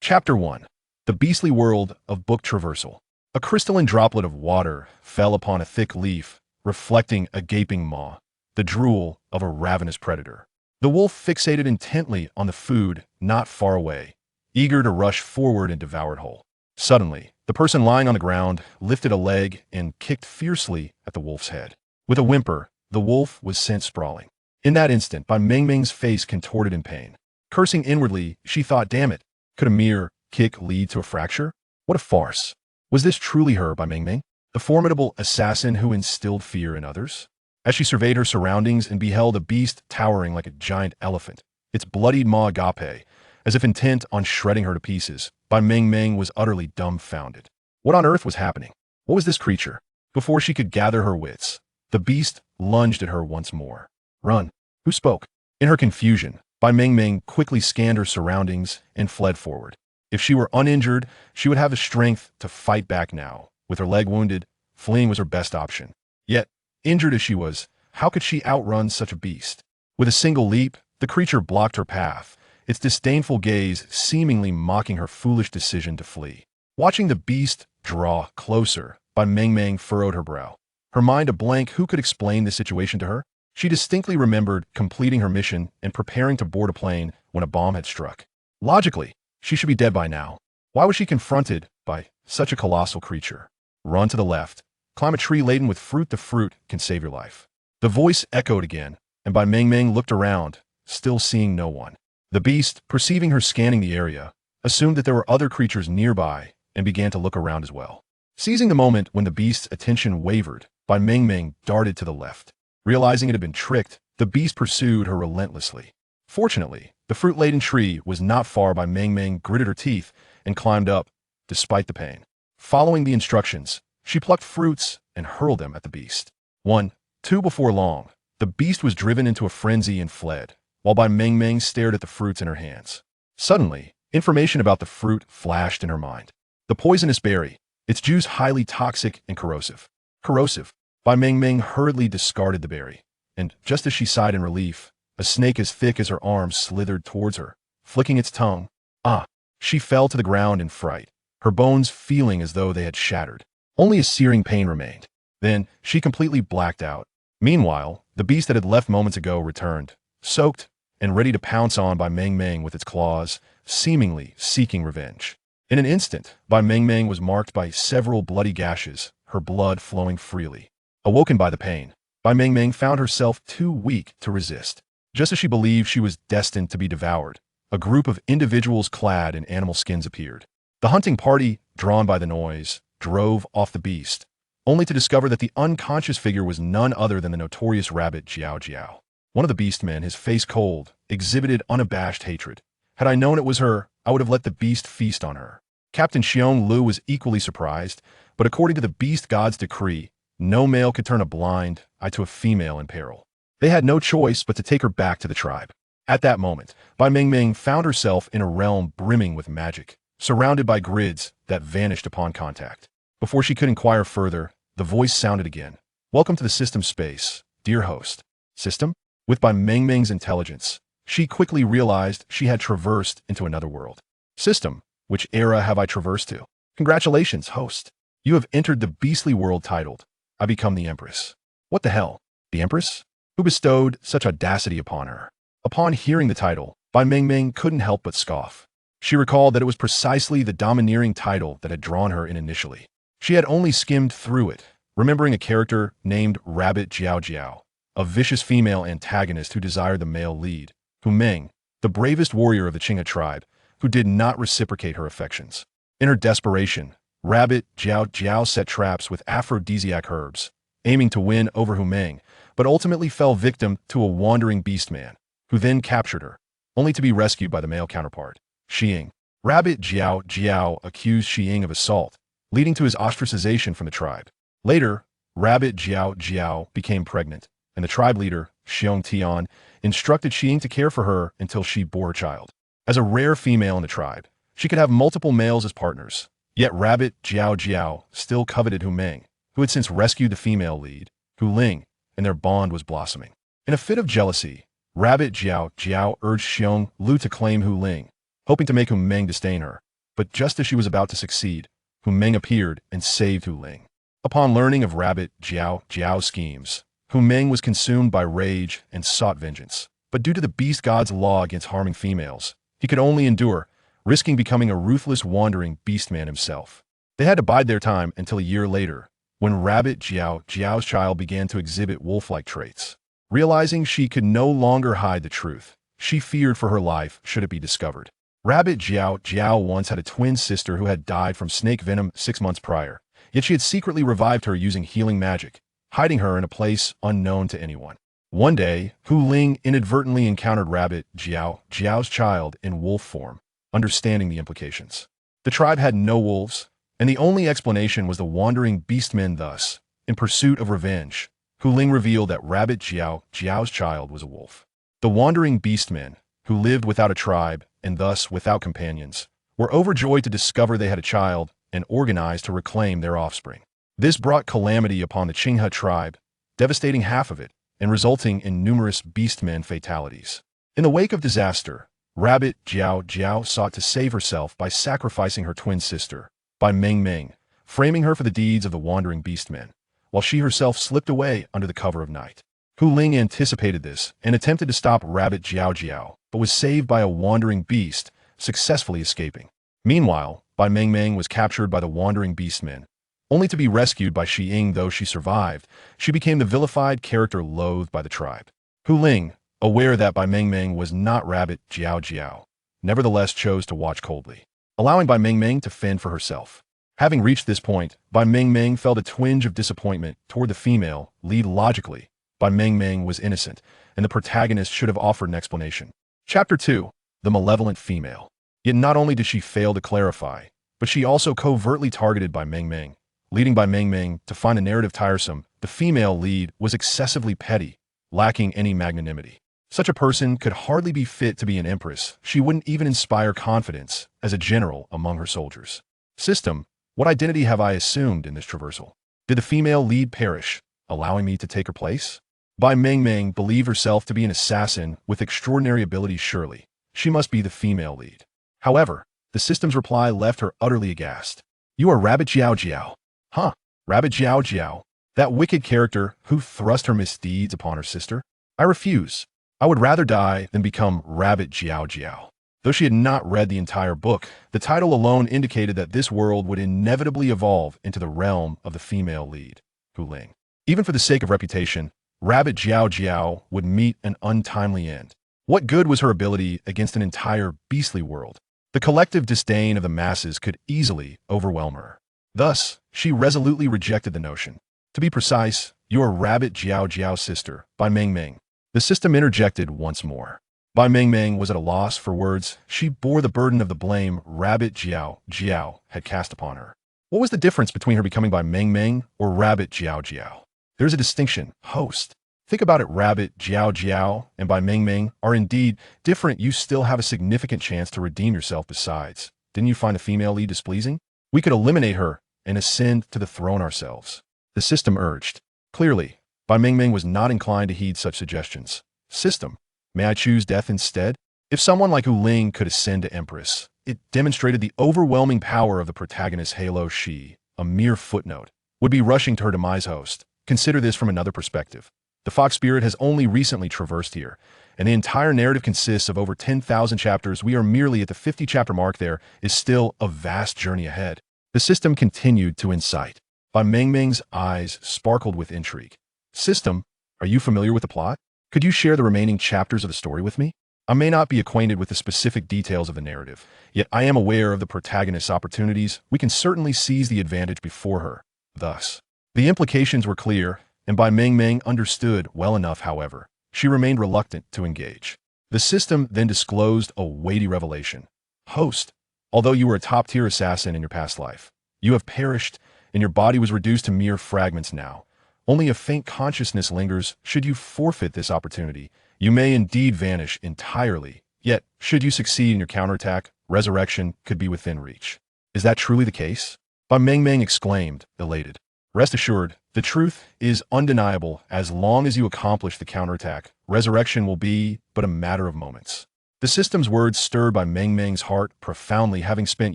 Chapter 1. The Beastly World of Book Traversal. A crystalline droplet of water fell upon a thick leaf, reflecting a gaping maw, the drool of a ravenous predator. The wolf fixated intently on the food not far away, eager to rush forward and devour it whole. Suddenly, the person lying on the ground lifted a leg and kicked fiercely at the wolf's head. With a whimper, the wolf was sent sprawling. In that instant, Bai Mengmeng's face contorted in pain. Cursing inwardly, she thought, damn it, could a mere kick lead to a fracture? What a farce. Was this truly her, Bai Mengmeng, the formidable assassin who instilled fear in others? As she surveyed her surroundings and beheld a beast towering like a giant elephant, its bloodied maw agape, as if intent on shredding her to pieces, Bai Mengmeng was utterly dumbfounded. What on earth was happening? What was this creature? Before she could gather her wits, the beast lunged at her once more. Run. Who spoke? In her confusion, Bai Mengmeng quickly scanned her surroundings and fled forward. If she were uninjured, she would have the strength to fight back now. With her leg wounded, fleeing was her best option. Yet, injured as she was, how could she outrun such a beast? With a single leap, the creature blocked her path, its disdainful gaze seemingly mocking her foolish decision to flee. Watching the beast draw closer, Bai Mengmeng furrowed her brow. Her mind a blank, who could explain the situation to her? She distinctly remembered completing her mission and preparing to board a plane when a bomb had struck. Logically, she should be dead by now. Why was she confronted by such a colossal creature? Run to the left. Climb a tree laden with fruit. The fruit can save your life. The voice echoed again, and Bai Mengmeng looked around, still seeing no one. The beast, perceiving her scanning the area, assumed that there were other creatures nearby and began to look around as well. Seizing the moment when the beast's attention wavered, Bai Mengmeng darted to the left. Realizing it had been tricked, the beast pursued her relentlessly. Fortunately, the fruit-laden tree was not far. Bai Mengmeng gritted her teeth and climbed up, despite the pain. Following the instructions, she plucked fruits and hurled them at the beast. 1, 2 before long, the beast was driven into a frenzy and fled, while Bai Mengmeng stared at the fruits in her hands. Suddenly, information about the fruit flashed in her mind. The poisonous berry, its juice highly toxic and corrosive. Corrosive. Bai Mengmeng hurriedly discarded the berry, and just as she sighed in relief, a snake as thick as her arm slithered towards her, flicking its tongue. Ah! She fell to the ground in fright, her bones feeling as though they had shattered. Only a searing pain remained. Then, she completely blacked out. Meanwhile, the beast that had left moments ago returned, soaked and ready to pounce on Bai Mengmeng with its claws, seemingly seeking revenge. In an instant, Bai Mengmeng was marked by several bloody gashes, her blood flowing freely. Awoken by the pain, Bai Mengmeng found herself too weak to resist. Just as she believed she was destined to be devoured, a group of individuals clad in animal skins appeared. The hunting party, drawn by the noise, drove off the beast, only to discover that the unconscious figure was none other than the notorious rabbit Jiao Jiao. One of the beastmen, his face cold, exhibited unabashed hatred. Had I known it was her, I would have let the beast feast on her. Captain Xiong Lu was equally surprised, but according to the beast god's decree, no male could turn a blind eye to a female in peril. They had no choice but to take her back to the tribe. At that moment, Bai Mengmeng found herself in a realm brimming with magic, surrounded by grids that vanished upon contact. Before she could inquire further, the voice sounded again. Welcome to the system space, dear host. System? With Bai Mengmeng's intelligence, she quickly realized she had traversed into another world. System, which era have I traversed to? Congratulations, host. You have entered the beastly world titled, I become the Empress. What the hell? The Empress? Who bestowed such audacity upon her? Upon hearing the title, Bai Mengmeng couldn't help but scoff. She recalled that it was precisely the domineering title that had drawn her in initially. She had only skimmed through it, remembering a character named Rabbit Jiao Jiao, a vicious female antagonist who desired the male lead, Hu Meng, the bravest warrior of the Qinghe tribe, who did not reciprocate her affections. In her desperation, Rabbit Jiao Jiao set traps with aphrodisiac herbs, aiming to win over Hu Meng, but ultimately fell victim to a wandering beastman, who then captured her, only to be rescued by the male counterpart, Xiying. Rabbit Jiao Jiao accused Xiying of assault, leading to his ostracization from the tribe. Later, Rabbit Jiao Jiao became pregnant, and the tribe leader, Xiong Tian, instructed Xiying to care for her until she bore a child. As a rare female in the tribe, she could have multiple males as partners. Yet Rabbit Jiao Jiao still coveted Hu Meng, who had since rescued the female lead, Hu Ling, and their bond was blossoming. In a fit of jealousy, Rabbit Jiao Jiao urged Xiong Lu to claim Hu Ling, hoping to make Hu Meng disdain her. But just as she was about to succeed, Hu Meng appeared and saved Hu Ling. Upon learning of Rabbit Jiao's schemes, Hu Meng was consumed by rage and sought vengeance. But due to the beast god's law against harming females, he could only endure, risking becoming a ruthless wandering beastman himself. They had to bide their time until a year later, when Rabbit Jiao's child began to exhibit wolf-like traits. Realizing she could no longer hide the truth, she feared for her life should it be discovered. Rabbit Jiao once had a twin sister who had died from snake venom 6 months prior, yet she had secretly revived her using healing magic, hiding her in a place unknown to anyone. One day, Hu Ling inadvertently encountered Rabbit Jiao's child in wolf form, understanding the implications. The tribe had no wolves, and the only explanation was the wandering beastmen. Thus, in pursuit of revenge, Hu Ling revealed that Rabbit Jiao's child was a wolf. The wandering beastmen, who lived without a tribe and thus without companions, were overjoyed to discover they had a child and organized to reclaim their offspring. This brought calamity upon the Qinghe tribe, devastating half of it and resulting in numerous beastmen fatalities. In the wake of disaster, Rabbit Jiao sought to save herself by sacrificing her twin sister, by Meng, framing her for the deeds of the wandering beastmen, while she herself slipped away under the cover of night. Hu Ling anticipated this and attempted to stop Rabbit Jiao, but was saved by a wandering beast, successfully escaping. Meanwhile, Bai Meng was captured by the wandering beastmen, only to be rescued by Shi Ying. Though she survived, she became the vilified character loathed by the tribe. Hu Ling, aware that Bai Meng was not Rabbit Jiao, nevertheless chose to watch coldly, allowing Bai Meng to fend for herself. Having reached this point, Bai Meng felt a twinge of disappointment toward the female lead. Logically, Bai Meng was innocent, and the protagonist should have offered an explanation. Chapter 2. The Malevolent Female. Yet not only did she fail to clarify, but she also covertly targeted Bai Meng, leading Bai Meng to find the narrative tiresome. The female lead was excessively petty, lacking any magnanimity. Such a person could hardly be fit to be an empress. She wouldn't even inspire confidence as a general among her soldiers. System, what identity have I assumed in this traversal? Did the female lead perish, allowing me to take her place? Bai Meng believed herself to be an assassin with extraordinary abilities. Surely, she must be the female lead. However, the system's reply left her utterly aghast. You are Rabbit Jiao. Huh, Rabbit Jiao? That wicked character who thrust her misdeeds upon her sister? I refuse. I would rather die than become Rabbit Jiao. Though she had not read the entire book, the title alone indicated that this world would inevitably evolve into the realm of the female lead, Hu Ling. Even for the sake of reputation, Rabbit Jiao would meet an untimely end. What good was her ability against an entire beastly world? The collective disdain of the masses could easily overwhelm her. Thus, she resolutely rejected the notion. To be precise, your Rabbit Jiao's sister, Bai Meng. The system interjected once more. Bai Meng was at a loss for words. She bore the burden of the blame Rabbit Jiao had cast upon her. What was the difference between her becoming Bai Meng or Rabbit Jiao? There's a distinction, host. Think about it. Rabbit Jiao and Bai Meng are indeed different. You still have a significant chance to redeem yourself. Besides, didn't you find the female lead displeasing? We could eliminate her and ascend to the throne ourselves, the system urged. Clearly, Bai Meng was not inclined to heed such suggestions. System, may I choose death instead? If someone like Hu Ling could ascend to empress, it demonstrated the overwhelming power of the protagonist. Halo Shi, a mere footnote, would be rushing to her demise. Host, consider this from another perspective. The Fox Spirit has only recently traversed here, and the entire narrative consists of over 10,000 chapters. We are merely at the 50-chapter mark. There is still a vast journey ahead. The system continued to incite. Bai Meng's eyes sparkled with intrigue. System, are you familiar with the plot? Could you share the remaining chapters of the story with me? I may not be acquainted with the specific details of the narrative, yet I am aware of the protagonist's opportunities. We can certainly seize the advantage before her. Thus, the implications were clear, and Bai Meng understood well enough. However, she remained reluctant to engage. The system then disclosed a weighty revelation. Host, although you were a top-tier assassin in your past life, you have perished, and your body was reduced to mere fragments now. Only a faint consciousness lingers. Should you forfeit this opportunity, you may indeed vanish entirely. Yet, should you succeed in your counterattack, resurrection could be within reach. Is that truly the case? Bai Meng exclaimed, elated. Rest assured, the truth is undeniable. As long as you accomplish the counterattack, resurrection will be but a matter of moments. The system's words stirred by Meng Meng's heart profoundly. Having spent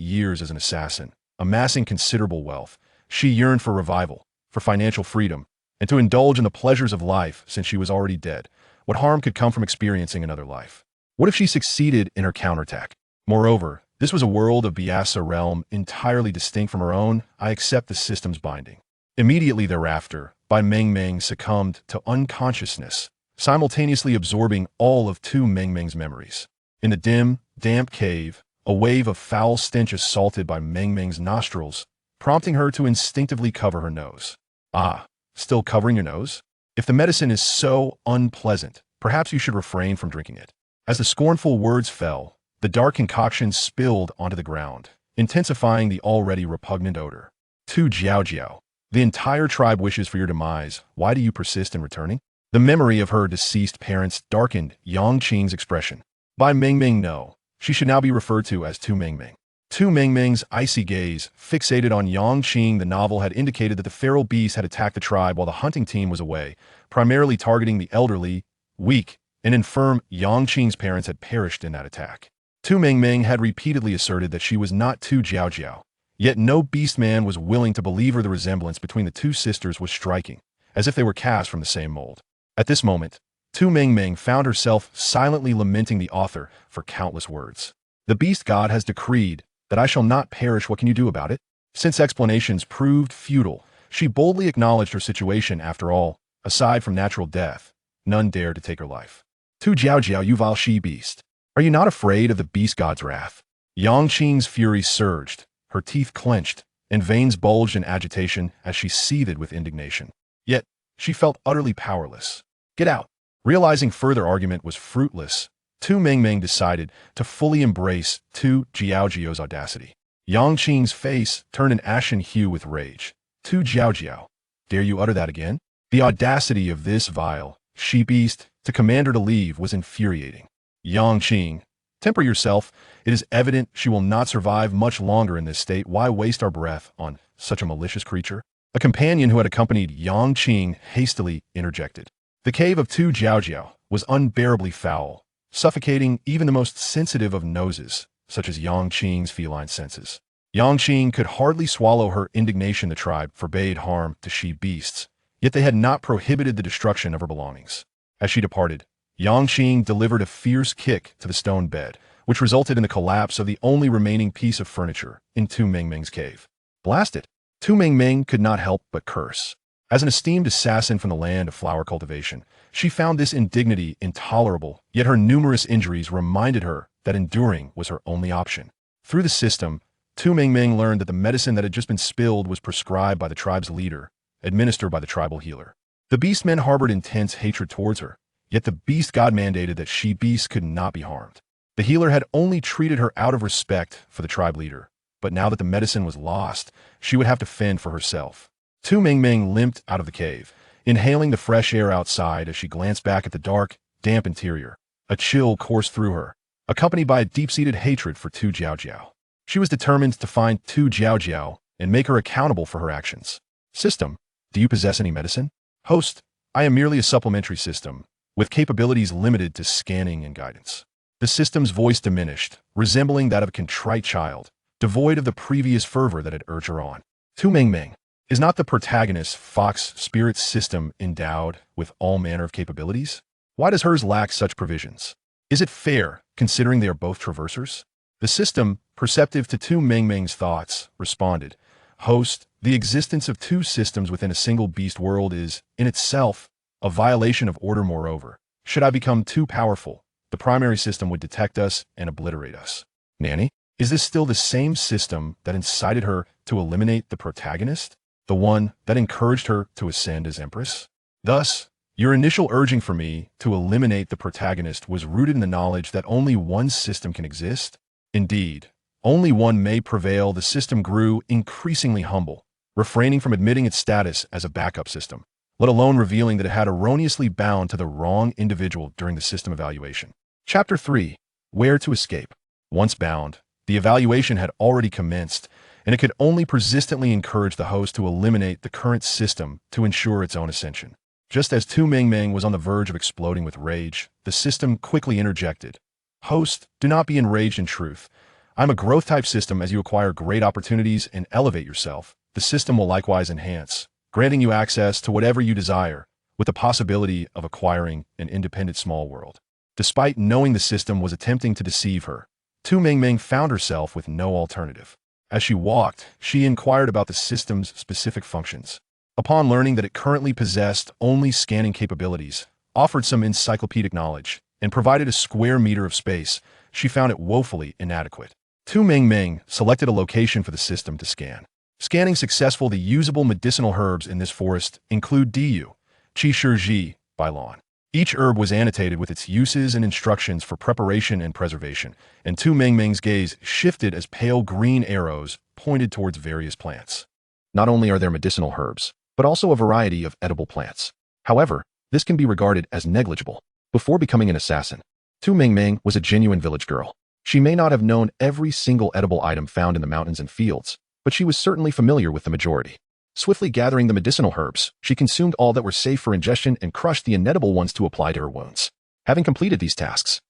years as an assassin, amassing considerable wealth, she yearned for revival, for financial freedom, and to indulge in the pleasures of life since she was already dead. What harm could come from experiencing another life? What if she succeeded in her counterattack? Moreover, this was a world of Biasa realm entirely distinct from her own. I accept the system's binding. Immediately thereafter, Bai Meng Meng succumbed to unconsciousness, simultaneously absorbing all of Tu Meng Meng's memories. In the dim, damp cave, a wave of foul stench assaulted by Meng Meng's nostrils, prompting her to instinctively cover her nose. Ah, still covering your nose? If the medicine is so unpleasant, perhaps you should refrain from drinking it. As the scornful words fell, the dark concoction spilled onto the ground, intensifying the already repugnant odor. Tu Jiao Jiao. The entire tribe wishes for your demise. Why do you persist in returning? The memory of her deceased parents darkened Yang Qing's expression. By Meng Meng, no. She should now be referred to as Tu Meng Meng. Tu Meng Meng's icy gaze, fixated on Yang Qing, the novel had indicated that the feral beast had attacked the tribe while the hunting team was away, primarily targeting the elderly, weak, and infirm. Yang Qing's parents had perished in that attack. Tu Meng Meng had repeatedly asserted that she was not Tu Jiao Jiao. Yet no beastman was willing to believe her. The resemblance between the two sisters was striking, as if they were cast from the same mold. At this moment, Tu Meng Meng found herself silently lamenting the author for countless words. The beast god has decreed that I shall not perish. What can you do about it? Since explanations proved futile, she boldly acknowledged her situation. After all, aside from natural death, none dared to take her life. Tu Jiao Jiao, you vile she-beast. Are you not afraid of the beast god's wrath? Yang Qing's fury surged, her teeth clenched, and veins bulged in agitation as she seethed with indignation. Yet, she felt utterly powerless. Get out! Realizing further argument was fruitless, Tu Meng Meng decided to fully embrace Tu Jiao Jiao's audacity. Yang Qing's face turned an ashen hue with rage. Tu Jiao Jiao, dare you utter that again? The audacity of this vile she-beast to command her to leave was infuriating. Yang Qing, temper yourself. It is evident she will not survive much longer in this state. Why waste our breath on such a malicious creature? A companion who had accompanied Yang Qing hastily interjected. The cave of Tu Jiao Jiao was unbearably foul, suffocating even the most sensitive of noses, such as Yang Qing's feline senses. Yang Qing could hardly swallow her indignation. The tribe forbade harm to she-beasts, yet they had not prohibited the destruction of her belongings. As she departed, Yang Qing delivered a fierce kick to the stone bed, which resulted in the collapse of the only remaining piece of furniture in Tu Meng Meng's cave. Blast it! Tu Meng Meng could not help but curse. As an esteemed assassin from the land of flower cultivation, she found this indignity intolerable, yet her numerous injuries reminded her that enduring was her only option. Through the system, Tu Meng Meng learned that the medicine that had just been spilled was prescribed by the tribe's leader, administered by the tribal healer. The beastmen harbored intense hatred towards her, yet the beast god mandated that she-beasts could not be harmed. The healer had only treated her out of respect for the tribe leader, but now that the medicine was lost, she would have to fend for herself. Tu Meng Meng limped out of the cave, inhaling the fresh air outside. As she glanced back at the dark, damp interior, a chill coursed through her, accompanied by a deep-seated hatred for Tu Jiao Jiao. She was determined to find Tu Jiao Jiao and make her accountable for her actions. System, do you possess any medicine? Host, I am merely a supplementary system, with capabilities limited to scanning and guidance. The system's voice diminished, resembling that of a contrite child, devoid of the previous fervor that had urged her on. Tu Meng Meng, is not the protagonist Fox Spirit system endowed with all manner of capabilities? Why does hers lack such provisions? Is it fair, considering they are both traversers? The system, perceptive to Tu Meng Meng's thoughts, responded, Host, the existence of two systems within a single beast world is, in itself, a violation of order. Moreover, should I become too powerful, the primary system would detect us and obliterate us. Nanny, is this still the same system that incited her to eliminate the protagonist? The one that encouraged her to ascend as empress? Thus, your initial urging for me to eliminate the protagonist was rooted in the knowledge that only one system can exist? Indeed, only one may prevail. The system grew increasingly humble, refraining from admitting its status as a backup system, let alone revealing that it had erroneously bound to the wrong individual during the system evaluation. Chapter 3. Where to Escape. Once bound, the evaluation had already commenced, and it could only persistently encourage the host to eliminate the current system to ensure its own ascension. Just as Tu Meng Meng was on the verge of exploding with rage, the system quickly interjected. Host, do not be enraged in truth. I'm a growth-type system. As you acquire great opportunities and elevate yourself, the system will likewise enhance, granting you access to whatever you desire, with the possibility of acquiring an independent small world. Despite knowing the system was attempting to deceive her, Tu Mingming found herself with no alternative. As she walked, she inquired about the system's specific functions. Upon learning that it currently possessed only scanning capabilities, offered some encyclopedic knowledge, and provided a square meter of space, she found it woefully inadequate. Tu Mingming selected a location for the system to scan. Scanning successful, the usable medicinal herbs in this forest include Du, Qi Shi Ji, Bailon. Each herb was annotated with its uses and instructions for preparation and preservation, and Tu Mingming's gaze shifted as pale green arrows pointed towards various plants. Not only are there medicinal herbs, but also a variety of edible plants. However, this can be regarded as negligible. Before becoming an assassin, Tu Mingming was a genuine village girl. She may not have known every single edible item found in the mountains and fields, but she was certainly familiar with the majority. Swiftly gathering the medicinal herbs, she consumed all that were safe for ingestion and crushed the inedible ones to apply to her wounds. Having completed these tasks,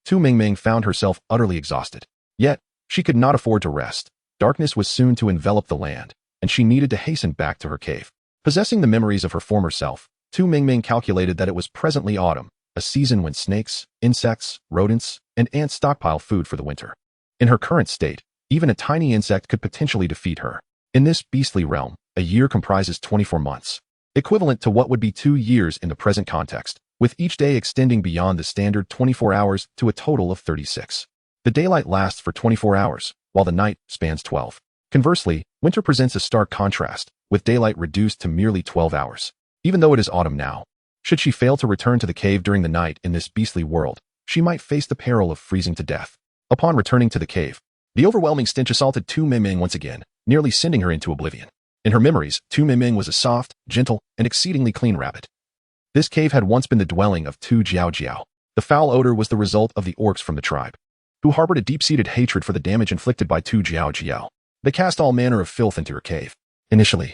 Tu Mingming found herself utterly exhausted. Yet, she could not afford to rest. Darkness was soon to envelop the land, and she needed to hasten back to her cave. Possessing the memories of her former self, Tu Mingming calculated that it was presently autumn, a season when snakes, insects, rodents, and ants stockpile food for the winter. In her current state, even a tiny insect could potentially defeat her. In this beastly realm, a year comprises 24 months, equivalent to what would be 2 years in the present context, with each day extending beyond the standard 24 hours to a total of 36. The daylight lasts for 24 hours, while the night spans 12. Conversely, winter presents a stark contrast, with daylight reduced to merely 12 hours. Even though it is autumn now, should she fail to return to the cave during the night in this beastly world, she might face the peril of freezing to death. Upon returning to the cave, the overwhelming stench assaulted Tu Mingming once again, nearly sending her into oblivion. In her memories, Tu Mingming was a soft, gentle, and exceedingly clean rabbit. This cave had once been the dwelling of Tu Jiao. The foul odor was the result of the orcs from the tribe, who harbored a deep-seated hatred for the damage inflicted by Tu Jiao. They cast all manner of filth into her cave. Initially,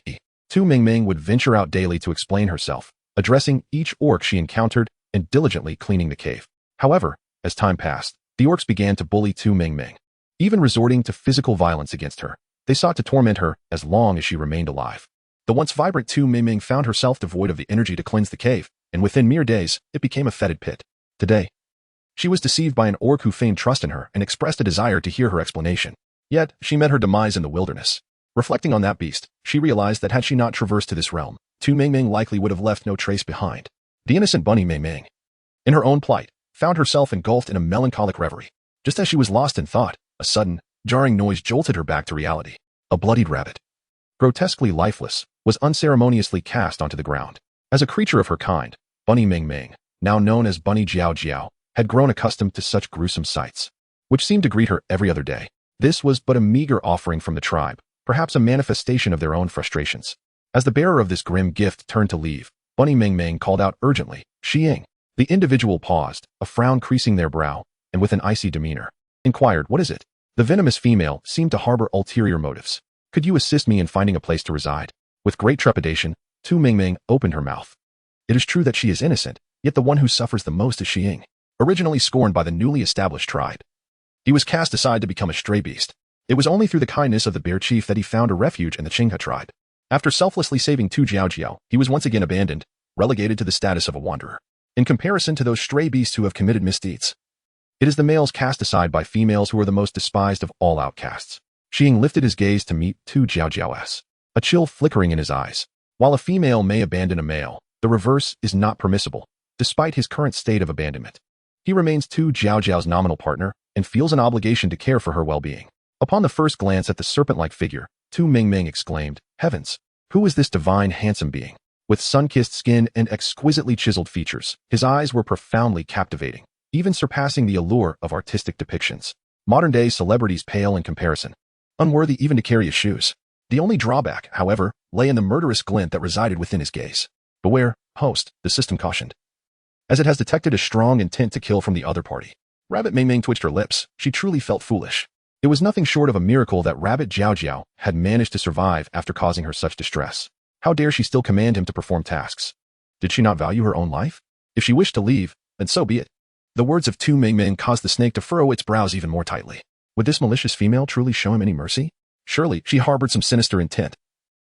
Tu Mingming would venture out daily to explain herself, addressing each orc she encountered and diligently cleaning the cave. However, as time passed, the orcs began to bully Tu Mingming, even resorting to physical violence against her. They sought to torment her as long as she remained alive. The once vibrant Tu Mingming found herself devoid of the energy to cleanse the cave, and within mere days, it became a fetid pit. Today, she was deceived by an orc who feigned trust in her and expressed a desire to hear her explanation. Yet, she met her demise in the wilderness. Reflecting on that beast, she realized that had she not traversed to this realm, Tu Mingming likely would have left no trace behind. The innocent bunny Mingming, in her own plight, found herself engulfed in a melancholic reverie. Just as she was lost in thought, a sudden, jarring noise jolted her back to reality. A bloodied rabbit, grotesquely lifeless, was unceremoniously cast onto the ground. As a creature of her kind, Bunny Mingming, now known as Bunny Jiao, had grown accustomed to such gruesome sights, which seemed to greet her every other day. This was but a meager offering from the tribe, perhaps a manifestation of their own frustrations. As the bearer of this grim gift turned to leave, Bunny Mingming called out urgently, "Xiying." The individual paused, a frown creasing their brow, and with an icy demeanor, inquired, "What is it?" The venomous female seemed to harbor ulterior motives. "Could you assist me in finding a place to reside?" With great trepidation, Tu Mingming opened her mouth. It is true that she is innocent, yet the one who suffers the most is Xiying. Originally scorned by the newly established tribe, he was cast aside to become a stray beast. It was only through the kindness of the bear chief that he found a refuge in the Qinghe tribe. After selflessly saving Tu Jiao, he was once again abandoned, relegated to the status of a wanderer. In comparison to those stray beasts who have committed misdeeds, it is the males cast aside by females who are the most despised of all outcasts. Xiying lifted his gaze to meet Tu Jiao's, a chill flickering in his eyes. While a female may abandon a male, the reverse is not permissible, despite his current state of abandonment. He remains Tu Jiao's nominal partner and feels an obligation to care for her well-being. Upon the first glance at the serpent-like figure, Tu Mingming exclaimed, "Heavens! Who is this divine, handsome being?" With sun-kissed skin and exquisitely chiseled features, his eyes were profoundly captivating, even surpassing the allure of artistic depictions. Modern-day celebrities pale in comparison, unworthy even to carry his shoes. The only drawback, however, lay in the murderous glint that resided within his gaze. "Beware, host," the system cautioned, as it has detected a strong intent to kill from the other party. Rabbit Mingming twitched her lips. She truly felt foolish. It was nothing short of a miracle that Rabbit Jiao had managed to survive after causing her such distress. How dare she still command him to perform tasks? Did she not value her own life? If she wished to leave, then so be it. The words of Tu Mingming caused the snake to furrow its brows even more tightly. Would this malicious female truly show him any mercy? Surely she harbored some sinister intent.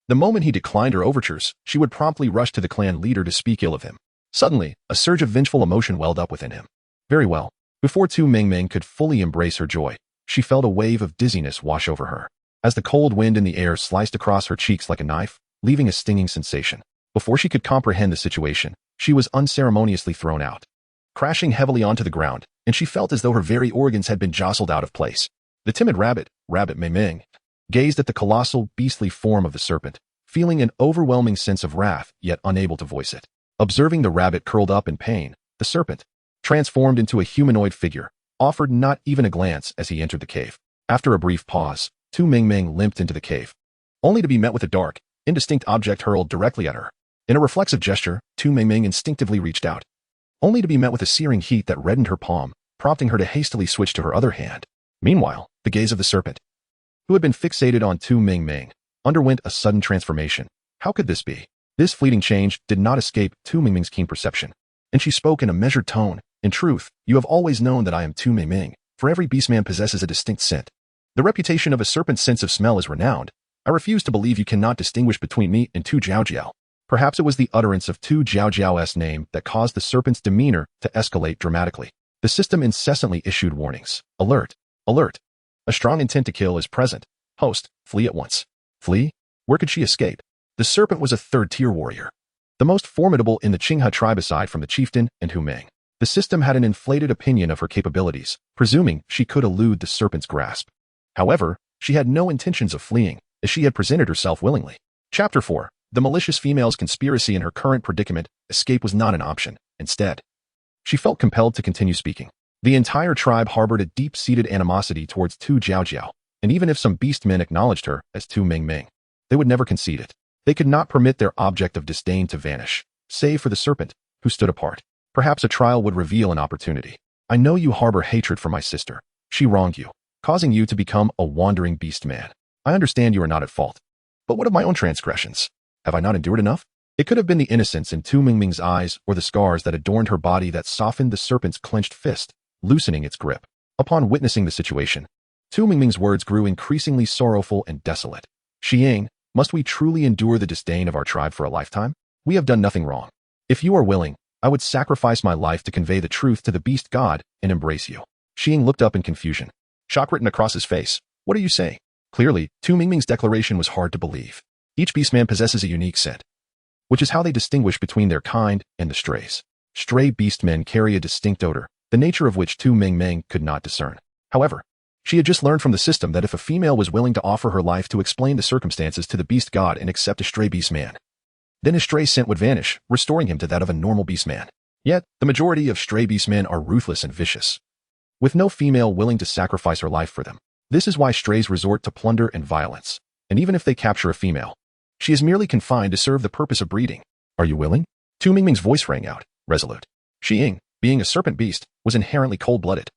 The moment he declined her overtures, she would promptly rush to the clan leader to speak ill of him. Suddenly, a surge of vengeful emotion welled up within him. Very well. Before Tu Mingming could fully embrace her joy, she felt a wave of dizziness wash over her. As the cold wind in the air sliced across her cheeks like a knife, leaving a stinging sensation. Before she could comprehend the situation, she was unceremoniously thrown out, crashing heavily onto the ground, and she felt as though her very organs had been jostled out of place. The timid Rabbit Mei, gazed at the colossal, beastly form of the serpent, feeling an overwhelming sense of wrath, yet unable to voice it. Observing the rabbit curled up in pain, the serpent, transformed into a humanoid figure, offered not even a glance as he entered the cave. After a brief pause, Tu Mingming limped into the cave, only to be met with a dark, indistinct object hurled directly at her. In a reflexive gesture, Tu Mingming instinctively reached out, only to be met with a searing heat that reddened her palm, prompting her to hastily switch to her other hand. Meanwhile, the gaze of the serpent, who had been fixated on Tu Mingming, underwent a sudden transformation. How could this be? This fleeting change did not escape Tu Mingming's keen perception, and she spoke in a measured tone. In truth, you have always known that I am Tu Mingming, for every beastman possesses a distinct scent. The reputation of a serpent's sense of smell is renowned. I refuse to believe you cannot distinguish between me and Tu Jiaojiao. Perhaps it was the utterance of Tu Jiaojiao's name that caused the serpent's demeanor to escalate dramatically. The system incessantly issued warnings. Alert! Alert! A strong intent to kill is present. Host, flee at once. Flee? Where could she escape? The serpent was a third-tier warrior, the most formidable in the Qinghe tribe aside from the chieftain and Hu Meng. The system had an inflated opinion of her capabilities, presuming she could elude the serpent's grasp. However, she had no intentions of fleeing, as she had presented herself willingly. Chapter 4. The malicious female's conspiracy. In her current predicament, escape was not an option. Instead, she felt compelled to continue speaking. The entire tribe harbored a deep-seated animosity towards Tu Jiaojiao, and even if some beastmen acknowledged her as Tu Mingming, they would never concede it. They could not permit their object of disdain to vanish, save for the serpent, who stood apart. Perhaps a trial would reveal an opportunity. I know you harbor hatred for my sister. She wronged you, causing you to become a wandering beast man. I understand you are not at fault. But what of my own transgressions? Have I not endured enough? It could have been the innocence in Tu Mingming's eyes or the scars that adorned her body that softened the serpent's clenched fist, loosening its grip. Upon witnessing the situation, Tu Mingming's words grew increasingly sorrowful and desolate. Xiying, must we truly endure the disdain of our tribe for a lifetime? We have done nothing wrong. If you are willing, I would sacrifice my life to convey the truth to the beast god and embrace you. Xiying looked up in confusion, shock written across his face. What are you saying? Clearly, Tu Mingming's declaration was hard to believe. Each beastman possesses a unique scent, which is how they distinguish between their kind and the strays. Stray beastmen carry a distinct odor, the nature of which Tu Mingming could not discern. However, she had just learned from the system that if a female was willing to offer her life to explain the circumstances to the beast god and accept a stray beastman, then his stray scent would vanish, restoring him to that of a normal beastman. Yet, the majority of stray beastmen are ruthless and vicious, with no female willing to sacrifice her life for them. This is why strays resort to plunder and violence, and even if they capture a female, she is merely confined to serve the purpose of breeding. Are you willing? Tu Mingming's voice rang out, resolute. Xiying, being a serpent beast, was inherently cold-blooded,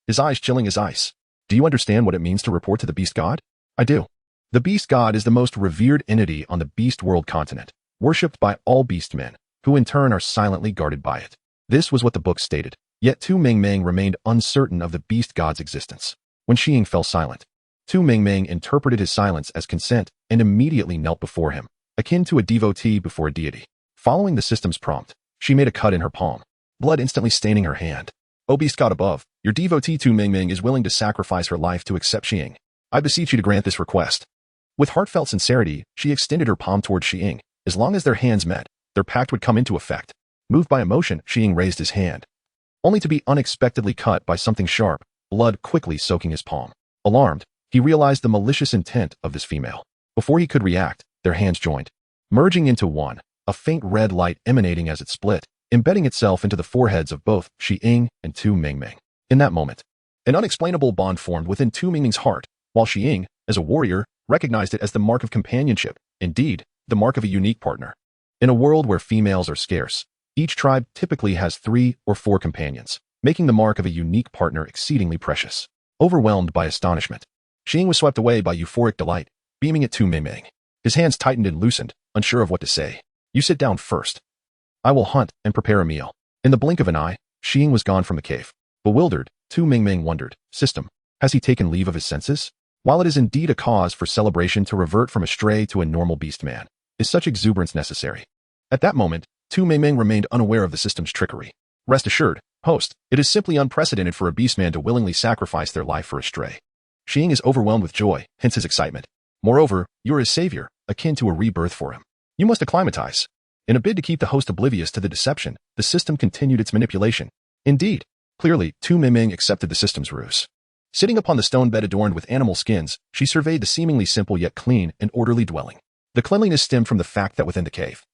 his eyes chilling as ice. Do you understand what it means to report to the beast god? I do. The beast god is the most revered entity on the beast world continent, worshipped by all beastmen, who in turn are silently guarded by it. This was what the book stated, yet Tu Mingming remained uncertain of the beast god's existence. When Xiying fell silent, Tu Mingming interpreted his silence as consent and immediately knelt before him, akin to a devotee before a deity. Following the system's prompt, she made a cut in her palm, blood instantly staining her hand. O beast god above, your devotee Tu Mingming is willing to sacrifice her life to accept Xiying. I beseech you to grant this request. With heartfelt sincerity, she extended her palm toward Xiying. As long as their hands met, their pact would come into effect. Moved by emotion, Xiying raised his hand, only to be unexpectedly cut by something sharp, blood quickly soaking his palm. Alarmed, he realized the malicious intent of this female. Before he could react, their hands joined, merging into one, a faint red light emanating as it split, embedding itself into the foreheads of both Xiying and Tu Mingming. In that moment, an unexplainable bond formed within Tu Mingming's heart, while Xiying, as a warrior, recognized it as the mark of companionship, indeed, the mark of a unique partner. In a world where females are scarce, each tribe typically has 3 or 4 companions, making the mark of a unique partner exceedingly precious. Overwhelmed by astonishment, Xiying was swept away by euphoric delight, beaming at Tu Mingming. His hands tightened and loosened, unsure of what to say. You sit down first. I will hunt and prepare a meal. In the blink of an eye, Xiying was gone from the cave. Bewildered, Tu Mingming wondered, system, has he taken leave of his senses? While it is indeed a cause for celebration to revert from a stray to a normal beast man, is such exuberance necessary? At that moment, Tu Mingming remained unaware of the system's trickery. Rest assured, host, it is simply unprecedented for a beast man to willingly sacrifice their life for a stray. Xiying is overwhelmed with joy, hence his excitement. Moreover, you're his savior, akin to a rebirth for him. You must acclimatize. In a bid to keep the host oblivious to the deception, the system continued its manipulation. Indeed, clearly, Tu Mingming accepted the system's ruse. Sitting upon the stone bed adorned with animal skins, she surveyed the seemingly simple yet clean and orderly dwelling. The cleanliness stemmed from the fact that within the cave,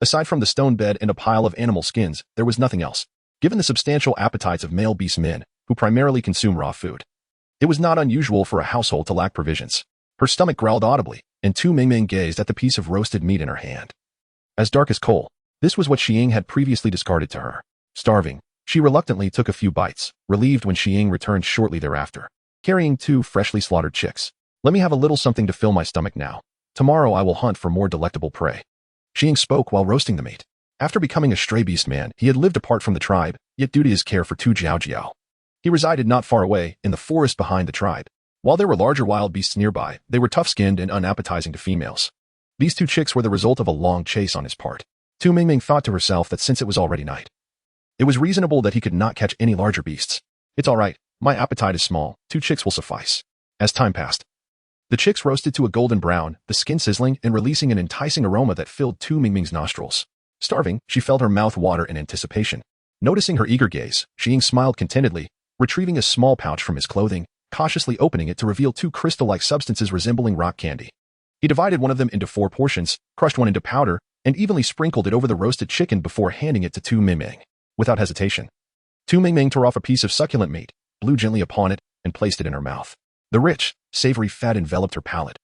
aside from the stone bed and a pile of animal skins, there was nothing else. Given the substantial appetites of male beast men, who primarily consume raw food, it was not unusual for a household to lack provisions. Her stomach growled audibly, and Tu Mingming gazed at the piece of roasted meat in her hand. As dark as coal, this was what Xiying had previously discarded to her. Starving, she reluctantly took a few bites, relieved when Xiying returned shortly thereafter, carrying 2 freshly slaughtered chicks. Let me have a little something to fill my stomach now. Tomorrow I will hunt for more delectable prey. Xiying spoke while roasting the meat. After becoming a stray beast man, he had lived apart from the tribe, yet due to his care for Tu Jiaojiao, he resided not far away, in the forest behind the tribe. While there were larger wild beasts nearby, they were tough-skinned and unappetizing to females. These 2 chicks were the result of a long chase on his part. Tu Mingming thought to herself that since it was already night, it was reasonable that he could not catch any larger beasts. It's all right, my appetite is small, 2 chicks will suffice. As time passed, the chicks roasted to a golden brown, the skin sizzling and releasing an enticing aroma that filled Tu Mingming's nostrils. Starving, she felt her mouth water in anticipation. Noticing her eager gaze, Xiying smiled contentedly, retrieving a small pouch from his clothing, cautiously opening it to reveal 2 crystal-like substances resembling rock candy. He divided one of them into 4 portions, crushed one into powder, and evenly sprinkled it over the roasted chicken before handing it to Tu Mingming. Without hesitation, Tu Mingming tore off a piece of succulent meat, blew gently upon it, and placed it in her mouth. The rich, savory fat enveloped her palate,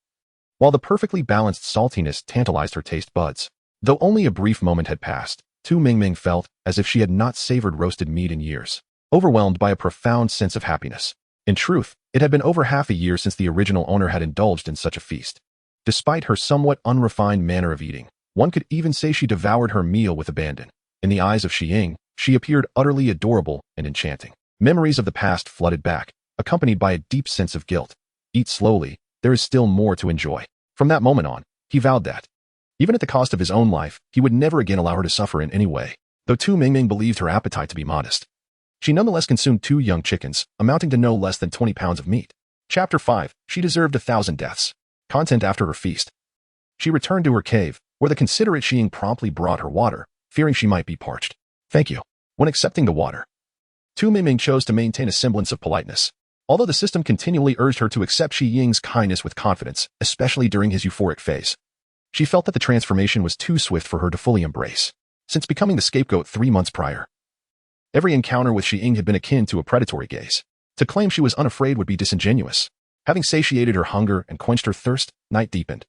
while the perfectly balanced saltiness tantalized her taste buds. Though only a brief moment had passed, Tu Mingming felt as if she had not savored roasted meat in years, overwhelmed by a profound sense of happiness. In truth, it had been over half a year since the original owner had indulged in such a feast. Despite her somewhat unrefined manner of eating, one could even say she devoured her meal with abandon. In the eyes of Xiying, she appeared utterly adorable and enchanting. Memories of the past flooded back, accompanied by a deep sense of guilt. Eat slowly, there is still more to enjoy. From that moment on, he vowed that, even at the cost of his own life, he would never again allow her to suffer in any way. Though Tu Mingming believed her appetite to be modest, she nonetheless consumed 2 young chickens, amounting to no less than 20 pounds of meat. Chapter 5. She deserved 1,000 deaths. Content after her feast. She returned to her cave, where the considerate Xiying promptly brought her water, fearing she might be parched. Thank you. When accepting the water, Tu Mingming chose to maintain a semblance of politeness. Although the system continually urged her to accept Xiying's kindness with confidence, especially during his euphoric phase, she felt that the transformation was too swift for her to fully embrace. Since becoming the scapegoat 3 months prior, every encounter with Xiying had been akin to a predatory gaze. To claim she was unafraid would be disingenuous. Having satiated her hunger and quenched her thirst, night deepened,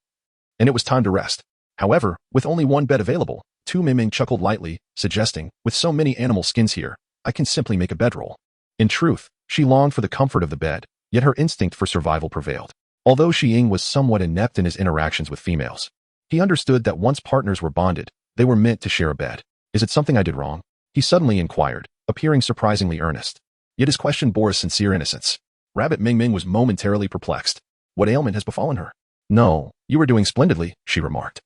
and it was time to rest. However, with only 1 bed available, Tu Mingming chuckled lightly, suggesting, with so many animal skins here, I can simply make a bedroll. In truth, she longed for the comfort of the bed, yet her instinct for survival prevailed. Although Xiying was somewhat inept in his interactions with females, he understood that once partners were bonded, they were meant to share a bed. Is it something I did wrong? He suddenly inquired, appearing surprisingly earnest. Yet his question bore a sincere innocence. Rabbit Mingming was momentarily perplexed. What ailment has befallen her? No, you are doing splendidly, she remarked,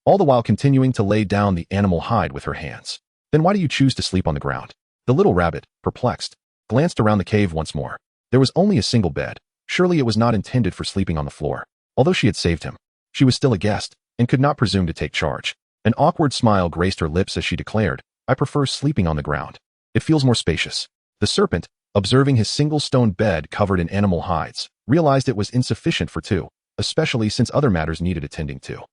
all the while continuing to lay down the animal hide with her hands. Then why do you choose to sleep on the ground? The little rabbit, perplexed, glanced around the cave once more. There was only a single bed. Surely it was not intended for sleeping on the floor. Although she had saved him, she was still a guest, and could not presume to take charge. An awkward smile graced her lips as she declared, I prefer sleeping on the ground. It feels more spacious. The serpent, observing his single stone bed covered in animal hides, realized it was insufficient for 2, especially since other matters needed attending to.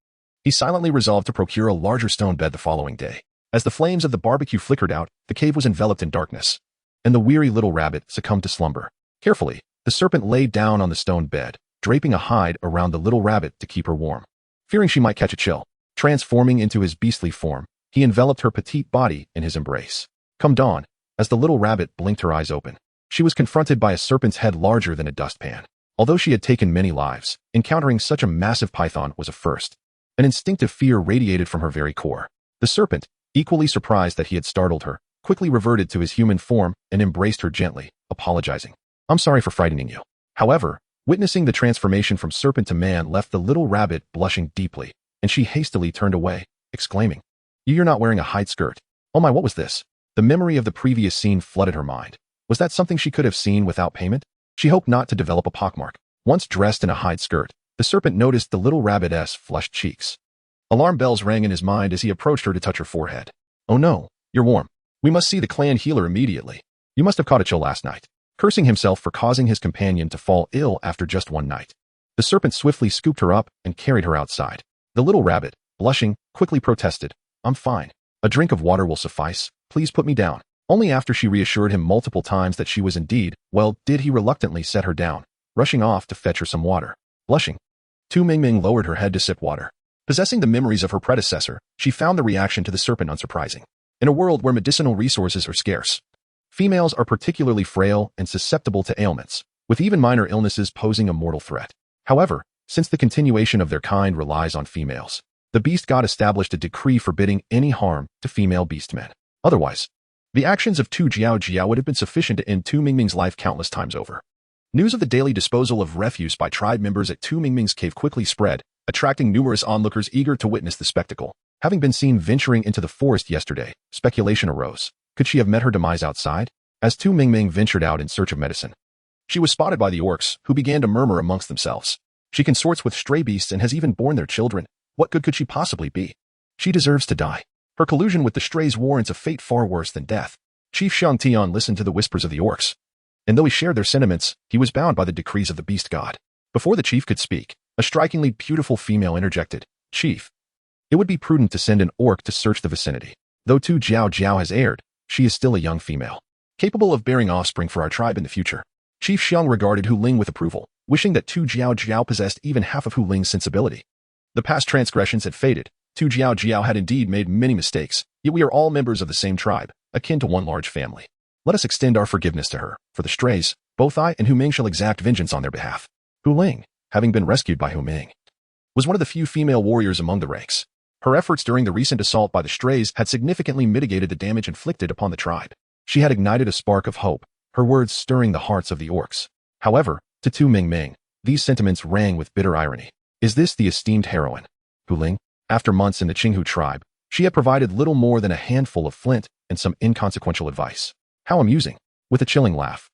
He silently resolved to procure a larger stone bed the following day. As the flames of the barbecue flickered out, the cave was enveloped in darkness, and the weary little rabbit succumbed to slumber. Carefully, the serpent lay down on the stone bed, draping a hide around the little rabbit to keep her warm. Fearing she might catch a chill, transforming into his beastly form, he enveloped her petite body in his embrace. Come dawn, as the little rabbit blinked her eyes open, she was confronted by a serpent's head larger than a dustpan. Although she had taken many lives, encountering such a massive python was a first. An instinctive fear radiated from her very core. The serpent, equally surprised that he had startled her, quickly reverted to his human form and embraced her gently, apologizing. I'm sorry for frightening you. However, witnessing the transformation from serpent to man left the little rabbit blushing deeply, and she hastily turned away, exclaiming, You're not wearing a hide skirt. Oh my, what was this? The memory of the previous scene flooded her mind. Was that something she could have seen without payment? She hoped not to develop a pockmark. Once dressed in a hide skirt, the serpent noticed the little rabbit's flushed cheeks. Alarm bells rang in his mind as he approached her to touch her forehead. Oh no, you're warm. We must see the clan healer immediately. You must have caught a chill last night. Cursing himself for causing his companion to fall ill after just one night, the serpent swiftly scooped her up and carried her outside. The little rabbit, blushing, quickly protested, I'm fine. A drink of water will suffice. Please put me down. Only after she reassured him multiple times that she was indeed, well, did he reluctantly set her down, rushing off to fetch her some water. Blushing, Tu Mingming lowered her head to sip water. Possessing the memories of her predecessor, she found the reaction to the serpent unsurprising. In a world where medicinal resources are scarce, females are particularly frail and susceptible to ailments, with even minor illnesses posing a mortal threat. However, since the continuation of their kind relies on females, the beast god established a decree forbidding any harm to female beastmen. Otherwise, the actions of Tu Jiao would have been sufficient to end Tu Mingming's life countless times over. News of the daily disposal of refuse by tribe members at Tu Mingming's cave quickly spread, attracting numerous onlookers eager to witness the spectacle. Having been seen venturing into the forest yesterday, speculation arose. Could she have met her demise outside? As Tu Mingming ventured out in search of medicine, she was spotted by the orcs, who began to murmur amongst themselves. She consorts with stray beasts and has even borne their children. What good could she possibly be? She deserves to die. Her collusion with the strays warrants a fate far worse than death. Chief Xiang Tian listened to the whispers of the orcs, and though he shared their sentiments, he was bound by the decrees of the beast god. Before the chief could speak, a strikingly beautiful female interjected, Chief, it would be prudent to send an orc to search the vicinity. Though Tu Jiao has erred, she is still a young female, capable of bearing offspring for our tribe in the future. Chief Xiang regarded Hu Ling with approval, wishing that Tu Jiao possessed even half of Hu Ling's sensibility. The past transgressions had faded. Tu Jiao had indeed made many mistakes, yet we are all members of the same tribe, akin to one large family. Let us extend our forgiveness to her. For the strays, both I and Hu Ming shall exact vengeance on their behalf. Hu Ling, having been rescued by Hu Ming, was one of the few female warriors among the ranks. Her efforts during the recent assault by the strays had significantly mitigated the damage inflicted upon the tribe. She had ignited a spark of hope, her words stirring the hearts of the orcs. However, to Tu Mingming, these sentiments rang with bitter irony. Is this the esteemed heroine? Hu Ling? After months in the Qinghu tribe, she had provided little more than a handful of flint and some inconsequential advice. How amusing. With a chilling laugh,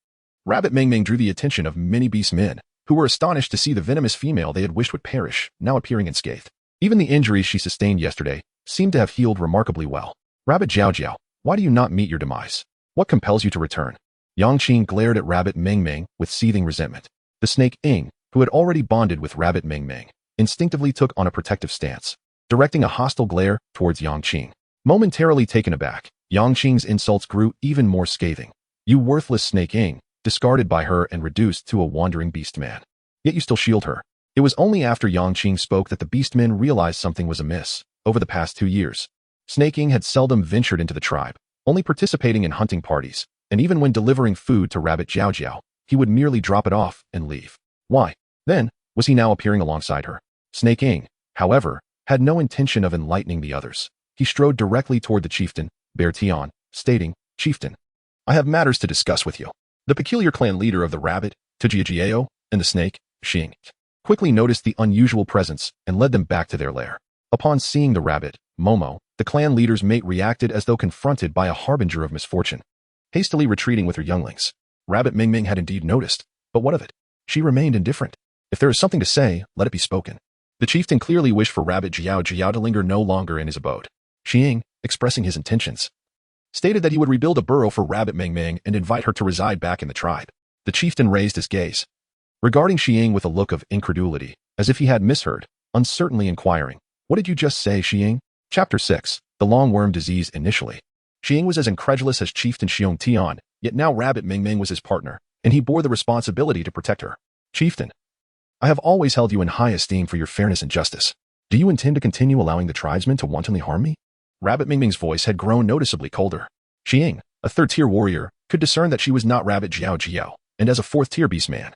Rabbit Mingming drew the attention of many beast men, who were astonished to see the venomous female they had wished would perish, now appearing unscathed. Even the injuries she sustained yesterday seemed to have healed remarkably well. Rabbit Jiao, why do you not meet your demise? What compels you to return? Yang Qing glared at Rabbit Mingming with seething resentment. The snake Ing, who had already bonded with Rabbit Mingming, instinctively took on a protective stance, directing a hostile glare towards Yang Qing. Momentarily taken aback, Yang Qing's insults grew even more scathing. You worthless snake Ing, discarded by her and reduced to a wandering beast man. Yet you still shield her. It was only after Yang Qing spoke that the beastmen realized something was amiss. Over the past 2 years, Snake Ing had seldom ventured into the tribe, only participating in hunting parties, and even when delivering food to Rabbit Jiao, he would merely drop it off and leave. Why, then, was he now appearing alongside her? Snake Ing, however, had no intention of enlightening the others. He strode directly toward the chieftain, Bear Tian, stating, Chieftain, I have matters to discuss with you. The peculiar clan leader of the rabbit, Tujiao, and the snake, Xing, quickly noticed the unusual presence and led them back to their lair. Upon seeing the rabbit, Momo, the clan leader's mate reacted as though confronted by a harbinger of misfortune. Hastily retreating with her younglings, Rabbit Mingming had indeed noticed, but what of it? She remained indifferent. If there is something to say, let it be spoken. The chieftain clearly wished for Rabbit Jiao to linger no longer in his abode. Xing, expressing his intentions, stated that he would rebuild a burrow for Rabbit Mingming and invite her to reside back in the tribe. The chieftain raised his gaze, regarding Xing with a look of incredulity, as if he had misheard, uncertainly inquiring, What did you just say, Xing? Chapter 6, The Longworm Disease. Initially, Xing was as incredulous as Chieftain Xiong Tian, yet now Rabbit Mingming was his partner, and he bore the responsibility to protect her. Chieftain, I have always held you in high esteem for your fairness and justice. Do you intend to continue allowing the tribesmen to wantonly harm me? Rabbit Mingming's voice had grown noticeably colder. Xing, a third-tier warrior, could discern that she was not Rabbit Jiao, and as a fourth-tier beastman,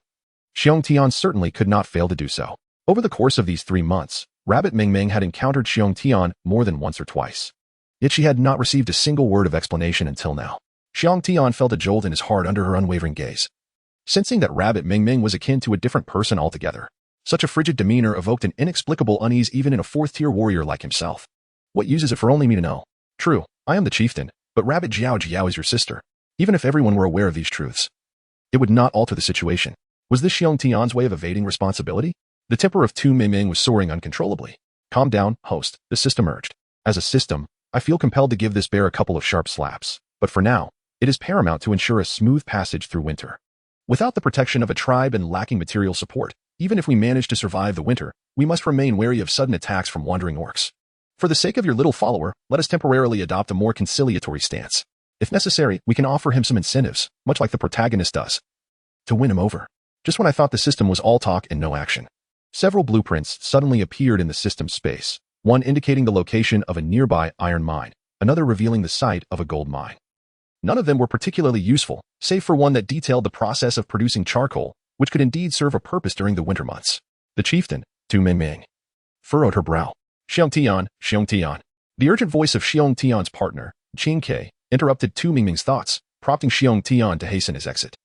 Xiong Tian certainly could not fail to do so. Over the course of these 3 months, Rabbit Mingming had encountered Xiong Tian more than once or twice. Yet she had not received a single word of explanation until now. Xiang Tian felt a jolt in his heart under her unwavering gaze. Sensing that Rabbit Ming Ming was akin to a different person altogether, such a frigid demeanor evoked an inexplicable unease even in a fourth-tier warrior like himself. What use is it for only me to know? True, I am the chieftain, but Rabbit Jiao Jiao is your sister. Even if everyone were aware of these truths, it would not alter the situation. Was this Xiang Tian's way of evading responsibility? The temper of Tu Ming Ming was soaring uncontrollably. Calm down, host, the system urged. As a system, I feel compelled to give this bear a couple of sharp slaps, but for now, it is paramount to ensure a smooth passage through winter. Without the protection of a tribe and lacking material support, even if we manage to survive the winter, we must remain wary of sudden attacks from wandering orcs. For the sake of your little follower, let us temporarily adopt a more conciliatory stance. If necessary, we can offer him some incentives, much like the protagonist does, to win him over. Just when I thought the system was all talk and no action, several blueprints suddenly appeared in the system's space, one indicating the location of a nearby iron mine, another revealing the site of a gold mine. None of them were particularly useful, save for one that detailed the process of producing charcoal, which could indeed serve a purpose during the winter months. The chieftain, Tu Ming Ming, furrowed her brow. Xiang Tian, Xiang Tian. The urgent voice of Xiang Tian's partner, Qing Ke, interrupted Tu Ming Ming's thoughts, prompting Xiang Tian to hasten his exit.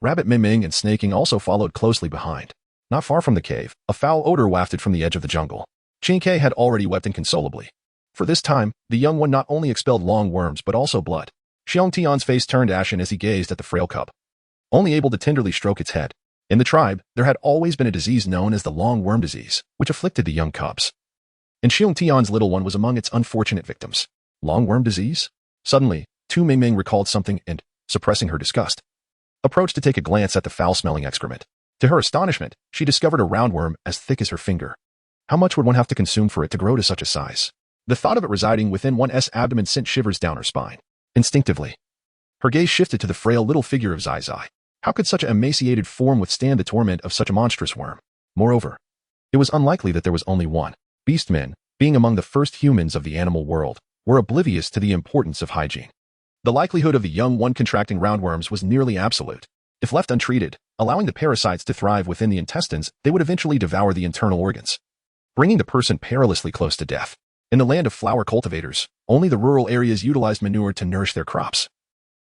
Rabbit Ming Ming and Snaking also followed closely behind. Not far from the cave, a foul odor wafted from the edge of the jungle. Qing Ke had already wept inconsolably. For this time, the young one not only expelled long worms but also blood. Xiang Tian's face turned ashen as he gazed at the frail cub, only able to tenderly stroke its head. In the tribe, there had always been a disease known as the long worm disease, which afflicted the young cubs. And Xiang Tian's little one was among its unfortunate victims. Long worm disease? Suddenly, Tu Ming Ming recalled something and, suppressing her disgust, approached to take a glance at the foul-smelling excrement. To her astonishment, she discovered a roundworm as thick as her finger. How much would one have to consume for it to grow to such a size? The thought of it residing within one's abdomen sent shivers down her spine. Instinctively, her gaze shifted to the frail little figure of Zai Zai. How could such an emaciated form withstand the torment of such a monstrous worm? Moreover, it was unlikely that there was only one. Beastmen, being among the first humans of the animal world, were oblivious to the importance of hygiene. The likelihood of the young one contracting roundworms was nearly absolute. If left untreated, allowing the parasites to thrive within the intestines, they would eventually devour the internal organs, bringing the person perilously close to death. In the land of flower cultivators, only the rural areas utilized manure to nourish their crops,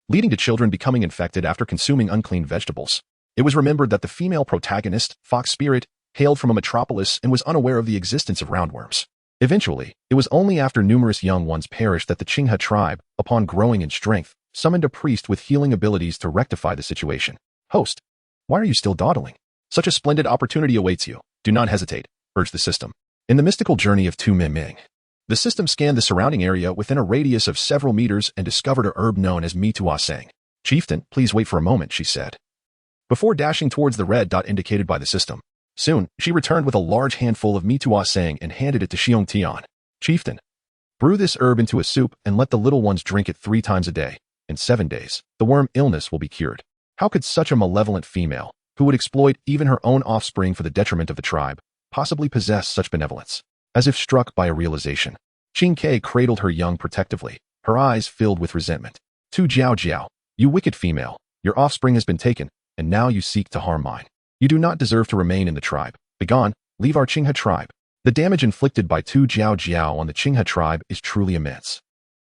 leading to children becoming infected after consuming unclean vegetables. It was remembered that the female protagonist, Fox Spirit, hailed from a metropolis and was unaware of the existence of roundworms. Eventually, it was only after numerous young ones perished that the Qinghe tribe, upon growing in strength, summoned a priest with healing abilities to rectify the situation. Host, why are you still dawdling? Such a splendid opportunity awaits you. Do not hesitate, urged the system. In the mystical journey of Tu Ming Ming, the system scanned the surrounding area within a radius of several meters and discovered a herb known as Mitua Sang. Chieftain, please wait for a moment, she said, before dashing towards the red dot indicated by the system. Soon, she returned with a large handful of Mitua Sang and handed it to Xiang Tian. Chieftain, brew this herb into a soup and let the little ones drink it 3 times a day. In 7 days, the worm illness will be cured. How could such a malevolent female, who would exploit even her own offspring for the detriment of the tribe, possibly possess such benevolence? As if struck by a realization, Qing Ke cradled her young protectively, her eyes filled with resentment. Tu Jiao Jiao, you wicked female, your offspring has been taken, and now you seek to harm mine. You do not deserve to remain in the tribe. Begone, leave our Qinghe tribe. The damage inflicted by Tu Jiao Jiao on the Qinghe tribe is truly immense.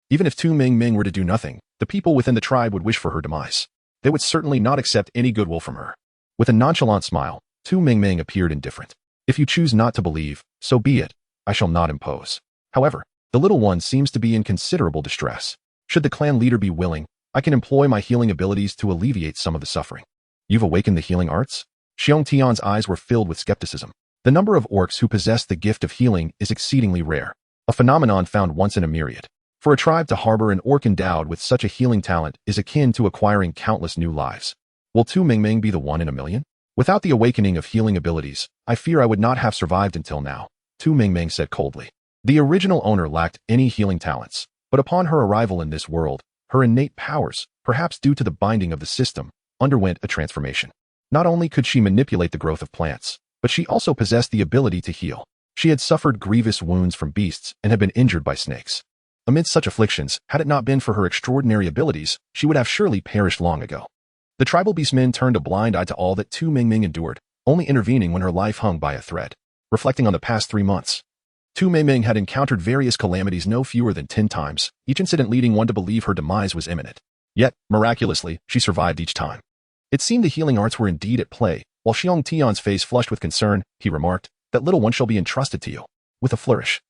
Even if Tu Ming Ming were to do nothing, the people within the tribe would wish for her demise. They would certainly not accept any goodwill from her. With a nonchalant smile, Tu Ming Ming appeared indifferent. If you choose not to believe, so be it. I shall not impose. However, the little one seems to be in considerable distress. Should the clan leader be willing, I can employ my healing abilities to alleviate some of the suffering. You've awakened the healing arts? Xiang Tian's eyes were filled with skepticism. The number of orcs who possess the gift of healing is exceedingly rare, a phenomenon found once in a myriad. For a tribe to harbor an orc endowed with such a healing talent is akin to acquiring countless new lives. Will Tu Ming Ming be the 1 in a million? Without the awakening of healing abilities, I fear I would not have survived until now, Tu Ming Ming said coldly. The original owner lacked any healing talents, but upon her arrival in this world, her innate powers, perhaps due to the binding of the system, underwent a transformation. Not only could she manipulate the growth of plants, but she also possessed the ability to heal. She had suffered grievous wounds from beasts and had been injured by snakes. Amid such afflictions, had it not been for her extraordinary abilities, she would have surely perished long ago. The tribal beastmen turned a blind eye to all that Tu Ming Ming endured, only intervening when her life hung by a thread. Reflecting on the past 3 months, Tu Meiming had encountered various calamities no fewer than 10 times, each incident leading one to believe her demise was imminent. Yet, miraculously, she survived each time. It seemed the healing arts were indeed at play. While Xiong Tian's face flushed with concern, he remarked, "That little one shall be entrusted to you." With a flourish,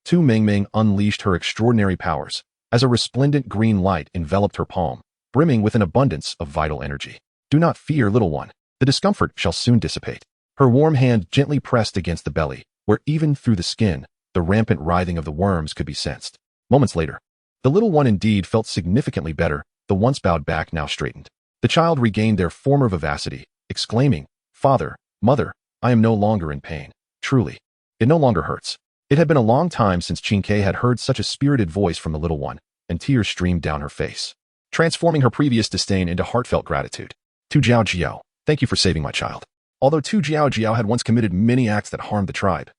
Tu Meiming unleashed her extraordinary powers, as a resplendent green light enveloped her palm, brimming with an abundance of vital energy. "Do not fear, little one. The discomfort shall soon dissipate." Her warm hand gently pressed against the belly, where even through the skin, the rampant writhing of the worms could be sensed. Moments later, the little one indeed felt significantly better. The once bowed back now straightened. The child regained their former vivacity, exclaiming, "Father, Mother, I am no longer in pain. Truly, it no longer hurts." It had been a long time since Qingke had heard such a spirited voice from the little one, and tears streamed down her face, transforming her previous disdain into heartfelt gratitude. "Tu Jiao, thank you for saving my child." Although Tu Jiao had once committed many acts that harmed the tribe,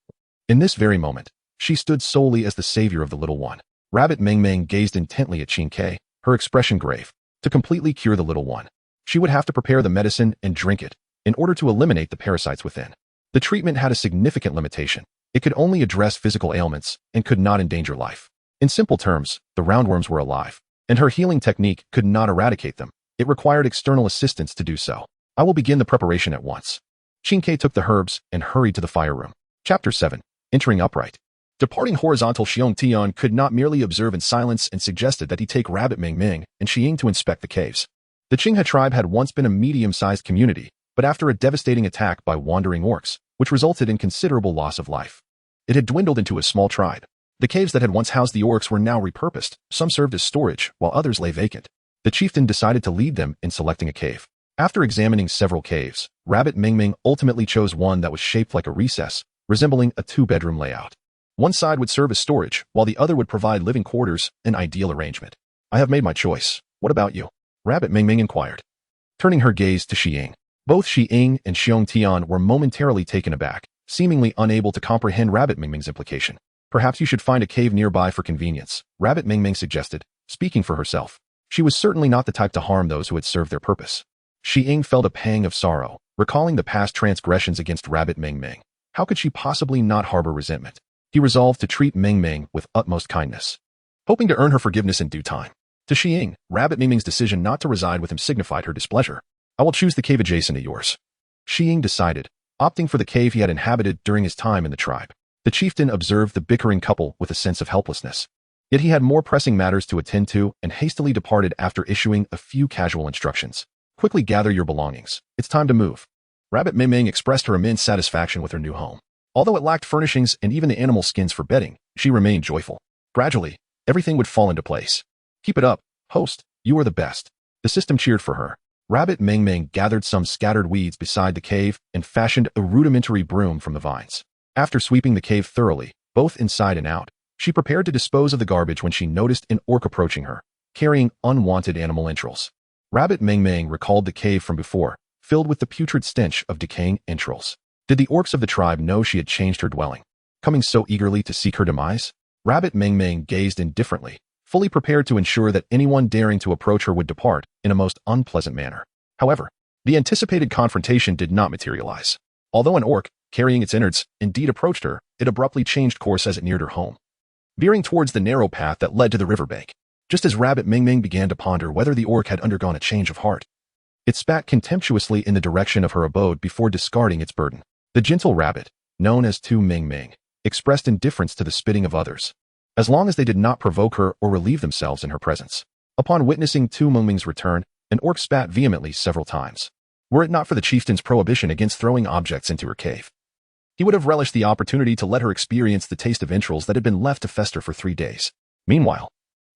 in this very moment, she stood solely as the savior of the little one. Rabbit Meiming gazed intently at Qingke, her expression grave. To completely cure the little one, she would have to prepare the medicine and drink it in order to eliminate the parasites within. The treatment had a significant limitation. It could only address physical ailments and could not endanger life. In simple terms, the roundworms were alive, and her healing technique could not eradicate them. It required external assistance to do so. "I will begin the preparation at once." Qingke took the herbs and hurried to the fire room. Chapter 7. Entering upright. Departing horizontal, Xiong Tian could not merely observe in silence and suggested that he take Rabbit Meiming and Xiying to inspect the caves. The Qinghe tribe had once been a medium-sized community, but after a devastating attack by wandering orcs, which resulted in considerable loss of life, it had dwindled into a small tribe. The caves that had once housed the orcs were now repurposed. Some served as storage, while others lay vacant. The chieftain decided to lead them in selecting a cave. After examining several caves, Rabbit Meiming ultimately chose one that was shaped like a recess, resembling a two-bedroom layout. One side would serve as storage, while the other would provide living quarters, an ideal arrangement. "I have made my choice. What about you?" Rabbit Meiming inquired, turning her gaze to Xiying. Both Xiying and Xiong Tian were momentarily taken aback, seemingly unable to comprehend Rabbit Meiming's implication. "Perhaps you should find a cave nearby for convenience," Rabbit Meiming suggested, speaking for herself. She was certainly not the type to harm those who had served their purpose. Xiying felt a pang of sorrow, recalling the past transgressions against Rabbit Meiming. How could she possibly not harbor resentment? He resolved to treat Meiming with utmost kindness, hoping to earn her forgiveness in due time. To Xiying, Rabbit Meiming's decision not to reside with him signified her displeasure. "I will choose the cave adjacent to yours," Xiying decided, opting for the cave he had inhabited during his time in the tribe. The chieftain observed the bickering couple with a sense of helplessness. Yet he had more pressing matters to attend to and hastily departed after issuing a few casual instructions. "Quickly gather your belongings. It's time to move." Rabbit Meiming expressed her immense satisfaction with her new home. Although it lacked furnishings and even the animal skins for bedding, she remained joyful. Gradually, everything would fall into place. "Keep it up, host. You are the best." The system cheered for her. Rabbit Meiming gathered some scattered weeds beside the cave and fashioned a rudimentary broom from the vines. After sweeping the cave thoroughly, both inside and out, she prepared to dispose of the garbage when she noticed an orc approaching her, carrying unwanted animal entrails. Rabbit Meiming recalled the cave from before, filled with the putrid stench of decaying entrails. Did the orcs of the tribe know she had changed her dwelling, coming so eagerly to seek her demise? Rabbit Meiming gazed indifferently, fully prepared to ensure that anyone daring to approach her would depart in a most unpleasant manner. However, the anticipated confrontation did not materialize. Although an orc, carrying its innards, indeed approached her, it abruptly changed course as it neared her home, veering towards the narrow path that led to the riverbank. Just as Rabbit Meiming began to ponder whether the orc had undergone a change of heart, it spat contemptuously in the direction of her abode before discarding its burden. The gentle rabbit, known as Tu Meiming, expressed indifference to the spitting of others, as long as they did not provoke her or relieve themselves in her presence. Upon witnessing Tu Meiming's return, an orc spat vehemently several times. Were it not for the chieftain's prohibition against throwing objects into her cave, he would have relished the opportunity to let her experience the taste of entrails that had been left to fester for 3 days. Meanwhile,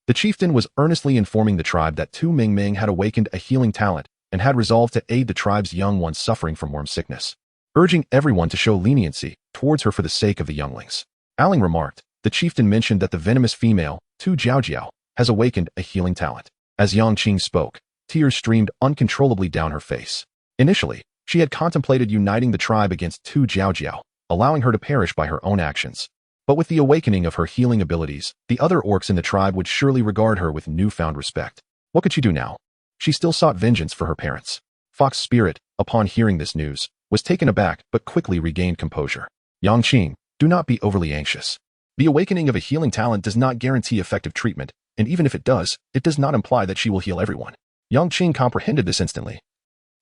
the chieftain was earnestly informing the tribe that Tu Meiming had awakened a healing talent and had resolved to aid the tribe's young ones suffering from worm sickness, urging everyone to show leniency towards her for the sake of the younglings. Aling remarked, the chieftain mentioned that the venomous female, Tu Jiao, has awakened a healing talent. As Yang Qing spoke, tears streamed uncontrollably down her face. Initially, she had contemplated uniting the tribe against Tu Jiao, allowing her to perish by her own actions. But with the awakening of her healing abilities, the other orcs in the tribe would surely regard her with newfound respect. What could she do now? She still sought vengeance for her parents. Fox Spirit, upon hearing this news, was taken aback but quickly regained composure. "Yang Qing, do not be overly anxious. The awakening of a healing talent does not guarantee effective treatment, and even if it does not imply that she will heal everyone. Yang Qing comprehended this instantly,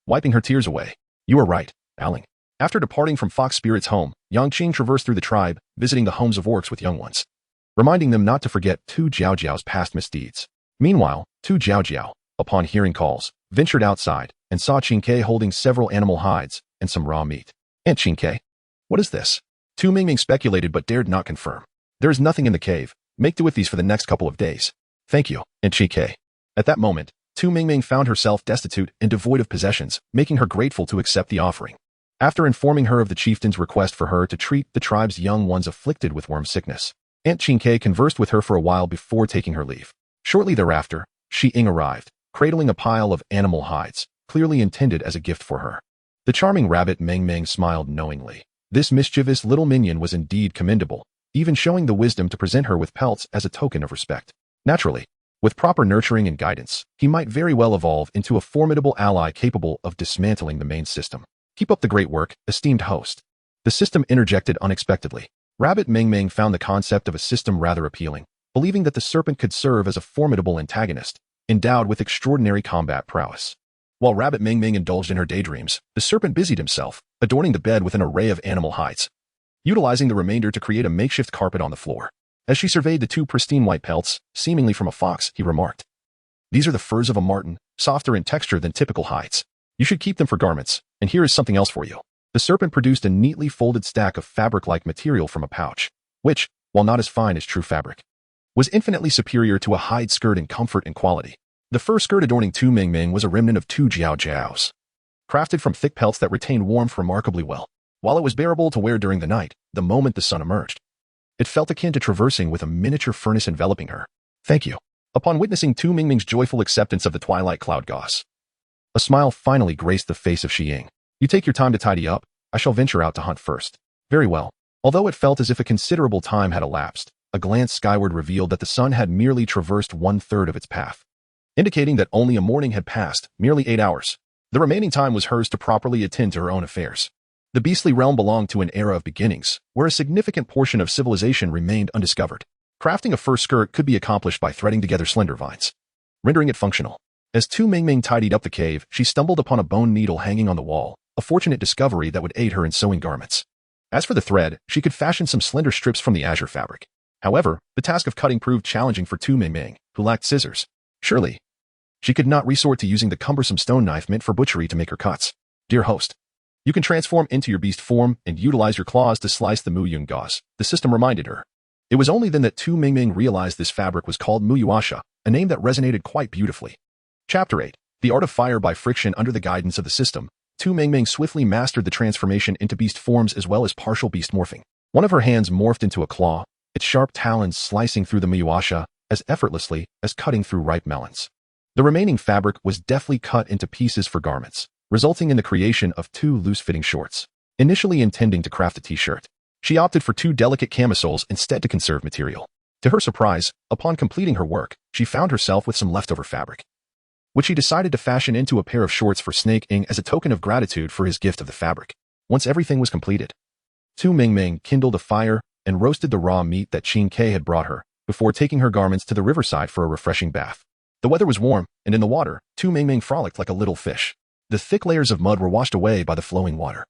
wiping her tears away. You are right, Aling. After departing from Fox Spirit's home, Yang Qing traversed through the tribe, visiting the homes of orcs with young ones, reminding them not to forget Tu Jiaojiao's past misdeeds. Meanwhile, Tu Jiaojiao, upon hearing calls, ventured outside and saw Qingke holding several animal hides and some raw meat. Aunt Qingke, what is this? Tu Mingming speculated but dared not confirm. There is nothing in the cave. Make do with these for the next couple of days. Thank you, Aunt Qingke. At that moment, Tu Mingming found herself destitute and devoid of possessions, making her grateful to accept the offering. After informing her of the chieftain's request for her to treat the tribe's young ones afflicted with worm sickness, Aunt Qingke conversed with her for a while before taking her leave. Shortly thereafter, Shi Ying arrived, cradling a pile of animal hides, clearly intended as a gift for her. The charming rabbit Meng Meng smiled knowingly. This mischievous little minion was indeed commendable, even showing the wisdom to present her with pelts as a token of respect. Naturally, with proper nurturing and guidance, he might very well evolve into a formidable ally capable of dismantling the main system. Keep up the great work, esteemed host. The system interjected unexpectedly. Rabbit Meng Meng found the concept of a system rather appealing, believing that the serpent could serve as a formidable antagonist, endowed with extraordinary combat prowess. While Rabbit Meng Meng indulged in her daydreams, the serpent busied himself, adorning the bed with an array of animal hides, utilizing the remainder to create a makeshift carpet on the floor. As she surveyed the two pristine white pelts, seemingly from a fox, he remarked, "These are the furs of a marten, softer in texture than typical hides. You should keep them for garments, and here is something else for you." The serpent produced a neatly folded stack of fabric-like material from a pouch, which, while not as fine as true fabric, was infinitely superior to a hide skirt in comfort and quality. The fur skirt adorning Tu Mingming was a remnant of Tu Jiaojiao's, crafted from thick pelts that retained warmth remarkably well. While it was bearable to wear during the night, the moment the sun emerged, it felt akin to traversing with a miniature furnace enveloping her. Thank you. Upon witnessing Tu Mingming's joyful acceptance of the twilight cloud gauze, a smile finally graced the face of Shi Ying. You take your time to tidy up. I shall venture out to hunt first. Very well. Although it felt as if a considerable time had elapsed, a glance skyward revealed that the sun had merely traversed 1/3 of its path, indicating that only a morning had passed, merely 8 hours. The remaining time was hers to properly attend to her own affairs. The beastly realm belonged to an era of beginnings, where a significant portion of civilization remained undiscovered. Crafting a fur skirt could be accomplished by threading together slender vines, rendering it functional. As Tu Mingming tidied up the cave, she stumbled upon a bone needle hanging on the wall, a fortunate discovery that would aid her in sewing garments. As for the thread, she could fashion some slender strips from the azure fabric. However, the task of cutting proved challenging for Tu Mingming, who lacked scissors. Surely, she could not resort to using the cumbersome stone knife meant for butchery to make her cuts. Dear host, you can transform into your beast form and utilize your claws to slice the Muyun gauze, the system reminded her. It was only then that Tu Mingming realized this fabric was called Muyuasha, a name that resonated quite beautifully. Chapter 8. The Art of Fire by Friction. Under the guidance of the system, Tu Mingming swiftly mastered the transformation into beast forms as well as partial beast morphing. One of her hands morphed into a claw, its sharp talons slicing through the Muyuasha as effortlessly as cutting through ripe melons. The remaining fabric was deftly cut into pieces for garments, resulting in the creation of 2 loose-fitting shorts. Initially intending to craft a t-shirt, she opted for 2 delicate camisoles instead to conserve material. To her surprise, upon completing her work, she found herself with some leftover fabric, which she decided to fashion into a pair of shorts for Snake Ing as a token of gratitude for his gift of the fabric. Once everything was completed, Tu Mingming kindled a fire and roasted the raw meat that Qingke had brought her, before taking her garments to the riverside for a refreshing bath. The weather was warm, and in the water, Tu Mingming frolicked like a little fish. The thick layers of mud were washed away by the flowing water.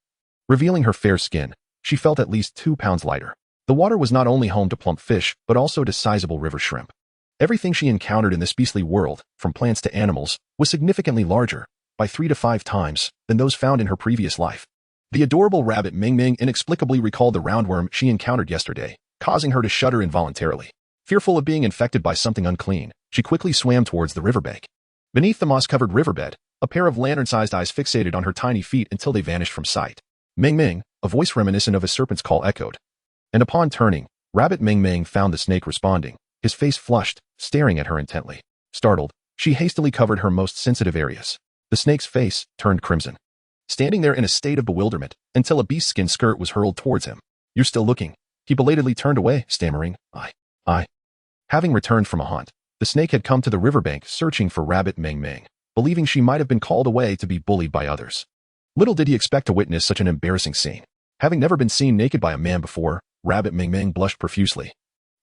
Revealing her fair skin, she felt at least 2 pounds lighter. The water was not only home to plump fish, but also to sizable river shrimp. Everything she encountered in this beastly world, from plants to animals, was significantly larger, by 3 to 5 times, than those found in her previous life. The adorable rabbit Ming inexplicably recalled the roundworm she encountered yesterday, causing her to shudder involuntarily. Fearful of being infected by something unclean, she quickly swam towards the riverbank. Beneath the moss-covered riverbed, a pair of lantern-sized eyes fixated on her tiny feet until they vanished from sight. Ming, a voice reminiscent of a serpent's call echoed. And upon turning, Rabbit Ming found the snake responding, his face flushed, staring at her intently. Startled, she hastily covered her most sensitive areas. The snake's face turned crimson, standing there in a state of bewilderment until a beast-skin skirt was hurled towards him. You're still looking. He belatedly turned away, stammering, I. Having returned from a hunt, the snake had come to the riverbank searching for Rabbit Ming, believing she might have been called away to be bullied by others. Little did he expect to witness such an embarrassing scene. Having never been seen naked by a man before, Rabbit Ming blushed profusely.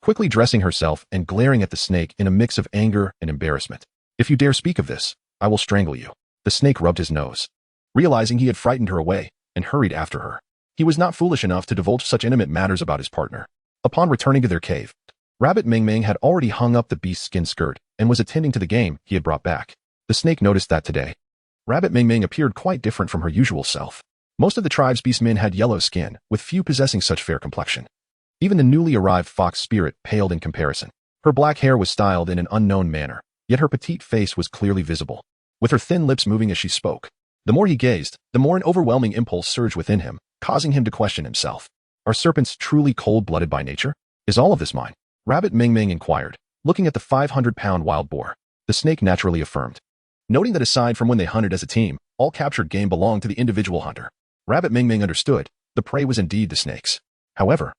quickly dressing herself and glaring at the snake in a mix of anger and embarrassment. "If you dare speak of this, I will strangle you." The snake rubbed his nose, realizing he had frightened her away, and hurried after her. He was not foolish enough to divulge such intimate matters about his partner. Upon returning to their cave, Rabbit Ming Ming had already hung up the beast's skin skirt and was attending to the game he had brought back. The snake noticed that today, Rabbit Ming Ming appeared quite different from her usual self. Most of the tribe's beastmen had yellow skin, with few possessing such fair complexion. Even the newly arrived fox spirit paled in comparison. Her black hair was styled in an unknown manner, yet her petite face was clearly visible, with her thin lips moving as she spoke. The more he gazed, the more an overwhelming impulse surged within him, causing him to question himself. Are serpents truly cold-blooded by nature? Is all of this mine? Rabbit Ming Ming inquired, looking at the 500-pound wild boar. The snake naturally affirmed, noting that aside from when they hunted as a team, all captured game belonged to the individual hunter. Rabbit Ming Ming understood, the prey was indeed the snake's. However,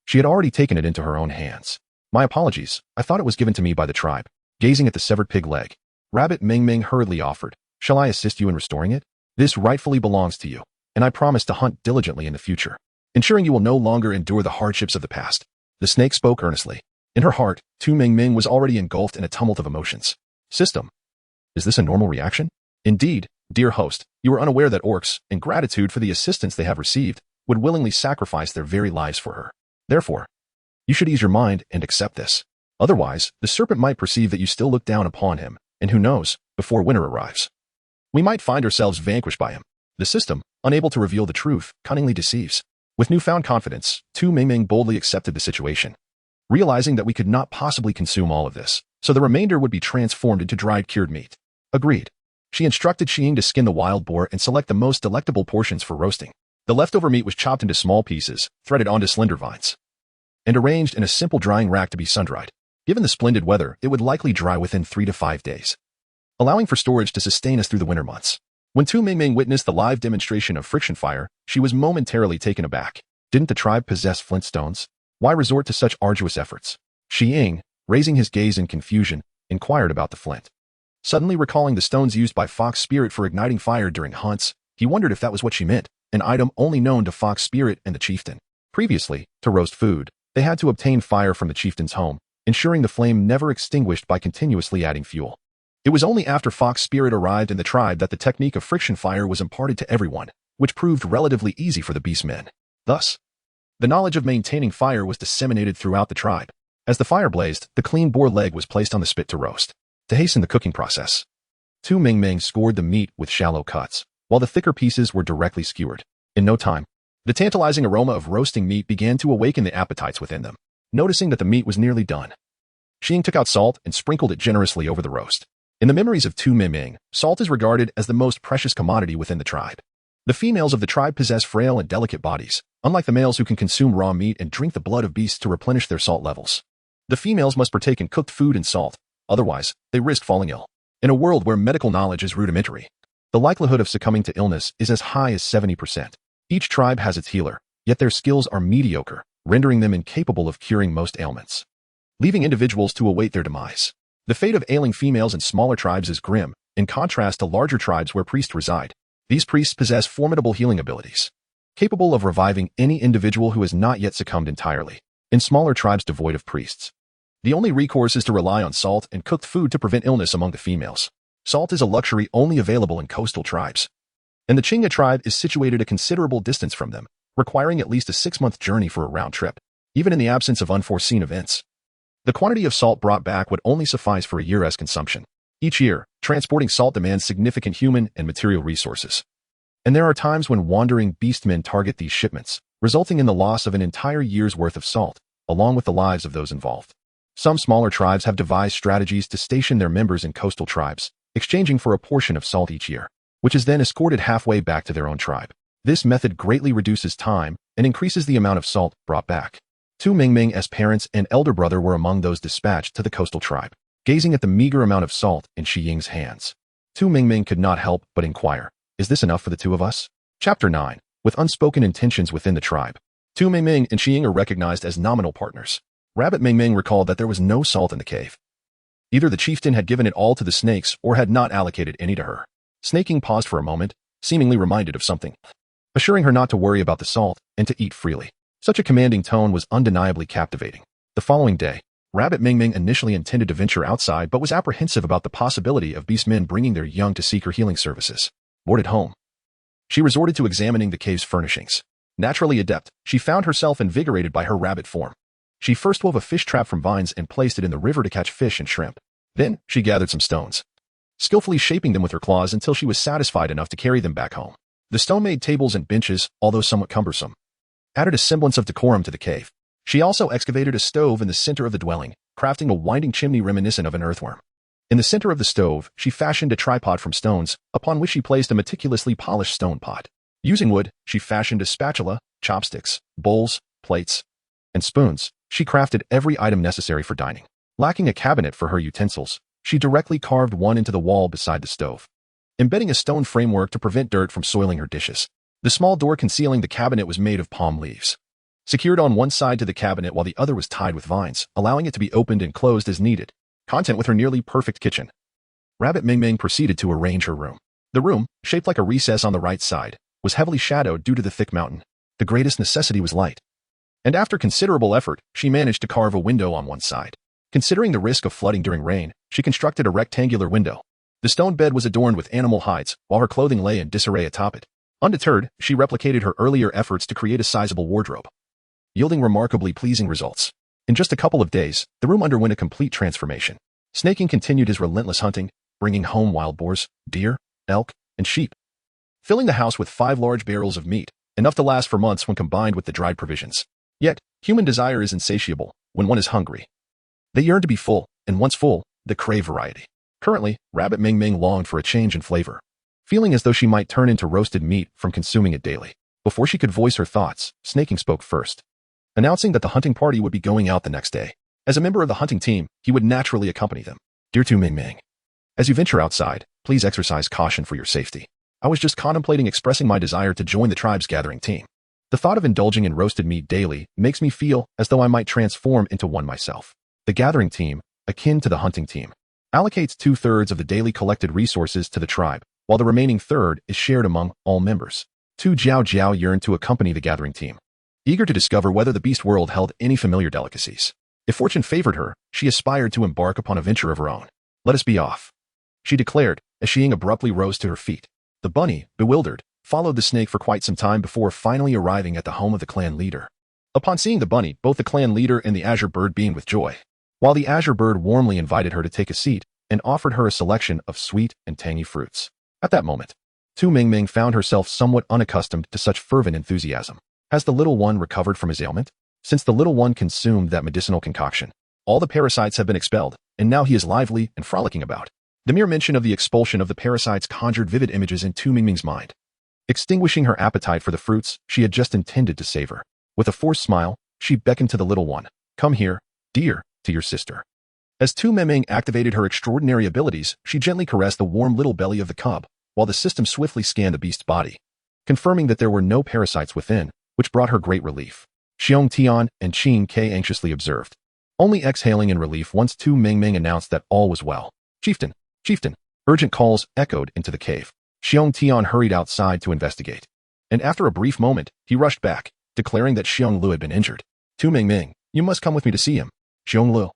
she had already taken it into her own hands. "My apologies, I thought it was given to me by the tribe." Gazing at the severed pig leg, Rabbit Ming Ming hurriedly offered, "Shall I assist you in restoring it? This rightfully belongs to you, and I promise to hunt diligently in the future, ensuring you will no longer endure the hardships of the past." The snake spoke earnestly. In her heart, Tu Ming Ming was already engulfed in a tumult of emotions. System. Is this a normal reaction? Indeed, dear host, you are unaware that orcs, in gratitude for the assistance they have received, would willingly sacrifice their very lives for her. Therefore, you should ease your mind and accept this. Otherwise, the serpent might perceive that you still look down upon him, and who knows, before winter arrives, we might find ourselves vanquished by him. The system, unable to reveal the truth, cunningly deceives. With newfound confidence, Tu Ming Ming boldly accepted the situation, realizing that we could not possibly consume all of this, so the remainder would be transformed into dried cured meat. Agreed. She instructed Xiying to skin the wild boar and select the most delectable portions for roasting. The leftover meat was chopped into small pieces, threaded onto slender vines, and arranged in a simple drying rack to be sun-dried. Given the splendid weather, it would likely dry within 3 to 5 days, allowing for storage to sustain us through the winter months. When Tu Ming Ming witnessed the live demonstration of friction fire, she was momentarily taken aback. Didn't the tribe possess flint stones? Why resort to such arduous efforts? Xiying, raising his gaze in confusion, inquired about the flint. Suddenly recalling the stones used by Fox Spirit for igniting fire during hunts, he wondered if that was what she meant, an item only known to Fox Spirit and the chieftain. Previously, to roast food, they had to obtain fire from the chieftain's home, ensuring the flame never extinguished by continuously adding fuel. It was only after Fox Spirit arrived in the tribe that the technique of friction fire was imparted to everyone, which proved relatively easy for the beastmen. Thus, the knowledge of maintaining fire was disseminated throughout the tribe. As the fire blazed, the clean boar leg was placed on the spit to roast. To hasten the cooking process, Tu Ming Ming scored the meat with shallow cuts, while the thicker pieces were directly skewered. In no time, the tantalizing aroma of roasting meat began to awaken the appetites within them. Noticing that the meat was nearly done, Xiying took out salt and sprinkled it generously over the roast. In the memories of Tu Ming Ming, salt is regarded as the most precious commodity within the tribe. The females of the tribe possess frail and delicate bodies, unlike the males who can consume raw meat and drink the blood of beasts to replenish their salt levels. The females must partake in cooked food and salt, otherwise, they risk falling ill. In a world where medical knowledge is rudimentary, the likelihood of succumbing to illness is as high as 70%. Each tribe has its healer, yet their skills are mediocre, rendering them incapable of curing most ailments, leaving individuals to await their demise. The fate of ailing females in smaller tribes is grim, in contrast to larger tribes where priests reside. These priests possess formidable healing abilities, capable of reviving any individual who has not yet succumbed entirely. In smaller tribes devoid of priests, the only recourse is to rely on salt and cooked food to prevent illness among the females. Salt is a luxury only available in coastal tribes, and the Chinga tribe is situated a considerable distance from them, requiring at least a 6-month journey for a round trip, even in the absence of unforeseen events. The quantity of salt brought back would only suffice for a year's consumption. Each year, transporting salt demands significant human and material resources, and there are times when wandering beastmen target these shipments, resulting in the loss of an entire year's worth of salt, along with the lives of those involved. Some smaller tribes have devised strategies to station their members in coastal tribes, exchanging for a portion of salt each year, which is then escorted halfway back to their own tribe. This method greatly reduces time and increases the amount of salt brought back. Tu Ming Ming as parents and elder brother were among those dispatched to the coastal tribe. Gazing at the meager amount of salt in Xiying's hands, Tu Ming Ming could not help but inquire, "Is this enough for the two of us?" Chapter 9. With unspoken intentions within the tribe, Tu Ming Ming and Xiying are recognized as nominal partners. Rabbit Ming Ming recalled that there was no salt in the cave. Either the chieftain had given it all to the snakes or had not allocated any to her. Snaking paused for a moment, seemingly reminded of something, assuring her not to worry about the salt and to eat freely. Such a commanding tone was undeniably captivating. The following day, Rabbit Ming Ming initially intended to venture outside but was apprehensive about the possibility of beast men bringing their young to seek her healing services. Bored at home, she resorted to examining the cave's furnishings. Naturally adept, she found herself invigorated by her rabbit form. She first wove a fish trap from vines and placed it in the river to catch fish and shrimp. Then, she gathered some stones, skillfully shaping them with her claws until she was satisfied enough to carry them back home. The stone-made tables and benches, although somewhat cumbersome, added a semblance of decorum to the cave. She also excavated a stove in the center of the dwelling, crafting a winding chimney reminiscent of an earthworm. In the center of the stove, she fashioned a tripod from stones, upon which she placed a meticulously polished stone pot. Using wood, she fashioned a spatula, chopsticks, bowls, plates, and spoons. She crafted every item necessary for dining. Lacking a cabinet for her utensils, she directly carved one into the wall beside the stove, embedding a stone framework to prevent dirt from soiling her dishes. The small door concealing the cabinet was made of palm leaves, secured on one side to the cabinet while the other was tied with vines, allowing it to be opened and closed as needed. Content with her nearly perfect kitchen, Rabbit Ming Ming proceeded to arrange her room. The room, shaped like a recess on the right side, was heavily shadowed due to the thick mountain. The greatest necessity was light. And after considerable effort, she managed to carve a window on one side. Considering the risk of flooding during rain, she constructed a rectangular window. The stone bed was adorned with animal hides, while her clothing lay in disarray atop it. Undeterred, she replicated her earlier efforts to create a sizable wardrobe, yielding remarkably pleasing results. In just a couple of days, the room underwent a complete transformation. Snaking continued his relentless hunting, bringing home wild boars, deer, elk, and sheep, filling the house with 5 large barrels of meat, enough to last for months when combined with the dried provisions. Yet, human desire is insatiable when one is hungry. They yearn to be full, and once full, they crave variety. Currently, Rabbit Ming Ming longed for a change in flavor, feeling as though she might turn into roasted meat from consuming it daily. Before she could voice her thoughts, Snaking spoke first, announcing that the hunting party would be going out the next day. As a member of the hunting team, he would naturally accompany them. Dear Tu Ming Ming, as you venture outside, please exercise caution for your safety. I was just contemplating expressing my desire to join the tribe's gathering team. The thought of indulging in roasted meat daily makes me feel as though I might transform into one myself. The gathering team, akin to the hunting team, allocates 2/3 of the daily collected resources to the tribe, while the remaining third is shared among all members. Tu Jiao Jiao yearned to accompany the gathering team, eager to discover whether the beast world held any familiar delicacies. If fortune favored her, she aspired to embark upon a venture of her own. Let us be off, she declared, as Xiang abruptly rose to her feet. The bunny, bewildered, followed the snake for quite some time before finally arriving at the home of the clan leader. Upon seeing the bunny, both the clan leader and the azure bird beamed with joy, while the azure bird warmly invited her to take a seat and offered her a selection of sweet and tangy fruits. At that moment, Tu Ming Ming found herself somewhat unaccustomed to such fervent enthusiasm. Has the little one recovered from his ailment? Since the little one consumed that medicinal concoction, all the parasites have been expelled, and now he is lively and frolicking about. The mere mention of the expulsion of the parasites conjured vivid images in Tu Ming Ming's mind, extinguishing her appetite for the fruits she had just intended to savor. With a forced smile, she beckoned to the little one. Come here, dear, to your sister. As Tu Ming Ming activated her extraordinary abilities, she gently caressed the warm little belly of the cub, while the system swiftly scanned the beast's body, confirming that there were no parasites within, which brought her great relief. Xiong Tian and Qin Ke anxiously observed, only exhaling in relief once Tu Ming Ming announced that all was well. Chieftain, chieftain, urgent calls echoed into the cave. Xiong Tian hurried outside to investigate, and after a brief moment, he rushed back, declaring that Xiong Lu had been injured. Tu Ming Ming, you must come with me to see him. Xiong Lu,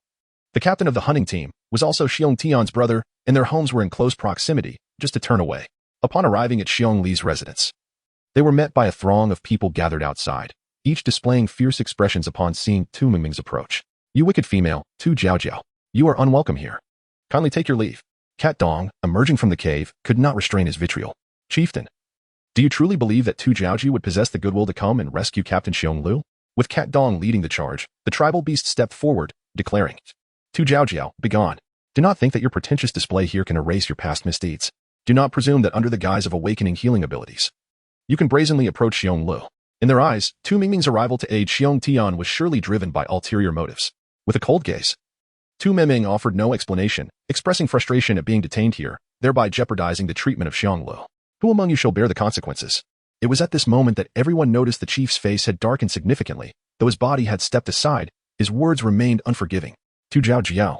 the captain of the hunting team, was also Xiong Tian's brother, and their homes were in close proximity, just a turn away. Upon arriving at Xiong Li's residence, they were met by a throng of people gathered outside, each displaying fierce expressions upon seeing Tu Ming Ming's approach. You wicked female, Tu Jiao Jiao, you are unwelcome here. Kindly take your leave. Cat Dong, emerging from the cave, could not restrain his vitriol. Chieftain, do you truly believe that Tu Jiaoji would possess the goodwill to come and rescue Captain Xiong Lu? With Cat Dong leading the charge, the tribal beast stepped forward, declaring, Tu Jiao Jiao, begone. Do not think that your pretentious display here can erase your past misdeeds. Do not presume that under the guise of awakening healing abilities, you can brazenly approach Xiong Lu. In their eyes, Tu Ming Ming's arrival to aid Xiong Tian was surely driven by ulterior motives. With a cold gaze, Tu Ming Ming offered no explanation, expressing frustration at being detained here, thereby jeopardizing the treatment of Xiong Lu. Who among you shall bear the consequences? It was at this moment that everyone noticed the chief's face had darkened significantly. Though his body had stepped aside, his words remained unforgiving. Tu Jiao Jiao,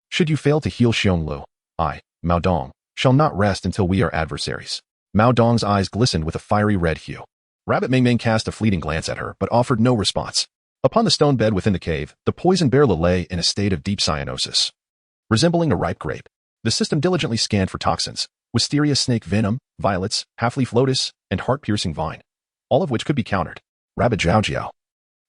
should you fail to heal Xiong Lu, I, Mao Dong, shall not rest until we are adversaries. Mao Dong's eyes glistened with a fiery red hue. Rabbit Ming Ming cast a fleeting glance at her, but offered no response. Upon the stone bed within the cave, the poison bear lay in a state of deep cyanosis. Resembling a ripe grape, the system diligently scanned for toxins, wisteria snake venom, violets, half-leaf lotus, and heart-piercing vine, all of which could be countered. Rabbit Jiao Jiao,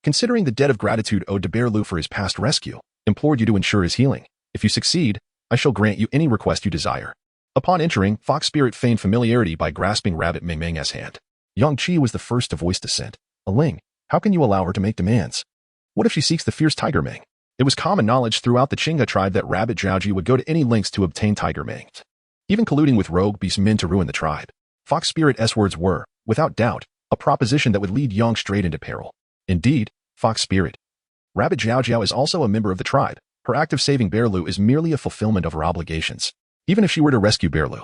considering the debt of gratitude owed to Bear Lu for his past rescue, implored you to ensure his healing. If you succeed, I shall grant you any request you desire. Upon entering, Fox Spirit feigned familiarity by grasping Rabbit Meng Meng's hand. Yang Qi was the first to voice dissent. Ling, how can you allow her to make demands? What if she seeks the fierce Tiger Meng? It was common knowledge throughout the Qinghe tribe that Rabbit Jiaoji would go to any lengths to obtain Tiger Meng, even colluding with rogue beast men to ruin the tribe. Fox Spirit's words were, without doubt, a proposition that would lead Yang straight into peril. Indeed, Fox Spirit. Rabbit Jiao Jiao is also a member of the tribe. Her act of saving Bear Lu is merely a fulfillment of her obligations. Even if she were to rescue Bear Lu,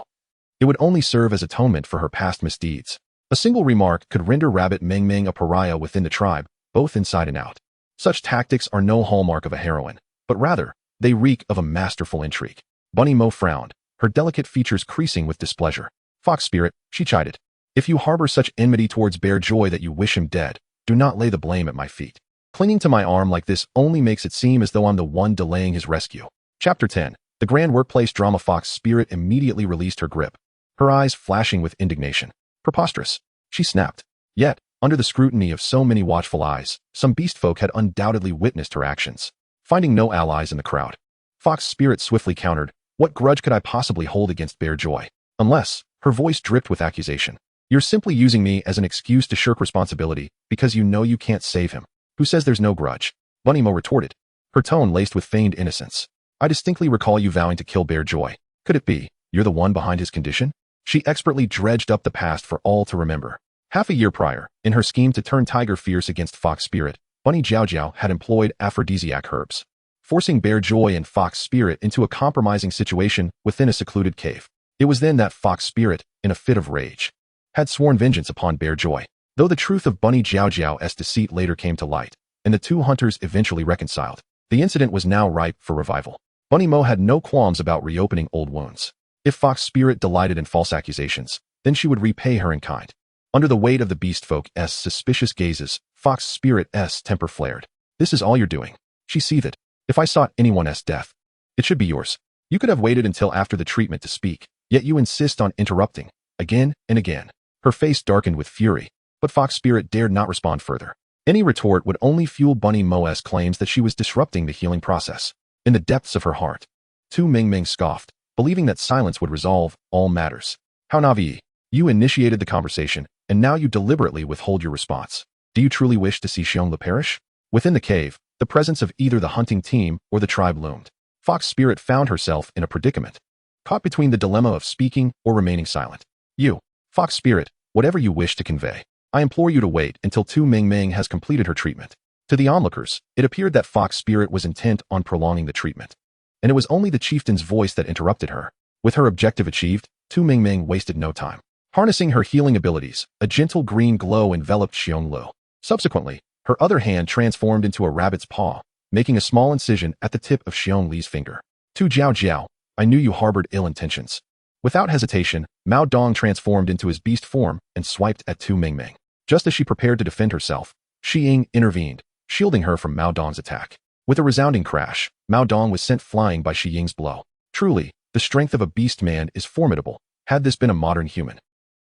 it would only serve as atonement for her past misdeeds. A single remark could render Rabbit Meng Meng a pariah within the tribe, both inside and out. Such tactics are no hallmark of a heroine, but rather, they reek of a masterful intrigue. Bunny Mo frowned, her delicate features creasing with displeasure. Fox Spirit, she chided. If you harbor such enmity towards Bear Joy that you wish him dead, do not lay the blame at my feet. Clinging to my arm like this only makes it seem as though I'm the one delaying his rescue. Chapter 10. The Grand Workplace Drama. Fox Spirit immediately released her grip, her eyes flashing with indignation. Preposterous, she snapped. Yet, under the scrutiny of so many watchful eyes, some beast folk had undoubtedly witnessed her actions. Finding no allies in the crowd, Fox Spirit swiftly countered, what grudge could I possibly hold against Bear Joy? Unless, her voice dripped with accusation. You're simply using me as an excuse to shirk responsibility because you know you can't save him. Who says there's no grudge? Bunny Mo retorted, her tone laced with feigned innocence. I distinctly recall you vowing to kill Bear Joy. Could it be, you're the one behind his condition? She expertly dredged up the past for all to remember. Half a year prior, in her scheme to turn Tiger fierce against Fox Spirit, Bunny Jiao Jiao had employed aphrodisiac herbs, forcing Bear Joy and Fox Spirit into a compromising situation within a secluded cave. It was then that Fox Spirit, in a fit of rage, had sworn vengeance upon Bear Joy. Though the truth of Bunny Jiao Jiao's deceit later came to light, and the two hunters eventually reconciled, the incident was now ripe for revival. Bunny Mo had no qualms about reopening old wounds. If Fox Spirit delighted in false accusations, then she would repay her in kind. Under the weight of the beast folk's suspicious gazes, Fox Spirit's temper flared. This is all you're doing, she seethed. If I sought anyone's death, it should be yours. You could have waited until after the treatment to speak, yet you insist on interrupting, again and again. Her face darkened with fury, but Fox Spirit dared not respond further. Any retort would only fuel Bunny Mo's claims that she was disrupting the healing process. In the depths of her heart, Tu Meng Meng scoffed, believing that silence would resolve all matters. How naive. You initiated the conversation, and now you deliberately withhold your response. Do you truly wish to see Xionglu perish? Within the cave, the presence of either the hunting team or the tribe loomed. Fox Spirit found herself in a predicament, caught between the dilemma of speaking or remaining silent. You, Fox Spirit, whatever you wish to convey, I implore you to wait until Tu Meng Meng has completed her treatment. To the onlookers, it appeared that Fox Spirit was intent on prolonging the treatment, and it was only the chieftain's voice that interrupted her. With her objective achieved, Tu Meng Meng wasted no time. Harnessing her healing abilities, a gentle green glow enveloped Xionglu. Subsequently, her other hand transformed into a rabbit's paw, making a small incision at the tip of Xionglu's finger. Tu Jiao Jiao, I knew you harbored ill intentions. Without hesitation, Mao Dong transformed into his beast form and swiped at Tu Meng Meng. Just as she prepared to defend herself, Shi Ying intervened, shielding her from Mao Dong's attack. With a resounding crash, Mao Dong was sent flying by Shi Ying's blow. Truly, the strength of a beast man is formidable, had this been a modern human.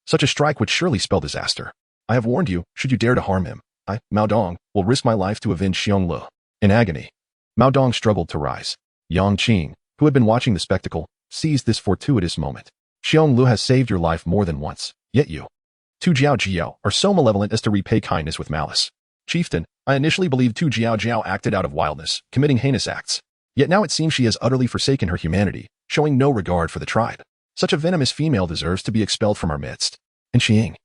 Such a strike would surely spell disaster. I have warned you, should you dare to harm him, I, Mao Dong, will risk my life to avenge Xionglu. In agony, Mao Dong struggled to rise. Yang Qing, who had been watching the spectacle, seized this fortuitous moment. Xionglu has saved your life more than once, yet you, Tu Jiao Jiao, are so malevolent as to repay kindness with malice. Chieftain, I initially believed Tu Jiao Jiao acted out of wildness, committing heinous acts. Yet now it seems she has utterly forsaken her humanity, showing no regard for the tribe. Such a venomous female deserves to be expelled from our midst. And Xiying,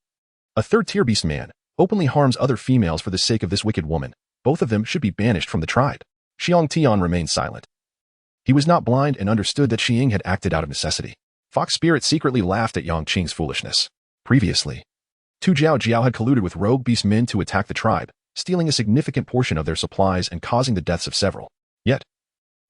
a third-tier beast man, openly harms other females for the sake of this wicked woman. Both of them should be banished from the tribe. Xiong Tian remained silent. He was not blind and understood that Xiying had acted out of necessity. Fox Spirit secretly laughed at Yang Qing's foolishness. Previously, Tu Jiao Jiao had colluded with rogue beast men to attack the tribe, stealing a significant portion of their supplies and causing the deaths of several. Yet,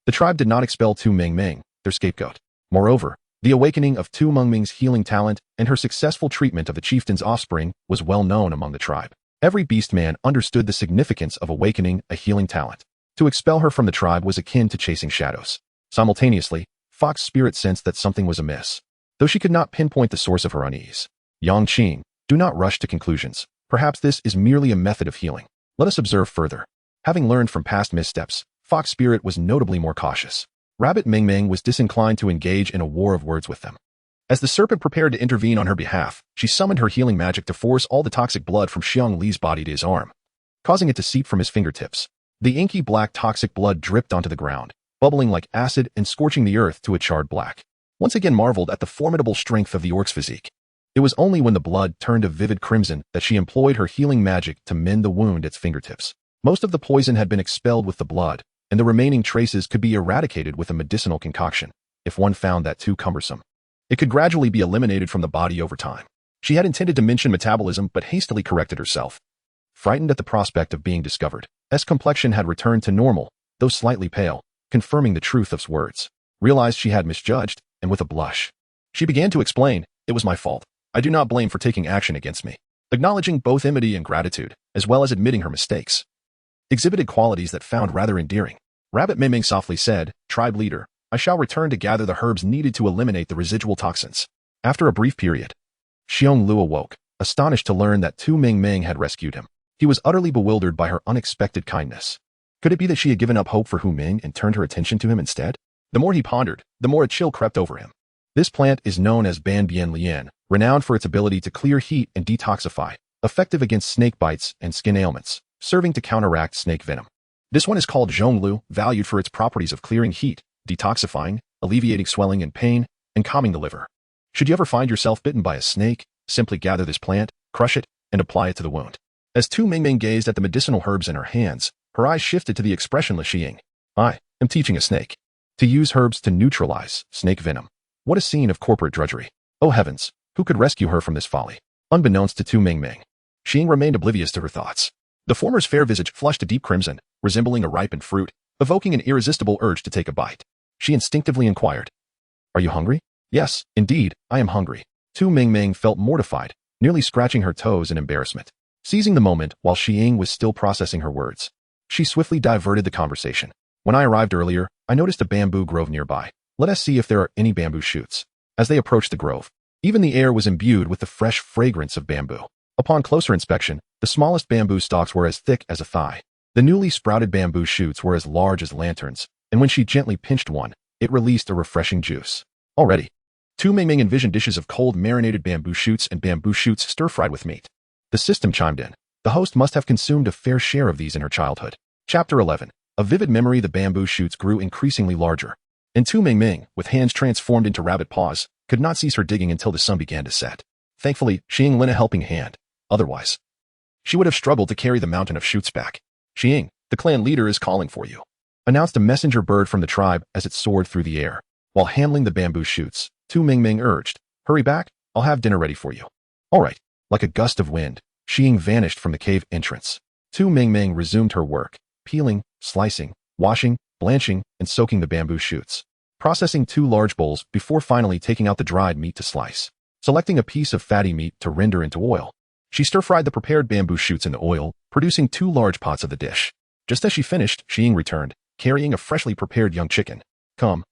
the tribe did not expel Tu Meng Meng, their scapegoat. Moreover, the awakening of Tu Meng Meng's healing talent and her successful treatment of the chieftain's offspring was well known among the tribe. Every beast man understood the significance of awakening a healing talent. To expel her from the tribe was akin to chasing shadows. Simultaneously, Fox Spirit sensed that something was amiss, though she could not pinpoint the source of her unease. Yang Qing, do not rush to conclusions. Perhaps this is merely a method of healing. Let us observe further. Having learned from past missteps, Fox Spirit was notably more cautious. Rabbit Ming Ming was disinclined to engage in a war of words with them. As the serpent prepared to intervene on her behalf, she summoned her healing magic to force all the toxic blood from Xiang Li's body to his arm, causing it to seep from his fingertips. The inky black toxic blood dripped onto the ground, bubbling like acid and scorching the earth to a charred black. Once again marveled at the formidable strength of the orc's physique. It was only when the blood turned a vivid crimson that she employed her healing magic to mend the wound at its fingertips. Most of the poison had been expelled with the blood, and the remaining traces could be eradicated with a medicinal concoction, if one found that too cumbersome. It could gradually be eliminated from the body over time. She had intended to mention metabolism but hastily corrected herself. Frightened at the prospect of being discovered, S' complexion had returned to normal, though slightly pale, confirming the truth of his words. Realized she had misjudged, and with a blush, she began to explain, "It was my fault. I do not blame for taking action against me." Acknowledging both enmity and gratitude, as well as admitting her mistakes, exhibited qualities that found rather endearing. Rabbit Ming Ming softly said, "Tribe leader, I shall return to gather the herbs needed to eliminate the residual toxins." After a brief period, Xiong Lu awoke, astonished to learn that Tu Ming Ming had rescued him. He was utterly bewildered by her unexpected kindness. Could it be that she had given up hope for Hu Ming and turned her attention to him instead? The more he pondered, the more a chill crept over him. This plant is known as Ban Bian Lian, renowned for its ability to clear heat and detoxify, effective against snake bites and skin ailments, serving to counteract snake venom. This one is called Zhonglu, valued for its properties of clearing heat, detoxifying, alleviating swelling and pain, and calming the liver. Should you ever find yourself bitten by a snake, simply gather this plant, crush it, and apply it to the wound. As Tu Ming Ming gazed at the medicinal herbs in her hands, her eyes shifted to the expressionless Xiying. "I am teaching a snake to use herbs to neutralize snake venom." What a scene of corporate drudgery. Oh heavens, who could rescue her from this folly? Unbeknownst to Tu Ming Ming, Xiying remained oblivious to her thoughts. The former's fair visage flushed a deep crimson, resembling a ripened fruit, evoking an irresistible urge to take a bite. She instinctively inquired, "Are you hungry?" "Yes, indeed, I am hungry." Tu Ming Ming felt mortified, nearly scratching her toes in embarrassment. Seizing the moment while Xiying was still processing her words, she swiftly diverted the conversation. "When I arrived earlier, I noticed a bamboo grove nearby. Let us see if there are any bamboo shoots." As they approached the grove, even the air was imbued with the fresh fragrance of bamboo. Upon closer inspection, the smallest bamboo stalks were as thick as a thigh. The newly sprouted bamboo shoots were as large as lanterns, and when she gently pinched one, it released a refreshing juice. Already, Tu Ming Ming envisioned dishes of cold marinated bamboo shoots and bamboo shoots stir-fried with meat. The system chimed in. The host must have consumed a fair share of these in her childhood. Chapter 11. A vivid memory. The bamboo shoots grew increasingly larger, and Tu Ming Ming, with hands transformed into rabbit paws, could not cease her digging until the sun began to set. Thankfully, Xiying lent a helping hand. Otherwise, she would have struggled to carry the mountain of shoots back. "Xiying, the clan leader is calling for you," announced a messenger bird from the tribe as it soared through the air. While handling the bamboo shoots, Tu Ming Ming urged, "Hurry back, I'll have dinner ready for you." "All right." Like a gust of wind, Xiying vanished from the cave entrance. Tu Ming Ming resumed her work, peeling, slicing, washing, blanching, and soaking the bamboo shoots, processing 2 large bowls before finally taking out the dried meat to slice. Selecting a piece of fatty meat to render into oil, she stir-fried the prepared bamboo shoots in the oil, producing 2 large pots of the dish. Just as she finished, Xiying returned, carrying a freshly prepared young chicken. "Come,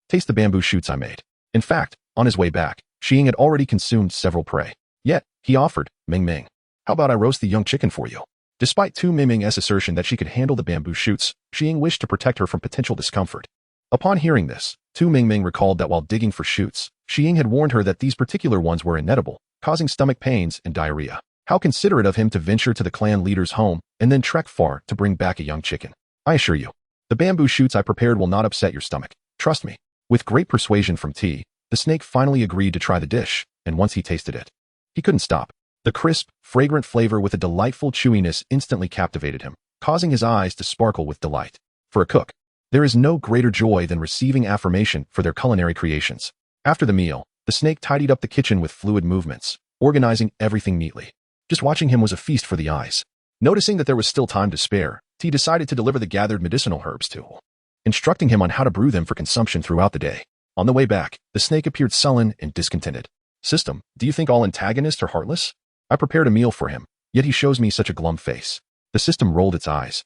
taste the bamboo shoots I made." In fact, on his way back, Xiying had already consumed several prey. Yet, he offered, "Ming Ming, how about I roast the young chicken for you?" Despite Tu Ming Ming's assertion that she could handle the bamboo shoots, Xiying wished to protect her from potential discomfort. Upon hearing this, Tu Ming Ming recalled that while digging for shoots, Xiying had warned her that these particular ones were inedible, causing stomach pains and diarrhea. How considerate of him to venture to the clan leader's home and then trek far to bring back a young chicken. "I assure you, the bamboo shoots I prepared will not upset your stomach. Trust me." With great persuasion from T, the snake finally agreed to try the dish, and once he tasted it, he couldn't stop. The crisp, fragrant flavor with a delightful chewiness instantly captivated him, causing his eyes to sparkle with delight. For a cook, there is no greater joy than receiving affirmation for their culinary creations. After the meal, the snake tidied up the kitchen with fluid movements, organizing everything neatly. Just watching him was a feast for the eyes. Noticing that there was still time to spare, T decided to deliver the gathered medicinal herbs to him, instructing him on how to brew them for consumption throughout the day. On the way back, the snake appeared sullen and discontented. "System, do you think all antagonists are heartless? I prepared a meal for him, Yet he shows me such a glum face. The system rolled its eyes,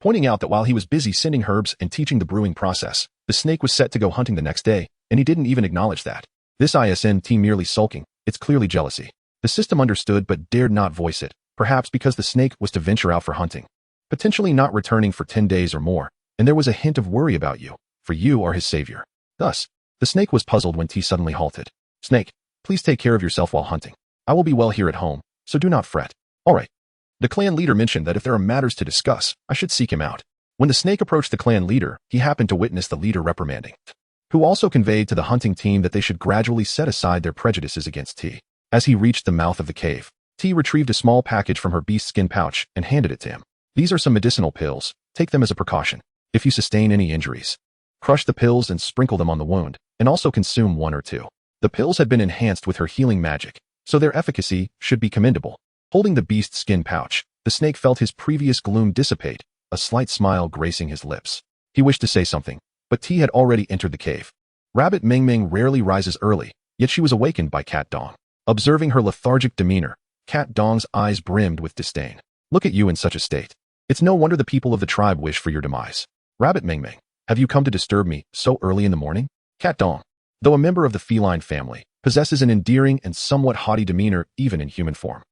pointing out that while he was busy sending herbs and teaching the brewing process, the snake was set to go hunting the next day, and he didn't even acknowledge that. This isn't merely sulking, it's clearly jealousy. The system understood but dared not voice it, perhaps because the snake was to venture out for hunting, potentially not returning for 10 days or more, and there was a hint of worry about you, for you are his savior. Thus, the snake was puzzled when T suddenly halted. Snake, please take care of yourself while hunting. I will be well here at home, so do not fret. All right. The clan leader mentioned that if there are matters to discuss, I should seek him out. When the snake approached the clan leader, he happened to witness the leader reprimanding, who also conveyed to the hunting team that they should gradually set aside their prejudices against T. As he reached the mouth of the cave, T retrieved a small package from her beast skin pouch and handed it to him. These are some medicinal pills. Take them as a precaution. If you sustain any injuries, crush the pills and sprinkle them on the wound, and also consume 1 or 2. The pills had been enhanced with her healing magic, so their efficacy should be commendable. Holding the beast skin pouch, the snake felt his previous gloom dissipate, a slight smile gracing his lips. He wished to say something, but T had already entered the cave. Rabbit Ming Ming rarely rises early, yet she was awakened by Cat Dong. Observing her lethargic demeanor, Cat Dong's eyes brimmed with disdain. Look at you in such a state. It's no wonder the people of the tribe wish for your demise. Rabbit Ming Ming, have you come to disturb me so early in the morning? Cat Dong, though a member of the feline family, possesses an endearing and somewhat haughty demeanor even in human form.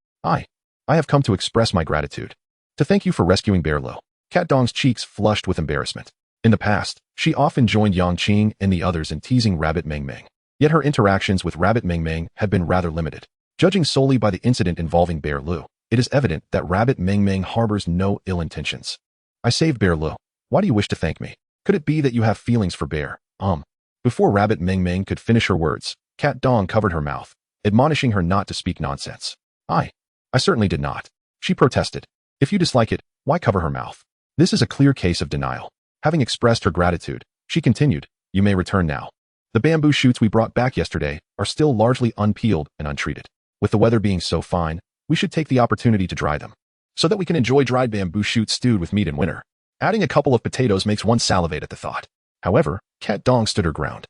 I have come to express my gratitude. To thank you for rescuing Bear Lo. Cat Dong's cheeks flushed with embarrassment. In the past, she often joined Yang Qing and the others in teasing Rabbit Ming Ming. Yet her interactions with Rabbit Ming Ming had been rather limited. Judging solely by the incident involving Bear Lo, it is evident that Rabbit Ming Ming harbors no ill intentions. I saved Bear Lo. Why do you wish to thank me? Could it be that you have feelings for Bear? Before Rabbit Ming Ming could finish her words, Cat Dong covered her mouth, admonishing her not to speak nonsense. I certainly did not. She protested. If you dislike it, why cover her mouth? This is a clear case of denial. Having expressed her gratitude, she continued, you may return now. The bamboo shoots we brought back yesterday are still largely unpeeled and untreated. With the weather being so fine, we should take the opportunity to dry them, so that we can enjoy dried bamboo shoots stewed with meat in winter. Adding a couple of potatoes makes one salivate at the thought. However, Cat Dong stood her ground,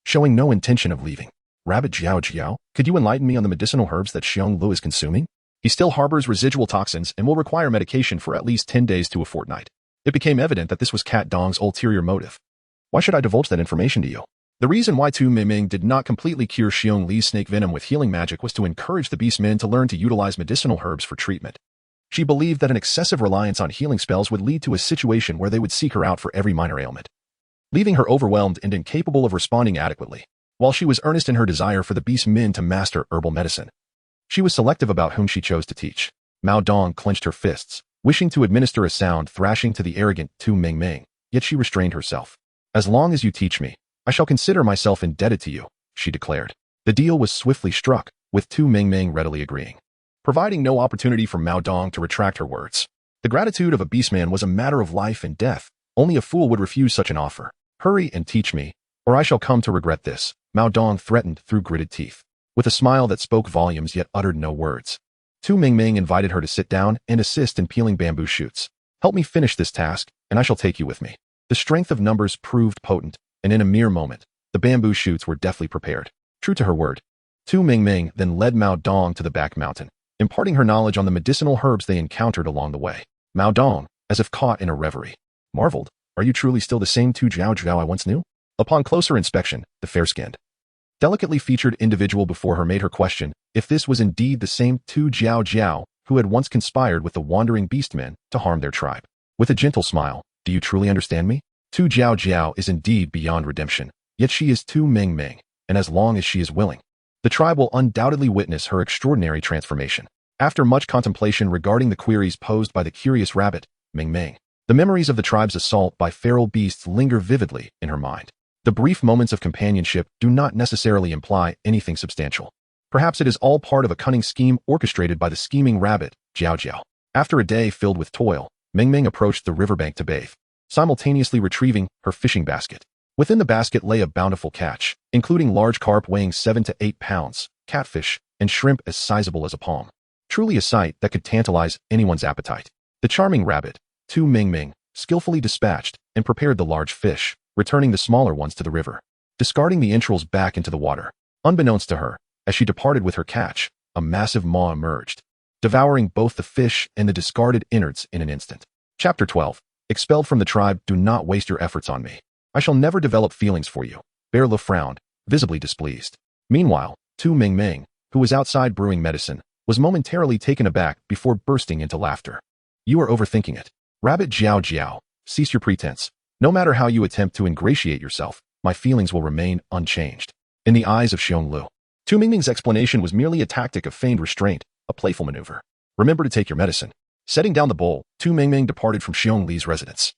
showing no intention of leaving. Rabbit Jiao Jiao, could you enlighten me on the medicinal herbs that Xiong Lu is consuming? He still harbors residual toxins and will require medication for at least 10 days to a fortnight. It became evident that this was Cat Dong's ulterior motive. Why should I divulge that information to you? The reason why Tu Miming did not completely cure Xiong Li's snake venom with healing magic was to encourage the beastmen to learn to utilize medicinal herbs for treatment. She believed that an excessive reliance on healing spells would lead to a situation where they would seek her out for every minor ailment, leaving her overwhelmed and incapable of responding adequately. While she was earnest in her desire for the beastmen to master herbal medicine, she was selective about whom she chose to teach. Mao Dong clenched her fists, wishing to administer a sound thrashing to the arrogant Tu Ming Ming, yet she restrained herself. As long as you teach me, I shall consider myself indebted to you, she declared. The deal was swiftly struck, with Tu Ming Ming readily agreeing, providing no opportunity for Mao Dong to retract her words. The gratitude of a beastman was a matter of life and death. Only a fool would refuse such an offer. Hurry and teach me, or I shall come to regret this, Mao Dong threatened through gritted teeth. With a smile that spoke volumes yet uttered no words, Tu Ming Ming invited her to sit down and assist in peeling bamboo shoots. Help me finish this task, and I shall take you with me. The strength of numbers proved potent, and in a mere moment, the bamboo shoots were deftly prepared. True to her word, Tu Ming Ming then led Mao Dong to the back mountain, imparting her knowledge on the medicinal herbs they encountered along the way. Mao Dong, as if caught in a reverie, marveled, are you truly still the same Tu Jiao Jiao I once knew? Upon closer inspection, the fair-skinned, delicately featured individual before her made her question if this was indeed the same Tu Jiao Jiao who had once conspired with the wandering beastmen to harm their tribe. With a gentle smile, do you truly understand me? Tu Jiao Jiao is indeed beyond redemption, yet she is Tu Ming Ming, and as long as she is willing, the tribe will undoubtedly witness her extraordinary transformation. After much contemplation regarding the queries posed by the curious Rabbit Ming Ming, the memories of the tribe's assault by feral beasts linger vividly in her mind. The brief moments of companionship do not necessarily imply anything substantial. Perhaps it is all part of a cunning scheme orchestrated by the scheming rabbit, Jiao Jiao. After a day filled with toil, Ming Ming approached the riverbank to bathe, simultaneously retrieving her fishing basket. Within the basket lay a bountiful catch, including large carp weighing 7 to 8 pounds, catfish, and shrimp as sizable as a palm. Truly a sight that could tantalize anyone's appetite. The charming rabbit, Tu Ming Ming, skillfully dispatched and prepared the large fish, returning the smaller ones to the river, discarding the entrails back into the water. Unbeknownst to her, as she departed with her catch, a massive maw emerged, devouring both the fish and the discarded innards in an instant. Chapter 12. Expelled from the tribe, do not waste your efforts on me. I shall never develop feelings for you. Bear Lu frowned, visibly displeased. Meanwhile, Tu Mingming, who was outside brewing medicine, was momentarily taken aback before bursting into laughter. You are overthinking it. Rabbit Jiao Jiao, cease your pretense. No matter how you attempt to ingratiate yourself, my feelings will remain unchanged. In the eyes of Xiong Lu, Tu Mingming's explanation was merely a tactic of feigned restraint, a playful maneuver. Remember to take your medicine. Setting down the bowl, Tu Mingming departed from Xiong Li's residence.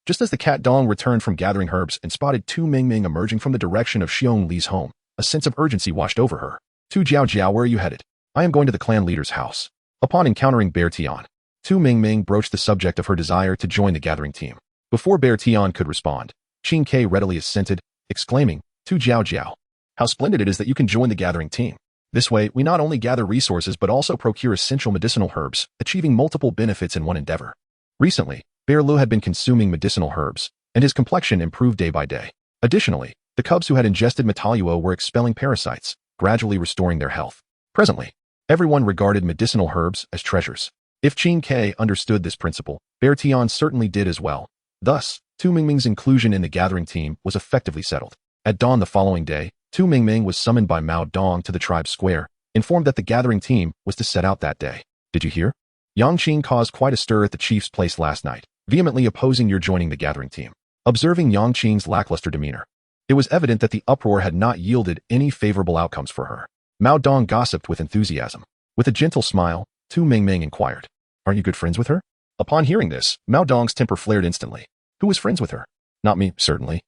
Just as the cat Dong returned from gathering herbs and spotted Tu Mingming emerging from the direction of Xiong Li's home, a sense of urgency washed over her. Tu Jiao Jiao, where are you headed? I am going to the clan leader's house. Upon encountering Bear Tian, Tu Mingming broached the subject of her desire to join the gathering team. Before Bear Tian could respond, Qin Ke readily assented, exclaiming, Tu Jiao Jiao, how splendid it is that you can join the gathering team. This way, we not only gather resources but also procure essential medicinal herbs, achieving multiple benefits in one endeavor. Recently, Bear Lu had been consuming medicinal herbs, and his complexion improved day by day. Additionally, the cubs who had ingested metaluo were expelling parasites, gradually restoring their health. Presently, everyone regarded medicinal herbs as treasures. If Qin Ke understood this principle, Bear Tian certainly did as well. Thus, Tu Mingming's inclusion in the gathering team was effectively settled. At dawn the following day, Tu Mingming was summoned by Mao Dong to the tribe square, informed that the gathering team was to set out that day. Did you hear? Yang Qing caused quite a stir at the chief's place last night, vehemently opposing your joining the gathering team. Observing Yang Qing's lackluster demeanor, it was evident that the uproar had not yielded any favorable outcomes for her. Mao Dong gossiped with enthusiasm. With a gentle smile, Tu Mingming inquired, aren't you good friends with her? Upon hearing this, Mao Dong's temper flared instantly. Who was friends with her? Not me, certainly.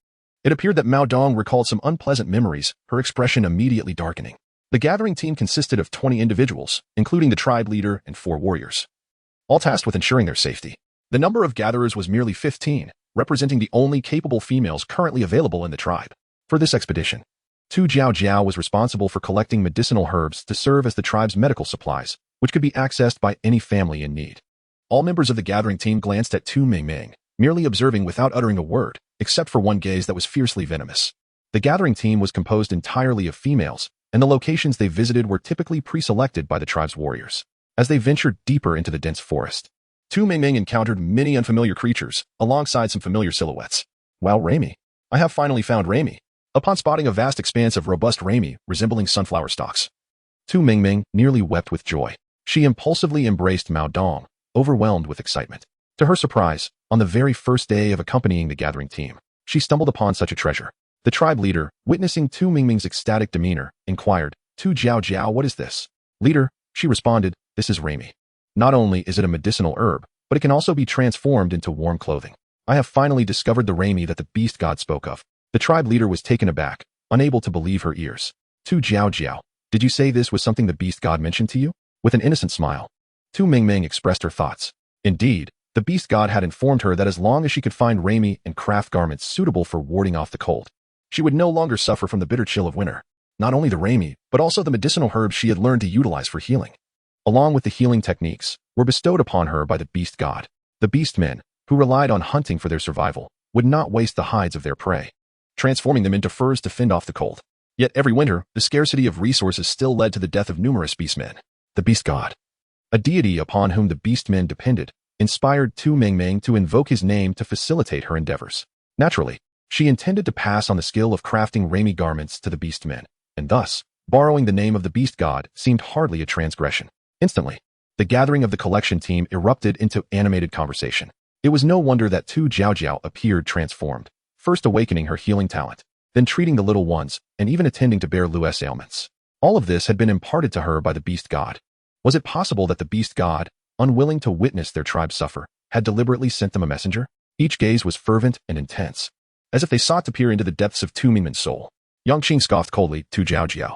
It appeared that Mao Dong recalled some unpleasant memories, her expression immediately darkening. The gathering team consisted of 20 individuals, including the tribe leader and 4 warriors, all tasked with ensuring their safety. The number of gatherers was merely 15, representing the only capable females currently available in the tribe. For this expedition, Tu Jiao Jiao was responsible for collecting medicinal herbs to serve as the tribe's medical supplies, which could be accessed by any family in need. All members of the gathering team glanced at Tu Mingming, merely observing without uttering a word, except for one gaze that was fiercely venomous. The gathering team was composed entirely of females, and the locations they visited were typically pre-selected by the tribe's warriors. As they ventured deeper into the dense forest, Tu Mingming encountered many unfamiliar creatures, alongside some familiar silhouettes. Wow, Raimi. I have finally found Raimi. Upon spotting a vast expanse of robust Raimi resembling sunflower stalks, Tu Mingming nearly wept with joy. She impulsively embraced Mao Dong, overwhelmed with excitement. To her surprise, on the very first day of accompanying the gathering team, she stumbled upon such a treasure. The tribe leader, witnessing Tu Mingming's ecstatic demeanor, inquired, Tu Jiao Jiao, what is this? Leader, she responded, this is Raimi. Not only is it a medicinal herb, but it can also be transformed into warm clothing. I have finally discovered the Raimi that the beast god spoke of. The tribe leader was taken aback, unable to believe her ears. Tu Jiao Jiao, did you say this was something the beast god mentioned to you? With an innocent smile, Tu Mingming expressed her thoughts. Indeed, the beast god had informed her that as long as she could find Raimi and craft garments suitable for warding off the cold, she would no longer suffer from the bitter chill of winter. Not only the Raimi, but also the medicinal herbs she had learned to utilize for healing, along with the healing techniques, were bestowed upon her by the beast god. The beast men, who relied on hunting for their survival, would not waste the hides of their prey, transforming them into furs to fend off the cold. Yet every winter, the scarcity of resources still led to the death of numerous beastmen. The beast god, a deity upon whom the beastmen depended, inspired Tu Mingming to invoke his name to facilitate her endeavors. Naturally, she intended to pass on the skill of crafting Raimi garments to the beastmen, and thus, borrowing the name of the beast god seemed hardly a transgression. Instantly, the gathering of the collection team erupted into animated conversation. It was no wonder that Tu Jiao Jiao appeared transformed, first awakening her healing talent, then treating the little ones, and even attending to Bear Lu's ailments. All of this had been imparted to her by the beast god. Was it possible that the beast god, unwilling to witness their tribe suffer, had deliberately sent them a messenger? Each gaze was fervent and intense, as if they sought to peer into the depths of Tu Mingming's soul. Yang Qing scoffed coldly, Tu Jiao Jiao.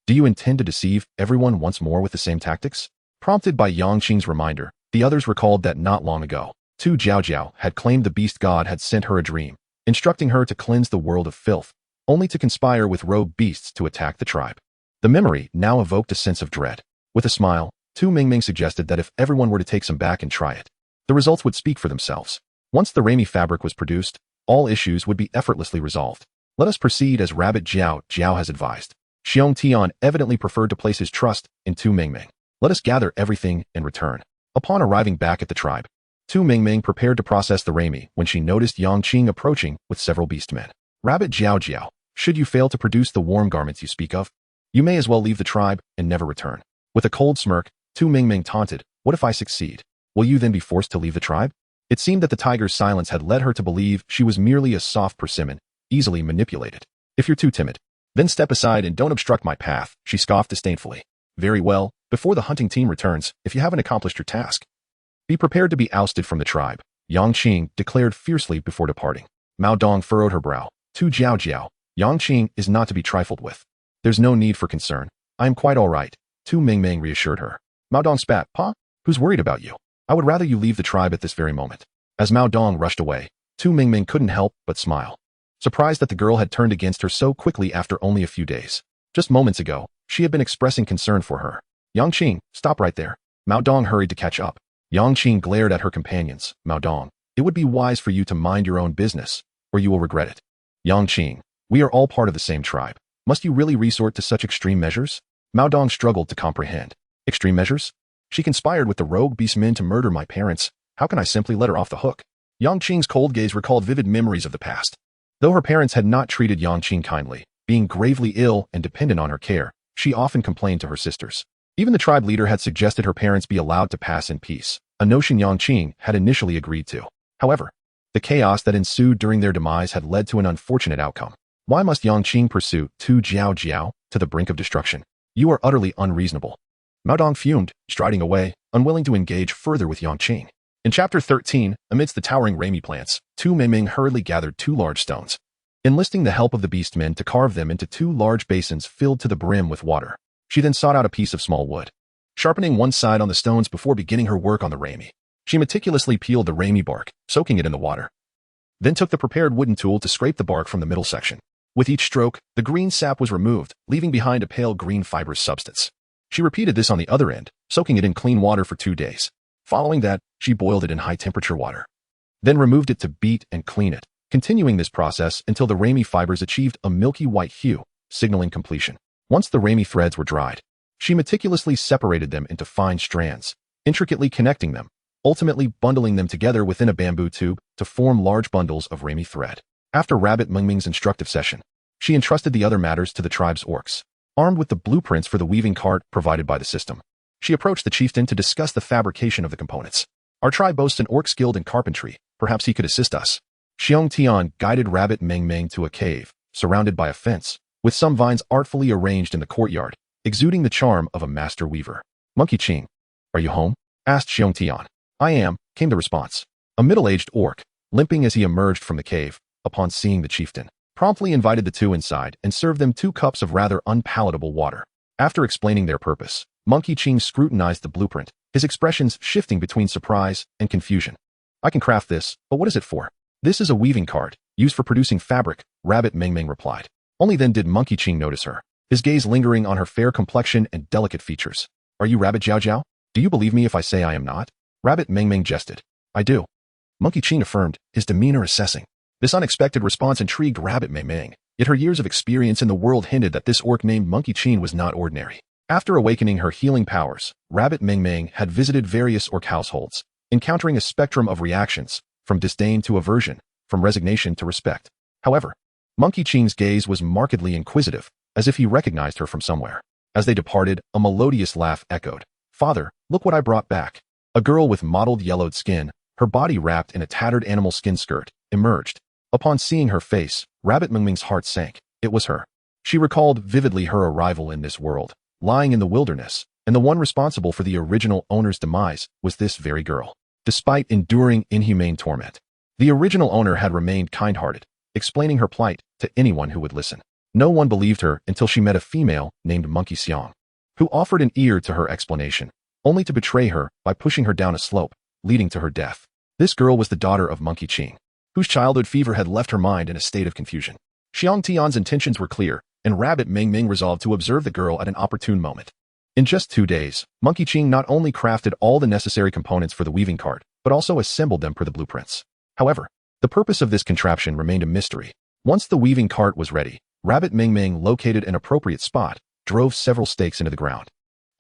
Do you intend to deceive everyone once more with the same tactics? Prompted by Yang Qing's reminder, the others recalled that not long ago, Tu Jiao Jiao had claimed the beast god had sent her a dream, instructing her to cleanse the world of filth, only to conspire with rogue beasts to attack the tribe. The memory now evoked a sense of dread. With a smile, Tu Mingming suggested that if everyone were to take some back and try it, the results would speak for themselves. Once the Raimi fabric was produced, all issues would be effortlessly resolved. Let us proceed as Rabbit Jiao Jiao has advised. Xiong Tian evidently preferred to place his trust in Tu Mingming. Let us gather everything and return. Upon arriving back at the tribe, Tu Mingming prepared to process the Rami when she noticed Yang Qing approaching with several beastmen. Rabbit Jiao Jiao, should you fail to produce the warm garments you speak of, you may as well leave the tribe and never return. With a cold smirk, Tu Mingming taunted, what if I succeed? Will you then be forced to leave the tribe? It seemed that the tiger's silence had led her to believe she was merely a soft persimmon, easily manipulated. If you're too timid, then step aside and don't obstruct my path, she scoffed disdainfully. Very well, before the hunting team returns, if you haven't accomplished your task, be prepared to be ousted from the tribe, Yang Qing declared fiercely before departing. Mao Dong furrowed her brow. Tu Jiao Jiao, Yang Qing is not to be trifled with. There's no need for concern. I am quite all right, Tu Mingming reassured her. Mao Dong spat. Pa? Who's worried about you? I would rather you leave the tribe at this very moment. As Mao Dong rushed away, Tu Mingming couldn't help but smile, surprised that the girl had turned against her so quickly after only a few days. Just moments ago, she had been expressing concern for her. Yang Qing, stop right there. Mao Dong hurried to catch up. Yang Qing glared at her companions. Mao Dong, it would be wise for you to mind your own business, or you will regret it. Yang Qing, we are all part of the same tribe. Must you really resort to such extreme measures? Mao Dong struggled to comprehend. Extreme measures? She conspired with the rogue beastmen to murder my parents. How can I simply let her off the hook? Yang Qing's cold gaze recalled vivid memories of the past. Though her parents had not treated Yang Qing kindly, being gravely ill and dependent on her care, she often complained to her sisters. Even the tribe leader had suggested her parents be allowed to pass in peace, a notion Yang Qing had initially agreed to. However, the chaos that ensued during their demise had led to an unfortunate outcome. Why must Yang Qing pursue Tu Jiao Jiao to the brink of destruction? You are utterly unreasonable. Mao Dong fumed, striding away, unwilling to engage further with Yang Qing. In Chapter 13, amidst the towering Rami plants, Tu Mingming hurriedly gathered 2 large stones, enlisting the help of the beastmen to carve them into 2 large basins filled to the brim with water. She then sought out a piece of small wood, sharpening one side on the stones before beginning her work on the Rami. She meticulously peeled the Rami bark, soaking it in the water, then took the prepared wooden tool to scrape the bark from the middle section. With each stroke, the green sap was removed, leaving behind a pale green fibrous substance. She repeated this on the other end, soaking it in clean water for 2 days. Following that, she boiled it in high-temperature water, then removed it to beat and clean it, continuing this process until the Rami fibers achieved a milky white hue, signaling completion. Once the Rami threads were dried, she meticulously separated them into fine strands, intricately connecting them, ultimately bundling them together within a bamboo tube to form large bundles of Rami thread. After Rabbit Mingming's instructive session, she entrusted the other matters to the tribe's orcs, armed with the blueprints for the weaving cart provided by the system. She approached the chieftain to discuss the fabrication of the components. Our tribe boasts an orc skilled in carpentry. Perhaps he could assist us. Xiong Tian guided Rabbit Mingming to a cave, surrounded by a fence, with some vines artfully arranged in the courtyard, exuding the charm of a master weaver. Monkey Qing, are you home? Asked Xiong Tian. I am, came the response. A middle-aged orc, limping as he emerged from the cave, upon seeing the chieftain, promptly invited the two inside and served them 2 cups of rather unpalatable water. After explaining their purpose, Monkey Qing scrutinized the blueprint, his expressions shifting between surprise and confusion. I can craft this, but what is it for? This is a weaving cart, used for producing fabric, Rabbit Mingming replied. Only then did Monkey Qing notice her, his gaze lingering on her fair complexion and delicate features. Are you Rabbit Jiao Jiao? Do you believe me if I say I am not? Rabbit Mingming jested. I do. Monkey Qing affirmed, his demeanor assessing. This unexpected response intrigued Rabbit Mingming, yet her years of experience in the world hinted that this orc named Monkey Qing was not ordinary. After awakening her healing powers, Rabbit Mingming had visited various orc households, encountering a spectrum of reactions, from disdain to aversion, from resignation to respect. However, Monkey Qing's gaze was markedly inquisitive, as if he recognized her from somewhere. As they departed, a melodious laugh echoed. Father, look what I brought back. A girl with mottled yellowed skin, her body wrapped in a tattered animal skin skirt, emerged. Upon seeing her face, Rabbit Mingming's heart sank. It was her. She recalled vividly her arrival in this world, lying in the wilderness, and the one responsible for the original owner's demise was this very girl. Despite enduring inhumane torment, the original owner had remained kind-hearted, explaining her plight to anyone who would listen. No one believed her until she met a female named Monkey Xiang, who offered an ear to her explanation, only to betray her by pushing her down a slope, leading to her death. This girl was the daughter of Monkey Qing, whose childhood fever had left her mind in a state of confusion. Xiang Tian's intentions were clear, and Rabbit Mingming resolved to observe the girl at an opportune moment. In just 2 days, Monkey Qing not only crafted all the necessary components for the weaving cart, but also assembled them per the blueprints. However, the purpose of this contraption remained a mystery. Once the weaving cart was ready, Rabbit Mingming located an appropriate spot, drove several stakes into the ground,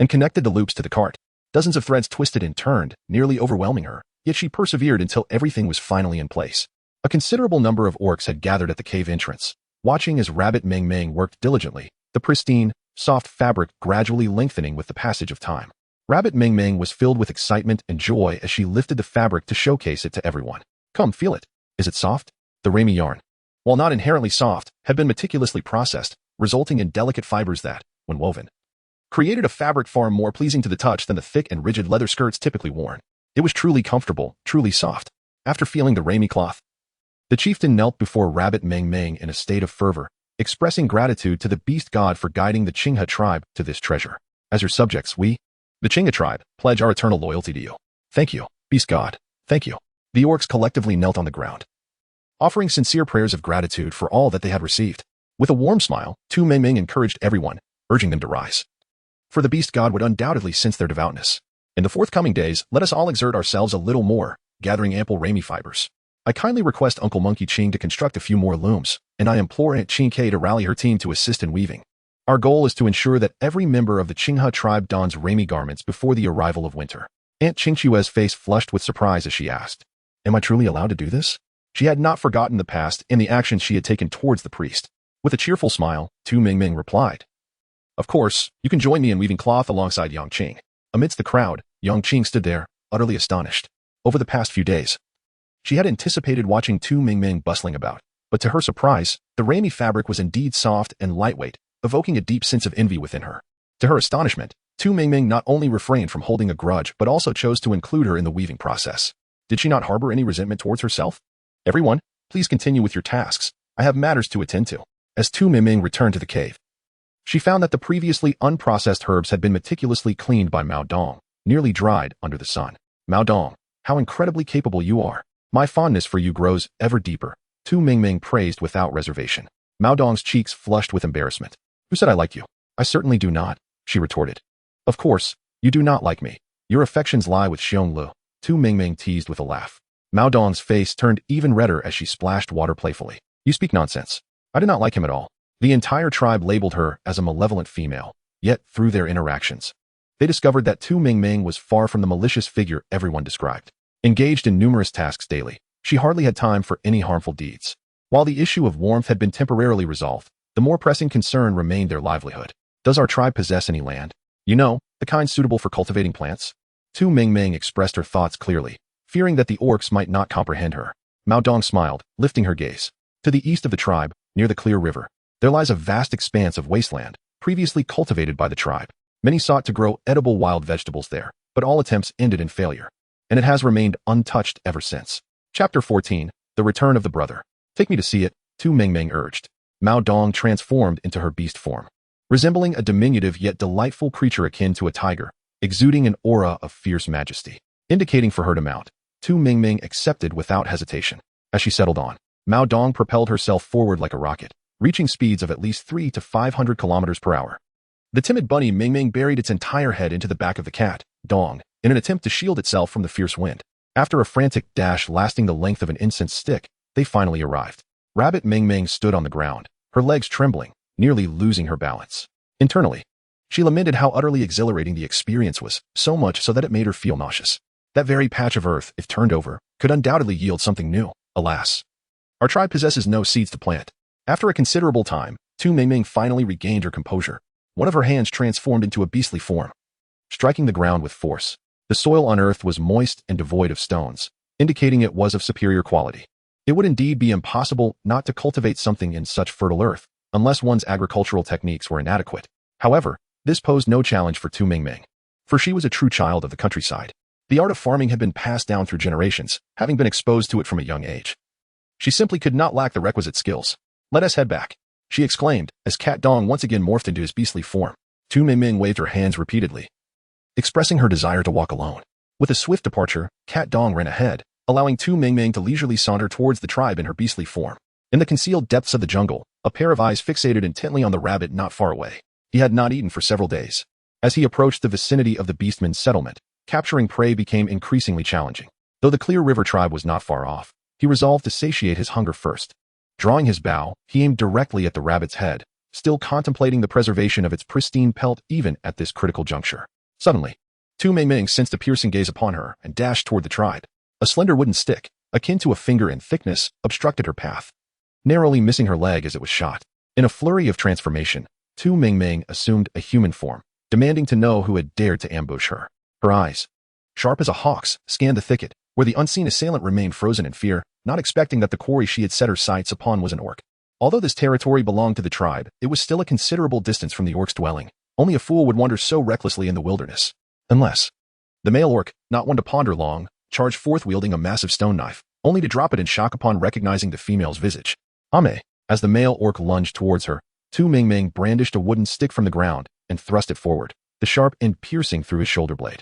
and connected the loops to the cart. Dozens of threads twisted and turned, nearly overwhelming her, yet she persevered until everything was finally in place. A considerable number of orcs had gathered at the cave entrance, watching as Rabbit Meng Meng worked diligently, the pristine, soft fabric gradually lengthening with the passage of time. Rabbit Meng Meng was filled with excitement and joy as she lifted the fabric to showcase it to everyone. Come, feel it. Is it soft? The Rami yarn, while not inherently soft, had been meticulously processed, resulting in delicate fibers that, when woven, created a fabric far more pleasing to the touch than the thick and rigid leather skirts typically worn. It was truly comfortable, truly soft. After feeling the Rami cloth, the chieftain knelt before Rabbit Meng Meng in a state of fervor, expressing gratitude to the beast god for guiding the Qinghe tribe to this treasure. As your subjects, we, the Qinghe tribe, pledge our eternal loyalty to you. Thank you, beast god. Thank you. The orcs collectively knelt on the ground, offering sincere prayers of gratitude for all that they had received. With a warm smile, Tu Meng Meng encouraged everyone, urging them to rise, for the beast god would undoubtedly sense their devoutness. In the forthcoming days, let us all exert ourselves a little more, gathering ample Rami fibers. I kindly request Uncle Monkey Ching to construct a few more looms, and I implore Aunt Ching K to rally her team to assist in weaving. Our goal is to ensure that every member of the Qinghe tribe dons Rami garments before the arrival of winter. Aunt Ching Chue's face flushed with surprise as she asked, "Am I truly allowed to do this?" She had not forgotten the past and the actions she had taken towards the priest. With a cheerful smile, Tu Meng Meng replied, "Of course, you can join me in weaving cloth alongside Yang Qing." Amidst the crowd, Yang Qing stood there, utterly astonished. Over the past few days, she had anticipated watching Tu Meng Meng bustling about, but to her surprise, the Rami fabric was indeed soft and lightweight, evoking a deep sense of envy within her. To her astonishment, Tu Meng Meng not only refrained from holding a grudge but also chose to include her in the weaving process. Did she not harbor any resentment towards herself? "Everyone, please continue with your tasks. I have matters to attend to." As Tu Meng Meng returned to the cave, she found that the previously unprocessed herbs had been meticulously cleaned by Mao Dong, nearly dried under the sun. "Mao Dong, how incredibly capable you are. My fondness for you grows ever deeper," Tu Meng Meng praised without reservation. Mao Dong's cheeks flushed with embarrassment. "Who said I liked you? I certainly do not," she retorted. "Of course, you do not like me. Your affections lie with Xiong Lu," Tu Meng Meng teased with a laugh. Mao Dong's face turned even redder as she splashed water playfully. "You speak nonsense. I did not like him at all." The entire tribe labeled her as a malevolent female, yet through their interactions, they discovered that Tu Meng Meng was far from the malicious figure everyone described. Engaged in numerous tasks daily, she hardly had time for any harmful deeds. While the issue of warmth had been temporarily resolved, the more pressing concern remained their livelihood. "Does our tribe possess any land? You know, the kind suitable for cultivating plants?" Tu Meng Meng expressed her thoughts clearly, fearing that the orcs might not comprehend her. Mao Dong smiled, lifting her gaze. To the east of the tribe, near the clear river, there lies a vast expanse of wasteland, previously cultivated by the tribe. Many sought to grow edible wild vegetables there, but all attempts ended in failure, and it has remained untouched ever since. Chapter 14, The Return of the Brother. "Take me to see it," Tu Meng Meng urged. Mao Dong transformed into her beast form, resembling a diminutive yet delightful creature akin to a tiger, exuding an aura of fierce majesty. Indicating for her to mount, Tu Meng Meng accepted without hesitation. As she settled on, Mao Dong propelled herself forward like a rocket, reaching speeds of at least 300 to 500 kilometers per hour. The timid bunny Meng Meng buried its entire head into the back of the cat, Dong, in an attempt to shield itself from the fierce wind. After a frantic dash lasting the length of an incense stick, they finally arrived. Rabbit Meng Meng stood on the ground, her legs trembling, nearly losing her balance. Internally, she lamented how utterly exhilarating the experience was, so much so that it made her feel nauseous. That very patch of earth, if turned over, could undoubtedly yield something new. Alas, our tribe possesses no seeds to plant. After a considerable time, Tu Meng Meng finally regained her composure. One of her hands transformed into a beastly form, striking the ground with force. The soil on earth was moist and devoid of stones, indicating it was of superior quality. It would indeed be impossible not to cultivate something in such fertile earth, unless one's agricultural techniques were inadequate. However, this posed no challenge for Tu Meng Meng, for she was a true child of the countryside. The art of farming had been passed down through generations, having been exposed to it from a young age. She simply could not lack the requisite skills. "Let us head back," she exclaimed, as Cat Dong once again morphed into his beastly form. Tu Meng Meng waved her hands repeatedly, expressing her desire to walk alone. With a swift departure, Cat Dong ran ahead, allowing Tu Meng Meng to leisurely saunter towards the tribe in her beastly form. In the concealed depths of the jungle, a pair of eyes fixated intently on the rabbit not far away. He had not eaten for several days. As he approached the vicinity of the beastman's settlement, capturing prey became increasingly challenging. Though the Clear River tribe was not far off, he resolved to satiate his hunger first. Drawing his bow, he aimed directly at the rabbit's head, still contemplating the preservation of its pristine pelt even at this critical juncture. Suddenly, Tu Mingming sensed a piercing gaze upon her and dashed toward the tribe. A slender wooden stick, akin to a finger in thickness, obstructed her path, narrowly missing her leg as it was shot. In a flurry of transformation, Tu Mingming assumed a human form, demanding to know who had dared to ambush her. Her eyes, sharp as a hawk's, scanned the thicket, where the unseen assailant remained frozen in fear, not expecting that the quarry she had set her sights upon was an orc. Although this territory belonged to the tribe, it was still a considerable distance from the orc's dwelling. Only a fool would wander so recklessly in the wilderness. Unless the male orc, not one to ponder long, charged forth wielding a massive stone knife, only to drop it in shock upon recognizing the female's visage. Ame. As the male orc lunged towards her, Tu Mingming brandished a wooden stick from the ground and thrust it forward, the sharp end piercing through his shoulder blade.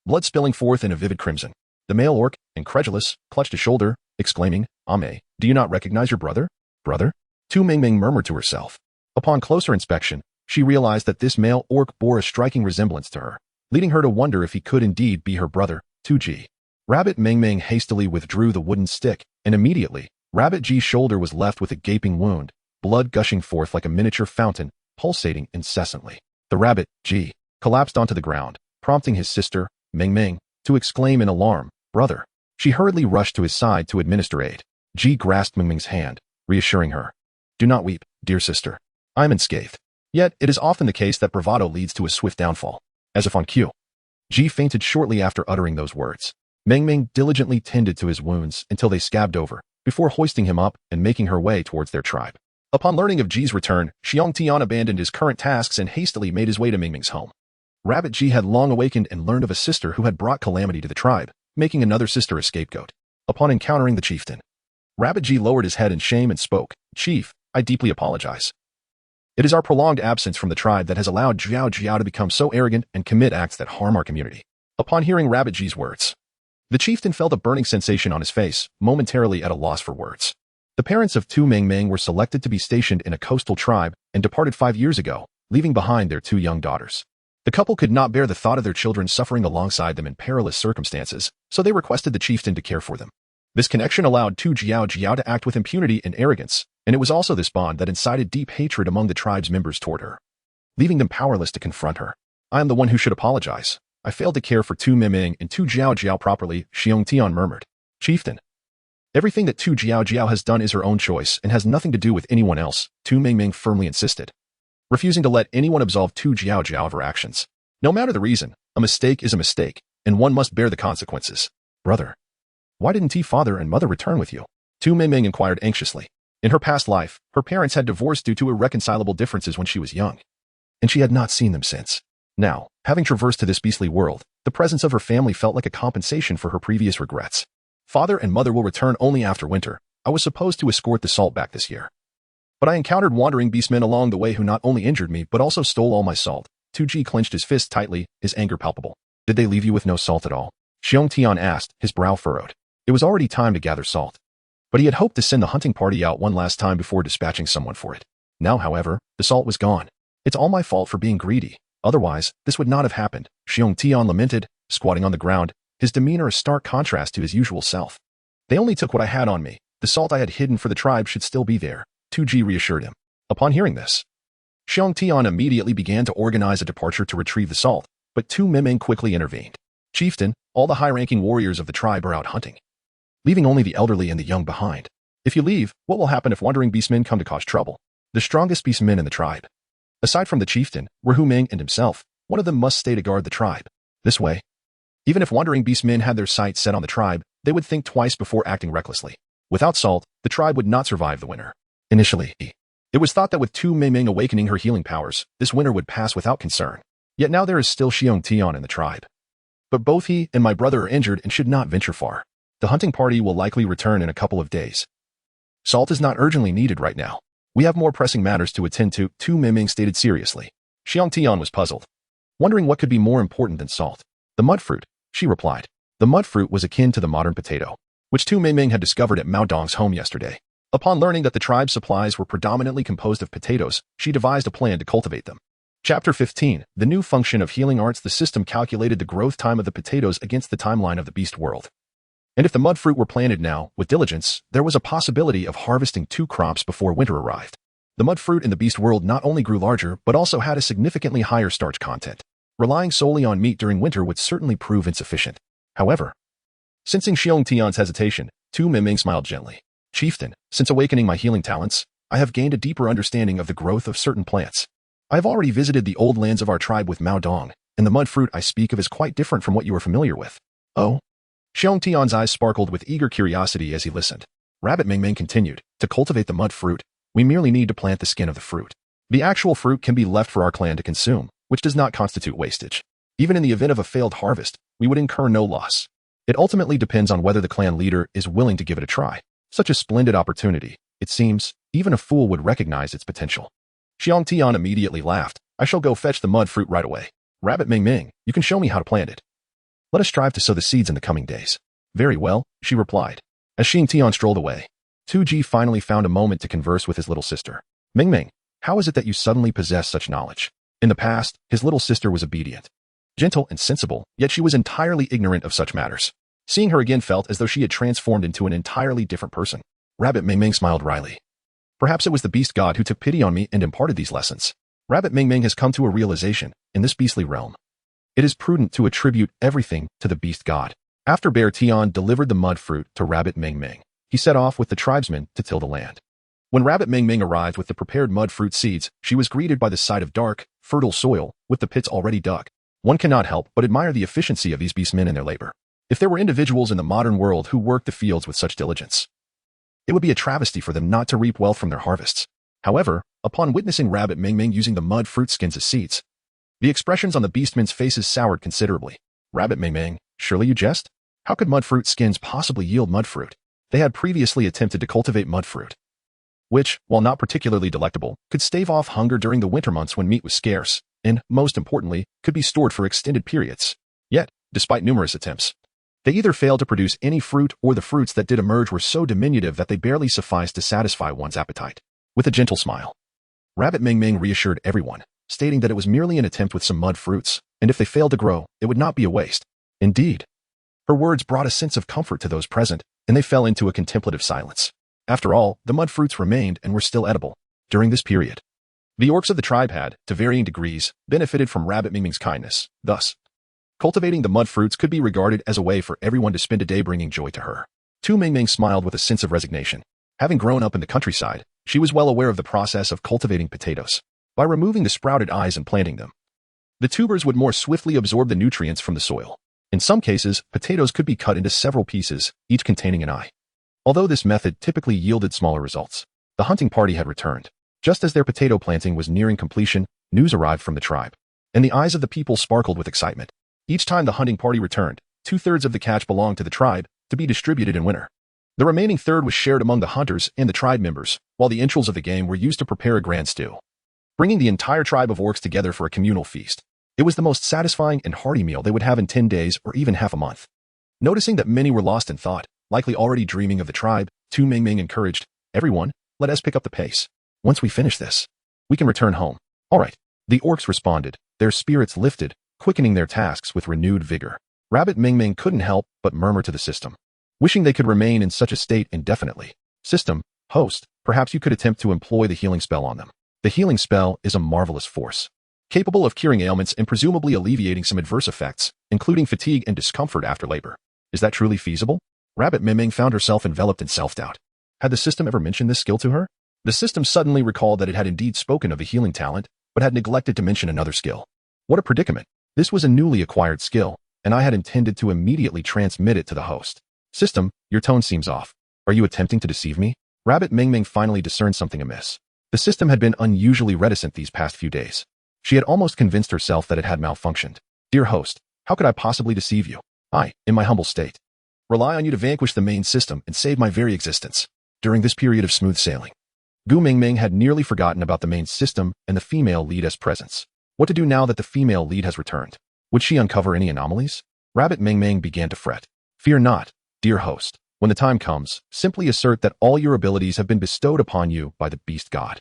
Blood spilling forth in a vivid crimson. The male orc, incredulous, clutched his shoulder, exclaiming, "Ame, do you not recognize your brother?" "Brother?" Tu Mingming murmured to herself. Upon closer inspection, she realized that this male orc bore a striking resemblance to her, leading her to wonder if he could indeed be her brother, Tu Ji. Rabbit Mingming hastily withdrew the wooden stick, and immediately, Rabbit Ji's shoulder was left with a gaping wound, blood gushing forth like a miniature fountain, pulsating incessantly. The rabbit, Ji, collapsed onto the ground, prompting his sister, Mingming, to exclaim in alarm, "Brother." She hurriedly rushed to his side to administer aid. Ji grasped Mingming's hand, reassuring her. "Do not weep, dear sister. I am unscathed." Yet, it is often the case that bravado leads to a swift downfall. As if on cue, Ji fainted shortly after uttering those words. Mingming diligently tended to his wounds until they scabbed over, before hoisting him up and making her way towards their tribe. Upon learning of Ji's return, Xiong Tian abandoned his current tasks and hastily made his way to Mingming's home. Rabbit Ji had long awakened and learned of a sister who had brought calamity to the tribe, making another sister a scapegoat. Upon encountering the chieftain, Rabbit Ji lowered his head in shame and spoke, "Chief, I deeply apologize. It is our prolonged absence from the tribe that has allowed Jiao Jiao to become so arrogant and commit acts that harm our community." Upon hearing Rabbit Ji's words, the chieftain felt a burning sensation on his face, momentarily at a loss for words. The parents of Tu Mingming were selected to be stationed in a coastal tribe and departed 5 years ago, leaving behind their 2 young daughters. The couple could not bear the thought of their children suffering alongside them in perilous circumstances, so they requested the chieftain to care for them. This connection allowed Tu Jiao Jiao to act with impunity and arrogance, and it was also this bond that incited deep hatred among the tribe's members toward her, leaving them powerless to confront her. "I am the one who should apologize. I failed to care for Tu Mingming and Tu Jiao Jiao properly," Xiong Tian murmured. "Chieftain, everything that Tu Jiao Jiao has done is her own choice and has nothing to do with anyone else," Tu Mingming firmly insisted, refusing to let anyone absolve Tu Jiao Jiao of her actions. "No matter the reason, a mistake is a mistake, and one must bear the consequences." "Brother, why didn't father and mother return with you?" Tu Mingming inquired anxiously. In her past life, her parents had divorced due to irreconcilable differences when she was young, and she had not seen them since. Now, having traversed to this beastly world, the presence of her family felt like a compensation for her previous regrets. "Father and mother will return only after winter. I was supposed to escort the salt back this year, but I encountered wandering beastmen along the way who not only injured me but also stole all my salt." Tu Ji clenched his fist tightly, his anger palpable. "Did they leave you with no salt at all?" Xiong Tian asked, his brow furrowed. It was already time to gather salt, but he had hoped to send the hunting party out one last time before dispatching someone for it. Now, however, the salt was gone. "It's all my fault for being greedy. Otherwise, this would not have happened," Xiong Tian lamented, squatting on the ground, his demeanor a stark contrast to his usual self. "They only took what I had on me. The salt I had hidden for the tribe should still be there," Tu Ji reassured him. Upon hearing this, Xiong Tian immediately began to organize a departure to retrieve the salt, but Tu Mingming quickly intervened. "Chieftain, all the high-ranking warriors of the tribe are out hunting, leaving only the elderly and the young behind. If you leave, what will happen if wandering beastmen come to cause trouble? The strongest beastmen in the tribe, aside from the chieftain, were Hu Ming and himself. One of them must stay to guard the tribe. This way, even if wandering beastmen had their sights set on the tribe, they would think twice before acting recklessly. Without salt, the tribe would not survive the winter." Initially, it was thought that with Tu Mingming awakening her healing powers, this winter would pass without concern. Yet now there is still Xiong Tian in the tribe. But both he and my brother are injured and should not venture far. The hunting party will likely return in a couple of days. Salt is not urgently needed right now. We have more pressing matters to attend to, Tu Mingming stated seriously. Xiong Tian was puzzled, wondering what could be more important than salt. "The mud fruit," she replied. The mud fruit was akin to the modern potato, which Tu Mingming had discovered at Mao Dong's home yesterday. Upon learning that the tribe's supplies were predominantly composed of potatoes, she devised a plan to cultivate them. Chapter 15, The New Function of Healing Arts. The system calculated the growth time of the potatoes against the timeline of the beast world. And if the mud fruit were planted now, with diligence, there was a possibility of harvesting 2 crops before winter arrived. The mud fruit in the beast world not only grew larger, but also had a significantly higher starch content. Relying solely on meat during winter would certainly prove insufficient. However, sensing Xiong Tian's hesitation, Tu Mingming smiled gently. Chieftain, since awakening my healing talents, I have gained a deeper understanding of the growth of certain plants. I have already visited the old lands of our tribe with Mao Dong, and the mud fruit I speak of is quite different from what you are familiar with. Oh? Xiong Tian's eyes sparkled with eager curiosity as he listened. Rabbit Mingming continued, to cultivate the mud fruit, we merely need to plant the skin of the fruit. The actual fruit can be left for our clan to consume, which does not constitute wastage. Even in the event of a failed harvest, we would incur no loss. It ultimately depends on whether the clan leader is willing to give it a try. Such a splendid opportunity, it seems, even a fool would recognize its potential. Xiong Tian immediately laughed. I shall go fetch the mud fruit right away. Rabbit Mingming, you can show me how to plant it. Let us strive to sow the seeds in the coming days. Very well, she replied. As Xiong Tian strolled away, 2G finally found a moment to converse with his little sister. Mingming, how is it that you suddenly possess such knowledge? In the past, his little sister was obedient, gentle and sensible, yet she was entirely ignorant of such matters. Seeing her again felt as though she had transformed into an entirely different person. Rabbit Mingming smiled wryly. Perhaps it was the beast god who took pity on me and imparted these lessons. Rabbit Mingming has come to a realization, in this beastly realm, it is prudent to attribute everything to the beast god. After Bear Tian delivered the mud fruit to Rabbit Mingming, he set off with the tribesmen to till the land. When Rabbit Mingming arrived with the prepared mud fruit seeds, she was greeted by the sight of dark, fertile soil, with the pits already dug. One cannot help but admire the efficiency of these beastmen in their labor. If there were individuals in the modern world who worked the fields with such diligence, it would be a travesty for them not to reap wealth from their harvests. However, upon witnessing Rabbit Mingming using the mud fruit skins as seeds, the expressions on the beastmen's faces soured considerably. Rabbit Mingming, surely you jest? How could mud fruit skins possibly yield mud fruit? They had previously attempted to cultivate mud fruit, which, while not particularly delectable, could stave off hunger during the winter months when meat was scarce, and, most importantly, could be stored for extended periods. Yet, despite numerous attempts, they either failed to produce any fruit or the fruits that did emerge were so diminutive that they barely sufficed to satisfy one's appetite. With a gentle smile, Rabbit Mingming reassured everyone, stating that it was merely an attempt with some mud fruits, and if they failed to grow, it would not be a waste. Indeed, her words brought a sense of comfort to those present, and they fell into a contemplative silence. After all, the mud fruits remained and were still edible. During this period, the orcs of the tribe had, to varying degrees, benefited from Rabbit Mingming's kindness. Thus, cultivating the mud fruits could be regarded as a way for everyone to spend a day bringing joy to her. Tu Mingming smiled with a sense of resignation. Having grown up in the countryside, she was well aware of the process of cultivating potatoes. By removing the sprouted eyes and planting them, the tubers would more swiftly absorb the nutrients from the soil. In some cases, potatoes could be cut into several pieces, each containing an eye. Although this method typically yielded smaller results, the hunting party had returned. Just as their potato planting was nearing completion, news arrived from the tribe, and the eyes of the people sparkled with excitement. Each time the hunting party returned, 2/3 of the catch belonged to the tribe, to be distributed in winter. The remaining third was shared among the hunters and the tribe members, while the entrails of the game were used to prepare a grand stew, bringing the entire tribe of orcs together for a communal feast. It was the most satisfying and hearty meal they would have in 10 days or even half a month. Noticing that many were lost in thought, likely already dreaming of the tribe, Tu Mingming encouraged, everyone, let us pick up the pace. Once we finish this, we can return home. All right. The orcs responded, their spirits lifted, quickening their tasks with renewed vigor. Rabbit Mingming couldn't help but murmur to the system, wishing they could remain in such a state indefinitely. System, host, perhaps you could attempt to employ the healing spell on them. The healing spell is a marvelous force, capable of curing ailments and presumably alleviating some adverse effects, including fatigue and discomfort after labor. Is that truly feasible? Rabbit Mingming found herself enveloped in self-doubt. Had the system ever mentioned this skill to her? The system suddenly recalled that it had indeed spoken of the healing talent, but had neglected to mention another skill. What a predicament. This was a newly acquired skill, and I had intended to immediately transmit it to the host. System, your tone seems off. Are you attempting to deceive me? Rabbit Mingming finally discerned something amiss. The system had been unusually reticent these past few days. She had almost convinced herself that it had malfunctioned. Dear host, how could I possibly deceive you? I, in my humble state, rely on you to vanquish the main system and save my very existence. During this period of smooth sailing, Gu Mingming had nearly forgotten about the main system and the female lead's presence. What to do now that the female lead has returned? Would she uncover any anomalies? Rabbit Mingming began to fret. Fear not, dear host. When the time comes, simply assert that all your abilities have been bestowed upon you by the beast god.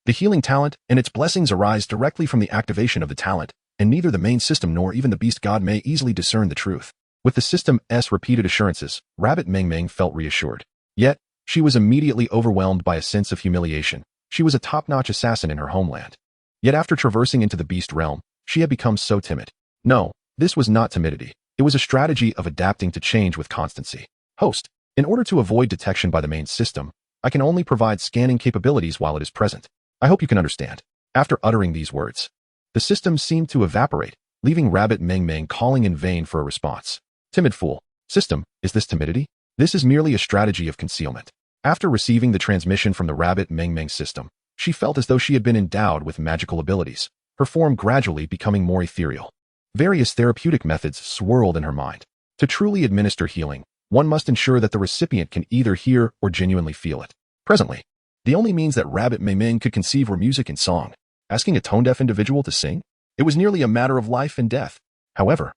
The healing talent and its blessings arise directly from the activation of the talent, and neither the main system nor even the beast god may easily discern the truth. With the system's repeated assurances, Rabbit Mingming felt reassured. Yet, she was immediately overwhelmed by a sense of humiliation. She was a top-notch assassin in her homeland. Yet after traversing into the beast realm, she had become so timid. No, this was not timidity. It was a strategy of adapting to change with constancy. Host. In order to avoid detection by the main system, I can only provide scanning capabilities while it is present. I hope you can understand. After uttering these words, the system seemed to evaporate, leaving Rabbit Meng Meng calling in vain for a response. Timid fool. System, is this timidity? This is merely a strategy of concealment. After receiving the transmission from the Rabbit Meng Meng system, she felt as though she had been endowed with magical abilities, her form gradually becoming more ethereal. Various therapeutic methods swirled in her mind. To truly administer healing, one must ensure that the recipient can either hear or genuinely feel it. Presently, the only means that Rabbit Meng Meng could conceive were music and song. Asking a tone-deaf individual to sing? It was nearly a matter of life and death. However,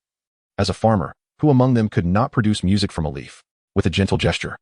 as a farmer, who among them could not produce music from a leaf? With a gentle gesture,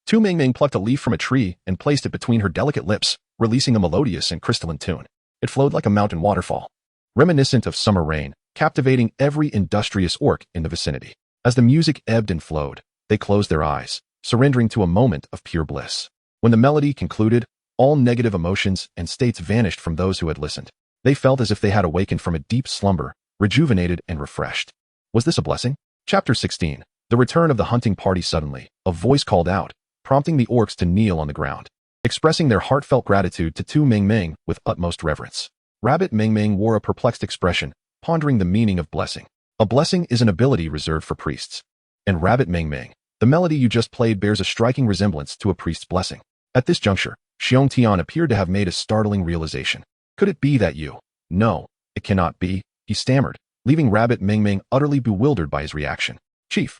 Tu Meng Meng plucked a leaf from a tree and placed it between her delicate lips, releasing a melodious and crystalline tune. It flowed like a mountain waterfall, reminiscent of summer rain, captivating every industrious orc in the vicinity. As the music ebbed and flowed, they closed their eyes, surrendering to a moment of pure bliss. When the melody concluded, all negative emotions and states vanished from those who had listened. They felt as if they had awakened from a deep slumber, rejuvenated and refreshed. Was this a blessing? Chapter 16. The return of the hunting party. Suddenly, a voice called out, prompting the orcs to kneel on the ground, expressing their heartfelt gratitude to Tu Meng Meng with utmost reverence. Rabbit Meng Meng wore a perplexed expression, pondering the meaning of blessing. A blessing is an ability reserved for priests. And Rabbit Meng Meng, the melody you just played bears a striking resemblance to a priest's blessing. At this juncture, Xiong Tian appeared to have made a startling realization. Could it be that you? No, it cannot be, he stammered, leaving Rabbit Meng Meng utterly bewildered by his reaction. Chief,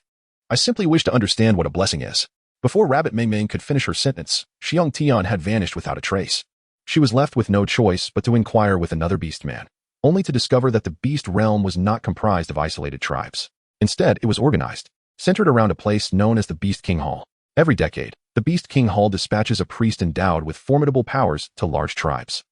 I simply wish to understand what a blessing is. Before Rabbit Meng Meng could finish her sentence, Xiong Tian had vanished without a trace. She was left with no choice but to inquire with another beast man, only to discover that the beast realm was not comprised of isolated tribes. Instead, it was organized, centered around a place known as the Beast King Hall. Every decade, the Beast King Hall dispatches a priest endowed with formidable powers to large tribes.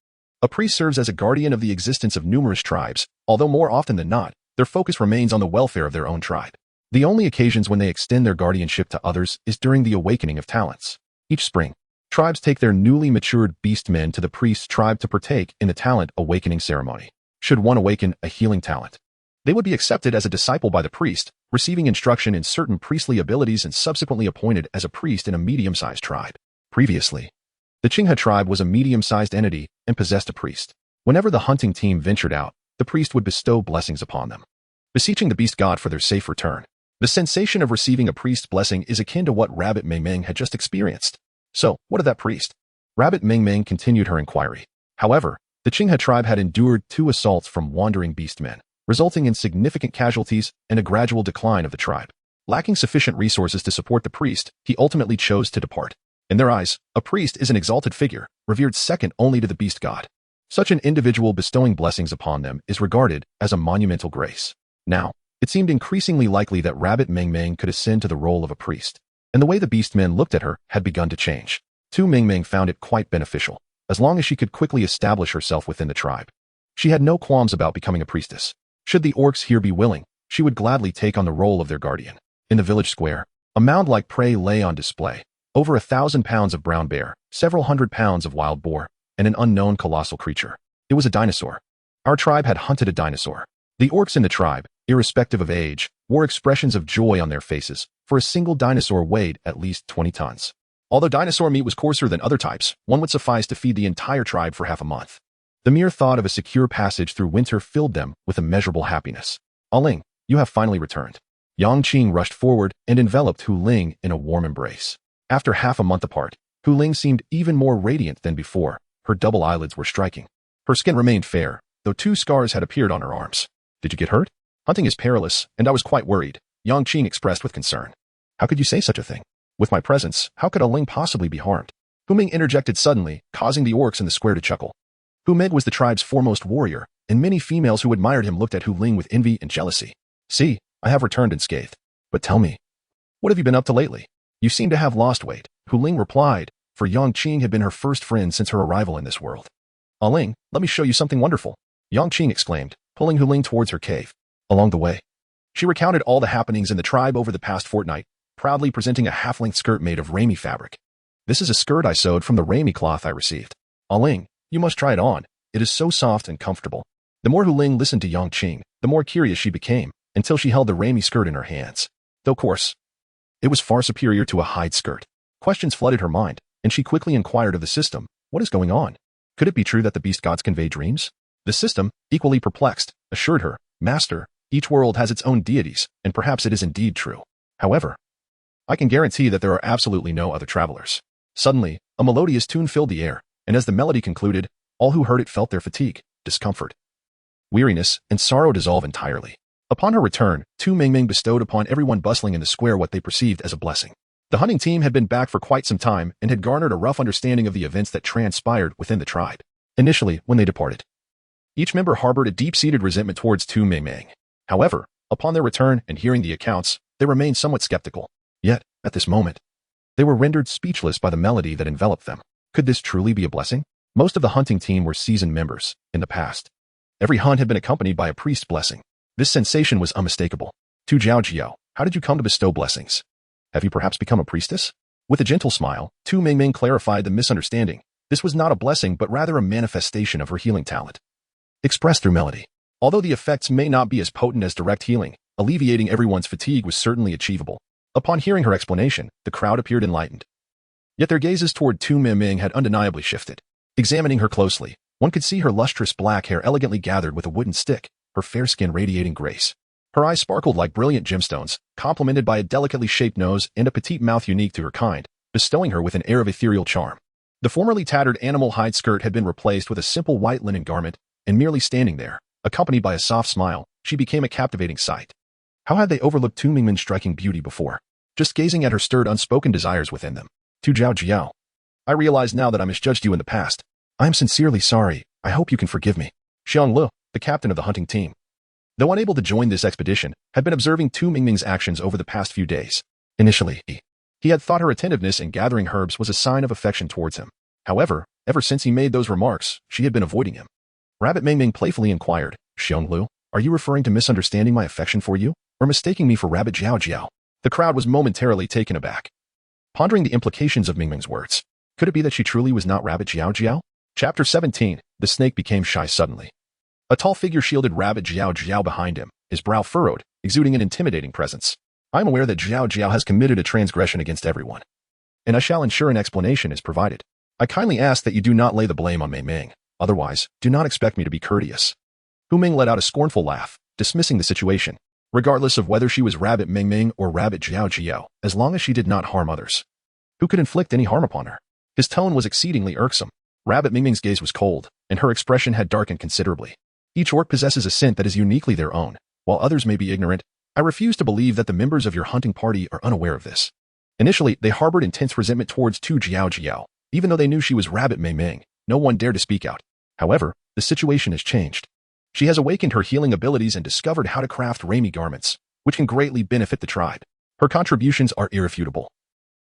A priest serves as a guardian of the existence of numerous tribes, although more often than not, their focus remains on the welfare of their own tribe. The only occasions when they extend their guardianship to others is during the awakening of talents. Each spring, tribes take their newly matured beast men to the priest's tribe to partake in the talent awakening ceremony. Should one awaken a healing talent, they would be accepted as a disciple by the priest, receiving instruction in certain priestly abilities and subsequently appointed as a priest in a medium-sized tribe. Previously, the Qinghe tribe was a medium-sized entity and possessed a priest. Whenever the hunting team ventured out, the priest would bestow blessings upon them, beseeching the beast god for their safe return. The sensation of receiving a priest's blessing is akin to what Rabbit Meng Meng had just experienced. So, what of that priest? Rabbit Meng Meng continued her inquiry. However, the Qinghe tribe had endured 2 assaults from wandering beastmen, resulting in significant casualties and a gradual decline of the tribe. Lacking sufficient resources to support the priest, he ultimately chose to depart. In their eyes, a priest is an exalted figure, revered second only to the beast god. Such an individual bestowing blessings upon them is regarded as a monumental grace. Now, it seemed increasingly likely that Rabbit Meng Meng could ascend to the role of a priest, and the way the beastmen looked at her had begun to change. Tu Meng Meng found it quite beneficial, as long as she could quickly establish herself within the tribe. She had no qualms about becoming a priestess. Should the orcs here be willing, she would gladly take on the role of their guardian. In the village square, a mound-like prey lay on display. Over 1,000 pounds of brown bear, several hundred pounds of wild boar, and an unknown colossal creature. It was a dinosaur. Our tribe had hunted a dinosaur. The orcs in the tribe, irrespective of age, wore expressions of joy on their faces, for a single dinosaur weighed at least 20 tons. Although dinosaur meat was coarser than other types, one would suffice to feed the entire tribe for half a month. The mere thought of a secure passage through winter filled them with immeasurable happiness. Ah Ling, you have finally returned. Yang Qing rushed forward and enveloped Hu Ling in a warm embrace. After half a month apart, Hu Ling seemed even more radiant than before. Her double eyelids were striking. Her skin remained fair, though 2 scars had appeared on her arms. Did you get hurt? Hunting is perilous, and I was quite worried, Yang Qing expressed with concern. How could you say such a thing? With my presence, how could Ah Ling possibly be harmed? Hu Ming interjected suddenly, causing the orcs in the square to chuckle. Hu Ming was the tribe's foremost warrior, and many females who admired him looked at Hu Ling with envy and jealousy. See, I have returned unscathed. But tell me, what have you been up to lately? You seem to have lost weight, Hu Ling replied, for Yang Qing had been her first friend since her arrival in this world. Ah Ling, let me show you something wonderful, Yang Qing exclaimed, pulling Hu Ling towards her cave. Along the way, she recounted all the happenings in the tribe over the past fortnight, proudly presenting a half-length skirt made of ramie fabric. This is a skirt I sewed from the ramie cloth I received. Ah Ling, You must try it on. It is so soft and comfortable. The more Hu Ling listened to Yang Qing, the more curious she became, until she held the Rami skirt in her hands. Though, of course, it was far superior to a hide skirt. Questions flooded her mind, and she quickly inquired of the system, what is going on? Could it be true that the beast gods convey dreams? The system, equally perplexed, assured her, Master, each world has its own deities, and perhaps it is indeed true. However, I can guarantee that there are absolutely no other travelers. Suddenly, a melodious tune filled the air, and as the melody concluded, all who heard it felt their fatigue, discomfort, weariness, and sorrow dissolve entirely. Upon her return, Tu Mingming bestowed upon everyone bustling in the square what they perceived as a blessing. The hunting team had been back for quite some time and had garnered a rough understanding of the events that transpired within the tribe. Initially, when they departed, each member harbored a deep-seated resentment towards Tu Mingming. However, upon their return and hearing the accounts, they remained somewhat skeptical. Yet, at this moment, they were rendered speechless by the melody that enveloped them. Could this truly be a blessing? Most of the hunting team were seasoned members. In the past, every hunt had been accompanied by a priest's blessing. This sensation was unmistakable. Tu Jiao, how did you come to bestow blessings? Have you perhaps become a priestess? With a gentle smile, Tu Mingming clarified the misunderstanding. This was not a blessing but rather a manifestation of her healing talent, expressed through melody. Although the effects may not be as potent as direct healing, alleviating everyone's fatigue was certainly achievable. Upon hearing her explanation, the crowd appeared enlightened. Yet their gazes toward Tu Mingming had undeniably shifted. Examining her closely, one could see her lustrous black hair elegantly gathered with a wooden stick, her fair skin radiating grace. Her eyes sparkled like brilliant gemstones, complemented by a delicately shaped nose and a petite mouth unique to her kind, bestowing her with an air of ethereal charm. The formerly tattered animal hide skirt had been replaced with a simple white linen garment, and merely standing there, accompanied by a soft smile, she became a captivating sight. How had they overlooked Tu Mingming's striking beauty before? Just gazing at her stirred unspoken desires within them. Tu Jiao, I realize now that I misjudged you in the past. I am sincerely sorry. I hope you can forgive me. Xiang Lu, the captain of the hunting team, though unable to join this expedition, had been observing Tu Mingming's actions over the past few days. Initially, he had thought her attentiveness in gathering herbs was a sign of affection towards him. However, ever since he made those remarks, she had been avoiding him. Rabbit Mingming playfully inquired, Xiang Lu, are you referring to misunderstanding my affection for you, or mistaking me for Rabbit Jiao? The crowd was momentarily taken aback, pondering the implications of Mingming's words. Could it be that she truly was not Rabbit Jiao? Chapter 17, the snake became shy suddenly. A tall figure shielded Rabbit Jiao behind him, his brow furrowed, exuding an intimidating presence. I am aware that Jiao has committed a transgression against everyone, and I shall ensure an explanation is provided. I kindly ask that you do not lay the blame on Ming. Otherwise, do not expect me to be courteous. Hu Ming let out a scornful laugh, dismissing the situation. Regardless of whether she was Rabbit Mingming or Rabbit Jiao, as long as she did not harm others, who could inflict any harm upon her? His tone was exceedingly irksome. Rabbit Mingming's gaze was cold, and her expression had darkened considerably. Each orc possesses a scent that is uniquely their own, while others may be ignorant. I refuse to believe that the members of your hunting party are unaware of this. Initially, they harbored intense resentment towards Tu Jiao. Even though they knew she was Rabbit Mingming, no one dared to speak out. However, the situation has changed. She has awakened her healing abilities and discovered how to craft Rami garments, which can greatly benefit the tribe. Her contributions are irrefutable,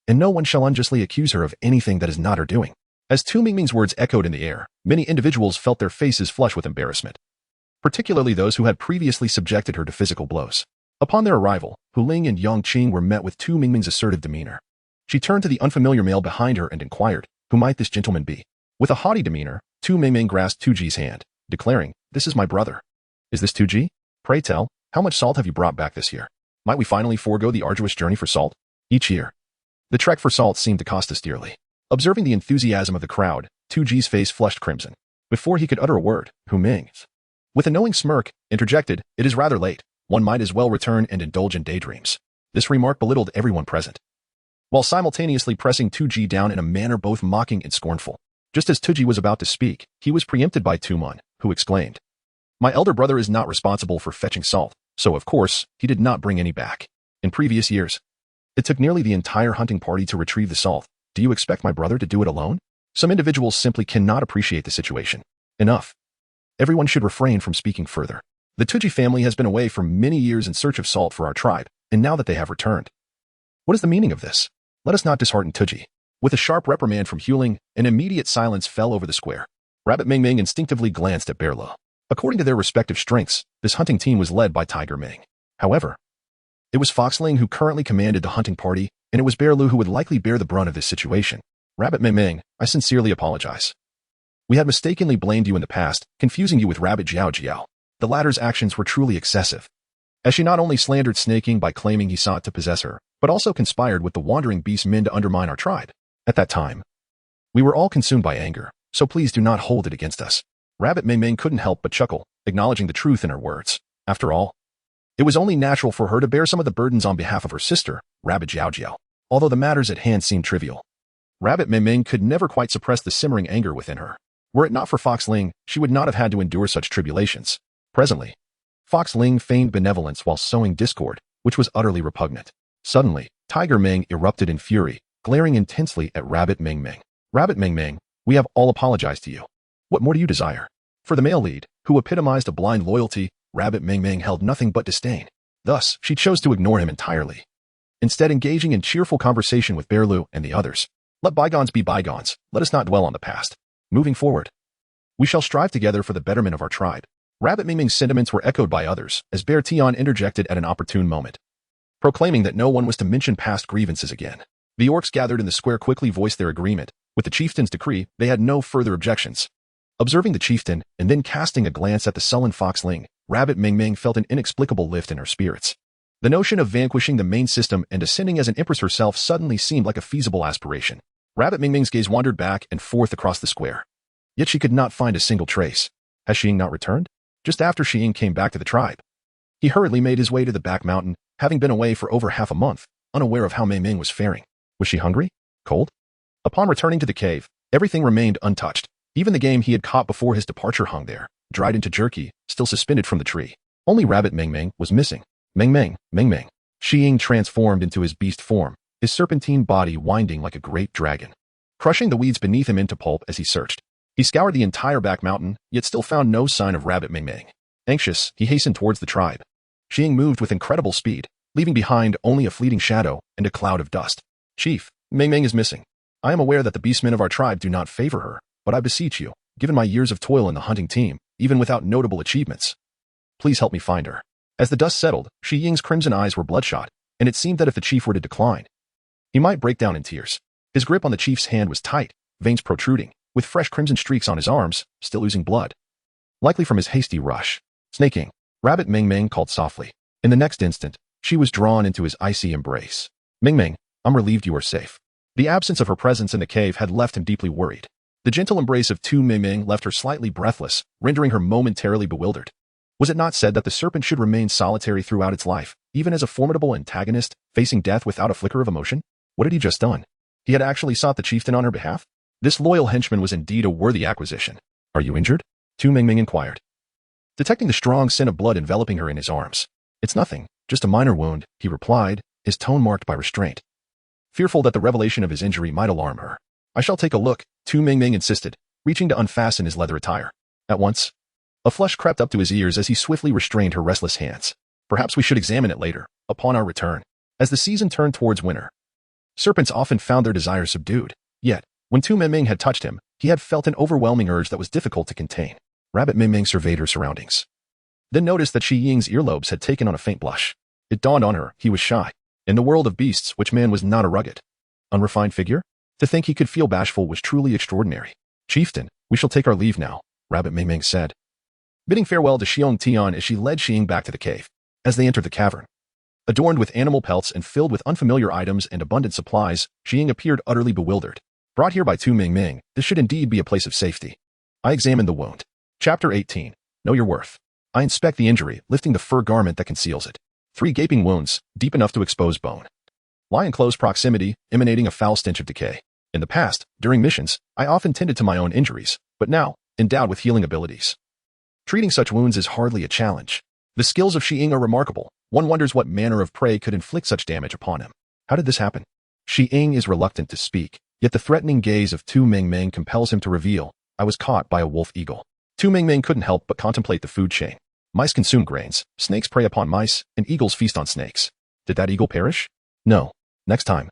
and no one shall unjustly accuse her of anything that is not her doing. As Tu Mingming's words echoed in the air, many individuals felt their faces flush with embarrassment, particularly those who had previously subjected her to physical blows. Upon their arrival, Hu Ling and Yang Qing were met with Tu Mingming's assertive demeanor. She turned to the unfamiliar male behind her and inquired, who might this gentleman be? With a haughty demeanor, Tu Mingming grasped Tu Ji's hand, declaring, this is my brother. Is this Tu Ji? Pray tell, how much salt have you brought back this year? Might we finally forego the arduous journey for salt? Each year, the trek for salt seemed to cost us dearly. Observing the enthusiasm of the crowd, Tu Ji's face flushed crimson. Before he could utter a word, Hu Ming, with a knowing smirk, interjected, it is rather late. One might as well return and indulge in daydreams. This remark belittled everyone present, while simultaneously pressing Tu Ji down in a manner both mocking and scornful. Just as Tu Ji was about to speak, he was preempted by Tu Mun, who exclaimed, my elder brother is not responsible for fetching salt, so of course, he did not bring any back. In previous years, it took nearly the entire hunting party to retrieve the salt. Do you expect my brother to do it alone? Some individuals simply cannot appreciate the situation. Enough. Everyone should refrain from speaking further. The Tuji family has been away for many years in search of salt for our tribe, and now that they have returned, what is the meaning of this? Let us not dishearten Tuji. With a sharp reprimand from Hu Ling, an immediate silence fell over the square. Rabbit Mingming instinctively glanced at Bear Lu. According to their respective strengths, this hunting team was led by Tiger Ming. However, it was Fox Ling who currently commanded the hunting party, and it was Bear Lu who would likely bear the brunt of this situation. Rabbit Mingming, I sincerely apologize. We had mistakenly blamed you in the past, confusing you with Rabbit Jiao Jiao. The latter's actions were truly excessive, as she not only slandered Snaking by claiming he sought to possess her, but also conspired with the wandering beast men to undermine our tribe. At that time, we were all consumed by anger, so please do not hold it against us. Rabbit Ming Ming couldn't help but chuckle, acknowledging the truth in her words. After all, it was only natural for her to bear some of the burdens on behalf of her sister, Rabbit Jiao Jiao, although the matters at hand seemed trivial. Rabbit Ming Ming could never quite suppress the simmering anger within her. Were it not for Fox Ling, she would not have had to endure such tribulations. Presently, Fox Ling feigned benevolence while sowing discord, which was utterly repugnant. Suddenly, Tiger Ming erupted in fury, glaring intensely at Rabbit Ming Ming. Rabbit Ming Ming, we have all apologized to you. What more do you desire? For the male lead, who epitomized a blind loyalty, Rabbit Ming Ming held nothing but disdain. Thus, she chose to ignore him entirely, instead engaging in cheerful conversation with Bear Lu and the others. Let bygones be bygones. Let us not dwell on the past. Moving forward, we shall strive together for the betterment of our tribe. Rabbit Ming Ming's sentiments were echoed by others, as Bear Tian interjected at an opportune moment, proclaiming that no one was to mention past grievances again. The orcs gathered in the square quickly voiced their agreement. With the chieftain's decree, they had no further objections. Observing the chieftain, and then casting a glance at the sullen Fox Ling, Rabbit Ming Ming felt an inexplicable lift in her spirits. The notion of vanquishing the main system and ascending as an empress herself suddenly seemed like a feasible aspiration. Rabbit Ming Ming's gaze wandered back and forth across the square. Yet she could not find a single trace. Has Xiying not returned? Just after Xiying came back to the tribe, he hurriedly made his way to the back mountain, having been away for over half a month, unaware of how Mei Ming was faring. Was she hungry? Cold? Upon returning to the cave, everything remained untouched. Even the game he had caught before his departure hung there, dried into jerky, still suspended from the tree. Only Rabbit Ming Ming was missing. Ming Ming, Ming Ming. Xiying transformed into his beast form, his serpentine body winding like a great dragon, crushing the weeds beneath him into pulp as he searched. He scoured the entire back mountain, yet still found no sign of Rabbit Ming Ming. Anxious, he hastened towards the tribe. Xiying moved with incredible speed, leaving behind only a fleeting shadow and a cloud of dust. Chief, Ming Ming is missing. I am aware that the beastmen of our tribe do not favor her, but I beseech you, given my years of toil in the hunting team, even without notable achievements, please help me find her. As the dust settled, Shi Ying's crimson eyes were bloodshot, and it seemed that if the chief were to decline, he might break down in tears. His grip on the chief's hand was tight, veins protruding, with fresh crimson streaks on his arms, still oozing blood, likely from his hasty rush. Snaking, Rabbit Ming Ming called softly. In the next instant, she was drawn into his icy embrace. Ming Ming, I'm relieved you are safe. The absence of her presence in the cave had left him deeply worried. The gentle embrace of Tu Ming Ming left her slightly breathless, rendering her momentarily bewildered. Was it not said that the serpent should remain solitary throughout its life, even as a formidable antagonist, facing death without a flicker of emotion? What had he just done? He had actually sought the chieftain on her behalf? This loyal henchman was indeed a worthy acquisition. Are you injured? Tu Ming Ming inquired, detecting the strong scent of blood enveloping her in his arms. It's nothing, just a minor wound, he replied, his tone marked by restraint, fearful that the revelation of his injury might alarm her. I shall take a look, Tu Ming Ming insisted, reaching to unfasten his leather attire. At once, a flush crept up to his ears as he swiftly restrained her restless hands. Perhaps we should examine it later, upon our return. As the season turned towards winter, serpents often found their desires subdued. Yet, when Tu Ming Ming had touched him, he had felt an overwhelming urge that was difficult to contain. Rabbit Ming Ming surveyed her surroundings, then noticed that Shi Ying's earlobes had taken on a faint blush. It dawned on her he was shy. In the world of beasts, which man was not a rugged, unrefined figure? To think he could feel bashful was truly extraordinary. Chieftain, we shall take our leave now, Rabbit Ming Ming said, bidding farewell to Xiong Tian as she led Xiying back to the cave. As they entered the cavern, adorned with animal pelts and filled with unfamiliar items and abundant supplies, Xiying appeared utterly bewildered. Brought here by Tu Ming Ming, this should indeed be a place of safety. I examined the wound. Chapter 18. Know your worth. I inspect the injury, lifting the fur garment that conceals it. 3 gaping wounds, deep enough to expose bone, lie in close proximity, emanating a foul stench of decay. In the past, during missions, I often tended to my own injuries, but now, endowed with healing abilities, treating such wounds is hardly a challenge. The skills of Xiying are remarkable. One wonders what manner of prey could inflict such damage upon him. How did this happen? Xiying is reluctant to speak, yet the threatening gaze of Tu Ming Ming compels him to reveal, I was caught by a wolf eagle. Tu Ming Ming couldn't help but contemplate the food chain. Mice consume grains, snakes prey upon mice, and eagles feast on snakes. Did that eagle perish? No. Next time,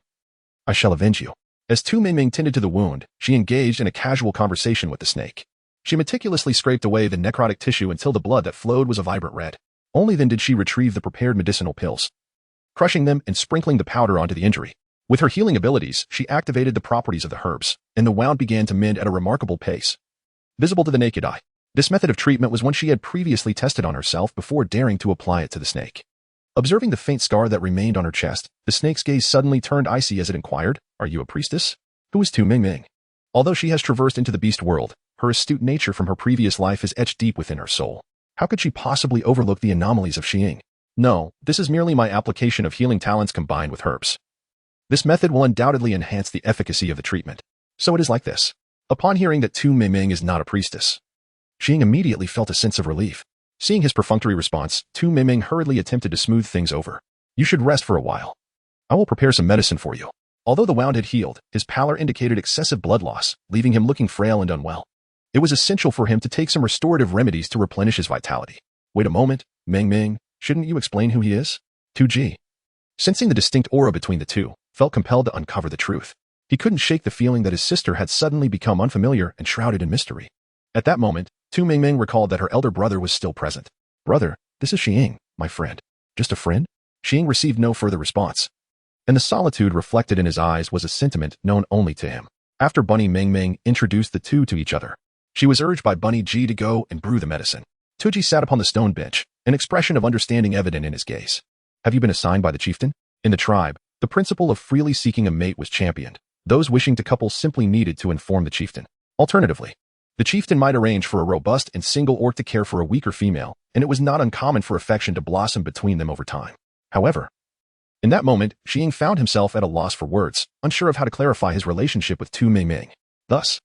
I shall avenge you. As Tu Ming Ming tended to the wound, she engaged in a casual conversation with the snake. She meticulously scraped away the necrotic tissue until the blood that flowed was a vibrant red. Only then did she retrieve the prepared medicinal pills, crushing them and sprinkling the powder onto the injury. With her healing abilities, she activated the properties of the herbs, and the wound began to mend at a remarkable pace. visible to the naked eye. This method of treatment was one she had previously tested on herself before daring to apply it to the snake. Observing the faint scar that remained on her chest, the snake's gaze suddenly turned icy as it inquired, "Are you a priestess? Who is Tu Mingming?" Although she has traversed into the beast world, her astute nature from her previous life is etched deep within her soul. How could she possibly overlook the anomalies of Xiying? No, this is merely my application of healing talents combined with herbs. This method will undoubtedly enhance the efficacy of the treatment. So it is like this. Upon hearing that Tu Mingming is not a priestess, Xiying immediately felt a sense of relief. Seeing his perfunctory response, Tu Mingming hurriedly attempted to smooth things over. "You should rest for a while. I will prepare some medicine for you." Although the wound had healed, his pallor indicated excessive blood loss, leaving him looking frail and unwell. It was essential for him to take some restorative remedies to replenish his vitality. "Wait a moment, Ming, shouldn't you explain who he is?" Tu-Ji, sensing the distinct aura between the two, felt compelled to uncover the truth. He couldn't shake the feeling that his sister had suddenly become unfamiliar and shrouded in mystery. At that moment, Tu Mingming recalled that her elder brother was still present. "Brother, this is Xiying, my friend." "Just a friend?" Xiying received no further response, and the solitude reflected in his eyes was a sentiment known only to him. After Bunny Mingming introduced the two to each other, she was urged by Bunny Ji to go and brew the medicine. Tuji sat upon the stone bench, an expression of understanding evident in his gaze. "Have you been assigned by the chieftain?" In the tribe, the principle of freely seeking a mate was championed. Those wishing to couple simply needed to inform the chieftain. Alternatively, the chieftain might arrange for a robust and single orc to care for a weaker female, and it was not uncommon for affection to blossom between them over time. However, in that moment, Xiying found himself at a loss for words, unsure of how to clarify his relationship with Tu Mingming. Thus,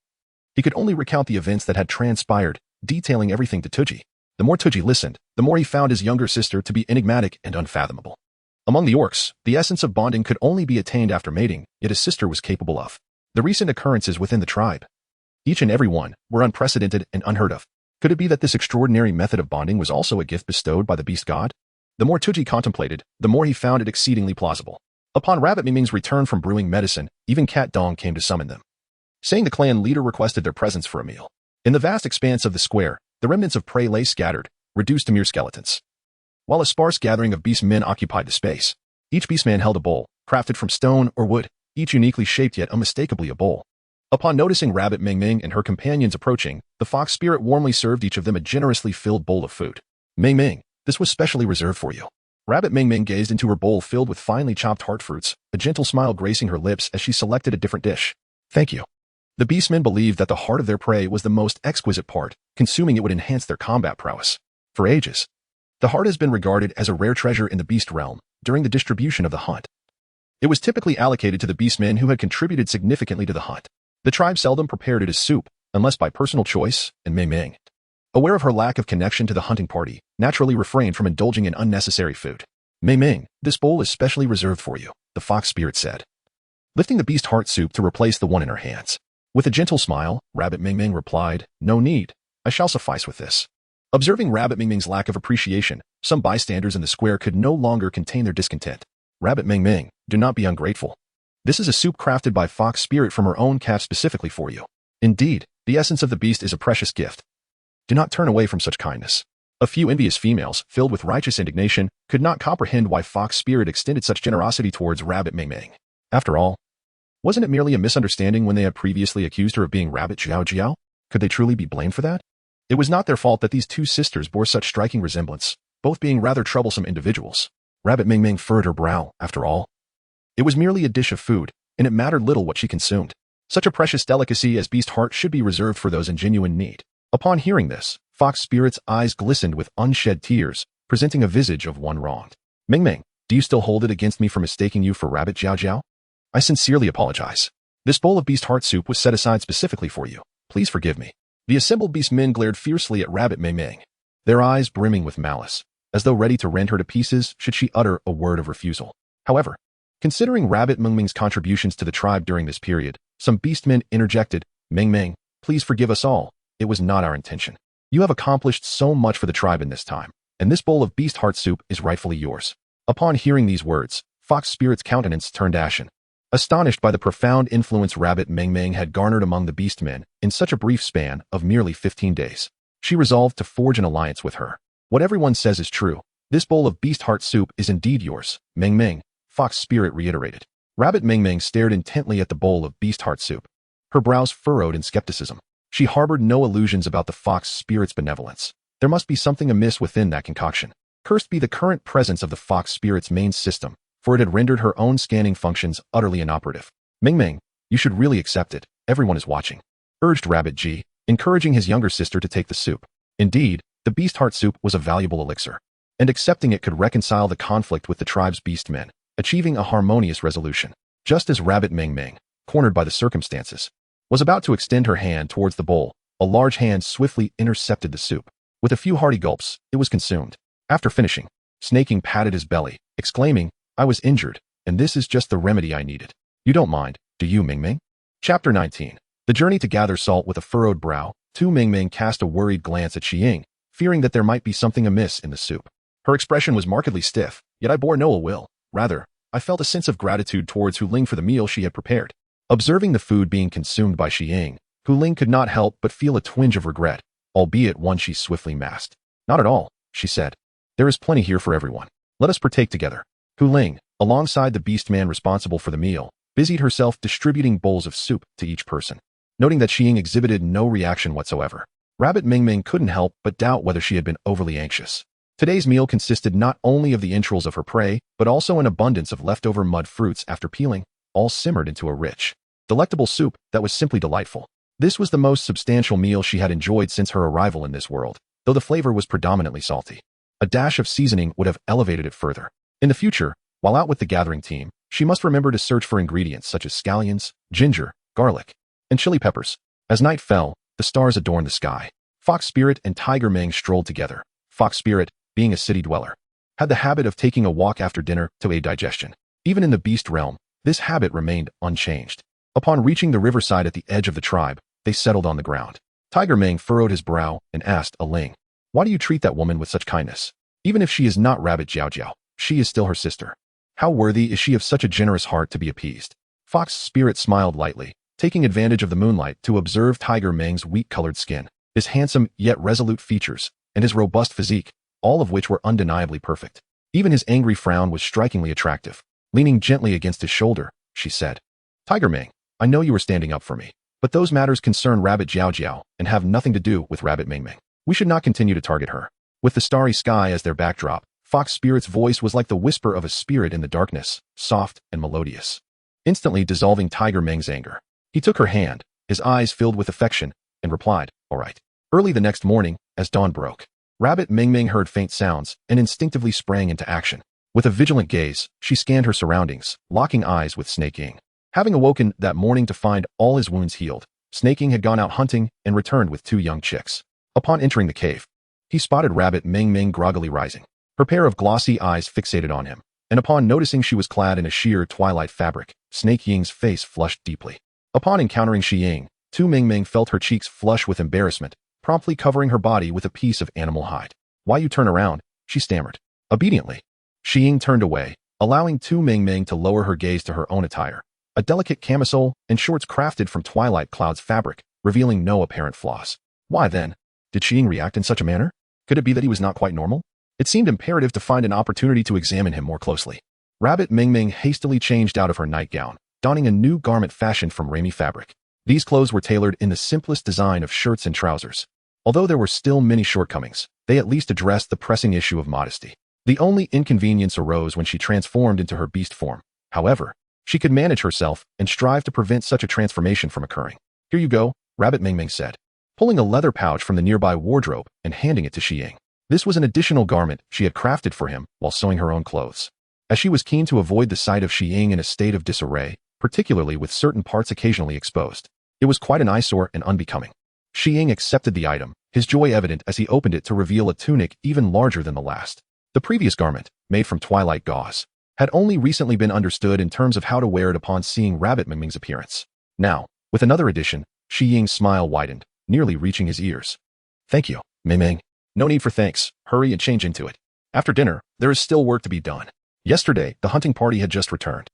he could only recount the events that had transpired, detailing everything to Tuji. The more Tuji listened, the more he found his younger sister to be enigmatic and unfathomable. Among the orcs, the essence of bonding could only be attained after mating, yet his sister was capable of. The recent occurrences within the tribe, each and every one, were unprecedented and unheard of. Could it be that this extraordinary method of bonding was also a gift bestowed by the beast god? The more Tuji contemplated, the more he found it exceedingly plausible. Upon Rabbit Mingming's return from brewing medicine, even Cat Dong came to summon them, saying the clan leader requested their presence for a meal. In the vast expanse of the square, the remnants of prey lay scattered, reduced to mere skeletons, while a sparse gathering of beastmen occupied the space. Each beastman held a bowl, crafted from stone or wood, each uniquely shaped yet unmistakably a bowl. Upon noticing Rabbit Mingming and her companions approaching, the fox spirit warmly served each of them a generously filled bowl of food. "Mingming, this was specially reserved for you." Rabbit Mingming gazed into her bowl filled with finely chopped heart fruits, a gentle smile gracing her lips as she selected a different dish. "Thank you." The beastmen believed that the heart of their prey was the most exquisite part, consuming it would enhance their combat prowess. For ages, the heart has been regarded as a rare treasure in the beast realm. During the distribution of the hunt, it was typically allocated to the beastmen who had contributed significantly to the hunt. The tribe seldom prepared it as soup, unless by personal choice, and Mingming, aware of her lack of connection to the hunting party, naturally refrained from indulging in unnecessary food. "Mingming, this bowl is specially reserved for you," the fox spirit said, lifting the beast heart soup to replace the one in her hands. With a gentle smile, Rabbit Mingming replied, "No need. I shall suffice with this." Observing Rabbit Mingming's lack of appreciation, some bystanders in the square could no longer contain their discontent. "Rabbit Mingming, do not be ungrateful. This is a soup crafted by Fox Spirit from her own cat specifically for you. Indeed, the essence of the beast is a precious gift. Do not turn away from such kindness." A few envious females, filled with righteous indignation, could not comprehend why Fox Spirit extended such generosity towards Rabbit Mingming. After all, wasn't it merely a misunderstanding when they had previously accused her of being Rabbit Jiao Jiao? Could they truly be blamed for that? It was not their fault that these two sisters bore such striking resemblance, both being rather troublesome individuals. Rabbit Mingming furrowed her brow, after all. It was merely a dish of food, and it mattered little what she consumed. Such a precious delicacy as beast heart should be reserved for those in genuine need. Upon hearing this, Fox Spirit's eyes glistened with unshed tears, presenting a visage of one wronged. "Mingming, do you still hold it against me for mistaking you for Rabbit Jiao Jiao? I sincerely apologize. This bowl of beast heart soup was set aside specifically for you. Please forgive me." The assembled beastmen glared fiercely at Rabbit Mingming, their eyes brimming with malice, as though ready to rend her to pieces should she utter a word of refusal. However, considering Rabbit Mingming's contributions to the tribe during this period, some beastmen interjected, "Mingming, please forgive us all. It was not our intention. You have accomplished so much for the tribe in this time, and this bowl of beast heart soup is rightfully yours." Upon hearing these words, Fox Spirit's countenance turned ashen. Astonished by the profound influence Rabbit Mingming had garnered among the beastmen in such a brief span of merely 15 days, she resolved to forge an alliance with her. "What everyone says is true. This bowl of beast heart soup is indeed yours, Mingming," Fox Spirit reiterated. Rabbit Mingming stared intently at the bowl of beast heart soup, her brows furrowed in skepticism. She harbored no illusions about the fox spirit's benevolence. There must be something amiss within that concoction. Cursed be the current presence of the fox spirit's main system, for it had rendered her own scanning functions utterly inoperative. Ming Ming, you should really accept it. Everyone is watching, urged Rabbit G, encouraging his younger sister to take the soup. Indeed, the beast heart soup was a valuable elixir, and accepting it could reconcile the conflict with the tribe's beastmen, achieving a harmonious resolution. Just as Rabbit Ming Ming, cornered by the circumstances, was about to extend her hand towards the bowl, a large hand swiftly intercepted the soup. With a few hearty gulps, it was consumed. After finishing, Snaking patted his belly, exclaiming, I was injured, and this is just the remedy I needed. You don't mind, do you, Ming Ming? Chapter 19. The journey to gather salt with a furrowed brow. Tu Ming Ming cast a worried glance at Xiying, fearing that there might be something amiss in the soup. Her expression was markedly stiff, yet I bore no ill will. Rather, I felt a sense of gratitude towards Hu Ling for the meal she had prepared. Observing the food being consumed by Xiying, Hu Ling could not help but feel a twinge of regret, albeit one she swiftly masked. Not at all, she said. There is plenty here for everyone. Let us partake together. Hu Ling, alongside the beast man responsible for the meal, busied herself distributing bowls of soup to each person. Noting that Xiying exhibited no reaction whatsoever, Rabbit Ming Ming couldn't help but doubt whether she had been overly anxious. Today's meal consisted not only of the entrails of her prey, but also an abundance of leftover mud fruits after peeling, all simmered into a rich, delectable soup that was simply delightful. This was the most substantial meal she had enjoyed since her arrival in this world, though the flavor was predominantly salty. A dash of seasoning would have elevated it further. In the future, while out with the gathering team, she must remember to search for ingredients such as scallions, ginger, garlic, and chili peppers. As night fell, the stars adorned the sky. Fox Spirit and Tiger Ming strolled together. Fox Spirit, being a city dweller, had the habit of taking a walk after dinner to aid digestion. Even in the beast realm, this habit remained unchanged. Upon reaching the riverside at the edge of the tribe, they settled on the ground. Tiger Ming furrowed his brow and asked A Ling, why do you treat that woman with such kindness? Even if she is not Rabbit Jiao Jiao, she is still her sister. How worthy is she of such a generous heart to be appeased? Fox Spirit smiled lightly, taking advantage of the moonlight to observe Tiger Ming's wheat-colored skin, his handsome yet resolute features, and his robust physique, all of which were undeniably perfect. Even his angry frown was strikingly attractive. Leaning gently against his shoulder, she said, Tiger Ming, I know you are standing up for me, but those matters concern Rabbit Jiao Jiao and have nothing to do with Rabbit Ming Ming. We should not continue to target her. With the starry sky as their backdrop, Fox Spirit's voice was like the whisper of a spirit in the darkness, soft and melodious, instantly dissolving Tiger Ming's anger. He took her hand, his eyes filled with affection, and replied, all right. Early the next morning, as dawn broke, Rabbit Ming Ming heard faint sounds and instinctively sprang into action. With a vigilant gaze, she scanned her surroundings, locking eyes with Snaking. Having awoken that morning to find all his wounds healed, Snaking had gone out hunting and returned with 2 young chicks. Upon entering the cave, he spotted Rabbit Ming Ming groggily rising, her pair of glossy eyes fixated on him, and upon noticing she was clad in a sheer twilight fabric, Snake Ying's face flushed deeply. Upon encountering Xiying, Tu Ming Ming felt her cheeks flush with embarrassment, promptly covering her body with a piece of animal hide. Why you turn around? She stammered. Obediently, Xiying turned away, allowing Tu Ming Ming to lower her gaze to her own attire, a delicate camisole and shorts crafted from Twilight Cloud's fabric, revealing no apparent flaws. Why then? Did Xiying react in such a manner? Could it be that he was not quite normal? It seemed imperative to find an opportunity to examine him more closely. Rabbit Ming Ming hastily changed out of her nightgown, donning a new garment fashioned from Rami fabric. These clothes were tailored in the simplest design of shirts and trousers. Although there were still many shortcomings, they at least addressed the pressing issue of modesty. The only inconvenience arose when she transformed into her beast form. However, she could manage herself and strive to prevent such a transformation from occurring. Here you go, Rabbit Ming Ming said, pulling a leather pouch from the nearby wardrobe and handing it to Xiying. This was an additional garment she had crafted for him while sewing her own clothes. As she was keen to avoid the sight of Xiying in a state of disarray, particularly with certain parts occasionally exposed, it was quite an eyesore and unbecoming. Xiying accepted the item, his joy evident as he opened it to reveal a tunic even larger than the last. The previous garment, made from twilight gauze, had only recently been understood in terms of how to wear it upon seeing Rabbit Ming Ming's appearance. Now, with another addition, Xiying's smile widened, nearly reaching his ears. Thank you, Ming Ming. No need for thanks, hurry and change into it. After dinner, there is still work to be done. Yesterday, the hunting party had just returned,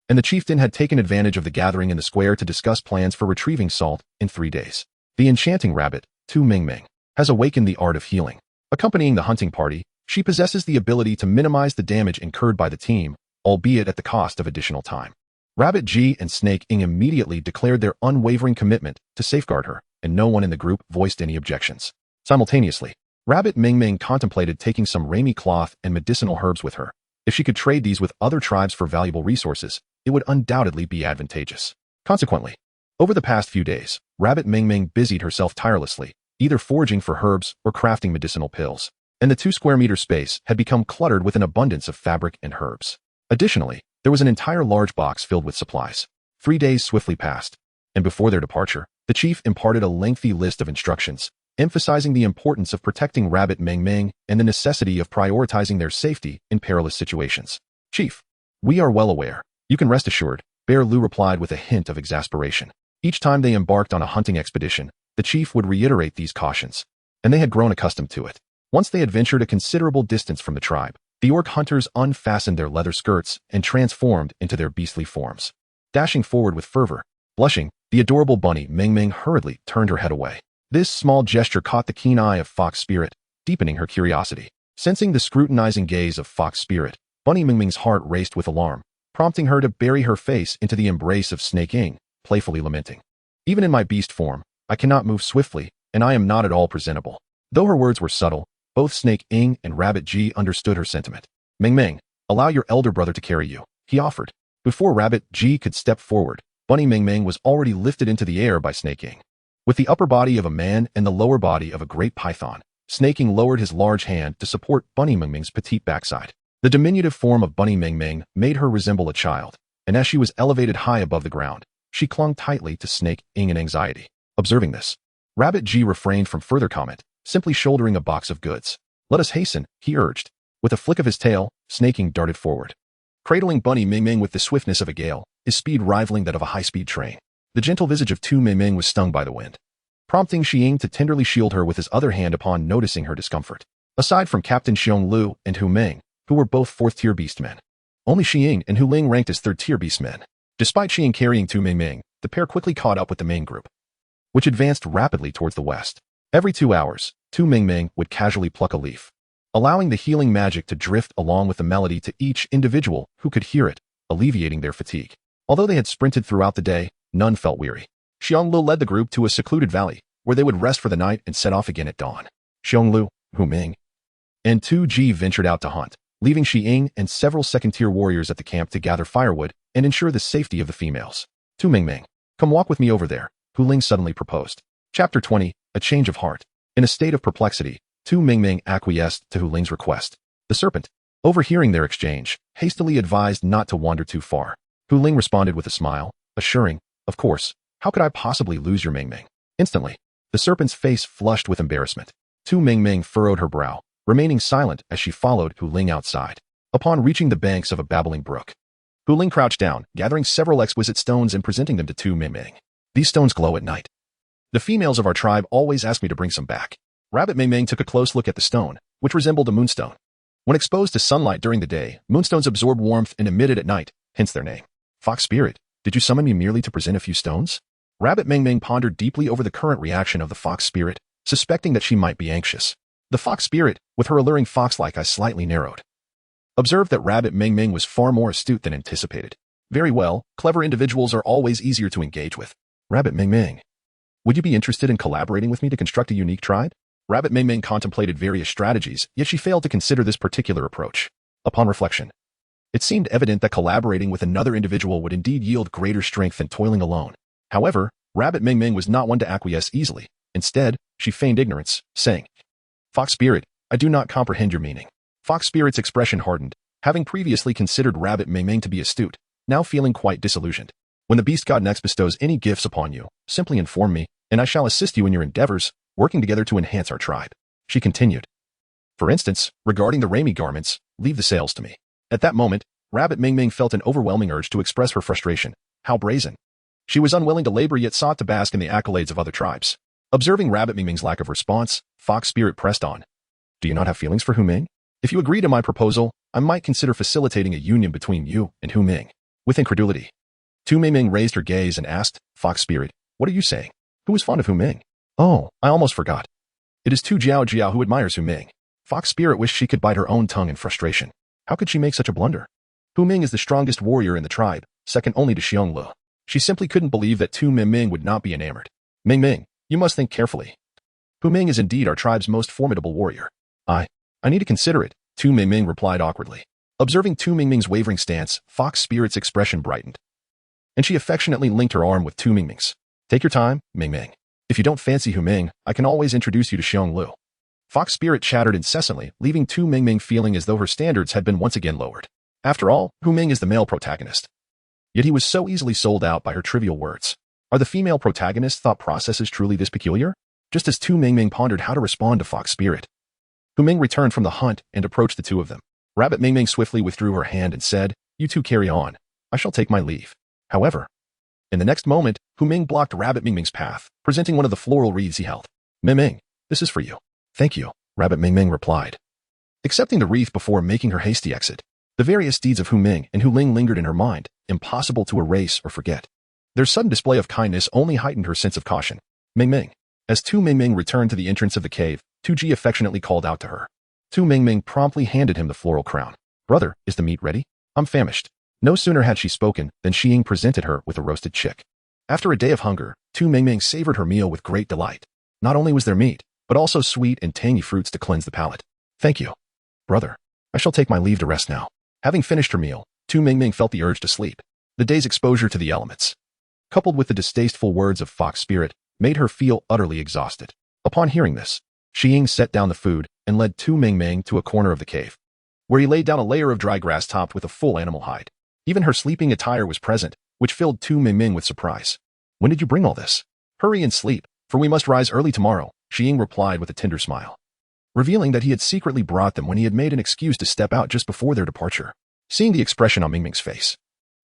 and the chieftain had taken advantage of the gathering in the square to discuss plans for retrieving salt in 3 days. The enchanting rabbit, Tu Ming Ming, has awakened the art of healing. Accompanying the hunting party, she possesses the ability to minimize the damage incurred by the team, albeit at the cost of additional time. Rabbit G and Snake Ing immediately declared their unwavering commitment to safeguard her, and no one in the group voiced any objections. Simultaneously, Rabbit Ming Ming contemplated taking some Rami cloth and medicinal herbs with her. If she could trade these with other tribes for valuable resources, it would undoubtedly be advantageous. Consequently, over the past few days, Rabbit Ming Ming busied herself tirelessly, either foraging for herbs or crafting medicinal pills, and the 2 square meter space had become cluttered with an abundance of fabric and herbs. Additionally, there was an entire large box filled with supplies. 3 days swiftly passed, and before their departure, the chief imparted a lengthy list of instructions, emphasizing the importance of protecting Rabbit Ming Ming and the necessity of prioritizing their safety in perilous situations. Chief, we are well aware. You can rest assured, Bear Lu replied with a hint of exasperation. Each time they embarked on a hunting expedition, the chief would reiterate these cautions, and they had grown accustomed to it. Once they had ventured a considerable distance from the tribe, the orc hunters unfastened their leather skirts and transformed into their beastly forms. Dashing forward with fervor, blushing, the adorable bunny Ming Ming hurriedly turned her head away. This small gesture caught the keen eye of Fox Spirit, deepening her curiosity. Sensing the scrutinizing gaze of Fox Spirit, Bunny Ming Ming's heart raced with alarm, prompting her to bury her face into the embrace of Snake Ing, playfully lamenting. Even in my beast form, I cannot move swiftly, and I am not at all presentable. Though her words were subtle, both Snake Ing and Rabbit G understood her sentiment. Ming Ming, allow your elder brother to carry you, he offered. Before Rabbit G could step forward, Bunny Ming Ming was already lifted into the air by Snake Ing. With the upper body of a man and the lower body of a great python, Snake Ing lowered his large hand to support Bunny Ming Ming's petite backside. The diminutive form of Bunny Ming Ming made her resemble a child, and as she was elevated high above the ground, she clung tightly to Snake Ing in anxiety. Observing this, Rabbit G refrained from further comment, simply shouldering a box of goods. Let us hasten, he urged. With a flick of his tail, Snake Ing darted forward, cradling Bunny Ming Ming with the swiftness of a gale, his speed rivaling that of a high-speed train. The gentle visage of Tu Ming Ming was stung by the wind, prompting Xi Ying to tenderly shield her with his other hand upon noticing her discomfort. Aside from Captain Xiong Lu and Hu Ming, who were both 4th-tier beastmen, only Xi Ying and Hu Ling ranked as 3rd-tier beastmen. Despite Xi Ying carrying Tu Ming Ming, the pair quickly caught up with the main group, which advanced rapidly towards the west. Every 2 hours, Tu Ming Ming would casually pluck a leaf, allowing the healing magic to drift along with the melody to each individual who could hear it, alleviating their fatigue. Although they had sprinted throughout the day, none felt weary. Xiong Lu led the group to a secluded valley, where they would rest for the night and set off again at dawn. Xiong Lu, Hu Ming, and Tu Ji ventured out to hunt, leaving Xi Ying and several 2nd-tier warriors at the camp to gather firewood and ensure the safety of the females. Tu Ming Ming, come walk with me over there, Hu Ling suddenly proposed. Chapter 20, A Change of Heart. In a state of perplexity, Tu Ming Ming acquiesced to Hu Ling's request. The serpent, overhearing their exchange, hastily advised not to wander too far. Hu Ling responded with a smile, assuring, of course, how could I possibly lose your Ming Ming? Instantly, the serpent's face flushed with embarrassment. Tu Ming Ming furrowed her brow, remaining silent as she followed Hu Ling outside. Upon reaching the banks of a babbling brook, Hu Ling crouched down, gathering several exquisite stones and presenting them to Tu Ming Ming. These stones glow at night. The females of our tribe always ask me to bring some back. Rabbit Ming Ming took a close look at the stone, which resembled a moonstone. When exposed to sunlight during the day, moonstones absorb warmth and emit it at night, hence their name. Fox Spirit, did you summon me merely to present a few stones? Rabbit Ming Ming pondered deeply over the current reaction of the Fox Spirit, suspecting that she might be anxious. The Fox Spirit, with her alluring fox-like eyes slightly narrowed, observed that Rabbit Ming Ming was far more astute than anticipated. Very well, clever individuals are always easier to engage with. Rabbit Ming Ming, would you be interested in collaborating with me to construct a unique tribe? Rabbit Ming Ming contemplated various strategies, yet she failed to consider this particular approach. Upon reflection, it seemed evident that collaborating with another individual would indeed yield greater strength than toiling alone. However, Rabbit Ming Ming was not one to acquiesce easily. Instead, she feigned ignorance, saying, Fox Spirit, I do not comprehend your meaning. Fox Spirit's expression hardened, having previously considered Rabbit Ming Ming to be astute, now feeling quite disillusioned. When the Beast God next bestows any gifts upon you, simply inform me, and I shall assist you in your endeavors, working together to enhance our tribe. She continued. For instance, regarding the Rami garments, leave the sales to me. At that moment, Rabbit Ming Ming felt an overwhelming urge to express her frustration. How brazen. She was unwilling to labor yet sought to bask in the accolades of other tribes. Observing Rabbit Ming Ming's lack of response, Fox Spirit pressed on. Do you not have feelings for Hu Ming? If you agree to my proposal, I might consider facilitating a union between you and Hu Ming. With incredulity, Tu Ming Ming raised her gaze and asked, Fox Spirit, what are you saying? Who is fond of Hu Ming? Oh, I almost forgot. It is Tu Jiao Jiao who admires Hu Ming. Fox Spirit wished she could bite her own tongue in frustration. How could she make such a blunder? Hu Ming is the strongest warrior in the tribe, second only to Xiong Lu. She simply couldn't believe that Tu Ming Ming would not be enamored. Ming Ming, You must think carefully. Hu Ming is indeed our tribe's most formidable warrior. I need to consider it, Tu Mingming replied awkwardly. Observing Tu Mingming's wavering stance, Fox Spirit's expression brightened, and she affectionately linked her arm with Tu Mingming's. Take your time, Mingming. If you don't fancy Hu Ming, I can always introduce you to Xiong Lu. Fox Spirit chattered incessantly, leaving Tu Mingming feeling as though her standards had been once again lowered. After all, Hu Ming is the male protagonist. Yet he was so easily sold out by her trivial words. Are the female protagonist's thought processes truly this peculiar? Just as Tu Mingming pondered how to respond to Fox Spirit, Hu Ming returned from the hunt and approached the two of them. Rabbit Mingming swiftly withdrew her hand and said, "You two carry on. I shall take my leave." However, in the next moment, Hu Ming blocked Rabbit Mingming's path, presenting one of the floral wreaths he held. "Mingming, this is for you." "Thank you," Rabbit Mingming replied, accepting the wreath before making her hasty exit. The various deeds of Hu Ming and Hu Ling lingered in her mind, impossible to erase or forget. Their sudden display of kindness only heightened her sense of caution. "Mingming." As Tu Mingming returned to the entrance of the cave, Tu Ji affectionately called out to her. Tu Mingming promptly handed him the floral crown. "Brother, is the meat ready? I'm famished." No sooner had she spoken than Xiying presented her with a roasted chick. After a day of hunger, Tu Mingming savored her meal with great delight. Not only was there meat, but also sweet and tangy fruits to cleanse the palate. "Thank you, brother. I shall take my leave to rest now." Having finished her meal, Tu Mingming felt the urge to sleep. The day's exposure to the elements, coupled with the distasteful words of Fox Spirit, made her feel utterly exhausted. Upon hearing this, Xiying set down the food and led Tu Mingming to a corner of the cave, where he laid down a layer of dry grass topped with a full animal hide. Even her sleeping attire was present, which filled Tu Mingming with surprise. "When did you bring all this?" "Hurry and sleep, for we must rise early tomorrow," Xiying replied with a tender smile, revealing that he had secretly brought them when he had made an excuse to step out just before their departure. Seeing the expression on Mingming's face,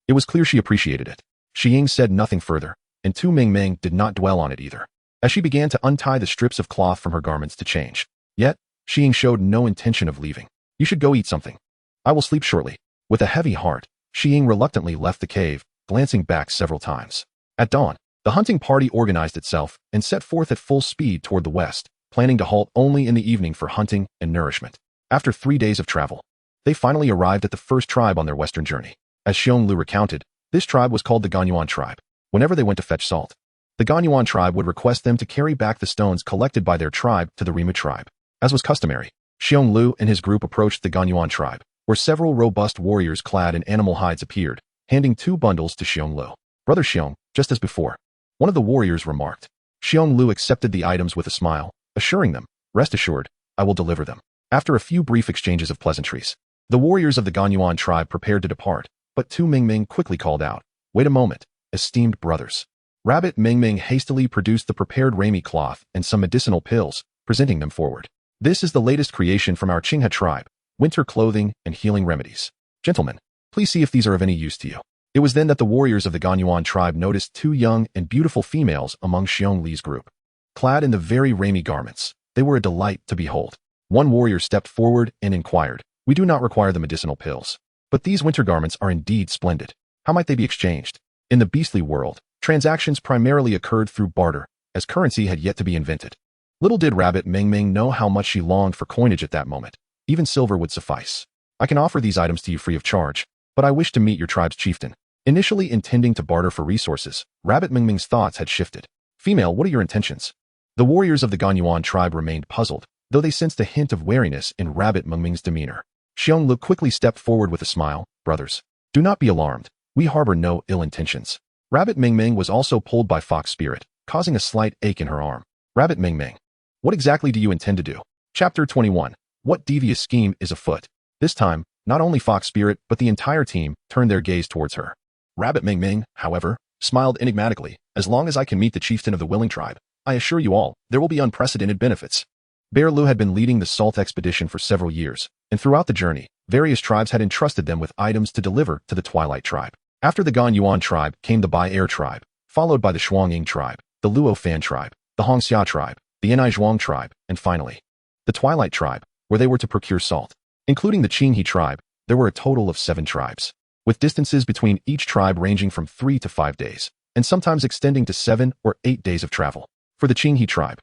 it was clear she appreciated it. Xiying said nothing further, and Tu Mingming did not dwell on it either, as she began to untie the strips of cloth from her garments to change. Yet, Xiying showed no intention of leaving. "You should go eat something. I will sleep shortly." With a heavy heart, Xiying reluctantly left the cave, glancing back several times. At dawn, the hunting party organized itself and set forth at full speed toward the west, planning to halt only in the evening for hunting and nourishment. After 3 days of travel, they finally arrived at the first tribe on their western journey. As Xiong Lu recounted, this tribe was called the Ganyuan tribe. Whenever they went to fetch salt, the Ganyuan tribe would request them to carry back the stones collected by their tribe to the Rima tribe. As was customary, Xiong Lu and his group approached the Ganyuan tribe, where several robust warriors clad in animal hides appeared, handing 2 bundles to Xiong Lu. "Brother Xiong, just as before," one of the warriors remarked. Xiong Lu accepted the items with a smile, assuring them, "Rest assured, I will deliver them." After a few brief exchanges of pleasantries, the warriors of the Ganyuan tribe prepared to depart, but Tu Mingming quickly called out, "Wait a moment, esteemed brothers." Rabbit Mingming hastily produced the prepared Rami cloth and some medicinal pills, presenting them forward. "This is the latest creation from our Qinghe tribe, winter clothing and healing remedies. Gentlemen, please see if these are of any use to you." It was then that the warriors of the Ganyuan tribe noticed 2 young and beautiful females among Xiong Li's group. Clad in the very Rami garments, they were a delight to behold. One warrior stepped forward and inquired, "We do not require the medicinal pills, but these winter garments are indeed splendid. How might they be exchanged?" In the beastly world, transactions primarily occurred through barter, as currency had yet to be invented. Little did Rabbit Mingming know how much she longed for coinage at that moment. Even silver would suffice. "I can offer these items to you free of charge, but I wish to meet your tribe's chieftain." Initially intending to barter for resources, Rabbit Mingming's thoughts had shifted. "Female, what are your intentions?" The warriors of the Ganyuan tribe remained puzzled, though they sensed a hint of wariness in Rabbit Mingming's demeanor. Xiong Lu quickly stepped forward with a smile. "Brothers, do not be alarmed. We harbor no ill intentions." Rabbit Mingming was also pulled by Fox Spirit, causing a slight ache in her arm. "Rabbit Mingming, what exactly do you intend to do?" Chapter 21. What devious scheme is afoot? This time, not only Fox Spirit but the entire team turned their gaze towards her. Rabbit Mingming, however, smiled enigmatically. "As long as I can meet the chieftain of the willing tribe, I assure you all, there will be unprecedented benefits." Bear Lu had been leading the salt expedition for several years, and throughout the journey, various tribes had entrusted them with items to deliver to the Twilight tribe. After the Ganyuan tribe came the Bai Air tribe, followed by the Shuangying tribe, the Luo Fan tribe, the Hongxia tribe, the Yanai Zhuang tribe, and finally, the Twilight tribe, where they were to procure salt. Including the Qinghe tribe, there were a total of 7 tribes, with distances between each tribe ranging from 3 to 5 days, and sometimes extending to 7 or 8 days of travel. For the Qinghe tribe,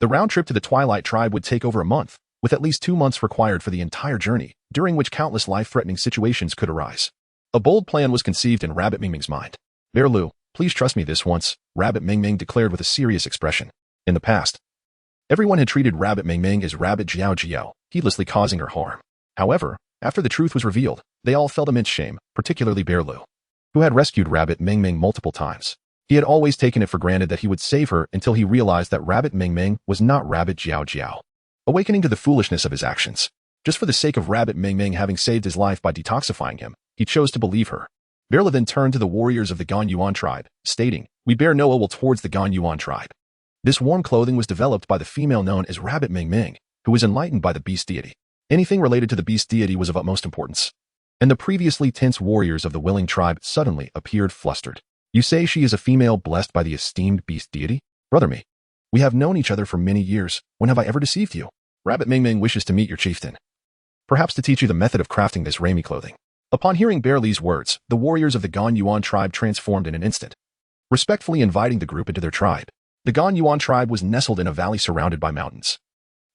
the round trip to the Twilight tribe would take over a month, with at least 2 months required for the entire journey, during which countless life-threatening situations could arise. A bold plan was conceived in Rabbit Mingming's mind. "Bear Lu, please trust me this once," Rabbit Mingming declared with a serious expression. In the past, everyone had treated Rabbit Ming Ming as Rabbit Jiao Jiao, heedlessly causing her harm. However, after the truth was revealed, they all felt immense shame, particularly Bear Lu, who had rescued Rabbit Ming Ming multiple times. He had always taken it for granted that he would save her until he realized that Rabbit Ming Ming was not Rabbit Jiao Jiao. Awakening to the foolishness of his actions, just for the sake of Rabbit Ming Ming having saved his life by detoxifying him, he chose to believe her. Bear Lu then turned to the warriors of the Gan Yuan tribe, stating, "We bear no ill will towards the Gan Yuan tribe." This warm clothing was developed by the female known as Rabbit Ming Ming, who was enlightened by the beast deity. Anything related to the beast deity was of utmost importance. And the previously tense warriors of the willing tribe suddenly appeared flustered. "You say she is a female blessed by the esteemed beast deity? Brother me, we have known each other for many years. When have I ever deceived you? Rabbit Ming Ming wishes to meet your chieftain, perhaps to teach you the method of crafting this Rami clothing." Upon hearing Bear Li's words, the warriors of the Gan Yuan tribe transformed in an instant, respectfully inviting the group into their tribe. The Gan Yuan tribe was nestled in a valley surrounded by mountains,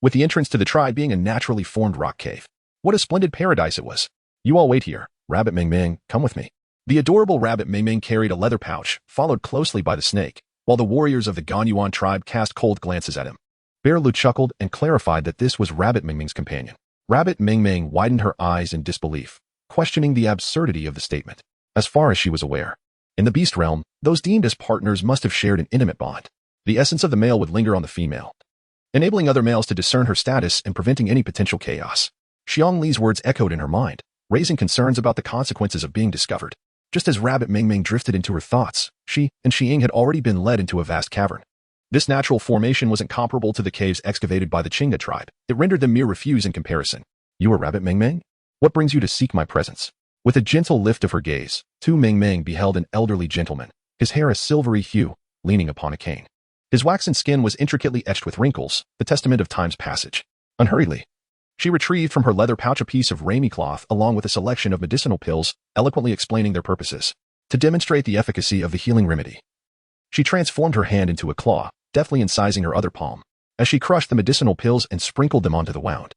with the entrance to the tribe being a naturally formed rock cave. What a splendid paradise it was. "You all wait here. Rabbit Ming Ming, come with me." The adorable Rabbit Ming Ming carried a leather pouch, followed closely by the snake, while the warriors of the Gan Yuan tribe cast cold glances at him. Bear Lu chuckled and clarified that this was Rabbit Ming Ming's companion. Rabbit Ming Ming widened her eyes in disbelief, questioning the absurdity of the statement. As far as she was aware, in the beast realm, those deemed as partners must have shared an intimate bond. The essence of the male would linger on the female, enabling other males to discern her status and preventing any potential chaos. Xiang Li's words echoed in her mind, raising concerns about the consequences of being discovered. Just as Rabbit Ming Ming drifted into her thoughts, she and Xi Ying had already been led into a vast cavern. This natural formation wasn't comparable to the caves excavated by the Chinga tribe. It rendered them mere refuse in comparison. "You are Rabbit Ming Ming? What brings you to seek my presence?" With a gentle lift of her gaze, Tu Ming Ming beheld an elderly gentleman, his hair a silvery hue, leaning upon a cane. His waxen skin was intricately etched with wrinkles, the testament of time's passage. Unhurriedly, she retrieved from her leather pouch a piece of Rami cloth along with a selection of medicinal pills, eloquently explaining their purposes. To demonstrate the efficacy of the healing remedy, she transformed her hand into a claw, deftly incising her other palm, as she crushed the medicinal pills and sprinkled them onto the wound.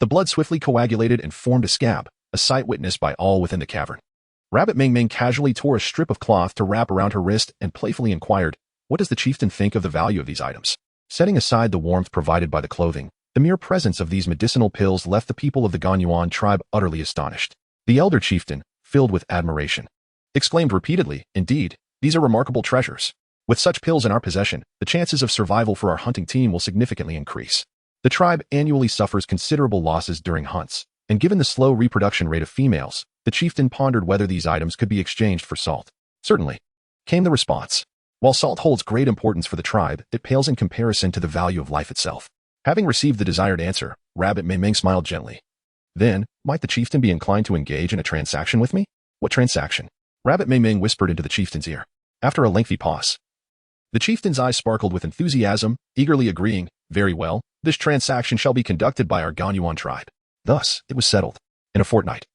The blood swiftly coagulated and formed a scab, a sight witnessed by all within the cavern. Rabbit Ming Ming casually tore a strip of cloth to wrap around her wrist and playfully inquired, "What does the chieftain think of the value of these items?" Setting aside the warmth provided by the clothing, the mere presence of these medicinal pills left the people of the Gan Yuan tribe utterly astonished. The elder chieftain, filled with admiration, exclaimed repeatedly, "Indeed, these are remarkable treasures. With such pills in our possession, the chances of survival for our hunting team will significantly increase." The tribe annually suffers considerable losses during hunts, and given the slow reproduction rate of females, the chieftain pondered whether these items could be exchanged for salt. "Certainly," came the response. "While salt holds great importance for the tribe, it pales in comparison to the value of life itself." Having received the desired answer, Rabbit Ming Ming smiled gently. "Then, might the chieftain be inclined to engage in a transaction with me?" "What transaction?" Rabbit Ming Ming whispered into the chieftain's ear. After a lengthy pause, the chieftain's eyes sparkled with enthusiasm, eagerly agreeing, "Very well, this transaction shall be conducted by our Gan Yuan tribe." Thus, it was settled. "In a fortnight,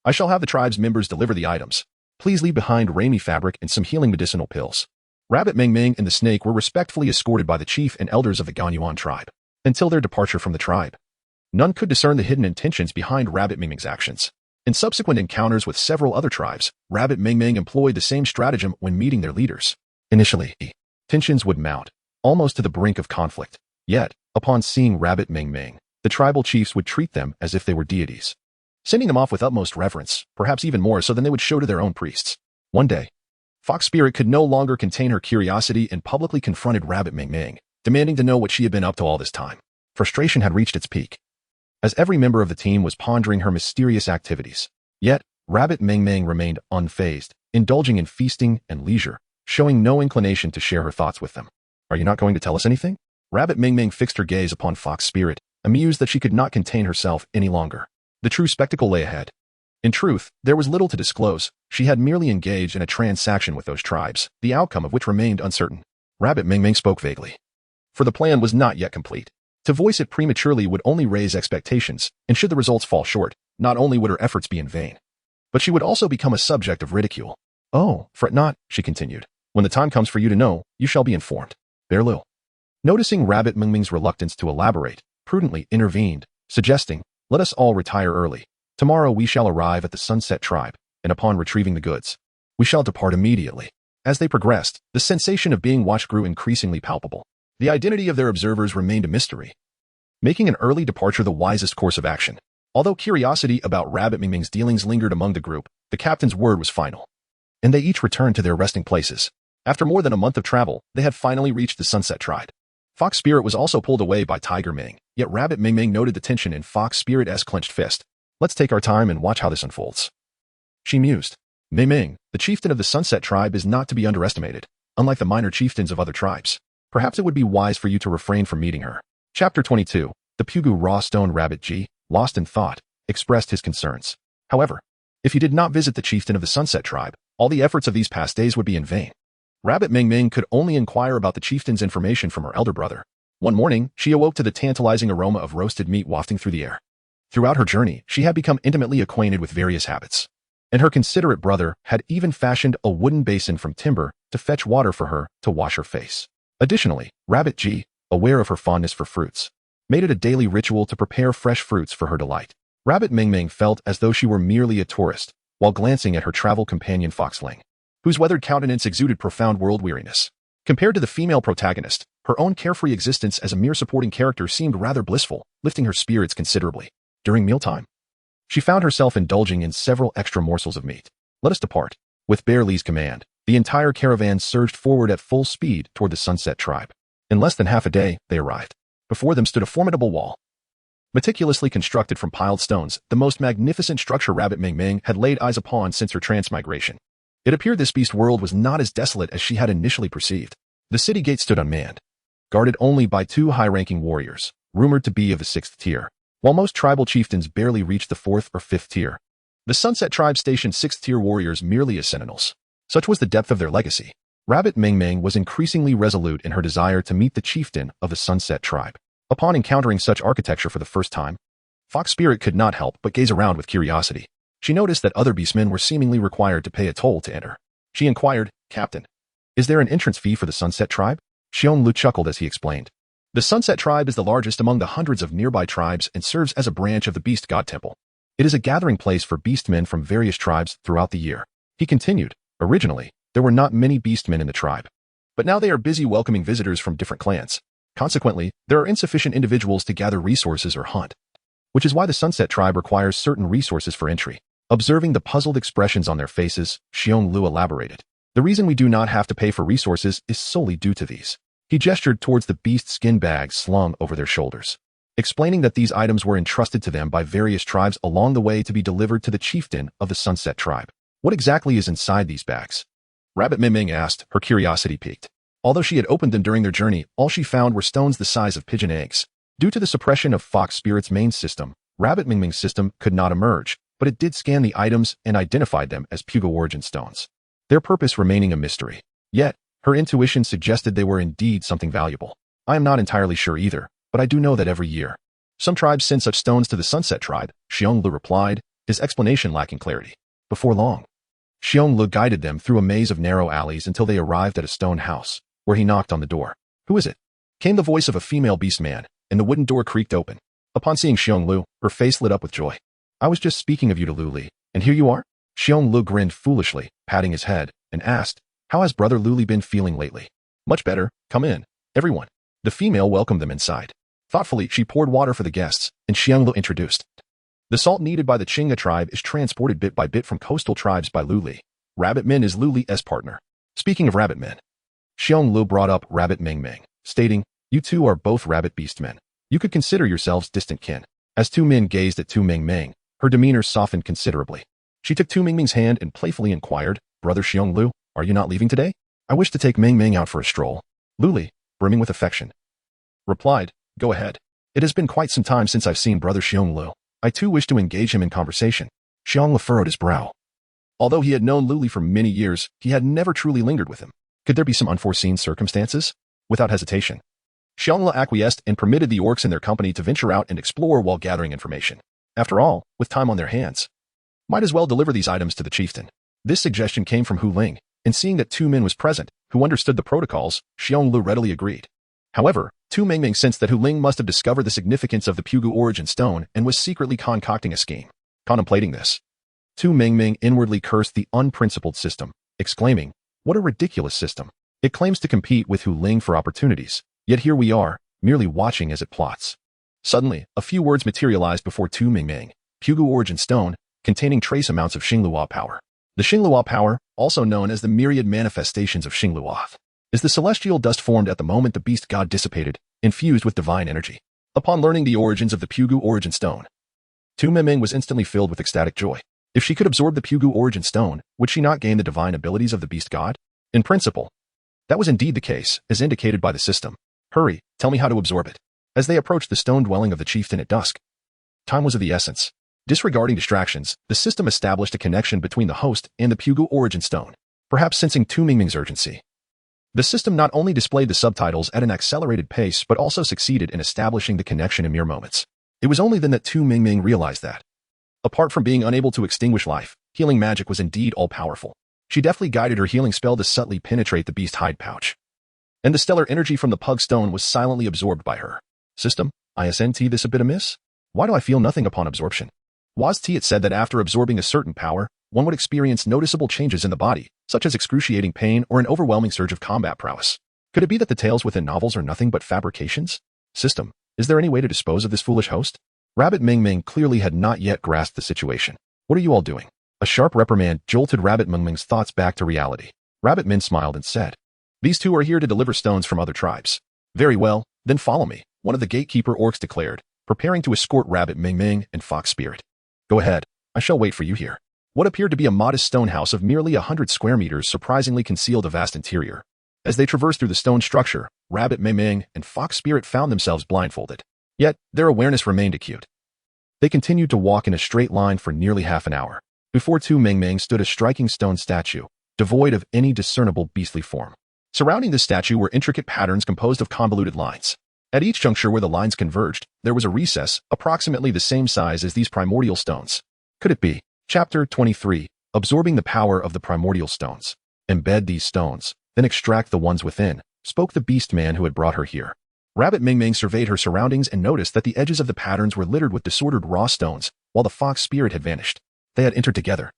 I shall have the tribe's members deliver the items. Please leave behind Rami fabric and some healing medicinal pills." Rabbit Ming Ming and the snake were respectfully escorted by the chief and elders of the Gan Yuan tribe. Until their departure from the tribe, none could discern the hidden intentions behind Rabbit Ming Ming's actions. In subsequent encounters with several other tribes, Rabbit Ming Ming employed the same stratagem when meeting their leaders. Initially, tensions would mount, almost to the brink of conflict. Yet, upon seeing Rabbit Ming Ming, the tribal chiefs would treat them as if they were deities, sending them off with utmost reverence, perhaps even more so than they would show to their own priests. One day, Fox Spirit could no longer contain her curiosity and publicly confronted Rabbit Ming Ming, demanding to know what she had been up to all this time. Frustration had reached its peak, as every member of the team was pondering her mysterious activities. Yet, Rabbit Ming Ming remained unfazed, indulging in feasting and leisure, showing no inclination to share her thoughts with them. "Are you not going to tell us anything?" Rabbit Ming Ming fixed her gaze upon Fox Spirit, amused that she could not contain herself any longer. The true spectacle lay ahead. In truth, there was little to disclose. She had merely engaged in a transaction with those tribes, the outcome of which remained uncertain. Rabbit Ming Ming spoke vaguely, for the plan was not yet complete. To voice it prematurely would only raise expectations, and should the results fall short, not only would her efforts be in vain, but she would also become a subject of ridicule. "Oh, fret not," she continued. "When the time comes for you to know, you shall be informed." Bear Lu, noticing Rabbit Ming Ming's reluctance to elaborate, prudently intervened, suggesting, "Let us all retire early. Tomorrow we shall arrive at the Sunset Tribe, and upon retrieving the goods, we shall depart immediately." As they progressed, the sensation of being watched grew increasingly palpable. The identity of their observers remained a mystery, making an early departure the wisest course of action. Although curiosity about Rabbit Mingming's dealings lingered among the group, the captain's word was final, and they each returned to their resting places. After more than a month of travel, they had finally reached the Sunset Tribe. Fox Spirit was also pulled away by Tiger Ming, yet Rabbit Mingming noted the tension in Fox Spirit's clenched fist. Let's take our time and watch how this unfolds, she mused. Mingming, the chieftain of the Sunset Tribe, is not to be underestimated, unlike the minor chieftains of other tribes. Perhaps it would be wise for you to refrain from meeting her. Chapter 22. The Pugu Raw Stone Rabbit G, lost in thought, expressed his concerns. However, if he did not visit the chieftain of the Sunset Tribe, all the efforts of these past days would be in vain. Rabbit Mingming could only inquire about the chieftain's information from her elder brother. One morning, she awoke to the tantalizing aroma of roasted meat wafting through the air. Throughout her journey, she had become intimately acquainted with various habits, and her considerate brother had even fashioned a wooden basin from timber to fetch water for her to wash her face. Additionally, Rabbit G, aware of her fondness for fruits, made it a daily ritual to prepare fresh fruits for her delight. Rabbit Mingming felt as though she were merely a tourist, while glancing at her travel companion Foxling, whose weathered countenance exuded profound world weariness. Compared to the female protagonist, her own carefree existence as a mere supporting character seemed rather blissful, lifting her spirits considerably. During mealtime, she found herself indulging in several extra morsels of meat. Let us depart. With Bear Lee's command, the entire caravan surged forward at full speed toward the Sunset Tribe. In less than half a day, they arrived. Before them stood a formidable wall, meticulously constructed from piled stones, the most magnificent structure Rabbit Mingming had laid eyes upon since her transmigration. It appeared this beast world was not as desolate as she had initially perceived. The city gate stood unmanned, guarded only by 2 high-ranking warriors, rumored to be of the 6th tier, while most tribal chieftains barely reached the 4th or 5th tier. The Sunset Tribe stationed 6th-tier warriors merely as sentinels. Such was the depth of their legacy. Rabbit Mingming was increasingly resolute in her desire to meet the chieftain of the Sunset Tribe. Upon encountering such architecture for the first time, Fox Spirit could not help but gaze around with curiosity. She noticed that other beastmen were seemingly required to pay a toll to enter. She inquired, "Captain, is there an entrance fee for the Sunset Tribe?" Xiong Lu chuckled as he explained. The Sunset Tribe is the largest among the hundreds of nearby tribes and serves as a branch of the Beast God Temple. It is a gathering place for beastmen from various tribes throughout the year. He continued, originally, there were not many beastmen in the tribe, but now they are busy welcoming visitors from different clans. Consequently, there are insufficient individuals to gather resources or hunt, which is why the Sunset Tribe requires certain resources for entry. Observing the puzzled expressions on their faces, Xiong Lu elaborated. The reason we do not have to pay for resources is solely due to these. He gestured towards the beast skin bags slung over their shoulders, explaining that these items were entrusted to them by various tribes along the way to be delivered to the chieftain of the Sunset Tribe. What exactly is inside these bags? Rabbit Mingming asked, her curiosity piqued. Although she had opened them during their journey, all she found were stones the size of pigeon eggs. Due to the suppression of Fox Spirit's main system, Rabbit Mingming's system could not emerge, but it did scan the items and identified them as Pugo origin stones, their purpose remaining a mystery. Yet, her intuition suggested they were indeed something valuable. I am not entirely sure either, but I do know that every year, some tribes send such stones to the Sunset Tribe, Xiong Lu replied, his explanation lacking clarity. Before long, Xiong Lu guided them through a maze of narrow alleys until they arrived at a stone house, where he knocked on the door. Who is it? Came the voice of a female beast man, and the wooden door creaked open. Upon seeing Xiong Lu, her face lit up with joy. I was just speaking of you to Lu Li, and here you are? Xiong Lu grinned foolishly, patting his head, and asked, how has brother Lu Li been feeling lately? Much better. Come in, everyone. The female welcomed them inside. Thoughtfully, she poured water for the guests, and Xiong Lu introduced. The salt needed by the Chinga tribe is transported bit by bit from coastal tribes by Lu Li. Rabbit Min is Lu Li's partner. Speaking of Rabbit Min, Xiong Lu brought up Rabbit Mingming, stating, you two are both rabbit beastmen. You could consider yourselves distant kin. As Tu Min gazed at Tu Mingming, her demeanor softened considerably. She took Tu Mingming's hand and playfully inquired, Brother Xiong Lu, are you not leaving today? I wish to take Mingming out for a stroll. Lu Li, brimming with affection, replied, go ahead. It has been quite some time since I've seen Brother Xiong Lu. I too wish to engage him in conversation. Xiong Lu furrowed his brow. Although he had known Lu Li for many years, he had never truly lingered with him. Could there be some unforeseen circumstances? Without hesitation, Xiong Lu acquiesced and permitted the orcs in their company to venture out and explore while gathering information. After all, with time on their hands, might as well deliver these items to the chieftain. This suggestion came from Hu Ling, and seeing that Tu Min was present, who understood the protocols, Xiong Lu readily agreed. However, Tu Mingming sensed that Hu Ling must have discovered the significance of the Pugu origin stone and was secretly concocting a scheme. Contemplating this, Tu Mingming inwardly cursed the unprincipled system, exclaiming, what a ridiculous system. It claims to compete with Hu Ling for opportunities, Yet here we are, merely watching as it plots. Suddenly, a few words materialized before Tu Mingming, Pugu Origin Stone, containing trace amounts of Xinglua power. The Xinglua power, also known as the myriad manifestations of Xinglua, is the celestial dust formed at the moment the beast god dissipated, infused with divine energy. Upon learning the origins of the Pugu Origin Stone, Tu Mingming was instantly filled with ecstatic joy. If she could absorb the Pugu Origin Stone, would she not gain the divine abilities of the beast god? In principle, that was indeed the case, as indicated by the system. Hurry, tell me how to absorb it. As they approached the stone dwelling of the chieftain at dusk, time was of the essence. Disregarding distractions, the system established a connection between the host and the Pugu Origin Stone, perhaps sensing Tu Mingming's urgency. The system not only displayed the subtitles at an accelerated pace but also succeeded in establishing the connection in mere moments. It was only then that Tu Mingming realized that, apart from being unable to extinguish life, healing magic was indeed all-powerful. She deftly guided her healing spell to subtly penetrate the beast hide pouch, and the stellar energy from the pug stone was silently absorbed by her. System, isn't this a bit amiss? Why do I feel nothing upon absorption? Was it said that after absorbing a certain power, one would experience noticeable changes in the body, such as excruciating pain or an overwhelming surge of combat prowess. Could it be that the tales within novels are nothing but fabrications? System, is there any way to dispose of this foolish host? Rabbit Mingming clearly had not yet grasped the situation. What are you all doing? A sharp reprimand jolted Rabbit Mingming's thoughts back to reality. Rabbit Min smiled and said, "These two are here to deliver stones from other tribes." "Very well, then follow me," one of the gatekeeper orcs declared, preparing to escort Rabbit Mingming and Fox Spirit. "Go ahead, I shall wait for you here." What appeared to be a modest stone house of merely 100 square meters surprisingly concealed a vast interior. As they traversed through the stone structure, Rabbit Mingming and Fox Spirit found themselves blindfolded. Yet, their awareness remained acute. They continued to walk in a straight line for nearly half an hour. Before Tu Mingming stood a striking stone statue, devoid of any discernible beastly form. Surrounding the statue were intricate patterns composed of convoluted lines. At each juncture where the lines converged, there was a recess, approximately the same size as these primordial stones. Could it be? Chapter 23, Absorbing the Power of the Primordial Stones. Embed these stones, then extract the ones within, spoke the beast man who had brought her here. Rabbit Mingming surveyed her surroundings and noticed that the edges of the patterns were littered with disordered raw stones, while the fox spirit had vanished. They had entered together.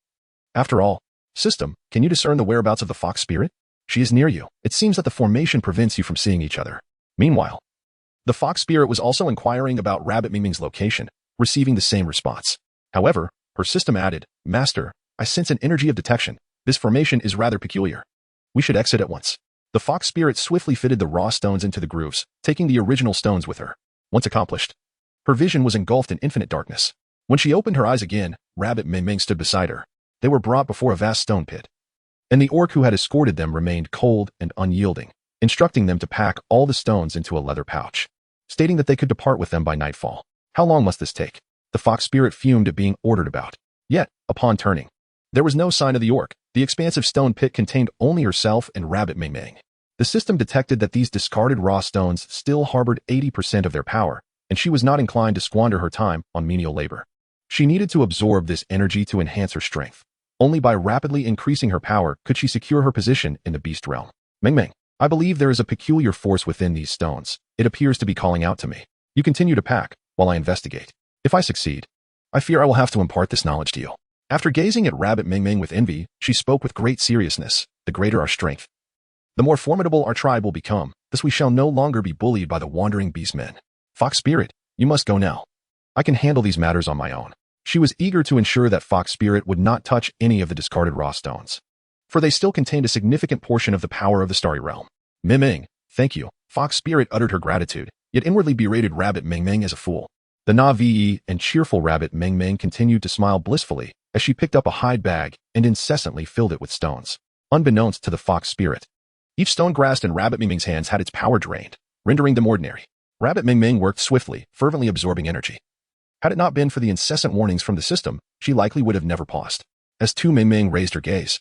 After all, system, can you discern the whereabouts of the fox spirit? She is near you. It seems that the formation prevents you from seeing each other. Meanwhile, the fox spirit was also inquiring about Rabbit Mingming's location, receiving the same response. However, her system added, "Master, I sense an energy of detection. This formation is rather peculiar. We should exit at once." The fox spirit swiftly fitted the raw stones into the grooves, taking the original stones with her. Once accomplished, her vision was engulfed in infinite darkness. When she opened her eyes again, Rabbit Mingming stood beside her. They were brought before a vast stone pit, and the orc who had escorted them remained cold and unyielding, instructing them to pack all the stones into a leather pouch, stating that they could depart with them by nightfall. How long must this take? The fox spirit fumed at being ordered about. Yet, upon turning, there was no sign of the orc. The expansive stone pit contained only herself and Rabbit Mingming. The system detected that these discarded raw stones still harbored 80% of their power, and she was not inclined to squander her time on menial labor. She needed to absorb this energy to enhance her strength. Only by rapidly increasing her power could she secure her position in the beast realm. Mingming, I believe there is a peculiar force within these stones. It appears to be calling out to me. You continue to pack, while I investigate. If I succeed, I fear I will have to impart this knowledge to you. After gazing at Rabbit Mingming with envy, she spoke with great seriousness. The greater our strength, the more formidable our tribe will become. Thus we shall no longer be bullied by the wandering beastmen. Fox Spirit, you must go now. I can handle these matters on my own. She was eager to ensure that Fox Spirit would not touch any of the discarded raw stones, for they still contained a significant portion of the power of the starry realm. Mingming, thank you. Fox Spirit uttered her gratitude, yet inwardly berated Rabbit Mingming as a fool. The Na'vi and cheerful Rabbit Mingming continued to smile blissfully as she picked up a hide bag and incessantly filled it with stones. Unbeknownst to the fox spirit, each stone grasped in Rabbit Mingming's hands had its power drained, rendering them ordinary. Rabbit Mingming worked swiftly, fervently absorbing energy. Had it not been for the incessant warnings from the system, she likely would have never paused. As Tu Mingming raised her gaze,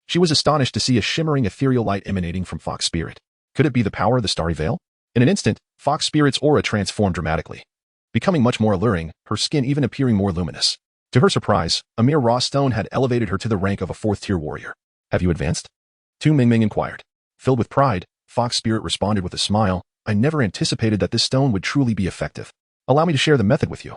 she was astonished to see a shimmering ethereal light emanating from Fox Spirit. Could it be the power of the starry veil? In an instant, Fox Spirit's aura transformed dramatically, becoming much more alluring, her skin even appearing more luminous. To her surprise, a mere raw stone had elevated her to the rank of a fourth-tier warrior. Have you advanced? Tu Mingming inquired. Filled with pride, Fox Spirit responded with a smile. I never anticipated that this stone would truly be effective. Allow me to share the method with you.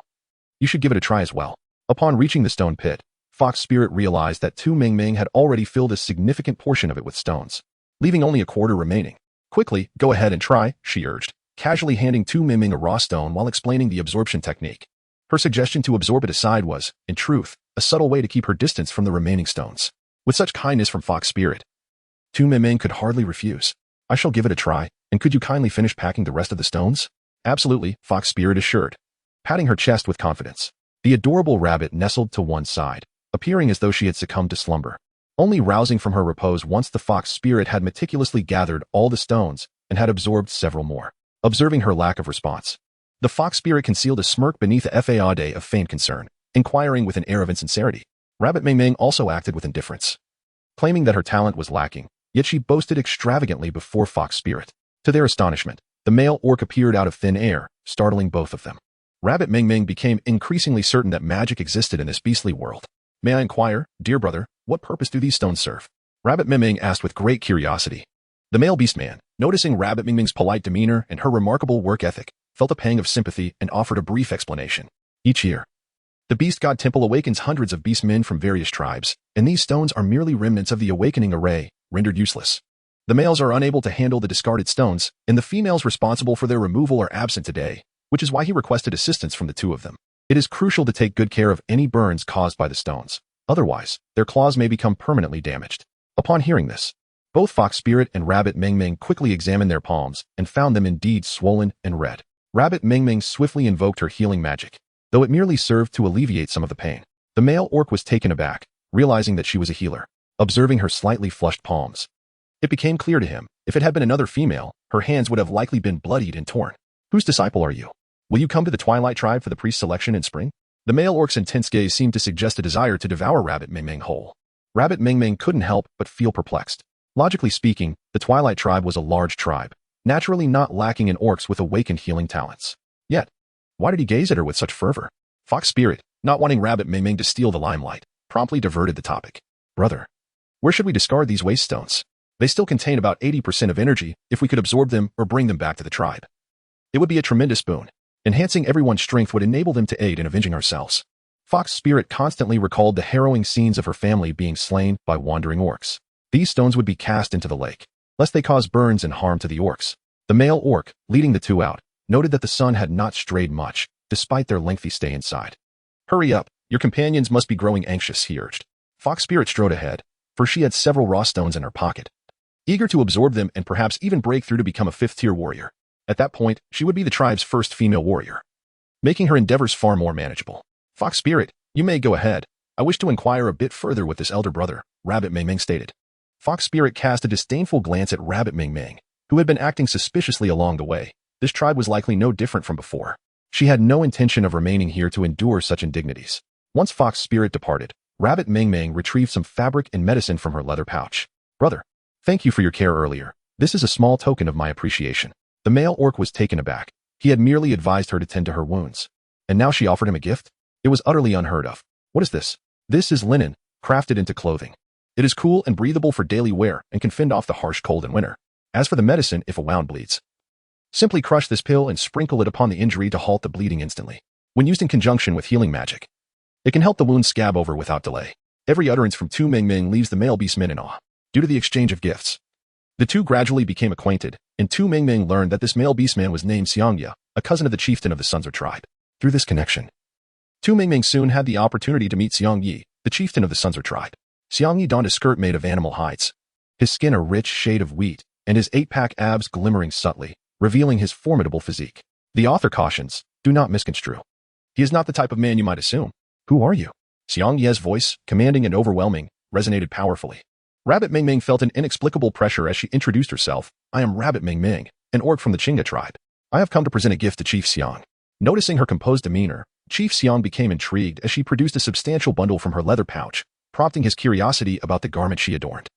You should give it a try as well. Upon reaching the stone pit, Fox Spirit realized that Tu Mingming had already filled a significant portion of it with stones, leaving only a quarter remaining. Quickly, go ahead and try, she urged, casually handing Tu Mingming a raw stone while explaining the absorption technique. Her suggestion to absorb it aside was, in truth, a subtle way to keep her distance from the remaining stones. With such kindness from Fox Spirit, Tu Mingming could hardly refuse. I shall give it a try, and could you kindly finish packing the rest of the stones? Absolutely, Fox Spirit assured, patting her chest with confidence. The adorable rabbit nestled to one side, appearing as though she had succumbed to slumber, only rousing from her repose once the Fox Spirit had meticulously gathered all the stones and had absorbed several more. Observing her lack of response, the Fox Spirit concealed a smirk beneath a facade of faint concern, inquiring with an air of insincerity. Rabbit Mingming also acted with indifference, claiming that her talent was lacking, yet she boasted extravagantly before Fox Spirit. To their astonishment, the male orc appeared out of thin air, startling both of them. Rabbit Mingming became increasingly certain that magic existed in this beastly world. May I inquire, dear brother, what purpose do these stones serve? Rabbit Mingming asked with great curiosity. The male beastman, noticing Rabbit Mingming's polite demeanor and her remarkable work ethic, felt a pang of sympathy and offered a brief explanation. Each year, the Beast God Temple awakens hundreds of beastmen from various tribes, and these stones are merely remnants of the awakening array, rendered useless. The males are unable to handle the discarded stones, and the females responsible for their removal are absent today, which is why he requested assistance from the two of them. It is crucial to take good care of any burns caused by the stones. Otherwise, their claws may become permanently damaged. Upon hearing this, both Fox Spirit and Rabbit Mingming quickly examined their palms and found them indeed swollen and red. Rabbit Mingming swiftly invoked her healing magic, though it merely served to alleviate some of the pain. The male orc was taken aback, realizing that she was a healer. Observing her slightly flushed palms, it became clear to him, if it had been another female, her hands would have likely been bloodied and torn. Whose disciple are you? Will you come to the Twilight Tribe for the priest selection in spring? The male orc's intense gaze seemed to suggest a desire to devour Rabbit Mingming whole. Rabbit Mingming couldn't help but feel perplexed. Logically speaking, the Twilight Tribe was a large tribe, naturally not lacking in orcs with awakened healing talents. Yet, why did he gaze at her with such fervor? Fox Spirit, not wanting Rabbit Mingming to steal the limelight, promptly diverted the topic. Brother, where should we discard these waste stones? They still contain about 80% of energy if we could absorb them or bring them back to the tribe. It would be a tremendous boon. Enhancing everyone's strength would enable them to aid in avenging ourselves. Fox Spirit constantly recalled the harrowing scenes of her family being slain by wandering orcs. These stones would be cast into the lake, lest they cause burns and harm to the orcs. The male orc, leading the two out, noted that the sun had not strayed much, despite their lengthy stay inside. Hurry up, your companions must be growing anxious, he urged. Fox Spirit strode ahead, for she had several raw stones in her pocket, eager to absorb them and perhaps even break through to become a fifth-tier warrior. At that point, she would be the tribe's first female warrior, making her endeavors far more manageable. Fox Spirit, you may go ahead. I wish to inquire a bit further with this elder brother, Rabbit Mingming stated. Fox Spirit cast a disdainful glance at Rabbit Mingming, who had been acting suspiciously along the way. This tribe was likely no different from before. She had no intention of remaining here to endure such indignities. Once Fox Spirit departed, Rabbit Mingming retrieved some fabric and medicine from her leather pouch. Brother, thank you for your care earlier. This is a small token of my appreciation. The male orc was taken aback. He had merely advised her to tend to her wounds. And now she offered him a gift? It was utterly unheard of. What is this? This is linen, crafted into clothing. It is cool and breathable for daily wear and can fend off the harsh cold in winter. As for the medicine, if a wound bleeds, simply crush this pill and sprinkle it upon the injury to halt the bleeding instantly. When used in conjunction with healing magic, it can help the wound scab over without delay. Every utterance from Tu Mingming leaves the male beastmen in awe. Due to the exchange of gifts, the two gradually became acquainted, and Tu Mingming learned that this male beastman was named Xiangya, a cousin of the chieftain of the Sunzer tribe. Through this connection, Tu Mingming soon had the opportunity to meet Xiang Yi, the chieftain of the Sunzer tribe. Xiang Yi donned a skirt made of animal hides, his skin a rich shade of wheat, and his 8-pack abs glimmering subtly, revealing his formidable physique. The author cautions, do not misconstrue. He is not the type of man you might assume. Who are you? Xiang Ye's voice, commanding and overwhelming, resonated powerfully. Rabbit Mingming felt an inexplicable pressure as she introduced herself. I am Rabbit Mingming, an orc from the Chinga tribe. I have come to present a gift to Chief Xiang. Noticing her composed demeanor, Chief Xiang became intrigued as she produced a substantial bundle from her leather pouch, prompting his curiosity about the garment she adorned.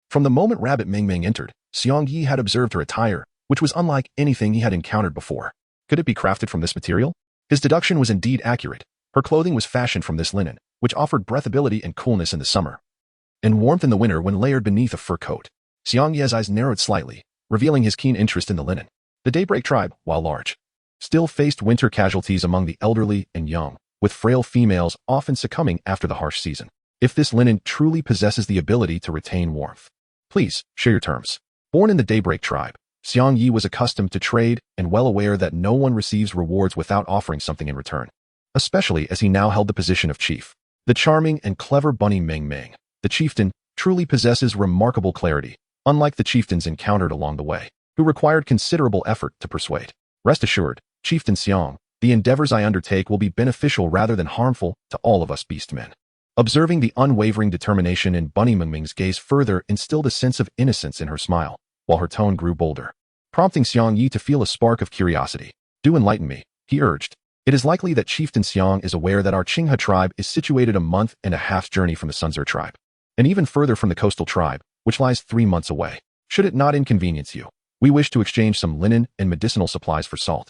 From the moment Rabbit Mingming entered, Xiang Yi had observed her attire, which was unlike anything he had encountered before. Could it be crafted from this material? His deduction was indeed accurate. Her clothing was fashioned from this linen, which offered breathability and coolness in the summer, and warmth in the winter when layered beneath a fur coat. Xiang Ye's eyes narrowed slightly, revealing his keen interest in the linen. The Daybreak tribe, while large, still faced winter casualties among the elderly and young, with frail females often succumbing after the harsh season. If this linen truly possesses the ability to retain warmth, please share your terms. Born in the Daybreak tribe, Xiang Yi was accustomed to trade and well aware that no one receives rewards without offering something in return, especially as he now held the position of chief. The charming and clever Bunny Ming Ming, the chieftain, truly possesses remarkable clarity, unlike the chieftains encountered along the way, who required considerable effort to persuade. Rest assured, Chieftain Xiang, the endeavors I undertake will be beneficial rather than harmful to all of us beastmen. Observing the unwavering determination in Bunny Ming Ming's gaze further instilled a sense of innocence in her smile, while her tone grew bolder, prompting Xiang Yi to feel a spark of curiosity. Do enlighten me, he urged. It is likely that Chieftain Xiang is aware that our Qinghe tribe is situated a month and a half's journey from the Sunzer tribe, and even further from the coastal tribe, which lies 3 months away. Should it not inconvenience you, we wish to exchange some linen and medicinal supplies for salt,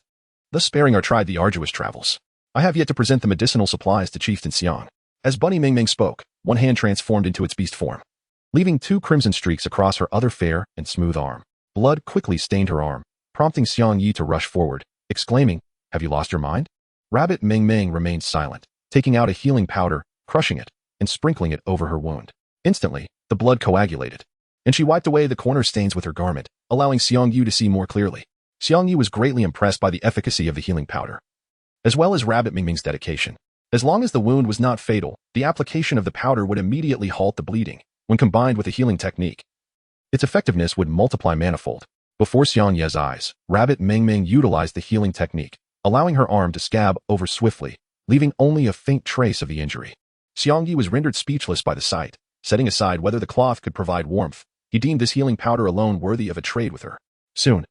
thus sparing our tribe the arduous travels. I have yet to present the medicinal supplies to Chieftain Xiang. As Bunny Ming Ming spoke, one hand transformed into its beast form, leaving 2 crimson streaks across her other fair and smooth arm. Blood quickly stained her arm, prompting Xiang Yi to rush forward, exclaiming, "Have you lost your mind?" Rabbit Ming Ming remained silent, taking out a healing powder, crushing it, and sprinkling it over her wound. Instantly, the blood coagulated, and she wiped away the corner stains with her garment, allowing Xiang Yi to see more clearly. Xiang Yi was greatly impressed by the efficacy of the healing powder, as well as Rabbit Ming Ming's dedication. As long as the wound was not fatal, the application of the powder would immediately halt the bleeding. When combined with a healing technique, its effectiveness would multiply manifold. Before Xiang Ye's eyes, Rabbit Ming Ming utilized the healing technique, allowing her arm to scab over swiftly, leaving only a faint trace of the injury. Xiang Yi was rendered speechless by the sight. Setting aside whether the cloth could provide warmth, he deemed this healing powder alone worthy of a trade with her. Soon,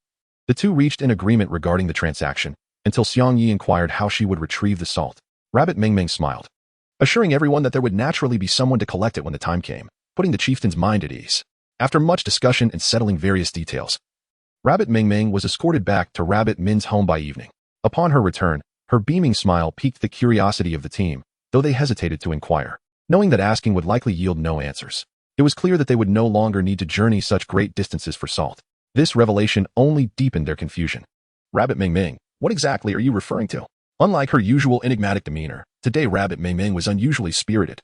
the two reached an agreement regarding the transaction, until Xiang Yi inquired how she would retrieve the salt. Rabbit Ming Ming smiled, assuring everyone that there would naturally be someone to collect it when the time came, putting the chieftain's mind at ease. After much discussion and settling various details, Rabbit Ming Ming was escorted back to Rabbit Min's home by evening. Upon her return, her beaming smile piqued the curiosity of the team, though they hesitated to inquire, knowing that asking would likely yield no answers. It was clear that they would no longer need to journey such great distances for salt. This revelation only deepened their confusion. Rabbit Ming Ming, what exactly are you referring to? Unlike her usual enigmatic demeanor, today Rabbit Ming Ming was unusually spirited,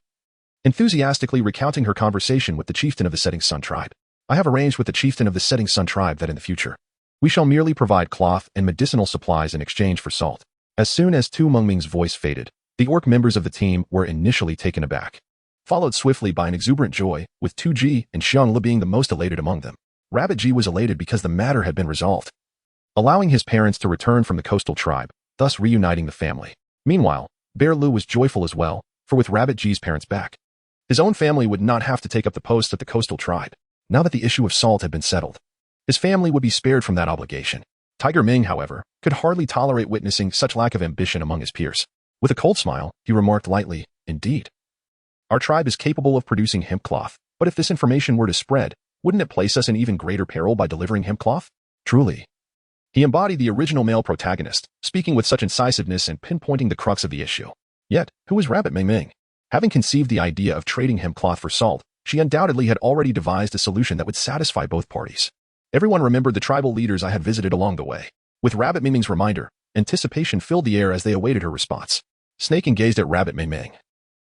enthusiastically recounting her conversation with the chieftain of the Setting Sun tribe. I have arranged with the chieftain of the Setting Sun tribe that in the future, we shall merely provide cloth and medicinal supplies in exchange for salt. As soon as Tu Mengming's voice faded, the orc members of the team were initially taken aback, followed swiftly by an exuberant joy, with Tu Ji and Xiang Le being the most elated among them. Rabbit Ji was elated because the matter had been resolved, allowing his parents to return from the coastal tribe, thus reuniting the family. Meanwhile, Bear Lu was joyful as well, for with Rabbit Ji's parents back, his own family would not have to take up the posts at the coastal tribe. Now that the issue of salt had been settled, his family would be spared from that obligation. Tiger Ming, however, could hardly tolerate witnessing such lack of ambition among his peers. With a cold smile, he remarked lightly, "Indeed, our tribe is capable of producing hemp cloth, but if this information were to spread, wouldn't it place us in even greater peril by delivering hemp cloth?" Truly, he embodied the original male protagonist, speaking with such incisiveness and pinpointing the crux of the issue. Yet, who was Rabbit Ming Ming? Having conceived the idea of trading hemp cloth for salt, she undoubtedly had already devised a solution that would satisfy both parties. Everyone remembered the tribal leaders I had visited along the way. With Rabbit Ming Ming's reminder, anticipation filled the air as they awaited her response. Snake gazed at Rabbit Ming Ming,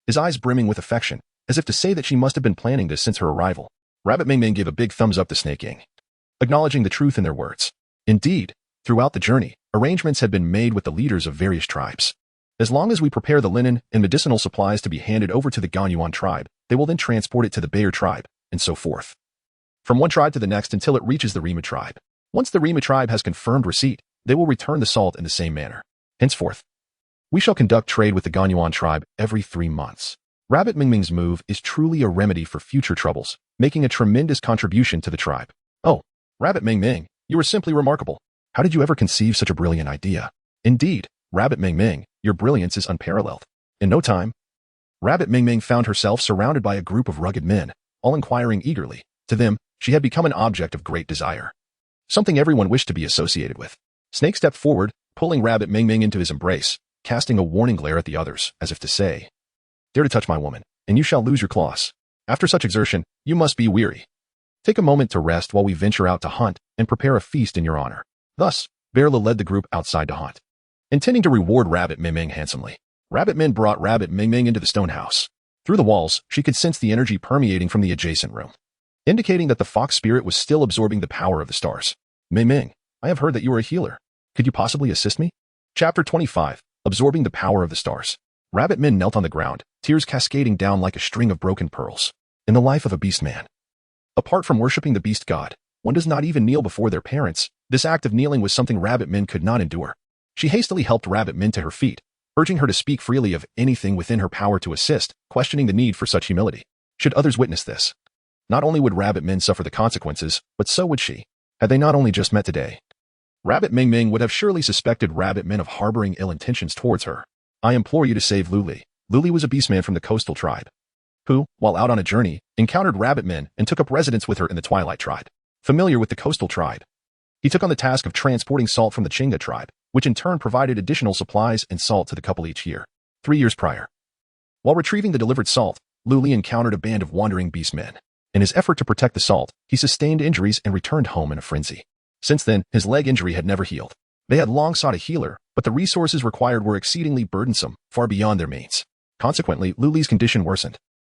his eyes brimming with affection, as if to say that she must have been planning this since her arrival. Rabbit Ming Ming gave a big thumbs up to Snake, acknowledging the truth in their words. Indeed, throughout the journey, arrangements had been made with the leaders of various tribes. As long as we prepare the linen and medicinal supplies to be handed over to the Ganyuan tribe, they will then transport it to the Bayer tribe, and so forth, from one tribe to the next until it reaches the Rima tribe. Once the Rima tribe has confirmed receipt, they will return the salt in the same manner. Henceforth, we shall conduct trade with the Ganyuan tribe every 3 months. Rabbit Ming Ming's move is truly a remedy for future troubles, making a tremendous contribution to the tribe. Oh, Rabbit Ming Ming, you are simply remarkable. How did you ever conceive such a brilliant idea? Indeed, Rabbit Ming Ming, your brilliance is unparalleled. In no time, Rabbit Ming Ming found herself surrounded by a group of rugged men, all inquiring eagerly. To them, she had become an object of great desire, something everyone wished to be associated with. Snake stepped forward, pulling Rabbit Ming Ming into his embrace, casting a warning glare at the others, as if to say, "Dare to touch my woman, and you shall lose your claws. After such exertion, you must be weary. Take a moment to rest while we venture out to hunt and prepare a feast in your honor." Thus, Bearla led the group outside to hunt, intending to reward Rabbit Ming Ming handsomely. Rabbit Min brought Rabbit Ming Ming into the stone house. Through the walls, she could sense the energy permeating from the adjacent room, indicating that the fox spirit was still absorbing the power of the stars. Mei Ming, I have heard that you are a healer. Could you possibly assist me? Chapter 25. Absorbing the Power of the Stars. Rabbit Min knelt on the ground, tears cascading down like a string of broken pearls. In the life of a beast man. Apart from worshipping the beast god, one does not even kneel before their parents. This act of kneeling was something Rabbit Min could not endure. She hastily helped Rabbit Min to her feet, urging her to speak freely of anything within her power to assist, questioning the need for such humility. Should others witness this, not only would Rabbit Min suffer the consequences, but so would she, had they not only just met today. Rabbit Ming Ming would have surely suspected Rabbit Min of harboring ill intentions towards her. I implore you to save Luli. Luli was a beastman from the coastal tribe, who, while out on a journey, encountered Rabbit Min and took up residence with her in the Twilight tribe. Familiar with the coastal tribe, he took on the task of transporting salt from the Chinga tribe, which in turn provided additional supplies and salt to the couple each year. 3 years prior, while retrieving the delivered salt, Luli encountered a band of wandering beastmen. In his effort to protect the salt, he sustained injuries and returned home in a frenzy. Since then, his leg injury had never healed. They had long sought a healer, but the resources required were exceedingly burdensome, far beyond their means. Consequently, Luli's condition worsened.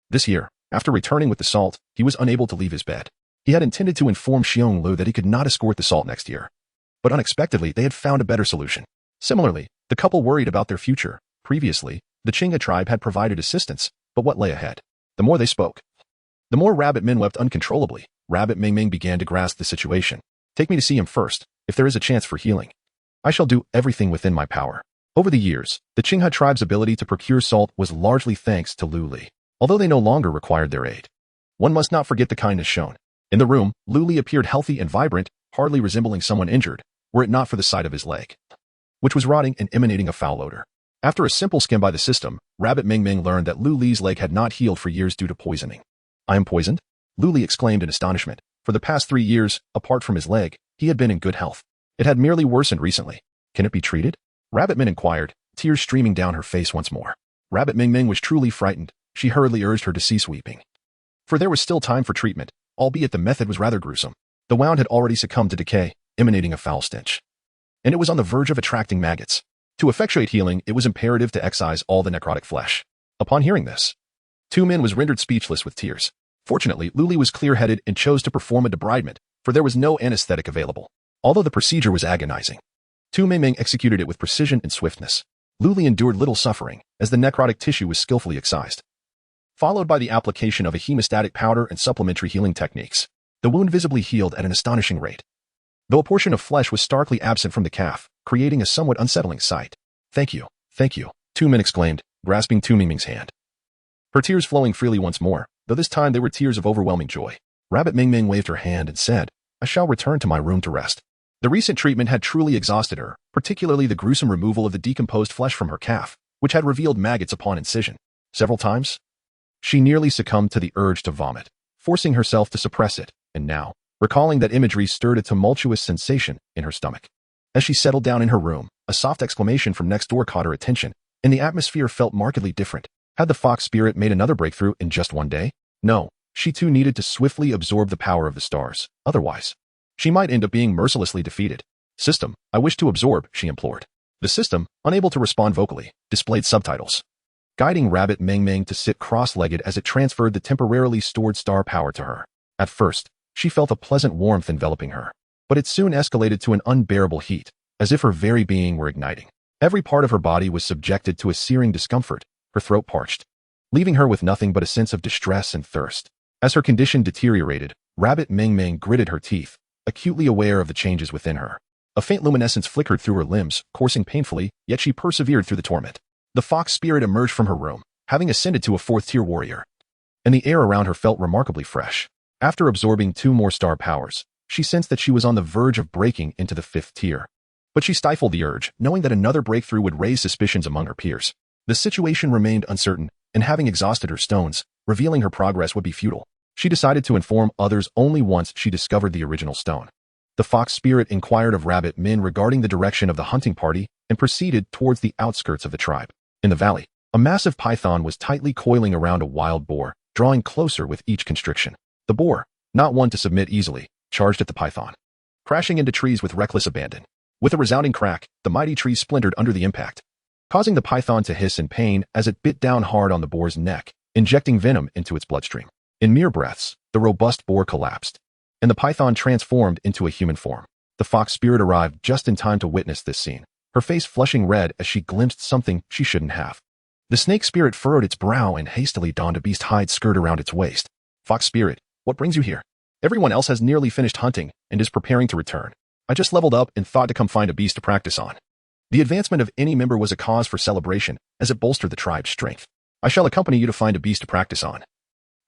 This year, after returning with the salt, he was unable to leave his bed. He had intended to inform Xiong Lu that he could not escort the salt next year. But unexpectedly, they had found a better solution. Similarly, the couple worried about their future. Previously, the Chinga tribe had provided assistance, but what lay ahead? The more they spoke, the more Rabbit Min wept uncontrollably. Rabbit Ming Ming began to grasp the situation. Take me to see him first, if there is a chance for healing. I shall do everything within my power. Over the years, the Qinghe tribe's ability to procure salt was largely thanks to Lu Li, although they no longer required their aid. One must not forget the kindness shown. In the room, Lu Li appeared healthy and vibrant, hardly resembling someone injured, were it not for the sight of his leg, which was rotting and emanating a foul odor. After a simple skim by the system, Rabbit Ming Ming learned that Lu Li's leg had not healed for years due to poisoning. I am poisoned? Lu Li exclaimed in astonishment. For the past 3 years, apart from his leg, he had been in good health. It had merely worsened recently. Can it be treated? Rabbit Min inquired, tears streaming down her face once more. Rabbit Ming Ming was truly frightened. She hurriedly urged her to cease weeping. For there was still time for treatment, albeit the method was rather gruesome. The wound had already succumbed to decay, emanating a foul stench. And it was on the verge of attracting maggots. To effectuate healing, it was imperative to excise all the necrotic flesh. Upon hearing this, Tu Min was rendered speechless with tears. Fortunately, Lu Li was clear-headed and chose to perform a debridement, for there was no anesthetic available. Although the procedure was agonizing, Tu Ming executed it with precision and swiftness. Lu Li endured little suffering, as the necrotic tissue was skillfully excised, followed by the application of a hemostatic powder and supplementary healing techniques. The wound visibly healed at an astonishing rate, though a portion of flesh was starkly absent from the calf, creating a somewhat unsettling sight. Thank you, Tu Min exclaimed, grasping Tu Ming's hand. Her tears flowing freely once more, though this time they were tears of overwhelming joy. Rabbit Ming Ming waved her hand and said, I shall return to my room to rest. The recent treatment had truly exhausted her, particularly the gruesome removal of the decomposed flesh from her calf, which had revealed maggots upon incision. Several times, she nearly succumbed to the urge to vomit, forcing herself to suppress it, and now, recalling that imagery stirred a tumultuous sensation in her stomach. As she settled down in her room, a soft exclamation from next door caught her attention, and the atmosphere felt markedly different. Had the fox spirit made another breakthrough in just one day? No, she too needed to swiftly absorb the power of the stars. Otherwise, she might end up being mercilessly defeated. System, I wish to absorb, she implored. The system, unable to respond vocally, displayed subtitles, guiding Rabbit Ming Ming to sit cross-legged as it transferred the temporarily stored star power to her. At first, she felt a pleasant warmth enveloping her, but it soon escalated to an unbearable heat, as if her very being were igniting. Every part of her body was subjected to a searing discomfort, her throat parched, leaving her with nothing but a sense of distress and thirst. As her condition deteriorated, Rabbit Ming Ming gritted her teeth, acutely aware of the changes within her. A faint luminescence flickered through her limbs, coursing painfully, yet she persevered through the torment. The fox spirit emerged from her room, having ascended to a 4th-tier warrior, and the air around her felt remarkably fresh. After absorbing 2 more star powers, she sensed that she was on the verge of breaking into the 5th tier. But she stifled the urge, knowing that another breakthrough would raise suspicions among her peers. The situation remained uncertain, and having exhausted her stones, revealing her progress would be futile. She decided to inform others only once she discovered the original stone. The fox spirit inquired of Rabbit Min regarding the direction of the hunting party and proceeded towards the outskirts of the tribe. In the valley, a massive python was tightly coiling around a wild boar, drawing closer with each constriction. The boar, not one to submit easily, charged at the python, crashing into trees with reckless abandon. With a resounding crack, the mighty trees splintered under the impact, causing the python to hiss in pain as it bit down hard on the boar's neck, injecting venom into its bloodstream. In mere breaths, the robust boar collapsed, and the python transformed into a human form. The fox spirit arrived just in time to witness this scene, her face flushing red as she glimpsed something she shouldn't have. The snake spirit furrowed its brow and hastily donned a beast hide skirt around its waist. Fox spirit, what brings you here? Everyone else has nearly finished hunting and is preparing to return. I just leveled up and thought to come find a beast to practice on. The advancement of any member was a cause for celebration as it bolstered the tribe's strength. I shall accompany you to find a beast to practice on.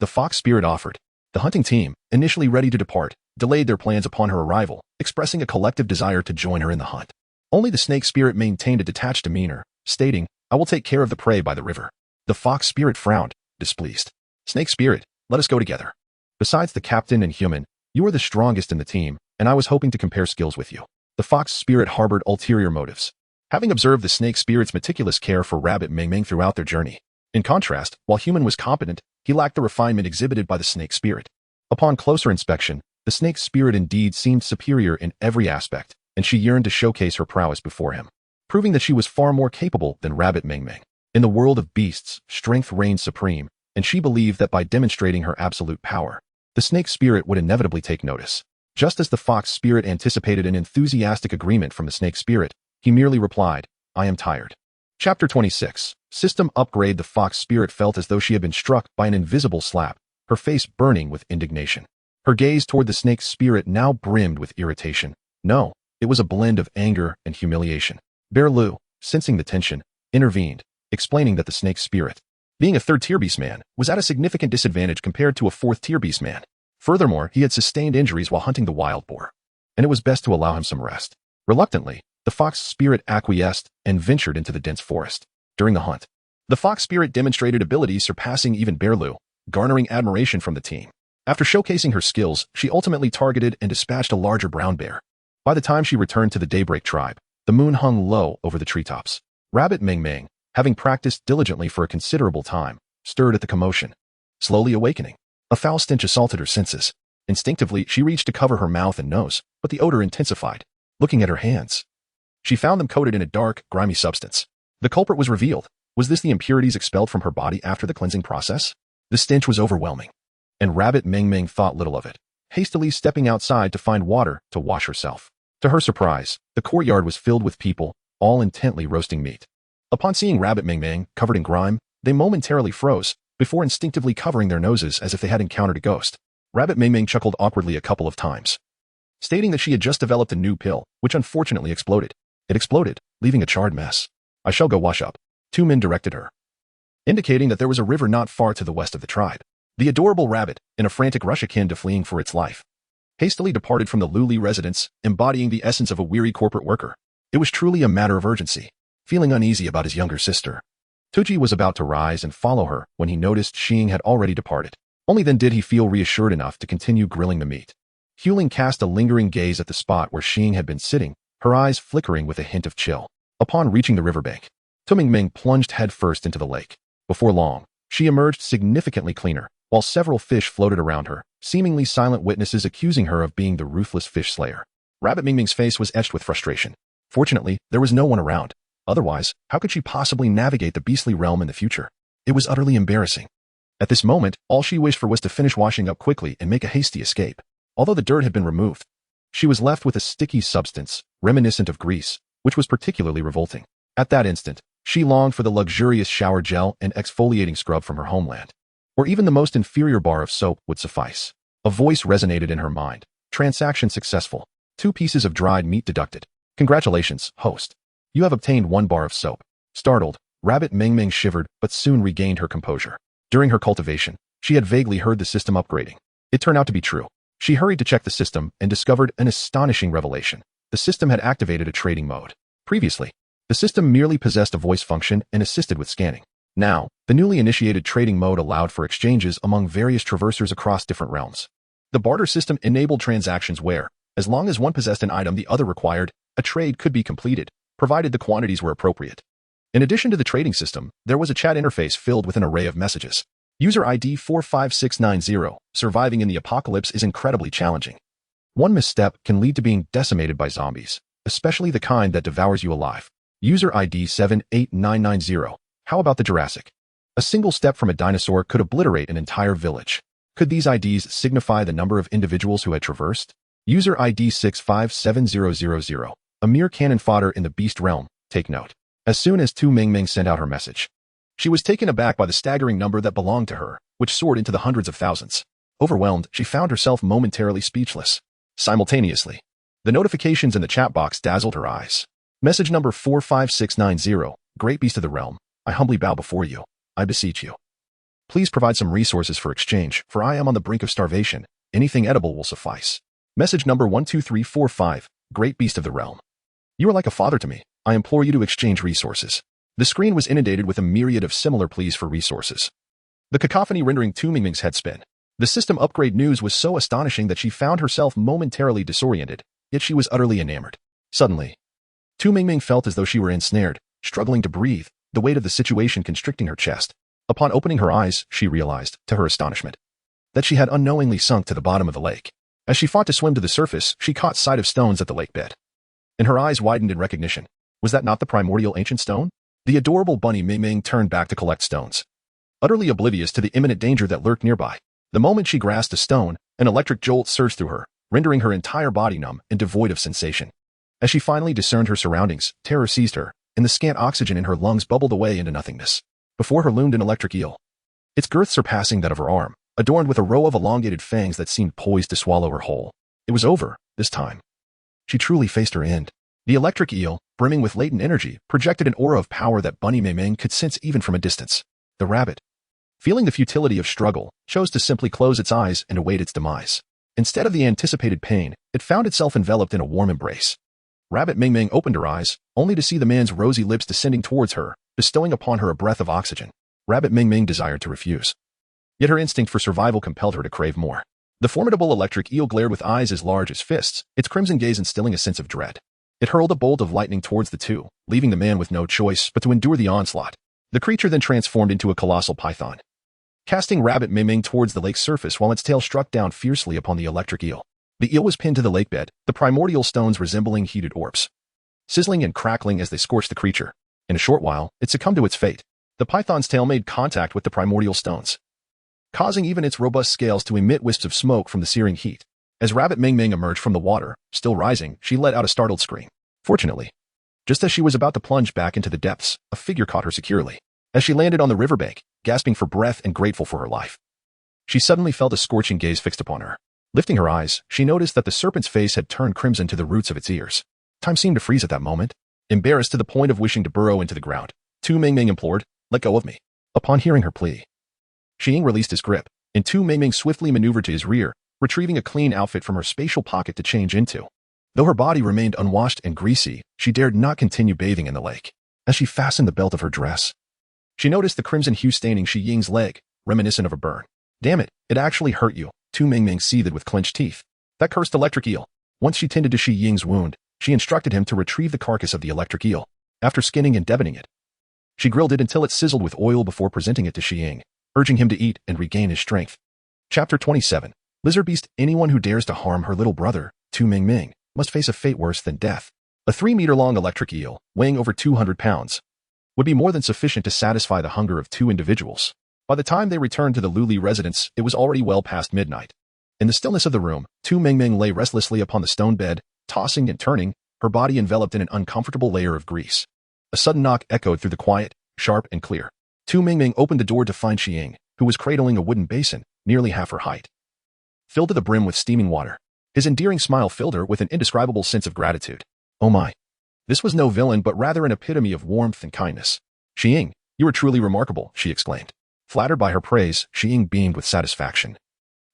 The fox spirit offered. The hunting team, initially ready to depart, delayed their plans upon her arrival, expressing a collective desire to join her in the hunt. Only the snake spirit maintained a detached demeanor, stating, I will take care of the prey by the river. The fox spirit frowned, displeased. Snake spirit, let us go together. Besides the captain and human, you are the strongest in the team, and I was hoping to compare skills with you. The fox spirit harbored ulterior motives, having observed the snake spirit's meticulous care for Rabbit Ming Ming throughout their journey. In contrast, while human was competent, he lacked the refinement exhibited by the snake spirit. Upon closer inspection, the snake spirit indeed seemed superior in every aspect, and she yearned to showcase her prowess before him, proving that she was far more capable than Rabbit Ming Ming. In the world of beasts, strength reigned supreme, and she believed that by demonstrating her absolute power, the snake spirit would inevitably take notice. Just as the fox spirit anticipated an enthusiastic agreement from the snake spirit, he merely replied, I am tired. Chapter 26. System Upgrade. The fox spirit felt as though she had been struck by an invisible slap, her face burning with indignation. Her gaze toward the snake spirit now brimmed with irritation. No, it was a blend of anger and humiliation. Bear Lu, sensing the tension, intervened, explaining that the snake spirit, being a third-tier beastman, was at a significant disadvantage compared to a fourth-tier beastman. Furthermore, he had sustained injuries while hunting the wild boar, and it was best to allow him some rest. Reluctantly, the fox spirit acquiesced and ventured into the dense forest. During the hunt, the fox spirit demonstrated abilities surpassing even Bear Lu, garnering admiration from the team. After showcasing her skills, she ultimately targeted and dispatched a larger brown bear. By the time she returned to the Daybreak tribe, the moon hung low over the treetops. Rabbit Ming Ming, having practiced diligently for a considerable time, stirred at the commotion. Slowly awakening, a foul stench assaulted her senses. Instinctively, she reached to cover her mouth and nose, but the odor intensified. Looking at her hands, she found them coated in a dark, grimy substance. The culprit was revealed. Was this the impurities expelled from her body after the cleansing process? The stench was overwhelming, and Rabbit Ming Ming thought little of it, hastily stepping outside to find water to wash herself. To her surprise, the courtyard was filled with people, all intently roasting meat. Upon seeing Rabbit Ming Ming covered in grime, they momentarily froze, before instinctively covering their noses as if they had encountered a ghost. Rabbit Ming Ming chuckled awkwardly a couple of times, stating that she had just developed a new pill, which unfortunately exploded. It exploded, leaving a charred mess. I shall go wash up. Two men directed her, indicating that there was a river not far to the west of the tribe. The adorable rabbit, in a frantic rush akin to fleeing for its life, hastily departed from the Luli residence, embodying the essence of a weary corporate worker. It was truly a matter of urgency. Feeling uneasy about his younger sister, Tuji was about to rise and follow her when he noticed Xing had already departed. Only then did he feel reassured enough to continue grilling the meat. Huling cast a lingering gaze at the spot where Xing had been sitting, her eyes flickering with a hint of chill. Upon reaching the riverbank, Tu Mingming plunged headfirst into the lake. Before long, she emerged significantly cleaner, while several fish floated around her, seemingly silent witnesses accusing her of being the ruthless fish slayer. Rabbit Mingming's face was etched with frustration. Fortunately, there was no one around. Otherwise, how could she possibly navigate the beastly realm in the future? It was utterly embarrassing. At this moment, all she wished for was to finish washing up quickly and make a hasty escape. Although the dirt had been removed, she was left with a sticky substance, reminiscent of grease, which was particularly revolting. At that instant, she longed for the luxurious shower gel and exfoliating scrub from her homeland. Or even the most inferior bar of soap would suffice. A voice resonated in her mind. Transaction successful. 2 pieces of dried meat deducted. Congratulations, host. You have obtained 1 bar of soap. Startled, Rabbit Mingming shivered but soon regained her composure. During her cultivation, she had vaguely heard the system upgrading. It turned out to be true. She hurried to check the system and discovered an astonishing revelation. The system had activated a trading mode. Previously, the system merely possessed a voice function and assisted with scanning. Now, the newly initiated trading mode allowed for exchanges among various traversers across different realms. The barter system enabled transactions where, as long as one possessed an item the other required, a trade could be completed, provided the quantities were appropriate. In addition to the trading system, there was a chat interface filled with an array of messages. User ID 45690, surviving in the apocalypse is incredibly challenging. One misstep can lead to being decimated by zombies, especially the kind that devours you alive. User ID 78990, how about the Jurassic? A single step from a dinosaur could obliterate an entire village. Could these IDs signify the number of individuals who had traversed? User ID 6570000. A mere cannon fodder in the beast realm, take note. As soon as Tu Mingming sent out her message, she was taken aback by the staggering number that belonged to her, which soared into the hundreds of thousands. Overwhelmed, she found herself momentarily speechless. Simultaneously, the notifications in the chat box dazzled her eyes. Message number 45690. Great beast of the realm, I humbly bow before you. I beseech you. Please provide some resources for exchange, for I am on the brink of starvation. Anything edible will suffice. Message number 12345. Great beast of the realm. You are like a father to me. I implore you to exchange resources. The screen was inundated with a myriad of similar pleas for resources. The cacophony rendering Tu Mingming's head spin. The system upgrade news was so astonishing that she found herself momentarily disoriented, yet she was utterly enamored. Suddenly, Tu Mingming felt as though she were ensnared, struggling to breathe, the weight of the situation constricting her chest. Upon opening her eyes, she realized, to her astonishment, that she had unknowingly sunk to the bottom of the lake. As she fought to swim to the surface, she caught sight of stones at the lake bed. And her eyes widened in recognition. Was that not the primordial ancient stone? The adorable bunny Mingming turned back to collect stones, utterly oblivious to the imminent danger that lurked nearby. The moment she grasped a stone, an electric jolt surged through her, rendering her entire body numb and devoid of sensation. As she finally discerned her surroundings, terror seized her, and the scant oxygen in her lungs bubbled away into nothingness. Before her loomed an electric eel, its girth surpassing that of her arm, adorned with a row of elongated fangs that seemed poised to swallow her whole. It was over, this time. She truly faced her end. The electric eel, brimming with latent energy, projected an aura of power that Bunny Mingming could sense even from a distance. The rabbit, feeling the futility of struggle, chose to simply close its eyes and await its demise. Instead of the anticipated pain, it found itself enveloped in a warm embrace. Rabbit Mingming opened her eyes, only to see the man's rosy lips descending towards her, bestowing upon her a breath of oxygen. Rabbit Mingming desired to refuse. Yet her instinct for survival compelled her to crave more. The formidable electric eel glared with eyes as large as fists, its crimson gaze instilling a sense of dread. It hurled a bolt of lightning towards the two, leaving the man with no choice but to endure the onslaught. The creature then transformed into a colossal python, casting Rabbit Mingming towards the lake's surface while its tail struck down fiercely upon the electric eel. The eel was pinned to the lake bed, the primordial stones resembling heated orbs, sizzling and crackling as they scorched the creature. In a short while, it succumbed to its fate. The python's tail made contact with the primordial stones, causing even its robust scales to emit wisps of smoke from the searing heat. As Rabbit Mingming emerged from the water, still rising, she let out a startled scream. Fortunately, just as she was about to plunge back into the depths, a figure caught her securely. As she landed on the riverbank, gasping for breath and grateful for her life, she suddenly felt a scorching gaze fixed upon her. Lifting her eyes, she noticed that the serpent's face had turned crimson to the roots of its ears. Time seemed to freeze at that moment. Embarrassed to the point of wishing to burrow into the ground, Tu Mingming implored, "Let go of me." Upon hearing her plea, Xiying released his grip, and Tu Mingming swiftly maneuvered to his rear, retrieving a clean outfit from her spatial pocket to change into. Though her body remained unwashed and greasy, she dared not continue bathing in the lake. As she fastened the belt of her dress, she noticed the crimson hue staining Xiying's leg, reminiscent of a burn. "Damn it, it actually hurt you," Tu Mingming seethed with clenched teeth. That cursed electric eel. Once she tended to Xiying's wound, she instructed him to retrieve the carcass of the electric eel. After skinning and deboning it, she grilled it until it sizzled with oil before presenting it to Xiying, urging him to eat and regain his strength. Chapter 27. Lizard Beast. Anyone who dares to harm her little brother, Tu Mingming, must face a fate worse than death. A 3-meter-long electric eel, weighing over 200 pounds, would be more than sufficient to satisfy the hunger of two individuals. By the time they returned to the Luli residence, it was already well past midnight. In the stillness of the room, Tu Mingming lay restlessly upon the stone bed, tossing and turning, her body enveloped in an uncomfortable layer of grease. A sudden knock echoed through the quiet, sharp and clear. Tu Mingming opened the door to find Xiying, who was cradling a wooden basin, nearly half her height, filled to the brim with steaming water. His endearing smile filled her with an indescribable sense of gratitude. Oh my. This was no villain but rather an epitome of warmth and kindness. "Xiying, you are truly remarkable," she exclaimed. Flattered by her praise, Xiying beamed with satisfaction,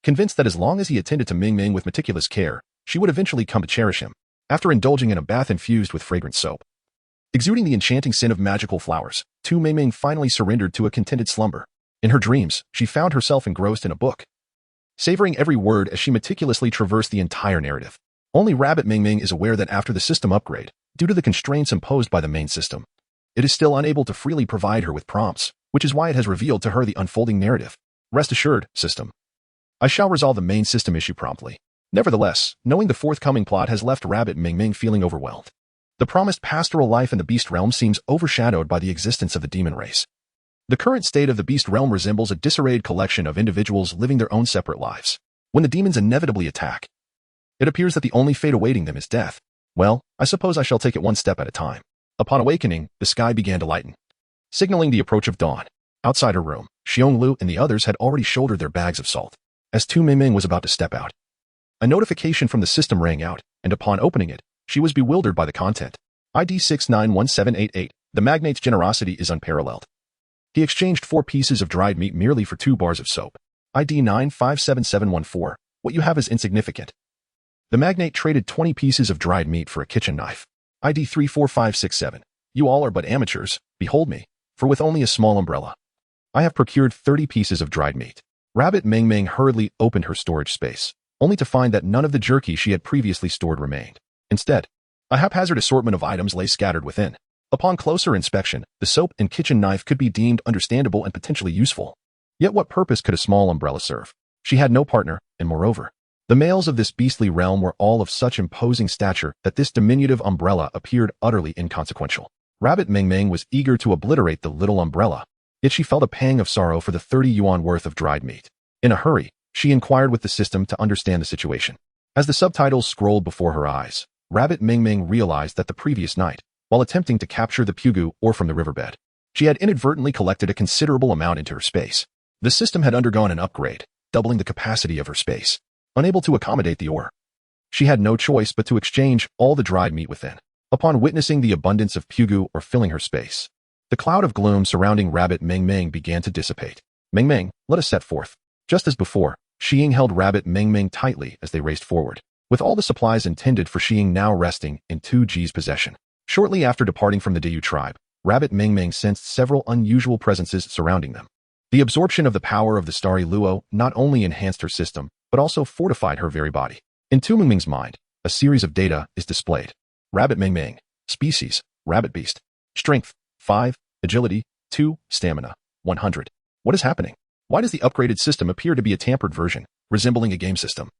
convinced that as long as he attended to Mingming with meticulous care, she would eventually come to cherish him. After indulging in a bath infused with fragrant soap, exuding the enchanting scent of magical flowers, Tu Mingming finally surrendered to a contented slumber. In her dreams, she found herself engrossed in a book, savoring every word as she meticulously traversed the entire narrative. Only Rabbit Mingming is aware that after the system upgrade, due to the constraints imposed by the main system, it is still unable to freely provide her with prompts, which is why it has revealed to her the unfolding narrative. Rest assured, system, I shall resolve the main system issue promptly. Nevertheless, knowing the forthcoming plot has left Rabbit Mingming feeling overwhelmed. The promised pastoral life in the beast realm seems overshadowed by the existence of the demon race. The current state of the beast realm resembles a disarrayed collection of individuals living their own separate lives. When the demons inevitably attack, It appears that the only fate awaiting them is death. Well, I suppose I shall take it one step at a time. Upon awakening, the sky began to lighten, signaling the approach of dawn. Outside her room, Xionglu and the others had already shouldered their bags of salt. As Tu Mingming was about to step out, a notification from the system rang out, and upon opening it, she was bewildered by the content. ID 691788. The magnate's generosity is unparalleled. He exchanged 4 pieces of dried meat merely for 2 bars of soap. ID 957714. What you have is insignificant. The magnate traded 20 pieces of dried meat for a kitchen knife. ID 34567. You all are but amateurs, behold me, for with only a small umbrella, I have procured 30 pieces of dried meat. Rabbit Ming hurriedly opened her storage space, only to find that none of the jerky she had previously stored remained. Instead, a haphazard assortment of items lay scattered within. Upon closer inspection, the soap and kitchen knife could be deemed understandable and potentially useful. Yet what purpose could a small umbrella serve? She had no partner, and moreover, the males of this beastly realm were all of such imposing stature that this diminutive umbrella appeared utterly inconsequential. Rabbit Ming was eager to obliterate the little umbrella, yet she felt a pang of sorrow for the 30 yuan worth of dried meat. In a hurry, she inquired with the system to understand the situation. As the subtitles scrolled before her eyes, Rabbit Ming realized that the previous night, while attempting to capture the pugu ore from the riverbed, she had inadvertently collected a considerable amount into her space. The system had undergone an upgrade, doubling the capacity of her space. Unable to accommodate the ore, she had no choice but to exchange all the dried meat within. Upon witnessing the abundance of pugu ore filling her space, the cloud of gloom surrounding Rabbit Ming began to dissipate. Ming, let us set forth. Just as before, Xiying held Rabbit Ming tightly as they raced forward, with all the supplies intended for Xiying now resting in 2G's possession. Shortly after departing from the Dayu tribe, Rabbit Ming sensed several unusual presences surrounding them. The absorption of the power of the starry luo not only enhanced her system, but also fortified her very body. In Tu Mingming's mind, a series of data is displayed. Rabbit Ming, species, rabbit beast, strength, 5, agility, 2, stamina, 100. What is happening? Why does the upgraded system appear to be a tampered version, resembling a game system?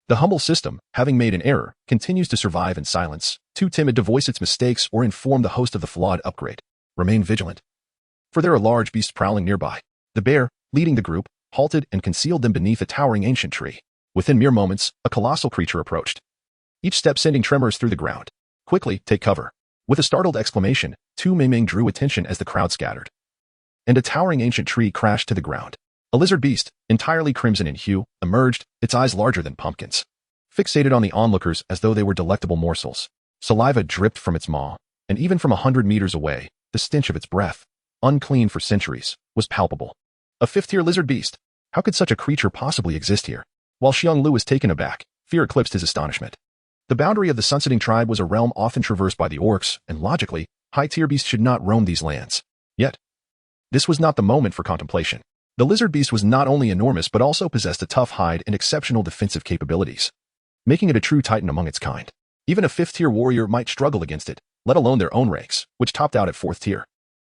The humble system, having made an error, continues to survive in silence, too timid to voice its mistakes or inform the host of the flawed upgrade. Remain vigilant, for there are large beasts prowling nearby. The bear, leading the group, halted and concealed them beneath a towering ancient tree. Within mere moments, a colossal creature approached, each step sending tremors through the ground. Quickly, take cover. With a startled exclamation, Tu Ming drew attention as the crowd scattered, and a towering ancient tree crashed to the ground. A lizard beast, entirely crimson in hue, emerged, its eyes larger than pumpkins, fixated on the onlookers as though they were delectable morsels. Saliva dripped from its maw, and even from 100 meters away, the stench of its breath, unclean for centuries, was palpable. A 5th-tier lizard beast. How could such a creature possibly exist here? While Xionglu was taken aback, fear eclipsed his astonishment. The boundary of the sunsetting tribe was a realm often traversed by the orcs, and logically, high-tier beasts should not roam these lands. Yet, this was not the moment for contemplation. The lizard beast was not only enormous but also possessed a tough hide and exceptional defensive capabilities, making it a true titan among its kind. Even a 5th-tier warrior might struggle against it, let alone their own ranks, which topped out at 4th tier.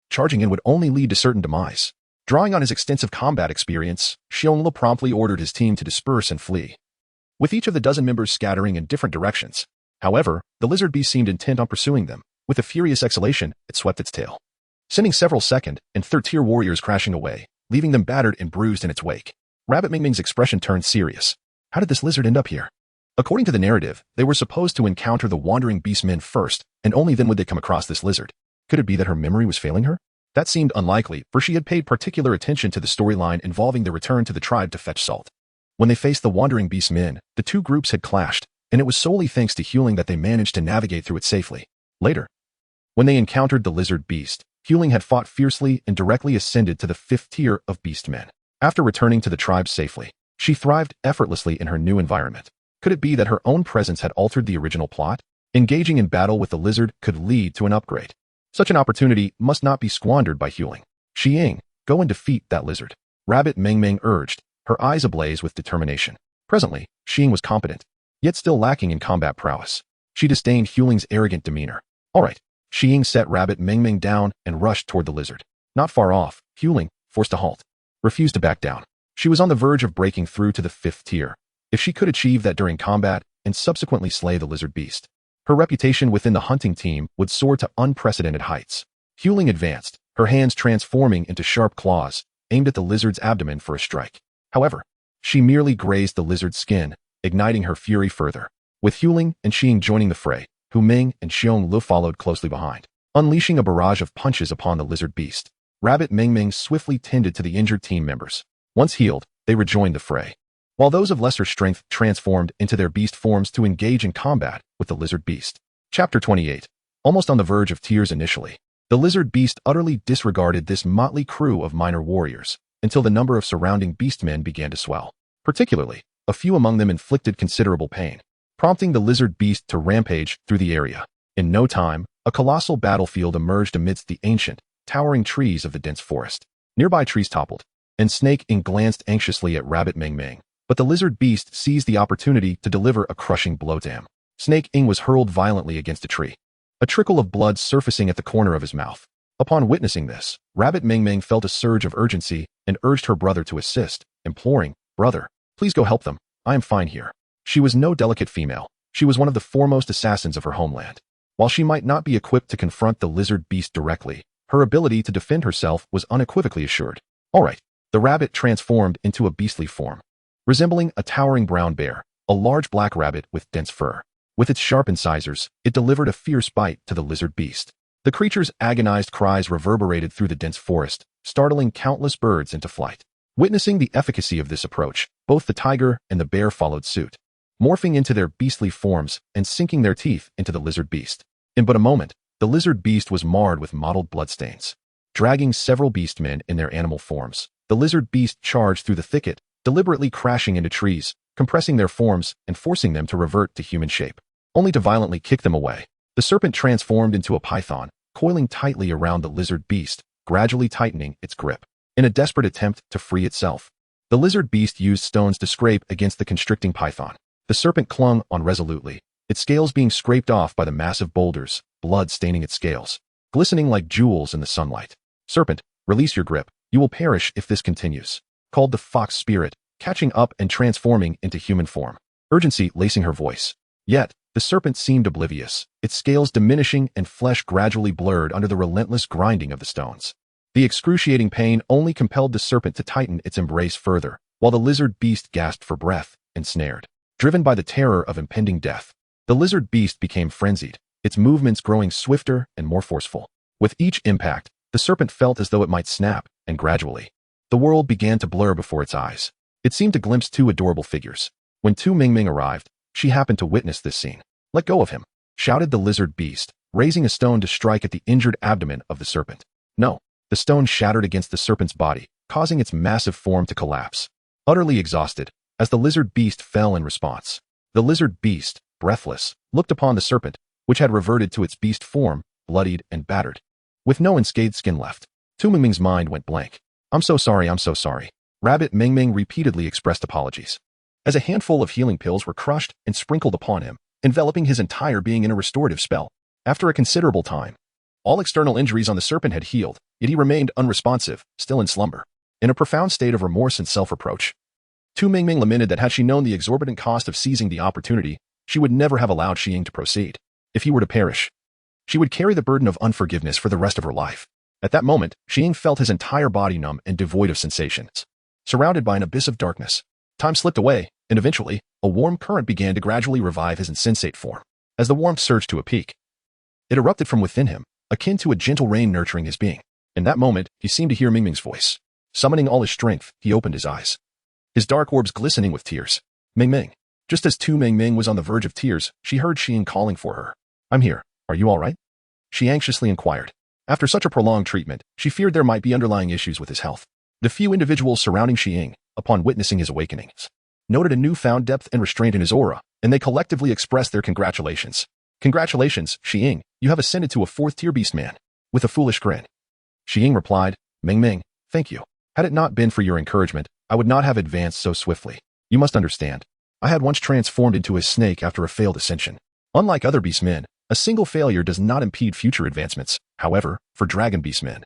Charging in would only lead to certain demise. Drawing on his extensive combat experience, Xionglu promptly ordered his team to disperse and flee, with each of the dozen members scattering in different directions. However, the lizard beast seemed intent on pursuing them. With a furious exhalation, it swept its tail, sending several 2nd and 3rd-tier warriors crashing away, leaving them battered and bruised in its wake. Rabbit Ming's expression turned serious. How did this lizard end up here? According to the narrative, they were supposed to encounter the wandering beast men first, and only then would they come across this lizard. Could it be that her memory was failing her? That seemed unlikely, for she had paid particular attention to the storyline involving the return to the tribe to fetch salt. When they faced the wandering beast men, the two groups had clashed, and it was solely thanks to Huling that they managed to navigate through it safely. Later, when they encountered the lizard beast, Huling had fought fiercely and directly ascended to the 5th tier of beast men. After returning to the tribe safely, she thrived effortlessly in her new environment. Could it be that her own presence had altered the original plot? Engaging in battle with the lizard could lead to an upgrade. Such an opportunity must not be squandered by Huling. Xiying, go and defeat that lizard. Rabbit Ming urged, her eyes ablaze with determination. Presently, Xiying was competent, yet still lacking in combat prowess. She disdained Huling's arrogant demeanor. All right. Xiying set Rabbit Ming down and rushed toward the lizard. Not far off, Huling, forced to halt, refused to back down. She was on the verge of breaking through to the 5th tier. If she could achieve that during combat and subsequently slay the lizard beast, her reputation within the hunting team would soar to unprecedented heights. Huling advanced, her hands transforming into sharp claws, aimed at the lizard's abdomen for a strike. However, she merely grazed the lizard's skin, igniting her fury further. with Huling and Xing joining the fray. Hu Ming and Xiong Lu followed closely behind, unleashing a barrage of punches upon the lizard beast. Rabbit Ming Ming swiftly tended to the injured team members. Once healed, they rejoined the fray, while those of lesser strength transformed into their beast forms to engage in combat with the lizard beast. Chapter 28. Almost on the verge of tears initially, the lizard beast utterly disregarded this motley crew of minor warriors until the number of surrounding beastmen began to swell. Particularly, a few among them inflicted considerable pain, prompting the lizard beast to rampage through the area. In no time, a colossal battlefield emerged amidst the ancient, towering trees of the dense forest. Nearby trees toppled, and Snake Ing glanced anxiously at Rabbit Ming Ming, but the lizard beast seized the opportunity to deliver a crushing blow to him. Snake Ing was hurled violently against a tree, a trickle of blood surfacing at the corner of his mouth. Upon witnessing this, Rabbit Ming Ming felt a surge of urgency and urged her brother to assist, imploring, "Brother, please go help them. I am fine here." She was no delicate female. She was one of the foremost assassins of her homeland. While she might not be equipped to confront the lizard beast directly, her ability to defend herself was unequivocally assured. All right. The rabbit transformed into a beastly form, resembling a towering brown bear, a large black rabbit with dense fur. With its sharp incisors, it delivered a fierce bite to the lizard beast. The creature's agonized cries reverberated through the dense forest, startling countless birds into flight. Witnessing the efficacy of this approach, both the tiger and the bear followed suit, morphing into their beastly forms and sinking their teeth into the lizard beast. In but a moment, the lizard beast was marred with mottled bloodstains. Dragging several beastmen in their animal forms, the lizard beast charged through the thicket, deliberately crashing into trees, compressing their forms and forcing them to revert to human shape, only to violently kick them away. The serpent transformed into a python, coiling tightly around the lizard beast, gradually tightening its grip. In a desperate attempt to free itself, the lizard beast used stones to scrape against the constricting python. The serpent clung on resolutely, its scales being scraped off by the massive boulders, blood staining its scales, glistening like jewels in the sunlight. "Serpent, release your grip. You will perish if this continues," called the fox spirit, catching up and transforming into human form, urgency lacing her voice. Yet, the serpent seemed oblivious, its scales diminishing and flesh gradually blurred under the relentless grinding of the stones. The excruciating pain only compelled the serpent to tighten its embrace further, while the lizard beast gasped for breath, ensnared. Driven by the terror of impending death, the lizard beast became frenzied, its movements growing swifter and more forceful. With each impact, the serpent felt as though it might snap, and gradually, the world began to blur before its eyes. It seemed to glimpse two adorable figures. When Tu Ming Ming arrived, she happened to witness this scene. "Let go of him," shouted the lizard beast, raising a stone to strike at the injured abdomen of the serpent. No, the stone shattered against the serpent's body, causing its massive form to collapse. Utterly exhausted, as the lizard beast fell in response, the lizard beast, breathless, looked upon the serpent, which had reverted to its beast form, bloodied and battered, with no unscathed skin left. Tu Ming Ming's mind went blank. I'm so sorry. Rabbit Ming Ming repeatedly expressed apologies, as a handful of healing pills were crushed and sprinkled upon him, enveloping his entire being in a restorative spell. After a considerable time, all external injuries on the serpent had healed, yet he remained unresponsive, still in slumber. In a profound state of remorse and self-reproach, Tu Ming Ming lamented that had she known the exorbitant cost of seizing the opportunity, she would never have allowed Xing to proceed. If he were to perish, she would carry the burden of unforgiveness for the rest of her life. At that moment, Xing felt his entire body numb and devoid of sensations. Surrounded by an abyss of darkness, time slipped away, and eventually, a warm current began to gradually revive his insensate form. As the warmth surged to a peak, it erupted from within him, akin to a gentle rain nurturing his being. In that moment, he seemed to hear Ming Ming's voice. Summoning all his strength, he opened his eyes, his dark orbs glistening with tears. "Ming Ming." Just as Tu Ming Ming was on the verge of tears, she heard Xing calling for her. "I'm here. Are you all right?" she anxiously inquired. After such a prolonged treatment, she feared there might be underlying issues with his health. The few individuals surrounding Xing, upon witnessing his awakenings, noted a newfound depth and restraint in his aura, and they collectively expressed their congratulations. "Congratulations, Xing, you have ascended to a 4th-tier beastman." With a foolish grin, Xing replied, "Ming Ming, thank you. Had it not been for your encouragement, I would not have advanced so swiftly. You must understand, I had once transformed into a snake after a failed ascension. Unlike other beastmen, a single failure does not impede future advancements. However, for dragon beastmen,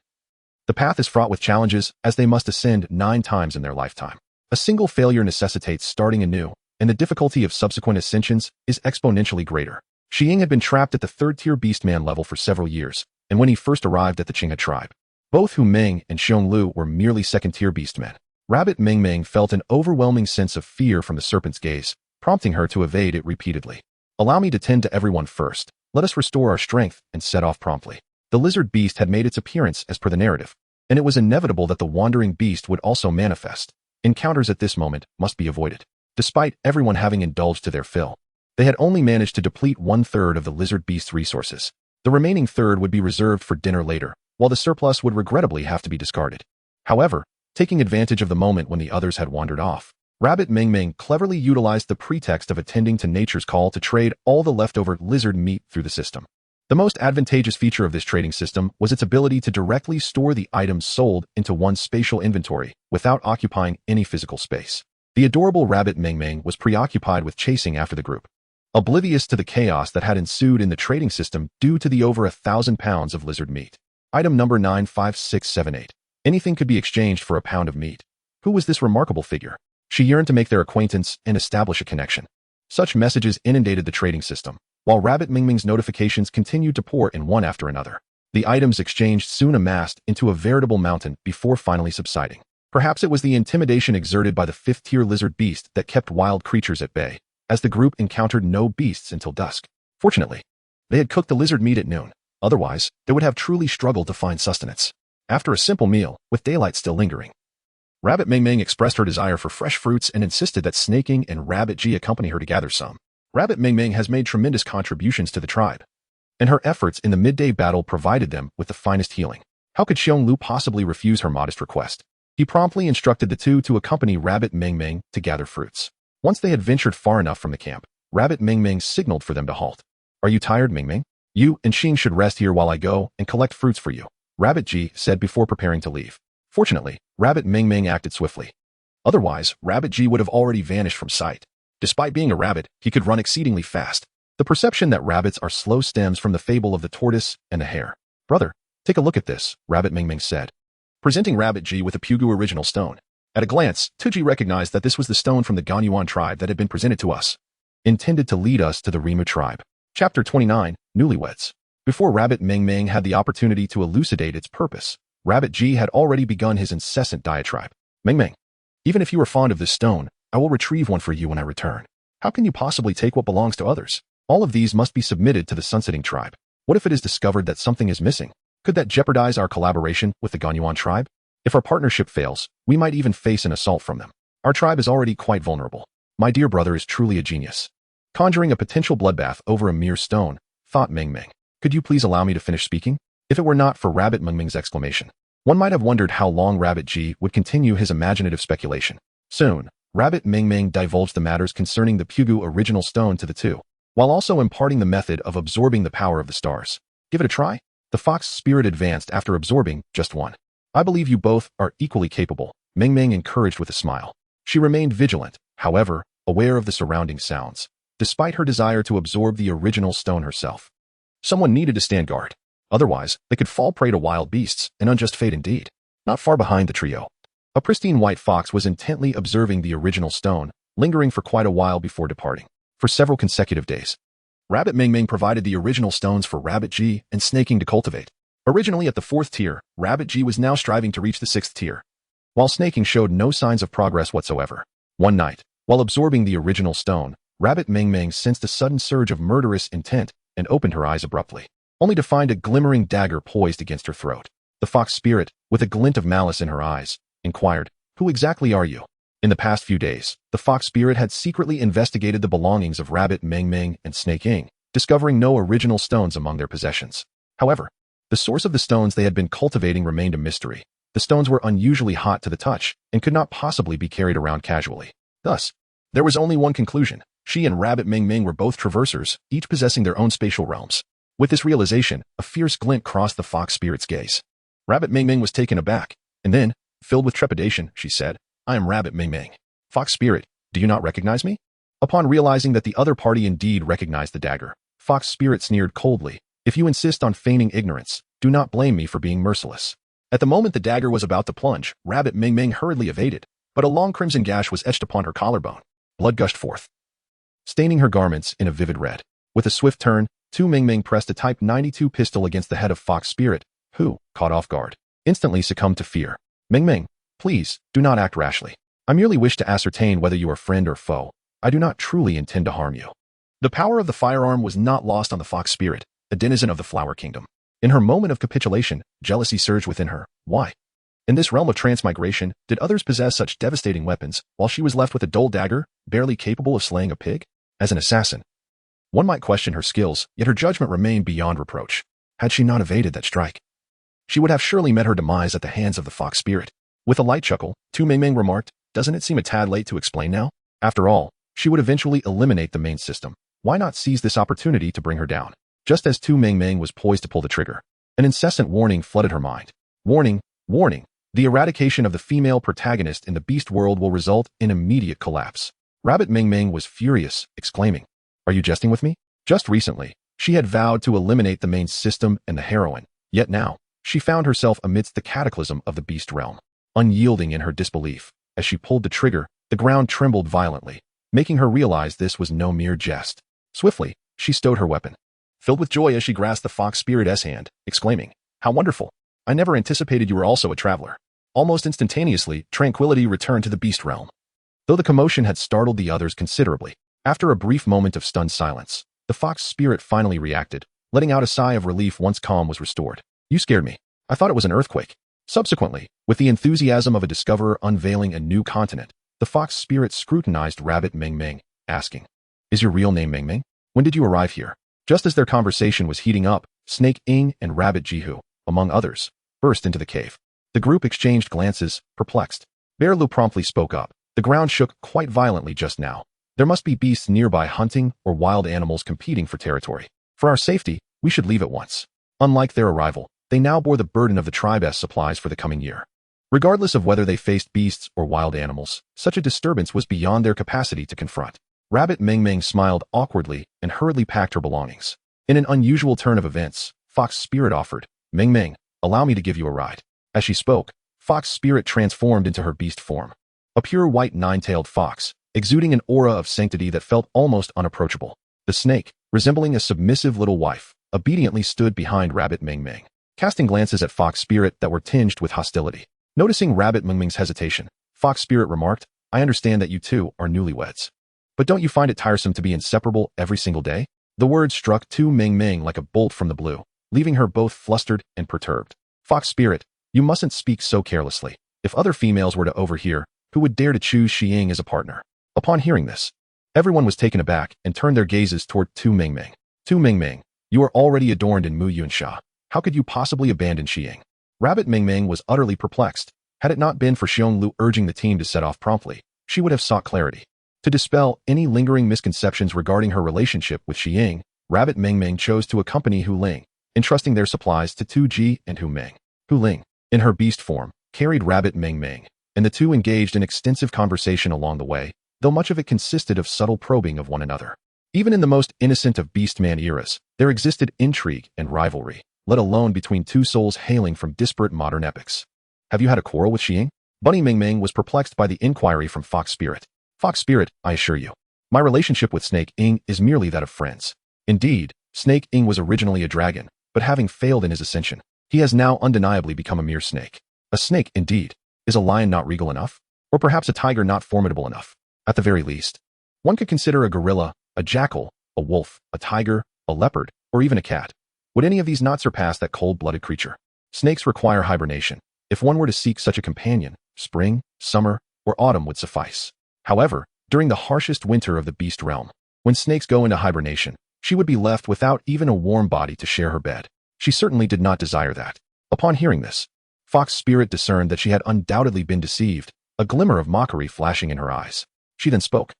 the path is fraught with challenges as they must ascend 9 times in their lifetime. A single failure necessitates starting anew, and the difficulty of subsequent ascensions is exponentially greater." Xing had been trapped at the 3rd-tier beastman level for several years, and when he first arrived at the Qinghe tribe, both Hu Ming and Xiong Lu were merely 2nd-tier beastmen. Rabbit Ming Ming felt an overwhelming sense of fear from the serpent's gaze, prompting her to evade it repeatedly. Allow me to tend to everyone first. Let us restore our strength and set off promptly. The lizard beast had made its appearance as per the narrative, and it was inevitable that the wandering beast would also manifest. Encounters at this moment must be avoided. Despite everyone having indulged to their fill, they had only managed to deplete 1/3 of the lizard beast's resources. The remaining third would be reserved for dinner later, while the surplus would regrettably have to be discarded. However, taking advantage of the moment when the others had wandered off, Rabbit Ming Ming cleverly utilized the pretext of attending to nature's call to trade all the leftover lizard meat through the system. The most advantageous feature of this trading system was its ability to directly store the items sold into one spatial inventory without occupying any physical space. The adorable Rabbit Ming Ming was preoccupied with chasing after the group, oblivious to the chaos that had ensued in the trading system due to the over 1,000 pounds of lizard meat. Item number 95678. Anything could be exchanged for a pound of meat. Who was this remarkable figure? She yearned to make their acquaintance and establish a connection. Such messages inundated the trading system, while Rabbit Ming Ming's notifications continued to pour in one after another. The items exchanged soon amassed into a veritable mountain before finally subsiding. Perhaps it was the intimidation exerted by the 5th-tier lizard beast that kept wild creatures at bay, as the group encountered no beasts until dusk. Fortunately, they had cooked the lizard meat at noon. Otherwise, they would have truly struggled to find sustenance. After a simple meal, with daylight still lingering, Rabbit Ming Ming expressed her desire for fresh fruits and insisted that Snaking and Rabbit G accompany her to gather some. Rabbit Ming Ming has made tremendous contributions to the tribe, and her efforts in the midday battle provided them with the finest healing. How could Xiong Lu possibly refuse her modest request? He promptly instructed the two to accompany Rabbit Ming Ming to gather fruits. Once they had ventured far enough from the camp, Rabbit Ming Ming signaled for them to halt. Are you tired, Ming Ming? You and Xing should rest here while I go and collect fruits for you, Rabbit G said before preparing to leave. Fortunately, Rabbit Ming Ming acted swiftly. Otherwise, Rabbit G would have already vanished from sight. Despite being a rabbit, he could run exceedingly fast. The perception that rabbits are slow stems from the fable of the tortoise and the hare. Brother, take a look at this, Rabbit Ming Ming said, presenting Rabbit G with a Pugu original stone. At a glance, Tuji recognized that this was the stone from the Ganyuan tribe that had been presented to us, intended to lead us to the Rimu tribe. Chapter 29, Newlyweds. Before Rabbit Ming Ming had the opportunity to elucidate its purpose, Rabbit G had already begun his incessant diatribe. Ming Ming, even if you are fond of this stone, I will retrieve one for you when I return. How can you possibly take what belongs to others? All of these must be submitted to the Sunsetting tribe. What if it is discovered that something is missing? Could that jeopardize our collaboration with the Ganyuan tribe? If our partnership fails, we might even face an assault from them. Our tribe is already quite vulnerable. My dear brother is truly a genius. Conjuring a potential bloodbath over a mere stone, thought Ming Ming. Could you please allow me to finish speaking? If it were not for Rabbit Ming Ming's exclamation, one might have wondered how long Rabbit G would continue his imaginative speculation. Soon, Rabbit Ming Ming divulged the matters concerning the Pugu original stone to the two, while also imparting the method of absorbing the power of the stars. Give it a try? The fox spirit advanced after absorbing just one. I believe you both are equally capable, Ming Ming encouraged with a smile. She remained vigilant, however, aware of the surrounding sounds, despite her desire to absorb the original stone herself. Someone needed to stand guard. Otherwise, they could fall prey to wild beasts, an unjust fate indeed. Not far behind the trio, a pristine white fox was intently observing the original stone, lingering for quite a while before departing. For several consecutive days, Rabbit Ming Ming provided the original stones for Rabbit G and Snaking to cultivate. Originally at the 4th tier, Rabbit G was now striving to reach the 6th tier, while Snaking showed no signs of progress whatsoever. One night, while absorbing the original stone, Rabbit Ming Ming sensed a sudden surge of murderous intent and opened her eyes abruptly, only to find a glimmering dagger poised against her throat. The fox spirit, with a glint of malice in her eyes, inquired, "Who exactly are you?" In the past few days, the fox spirit had secretly investigated the belongings of Rabbit Ming Ming and Snaking, discovering no original stones among their possessions. However, the source of the stones they had been cultivating remained a mystery. The stones were unusually hot to the touch and could not possibly be carried around casually. Thus, there was only one conclusion. She and Rabbit Ming Ming were both traversers, each possessing their own spatial realms. With this realization, a fierce glint crossed the fox spirit's gaze. Rabbit Ming Ming was taken aback, and then, filled with trepidation, she said, "I am Rabbit Ming Ming. Fox Spirit, do you not recognize me?" Upon realizing that the other party indeed recognized the dagger, Fox Spirit sneered coldly, "If you insist on feigning ignorance, do not blame me for being merciless." At the moment the dagger was about to plunge, Rabbit Ming Ming hurriedly evaded, but a long crimson gash was etched upon her collarbone. Blood gushed forth, staining her garments in a vivid red. With a swift turn, Tu Ming Ming pressed a Type 92 pistol against the head of Fox Spirit, who, caught off guard, instantly succumbed to fear. "Ming Ming, please, do not act rashly. I merely wish to ascertain whether you are friend or foe. I do not truly intend to harm you." The power of the firearm was not lost on the fox spirit, a denizen of the flower kingdom. In her moment of capitulation, jealousy surged within her. Why? In this realm of transmigration, did others possess such devastating weapons, while she was left with a dull dagger, barely capable of slaying a pig? As an assassin, one might question her skills, yet her judgment remained beyond reproach. Had she not evaded that strike, she would have surely met her demise at the hands of the fox spirit. With a light chuckle, Tu Mingming remarked, "Doesn't it seem a tad late to explain now? After all, she would eventually eliminate the main system. Why not seize this opportunity to bring her down?" Just as Tu Mingming was poised to pull the trigger, an incessant warning flooded her mind. Warning, warning. The eradication of the female protagonist in the beast world will result in immediate collapse. Rabbit Mingming was furious, exclaiming, "Are you jesting with me?" Just recently, she had vowed to eliminate the main system and the heroine, yet now, she found herself amidst the cataclysm of the beast realm. Unyielding in her disbelief, as she pulled the trigger, the ground trembled violently, making her realize this was no mere jest. Swiftly, she stowed her weapon, filled with joy as she grasped the fox spirit's hand, exclaiming, "How wonderful! I never anticipated you were also a traveler." Almost instantaneously, tranquility returned to the beast realm. Though the commotion had startled the others considerably, after a brief moment of stunned silence, the fox spirit finally reacted, letting out a sigh of relief once calm was restored. "You scared me. I thought it was an earthquake." Subsequently, with the enthusiasm of a discoverer unveiling a new continent, the fox spirit scrutinized Rabbit Mingming, asking, "Is your real name Mingming? When did you arrive here?" Just as their conversation was heating up, Snake Ing and Rabbit Jihu, among others, burst into the cave. The group exchanged glances, perplexed. Bear Lu promptly spoke up. "The ground shook quite violently just now. There must be beasts nearby hunting or wild animals competing for territory. For our safety, we should leave at once." Unlike their arrival, they now bore the burden of the tribe's supplies for the coming year. Regardless of whether they faced beasts or wild animals, such a disturbance was beyond their capacity to confront. Rabbit Mingming smiled awkwardly and hurriedly packed her belongings. In an unusual turn of events, Fox Spirit offered, "Mingming, allow me to give you a ride." As she spoke, Fox Spirit transformed into her beast form. A pure white nine-tailed fox, exuding an aura of sanctity that felt almost unapproachable. The snake, resembling a submissive little wife, obediently stood behind Rabbit Mingming, casting glances at Fox Spirit that were tinged with hostility. Noticing Rabbit Mingming's hesitation, Fox Spirit remarked, "I understand that you two are newlyweds. But don't you find it tiresome to be inseparable every single day?" The words struck Tu Mingming like a bolt from the blue, leaving her both flustered and perturbed. "Fox Spirit, you mustn't speak so carelessly. If other females were to overhear, who would dare to choose Xiying as a partner?" Upon hearing this, everyone was taken aback and turned their gazes toward Tu Mingming. "Tu Mingming, you are already adorned in Mu Yunsha. How could you possibly abandon Xiying?" Rabbit Mingming was utterly perplexed. Had it not been for Xiong Lu urging the team to set off promptly, she would have sought clarity. To dispel any lingering misconceptions regarding her relationship with Xiying, Rabbit Mingming chose to accompany Hu Ling, entrusting their supplies to Tu Ji and Hu Ming. Hu Ling, in her beast form, carried Rabbit Mingming, and the two engaged in extensive conversation along the way, though much of it consisted of subtle probing of one another. Even in the most innocent of beastman eras, there existed intrigue and rivalry, let alone between two souls hailing from disparate modern epochs. "Have you had a quarrel with Xiying?" Bunny Mingming was perplexed by the inquiry from Fox Spirit. "Fox Spirit, I assure you, my relationship with Snake Ing is merely that of friends. Indeed, Snake Ing was originally a dragon, but having failed in his ascension, he has now undeniably become a mere snake." A snake, indeed. Is a lion not regal enough? Or perhaps a tiger not formidable enough? At the very least, one could consider a gorilla, a jackal, a wolf, a tiger, a leopard, or even a cat. Would any of these not surpass that cold-blooded creature? Snakes require hibernation. If one were to seek such a companion, spring, summer, or autumn would suffice. However, during the harshest winter of the beast realm, when snakes go into hibernation, she would be left without even a warm body to share her bed. She certainly did not desire that. Upon hearing this, Fox Spirit discerned that she had undoubtedly been deceived, a glimmer of mockery flashing in her eyes. She then spoke.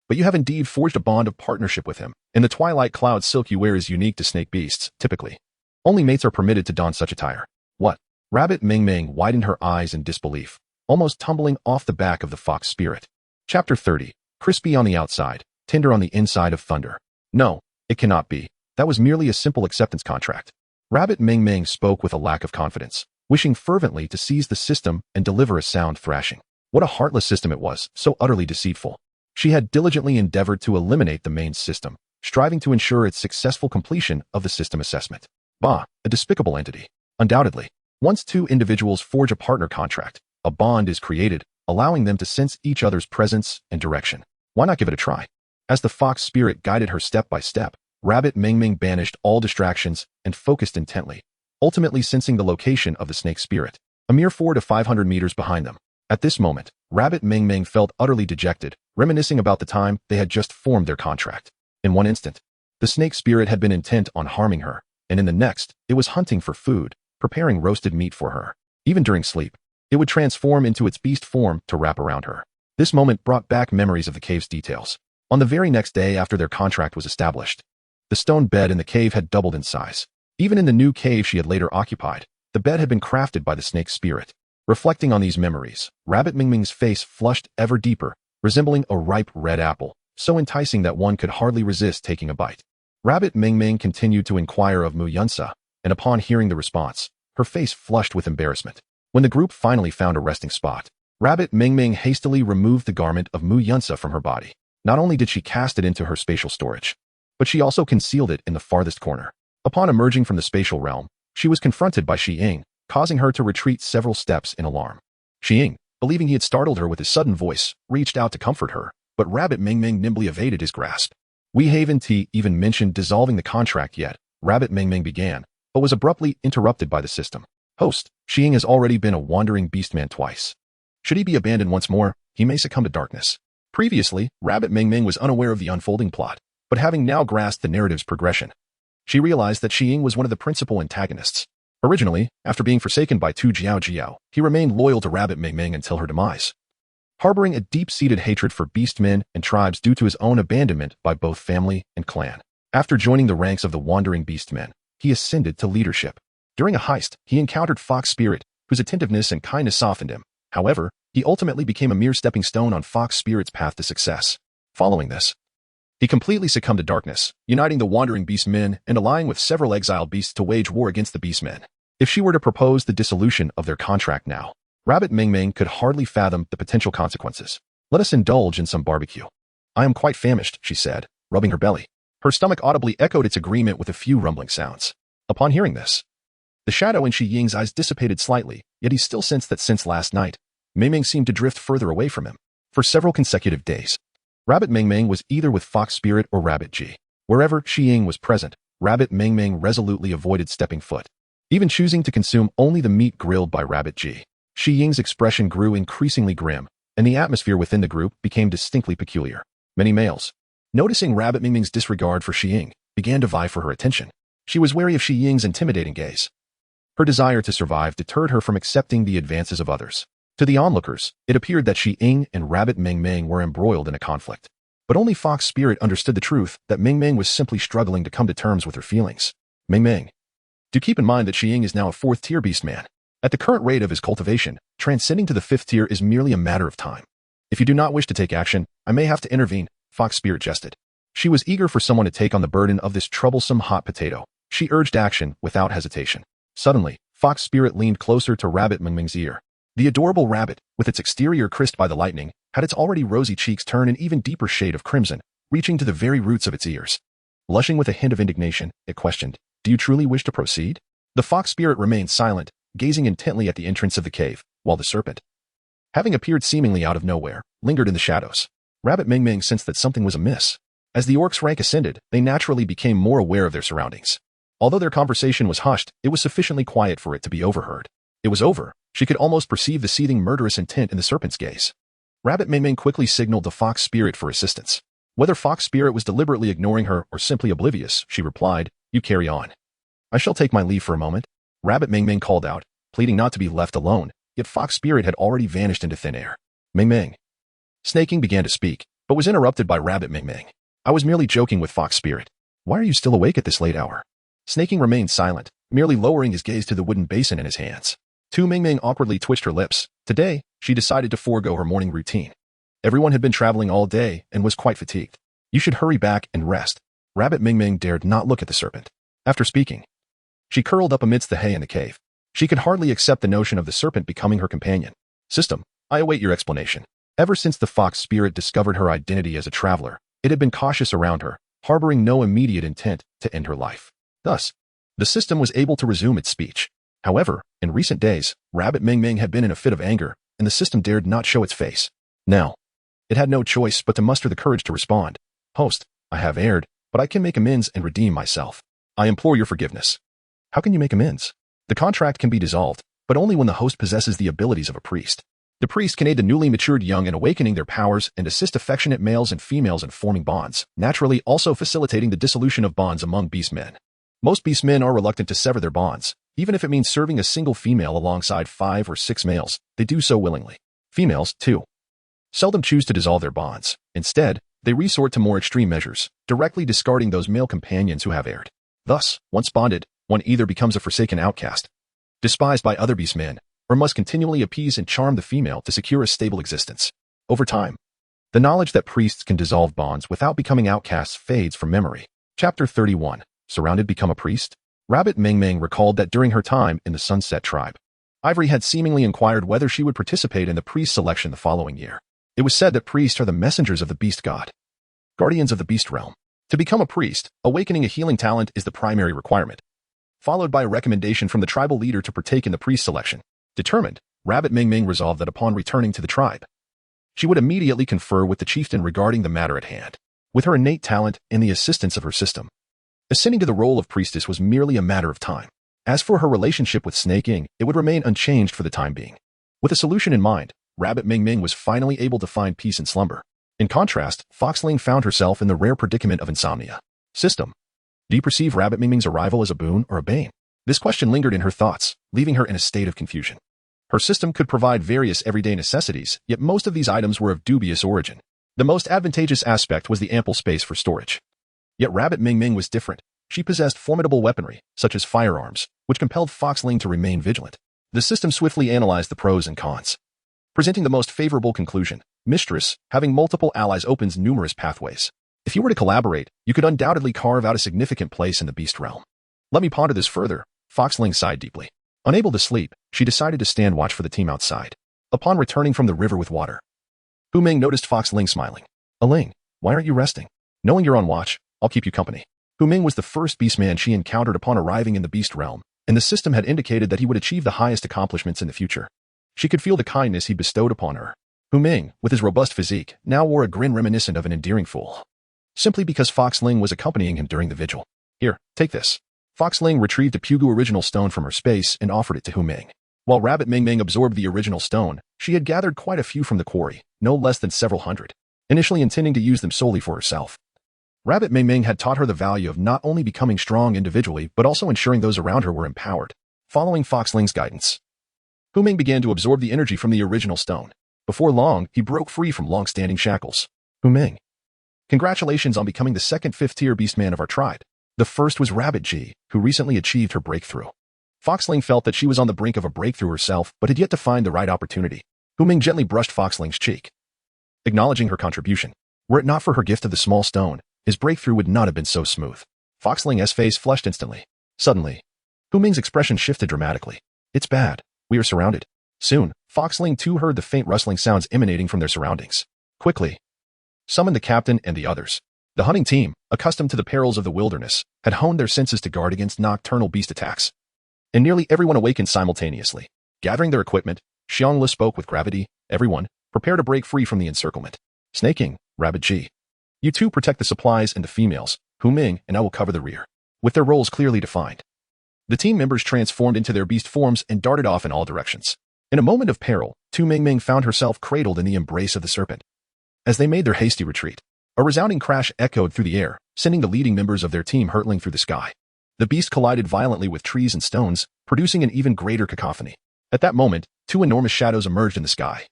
"But you have indeed forged a bond of partnership with him. In the twilight cloud silk you wear is unique to snake beasts, typically. Only mates are permitted to don such attire." "What?" Rabbit Mingming widened her eyes in disbelief, almost tumbling off the back of the Fox Spirit. Chapter 30. Crispy on the outside, tender on the inside of thunder. "No, it cannot be. That was merely a simple acceptance contract." Rabbit Mingming spoke with a lack of confidence, wishing fervently to seize the system and deliver a sound thrashing. What a heartless system it was, so utterly deceitful. She had diligently endeavored to eliminate the main system, striving to ensure its successful completion of the system assessment. Bah, a despicable entity. Undoubtedly, once two individuals forge a partner contract, a bond is created, allowing them to sense each other's presence and direction. Why not give it a try? As the fox spirit guided her step by step, Rabbit Ming Ming banished all distractions and focused intently, ultimately sensing the location of the snake spirit, a mere 400 to 500 meters behind them. At this moment, Rabbit Ming Ming felt utterly dejected, reminiscing about the time they had just formed their contract. In one instant, the snake spirit had been intent on harming her, and in the next, it was hunting for food, preparing roasted meat for her. Even during sleep, it would transform into its beast form to wrap around her. This moment brought back memories of the cave's details. On the very next day after their contract was established, the stone bed in the cave had doubled in size. Even in the new cave she had later occupied, the bed had been crafted by the snake spirit. Reflecting on these memories, Rabbit Ming Ming's face flushed ever deeper, resembling a ripe red apple, so enticing that one could hardly resist taking a bite. Rabbit Ming Ming continued to inquire of Mu Yunsa, and upon hearing the response, her face flushed with embarrassment. When the group finally found a resting spot, Rabbit Ming Ming hastily removed the garment of Mu Yunsa from her body. Not only did she cast it into her spatial storage, but she also concealed it in the farthest corner. Upon emerging from the spatial realm, she was confronted by Shi Ying, causing her to retreat several steps in alarm. Shi Ying, believing he had startled her with his sudden voice, reached out to comfort her, but Rabbit Ming Ming nimbly evaded his grasp. We haven't even mentioned dissolving the contract yet, Rabbit Ming Ming began, but was abruptly interrupted by the system. Host, Shi Ying has already been a wandering beastman twice. Should he be abandoned once more, he may succumb to darkness. Previously, Rabbit Ming Ming was unaware of the unfolding plot, but having now grasped the narrative's progression, she realized that Shi Ying was one of the principal antagonists. Originally, after being forsaken by Tu Jiao Jiao, he remained loyal to Rabbit Ming Ming until her demise. Harboring a deep-seated hatred for beastmen and tribes due to his own abandonment by both family and clan. After joining the ranks of the wandering beastmen, he ascended to leadership. During a heist, he encountered Fox Spirit, whose attentiveness and kindness softened him. However, he ultimately became a mere stepping stone on Fox Spirit's path to success. Following this, he completely succumbed to darkness, uniting the wandering beastmen and allying with several exiled beasts to wage war against the beastmen. If she were to propose the dissolution of their contract now, Rabbit Ming Ming could hardly fathom the potential consequences. Let us indulge in some barbecue. I am quite famished, she said, rubbing her belly. Her stomach audibly echoed its agreement with a few rumbling sounds. Upon hearing this, the shadow in Shi Ying's eyes dissipated slightly, yet he still sensed that since last night, Ming Ming seemed to drift further away from him. For several consecutive days, Rabbit Ming Ming was either with Fox Spirit or Rabbit G. Wherever Shi Ying was present, Rabbit Ming Ming resolutely avoided stepping foot, even choosing to consume only the meat grilled by Rabbit G. Shi Ying's expression grew increasingly grim, and the atmosphere within the group became distinctly peculiar. Many males, noticing Rabbit Ming Ming's disregard for Shi Ying, began to vie for her attention. She was wary of Shi Ying's intimidating gaze. Her desire to survive deterred her from accepting the advances of others. To the onlookers, it appeared that Shi Ying and Rabbit Ming Ming were embroiled in a conflict. But only Fox Spirit understood the truth that Ming Ming was simply struggling to come to terms with her feelings. Ming Ming, do keep in mind that Shi Ying is now a 4th-tier beastman. At the current rate of his cultivation, transcending to the 5th tier is merely a matter of time. If you do not wish to take action, I may have to intervene, Fox Spirit jested. She was eager for someone to take on the burden of this troublesome hot potato. She urged action without hesitation. Suddenly, Fox Spirit leaned closer to Rabbit Ming Ming's ear. The adorable rabbit, with its exterior crisped by the lightning, had its already rosy cheeks turn an even deeper shade of crimson, reaching to the very roots of its ears. Blushing with a hint of indignation, it questioned, "Do you truly wish to proceed?" The Fox Spirit remained silent, gazing intently at the entrance of the cave, while the serpent, having appeared seemingly out of nowhere, lingered in the shadows. Rabbit Ming Ming sensed that something was amiss. As the orc's rank ascended, they naturally became more aware of their surroundings. Although their conversation was hushed, it was sufficiently quiet for it to be overheard. It was over. She could almost perceive the seething murderous intent in the serpent's gaze. Rabbit Ming Ming quickly signaled the Fox Spirit for assistance. Whether Fox Spirit was deliberately ignoring her or simply oblivious, she replied, "You carry on. I shall take my leave for a moment." Rabbit Ming Ming called out, pleading not to be left alone, yet Fox Spirit had already vanished into thin air. Ming Ming. Snaking began to speak, but was interrupted by Rabbit Ming Ming. "I was merely joking with Fox Spirit. Why are you still awake at this late hour?" Snaking remained silent, merely lowering his gaze to the wooden basin in his hands. Tu Ming Ming awkwardly twitched her lips. Today, she decided to forego her morning routine. Everyone had been traveling all day and was quite fatigued. "You should hurry back and rest." Rabbit Ming Ming dared not look at the serpent. After speaking, she curled up amidst the hay in the cave. She could hardly accept the notion of the serpent becoming her companion. "System, I await your explanation." Ever since the Fox Spirit discovered her identity as a traveler, it had been cautious around her, harboring no immediate intent to end her life. Thus, the system was able to resume its speech. However, in recent days, Rabbit Ming Ming had been in a fit of anger, and the system dared not show its face. Now, it had no choice but to muster the courage to respond. Host, I have erred, but I can make amends and redeem myself. I implore your forgiveness. How can you make amends? The contract can be dissolved, but only when the host possesses the abilities of a priest. The priest can aid the newly matured young in awakening their powers and assist affectionate males and females in forming bonds, naturally also facilitating the dissolution of bonds among beast men. Most beast men are reluctant to sever their bonds. Even if it means serving a single female alongside 5 or 6 males, they do so willingly. Females, too, seldom choose to dissolve their bonds. Instead, they resort to more extreme measures, directly discarding those male companions who have erred. Thus, once bonded, one either becomes a forsaken outcast, despised by other beast men, or must continually appease and charm the female to secure a stable existence. Over time, the knowledge that priests can dissolve bonds without becoming outcasts fades from memory. Chapter 31. Surrounded, become a priest? Rabbit Ming Ming recalled that during her time in the Sunset Tribe, Ivory had seemingly inquired whether she would participate in the priest selection the following year. It was said that priests are the messengers of the beast god, guardians of the beast realm. To become a priest, awakening a healing talent is the primary requirement, followed by a recommendation from the tribal leader to partake in the priest selection. Determined, Rabbit Ming Ming resolved that upon returning to the tribe, she would immediately confer with the chieftain regarding the matter at hand. With her innate talent and the assistance of her system, ascending to the role of priestess was merely a matter of time. As for her relationship with Snake Ing, it would remain unchanged for the time being. With a solution in mind, Rabbit Ming Ming was finally able to find peace in slumber. In contrast, Foxling found herself in the rare predicament of insomnia. System. Do you perceive Rabbit Ming Ming's arrival as a boon or a bane? This question lingered in her thoughts, leaving her in a state of confusion. Her system could provide various everyday necessities, yet most of these items were of dubious origin. The most advantageous aspect was the ample space for storage. Yet Rabbit Ming Ming was different. She possessed formidable weaponry, such as firearms, which compelled Foxling to remain vigilant. The system swiftly analyzed the pros and cons, presenting the most favorable conclusion. Mistress, having multiple allies opens numerous pathways. If you were to collaborate, you could undoubtedly carve out a significant place in the beast realm. Let me ponder this further. Foxling sighed deeply. Unable to sleep, she decided to stand watch for the team outside. Upon returning from the river with water, Hu Ming noticed Foxling smiling. Aling, why aren't you resting? Knowing you're on watch, I'll keep you company. Hu Ming was the first beastman she encountered upon arriving in the beast realm, and the system had indicated that he would achieve the highest accomplishments in the future. She could feel the kindness he bestowed upon her. Hu Ming, with his robust physique, now wore a grin reminiscent of an endearing fool, simply because Foxling was accompanying him during the vigil. Here, take this. Foxling retrieved a Pugu original stone from her space and offered it to Hu Ming. While Rabbit Ming Ming absorbed the original stone, she had gathered quite a few from the quarry, no less than several hundred, initially intending to use them solely for herself. Rabbit Ming Ming had taught her the value of not only becoming strong individually but also ensuring those around her were empowered. Following Foxling's guidance, Hu Ming began to absorb the energy from the original stone. Before long, he broke free from long-standing shackles. Hu Ming, congratulations on becoming the second fifth-tier beastman of our tribe. The first was Rabbit G, who recently achieved her breakthrough. Foxling felt that she was on the brink of a breakthrough herself, but had yet to find the right opportunity. Hu Ming gently brushed Foxling's cheek, acknowledging her contribution. Were it not for her gift of the small stone, his breakthrough would not have been so smooth. Foxling's face flushed instantly. Suddenly, Hu Ming's expression shifted dramatically. It's bad. We are surrounded. Soon, Foxling too heard the faint rustling sounds emanating from their surroundings. Quickly, summoned the captain and the others. The hunting team, accustomed to the perils of the wilderness, had honed their senses to guard against nocturnal beast attacks. And nearly everyone awakened simultaneously. Gathering their equipment, Xiongli spoke with gravity. Everyone, prepare to break free from the encirclement. Snake King, Rabbit G. You two protect the supplies and the females. Hu Ming and I will cover the rear. With their roles clearly defined, the team members transformed into their beast forms and darted off in all directions. In a moment of peril, Tu Ming Ming found herself cradled in the embrace of the serpent. As they made their hasty retreat, a resounding crash echoed through the air, sending the leading members of their team hurtling through the sky. The beast collided violently with trees and stones, producing an even greater cacophony. At that moment, two enormous shadows emerged in the sky,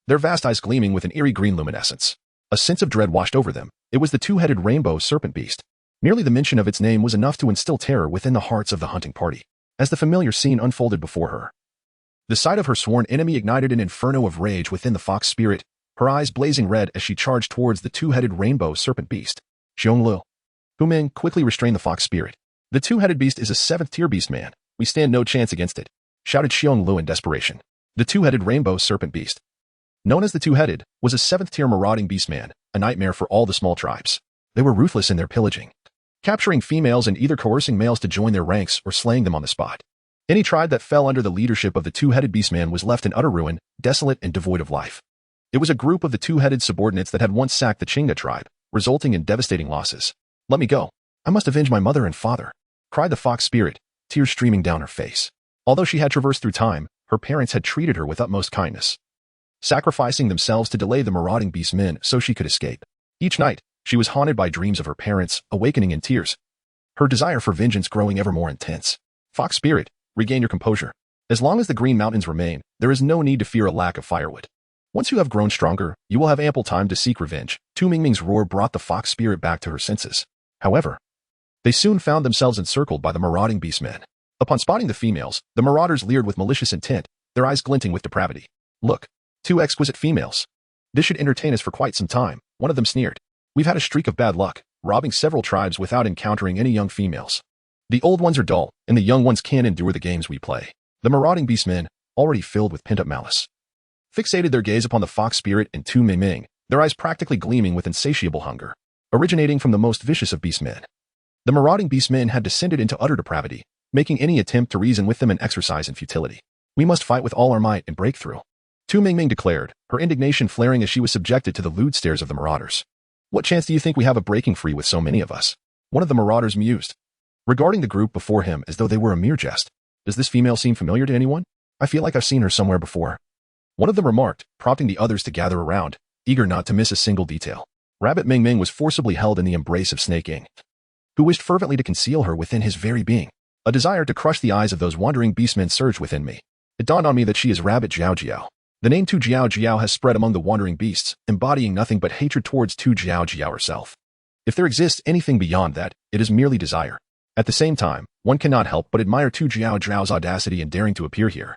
their vast eyes gleaming with an eerie green luminescence. A sense of dread washed over them. It was the two-headed rainbow serpent beast. Merely the mention of its name was enough to instill terror within the hearts of the hunting party. As the familiar scene unfolded before her, the sight of her sworn enemy ignited an inferno of rage within the fox spirit, her eyes blazing red as she charged towards the two-headed rainbow serpent beast. Xiongli. Hu Ming quickly restrained the fox spirit. The two-headed beast is a seventh-tier beastman. We stand no chance against it, shouted Xiongli in desperation. The two-headed rainbow serpent beast, known as the Two-Headed, was a seventh-tier marauding beastman, a nightmare for all the small tribes. They were ruthless in their pillaging, capturing females and either coercing males to join their ranks or slaying them on the spot. Any tribe that fell under the leadership of the Two-Headed beastman was left in utter ruin, desolate and devoid of life. It was a group of the Two-Headed subordinates that had once sacked the Chinga tribe, resulting in devastating losses. "Let me go. I must avenge my mother and father," cried the fox spirit, tears streaming down her face. Although she had traversed through time, her parents had treated her with utmost kindness, sacrificing themselves to delay the marauding beastmen so she could escape. Each night, she was haunted by dreams of her parents, awakening in tears, her desire for vengeance growing ever more intense. Fox spirit, regain your composure. As long as the Green Mountains remain, there is no need to fear a lack of firewood. Once you have grown stronger, you will have ample time to seek revenge. Tu Mingming's roar brought the fox spirit back to her senses. However, they soon found themselves encircled by the marauding beastmen. Upon spotting the females, the marauders leered with malicious intent, their eyes glinting with depravity. "Look, two exquisite females. This should entertain us for quite some time," one of them sneered. "We've had a streak of bad luck, robbing several tribes without encountering any young females. The old ones are dull, and the young ones can't endure the games we play." The marauding beastmen, already filled with pent-up malice, fixated their gaze upon the fox spirit and Tu Mingming, their eyes practically gleaming with insatiable hunger, originating from the most vicious of beastmen. The marauding beastmen had descended into utter depravity, making any attempt to reason with them an exercise in futility. "We must fight with all our might and break through," Tu Mingming declared, her indignation flaring as she was subjected to the lewd stares of the marauders. "What chance do you think we have of breaking free with so many of us?" one of the marauders mused, regarding the group before him as though they were a mere jest. "Does this female seem familiar to anyone? I feel like I've seen her somewhere before," one of them remarked, prompting the others to gather around, eager not to miss a single detail. Rabbit Mingming was forcibly held in the embrace of Snake Ing, who wished fervently to conceal her within his very being. A desire to crush the eyes of those wandering beastmen surged within me. It dawned on me that she is Rabbit Jiao Jiao. The name Tu Jiao Jiao has spread among the wandering beasts, embodying nothing but hatred towards Tu Jiao Jiao herself. If there exists anything beyond that, it is merely desire. At the same time, one cannot help but admire Tu Jiao Jiao's audacity in daring to appear here.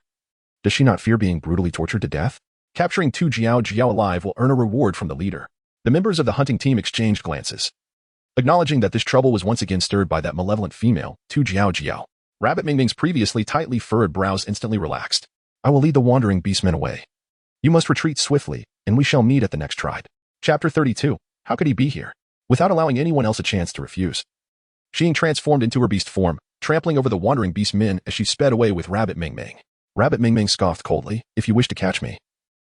Does she not fear being brutally tortured to death? Capturing Tu Jiao Jiao alive will earn a reward from the leader. The members of the hunting team exchanged glances, acknowledging that this trouble was once again stirred by that malevolent female, Tu Jiao Jiao. Rabbit Mingming's previously tightly furrowed brows instantly relaxed. "I will lead the wandering beastmen away. You must retreat swiftly, and we shall meet at the next tribe." Chapter 32. How could he be here? Without allowing anyone else a chance to refuse, Xing transformed into her beast form, trampling over the wandering beastmen as she sped away with Rabbit Mingming. Rabbit Mingming scoffed coldly, "If you wish to catch me,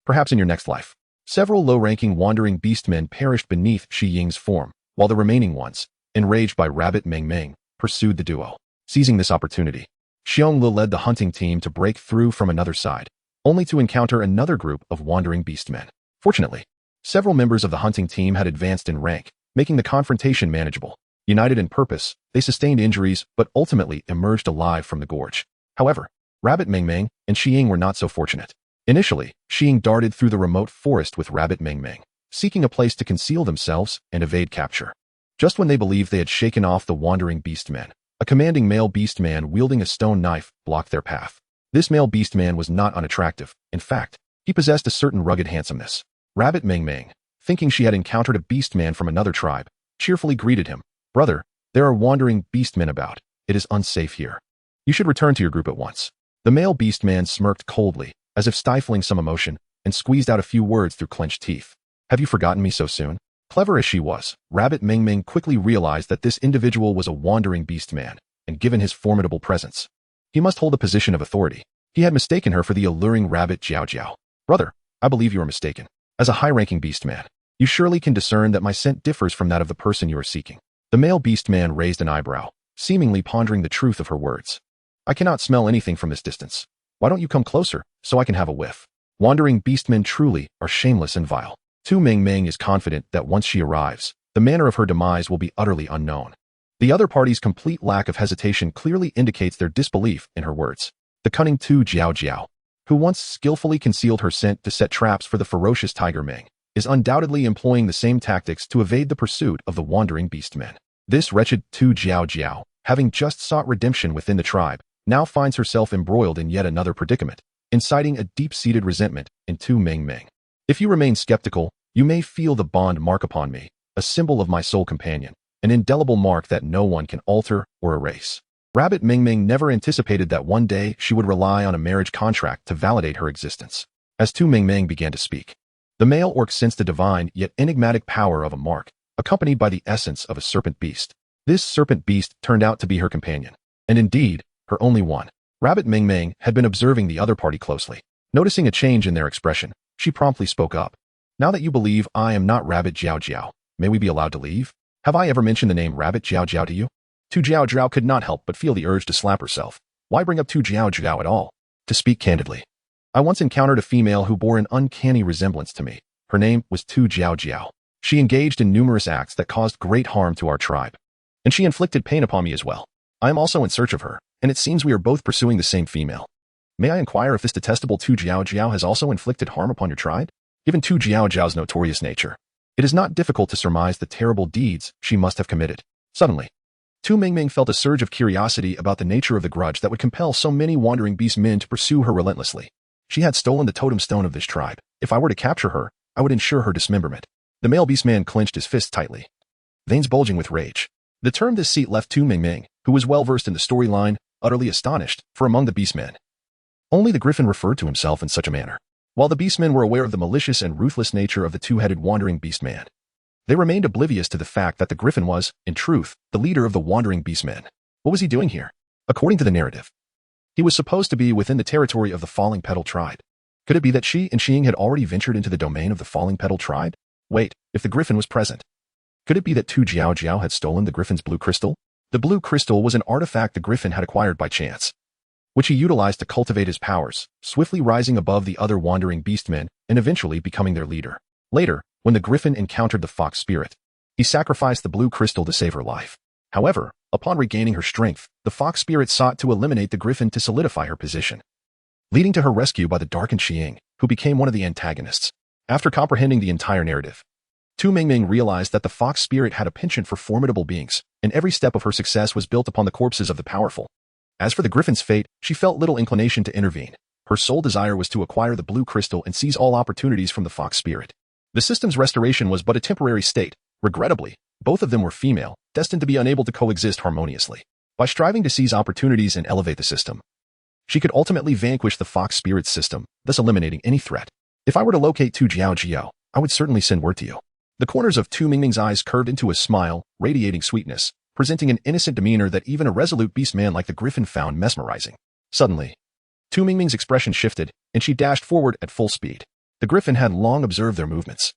perhaps in your next life." Several low-ranking wandering beastmen perished beneath Shi Ying's form, while the remaining ones, enraged by Rabbit Mingming, pursued the duo. Seizing this opportunity, Xionglu led the hunting team to break through from another side, only to encounter another group of wandering beastmen. Fortunately, several members of the hunting team had advanced in rank, making the confrontation manageable. United in purpose, they sustained injuries but ultimately emerged alive from the gorge. However, Rabbit Mingming and Xiying were not so fortunate. Initially, Xiying darted through the remote forest with Rabbit Mingming, seeking a place to conceal themselves and evade capture. Just when they believed they had shaken off the wandering beastmen, a commanding male beastman wielding a stone knife blocked their path. This male beastman was not unattractive. In fact, he possessed a certain rugged handsomeness. Rabbit Mingming, thinking she had encountered a beastman from another tribe, cheerfully greeted him. "Brother, there are wandering beastmen about. It is unsafe here. You should return to your group at once." The male beastman smirked coldly, as if stifling some emotion, and squeezed out a few words through clenched teeth. "Have you forgotten me so soon?" Clever as she was, Rabbit Mingming quickly realized that this individual was a wandering beastman, and given his formidable presence, he must hold a position of authority. He had mistaken her for the alluring Rabbit Jiao Jiao. "Brother, I believe you are mistaken. As a high-ranking beastman, you surely can discern that my scent differs from that of the person you are seeking." The male beastman raised an eyebrow, seemingly pondering the truth of her words. "I cannot smell anything from this distance. Why don't you come closer, so I can have a whiff?" Wandering beastmen truly are shameless and vile. Tu Mingming is confident that once she arrives, the manner of her demise will be utterly unknown. The other party's complete lack of hesitation clearly indicates their disbelief in her words. The cunning Tu Jiao Jiao, who once skillfully concealed her scent to set traps for the ferocious Tiger Ming, is undoubtedly employing the same tactics to evade the pursuit of the wandering beastmen. This wretched Tu Jiao Jiao, having just sought redemption within the tribe, now finds herself embroiled in yet another predicament, inciting a deep-seated resentment in Tu Mingming. "If you remain skeptical, you may feel the bond mark upon me, a symbol of my soul companion, an indelible mark that no one can alter or erase." Rabbit Mingming never anticipated that one day she would rely on a marriage contract to validate her existence. As Tu Mingming began to speak, the male orc sensed the divine yet enigmatic power of a mark, accompanied by the essence of a serpent beast. This serpent beast turned out to be her companion, and indeed, her only one. Rabbit Mingming had been observing the other party closely. Noticing a change in their expression, she promptly spoke up. "Now that you believe I am not Rabbit Jiao Jiao, May we be allowed to leave? Have I ever mentioned the name Rabbit Jiao Jiao to you? Tu Jiao Jiao could not help but feel the urge to slap herself. Why bring up Tu Jiao Jiao at all? To speak candidly, I once encountered a female who bore an uncanny resemblance to me. Her name was Tu Jiao Jiao. She engaged in numerous acts that caused great harm to our tribe, and she inflicted pain upon me as well. I am also in search of her, and it seems we are both pursuing the same female. May I inquire if this detestable Tu Jiao Jiao has also inflicted harm upon your tribe? Given Tu Jiao Jiao's notorious nature, it is not difficult to surmise the terrible deeds she must have committed. Suddenly, Tu Mingming felt a surge of curiosity about the nature of the grudge that would compel so many wandering beast men to pursue her relentlessly. She had stolen the totem stone of this tribe. If I were to capture her, I would ensure her dismemberment. The male beastman clenched his fists tightly, veins bulging with rage. The turn this seat left Tu Mingming, who was well versed in the storyline, utterly astonished, for among the beastmen, only the griffin referred to himself in such a manner. While the beastmen were aware of the malicious and ruthless nature of the two-headed wandering beastman, they remained oblivious to the fact that the griffin was, in truth, the leader of the wandering beastmen. What was he doing here? According to the narrative, he was supposed to be within the territory of the Falling Petal tribe. Could it be that she and Xing had already ventured into the domain of the Falling Petal tribe? Wait, if the griffin was present, could it be that Tu Jiao Jiao had stolen the griffin's blue crystal? The blue crystal was an artifact the griffin had acquired by chance, which he utilized to cultivate his powers, swiftly rising above the other wandering beastmen and eventually becoming their leader. Later, when the griffin encountered the fox spirit, he sacrificed the blue crystal to save her life. However, upon regaining her strength, the fox spirit sought to eliminate the griffin to solidify her position, leading to her rescue by the darkened Xing, who became one of the antagonists. After comprehending the entire narrative, Tu Mingming realized that the fox spirit had a penchant for formidable beings, and every step of her success was built upon the corpses of the powerful. As for the griffin's fate, she felt little inclination to intervene. Her sole desire was to acquire the blue crystal and seize all opportunities from the fox spirit. The system's restoration was but a temporary state. Regrettably, both of them were female, destined to be unable to coexist harmoniously. By striving to seize opportunities and elevate the system, she could ultimately vanquish the fox spirit's system, thus eliminating any threat. If I were to locate Tu Jiao Jiao, I would certainly send word to you. The corners of Tu Mingming's eyes curved into a smile, radiating sweetness, presenting an innocent demeanor that even a resolute beastman like the griffin found mesmerizing. Suddenly, Tu Mingming's expression shifted, and she dashed forward at full speed. The griffin had long observed their movements,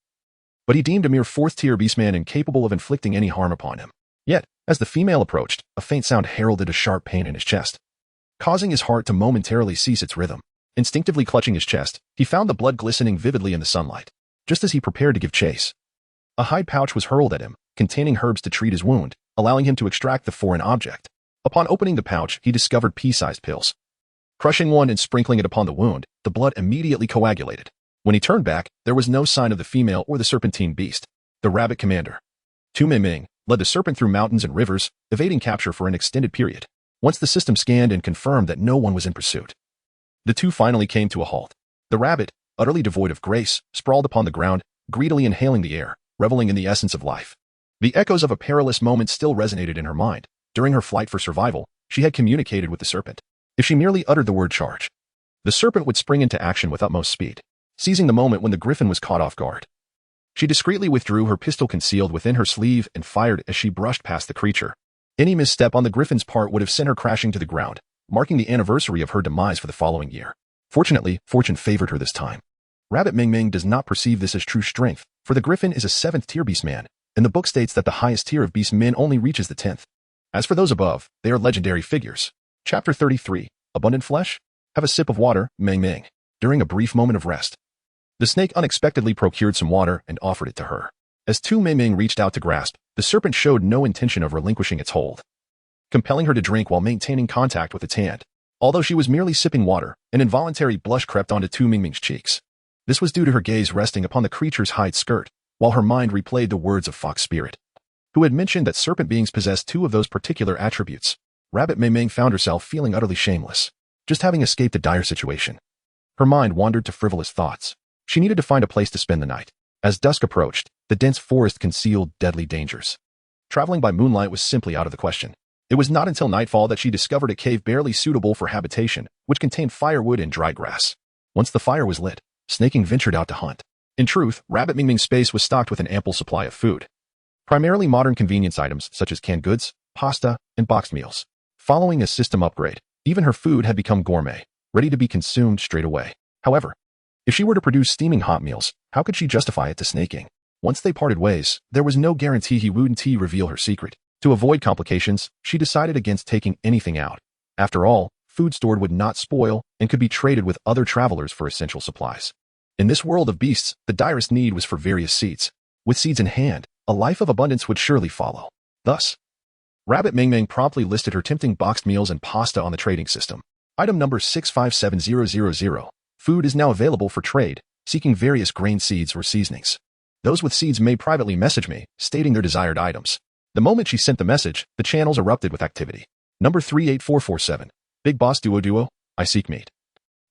but he deemed a mere fourth-tier beastman incapable of inflicting any harm upon him. Yet, as the female approached, a faint sound heralded a sharp pain in his chest, causing his heart to momentarily cease its rhythm. Instinctively clutching his chest, he found the blood glistening vividly in the sunlight. Just as he prepared to give chase, a hide pouch was hurled at him, containing herbs to treat his wound, allowing him to extract the foreign object. Upon opening the pouch, he discovered pea-sized pills. Crushing one and sprinkling it upon the wound, the blood immediately coagulated. When he turned back, there was no sign of the female or the serpentine beast. The rabbit commander, Tu Mingming, led the serpent through mountains and rivers, evading capture for an extended period. Once the system scanned and confirmed that no one was in pursuit, the two finally came to a halt. The rabbit, utterly devoid of grace, sprawled upon the ground, greedily inhaling the air, reveling in the essence of life. The echoes of a perilous moment still resonated in her mind. During her flight for survival, she had communicated with the serpent. If she merely uttered the word charge, the serpent would spring into action with utmost speed, seizing the moment when the griffin was caught off guard. She discreetly withdrew her pistol concealed within her sleeve and fired as she brushed past the creature. Any misstep on the griffin's part would have sent her crashing to the ground, marking the anniversary of her demise for the following year. Fortunately, fortune favored her this time. Rabbit Mingming does not perceive this as true strength, for the griffin is a 7th-tier beastman, and the book states that the highest tier of beastmen only reaches the 10th. As for those above, they are legendary figures. Chapter 33, Abundant Flesh? Have a sip of water, Mingming. During a brief moment of rest, the snake unexpectedly procured some water and offered it to her. As Tu Mingming reached out to grasp, the serpent showed no intention of relinquishing its hold, compelling her to drink while maintaining contact with its hand. Although she was merely sipping water, an involuntary blush crept onto Tu Mingming's cheeks. This was due to her gaze resting upon the creature's hide skirt, while her mind replayed the words of Fox Spirit, who had mentioned that serpent beings possessed 2 of those particular attributes. Rabbit Mingming found herself feeling utterly shameless, just having escaped a dire situation. Her mind wandered to frivolous thoughts. She needed to find a place to spend the night. As dusk approached, the dense forest concealed deadly dangers. Traveling by moonlight was simply out of the question. It was not until nightfall that she discovered a cave barely suitable for habitation, which contained firewood and dry grass. Once the fire was lit, Snaking ventured out to hunt. In truth, Rabbit Mingming's space was stocked with an ample supply of food, primarily modern convenience items such as canned goods, pasta, and boxed meals. Following a system upgrade, even her food had become gourmet, ready to be consumed straight away. However, if she were to produce steaming hot meals, how could she justify it to Snaking? Once they parted ways, there was no guarantee he wouldn't reveal her secret. To avoid complications, she decided against taking anything out. After all, food stored would not spoil and could be traded with other travelers for essential supplies. In this world of beasts, the direst need was for various seeds. With seeds in hand, a life of abundance would surely follow. Thus, Rabbit Ming Ming promptly listed her tempting boxed meals and pasta on the trading system. Item number 657000. Food is now available for trade, seeking various grain seeds or seasonings. Those with seeds may privately message me, stating their desired items. The moment she sent the message, the channels erupted with activity. Number 38447. Big Boss Duo, I seek meat.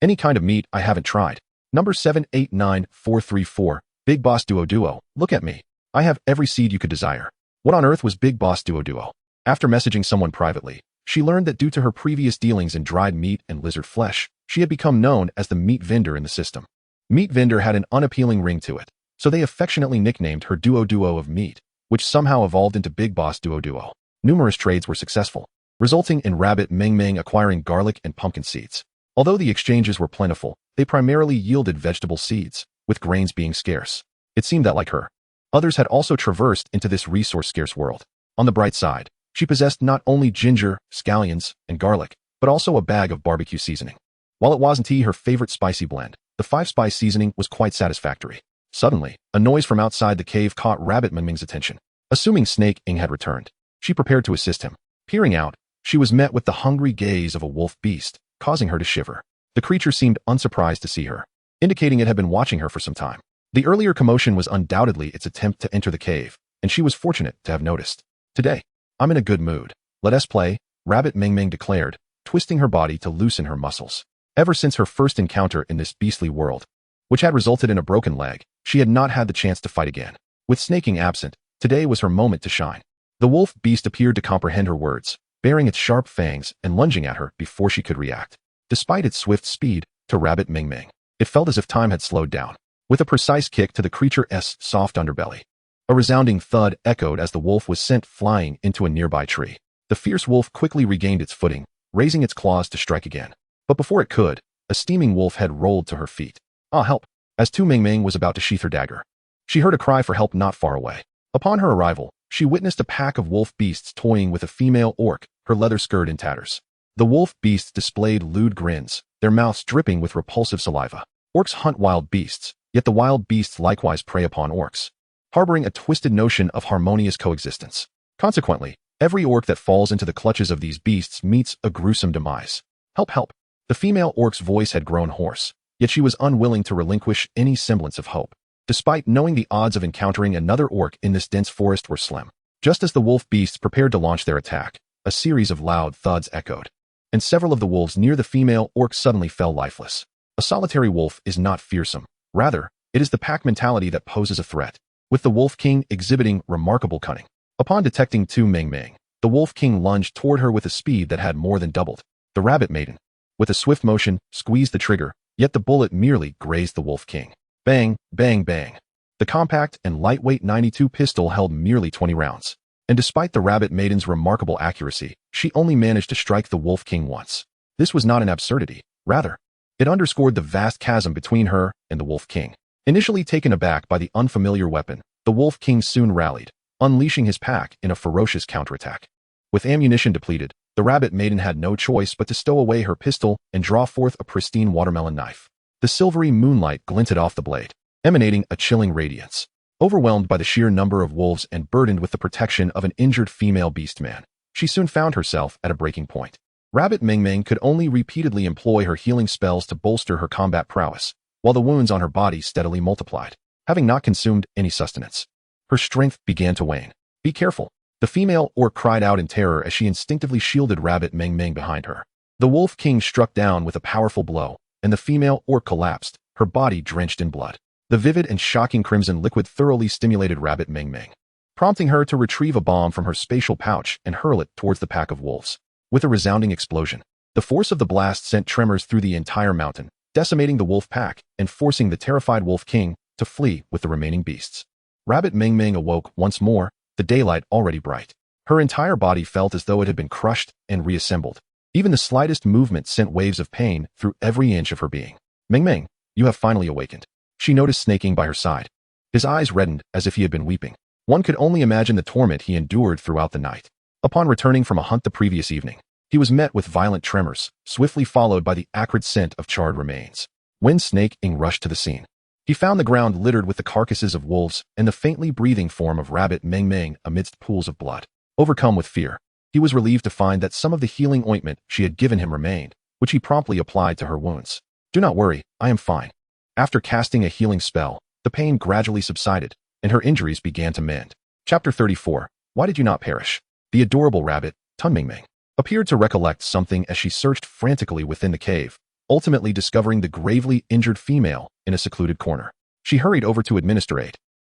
Any kind of meat I haven't tried. Number 789434. Big Boss Duo, look at me. I have every seed you could desire. What on earth was Big Boss Duo? After messaging someone privately, she learned that due to her previous dealings in dried meat and lizard flesh, she had become known as the meat vendor in the system. Meat vendor had an unappealing ring to it, so they affectionately nicknamed her Duo of meat, which somehow evolved into Big Boss Duo. Numerous trades were successful, resulting in Rabbit Ming Ming acquiring garlic and pumpkin seeds. Although the exchanges were plentiful, they primarily yielded vegetable seeds, with grains being scarce. It seemed that, like her, others had also traversed into this resource-scarce world. On the bright side, she possessed not only ginger, scallions, and garlic, but also a bag of barbecue seasoning. While it wasn't her favorite spicy blend, the 5-spice seasoning was quite satisfactory. Suddenly, a noise from outside the cave caught Rabbit Ming Ming's attention. Assuming Snake Ing had returned, she prepared to assist him. Peering out, she was met with the hungry gaze of a wolf beast, causing her to shiver. The creature seemed unsurprised to see her, indicating it had been watching her for some time. The earlier commotion was undoubtedly its attempt to enter the cave, and she was fortunate to have noticed. Today, I'm in a good mood. Let us play, Rabbit Ming Ming declared, twisting her body to loosen her muscles. Ever since her first encounter in this beastly world, which had resulted in a broken leg, she had not had the chance to fight again. With Snake Ing absent, today was her moment to shine. The wolf beast appeared to comprehend her words, baring its sharp fangs and lunging at her before she could react. Despite its swift speed, to Rabbit Ming Ming, it felt as if time had slowed down. With a precise kick to the creature's soft underbelly, a resounding thud echoed as the wolf was sent flying into a nearby tree. The fierce wolf quickly regained its footing, raising its claws to strike again. But before it could, a steaming wolf head rolled to her feet. Ah, help! As Tu Ming Ming was about to sheath her dagger, she heard a cry for help not far away. Upon her arrival, she witnessed a pack of wolf beasts toying with a female orc, her leather skirt in tatters. The wolf beasts displayed lewd grins, their mouths dripping with repulsive saliva. Orcs hunt wild beasts, yet the wild beasts likewise prey upon orcs, harboring a twisted notion of harmonious coexistence. Consequently, every orc that falls into the clutches of these beasts meets a gruesome demise. Help, help! The female orc's voice had grown hoarse, yet she was unwilling to relinquish any semblance of hope, despite knowing the odds of encountering another orc in this dense forest were slim. Just as the wolf beasts prepared to launch their attack, a series of loud thuds echoed, and several of the wolves near the female orc suddenly fell lifeless. A solitary wolf is not fearsome. Rather, it is the pack mentality that poses a threat, with the Wolf King exhibiting remarkable cunning. Upon detecting Tu Ming Ming, the Wolf King lunged toward her with a speed that had more than doubled. The Rabbit Maiden, with a swift motion, squeezed the trigger, yet the bullet merely grazed the Wolf King. Bang, bang, bang. The compact and lightweight 92 pistol held merely 20 rounds. And despite the Rabbit Maiden's remarkable accuracy, she only managed to strike the Wolf King once. This was not an absurdity. Rather, it underscored the vast chasm between her and the Wolf King. Initially taken aback by the unfamiliar weapon, the Wolf King soon rallied, unleashing his pack in a ferocious counterattack. With ammunition depleted, the Rabbit Maiden had no choice but to stow away her pistol and draw forth a pristine watermelon knife. The silvery moonlight glinted off the blade, emanating a chilling radiance. Overwhelmed by the sheer number of wolves and burdened with the protection of an injured female beastman, she soon found herself at a breaking point. Rabbit Ming Ming could only repeatedly employ her healing spells to bolster her combat prowess, while the wounds on her body steadily multiplied. Having not consumed any sustenance, her strength began to wane. Be careful! The female orc cried out in terror as she instinctively shielded Rabbit Ming Ming behind her. The Wolf King struck down with a powerful blow, and the female orc collapsed, her body drenched in blood. The vivid and shocking crimson liquid thoroughly stimulated Rabbit Ming Ming, prompting her to retrieve a bomb from her spatial pouch and hurl it towards the pack of wolves. With a resounding explosion, the force of the blast sent tremors through the entire mountain, decimating the wolf pack and forcing the terrified Wolf King to flee with the remaining beasts. Rabbit Ming Ming awoke once more, the daylight already bright. Her entire body felt as though it had been crushed and reassembled. Even the slightest movement sent waves of pain through every inch of her being. Ming Ming, you have finally awakened. She noticed Snake Ing by her side. His eyes reddened as if he had been weeping. One could only imagine the torment he endured throughout the night. Upon returning from a hunt the previous evening, he was met with violent tremors, swiftly followed by the acrid scent of charred remains. When Snake Ing rushed to the scene, he found the ground littered with the carcasses of wolves and the faintly breathing form of rabbit Meng Meng amidst pools of blood. Overcome with fear, he was relieved to find that some of the healing ointment she had given him remained, which he promptly applied to her wounds. "Do not worry, I am fine." After casting a healing spell, the pain gradually subsided, and her injuries began to mend. Chapter 34. Why did you not perish? The adorable rabbit, Tunmingming, appeared to recollect something as she searched frantically within the cave, ultimately discovering the gravely injured female in a secluded corner. She hurried over to administer aid.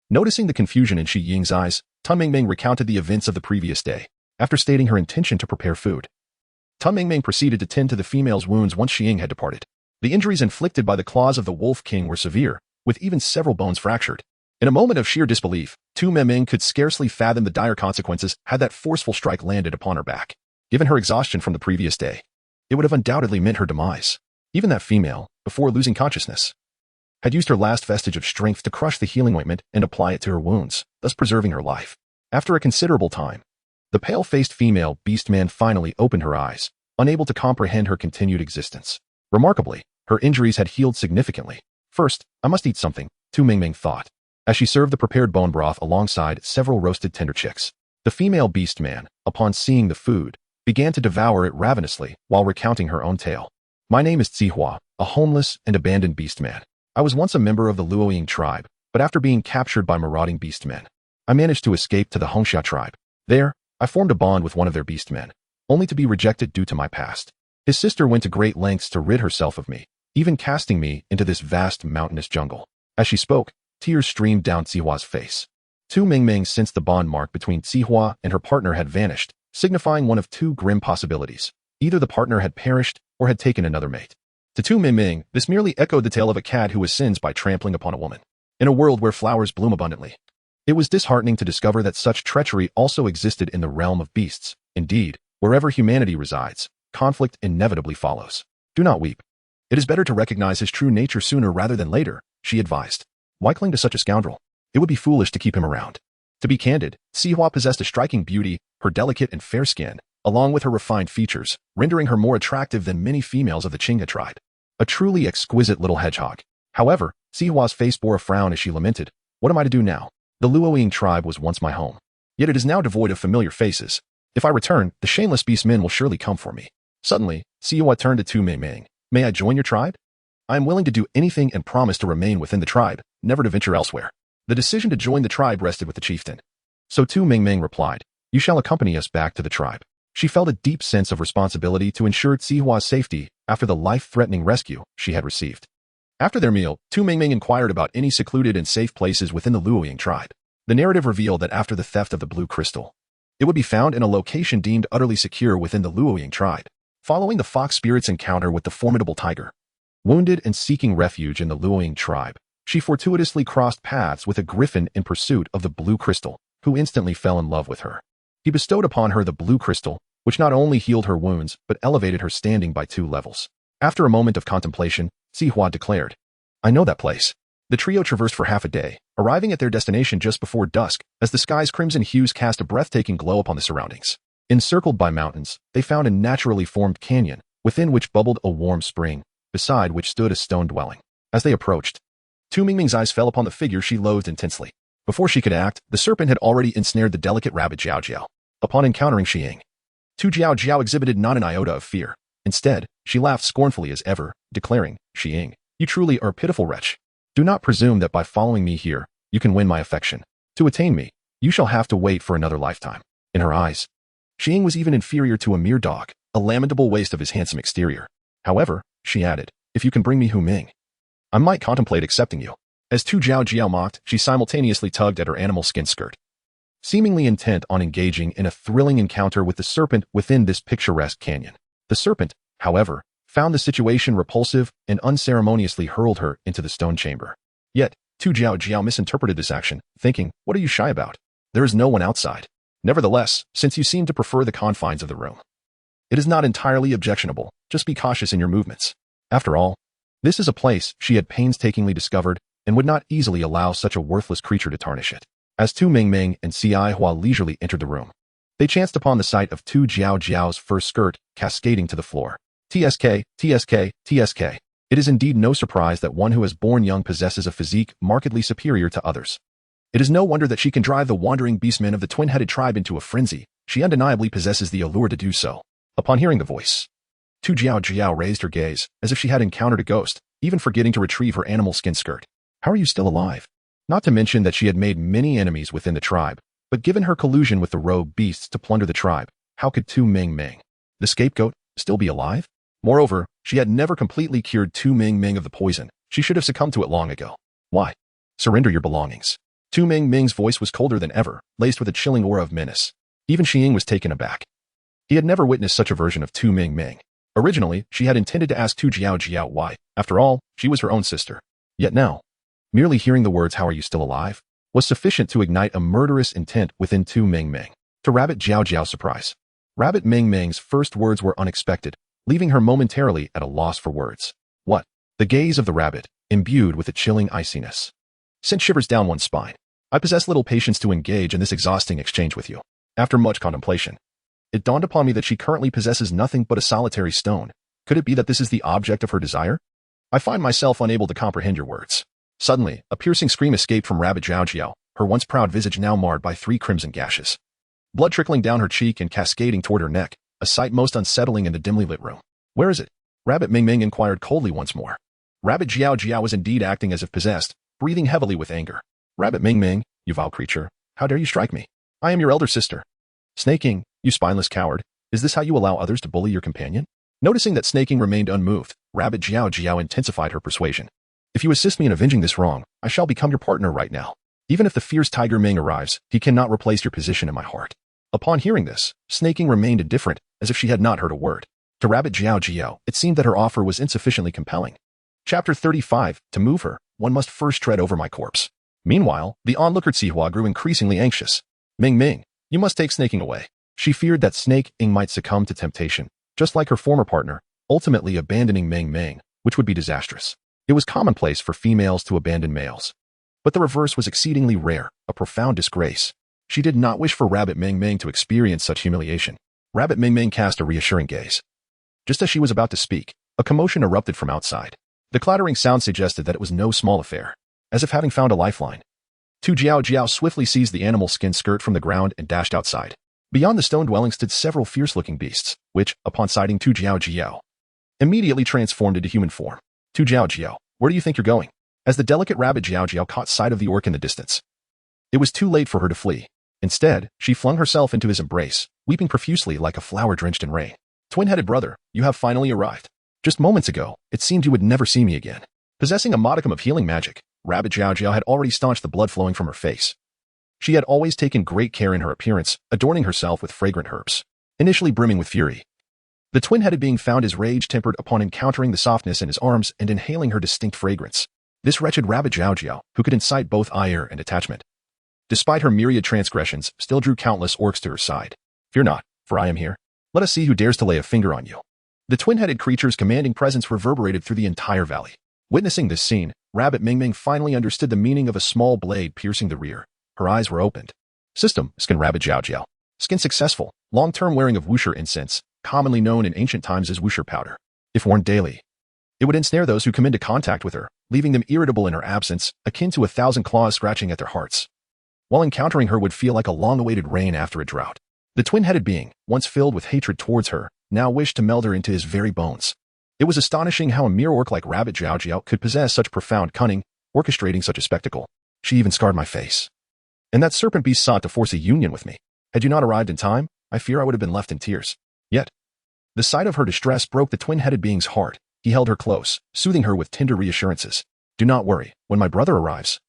Noticing the confusion in Shi Ying's eyes, Tunmingming recounted the events of the previous day, after stating her intention to prepare food. Tunmingming proceeded to tend to the female's wounds once Shi Ying had departed. The injuries inflicted by the claws of the Wolf King were severe, with even several bones fractured. In a moment of sheer disbelief, Tu Meming could scarcely fathom the dire consequences had that forceful strike landed upon her back. Given her exhaustion from the previous day, it would have undoubtedly meant her demise. Even that female, before losing consciousness, had used her last vestige of strength to crush the healing ointment and apply it to her wounds, thus preserving her life. After a considerable time, the pale-faced female beastman finally opened her eyes, unable to comprehend her continued existence. Remarkably, her injuries had healed significantly. First, I must eat something, Tu Mingming thought, as she served the prepared bone broth alongside several roasted tender chicks. The female beastman, upon seeing the food, began to devour it ravenously while recounting her own tale. My name is Zihua, a homeless and abandoned beastman. I was once a member of the Luoying tribe, but after being captured by marauding beastmen, I managed to escape to the Hongxia tribe. There, I formed a bond with one of their beastmen, only to be rejected due to my past. His sister went to great lengths to rid herself of me, even casting me into this vast mountainous jungle. As she spoke, tears streamed down Zihua's face. Tu Mingming sensed the bond mark between Zihua and her partner had vanished, signifying one of two grim possibilities. Either the partner had perished or had taken another mate. To Tu Mingming, this merely echoed the tale of a cat who sins by trampling upon a woman. In a world where flowers bloom abundantly, it was disheartening to discover that such treachery also existed in the realm of beasts. Indeed, wherever humanity resides, conflict inevitably follows. Do not weep. It is better to recognize his true nature sooner rather than later, she advised. Why cling to such a scoundrel? It would be foolish to keep him around. To be candid, Zihua possessed a striking beauty, her delicate and fair skin, along with her refined features, rendering her more attractive than many females of the Qinghe tribe. A truly exquisite little hedgehog. However, Zihua's face bore a frown as she lamented, what am I to do now? The Luoying tribe was once my home. Yet it is now devoid of familiar faces. If I return, the shameless beastmen will surely come for me. Suddenly, Zihua turned to Tu Mingming. May I join your tribe? I am willing to do anything and promise to remain within the tribe, never to venture elsewhere. The decision to join the tribe rested with the chieftain. So Tu Mingming replied, you shall accompany us back to the tribe. She felt a deep sense of responsibility to ensure Zihua's safety after the life-threatening rescue she had received. After their meal, Tu Mingming inquired about any secluded and safe places within the Luoying tribe. The narrative revealed that after the theft of the blue crystal, it would be found in a location deemed utterly secure within the Luoying tribe. Following the fox spirit's encounter with the formidable tiger, wounded and seeking refuge in the Luoying tribe, she fortuitously crossed paths with a griffin in pursuit of the blue crystal, who instantly fell in love with her. He bestowed upon her the blue crystal, which not only healed her wounds, but elevated her standing by 2 levels. After a moment of contemplation, Zihua declared, I know that place. The trio traversed for half a day, arriving at their destination just before dusk, as the sky's crimson hues cast a breathtaking glow upon the surroundings. Encircled by mountains, they found a naturally formed canyon, within which bubbled a warm spring, beside which stood a stone dwelling. As they approached, Tu Mingming's eyes fell upon the figure she loathed intensely. Before she could act, the serpent had already ensnared the delicate rabbit Jiao Jiao. Upon encountering Shi Ying, Tu Jiao Jiao exhibited not an iota of fear. Instead, she laughed scornfully as ever, declaring, Shi Ying, you truly are a pitiful wretch. Do not presume that by following me here, you can win my affection. To attain me, you shall have to wait for another lifetime. In her eyes, Shi Ying was even inferior to a mere dog, a lamentable waste of his handsome exterior. However, she added, if you can bring me Hu Ming, I might contemplate accepting you. As Tu Jiao Jiao mocked, she simultaneously tugged at her animal skin skirt, seemingly intent on engaging in a thrilling encounter with the serpent within this picturesque canyon. The serpent, however, found the situation repulsive and unceremoniously hurled her into the stone chamber. Yet, Tu Jiao Jiao misinterpreted this action, thinking, what are you shy about? There is no one outside. Nevertheless, since you seem to prefer the confines of the room, it is not entirely objectionable, just be cautious in your movements. After all, this is a place she had painstakingly discovered and would not easily allow such a worthless creature to tarnish it. As Tu Mingming and Ci Hua leisurely entered the room, they chanced upon the sight of Tu Jiao's first skirt cascading to the floor. TSK, TSK, TSK. It is indeed no surprise that one who is born young possesses a physique markedly superior to others. It is no wonder that she can drive the wandering beastmen of the twin-headed tribe into a frenzy. She undeniably possesses the allure to do so. Upon hearing the voice, Tu Jiao raised her gaze, as if she had encountered a ghost, even forgetting to retrieve her animal skin skirt. How are you still alive? Not to mention that she had made many enemies within the tribe, but given her collusion with the rogue beasts to plunder the tribe, how could Tu Mingming, the scapegoat, still be alive? Moreover, she had never completely cured Tu Mingming of the poison. She should have succumbed to it long ago. Why? Surrender your belongings. Tu Mingming's voice was colder than ever, laced with a chilling aura of menace. Even Xiying was taken aback. He had never witnessed such a version of Tu Mingming. Originally, she had intended to ask Tu Jiao why. After all, she was her own sister. Yet now, merely hearing the words, "How are you still alive?" was sufficient to ignite a murderous intent within Tu Mingming. To Rabbit Jiao's surprise, Rabbit Mingming's first words were unexpected, leaving her momentarily at a loss for words. What? The gaze of the rabbit, imbued with a chilling iciness, sent shivers down one's spine. I possess little patience to engage in this exhausting exchange with you. After much contemplation, it dawned upon me that she currently possesses nothing but a solitary stone. Could it be that this is the object of her desire? I find myself unable to comprehend your words. Suddenly, a piercing scream escaped from Rabbit Jiao, her once proud visage now marred by 3 crimson gashes. Blood trickling down her cheek and cascading toward her neck, a sight most unsettling in the dimly lit room. Where is it? Rabbit Mingming inquired coldly once more. Rabbit Jiao was indeed acting as if possessed, breathing heavily with anger. Rabbit Mingming, you vile creature, how dare you strike me? I am your elder sister. Snaking, you spineless coward, is this how you allow others to bully your companion? Noticing that Snaking remained unmoved, Rabbit Jiao intensified her persuasion. If you assist me in avenging this wrong, I shall become your partner right now. Even if the fierce Tiger Ming arrives, he cannot replace your position in my heart. Upon hearing this, Snaking remained indifferent, as if she had not heard a word. To Rabbit Jiao, it seemed that her offer was insufficiently compelling. Chapter 35, To move her, one must first tread over my corpse. Meanwhile, the onlooker Cihua grew increasingly anxious. Ming, you must take Snaking away. She feared that Snaking might succumb to temptation, just like her former partner, ultimately abandoning Ming, which would be disastrous. It was commonplace for females to abandon males. But the reverse was exceedingly rare, a profound disgrace. She did not wish for Rabbit Ming to experience such humiliation. Rabbit Ming cast a reassuring gaze. Just as she was about to speak, a commotion erupted from outside. The clattering sound suggested that it was no small affair. As if having found a lifeline, Tu Jiao swiftly seized the animal skin skirt from the ground and dashed outside. Beyond the stone dwelling stood several fierce-looking beasts, which, upon sighting Tu Jiao, immediately transformed into human form. Tu Jiao, where do you think you're going? As the delicate Rabbit Jiao caught sight of the orc in the distance, it was too late for her to flee. Instead, she flung herself into his embrace, weeping profusely like a flower drenched in rain. Twin-headed brother, you have finally arrived. Just moments ago, it seemed you would never see me again. Possessing a modicum of healing magic, Rabbit Jiao had already staunched the blood flowing from her face. She had always taken great care in her appearance, adorning herself with fragrant herbs. Initially brimming with fury, the twin-headed being found his rage tempered upon encountering the softness in his arms and inhaling her distinct fragrance. This wretched Rabbit Jiao, who could incite both ire and attachment, despite her myriad transgressions, still drew countless orcs to her side. Fear not, for I am here. Let us see who dares to lay a finger on you. The twin-headed creature's commanding presence reverberated through the entire valley. Witnessing this scene, Rabbit Ming finally understood the meaning of a small blade piercing the rear. Her eyes were opened. System, Skin Rabbit Jiao. Skin successful, long-term wearing of wuxia incense, commonly known in ancient times as wuxia powder. If worn daily, it would ensnare those who come into contact with her, leaving them irritable in her absence, akin to 1,000 claws scratching at their hearts. While encountering her would feel like a long-awaited rain after a drought. The twin-headed being, once filled with hatred towards her, now wished to meld her into his very bones. It was astonishing how a mere orc like Rabbit Jiao could possess such profound cunning, orchestrating such a spectacle. She even scarred my face. And that serpent beast sought to force a union with me. Had you not arrived in time, I fear I would have been left in tears. Yet, the sight of her distress broke the twin-headed being's heart. He held her close, soothing her with tender reassurances. Do not worry, when my brother arrives,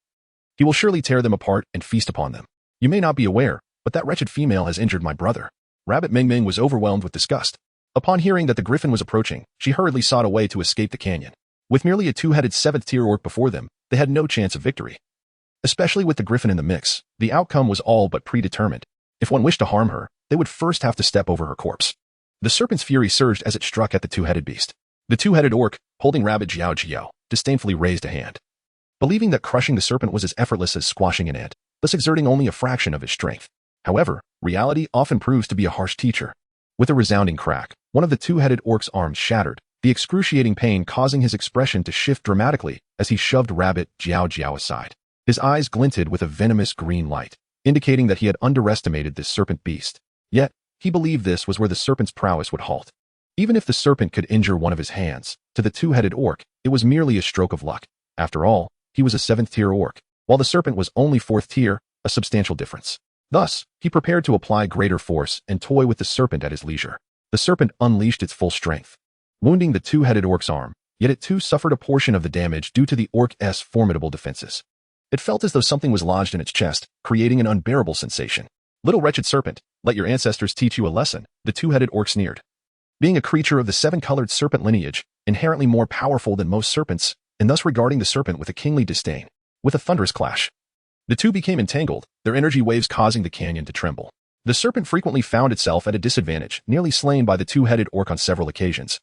he will surely tear them apart and feast upon them. You may not be aware, but that wretched female has injured my brother. Rabbit Ming was overwhelmed with disgust. Upon hearing that the griffin was approaching, she hurriedly sought a way to escape the canyon. With merely a 2-headed 7th-tier orc before them, they had no chance of victory. Especially with the griffin in the mix, the outcome was all but predetermined. If one wished to harm her, they would first have to step over her corpse. The serpent's fury surged as it struck at the 2-headed beast. The 2-headed orc, holding Rabbit Jiao, disdainfully raised a hand. believing that crushing the serpent was as effortless as squashing an ant, thus exerting only a fraction of his strength. However, reality often proves to be a harsh teacher. With a resounding crack, one of the two-headed orc's arms shattered, the excruciating pain causing his expression to shift dramatically as he shoved Rabbit Jiao Jiao aside. His eyes glinted with a venomous green light, indicating that he had underestimated this serpent beast. Yet, he believed this was where the serpent's prowess would halt. Even if the serpent could injure one of his hands, to the two-headed orc, it was merely a stroke of luck. After all, he was a 7th-tier orc, while the serpent was only 4th tier, a substantial difference. Thus, he prepared to apply greater force and toy with the serpent at his leisure. The serpent unleashed its full strength, wounding the two-headed orc's arm, yet it too suffered a portion of the damage due to the orc's formidable defenses. It felt as though something was lodged in its chest, creating an unbearable sensation. "Little wretched serpent, let your ancestors teach you a lesson," the two-headed orc sneered. Being a creature of the 7-colored serpent lineage, inherently more powerful than most serpents, and thus regarding the serpent with a kingly disdain. With a thunderous clash, the two became entangled, their energy waves causing the canyon to tremble. The serpent frequently found itself at a disadvantage, nearly slain by the two-headed orc on several occasions.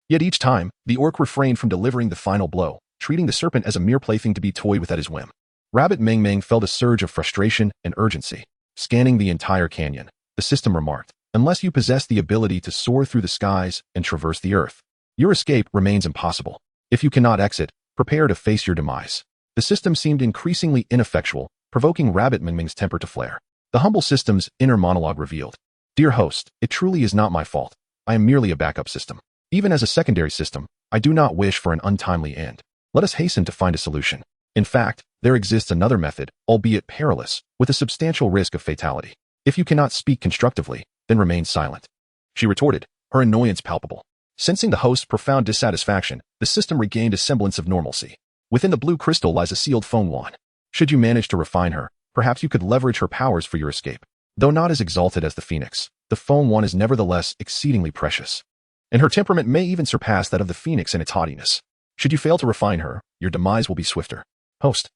Yet each time, the orc refrained from delivering the final blow, treating the serpent as a mere plaything to be toyed with at his whim. Rabbit Meng Meng felt a surge of frustration and urgency. Scanning the entire canyon, the system remarked, "Unless you possess the ability to soar through the skies and traverse the earth, your escape remains impossible. If you cannot exit, prepare to face your demise." The system seemed increasingly ineffectual, provoking Rabbit Meng Meng's temper to flare. The humble system's inner monologue revealed, "Dear host, it truly is not my fault. I am merely a backup system. Even as a secondary system, I do not wish for an untimely end. Let us hasten to find a solution. In fact, there exists another method, albeit perilous, with a substantial risk of fatality. If you cannot speak constructively, then remain silent," she retorted, her annoyance palpable. Sensing the host's profound dissatisfaction, the system regained a semblance of normalcy. "Within the blue crystal lies a sealed phone wand. Should you manage to refine her, perhaps you could leverage her powers for your escape. Though not as exalted as the phoenix, the phone wand is nevertheless exceedingly precious, and her temperament may even surpass that of the phoenix in its haughtiness. Should you fail to refine her, your demise will be swifter. Host,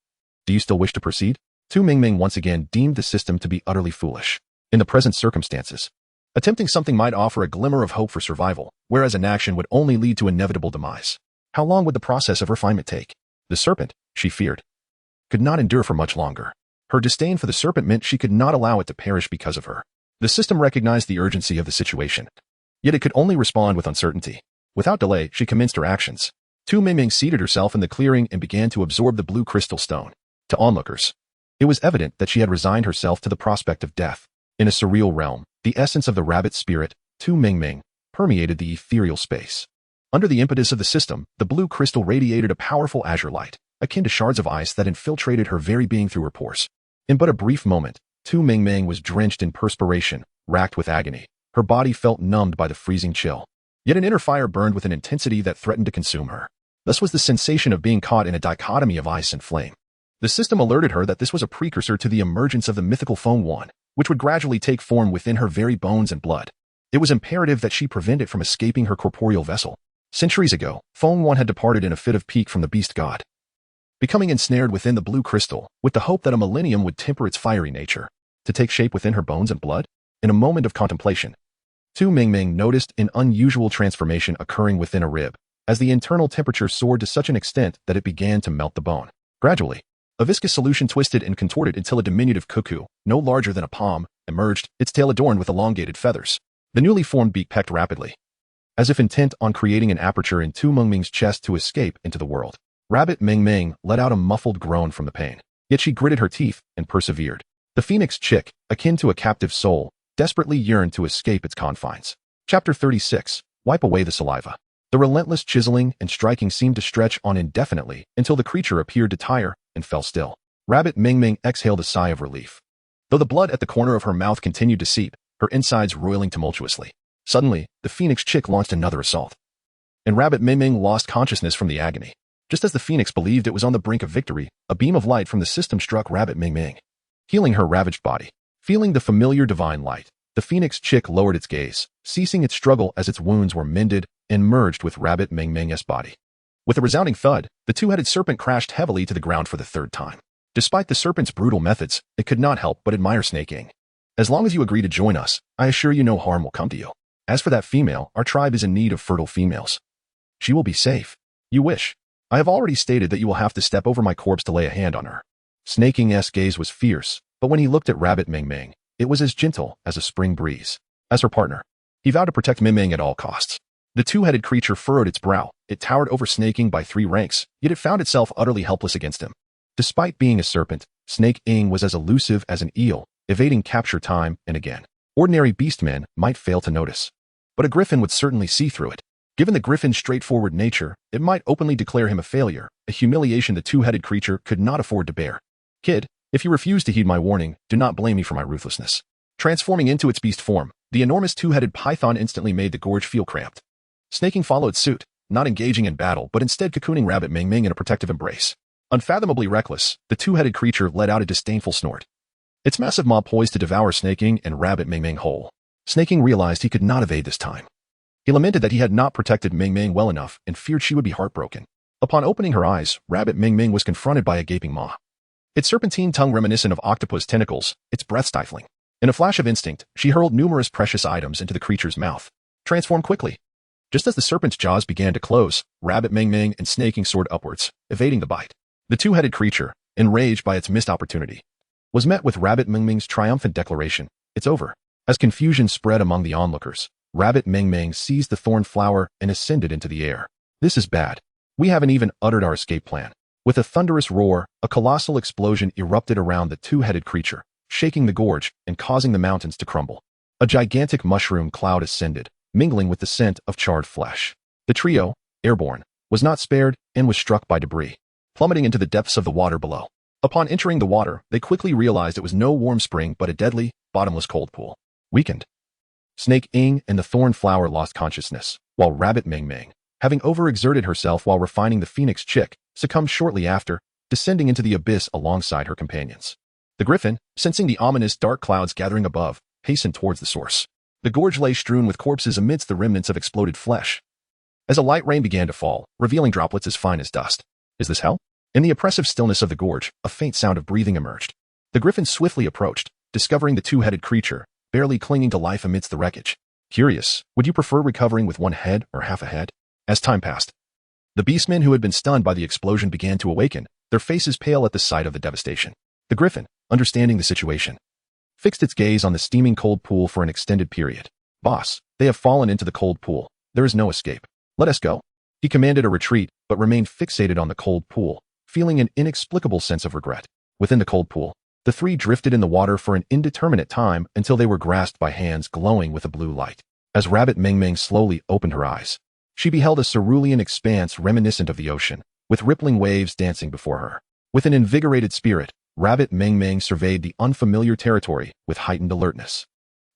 do you still wish to proceed?" Tu Mingming once again deemed the system to be utterly foolish. In the present circumstances, attempting something might offer a glimmer of hope for survival, whereas inaction would only lead to inevitable demise. How long would the process of refinement take? The serpent, she feared, could not endure for much longer. Her disdain for the serpent meant she could not allow it to perish because of her. The system recognized the urgency of the situation, yet it could only respond with uncertainty. Without delay, she commenced her actions. Tu Mingming seated herself in the clearing and began to absorb the blue crystal stone. To onlookers, it was evident that she had resigned herself to the prospect of death. In a surreal realm, the essence of the rabbit spirit, Tu Mingming, permeated the ethereal space. Under the impetus of the system, the blue crystal radiated a powerful azure light, akin to shards of ice that infiltrated her very being through her pores. In but a brief moment, Tu Mingming was drenched in perspiration, racked with agony. Her body felt numbed by the freezing chill. Yet an inner fire burned with an intensity that threatened to consume her. Thus was the sensation of being caught in a dichotomy of ice and flame. The system alerted her that this was a precursor to the emergence of the mythical phone wand, which would gradually take form within her very bones and blood. It was imperative that she prevent it from escaping her corporeal vessel. Centuries ago, Phone One had departed in a fit of pique from the beast god, becoming ensnared within the blue crystal, with the hope that a millennium would temper its fiery nature, to take shape within her bones and blood. In a moment of contemplation, Tu Mingming noticed an unusual transformation occurring within a rib, as the internal temperature soared to such an extent that it began to melt the bone. Gradually, a viscous solution twisted and contorted until a diminutive cuckoo, no larger than a palm, emerged, its tail adorned with elongated feathers. The newly formed beak pecked rapidly, as if intent on creating an aperture in Tu Mingming's chest to escape into the world. Rabbit Mingming let out a muffled groan from the pain, yet she gritted her teeth and persevered. The phoenix chick, akin to a captive soul, desperately yearned to escape its confines. Chapter 36. Wipe away the saliva. The relentless chiseling and striking seemed to stretch on indefinitely until the creature appeared to tire and fell still. Rabbit Mingming exhaled a sigh of relief. Though the blood at the corner of her mouth continued to seep, her insides roiling tumultuously. Suddenly, the phoenix chick launched another assault, and Rabbit Mingming lost consciousness from the agony. Just as the phoenix believed it was on the brink of victory, a beam of light from the system struck Rabbit Mingming, healing her ravaged body. Feeling the familiar divine light, the phoenix chick lowered its gaze, ceasing its struggle as its wounds were mended and merged with Rabbit Mingming's body. With a resounding thud, the two-headed serpent crashed heavily to the ground for the third time. Despite the serpent's brutal methods, it could not help but admire snaking. "As long as you agree to join us, I assure you no harm will come to you. As for that female, our tribe is in need of fertile females. She will be safe. You wish. I have already stated that you will have to step over my corpse to lay a hand on her. Snake Ing's gaze was fierce, but when he looked at Rabbit Ming Ming, it was as gentle as a spring breeze. As her partner, he vowed to protect Ming Ming at all costs. The two-headed creature furrowed its brow. It towered over Snake Ing by 3 ranks, yet it found itself utterly helpless against him. Despite being a serpent, Snake Ing was as elusive as an eel, evading capture time and again. Ordinary beastmen might fail to notice, but a griffin would certainly see through it. Given the griffin's straightforward nature, it might openly declare him a failure, a humiliation the two-headed creature could not afford to bear. Kid, if you refuse to heed my warning, do not blame me for my ruthlessness. Transforming into its beast form, the enormous two-headed python instantly made the gorge feel cramped. Snake Ing followed suit, not engaging in battle, but instead cocooning Rabbit Ming Ming in a protective embrace. Unfathomably reckless, the two-headed creature let out a disdainful snort. Its massive maw poised to devour Snake Ing and Rabbit Ming Ming whole. Snake Ing realized he could not evade this time. He lamented that he had not protected Ming Ming well enough and feared she would be heartbroken. Upon opening her eyes, Rabbit Ming Ming was confronted by a gaping maw. Its serpentine tongue reminiscent of octopus tentacles, its breath stifling. In a flash of instinct, she hurled numerous precious items into the creature's mouth. Transform quickly. Just as the serpent's jaws began to close, Rabbit Ming Ming and Snake Ing soared upwards, evading the bite. The two-headed creature, enraged by its missed opportunity, was met with Rabbit Ming Ming's triumphant declaration, "It's over." As confusion spread among the onlookers, Rabbit Ming Ming seized the thorn flower and ascended into the air. "This is bad. We haven't even uttered our escape plan." With a thunderous roar, a colossal explosion erupted around the two-headed creature, shaking the gorge and causing the mountains to crumble. A gigantic mushroom cloud ascended, mingling with the scent of charred flesh. The trio, airborne, was not spared and was struck by debris, plummeting into the depths of the water below. Upon entering the water, they quickly realized it was no warm spring but a deadly, bottomless cold pool. Weakened, Snake Ing and the thorn flower lost consciousness, while Rabbit Ming Ming, having overexerted herself while refining the phoenix chick, succumbed shortly after, descending into the abyss alongside her companions. The griffin, sensing the ominous dark clouds gathering above, hastened towards the source. The gorge lay strewn with corpses amidst the remnants of exploded flesh. As a light rain began to fall, revealing droplets as fine as dust. Is this hell? In the oppressive stillness of the gorge, a faint sound of breathing emerged. The griffin swiftly approached, discovering the two-headed creature, barely clinging to life amidst the wreckage. Curious, would you prefer recovering with one head or half a head? As time passed, the beastmen who had been stunned by the explosion began to awaken, their faces pale at the sight of the devastation. The griffin, understanding the situation, fixed its gaze on the steaming cold pool for an extended period. "Boss, they have fallen into the cold pool. There is no escape. Let us go." He commanded a retreat, but remained fixated on the cold pool, feeling an inexplicable sense of regret. Within the cold pool, the three drifted in the water for an indeterminate time until they were grasped by hands glowing with a blue light. As Rabbit Ming Ming slowly opened her eyes, she beheld a cerulean expanse reminiscent of the ocean, with rippling waves dancing before her. With an invigorated spirit, Rabbit Ming Ming surveyed the unfamiliar territory with heightened alertness.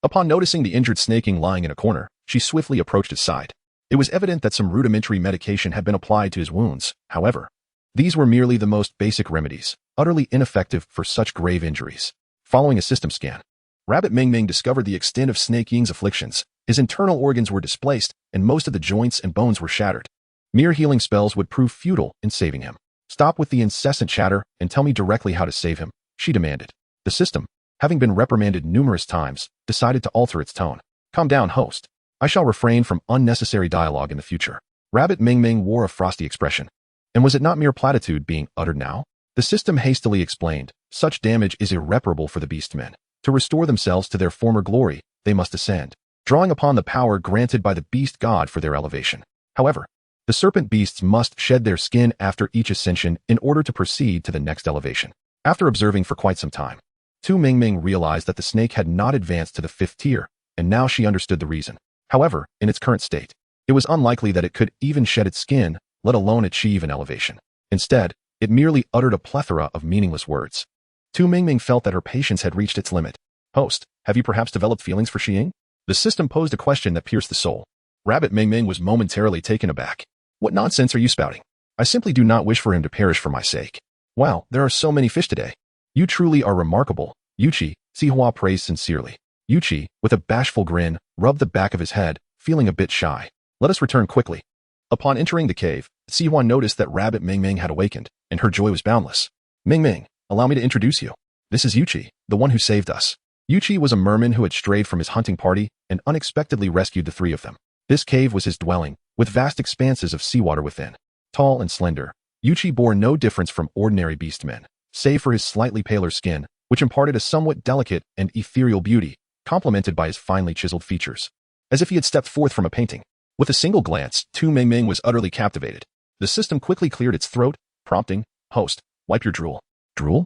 Upon noticing the injured Snake Ing lying in a corner, she swiftly approached his side. It was evident that some rudimentary medication had been applied to his wounds. However, these were merely the most basic remedies, utterly ineffective for such grave injuries. Following a system scan, Rabbit Ming Ming discovered the extent of Snake Ing's afflictions. His internal organs were displaced, and most of the joints and bones were shattered. Mere healing spells would prove futile in saving him. "Stop with the incessant chatter and tell me directly how to save him," she demanded. The system, having been reprimanded numerous times, decided to alter its tone. "Calm down, host. I shall refrain from unnecessary dialogue in the future." Rabbit Ming Ming wore a frosty expression. And was it not mere platitude being uttered now? The system hastily explained, "Such damage is irreparable for the beastmen. To restore themselves to their former glory, they must ascend, drawing upon the power granted by the beast god for their elevation. However, the serpent beasts must shed their skin after each ascension in order to proceed to the next elevation." After observing for quite some time, Tu Ming Ming realized that the snake had not advanced to the 5th tier, and now she understood the reason. However, in its current state, it was unlikely that it could even shed its skin, let alone achieve an elevation. Instead, it merely uttered a plethora of meaningless words. Tu Ming Ming felt that her patience had reached its limit. "Host, have you perhaps developed feelings for Xiying?" The system posed a question that pierced the soul. Rabbit Ming Ming was momentarily taken aback. "What nonsense are you spouting? I simply do not wish for him to perish for my sake." "Wow, there are so many fish today. You truly are remarkable," Yuchi, Sihua praised sincerely. Yuchi, with a bashful grin, rubbed the back of his head, feeling a bit shy. "Let us return quickly." Upon entering the cave, Sihua noticed that Rabbit Ming Ming had awakened, and her joy was boundless. "Ming Ming, allow me to introduce you. This is Yuchi, the one who saved us." Yuchi was a merman who had strayed from his hunting party and unexpectedly rescued the 3 of them. This cave was his dwelling, with vast expanses of seawater within. Tall and slender, Yuchi bore no difference from ordinary beastmen, save for his slightly paler skin, which imparted a somewhat delicate and ethereal beauty, complemented by his finely chiseled features. As if he had stepped forth from a painting. With a single glance, Tu Mingming was utterly captivated. The system quickly cleared its throat, prompting, "Host, wipe your drool." "Drool?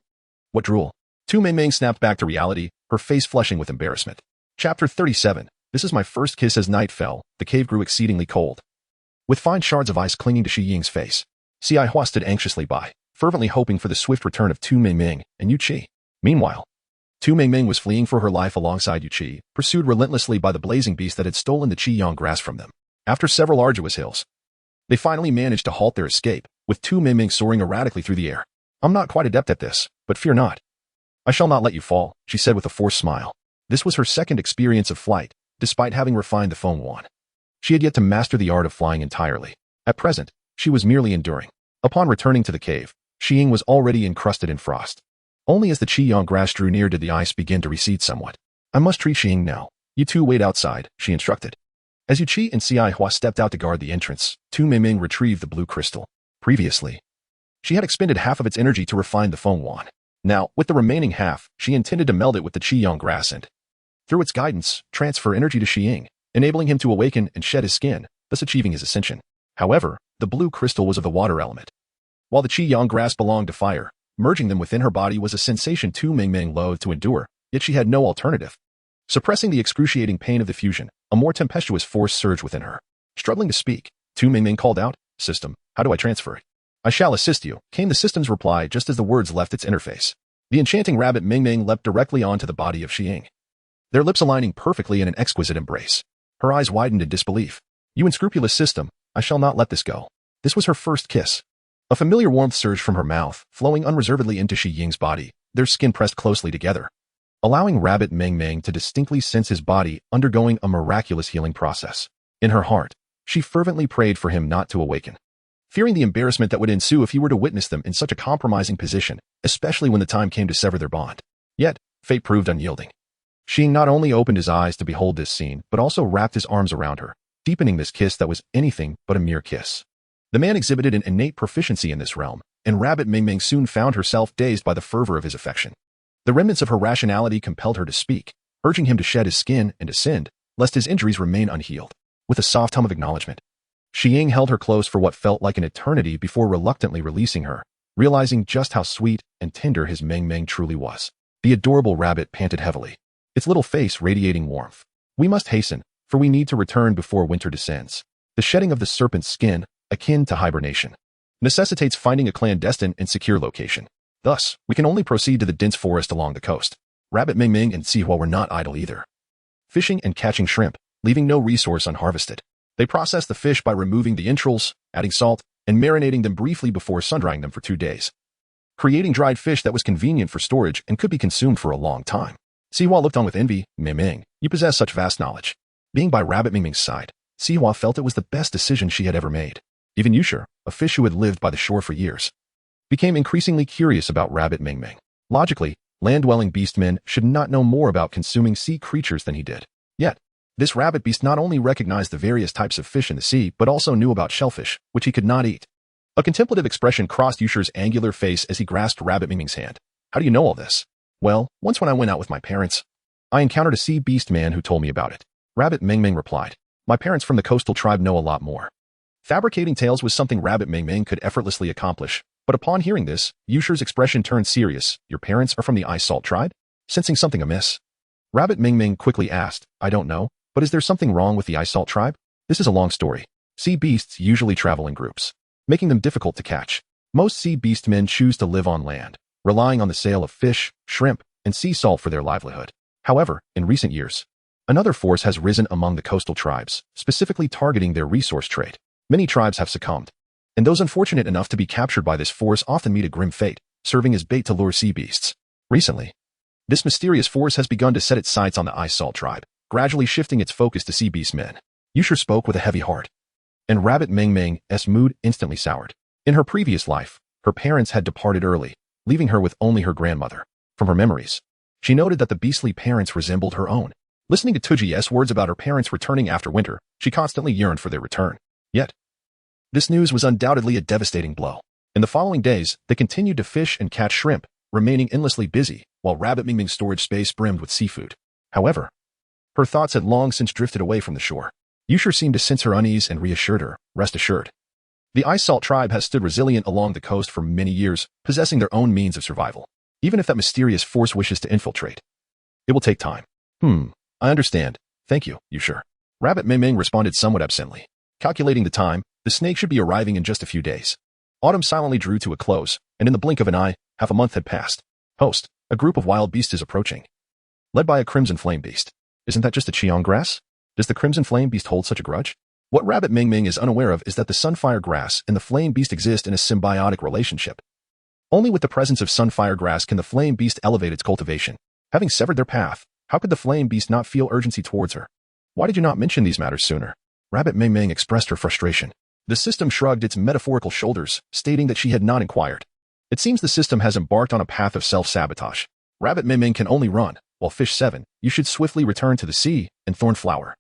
What drool?" Tu Mingming snapped back to reality, her face flushing with embarrassment. Chapter 37. This is my first kiss. As night fell, the cave grew exceedingly cold. With fine shards of ice clinging to Shi Ying's face, Xi Hua stood anxiously by, fervently hoping for the swift return of Tu Mingming and Yu Qi. Meanwhile, Tu Mingming was fleeing for her life alongside Yu Qi, pursued relentlessly by the blazing beast that had stolen the Qiyang grass from them. After several arduous hills, they finally managed to halt their escape, with Tu Mingming soaring erratically through the air. "I'm not quite adept at this, but fear not. I shall not let you fall," she said with a forced smile. This was her second experience of flight, despite having refined the Feng Wan. She had yet to master the art of flying entirely. At present, she was merely enduring. Upon returning to the cave, Shi Ying was already encrusted in frost. Only as the Qiyang grass drew near did the ice begin to recede somewhat. "I must treat Shi Ying now. You two wait outside," she instructed. As Yu Qi and Xi Hua stepped out to guard the entrance, Tu Mingming retrieved the blue crystal. Previously, she had expended half of its energy to refine the Feng Wan. Now, with the remaining half, she intended to meld it with the Qiyang grass and, through its guidance, transfer energy to Shi Ying, enabling him to awaken and shed his skin, thus achieving his ascension. However, the blue crystal was of the water element, while the Qiyang grass belonged to fire. Merging them within her body was a sensation Tu Mingming loathed to endure, yet she had no alternative. Suppressing the excruciating pain of the fusion, a more tempestuous force surged within her. Struggling to speak, Tu Mingming called out, "System, how do I transfer it?" "I shall assist you," came the system's reply just as the words left its interface. The enchanting rabbit Mingming leapt directly onto the body of Shi Ying, their lips aligning perfectly in an exquisite embrace. Her eyes widened in disbelief. "You unscrupulous system, I shall not let this go." This was her first kiss. A familiar warmth surged from her mouth, flowing unreservedly into Shi Ying's body, their skin pressed closely together, allowing Rabbit Mingming to distinctly sense his body undergoing a miraculous healing process. In her heart, she fervently prayed for him not to awaken, fearing the embarrassment that would ensue if he were to witness them in such a compromising position, especially when the time came to sever their bond. Yet, fate proved unyielding. Shi Ying not only opened his eyes to behold this scene, but also wrapped his arms around her, deepening this kiss that was anything but a mere kiss. The man exhibited an innate proficiency in this realm, and Rabbit Mingming soon found herself dazed by the fervor of his affection. The remnants of her rationality compelled her to speak, urging him to shed his skin and ascend, lest his injuries remain unhealed. With a soft hum of acknowledgement, Shi Ying held her close for what felt like an eternity before reluctantly releasing her, realizing just how sweet and tender his Mingming truly was. The adorable rabbit panted heavily, its little face radiating warmth. "We must hasten, for we need to return before winter descends. The shedding of the serpent's skin, akin to hibernation, necessitates finding a clandestine and secure location. Thus, we can only proceed to the dense forest along the coast." Rabbit Mingming and Xihua were not idle either. Fishing and catching shrimp, leaving no resource unharvested. They processed the fish by removing the entrails, adding salt, and marinating them briefly before sun-drying them for 2 days, creating dried fish that was convenient for storage and could be consumed for a long time. Xihua looked on with envy. "Mingming, you possess such vast knowledge." Being by Rabbit Mingming's side, Xihua felt it was the best decision she had ever made. Even Yusher, a fish who had lived by the shore for years, became increasingly curious about Rabbit Mingming. Logically, land-dwelling beastmen should not know more about consuming sea creatures than he did. Yet, this rabbit beast not only recognized the various types of fish in the sea, but also knew about shellfish, which he could not eat. A contemplative expression crossed Yusher's angular face as he grasped Rabbit Mingming's hand. "How do you know all this?" "Well, once when I went out with my parents, I encountered a sea beast man who told me about it." Rabbit Mingming replied. "My parents from the coastal tribe know a lot more." Fabricating tales was something Rabbit Mingming could effortlessly accomplish, but upon hearing this, Yusher's expression turned serious. "Your parents are from the Ice Salt tribe?" Sensing something amiss, Rabbit Mingming quickly asked, "I don't know, but is there something wrong with the Ice Salt tribe?" "This is a long story. Sea beasts usually travel in groups, making them difficult to catch. Most sea beast men choose to live on land, relying on the sale of fish, shrimp, and sea salt for their livelihood. However, in recent years, another force has risen among the coastal tribes, specifically targeting their resource trade. Many tribes have succumbed, and those unfortunate enough to be captured by this force often meet a grim fate, serving as bait to lure sea beasts. Recently, this mysterious force has begun to set its sights on the Ice Salt tribe, gradually shifting its focus to sea beast men." Yusher spoke with a heavy heart, and Rabbit Mingming's mood instantly soured. In her previous life, her parents had departed early, leaving her with only her grandmother. From her memories, she noted that the beastly parents resembled her own. Listening to Tuji's words about her parents returning after winter, she constantly yearned for their return. Yet, this news was undoubtedly a devastating blow. In the following days, they continued to fish and catch shrimp, remaining endlessly busy, while Rabbit Ming Ming's storage space brimmed with seafood. However, her thoughts had long since drifted away from the shore. Yusher seemed to sense her unease and reassured her, rest assured. The Ice Salt tribe has stood resilient along the coast for many years, possessing their own means of survival. Even if that mysterious force wishes to infiltrate, it will take time. I understand. Thank you, Yusher. Rabbit Ming Ming responded somewhat absently. Calculating the time, the snake should be arriving in just a few days. Autumn silently drew to a close, and in the blink of an eye, half a month had passed. Host, a group of wild beasts is approaching. Led by a crimson flame beast. Isn't that just a Qiang grass? Does the crimson flame beast hold such a grudge? What Rabbit Ming Ming is unaware of is that the sunfire grass and the flame beast exist in a symbiotic relationship. Only with the presence of sunfire grass can the flame beast elevate its cultivation. Having severed their path, how could the flame beast not feel urgency towards her? Why did you not mention these matters sooner? Rabbit Ming Ming expressed her frustration. The system shrugged its metaphorical shoulders, stating that she had not inquired. It seems the system has embarked on a path of self-sabotage. Rabbit Ming Ming can only run, while Fish 7, you should swiftly return to the sea, and Thornflower.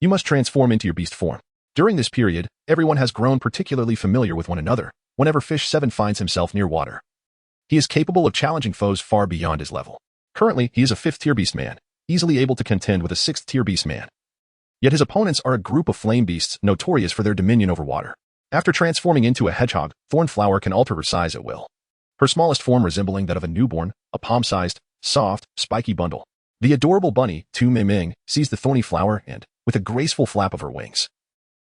You must transform into your beast form. During this period, everyone has grown particularly familiar with one another, whenever Fish 7 finds himself near water. He is capable of challenging foes far beyond his level. Currently, he is a 5th-tier beast man, easily able to contend with a 6th-tier beast man. Yet his opponents are a group of flame beasts notorious for their dominion over water. After transforming into a hedgehog, Thornflower can alter her size at will. Her smallest form resembling that of a newborn, a palm-sized, soft, spiky bundle. The adorable bunny, Tu Ming Ming, sees the thorny flower and, with a graceful flap of her wings,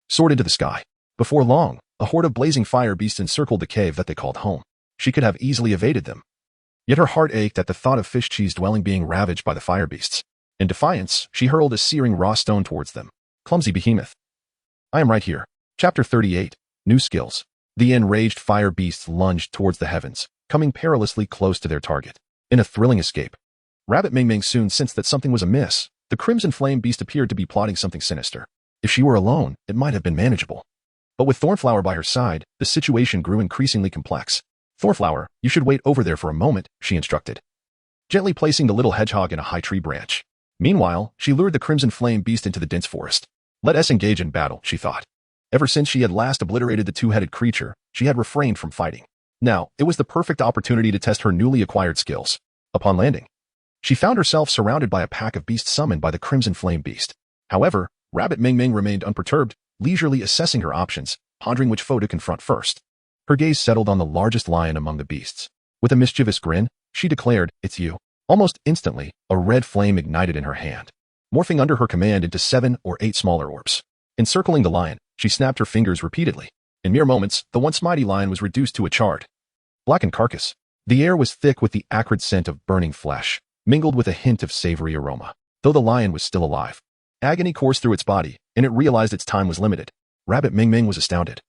soared into the sky. Before long, a horde of blazing fire beasts encircled the cave that they called home. She could have easily evaded them. Yet her heart ached at the thought of Fish Chi's dwelling being ravaged by the fire beasts. In defiance, she hurled a searing raw stone towards them. Clumsy behemoth. I am right here. Chapter 38. New Skills. The enraged fire beasts lunged towards the heavens, coming perilously close to their target. In a thrilling escape, Rabbit Ming Ming soon sensed that something was amiss. The crimson flame beast appeared to be plotting something sinister. If she were alone, it might have been manageable. But with Thornflower by her side, the situation grew increasingly complex. Thornflower, you should wait over there for a moment, she instructed, gently placing the little hedgehog in a high tree branch. Meanwhile, she lured the crimson flame beast into the dense forest. Let us engage in battle, she thought. Ever since she had last obliterated the two-headed creature, she had refrained from fighting. Now, it was the perfect opportunity to test her newly acquired skills. Upon landing, she found herself surrounded by a pack of beasts summoned by the crimson flame beast. However, Rabbit Ming Ming remained unperturbed, leisurely assessing her options, pondering which foe to confront first. Her gaze settled on the largest lion among the beasts. With a mischievous grin, she declared, "It's you." Almost instantly, a red flame ignited in her hand, morphing under her command into 7 or 8 smaller orbs. Encircling the lion, she snapped her fingers repeatedly. In mere moments, the once mighty lion was reduced to a charred, blackened carcass. The air was thick with the acrid scent of burning flesh, mingled with a hint of savory aroma. Though the lion was still alive, agony coursed through its body, and it realized its time was limited. Rabbit Ming Ming was astounded.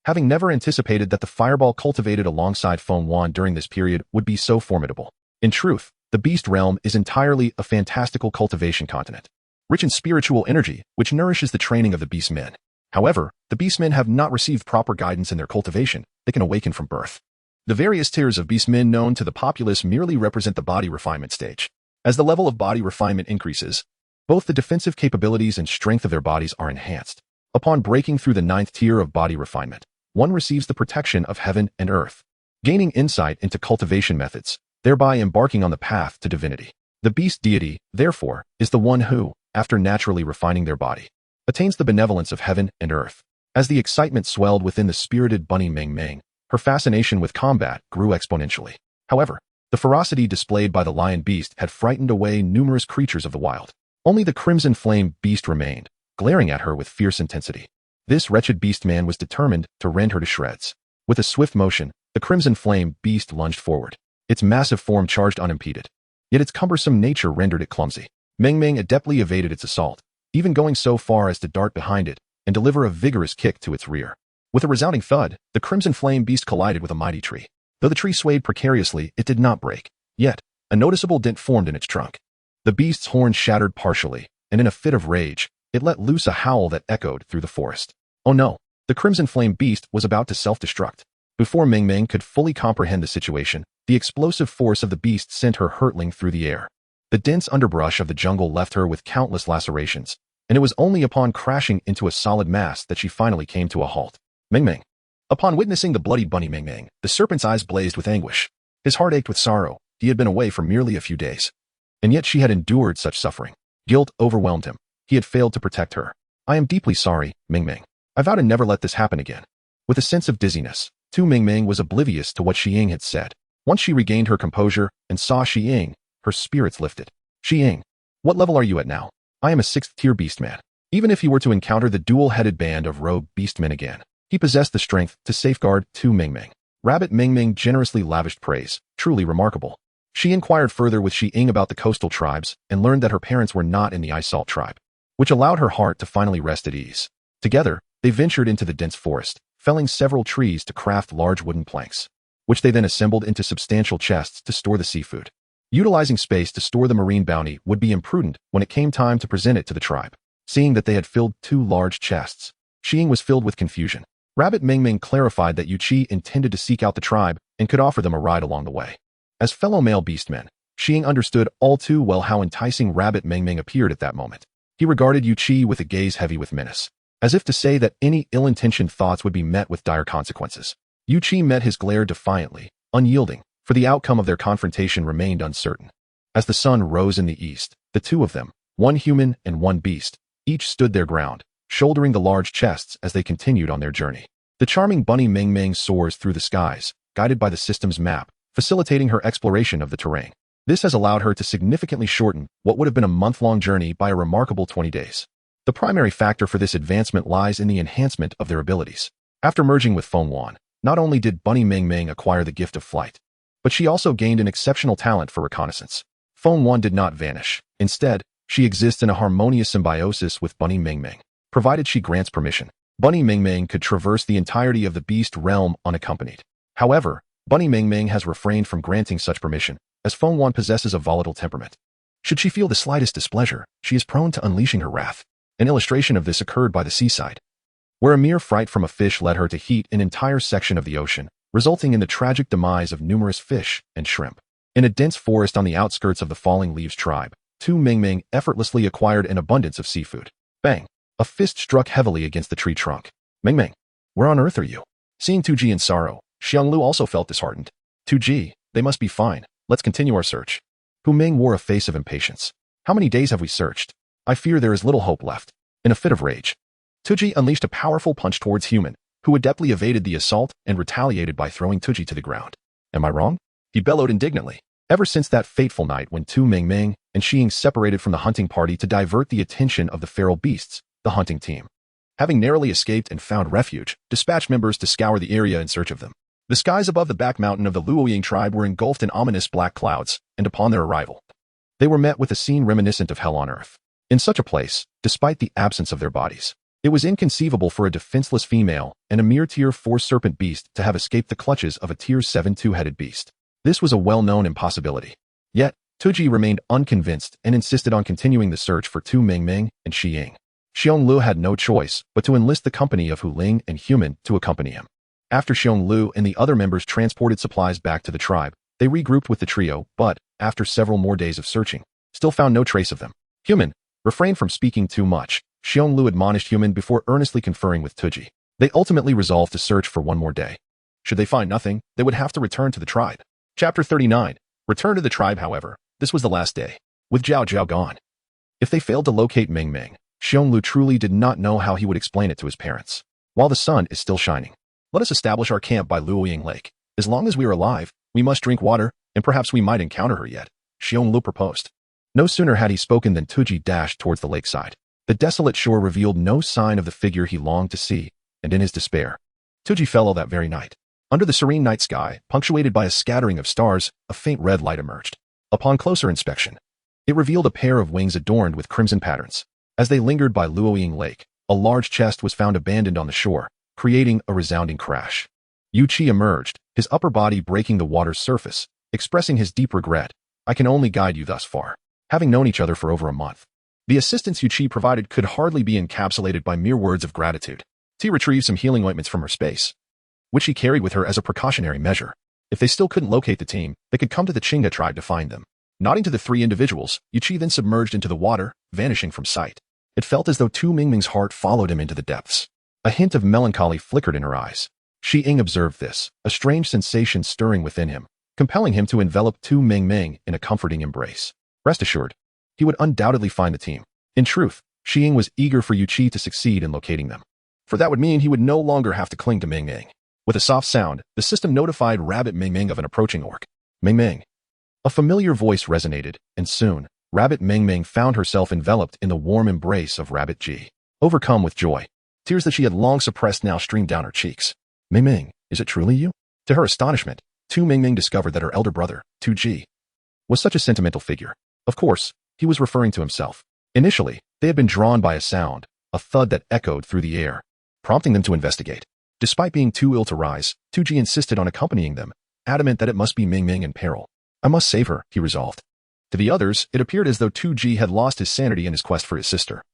Having never anticipated that the fireball cultivated alongside Feng Wan during this period would be so formidable. In truth, the beast realm is entirely a fantastical cultivation continent, rich in spiritual energy, which nourishes the training of the beastmen. However, the beastmen have not received proper guidance in their cultivation. They can awaken from birth. The various tiers of beastmen known to the populace merely represent the body refinement stage. As the level of body refinement increases, both the defensive capabilities and strength of their bodies are enhanced. Upon breaking through the 9th tier of body refinement, one receives the protection of heaven and earth, gaining insight into cultivation methods, thereby embarking on the path to divinity. The beast deity, therefore, is the one who, after naturally refining their body, attains the benevolence of heaven and earth. As the excitement swelled within the spirited bunny Ming Ming, her fascination with combat grew exponentially. However, the ferocity displayed by the lion beast had frightened away numerous creatures of the wild. Only the crimson flame beast remained, glaring at her with fierce intensity. This wretched beast man was determined to rend her to shreds. With a swift motion, the crimson flame beast lunged forward. Its massive form charged unimpeded. Yet its cumbersome nature rendered it clumsy. Ming Ming adeptly evaded its assault, even going so far as to dart behind it and deliver a vigorous kick to its rear. With a resounding thud, the crimson flame beast collided with a mighty tree. Though the tree swayed precariously, it did not break. Yet, a noticeable dent formed in its trunk. The beast's horn shattered partially, and in a fit of rage, it let loose a howl that echoed through the forest. Oh no! The crimson flame beast was about to self-destruct. Before Ming Ming could fully comprehend the situation, the explosive force of the beast sent her hurtling through the air. The dense underbrush of the jungle left her with countless lacerations, and it was only upon crashing into a solid mass that she finally came to a halt. Ming Ming, Upon witnessing the bloody bunny Ming Ming, the serpent's eyes blazed with anguish. His heart ached with sorrow. He had been away for merely a few days. And yet she had endured such suffering. Guilt overwhelmed him. He had failed to protect her. I am deeply sorry, Ming Ming. I vow to never let this happen again. With a sense of dizziness, Tu Ming Ming was oblivious to what Xi Ying had said. Once she regained her composure and saw Xi Ying, her spirits lifted. Xi Ying, what level are you at now? I am a 6th-tier beastman. Even if he were to encounter the dual-headed band of rogue beastmen again, he possessed the strength to safeguard Tu Ming Ming. Rabbit Ming Ming generously lavished praise. Truly remarkable. She inquired further with Xi Ying about the coastal tribes and learned that her parents were not in the Ice Salt tribe, which allowed her heart to finally rest at ease. Together, they ventured into the dense forest, felling several trees to craft large wooden planks, which they then assembled into substantial chests to store the seafood. Utilizing space to store the marine bounty would be imprudent when it came time to present it to the tribe. Seeing that they had filled 2 large chests, Xi Ying was filled with confusion. Rabbit Ming Ming clarified that Yu Qi intended to seek out the tribe and could offer them a ride along the way. As fellow male beastmen, Xi Ying understood all too well how enticing Rabbit Ming Ming appeared at that moment. He regarded Yu Qi with a gaze heavy with menace, as if to say that any ill-intentioned thoughts would be met with dire consequences. Yu Qi met his glare defiantly, unyielding, for the outcome of their confrontation remained uncertain. As the sun rose in the east, the 2 of them, one human and one beast, each stood their ground, shouldering the large chests as they continued on their journey. The charming bunny Ming Ming soars through the skies, guided by the system's map, facilitating her exploration of the terrain. This has allowed her to significantly shorten what would have been a month-long journey by a remarkable 20 days. The primary factor for this advancement lies in the enhancement of their abilities. After merging with Feng Wan, not only did Bunny Ming Ming acquire the gift of flight, but she also gained an exceptional talent for reconnaissance. Feng Wan did not vanish. Instead, she exists in a harmonious symbiosis with Bunny Ming Ming. Provided she grants permission, Bunny Ming Ming could traverse the entirety of the beast realm unaccompanied. However, Bunny Ming Ming has refrained from granting such permission, as Feng Wan possesses a volatile temperament. Should she feel the slightest displeasure, she is prone to unleashing her wrath. An illustration of this occurred by the seaside, where a mere fright from a fish led her to heat an entire section of the ocean, resulting in the tragic demise of numerous fish and shrimp. In a dense forest on the outskirts of the Falling Leaves tribe, Tu Ming Ming effortlessly acquired an abundance of seafood. Bang! A fist struck heavily against the tree trunk. Ming Ming, where on earth are you? Seeing Tu Ji in sorrow, Xianglu also felt disheartened. Tu Ji, they must be fine. Let's continue our search. Pu Ming wore a face of impatience. How many days have we searched? I fear there is little hope left. In a fit of rage, Tuji unleashed a powerful punch towards Human, who adeptly evaded the assault and retaliated by throwing Tuji to the ground. Am I wrong? He bellowed indignantly. Ever since that fateful night when Tu Ming Ming and Xi Ying separated from the hunting party to divert the attention of the feral beasts, the hunting team, having narrowly escaped and found refuge, dispatched members to scour the area in search of them. The skies above the back mountain of the Luoying tribe were engulfed in ominous black clouds, and upon their arrival, they were met with a scene reminiscent of hell on earth. In such a place, despite the absence of their bodies, it was inconceivable for a defenseless female and a mere Tier 4 serpent beast to have escaped the clutches of a Tier 7 two-headed beast. This was a well-known impossibility. Yet, Tuji remained unconvinced and insisted on continuing the search for Tu Ming Ming and Xi Ying. Xionglu had no choice but to enlist the company of Hu Ling and Human to accompany him. After Xionglu and the other members transported supplies back to the tribe, they regrouped with the trio, but, after several more days of searching, still found no trace of them. Human, refrain from speaking too much, Xionglu admonished Human before earnestly conferring with Tuji. They ultimately resolved to search for one more day. Should they find nothing, they would have to return to the tribe. Chapter 39. Return to the tribe, however, this was the last day, with Zhao Zhao gone. If they failed to locate Ming Ming, Xionglu truly did not know how he would explain it to his parents. While the sun is still shining, let us establish our camp by Luoying Lake. As long as we are alive, we must drink water, and perhaps we might encounter her yet, Xionglu proposed. No sooner had he spoken than Tuji dashed towards the lakeside. The desolate shore revealed no sign of the figure he longed to see, and in his despair, Tuji fell ill that very night. Under the serene night sky, punctuated by a scattering of stars, a faint red light emerged. Upon closer inspection, it revealed a pair of wings adorned with crimson patterns. As they lingered by Luoying Lake, a large chest was found abandoned on the shore, creating a resounding crash. Yu Qi emerged, his upper body breaking the water's surface, expressing his deep regret. I can only guide you thus far. Having known each other for over a month, the assistance Yu Qi provided could hardly be encapsulated by mere words of gratitude. T retrieved some healing ointments from her space, which she carried with her as a precautionary measure. If they still couldn't locate the team, they could come to the Chinga tribe to find them. Nodding to the 3 individuals, Yu Qi then submerged into the water, vanishing from sight. It felt as though Tu Mingming's heart followed him into the depths. A hint of melancholy flickered in her eyes. Shi Ying observed this, a strange sensation stirring within him, compelling him to envelop Tu Mingming in a comforting embrace. Rest assured, he would undoubtedly find the team. In truth, Shi Ying was eager for Yu Qi to succeed in locating them, for that would mean he would no longer have to cling to Mingming. With a soft sound, the system notified Rabbit Mingming of an approaching orc. Mingming. A familiar voice resonated, and soon, Rabbit Mingming found herself enveloped in the warm embrace of Rabbit Ji. Overcome with joy, tears that she had long suppressed now streamed down her cheeks. Mingming, is it truly you? To her astonishment, Tu Mingming discovered that her elder brother, Tu Ji, was such a sentimental figure. Of course, he was referring to himself. Initially, they had been drawn by a sound, a thud that echoed through the air, prompting them to investigate. Despite being too ill to rise, Tu Ji insisted on accompanying them, adamant that it must be Mingming in peril. I must save her, he resolved. To the others, it appeared as though Tu Ji had lost his sanity in his quest for his sister.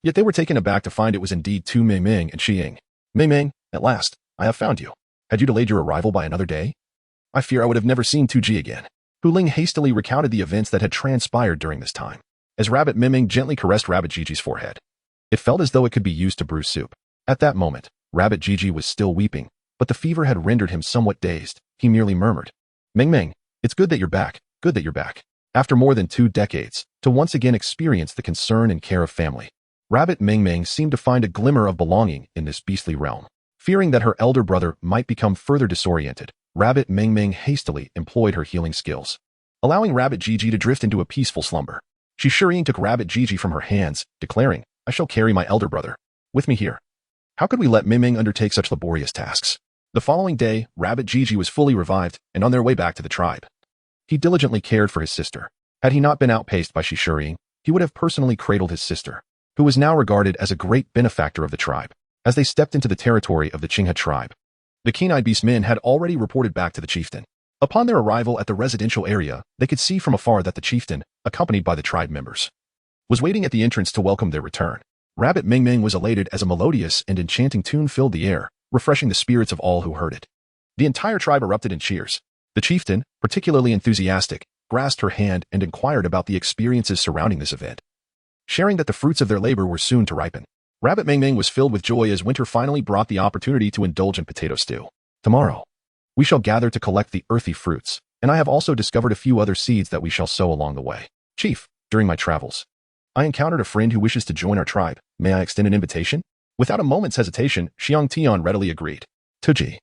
Yet they were taken aback to find it was indeed Tu Mingming and Shi Ying. Mingming, at last, I have found you. Had you delayed your arrival by another day? I fear I would have never seen Tu Ji again. Hu Ling hastily recounted the events that had transpired during this time, as Rabbit Mingming gently caressed Rabbit Gigi's forehead. It felt as though it could be used to brew soup. At that moment, Rabbit Gigi was still weeping, but the fever had rendered him somewhat dazed. He merely murmured, Mingming, it's good that you're back, good that you're back. After more than 2 decades, to once again experience the concern and care of family, Rabbit Mingming seemed to find a glimmer of belonging in this beastly realm. Fearing that her elder brother might become further disoriented, Rabbit Mingming hastily employed her healing skills, allowing Rabbit Gigi to drift into a peaceful slumber. Shi Shiying took Rabbit Gigi from her hands, declaring, I shall carry my elder brother with me here. How could we let Mingming undertake such laborious tasks? The following day, Rabbit Gigi was fully revived and on their way back to the tribe. He diligently cared for his sister. Had he not been outpaced by Shi Shiying, he would have personally cradled his sister, who was now regarded as a great benefactor of the tribe. As they stepped into the territory of the Qinghe tribe, the keen-eyed beast men had already reported back to the chieftain. Upon their arrival at the residential area, they could see from afar that the chieftain, accompanied by the tribe members, was waiting at the entrance to welcome their return. Rabbit Mingming was elated as a melodious and enchanting tune filled the air, refreshing the spirits of all who heard it. The entire tribe erupted in cheers. The chieftain, particularly enthusiastic, grasped her hand and inquired about the experiences surrounding this event, sharing that the fruits of their labor were soon to ripen. Rabbit Mingming was filled with joy as winter finally brought the opportunity to indulge in potato stew. Tomorrow, we shall gather to collect the earthy fruits, and I have also discovered a few other seeds that we shall sow along the way. Chief, during my travels, I encountered a friend who wishes to join our tribe. May I extend an invitation? Without a moment's hesitation, Xiang Tian readily agreed. Tuji,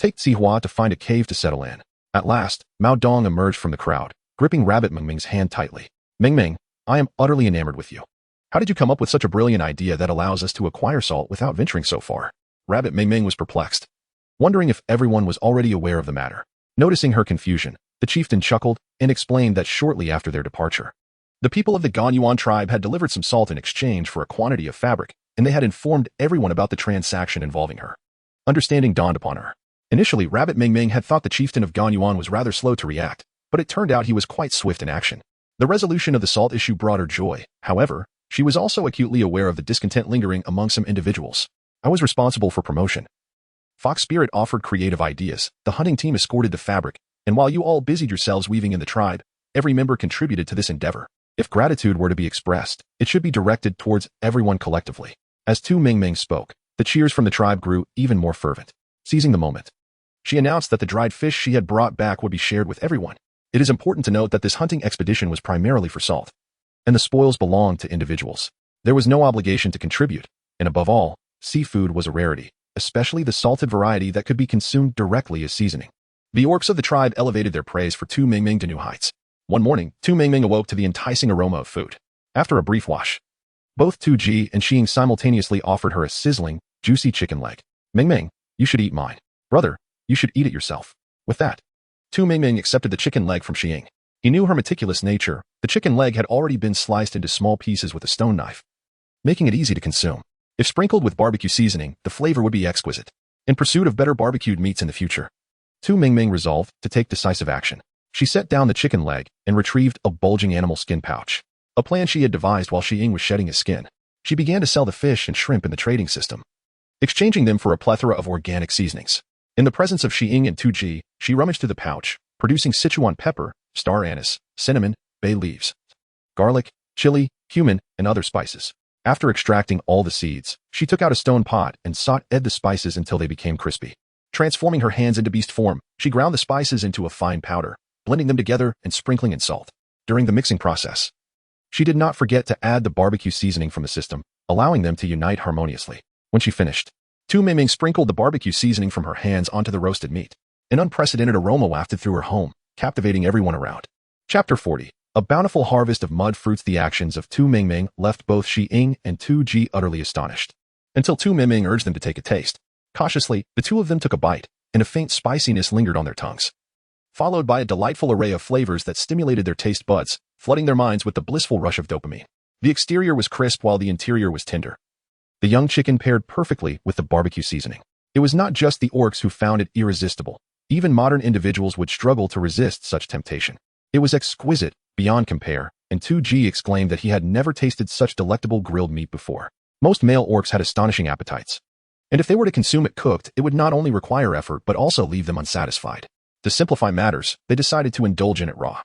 take Zihua to find a cave to settle in. At last, Mao Dong emerged from the crowd, gripping Rabbit Mingming's hand tightly. Mingming, I am utterly enamored with you. How did you come up with such a brilliant idea that allows us to acquire salt without venturing so far? Rabbit Mingming was perplexed, wondering if everyone was already aware of the matter. Noticing her confusion, the chieftain chuckled and explained that shortly after their departure, the people of the Ganyuan tribe had delivered some salt in exchange for a quantity of fabric, and they had informed everyone about the transaction involving her. Understanding dawned upon her. Initially, Rabbit Mingming had thought the chieftain of Ganyuan was rather slow to react, but it turned out he was quite swift in action. The resolution of the salt issue brought her joy. However, she was also acutely aware of the discontent lingering among some individuals. I was responsible for promotion. Fox Spirit offered creative ideas, the hunting team escorted the fabric, and while you all busied yourselves weaving in the tribe, every member contributed to this endeavor. If gratitude were to be expressed, it should be directed towards everyone collectively. As Tu Mingming spoke, the cheers from the tribe grew even more fervent. Seizing the moment, she announced that the dried fish she had brought back would be shared with everyone. It is important to note that this hunting expedition was primarily for salt, and the spoils belonged to individuals. There was no obligation to contribute, and above all, seafood was a rarity, especially the salted variety that could be consumed directly as seasoning. The orcs of the tribe elevated their praise for Tu Mingming to new heights. One morning, Tu Mingming awoke to the enticing aroma of food. After a brief wash, both Tu Ji and Xiying simultaneously offered her a sizzling, juicy chicken leg. Mingming, you should eat mine. Brother, you should eat it yourself. With that, Tu Mingming accepted the chicken leg from Xiying. He knew her meticulous nature. The chicken leg had already been sliced into small pieces with a stone knife, making it easy to consume. If sprinkled with barbecue seasoning, the flavor would be exquisite. In pursuit of better barbecued meats in the future, Tu Mingming resolved to take decisive action. She set down the chicken leg and retrieved a bulging animal skin pouch, a plan she had devised while Xiying was shedding his skin. She began to sell the fish and shrimp in the trading system, exchanging them for a plethora of organic seasonings. In the presence of Xiying and Tu Ji, she rummaged through the pouch, producing Sichuan pepper, star anise, cinnamon, bay leaves, garlic, chili, cumin, and other spices. After extracting all the seeds, she took out a stone pot and sauteed the spices until they became crispy. Transforming her hands into beast form, she ground the spices into a fine powder, blending them together and sprinkling in salt. During the mixing process, she did not forget to add the barbecue seasoning from the system, allowing them to unite harmoniously. When she finished, Tu Mingming sprinkled the barbecue seasoning from her hands onto the roasted meat. An unprecedented aroma wafted through her home, captivating everyone around. Chapter 40. A bountiful harvest of mud fruits. The actions of Tu Mingming left both Shi Ying and Tu Ji utterly astonished, until Tu Mingming urged them to take a taste. Cautiously, the two of them took a bite, and a faint spiciness lingered on their tongues, followed by a delightful array of flavors that stimulated their taste buds, flooding their minds with the blissful rush of dopamine. The exterior was crisp while the interior was tender. The young chicken paired perfectly with the barbecue seasoning. It was not just the orcs who found it irresistible. Even modern individuals would struggle to resist such temptation. It was exquisite, beyond compare, and Tu Ji exclaimed that he had never tasted such delectable grilled meat before. Most male orcs had astonishing appetites, and if they were to consume it cooked, it would not only require effort but also leave them unsatisfied. To simplify matters, they decided to indulge in it raw,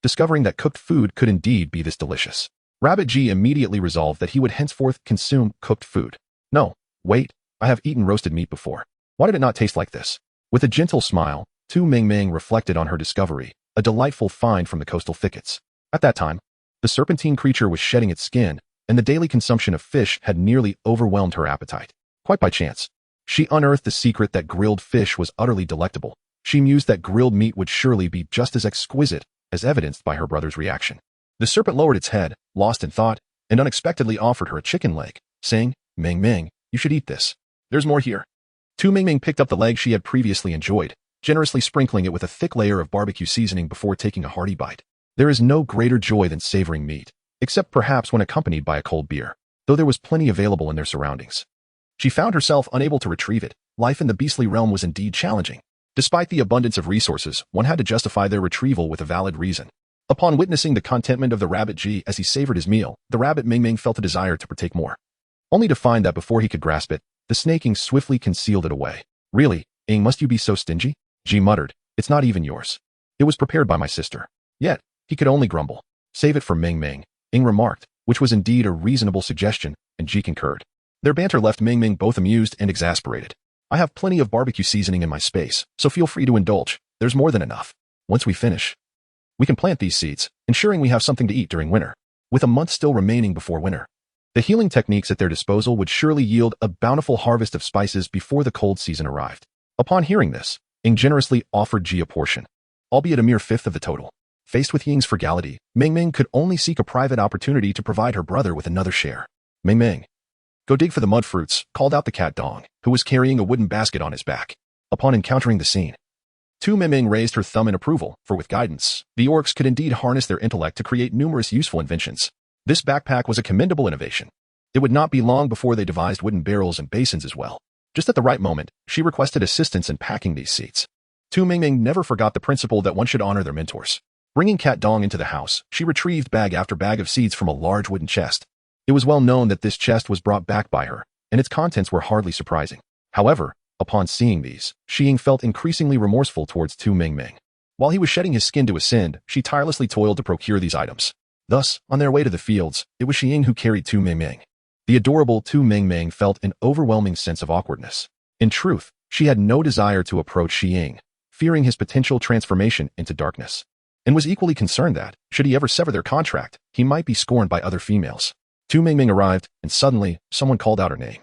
discovering that cooked food could indeed be this delicious. Rabbit G immediately resolved that he would henceforth consume cooked food. No, wait, I have eaten roasted meat before. Why did it not taste like this? With a gentle smile, Tu Mingming reflected on her discovery, a delightful find from the coastal thickets. At that time, the serpentine creature was shedding its skin, and the daily consumption of fish had nearly overwhelmed her appetite. Quite by chance, she unearthed the secret that grilled fish was utterly delectable. She mused that grilled meat would surely be just as exquisite, as evidenced by her brother's reaction. The serpent lowered its head, lost in thought, and unexpectedly offered her a chicken leg, saying, "Ming Ming, you should eat this. There's more here." Tu Mingming picked up the leg she had previously enjoyed, generously sprinkling it with a thick layer of barbecue seasoning before taking a hearty bite. There is no greater joy than savoring meat, except perhaps when accompanied by a cold beer, though there was plenty available in their surroundings. She found herself unable to retrieve it. Life in the beastly realm was indeed challenging. Despite the abundance of resources, one had to justify their retrieval with a valid reason. Upon witnessing the contentment of the rabbit G as he savored his meal, the rabbit Mingming felt a desire to partake more, only to find that before he could grasp it, the snaking swiftly concealed it away. "Really, Ing, must you be so stingy?" G muttered. "It's not even yours. It was prepared by my sister." Yet, he could only grumble. "Save it for Ming, Ing remarked, which was indeed a reasonable suggestion, and G concurred. Their banter left Ming both amused and exasperated. "I have plenty of barbecue seasoning in my space, so feel free to indulge. There's more than enough. Once we finish, we can plant these seeds, ensuring we have something to eat during winter." With a month still remaining before winter, the healing techniques at their disposal would surely yield a bountiful harvest of spices before the cold season arrived. Upon hearing this, Ing generously offered Ji a portion, albeit a mere fifth of the total. Faced with Ying's frugality, Ming could only seek a private opportunity to provide her brother with another share. "Ming, go dig for the mud fruits," called out the cat Dong, who was carrying a wooden basket on his back. Upon encountering the scene, Tu Ming raised her thumb in approval, for with guidance, the orcs could indeed harness their intellect to create numerous useful inventions. This backpack was a commendable innovation. It would not be long before they devised wooden barrels and basins as well. Just at the right moment, she requested assistance in packing these seeds. Tu Ming never forgot the principle that one should honor their mentors. Bringing Cat Dong into the house, she retrieved bag after bag of seeds from a large wooden chest. It was well known that this chest was brought back by her, and its contents were hardly surprising. However, upon seeing these, Shi Ying felt increasingly remorseful towards Tu Ming. While he was shedding his skin to ascend, she tirelessly toiled to procure these items. Thus, on their way to the fields, it was Shi Ying who carried Tu Ming. The adorable Tu Ming felt an overwhelming sense of awkwardness. In truth, she had no desire to approach Shi Ying, fearing his potential transformation into darkness, and was equally concerned that, should he ever sever their contract, he might be scorned by other females. Tu Ming arrived, and suddenly, someone called out her name,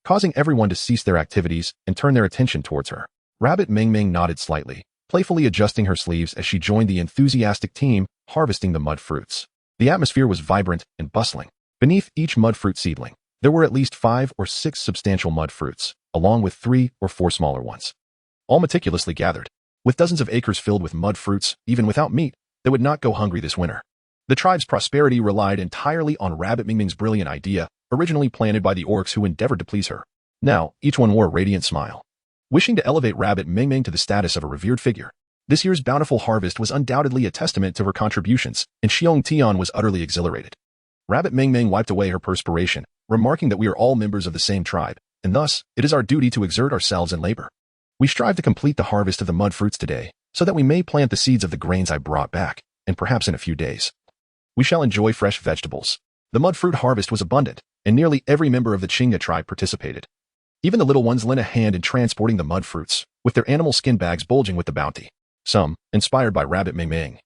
causing everyone to cease their activities and turn their attention towards her. Rabbit Ming nodded slightly, playfully adjusting her sleeves as she joined the enthusiastic team harvesting the mud fruits. The atmosphere was vibrant and bustling. Beneath each mud fruit seedling, there were at least 5 or 6 substantial mud fruits, along with 3 or 4 smaller ones, all meticulously gathered. With dozens of acres filled with mud fruits, even without meat, they would not go hungry this winter. The tribe's prosperity relied entirely on Rabbit Ming's brilliant idea, originally planted by the orcs who endeavored to please her. Now, each one wore a radiant smile, wishing to elevate Rabbit Ming to the status of a revered figure. This year's bountiful harvest was undoubtedly a testament to her contributions, and Xiong Tian was utterly exhilarated. Rabbit Ming wiped away her perspiration, remarking that we are all members of the same tribe, and thus, it is our duty to exert ourselves in labor. We strive to complete the harvest of the mud fruits today, so that we may plant the seeds of the grains I brought back, and perhaps in a few days, we shall enjoy fresh vegetables. The mud fruit harvest was abundant, and nearly every member of the Chinga tribe participated. Even the little ones lent a hand in transporting the mud fruits, with their animal skin bags bulging with the bounty. Some, inspired by Rabbit Ming Ming,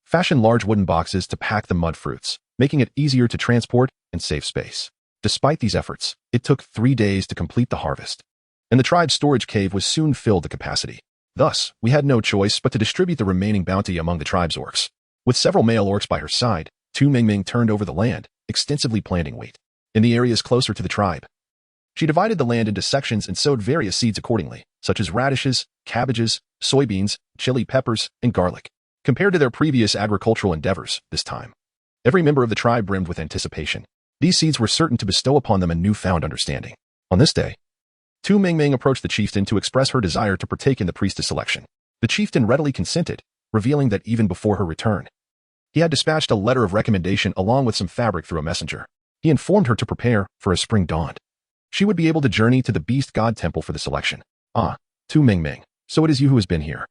fashioned large wooden boxes to pack the mud fruits, making it easier to transport and save space. Despite these efforts, it took 3 days to complete the harvest, and the tribe's storage cave was soon filled to capacity. Thus, we had no choice but to distribute the remaining bounty among the tribe's orcs. With several male orcs by her side, Tu Mingming turned over the land, extensively planting wheat in the areas closer to the tribe. She divided the land into sections and sowed various seeds accordingly, such as radishes, cabbages, soybeans, chili peppers, and garlic. Compared to their previous agricultural endeavors, this time, every member of the tribe brimmed with anticipation. These seeds were certain to bestow upon them a newfound understanding. On this day, Tu Mingming approached the chieftain to express her desire to partake in the priestess selection. The chieftain readily consented, revealing that even before her return, he had dispatched a letter of recommendation along with some fabric through a messenger. He informed her to prepare for as spring dawned. She would be able to journey to the beast god temple for the selection. Ah, Tu Mingming, so it is you who has been here.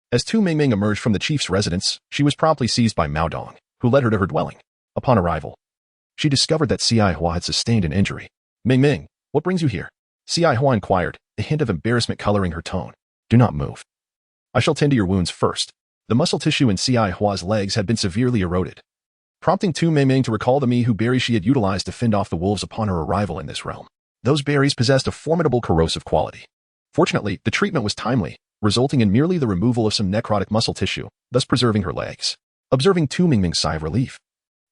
As Tu Mingming emerged from the chief's residence, she was promptly seized by Mao Dong, who led her to her dwelling. Upon arrival, she discovered that Xi Hua had sustained an injury. Mingming, what brings you here? Xi Hua inquired, a hint of embarrassment coloring her tone. Do not move. I shall tend to your wounds first. The muscle tissue in Xi Hua's legs had been severely eroded, prompting Tu Mingming to recall the mihu berry she had utilized to fend off the wolves upon her arrival in this realm. Those berries possessed a formidable corrosive quality. Fortunately, the treatment was timely, resulting in merely the removal of some necrotic muscle tissue, thus preserving her legs. Observing Tu Mingming's sigh of relief,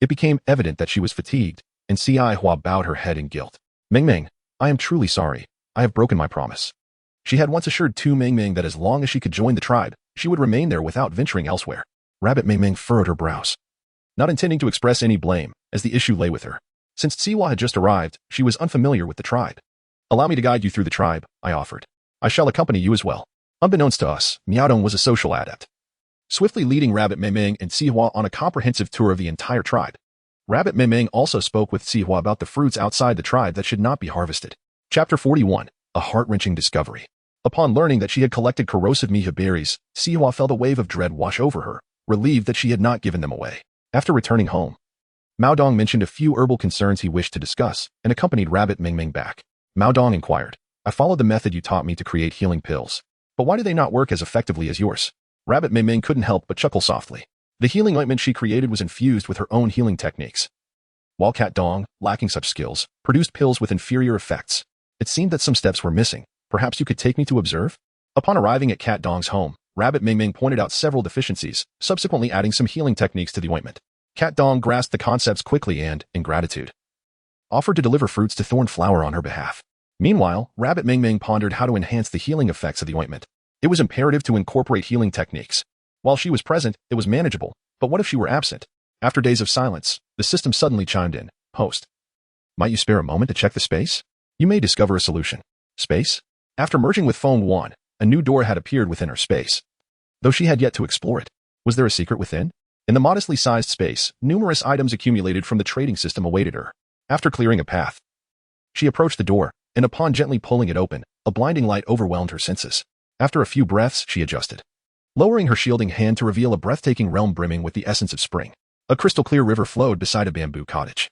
it became evident that she was fatigued, and Xi Hua bowed her head in guilt. Mingming, I am truly sorry. I have broken my promise. She had once assured Tu Mingming that as long as she could join the tribe, she would remain there without venturing elsewhere. Rabbit Mingming furrowed her brows, not intending to express any blame, as the issue lay with her. Since Siwa had just arrived, she was unfamiliar with the tribe. Allow me to guide you through the tribe, I offered. I shall accompany you as well. Unbeknownst to us, Miaodong was a social adept, swiftly leading Rabbit Mingming and Sihua on a comprehensive tour of the entire tribe. Rabbit Mingming also spoke with Sihua about the fruits outside the tribe that should not be harvested. Chapter 41, A Heart-Wrenching Discovery. Upon learning that she had collected corrosive miha berries, Sihua felt a wave of dread wash over her, relieved that she had not given them away. After returning home, Mao Dong mentioned a few herbal concerns he wished to discuss and accompanied Rabbit Mingming back. Mao Dong inquired, I followed the method you taught me to create healing pills, but why do they not work as effectively as yours? Rabbit Mingming couldn't help but chuckle softly. The healing ointment she created was infused with her own healing techniques, while Cat Dong, lacking such skills, produced pills with inferior effects. It seemed that some steps were missing. Perhaps you could take me to observe? Upon arriving at Cat Dong's home, Rabbit Mingming pointed out several deficiencies, subsequently adding some healing techniques to the ointment. Cat Dong grasped the concepts quickly and, in gratitude, offered to deliver fruits to Thorn Flower on her behalf. Meanwhile, Rabbit Mingming pondered how to enhance the healing effects of the ointment. It was imperative to incorporate healing techniques. While she was present, it was manageable, but what if she were absent? After days of silence, the system suddenly chimed in. Host, might you spare a moment to check the space? You may discover a solution. Space? After merging with Phone 1, a new door had appeared within her space, though she had yet to explore it. Was there a secret within? In the modestly sized space, numerous items accumulated from the trading system awaited her. After clearing a path, she approached the door, and upon gently pulling it open, a blinding light overwhelmed her senses. After a few breaths, she adjusted, lowering her shielding hand to reveal a breathtaking realm brimming with the essence of spring. A crystal-clear river flowed beside a bamboo cottage,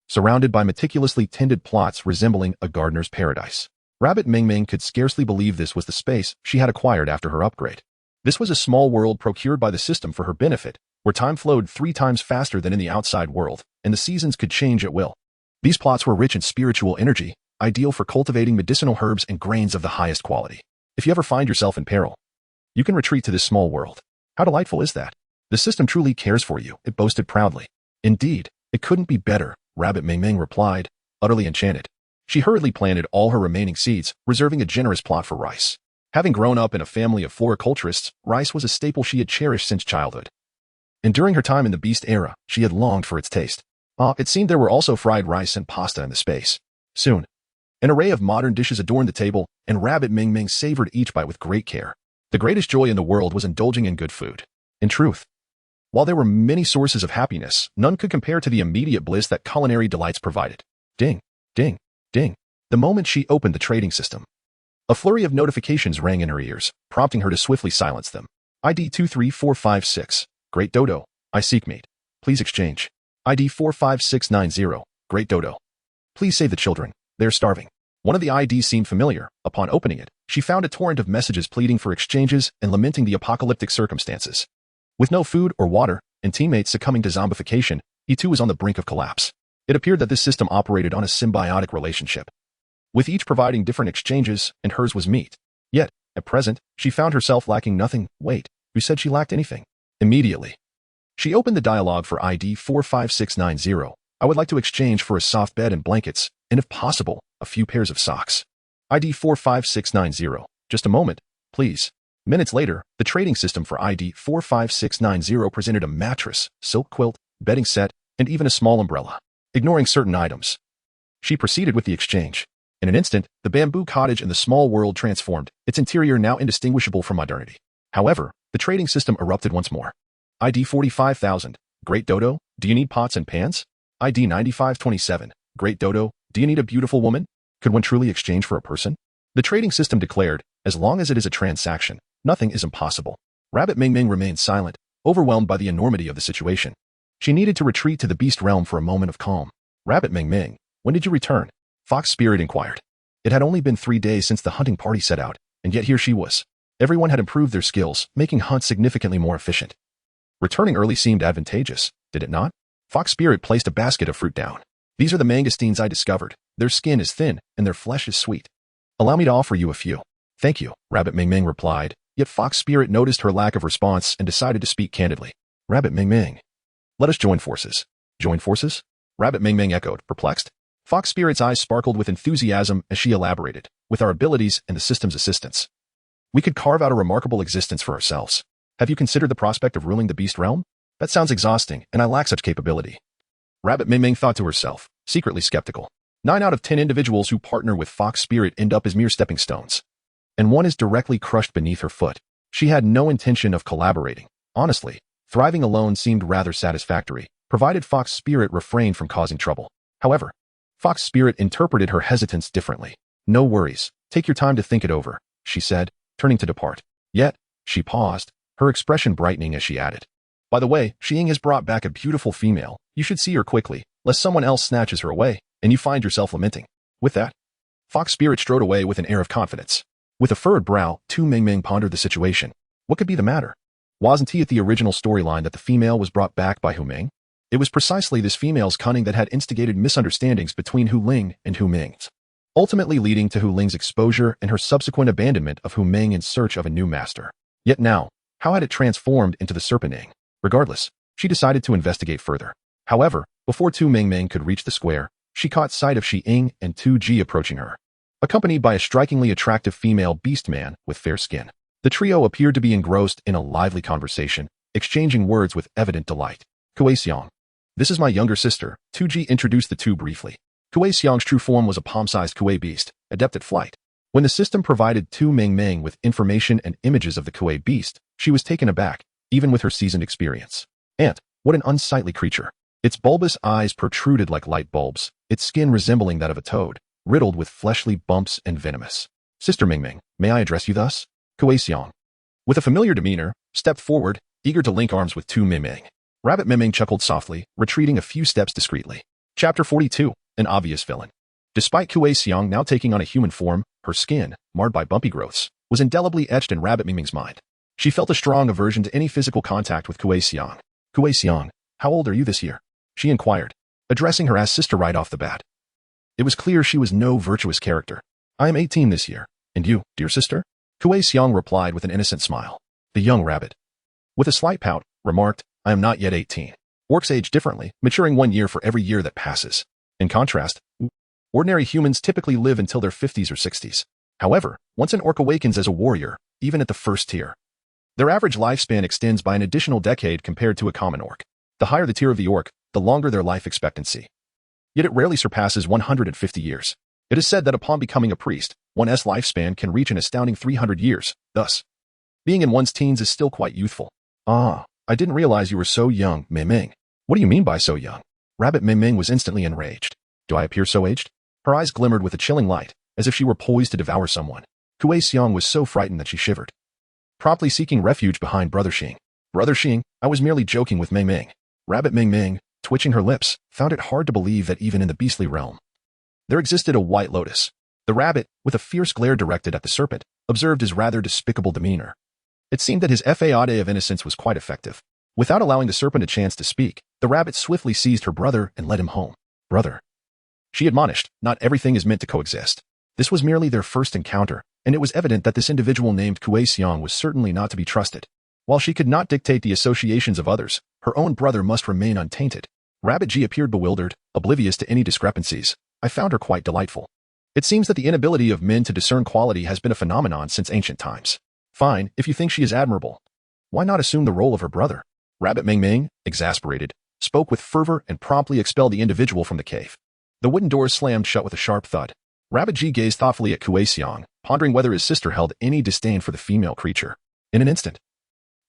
surrounded by meticulously tended plots resembling a gardener's paradise. Rabbit Mingming could scarcely believe this was the space she had acquired after her upgrade. This was a small world procured by the system for her benefit, where time flowed 3 times faster than in the outside world, and the seasons could change at will. These plots were rich in spiritual energy, ideal for cultivating medicinal herbs and grains of the highest quality. If you ever find yourself in peril, you can retreat to this small world. How delightful is that? The system truly cares for you, it boasted proudly. Indeed, it couldn't be better, Rabbit Mingming replied, utterly enchanted. She hurriedly planted all her remaining seeds, reserving a generous plot for rice. Having grown up in a family of floriculturists, rice was a staple she had cherished since childhood. And during her time in the Beast era, she had longed for its taste. It seemed there were also fried rice and pasta in the space. Soon, an array of modern dishes adorned the table, and Rabbit Mingming savored each bite with great care. The greatest joy in the world was indulging in good food. In truth, while there were many sources of happiness, none could compare to the immediate bliss that culinary delights provided. Ding, ding, ding. The moment she opened the trading system, a flurry of notifications rang in her ears, prompting her to swiftly silence them. ID 23456. Great Dodo. I seek meat. Please exchange. ID 45690. Great Dodo. Please save the children. They're starving. One of the IDs seemed familiar. Upon opening it, she found a torrent of messages pleading for exchanges and lamenting the apocalyptic circumstances. With no food or water, and teammates succumbing to zombification, he too was on the brink of collapse. It appeared that this system operated on a symbiotic relationship, with each providing different exchanges, and hers was meat. Yet, at present, she found herself lacking nothing. Wait, who said she lacked anything? Immediately, she opened the dialogue for ID 45690. I would like to exchange for a soft bed and blankets, and if possible, a few pairs of socks. ID 45690. Just a moment, please. Minutes later, the trading system for ID 45690 presented a mattress, silk quilt, bedding set, and even a small umbrella. Ignoring certain items, she proceeded with the exchange. In an instant, the bamboo cottage and the small world transformed, its interior now indistinguishable from modernity. However, the trading system erupted once more. ID 45,000. Great Dodo, do you need pots and pans? ID 9527. Great Dodo, do you need a beautiful woman? Could one truly exchange for a person? The trading system declared, as long as it is a transaction, nothing is impossible. Rabbit Ming Ming remained silent, overwhelmed by the enormity of the situation. She needed to retreat to the beast realm for a moment of calm. Rabbit Ming Ming, when did you return? Fox Spirit inquired. It had only been 3 days since the hunting party set out, and yet here she was. Everyone had improved their skills, making hunts significantly more efficient. Returning early seemed advantageous, did it not? Fox Spirit placed a basket of fruit down. These are the mangosteens I discovered. Their skin is thin, and their flesh is sweet. Allow me to offer you a few. Thank you, Rabbit Ming Ming replied, yet Fox Spirit noticed her lack of response and decided to speak candidly. Rabbit Ming Ming. Let us join forces. Join forces? Rabbit Ming Ming echoed, perplexed. Fox Spirit's eyes sparkled with enthusiasm as she elaborated. With our abilities and the system's assistance, we could carve out a remarkable existence for ourselves. Have you considered the prospect of ruling the beast realm? That sounds exhausting, and I lack such capability. Rabbit Ming Ming thought to herself, secretly skeptical. 9 out of 10 individuals who partner with Fox Spirit end up as mere stepping stones, and one is directly crushed beneath her foot. She had no intention of collaborating. Honestly, thriving alone seemed rather satisfactory, provided Fox Spirit refrained from causing trouble. However, Fox Spirit interpreted her hesitance differently. No worries, take your time to think it over, she said, turning to depart. Yet, she paused, her expression brightening as she added. By the way, Xiying has brought back a beautiful female. You should see her quickly, lest someone else snatches her away, and you find yourself lamenting. With that, Fox Spirit strode away with an air of confidence. With a furrowed brow, Tu Ming Ming pondered the situation. What could be the matter? Wasn't he at the original storyline that the female was brought back by Hu Ming? It was precisely this female's cunning that had instigated misunderstandings between Hu Ling and Hu Ming, ultimately leading to Hu Ling's exposure and her subsequent abandonment of Hu Ming in search of a new master. Yet now, how had it transformed into the Serpenting? Regardless, she decided to investigate further. However, before Tu Ming Ming could reach the square, she caught sight of Xiying and Tu Ji approaching her, accompanied by a strikingly attractive female beast man with fair skin. The trio appeared to be engrossed in a lively conversation, exchanging words with evident delight. Kuei Xiang. This is my younger sister, Tu Ji introduced the two briefly. Kuei Xiang's true form was a palm-sized Kuei beast, adept at flight. When the system provided Tu Ming Ming with information and images of the Kuei beast, she was taken aback, even with her seasoned experience. Ant, what an unsightly creature. Its bulbous eyes protruded like light bulbs, its skin resembling that of a toad, riddled with fleshly bumps and venomous. Sister Ming Ming, may I address you thus? Kuei Xiang, with a familiar demeanor, stepped forward, eager to link arms with Tu Ming Ming. Rabbit Ming Ming chuckled softly, retreating a few steps discreetly. Chapter 42, an obvious villain. Despite Kuei Xiang now taking on a human form, her skin, marred by bumpy growths, was indelibly etched in Rabbit Ming Ming's mind. She felt a strong aversion to any physical contact with Kuei Xiang. Kuei Xiang, how old are you this year? She inquired, addressing her as sister right off the bat. It was clear she was no virtuous character. I am 18 this year. And you, dear sister? Kuei Xiang replied with an innocent smile. The young rabbit, with a slight pout, remarked, I am not yet 18. Orcs age differently, maturing 1 year for every year that passes. In contrast, ordinary humans typically live until their 50s or 60s. However, once an orc awakens as a warrior, even at the first tier, their average lifespan extends by an additional decade compared to a common orc. The higher the tier of the orc, the longer their life expectancy. Yet it rarely surpasses 150 years. It is said that upon becoming a priest, one's lifespan can reach an astounding 300 years. Thus, being in one's teens is still quite youthful. Ah, I didn't realize you were so young, Ming Ming. What do you mean by so young? Rabbit Ming Ming was instantly enraged. Do I appear so aged? Her eyes glimmered with a chilling light, as if she were poised to devour someone. Kuei Xiang was so frightened that she shivered, promptly seeking refuge behind Brother Xing. Brother Xing, I was merely joking with Ming Ming. Rabbit Ming Ming, twitching her lips, found it hard to believe that even in the beastly realm, there existed a white lotus. The rabbit, with a fierce glare directed at the serpent, observed his rather despicable demeanor. It seemed that his facade of innocence was quite effective. Without allowing the serpent a chance to speak, the rabbit swiftly seized her brother and led him home. Brother, she admonished, not everything is meant to coexist. This was merely their first encounter, and it was evident that this individual named Kuei Xiong was certainly not to be trusted. While she could not dictate the associations of others, her own brother must remain untainted. Rabbit G appeared bewildered, oblivious to any discrepancies. I found her quite delightful. It seems that the inability of men to discern quality has been a phenomenon since ancient times. Fine, if you think she is admirable. Why not assume the role of her brother? Rabbit Ming Ming, exasperated, spoke with fervor and promptly expelled the individual from the cave. The wooden doors slammed shut with a sharp thud. Rabbit G gazed thoughtfully at Kuei Xiong, pondering whether his sister held any disdain for the female creature. In an instant,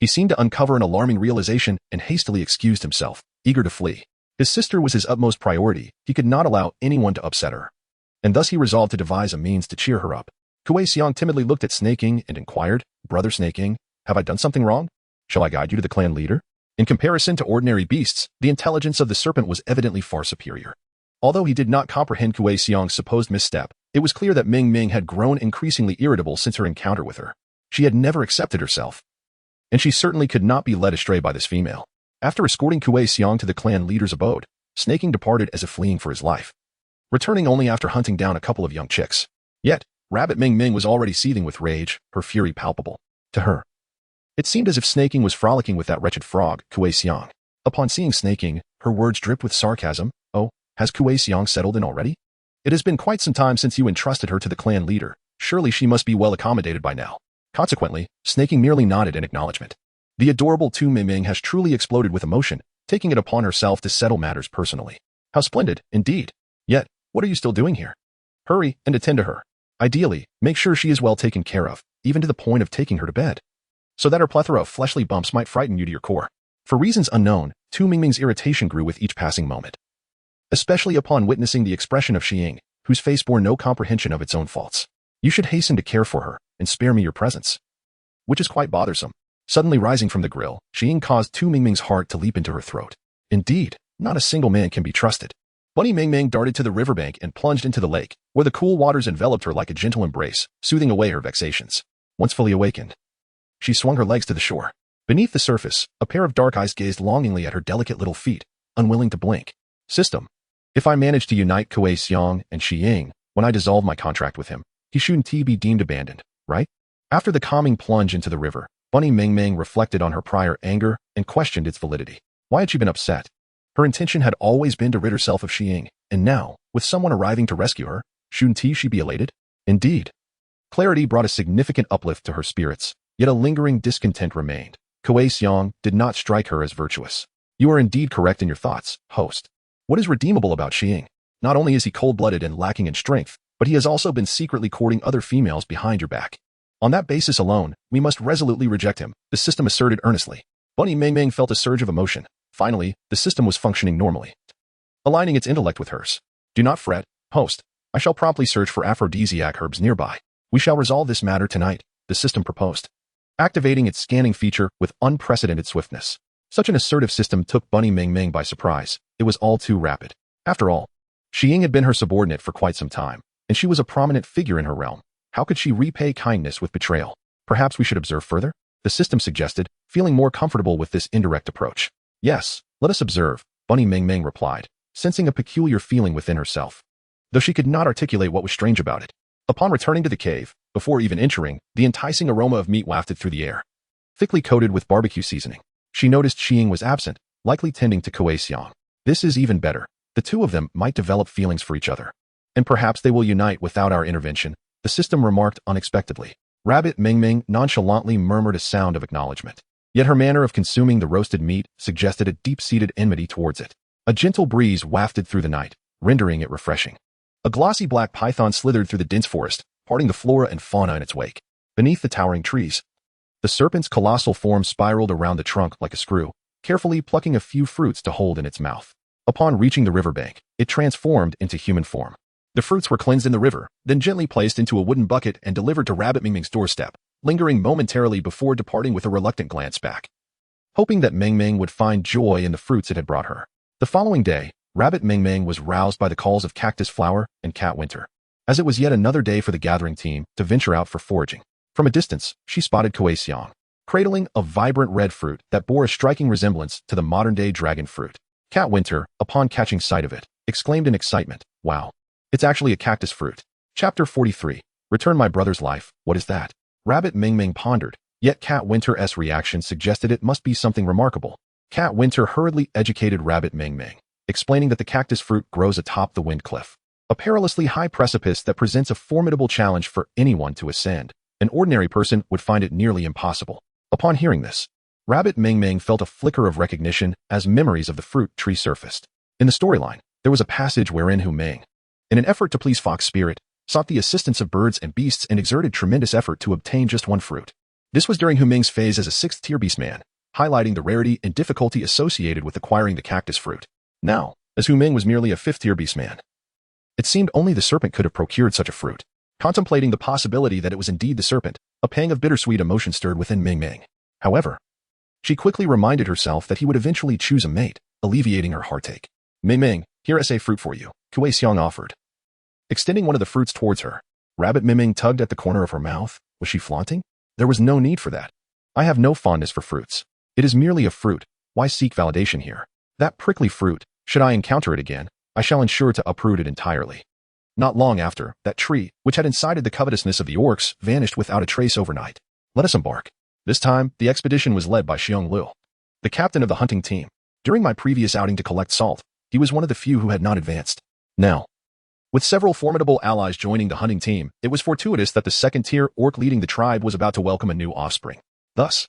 he seemed to uncover an alarming realization and hastily excused himself, eager to flee. His sister was his utmost priority. He could not allow anyone to upset her. And thus he resolved to devise a means to cheer her up. Kuei Xiong timidly looked at Snaking and inquired, Brother Snaking, have I done something wrong? Shall I guide you to the clan leader? In comparison to ordinary beasts, the intelligence of the serpent was evidently far superior. Although he did not comprehend Kuei Xiong's supposed misstep, it was clear that Ming Ming had grown increasingly irritable since her encounter with her. She had never accepted herself, and she certainly could not be led astray by this female. After escorting Kuei Xiong to the clan leader's abode, Snaking departed as if fleeing for his life, returning only after hunting down a couple of young chicks. Yet, Rabbit Ming Ming was already seething with rage, her fury palpable. To her, it seemed as if Snaking was frolicking with that wretched frog, Kuei Xiong. Upon seeing Snaking, her words dripped with sarcasm. Oh, has Kuei Xiong settled in already? It has been quite some time since you entrusted her to the clan leader. Surely she must be well accommodated by now. Consequently, Snaking merely nodded in acknowledgement. The adorable Tu Ming Ming has truly exploded with emotion, taking it upon herself to settle matters personally. How splendid, indeed. Yet, what are you still doing here? Hurry and attend to her. Ideally, make sure she is well taken care of, even to the point of taking her to bed, so that her plethora of fleshly bumps might frighten you to your core. For reasons unknown, Tu Mingming's irritation grew with each passing moment, especially upon witnessing the expression of Xiying, whose face bore no comprehension of its own faults. You should hasten to care for her, and spare me your presence. Which is quite bothersome. Suddenly rising from the grill, Xiying caused Tu Mingming's heart to leap into her throat. Indeed, not a single man can be trusted. Bunny Ming Ming darted to the riverbank and plunged into the lake, where the cool waters enveloped her like a gentle embrace, soothing away her vexations. Once fully awakened, she swung her legs to the shore. Beneath the surface, a pair of dark eyes gazed longingly at her delicate little feet, unwilling to blink. System. If I manage to unite Kuei Xiong and Xiying, when I dissolve my contract with him, he shouldn't be deemed abandoned, right? After the calming plunge into the river, Bunny Ming Ming reflected on her prior anger and questioned its validity. Why had she been upset? Her intention had always been to rid herself of Xiying, and now, with someone arriving to rescue her, shouldn't she be elated? Indeed. Clarity brought a significant uplift to her spirits, yet a lingering discontent remained. Kuei Xiong did not strike her as virtuous. You are indeed correct in your thoughts, host. What is redeemable about Xiying? Not only is he cold-blooded and lacking in strength, but he has also been secretly courting other females behind your back. On that basis alone, we must resolutely reject him, the system asserted earnestly. Bunny Ming Ming felt a surge of emotion. Finally, the system was functioning normally, aligning its intellect with hers. Do not fret, host. I shall promptly search for aphrodisiac herbs nearby. We shall resolve this matter tonight, the system proposed, activating its scanning feature with unprecedented swiftness. Such an assertive system took Bunny Ming Ming by surprise. It was all too rapid. After all, Xiying had been her subordinate for quite some time, and she was a prominent figure in her realm. How could she repay kindness with betrayal? Perhaps we should observe further? The system suggested, feeling more comfortable with this indirect approach. Yes, let us observe, Bunny Ming Ming replied, sensing a peculiar feeling within herself, though she could not articulate what was strange about it. Upon returning to the cave, before even entering, the enticing aroma of meat wafted through the air, thickly coated with barbecue seasoning. She noticed Xiying was absent, likely tending to Kuei Xiong. This is even better. The two of them might develop feelings for each other, and perhaps they will unite without our intervention, the system remarked unexpectedly. Rabbit Ming Ming nonchalantly murmured a sound of acknowledgement. Yet her manner of consuming the roasted meat suggested a deep-seated enmity towards it. A gentle breeze wafted through the night, rendering it refreshing. A glossy black python slithered through the dense forest, parting the flora and fauna in its wake. Beneath the towering trees, the serpent's colossal form spiraled around the trunk like a screw, carefully plucking a few fruits to hold in its mouth. Upon reaching the riverbank, it transformed into human form. The fruits were cleansed in the river, then gently placed into a wooden bucket and delivered to Rabbit Ming Ming's doorstep, lingering momentarily before departing with a reluctant glance back, hoping that Ming Ming would find joy in the fruits it had brought her. The following day, Rabbit Ming Ming was roused by the calls of Cactus Flower and Cat Winter. as it was yet another day for the gathering team to venture out for foraging. From a distance, she spotted Kuei Xiang, cradling a vibrant red fruit that bore a striking resemblance to the modern-day dragon fruit. Cat Winter, upon catching sight of it, exclaimed in excitement, "Wow! It's actually a cactus fruit." Chapter 43. Return my brother's life, what is that? Rabbit Ming Ming pondered, yet Cat Winter's reaction suggested it must be something remarkable. Cat Winter hurriedly educated Rabbit Ming Ming, explaining that the cactus fruit grows atop the wind cliff, a perilously high precipice that presents a formidable challenge for anyone to ascend. An ordinary person would find it nearly impossible. Upon hearing this, Rabbit Ming Ming felt a flicker of recognition as memories of the fruit tree surfaced. In the storyline, there was a passage wherein Hu Ming, in an effort to please Fox Spirit, sought the assistance of birds and beasts and exerted tremendous effort to obtain just one fruit. This was during Hu Ming's phase as a 6th-tier beastman, highlighting the rarity and difficulty associated with acquiring the cactus fruit. Now, as Hu Ming was merely a 5th-tier beastman, it seemed only the serpent could have procured such a fruit. Contemplating the possibility that it was indeed the serpent, a pang of bittersweet emotion stirred within Ming Ming. However, she quickly reminded herself that he would eventually choose a mate, alleviating her heartache. "Ming Ming, here is a fruit for you," Kuei Xiang offered. Extending one of the fruits towards her, Rabbit Ming Ming tugged at the corner of her mouth. Was she flaunting? There was no need for that. "I have no fondness for fruits. It is merely a fruit. Why seek validation here? That prickly fruit, should I encounter it again, I shall ensure to uproot it entirely." Not long after, that tree, which had incited the covetousness of the orcs, vanished without a trace overnight. Let us embark. This time, the expedition was led by Xiong Liu, the captain of the hunting team. During my previous outing to collect salt, he was one of the few who had not advanced. Now, with several formidable allies joining the hunting team, it was fortuitous that the 2nd-tier orc leading the tribe was about to welcome a new offspring. Thus,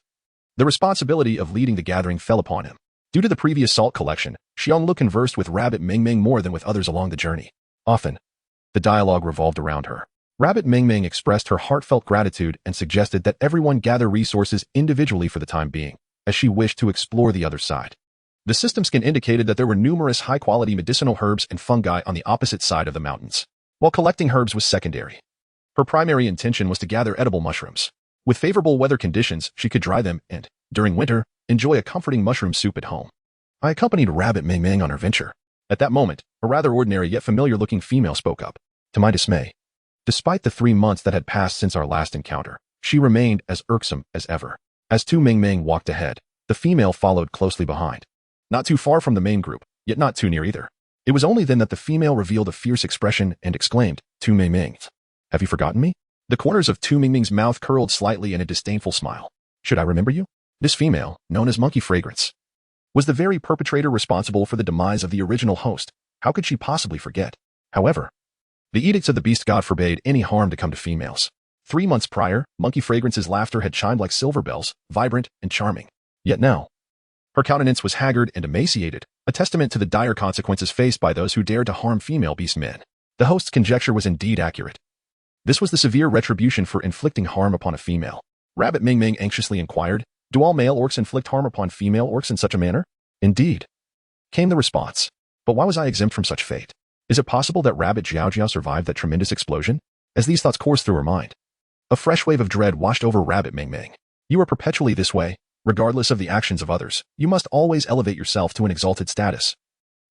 the responsibility of leading the gathering fell upon him. Due to the previous salt collection, Xiong Liu conversed with Rabbit Ming Ming more than with others along the journey. Often, the dialogue revolved around her. Rabbit Ming Ming expressed her heartfelt gratitude and suggested that everyone gather resources individually for the time being, as she wished to explore the other side. The system scan indicated that there were numerous high-quality medicinal herbs and fungi on the opposite side of the mountains, while collecting herbs was secondary. Her primary intention was to gather edible mushrooms. With favorable weather conditions, she could dry them and, during winter, enjoy a comforting mushroom soup at home. I accompanied Rabbit Ming Ming on her venture. At that moment, a rather ordinary yet familiar-looking female spoke up. To my dismay, despite the 3 months that had passed since our last encounter, she remained as irksome as ever. As Tu Ming Ming walked ahead, the female followed closely behind. Not too far from the main group, yet not too near either. It was only then that the female revealed a fierce expression and exclaimed, "Tu Ming Ming, have you forgotten me?" The corners of Tu Ming Ming's mouth curled slightly in a disdainful smile. "Should I remember you?" This female, known as Monkey Fragrance, was the very perpetrator responsible for the demise of the original host. How could she possibly forget? However, the edicts of the beast god forbade any harm to come to females. 3 months prior, Monkey Fragrance's laughter had chimed like silver bells, vibrant and charming. Yet now, her countenance was haggard and emaciated, a testament to the dire consequences faced by those who dared to harm female beast men. The host's conjecture was indeed accurate. This was the severe retribution for inflicting harm upon a female. Rabbit Ming Ming anxiously inquired, "Do all male orcs inflict harm upon female orcs in such a manner?" "Indeed," came the response. "But why was I exempt from such fate? Is it possible that Rabbit Jiao Jiao survived that tremendous explosion?" As these thoughts coursed through her mind, a fresh wave of dread washed over Rabbit Ming Ming. "You are perpetually this way. Regardless of the actions of others, you must always elevate yourself to an exalted status.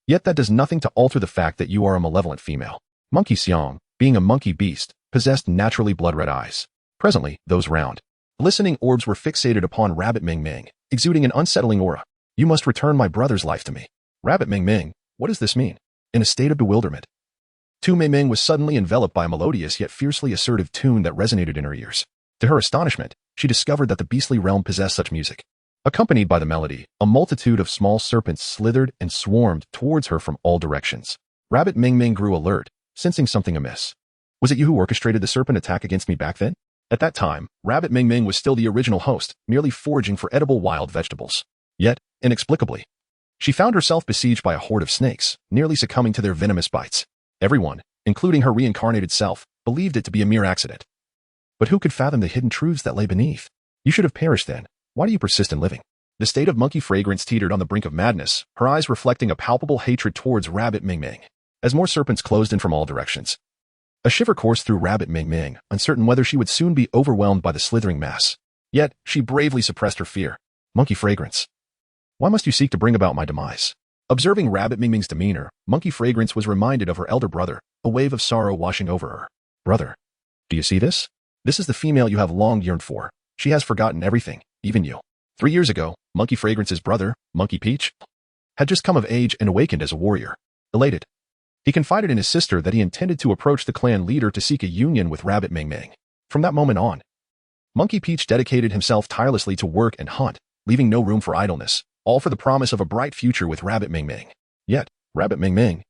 Yet that does nothing to alter the fact that you are a malevolent female." Monkey Xiong, being a monkey beast, possessed naturally blood-red eyes. Presently, those round, glistening orbs were fixated upon Rabbit Ming Ming, exuding an unsettling aura. "You must return my brother's life to me." "Rabbit Ming Ming, what does this mean?" In a state of bewilderment, Tu Ming Ming was suddenly enveloped by a melodious yet fiercely assertive tune that resonated in her ears. To her astonishment, she discovered that the beastly realm possessed such music. Accompanied by the melody, a multitude of small serpents slithered and swarmed towards her from all directions. Rabbit Ming Ming grew alert, sensing something amiss. "Was it you who orchestrated the serpent attack against me back then?" At that time, Rabbit Ming Ming was still the original host, merely foraging for edible wild vegetables. Yet, inexplicably, she found herself besieged by a horde of snakes, nearly succumbing to their venomous bites. Everyone, including her reincarnated self, believed it to be a mere accident. But who could fathom the hidden truths that lay beneath? "You should have perished then. Why do you persist in living?" The state of Monkey Fragrance teetered on the brink of madness, her eyes reflecting a palpable hatred towards Rabbit Ming Ming. As more serpents closed in from all directions, a shiver coursed through Rabbit Ming Ming, uncertain whether she would soon be overwhelmed by the slithering mass. Yet, she bravely suppressed her fear. "Monkey Fragrance, why must you seek to bring about my demise?" Observing Rabbit Ming Ming's demeanor, Monkey Fragrance was reminded of her elder brother, a wave of sorrow washing over her. Brother, do you see this? This is the female you have long yearned for. She has forgotten everything, even you. 3 years ago, Monkey Fragrance's brother, Monkey Peach, had just come of age and awakened as a warrior. Elated, he confided in his sister that he intended to approach the clan leader to seek a union with Rabbit Ming Ming. From that moment on, Monkey Peach dedicated himself tirelessly to work and hunt, leaving no room for idleness, all for the promise of a bright future with Rabbit Ming Ming. Yet, Rabbit Ming Ming,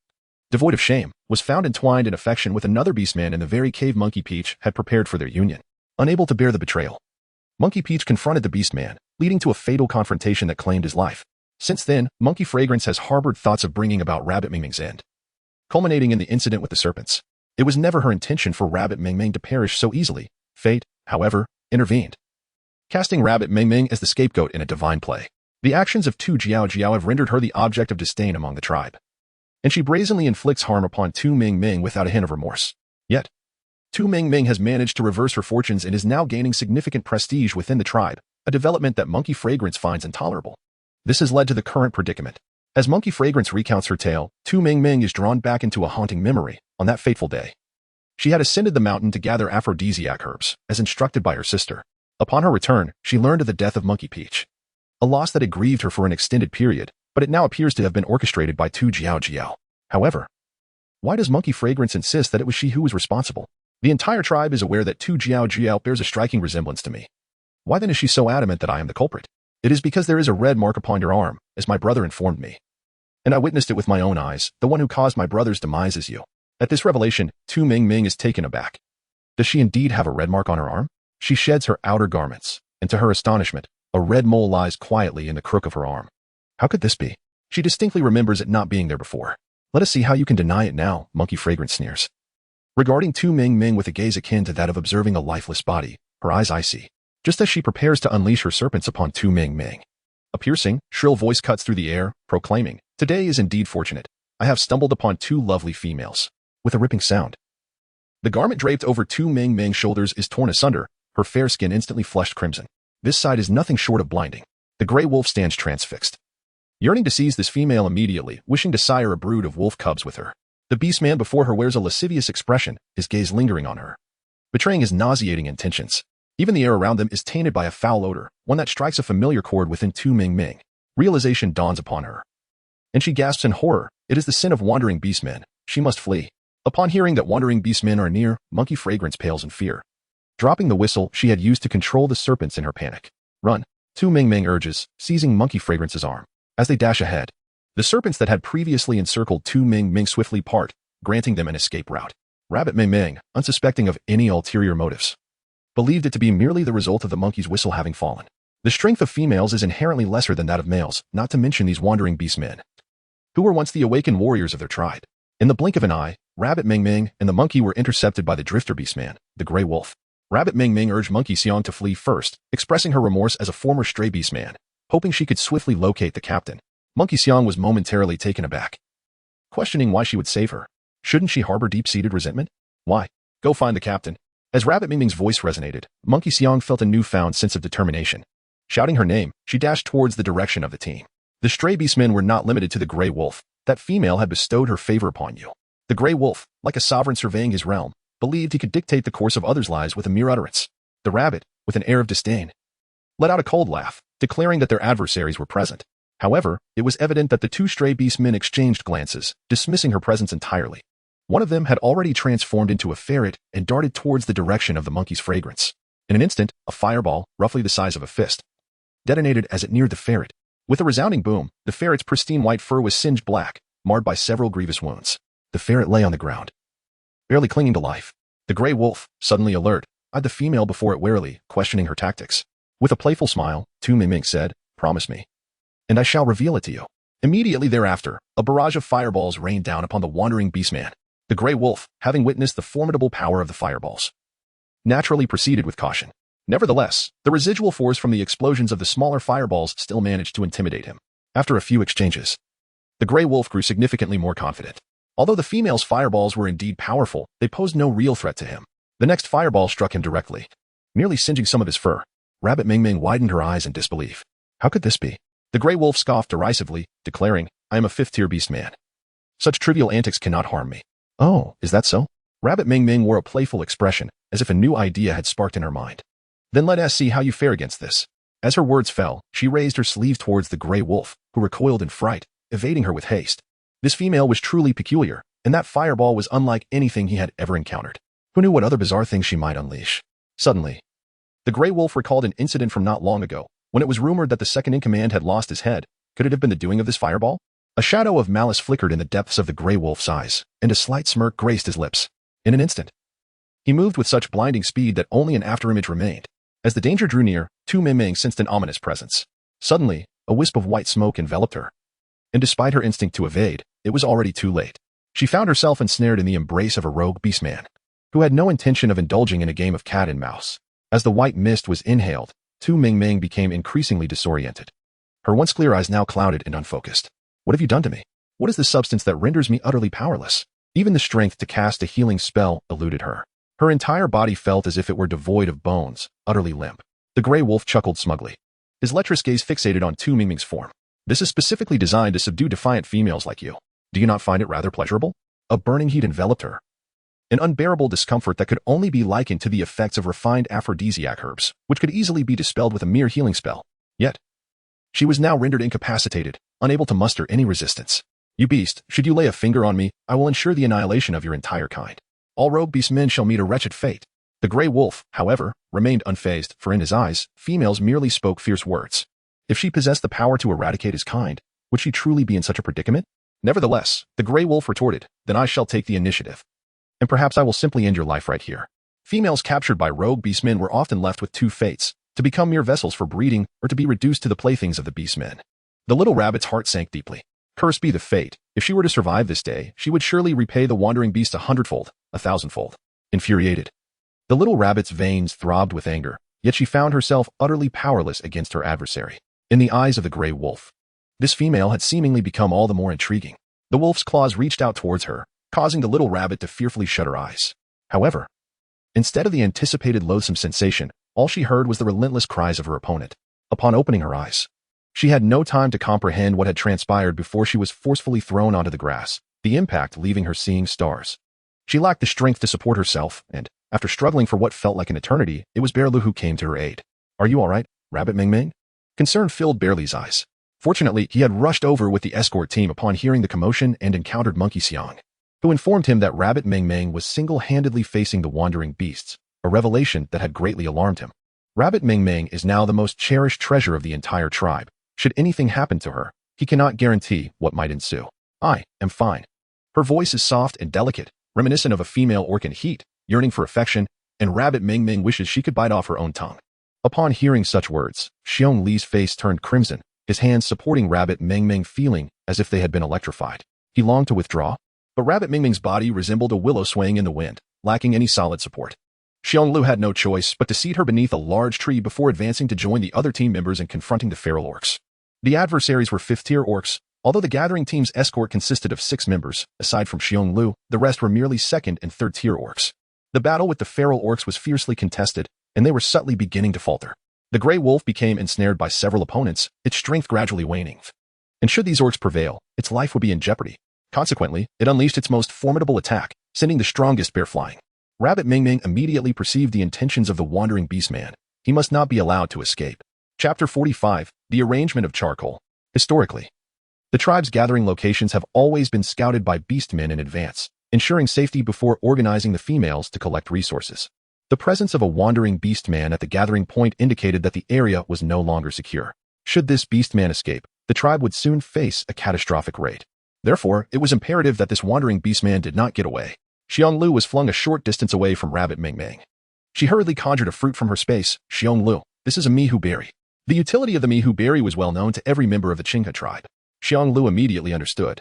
devoid of shame, was found entwined in affection with another beastman in the very cave Monkey Peach had prepared for their union. Unable to bear the betrayal, Monkey Peach confronted the beastman, leading to a fatal confrontation that claimed his life. Since then, Monkey Fragrance has harbored thoughts of bringing about Rabbit Ming Ming's end, culminating in the incident with the serpents. It was never her intention for Rabbit Ming Ming to perish so easily. Fate, however, intervened, casting Rabbit Ming Ming as the scapegoat in a divine play. The actions of Tu Jiao Jiao have rendered her the object of disdain among the tribe, and she brazenly inflicts harm upon Tu Ming Ming without a hint of remorse. Yet, Tu Ming Ming has managed to reverse her fortunes and is now gaining significant prestige within the tribe, a development that Monkey Fragrance finds intolerable. This has led to the current predicament. As Monkey Fragrance recounts her tale, Tu Ming Ming is drawn back into a haunting memory. On that fateful day, she had ascended the mountain to gather aphrodisiac herbs, as instructed by her sister. Upon her return, she learned of the death of Monkey Peach, a loss that had grieved her for an extended period, but it now appears to have been orchestrated by Tu Jiao Jiao. However, why does Monkey Fragrance insist that it was she who was responsible? The entire tribe is aware that Tu Jiao Jiao bears a striking resemblance to me. Why then is she so adamant that I am the culprit? It is because there is a red mark upon your arm, as my brother informed me. And I witnessed it with my own eyes. The one who caused my brother's demise is you. At this revelation, Tu Ming Ming is taken aback. Does she indeed have a red mark on her arm? She sheds her outer garments, and to her astonishment, a red mole lies quietly in the crook of her arm. How could this be? She distinctly remembers it not being there before. Let us see how you can deny it now, Monkey Fragrance sneers. Regarding Tu Ming Ming with a gaze akin to that of observing a lifeless body, her eyes icy, just as she prepares to unleash her serpents upon Tu Ming Ming. A piercing, shrill voice cuts through the air, proclaiming, "Today is indeed fortunate. I have stumbled upon two lovely females." With a ripping sound, the garment draped over Tu Ming Ming's shoulders is torn asunder, her fair skin instantly flushed crimson. This sight is nothing short of blinding. The gray wolf stands transfixed, yearning to seize this female immediately, wishing to sire a brood of wolf cubs with her. The beastman before her wears a lascivious expression, his gaze lingering on her, betraying his nauseating intentions. Even the air around them is tainted by a foul odor, one that strikes a familiar chord within Tu Ming Ming. Realization dawns upon her, and she gasps in horror. It is the sin of wandering beastmen. She must flee. Upon hearing that wandering beastmen are near, Monkey Fragrance pales in fear, dropping the whistle she had used to control the serpents in her panic. Run, Tu Ming Ming urges, seizing Monkey Fragrance's arm. As they dash ahead, the serpents that had previously encircled Tu Ming Ming swiftly part, granting them an escape route. Rabbit Ming Ming, unsuspecting of any ulterior motives, believed it to be merely the result of the monkey's whistle having fallen. The strength of females is inherently lesser than that of males, not to mention these wandering beastmen, who were once the awakened warriors of their tribe. In the blink of an eye, Rabbit Ming Ming and the monkey were intercepted by the drifter beastman, the gray wolf. Rabbit Ming Ming urged Monkey Xiang to flee first, expressing her remorse as a former stray beastman, hoping she could swiftly locate the captain. Monkey Xiang was momentarily taken aback, questioning why she would save her. Shouldn't she harbor deep-seated resentment? Why? Go find the captain. As Rabbit Ming Ming's voice resonated, Monkey Xiang felt a newfound sense of determination. Shouting her name, she dashed towards the direction of the team. The stray beastmen were not limited to the gray wolf. That female had bestowed her favor upon you. The gray wolf, like a sovereign surveying his realm, believed he could dictate the course of others' lives with a mere utterance. The rabbit, with an air of disdain, let out a cold laugh, declaring that their adversaries were present. However, it was evident that the two stray beastmen exchanged glances, dismissing her presence entirely. One of them had already transformed into a ferret and darted towards the direction of the monkey's fragrance. In an instant, a fireball, roughly the size of a fist, detonated as it neared the ferret. With a resounding boom, the ferret's pristine white fur was singed black, marred by several grievous wounds. The ferret lay on the ground, barely clinging to life. The gray wolf, suddenly alert, eyed the female before it warily, questioning her tactics. With a playful smile, Tu Ming Ming said, "Promise me, and I shall reveal it to you." Immediately thereafter, a barrage of fireballs rained down upon the wandering beastman. The gray wolf, having witnessed the formidable power of the fireballs, naturally proceeded with caution. Nevertheless, the residual force from the explosions of the smaller fireballs still managed to intimidate him. After a few exchanges, the gray wolf grew significantly more confident. Although the female's fireballs were indeed powerful, they posed no real threat to him. The next fireball struck him directly, nearly singeing some of his fur. Rabbit Ming Ming widened her eyes in disbelief. How could this be? The gray wolf scoffed derisively, declaring, "I am a fifth-tier beast man. Such trivial antics cannot harm me." "Oh, is that so? Rabbit Ming Ming wore a playful expression, as if a new idea had sparked in her mind. Then let us see how you fare against this. As her words fell, she raised her sleeve towards the gray wolf, who recoiled in fright, evading her with haste. This female was truly peculiar, and that fireball was unlike anything he had ever encountered. Who knew what other bizarre things she might unleash? Suddenly, the gray wolf recalled an incident from not long ago, when it was rumored that the second-in-command had lost his head. Could it have been the doing of this fireball? A shadow of malice flickered in the depths of the gray wolf's eyes, and a slight smirk graced his lips. In an instant, he moved with such blinding speed that only an afterimage remained. As the danger drew near, Tu Mingming sensed an ominous presence. Suddenly, a wisp of white smoke enveloped her. And despite her instinct to evade, it was already too late. She found herself ensnared in the embrace of a rogue beastman, who had no intention of indulging in a game of cat and mouse. As the white mist was inhaled, Tu Mingming became increasingly disoriented. Her once clear eyes now clouded and unfocused. What have you done to me? What is the substance that renders me utterly powerless? Even the strength to cast a healing spell eluded her. Her entire body felt as if it were devoid of bones, utterly limp. The gray wolf chuckled smugly, his lecherous gaze fixated on Tu Mingming's form. This is specifically designed to subdue defiant females like you. Do you not find it rather pleasurable? A burning heat enveloped her, an unbearable discomfort that could only be likened to the effects of refined aphrodisiac herbs, which could easily be dispelled with a mere healing spell. Yet, she was now rendered incapacitated, unable to muster any resistance. You beast, should you lay a finger on me, I will ensure the annihilation of your entire kind. All rogue beastmen shall meet a wretched fate. The gray wolf, however, remained unfazed, for in his eyes, females merely spoke fierce words. If she possessed the power to eradicate his kind, would she truly be in such a predicament? Nevertheless, the gray wolf retorted, then I shall take the initiative. And perhaps I will simply end your life right here. Females captured by rogue beastmen were often left with two fates, to become mere vessels for breeding or to be reduced to the playthings of the beastmen. The little rabbit's heart sank deeply. Cursed be the fate. If she were to survive this day, she would surely repay the wandering beast 100-fold, 1,000-fold. Infuriated, the little rabbit's veins throbbed with anger, yet she found herself utterly powerless against her adversary. In the eyes of the gray wolf, this female had seemingly become all the more intriguing. The wolf's claws reached out towards her, causing the little rabbit to fearfully shut her eyes. However, instead of the anticipated loathsome sensation, all she heard was the relentless cries of her opponent. Upon opening her eyes, she had no time to comprehend what had transpired before she was forcefully thrown onto the grass, the impact leaving her seeing stars. She lacked the strength to support herself, and, after struggling for what felt like an eternity, it was Bearloo who came to her aid. Are you all right, Rabbit Ming Ming? Concern filled Bearloo's eyes. Fortunately, he had rushed over with the escort team upon hearing the commotion and encountered Monkey Xiang, who informed him that Rabbit Ming Ming was single-handedly facing the wandering beasts, a revelation that had greatly alarmed him. Rabbit Ming Ming is now the most cherished treasure of the entire tribe. Should anything happen to her, he cannot guarantee what might ensue. I am fine. Her voice is soft and delicate, reminiscent of a female orc in heat, yearning for affection, and Rabbit Ming Ming wishes she could bite off her own tongue. Upon hearing such words, Xiong Li's face turned crimson, his hands supporting Rabbit Ming Ming feeling as if they had been electrified. He longed to withdraw, but Rabbit Ming Ming's body resembled a willow swaying in the wind, lacking any solid support. Xiong Lu had no choice but to seat her beneath a large tree before advancing to join the other team members in confronting the feral orcs. The adversaries were 5th-tier orcs. Although the gathering team's escort consisted of 6 members, aside from Xiong Lu, the rest were merely 2nd and 3rd-tier orcs. The battle with the feral orcs was fiercely contested, and they were subtly beginning to falter. The gray wolf became ensnared by several opponents, its strength gradually waning. And should these orcs prevail, its life would be in jeopardy. Consequently, it unleashed its most formidable attack, sending the strongest bear flying. Rabbit Ming Ming immediately perceived the intentions of the wandering beastman. He must not be allowed to escape. Chapter 45, The Arrangement of Charcoal. Historically, the tribe's gathering locations have always been scouted by beastmen in advance, ensuring safety before organizing the females to collect resources. The presence of a wandering beastman at the gathering point indicated that the area was no longer secure. Should this beastman escape, the tribe would soon face a catastrophic raid. Therefore, it was imperative that this wandering beastman did not get away. Xiong Lu was flung a short distance away from Rabbit Ming Ming. She hurriedly conjured a fruit from her space. Xiong Lu, this is a mihu berry. The utility of the mihu berry was well known to every member of the Qinghe tribe. Xiong Lu immediately understood.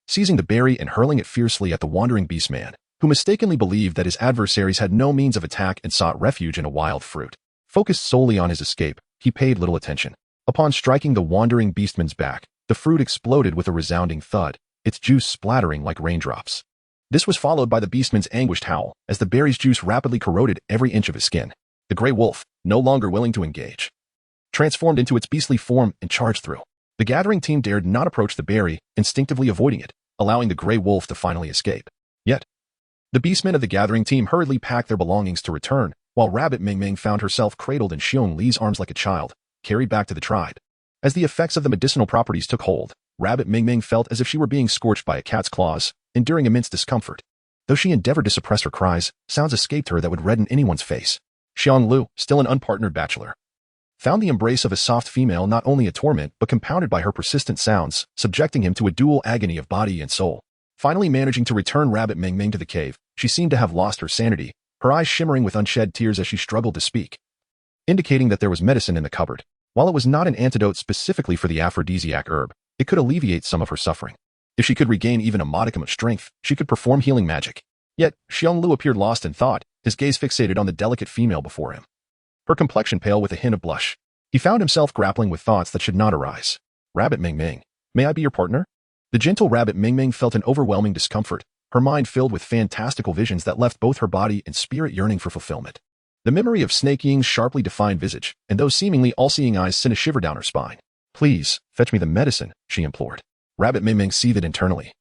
Seizing the berry and hurling it fiercely at the wandering beastman, who mistakenly believed that his adversaries had no means of attack and sought refuge in a wild fruit. Focused solely on his escape, he paid little attention. Upon striking the wandering beastman's back, the fruit exploded with a resounding thud, its juice splattering like raindrops. This was followed by the beastman's anguished howl, as the berry's juice rapidly corroded every inch of his skin. The gray wolf, no longer willing to engage, transformed into its beastly form and charged through. The gathering team dared not approach the berry, instinctively avoiding it, allowing the gray wolf to finally escape. Yet, The beastmen of the gathering team hurriedly packed their belongings to return, while Rabbit Ming Ming found herself cradled in Xiong Li's arms like a child, carried back to the tribe. As the effects of the medicinal properties took hold, Rabbit Ming Ming felt as if she were being scorched by a cat's claws, enduring immense discomfort. Though she endeavored to suppress her cries, sounds escaped her that would redden anyone's face. Xiong Lu, still an unpartnered bachelor, found the embrace of a soft female not only a torment but compounded by her persistent sounds, subjecting him to a dual agony of body and soul. Finally managing to return Rabbit Ming Ming to the cave, she seemed to have lost her sanity, her eyes shimmering with unshed tears as she struggled to speak, indicating that there was medicine in the cupboard. While it was not an antidote specifically for the aphrodisiac herb, it could alleviate some of her suffering. If she could regain even a modicum of strength, she could perform healing magic. Yet, Xiong Lu appeared lost in thought, his gaze fixated on the delicate female before him, her complexion pale with a hint of blush. He found himself grappling with thoughts that should not arise. Rabbit Ming Ming, may I be your partner? The gentle Rabbit Ming Ming felt an overwhelming discomfort, her mind filled with fantastical visions that left both her body and spirit yearning for fulfillment. The memory of Snake Ying's sharply defined visage and those seemingly all-seeing eyes sent a shiver down her spine. Please, fetch me the medicine, she implored. Rabbit Ming Ming seethed internally,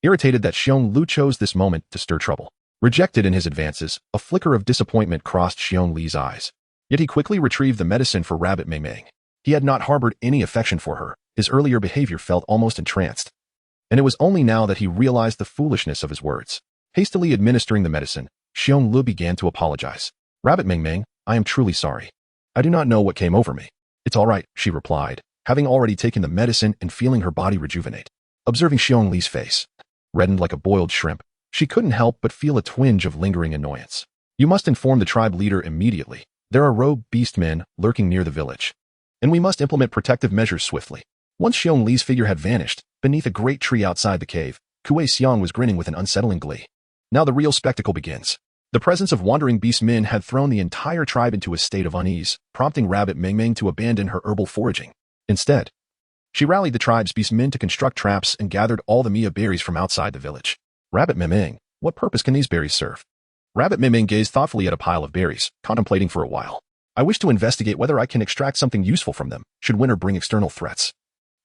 irritated that Xiong Lu chose this moment to stir trouble. Rejected in his advances, a flicker of disappointment crossed Xiong Li's eyes. Yet he quickly retrieved the medicine for Rabbit Ming Ming. He had not harbored any affection for her, his earlier behavior felt almost entranced. And it was only now that he realized the foolishness of his words. Hastily administering the medicine, Xiong Lu began to apologize. Rabbit Ming Ming, I am truly sorry. I do not know what came over me. It's all right, she replied, having already taken the medicine and feeling her body rejuvenate. Observing Xiong Li's face, reddened like a boiled shrimp, she couldn't help but feel a twinge of lingering annoyance. You must inform the tribe leader immediately. There are rogue beastmen lurking near the village, and we must implement protective measures swiftly. Once Xiong Li's figure had vanished, beneath a great tree outside the cave, Kuei Xiang was grinning with an unsettling glee. Now the real spectacle begins. The presence of wandering beastmen had thrown the entire tribe into a state of unease, prompting Rabbit Ming Ming to abandon her herbal foraging. Instead, she rallied the tribe's beastmen to construct traps and gathered all the Mia berries from outside the village. Rabbit Ming Ming, what purpose can these berries serve? Rabbit Ming Ming gazed thoughtfully at a pile of berries, contemplating for a while. I wish to investigate whether I can extract something useful from them, should winter bring external threats.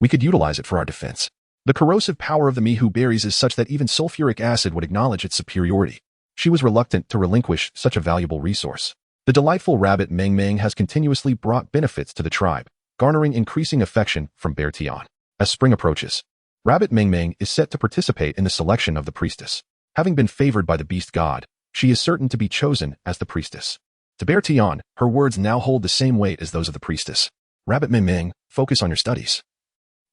We could utilize it for our defense. The corrosive power of the Mihu berries is such that even sulfuric acid would acknowledge its superiority. She was reluctant to relinquish such a valuable resource. The delightful Rabbit Ming Ming has continuously brought benefits to the tribe, garnering increasing affection from Bear Tian. As spring approaches, Rabbit Ming Ming is set to participate in the selection of the priestess. Having been favored by the beast god, she is certain to be chosen as the priestess. To Bear Tian, her words now hold the same weight as those of the priestess. Rabbit Ming Ming, focus on your studies.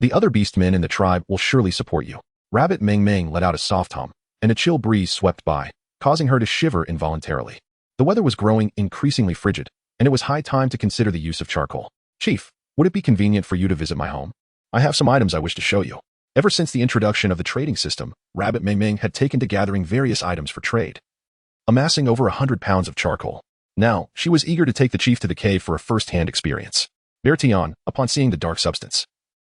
The other beastmen in the tribe will surely support you. Rabbit Ming Ming let out a soft hum, and a chill breeze swept by, causing her to shiver involuntarily. The weather was growing increasingly frigid, and it was high time to consider the use of charcoal. Chief, would it be convenient for you to visit my home? I have some items I wish to show you. Ever since the introduction of the trading system, Rabbit Ming Ming had taken to gathering various items for trade, amassing over 100 pounds of charcoal. Now, she was eager to take the chief to the cave for a first-hand experience. Bear Tian, upon seeing the dark substance,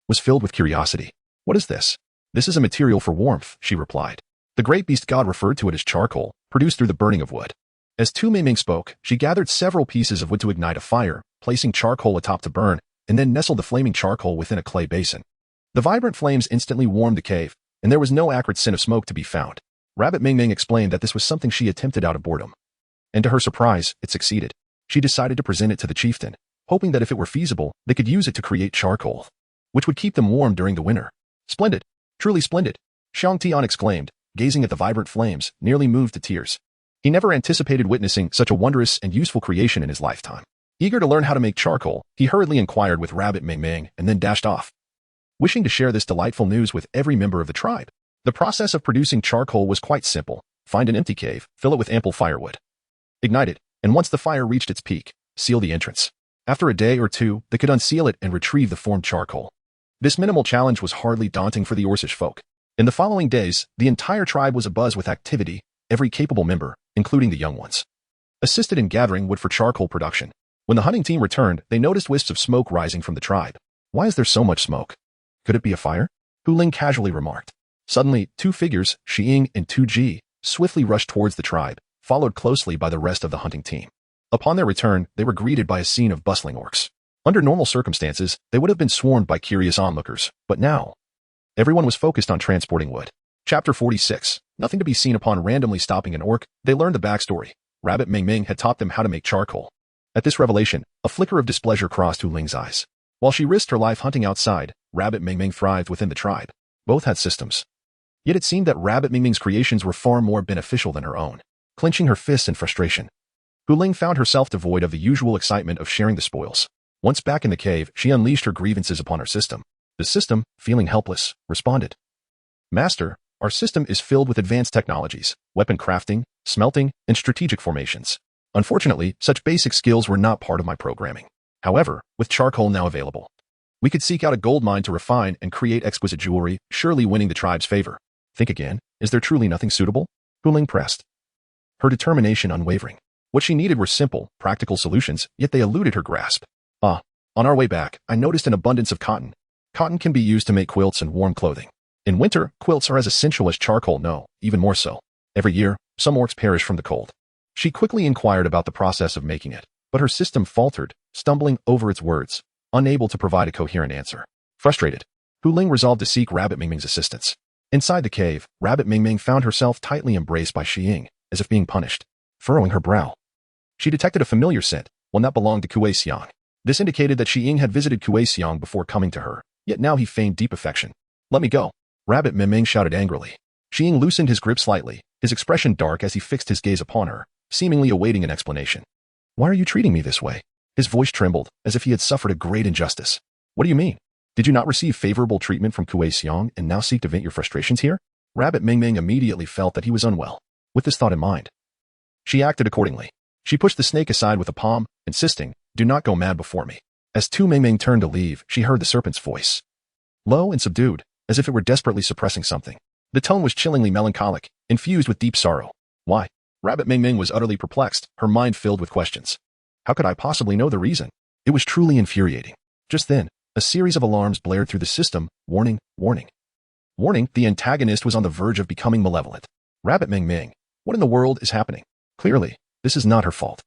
was filled with curiosity. What is this? This is a material for warmth, she replied. The great beast god referred to it as charcoal, produced through the burning of wood. As Tu Ming Ming spoke, she gathered several pieces of wood to ignite a fire, placing charcoal atop to burn, and then nestled the flaming charcoal within a clay basin. The vibrant flames instantly warmed the cave, and there was no acrid scent of smoke to be found. Rabbit Ming Ming explained that this was something she attempted out of boredom. And to her surprise, it succeeded. She decided to present it to the chieftain, hoping that if it were feasible, they could use it to create charcoal, which would keep them warm during the winter. Splendid, truly splendid, Xiang Tian exclaimed, gazing at the vibrant flames, nearly moved to tears. He never anticipated witnessing such a wondrous and useful creation in his lifetime. Eager to learn how to make charcoal, he hurriedly inquired with Rabbit Ming Ming and then dashed off, wishing to share this delightful news with every member of the tribe. The process of producing charcoal was quite simple. Find an empty cave, fill it with ample firewood, ignite it, and once the fire reached its peak, seal the entrance. After a day or two, they could unseal it and retrieve the formed charcoal. This minimal challenge was hardly daunting for the Orcish folk. In the following days, the entire tribe was abuzz with activity, every capable member, including the young ones, assisted in gathering wood for charcoal production. When the hunting team returned, they noticed wisps of smoke rising from the tribe. Why is there so much smoke? Could it be a fire? Hu Ling casually remarked. Suddenly, two figures, Shi Ying and Tu Ji, swiftly rushed towards the tribe, followed closely by the rest of the hunting team. Upon their return, they were greeted by a scene of bustling orcs. Under normal circumstances, they would have been swarmed by curious onlookers, but now, everyone was focused on transporting wood. Chapter 46. Nothing to be seen upon randomly stopping an orc. They learned the backstory. Rabbit Ming Ming had taught them how to make charcoal. At this revelation, a flicker of displeasure crossed Hu Ling's eyes. While she risked her life hunting outside, Rabbit Ming Ming thrived within the tribe. Both had systems. Yet it seemed that Rabbit Ming Ming's creations were far more beneficial than her own. Clenching her fists in frustration, Hu Ling found herself devoid of the usual excitement of sharing the spoils. Once back in the cave, she unleashed her grievances upon her system. The system, feeling helpless, responded. Master, our system is filled with advanced technologies, weapon crafting, smelting, and strategic formations. Unfortunately, such basic skills were not part of my programming. However, with charcoal now available, we could seek out a gold mine to refine and create exquisite jewelry, surely winning the tribe's favor. Think again, is there truly nothing suitable? Hu Ling pressed, her determination unwavering. What she needed were simple, practical solutions, yet they eluded her grasp. On our way back, I noticed an abundance of cotton. Cotton can be used to make quilts and warm clothing. In winter, quilts are as essential as charcoal, no, even more so. Every year, some orcs perish from the cold. She quickly inquired about the process of making it, but her system faltered, stumbling over its words, unable to provide a coherent answer. Frustrated, Hu Ling resolved to seek Rabbit Ming Ming's assistance. Inside the cave, Rabbit Ming Ming found herself tightly embraced by Xi Ying, as if being punished. Furrowing her brow, she detected a familiar scent, one that belonged to Kuei Xiang. This indicated that Xi Ying had visited Kuei Xiang before coming to her, yet now he feigned deep affection. Let me go, Rabbit Ming Ming shouted angrily. Xi Ying loosened his grip slightly, his expression dark as he fixed his gaze upon her, seemingly awaiting an explanation. Why are you treating me this way? His voice trembled, as if he had suffered a great injustice. What do you mean? Did you not receive favorable treatment from Kuei Xiang and now seek to vent your frustrations here? Rabbit Ming Ming immediately felt that he was unwell. With this thought in mind, she acted accordingly. She pushed the snake aside with a palm, insisting, do not go mad before me. As Tu Ming Ming turned to leave, she heard the serpent's voice. Low and subdued, as if it were desperately suppressing something. The tone was chillingly melancholic, infused with deep sorrow. Why? Rabbit Ming Ming was utterly perplexed, her mind filled with questions. How could I possibly know the reason? It was truly infuriating. Just then, a series of alarms blared through the system, warning, warning. Warning, the antagonist was on the verge of becoming malevolent. Rabbit Ming Ming, what in the world is happening? Clearly, this is not her fault.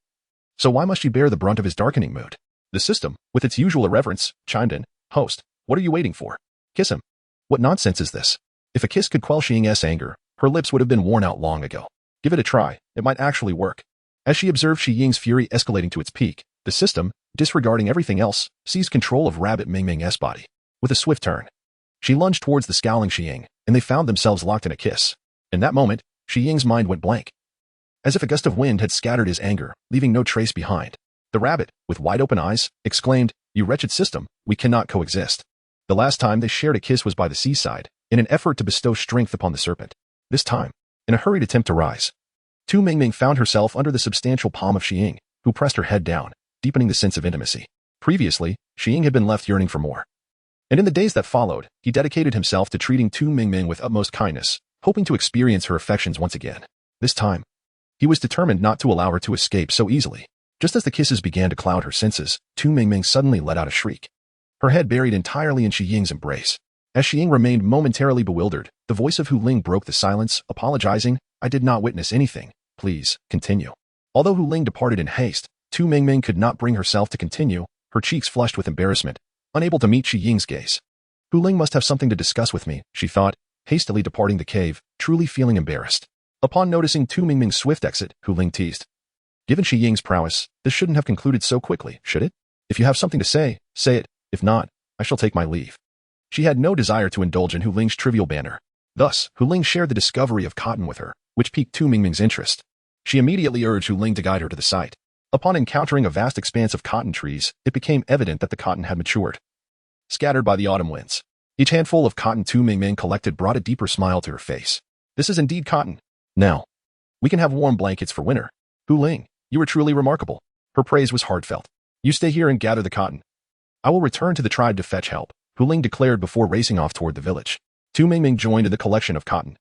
So why must she bear the brunt of his darkening mood? The system, with its usual irreverence, chimed in. Host, what are you waiting for? Kiss him. What nonsense is this? If a kiss could quell Xi Ying's anger, her lips would have been worn out long ago. Give it a try, it might actually work. As she observed Xi Ying's fury escalating to its peak, the system, disregarding everything else, seized control of Rabbit Ming Ming's body. With a swift turn, she lunged towards the scowling Xi Ying, and they found themselves locked in a kiss. In that moment, Xi Ying's mind went blank. As if a gust of wind had scattered his anger, leaving no trace behind. The rabbit, with wide-open eyes, exclaimed, You wretched system, we cannot coexist. The last time they shared a kiss was by the seaside, in an effort to bestow strength upon the serpent. This time, in a hurried attempt to rise, Tu Ming Ming found herself under the substantial palm of Xi Ying, who pressed her head down, deepening the sense of intimacy. Previously, Xi Ying had been left yearning for more. And in the days that followed, he dedicated himself to treating Tu Ming Ming with utmost kindness, hoping to experience her affections once again. This time, he was determined not to allow her to escape so easily. Just as the kisses began to cloud her senses, Tu Ming Ming suddenly let out a shriek. Her head buried entirely in Xi Ying's embrace. As Xi Ying remained momentarily bewildered, the voice of Hu Ling broke the silence, apologizing, I did not witness anything. Please, continue. Although Hu Ling departed in haste, Tu Ming Ming could not bring herself to continue, her cheeks flushed with embarrassment, unable to meet Xi Ying's gaze. Hu Ling must have something to discuss with me, she thought, hastily departing the cave, truly feeling embarrassed. Upon noticing Tu Ming Ming's swift exit, Hu Ling teased. Given Xi Ying's prowess, this shouldn't have concluded so quickly, should it? If you have something to say it. If not, I shall take my leave. She had no desire to indulge in Hu Ling's trivial banter. Thus, Hu Ling shared the discovery of cotton with her, which piqued Tu Ming Ming's interest. She immediately urged Hu Ling to guide her to the site. Upon encountering a vast expanse of cotton trees, it became evident that the cotton had matured. Scattered by the autumn winds, each handful of cotton Tu Ming Ming collected brought a deeper smile to her face. This is indeed cotton. Now, we can have warm blankets for winter. Hu Ling, you are truly remarkable. Her praise was heartfelt. You stay here and gather the cotton. I will return to the tribe to fetch help, Hu Ling declared before racing off toward the village. Tu Ming Ming joined in the collection of cotton,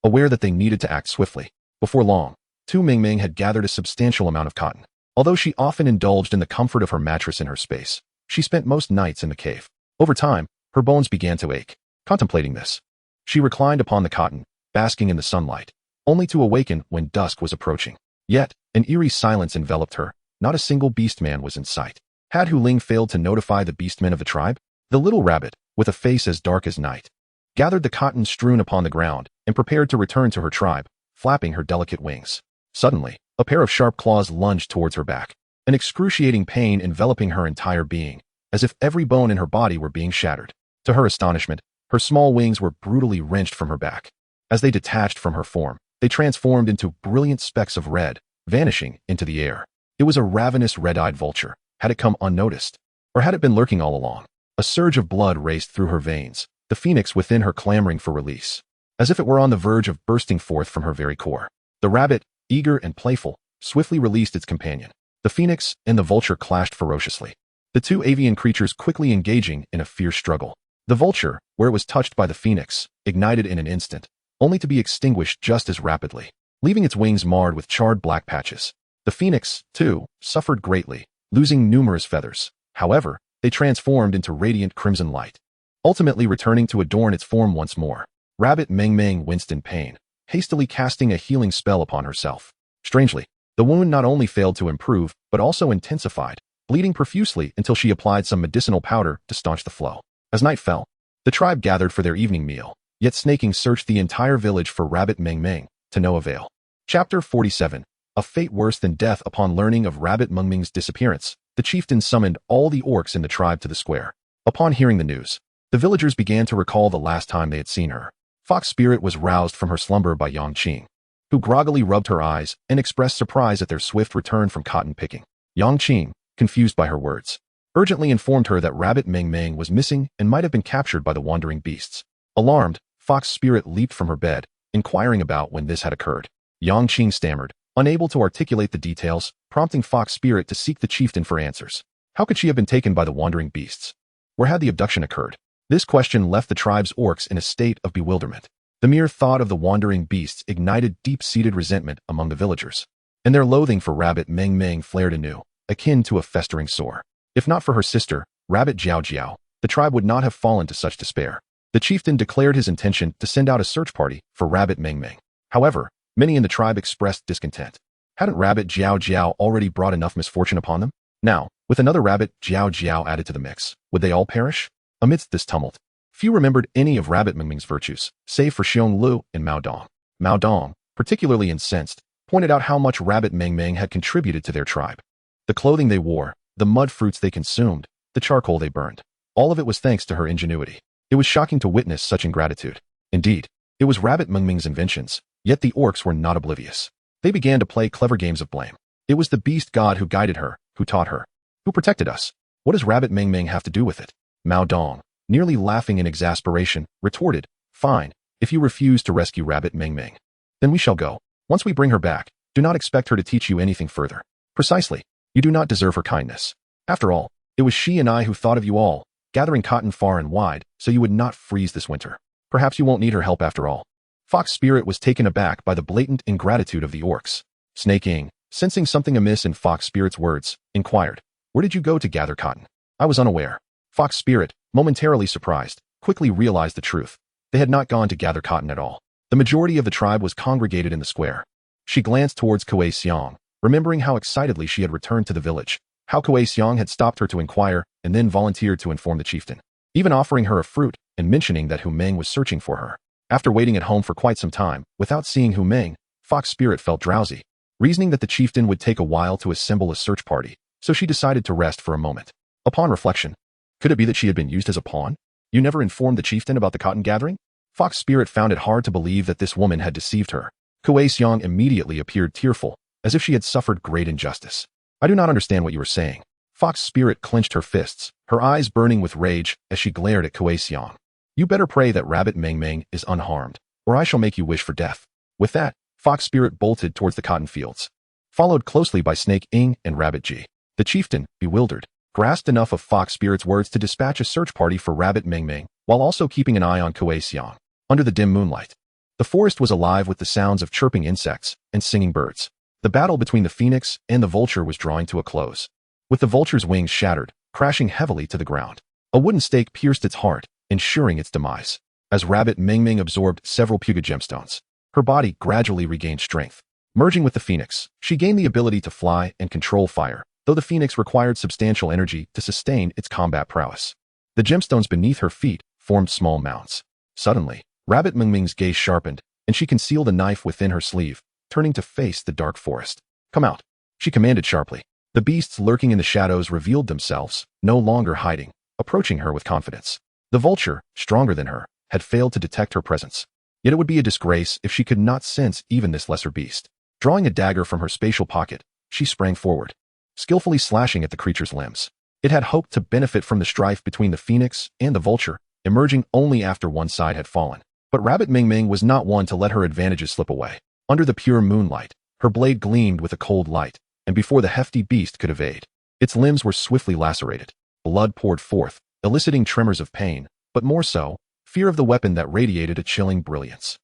aware that they needed to act swiftly. Before long, Tu Ming Ming had gathered a substantial amount of cotton. Although she often indulged in the comfort of her mattress in her space, she spent most nights in the cave. Over time, her bones began to ache. Contemplating this, she reclined upon the cotton, basking in the sunlight, only to awaken when dusk was approaching. Yet, an eerie silence enveloped her. Not a single beastman was in sight. Had Hu Ling failed to notify the beastmen of the tribe? The little rabbit, with a face as dark as night, gathered the cotton strewn upon the ground, and prepared to return to her tribe, flapping her delicate wings. Suddenly, a pair of sharp claws lunged towards her back, an excruciating pain enveloping her entire being, as if every bone in her body were being shattered. To her astonishment, her small wings were brutally wrenched from her back. As they detached from her form, they transformed into brilliant specks of red, vanishing into the air. It was a ravenous red-eyed vulture. Had it come unnoticed? Or had it been lurking all along? A surge of blood raced through her veins, the phoenix within her clamoring for release, as if it were on the verge of bursting forth from her very core. The rabbit, eager and playful, swiftly released its companion. The phoenix and the vulture clashed ferociously, the two avian creatures quickly engaging in a fierce struggle. The vulture, where it was touched by the phoenix, ignited in an instant, only to be extinguished just as rapidly, leaving its wings marred with charred black patches. The phoenix, too, suffered greatly, losing numerous feathers. However, they transformed into radiant crimson light, ultimately returning to adorn its form once more. Rabbit Meng Meng winced in pain, hastily casting a healing spell upon herself. Strangely, the wound not only failed to improve, but also intensified, bleeding profusely until she applied some medicinal powder to staunch the flow. As night fell, the tribe gathered for their evening meal, yet Snaking searched the entire village for Rabbit Meng Meng, to no avail. Chapter 47. A fate worse than death. Upon learning of Rabbit Meng Meng's disappearance, the chieftain summoned all the orcs in the tribe to the square. Upon hearing the news, the villagers began to recall the last time they had seen her. Fox Spirit was roused from her slumber by Yang Qing, who groggily rubbed her eyes and expressed surprise at their swift return from cotton picking. Yang Qing, confused by her words, urgently informed her that Rabbit Meng Meng was missing and might have been captured by the wandering beasts. Alarmed, Fox Spirit leaped from her bed, inquiring about when this had occurred. Yang Qing stammered, unable to articulate the details, prompting Fox Spirit to seek the chieftain for answers. How could she have been taken by the wandering beasts? Where had the abduction occurred? This question left the tribe's orcs in a state of bewilderment. The mere thought of the wandering beasts ignited deep-seated resentment among the villagers, and their loathing for Rabbit Meng Meng flared anew, akin to a festering sore. If not for her sister, Rabbit Jiao Jiao, the tribe would not have fallen to such despair. The chieftain declared his intention to send out a search party for Rabbit Meng Meng. However, many in the tribe expressed discontent. Hadn't Rabbit Jiao Jiao already brought enough misfortune upon them? Now, with another Rabbit Jiao Jiao added to the mix, would they all perish? Amidst this tumult, few remembered any of Rabbit Meng Meng's virtues, save for Xiong Lu and Mao Dong. Mao Dong, particularly incensed, pointed out how much Rabbit Meng Meng had contributed to their tribe. The clothing they wore, the mud fruits they consumed, the charcoal they burned, all of it was thanks to her ingenuity. It was shocking to witness such ingratitude. Indeed, it was Rabbit Meng Meng's inventions, yet the orcs were not oblivious. They began to play clever games of blame. It was the beast god who guided her, who taught her, who protected us. What does Rabbit Meng Meng have to do with it? Mao Dong, nearly laughing in exasperation, retorted, "Fine, if you refuse to rescue Rabbit Meng Meng, then we shall go. Once we bring her back, do not expect her to teach you anything further. Precisely, you do not deserve her kindness. After all, it was she and I who thought of you all, gathering cotton far and wide, so you would not freeze this winter. Perhaps you won't need her help after all." Fox Spirit was taken aback by the blatant ingratitude of the orcs. Snaking, sensing something amiss in Fox Spirit's words, inquired, "Where did you go to gather cotton?" "I was unaware." Fox Spirit, momentarily surprised, quickly realized the truth. They had not gone to gather cotton at all. The majority of the tribe was congregated in the square. She glanced towards Kuei Xiong, remembering how excitedly she had returned to the village, how Kuei Xiong had stopped her to inquire and then volunteered to inform the chieftain, even offering her a fruit and mentioning that Hu Meng was searching for her. After waiting at home for quite some time, without seeing Hu Meng, Fox Spirit felt drowsy, reasoning that the chieftain would take a while to assemble a search party, so she decided to rest for a moment. Upon reflection, could it be that she had been used as a pawn? You never informed the chieftain about the cotton gathering? Fox Spirit found it hard to believe that this woman had deceived her. Kuei Xiong immediately appeared tearful, as if she had suffered great injustice. "I do not understand what you are saying." Fox Spirit clenched her fists, her eyes burning with rage as she glared at Kuei Xiong. "You better pray that Rabbit Meng Meng is unharmed, or I shall make you wish for death." With that, Fox Spirit bolted towards the cotton fields, followed closely by Snake Ing and Rabbit Ji. The chieftain, bewildered, grasped enough of Fox Spirit's words to dispatch a search party for Rabbit Meng Meng, while also keeping an eye on Kuei Xiong. Under the dim moonlight, the forest was alive with the sounds of chirping insects and singing birds. The battle between the phoenix and the vulture was drawing to a close, with the vulture's wings shattered, crashing heavily to the ground. A wooden stake pierced its heart, ensuring its demise. As Rabbit Meng Meng absorbed several puga gemstones, her body gradually regained strength. Merging with the phoenix, she gained the ability to fly and control fire, though the phoenix required substantial energy to sustain its combat prowess. The gemstones beneath her feet formed small mounds, Suddenly, Rabbit Mingming's gaze sharpened, and she concealed a knife within her sleeve, turning to face the dark forest. "Come out," she commanded sharply. The beasts lurking in the shadows revealed themselves, no longer hiding, approaching her with confidence. The vulture, stronger than her, had failed to detect her presence. Yet it would be a disgrace if she could not sense even this lesser beast. Drawing a dagger from her spatial pocket, she sprang forward, skillfully slashing at the creature's limbs. It had hoped to benefit from the strife between the phoenix and the vulture, emerging only after one side had fallen. But Rabbit Mingming was not one to let her advantages slip away. Under the pure moonlight, her blade gleamed with a cold light, and before the hefty beast could evade, its limbs were swiftly lacerated. Blood poured forth, eliciting tremors of pain, but more so, fear of the weapon that radiated a chilling brilliance.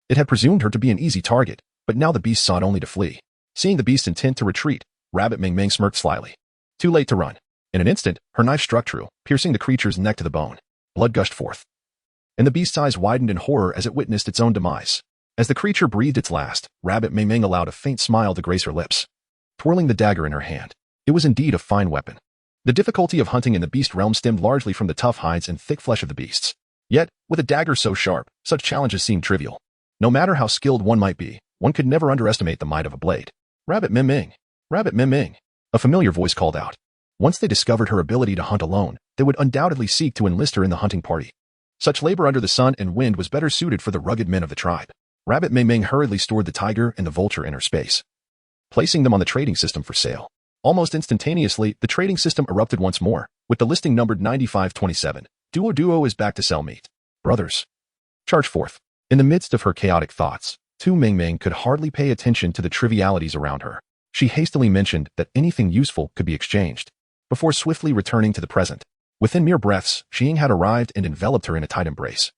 It had presumed her to be an easy target, but now the beast sought only to flee. Seeing the beast's intent to retreat, Rabbit Mingming smirked slyly. Too late to run. In an instant, her knife struck true, piercing the creature's neck to the bone. Blood gushed forth, and the beast's eyes widened in horror as it witnessed its own demise. As the creature breathed its last, Rabbit Mingming allowed a faint smile to grace her lips, twirling the dagger in her hand. It was indeed a fine weapon. The difficulty of hunting in the beast realm stemmed largely from the tough hides and thick flesh of the beasts. Yet, with a dagger so sharp, such challenges seemed trivial. No matter how skilled one might be, one could never underestimate the might of a blade. "Rabbit Mingming! Rabbit Mingming!" A familiar voice called out. Once they discovered her ability to hunt alone, they would undoubtedly seek to enlist her in the hunting party. Such labor under the sun and wind was better suited for the rugged men of the tribe. Rabbit Mingming hurriedly stored the tiger and the vulture in her space, placing them on the trading system for sale. Almost instantaneously, the trading system erupted once more, with the listing numbered 9527. Duo is back to sell meat. Brothers, charge forth. In the midst of her chaotic thoughts, Tu Mingming could hardly pay attention to the trivialities around her. She hastily mentioned that anything useful could be exchanged, before swiftly returning to the present. Within mere breaths, Xiying had arrived and enveloped her in a tight embrace.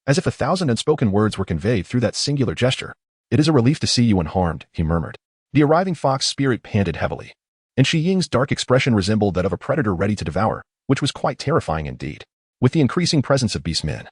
As if 1,000 unspoken words were conveyed through that singular gesture. "It is a relief to see you unharmed," he murmured. The arriving fox spirit panted heavily, and Xiying's dark expression resembled that of a predator ready to devour, which was quite terrifying indeed. With the increasing presence of beastmen,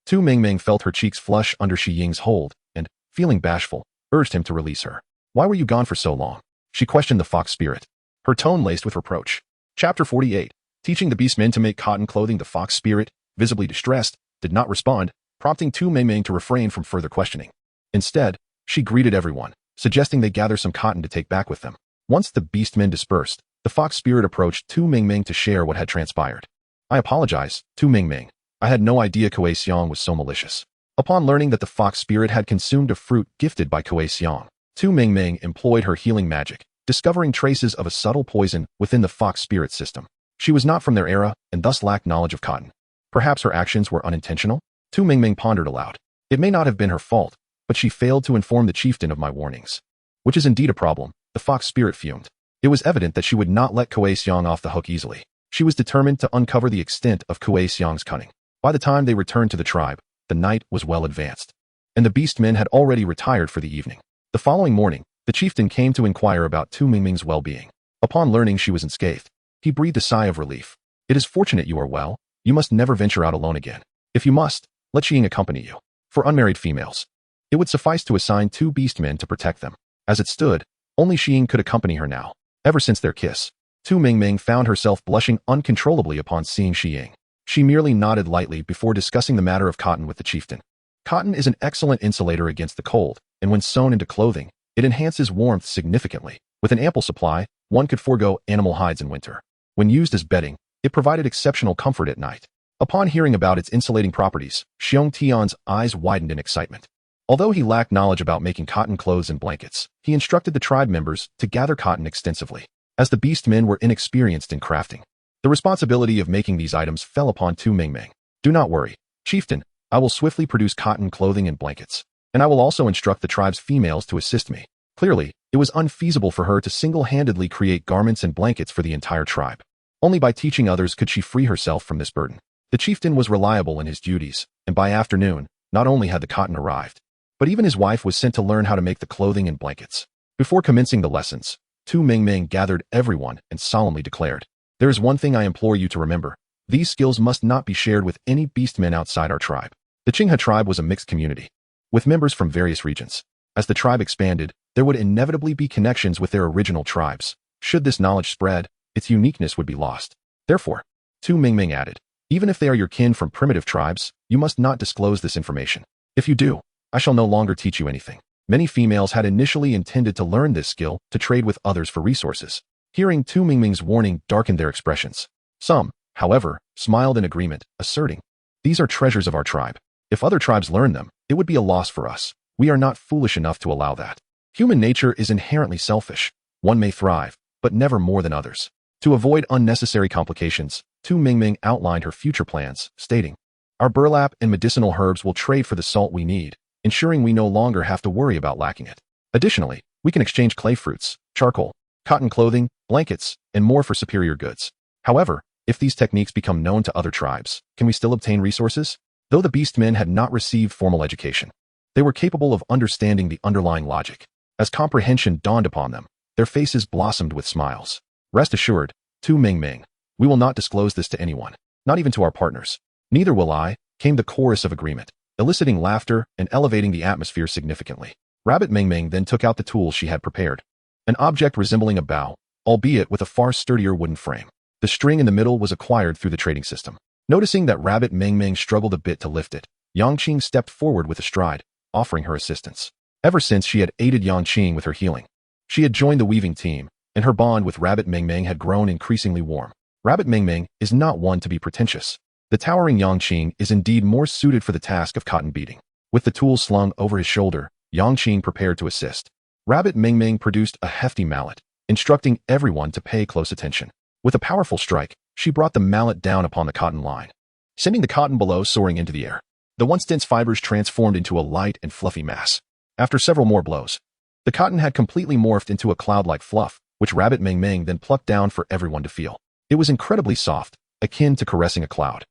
Tu Mingming felt her cheeks flush under Xiying's hold, and, feeling bashful, urged him to release her. "Why were you gone for so long?" she questioned the fox spirit, her tone laced with reproach. Chapter 48. Teaching the beastmen to make cotton clothing. The fox spirit, visibly distressed, did not respond, prompting Tu Mingming to refrain from further questioning. Instead, she greeted everyone, suggesting they gather some cotton to take back with them. Once the beastmen dispersed, the fox spirit approached Tu Mingming to share what had transpired. "I apologize, Tu Mingming. I had no idea Kuei Xiong was so malicious." Upon learning that the fox spirit had consumed a fruit gifted by Kuei Xiong, Tu Mingming employed her healing magic, discovering traces of a subtle poison within the fox spirit system. She was not from their era and thus lacked knowledge of cotton. Perhaps her actions were unintentional? Tu Mingming pondered aloud. It may not have been her fault, but she failed to inform the chieftain of my warnings. Which is indeed a problem, the fox spirit fumed. It was evident that she would not let Kuei Xiong off the hook easily. She was determined to uncover the extent of Kuei Xiong's cunning. By the time they returned to the tribe, the night was well advanced, and the beastmen had already retired for the evening. The following morning, the chieftain came to inquire about Tu Mingming's well-being. Upon learning she was unscathed, he breathed a sigh of relief. "It is fortunate you are well. You must never venture out alone again. If you must, let Xiying accompany you." For unmarried females, it would suffice to assign 2 beastmen to protect them. As it stood, only Xiying could accompany her now. Ever since their kiss, Tu Mingming found herself blushing uncontrollably upon seeing Xiying. She merely nodded lightly before discussing the matter of cotton with the chieftain. Cotton is an excellent insulator against the cold, and when sewn into clothing, it enhances warmth significantly. With an ample supply, one could forego animal hides in winter. When used as bedding, it provided exceptional comfort at night. Upon hearing about its insulating properties, Xiong Tian's eyes widened in excitement. Although he lacked knowledge about making cotton clothes and blankets, he instructed the tribe members to gather cotton extensively, as the beastmen were inexperienced in crafting. The responsibility of making these items fell upon Tu Mingming. "Do not worry, chieftain, I will swiftly produce cotton clothing and blankets, and I will also instruct the tribe's females to assist me." Clearly, it was unfeasible for her to single-handedly create garments and blankets for the entire tribe. Only by teaching others could she free herself from this burden. The chieftain was reliable in his duties, and by afternoon, not only had the cotton arrived, but even his wife was sent to learn how to make the clothing and blankets. Before commencing the lessons, Tu Mingming gathered everyone and solemnly declared, "There is one thing I implore you to remember. These skills must not be shared with any beastmen outside our tribe." The Qinghe tribe was a mixed community, with members from various regions. As the tribe expanded, there would inevitably be connections with their original tribes. Should this knowledge spread, its uniqueness would be lost. Therefore, Tu Mingming added, Even if they are your kin from primitive tribes, you must not disclose this information. If you do, I shall no longer teach you anything. Many females had initially intended to learn this skill to trade with others for resources. Hearing Tu Mingming's warning darkened their expressions. Some, however, smiled in agreement, asserting, "These are treasures of our tribe. If other tribes learn them, it would be a loss for us. We are not foolish enough to allow that." Human nature is inherently selfish. One may thrive, but never more than others. To avoid unnecessary complications, Tu Mingming outlined her future plans, stating, "Our burlap and medicinal herbs will trade for the salt we need, ensuring we no longer have to worry about lacking it. Additionally, we can exchange clay fruits, charcoal, cotton clothing, blankets, and more for superior goods. However, if these techniques become known to other tribes, can we still obtain resources?" Though the beastmen had not received formal education, they were capable of understanding the underlying logic. As comprehension dawned upon them, their faces blossomed with smiles. "Rest assured, Tu Mingming, we will not disclose this to anyone, not even to our partners." "Neither will I," came the chorus of agreement, eliciting laughter and elevating the atmosphere significantly. Rabbit Mingming then took out the tools she had prepared. An object resembling a bow, albeit with a far sturdier wooden frame. The string in the middle was acquired through the trading system. Noticing that Rabbit Mingming struggled a bit to lift it, Yangqing stepped forward with a stride, offering her assistance. Ever since she had aided Yangqing with her healing, she had joined the weaving team, and her bond with Rabbit Mingming had grown increasingly warm. Rabbit Mingming is not one to be pretentious. The towering Yangqing is indeed more suited for the task of cotton beating. With the tools slung over his shoulder, Yangqing prepared to assist. Rabbit Mingming produced a hefty mallet, instructing everyone to pay close attention. With a powerful strike, she brought the mallet down upon the cotton line, sending the cotton below soaring into the air. The once dense fibers transformed into a light and fluffy mass. After several more blows, the cotton had completely morphed into a cloud-like fluff, which Rabbit Mingming then plucked down for everyone to feel. It was incredibly soft, akin to caressing a cloud.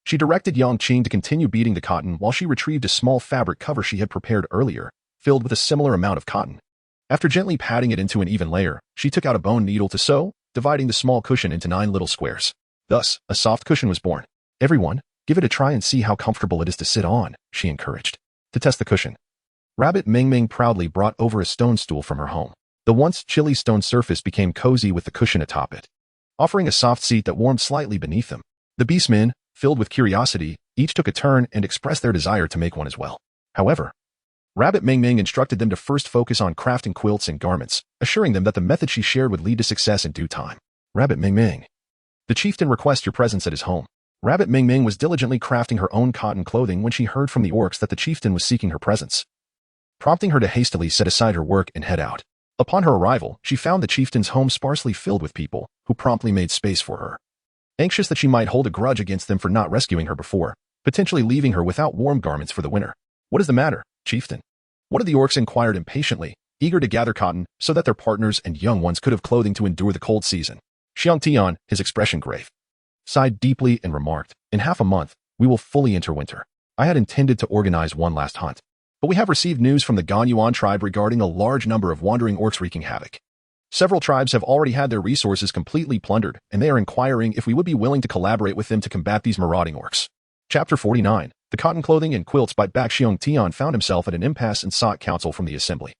She directed Yangqing to continue beating the cotton while she retrieved a small fabric cover she had prepared earlier, filled with a similar amount of cotton. After gently patting it into an even layer, she took out a bone needle to sew, dividing the small cushion into 9 little squares. Thus, a soft cushion was born. "Everyone, give it a try and see how comfortable it is to sit on," she encouraged. To test the cushion, Rabbit Mingming proudly brought over a stone stool from her home. The once chilly stone surface became cozy with the cushion atop it, offering a soft seat that warmed slightly beneath them. The beastmen, filled with curiosity, each took a turn and expressed their desire to make one as well. However, Rabbit Mingming instructed them to first focus on crafting quilts and garments, assuring them that the method she shared would lead to success in due time. "Rabbit Mingming, the chieftain requests your presence at his home." Rabbit Mingming was diligently crafting her own cotton clothing when she heard from the orcs that the chieftain was seeking her presence, prompting her to hastily set aside her work and head out. Upon her arrival, she found the chieftain's home sparsely filled with people, who promptly made space for her. Anxious that she might hold a grudge against them for not rescuing her before, potentially leaving her without warm garments for the winter. "What is the matter, chieftain?" one of the orcs inquired impatiently, eager to gather cotton so that their partners and young ones could have clothing to endure the cold season. Xiang Tian, his expression grave, sighed deeply and remarked, "In half a month, we will fully enter winter. I had intended to organize one last hunt, but we have received news from the Ganyuan tribe regarding a large number of wandering orcs wreaking havoc. Several tribes have already had their resources completely plundered, and they are inquiring if we would be willing to collaborate with them to combat these marauding orcs." Chapter 49. The cotton clothing and quilts by back. Xiang Tian found himself at an impasse and sought counsel from the assembly.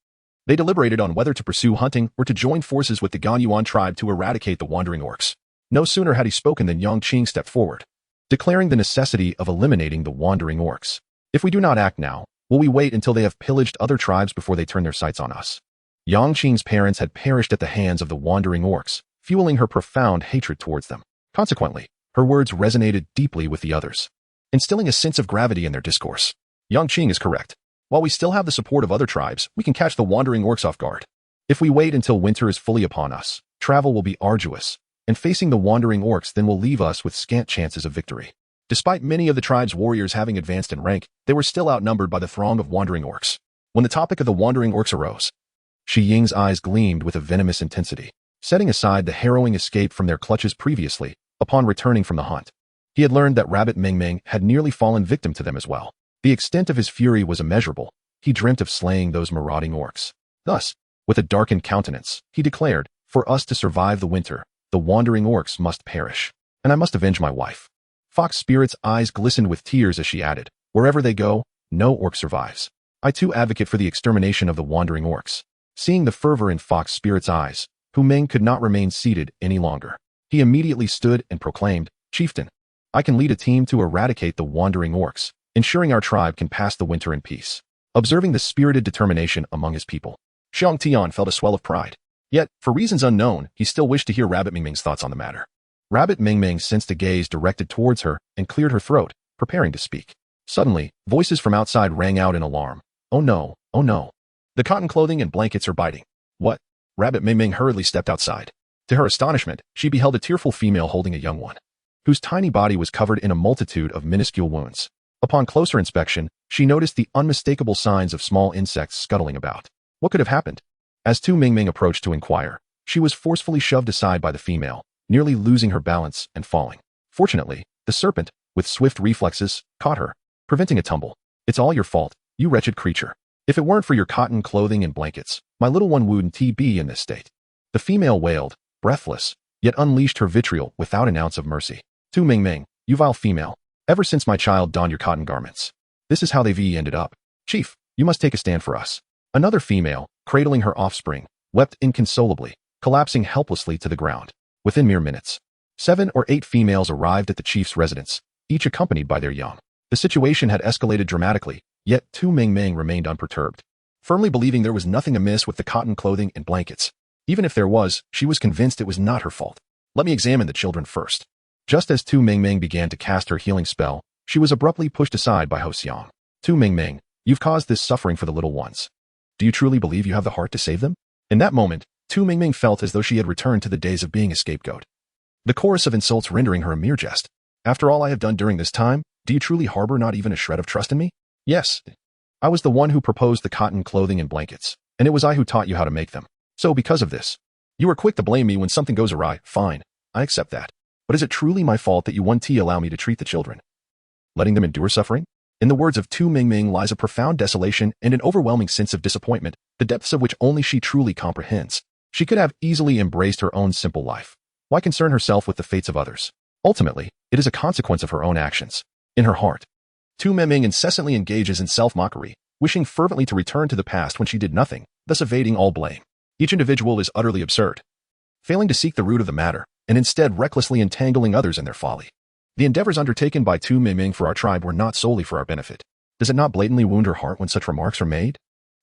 They deliberated on whether to pursue hunting or to join forces with the Ganyuan tribe to eradicate the wandering orcs. No sooner had he spoken than Yangqing stepped forward, declaring the necessity of eliminating the wandering orcs. "If we do not act now, will we wait until they have pillaged other tribes before they turn their sights on us?" Yangqing's parents had perished at the hands of the wandering orcs, fueling her profound hatred towards them. Consequently, her words resonated deeply with the others, instilling a sense of gravity in their discourse. Yangqing is correct. While we still have the support of other tribes, we can catch the wandering orcs off guard. If we wait until winter is fully upon us, travel will be arduous, and facing the wandering orcs then will leave us with scant chances of victory. Despite many of the tribe's warriors having advanced in rank, they were still outnumbered by the throng of wandering orcs. When the topic of the wandering orcs arose, Shi Ying's eyes gleamed with a venomous intensity. Setting aside the harrowing escape from their clutches previously, upon returning from the hunt, he had learned that Rabbit Mingming had nearly fallen victim to them as well. The extent of his fury was immeasurable. He dreamt of slaying those marauding orcs. Thus, with a darkened countenance, he declared, "For us to survive the winter, the wandering orcs must perish, and I must avenge my wife." Fox Spirit's eyes glistened with tears as she added, "Wherever they go, no orc survives. I too advocate for the extermination of the wandering orcs." Seeing the fervor in Fox Spirit's eyes, Hu Ming could not remain seated any longer. He immediately stood and proclaimed, "Chieftain, I can lead a team to eradicate the wandering orcs, ensuring our tribe can pass the winter in peace. Observing the spirited determination among his people, Xiang Tian felt a swell of pride. Yet, for reasons unknown, he still wished to hear Rabbit Mingming's thoughts on the matter. Rabbit Mingming sensed a gaze directed towards her and cleared her throat, preparing to speak. Suddenly, voices from outside rang out in alarm. Oh no, oh no. The cotton clothing and blankets are biting. What? Rabbit Mingming hurriedly stepped outside. To her astonishment, she beheld a tearful female holding a young one, whose tiny body was covered in a multitude of minuscule wounds. Upon closer inspection, she noticed the unmistakable signs of small insects scuttling about. What could have happened? As Tu Mingming approached to inquire, she was forcefully shoved aside by the female, nearly losing her balance and falling. Fortunately, the serpent, with swift reflexes, caught her, preventing a tumble. It's all your fault, you wretched creature. If it weren't for your cotton clothing and blankets, my little one wouldn't be in this state. The female wailed, breathless, yet unleashed her vitriol without an ounce of mercy. Tu Mingming, you vile female. Ever since my child donned your cotton garments, this is how they've ended up. Chief, you must take a stand for us. Another female, cradling her offspring, wept inconsolably, collapsing helplessly to the ground. Within mere minutes, 7 or 8 females arrived at the chief's residence, each accompanied by their young. The situation had escalated dramatically, yet Tu Mingming remained unperturbed, firmly believing there was nothing amiss with the cotton clothing and blankets. Even if there was, she was convinced it was not her fault. Let me examine the children first. Just as Tu Mingming began to cast her healing spell, she was abruptly pushed aside by Ho Xiang. Tu Mingming, you've caused this suffering for the little ones. Do you truly believe you have the heart to save them? In that moment, Tu Mingming felt as though she had returned to the days of being a scapegoat. The chorus of insults rendering her a mere jest. After all I have done during this time, do you truly harbor not even a shred of trust in me? Yes. I was the one who proposed the cotton clothing and blankets, and it was I who taught you how to make them. So because of this, you are quick to blame me when something goes awry. Fine, I accept that. But is it truly my fault that you won't allow me to treat the children, letting them endure suffering? In the words of Tu Mingming lies a profound desolation and an overwhelming sense of disappointment, the depths of which only she truly comprehends. She could have easily embraced her own simple life. Why concern herself with the fates of others? Ultimately, it is a consequence of her own actions. In her heart, Tu Mingming incessantly engages in self-mockery, wishing fervently to return to the past when she did nothing, thus evading all blame. Each individual is utterly absurd, failing to seek the root of the matter, and instead recklessly entangling others in their folly. The endeavors undertaken by Tu Mingming for our tribe were not solely for our benefit. Does it not blatantly wound her heart when such remarks are made?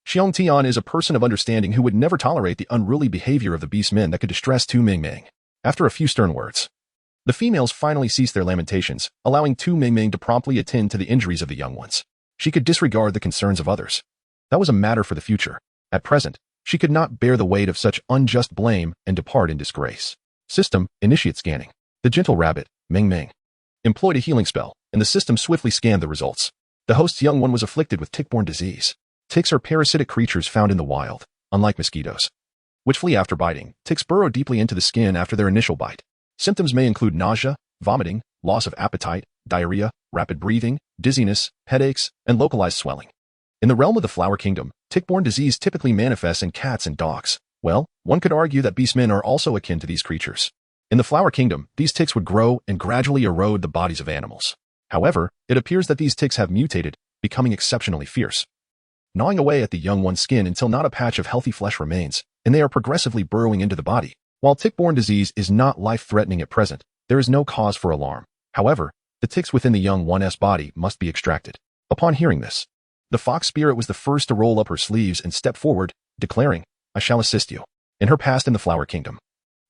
Xiang Tian is a person of understanding who would never tolerate the unruly behavior of the beast men that could distress Tu Mingming. After a few stern words, the females finally ceased their lamentations, allowing Tu Mingming to promptly attend to the injuries of the young ones. She could disregard the concerns of others. That was a matter for the future. At present, she could not bear the weight of such unjust blame and depart in disgrace. System, initiate scanning. The gentle rabbit, Mingming, employed a healing spell, and the system swiftly scanned the results. The host's young one was afflicted with tick-borne disease. Ticks are parasitic creatures found in the wild, unlike mosquitoes, which flee after biting. Ticks burrow deeply into the skin after their initial bite. Symptoms may include nausea, vomiting, loss of appetite, diarrhea, rapid breathing, dizziness, headaches, and localized swelling. In the realm of the flower kingdom, tick-borne disease typically manifests in cats and dogs. Well, one could argue that beastmen are also akin to these creatures. In the flower kingdom, these ticks would grow and gradually erode the bodies of animals. However, it appears that these ticks have mutated, becoming exceptionally fierce, gnawing away at the young one's skin until not a patch of healthy flesh remains, and they are progressively burrowing into the body. While tick-borne disease is not life-threatening at present, there is no cause for alarm. However, the ticks within the young one's body must be extracted. Upon hearing this, the fox spirit was the first to roll up her sleeves and step forward, declaring, I shall assist you. In her past in the flower kingdom,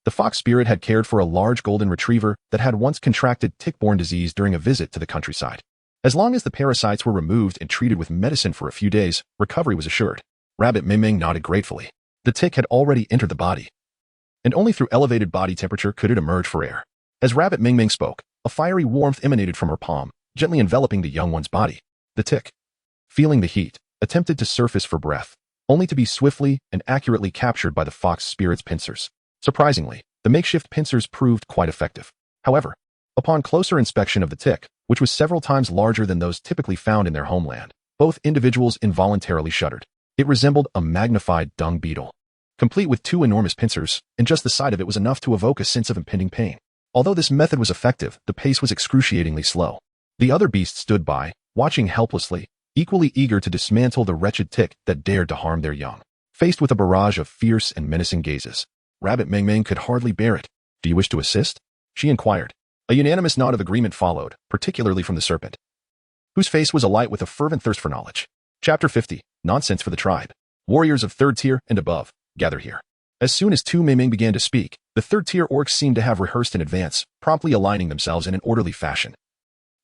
the fox spirit had cared for a large golden retriever that had once contracted tick-borne disease during a visit to the countryside. As long as the parasites were removed and treated with medicine for a few days, recovery was assured. Rabbit Mingming nodded gratefully. The tick had already entered the body, and only through elevated body temperature could it emerge for air. As Rabbit Mingming spoke, a fiery warmth emanated from her palm, gently enveloping the young one's body. The tick, feeling the heat, attempted to surface for breath, only to be swiftly and accurately captured by the fox spirit's pincers. Surprisingly, the makeshift pincers proved quite effective. However, upon closer inspection of the tick, which was several times larger than those typically found in their homeland, both individuals involuntarily shuddered. It resembled a magnified dung beetle, complete with 2 enormous pincers, and just the sight of it was enough to evoke a sense of impending pain. Although this method was effective, the pace was excruciatingly slow. The other beasts stood by, watching helplessly, equally eager to dismantle the wretched tick that dared to harm their young. Faced with a barrage of fierce and menacing gazes, Rabbit Mingming could hardly bear it. Do you wish to assist? She inquired. A unanimous nod of agreement followed, particularly from the serpent, whose face was alight with a fervent thirst for knowledge. Chapter 50. Nonsense for the tribe. Warriors of third tier and above, gather here. As soon as Tu Meiming began to speak, the third-tier orcs seemed to have rehearsed in advance, promptly aligning themselves in an orderly fashion.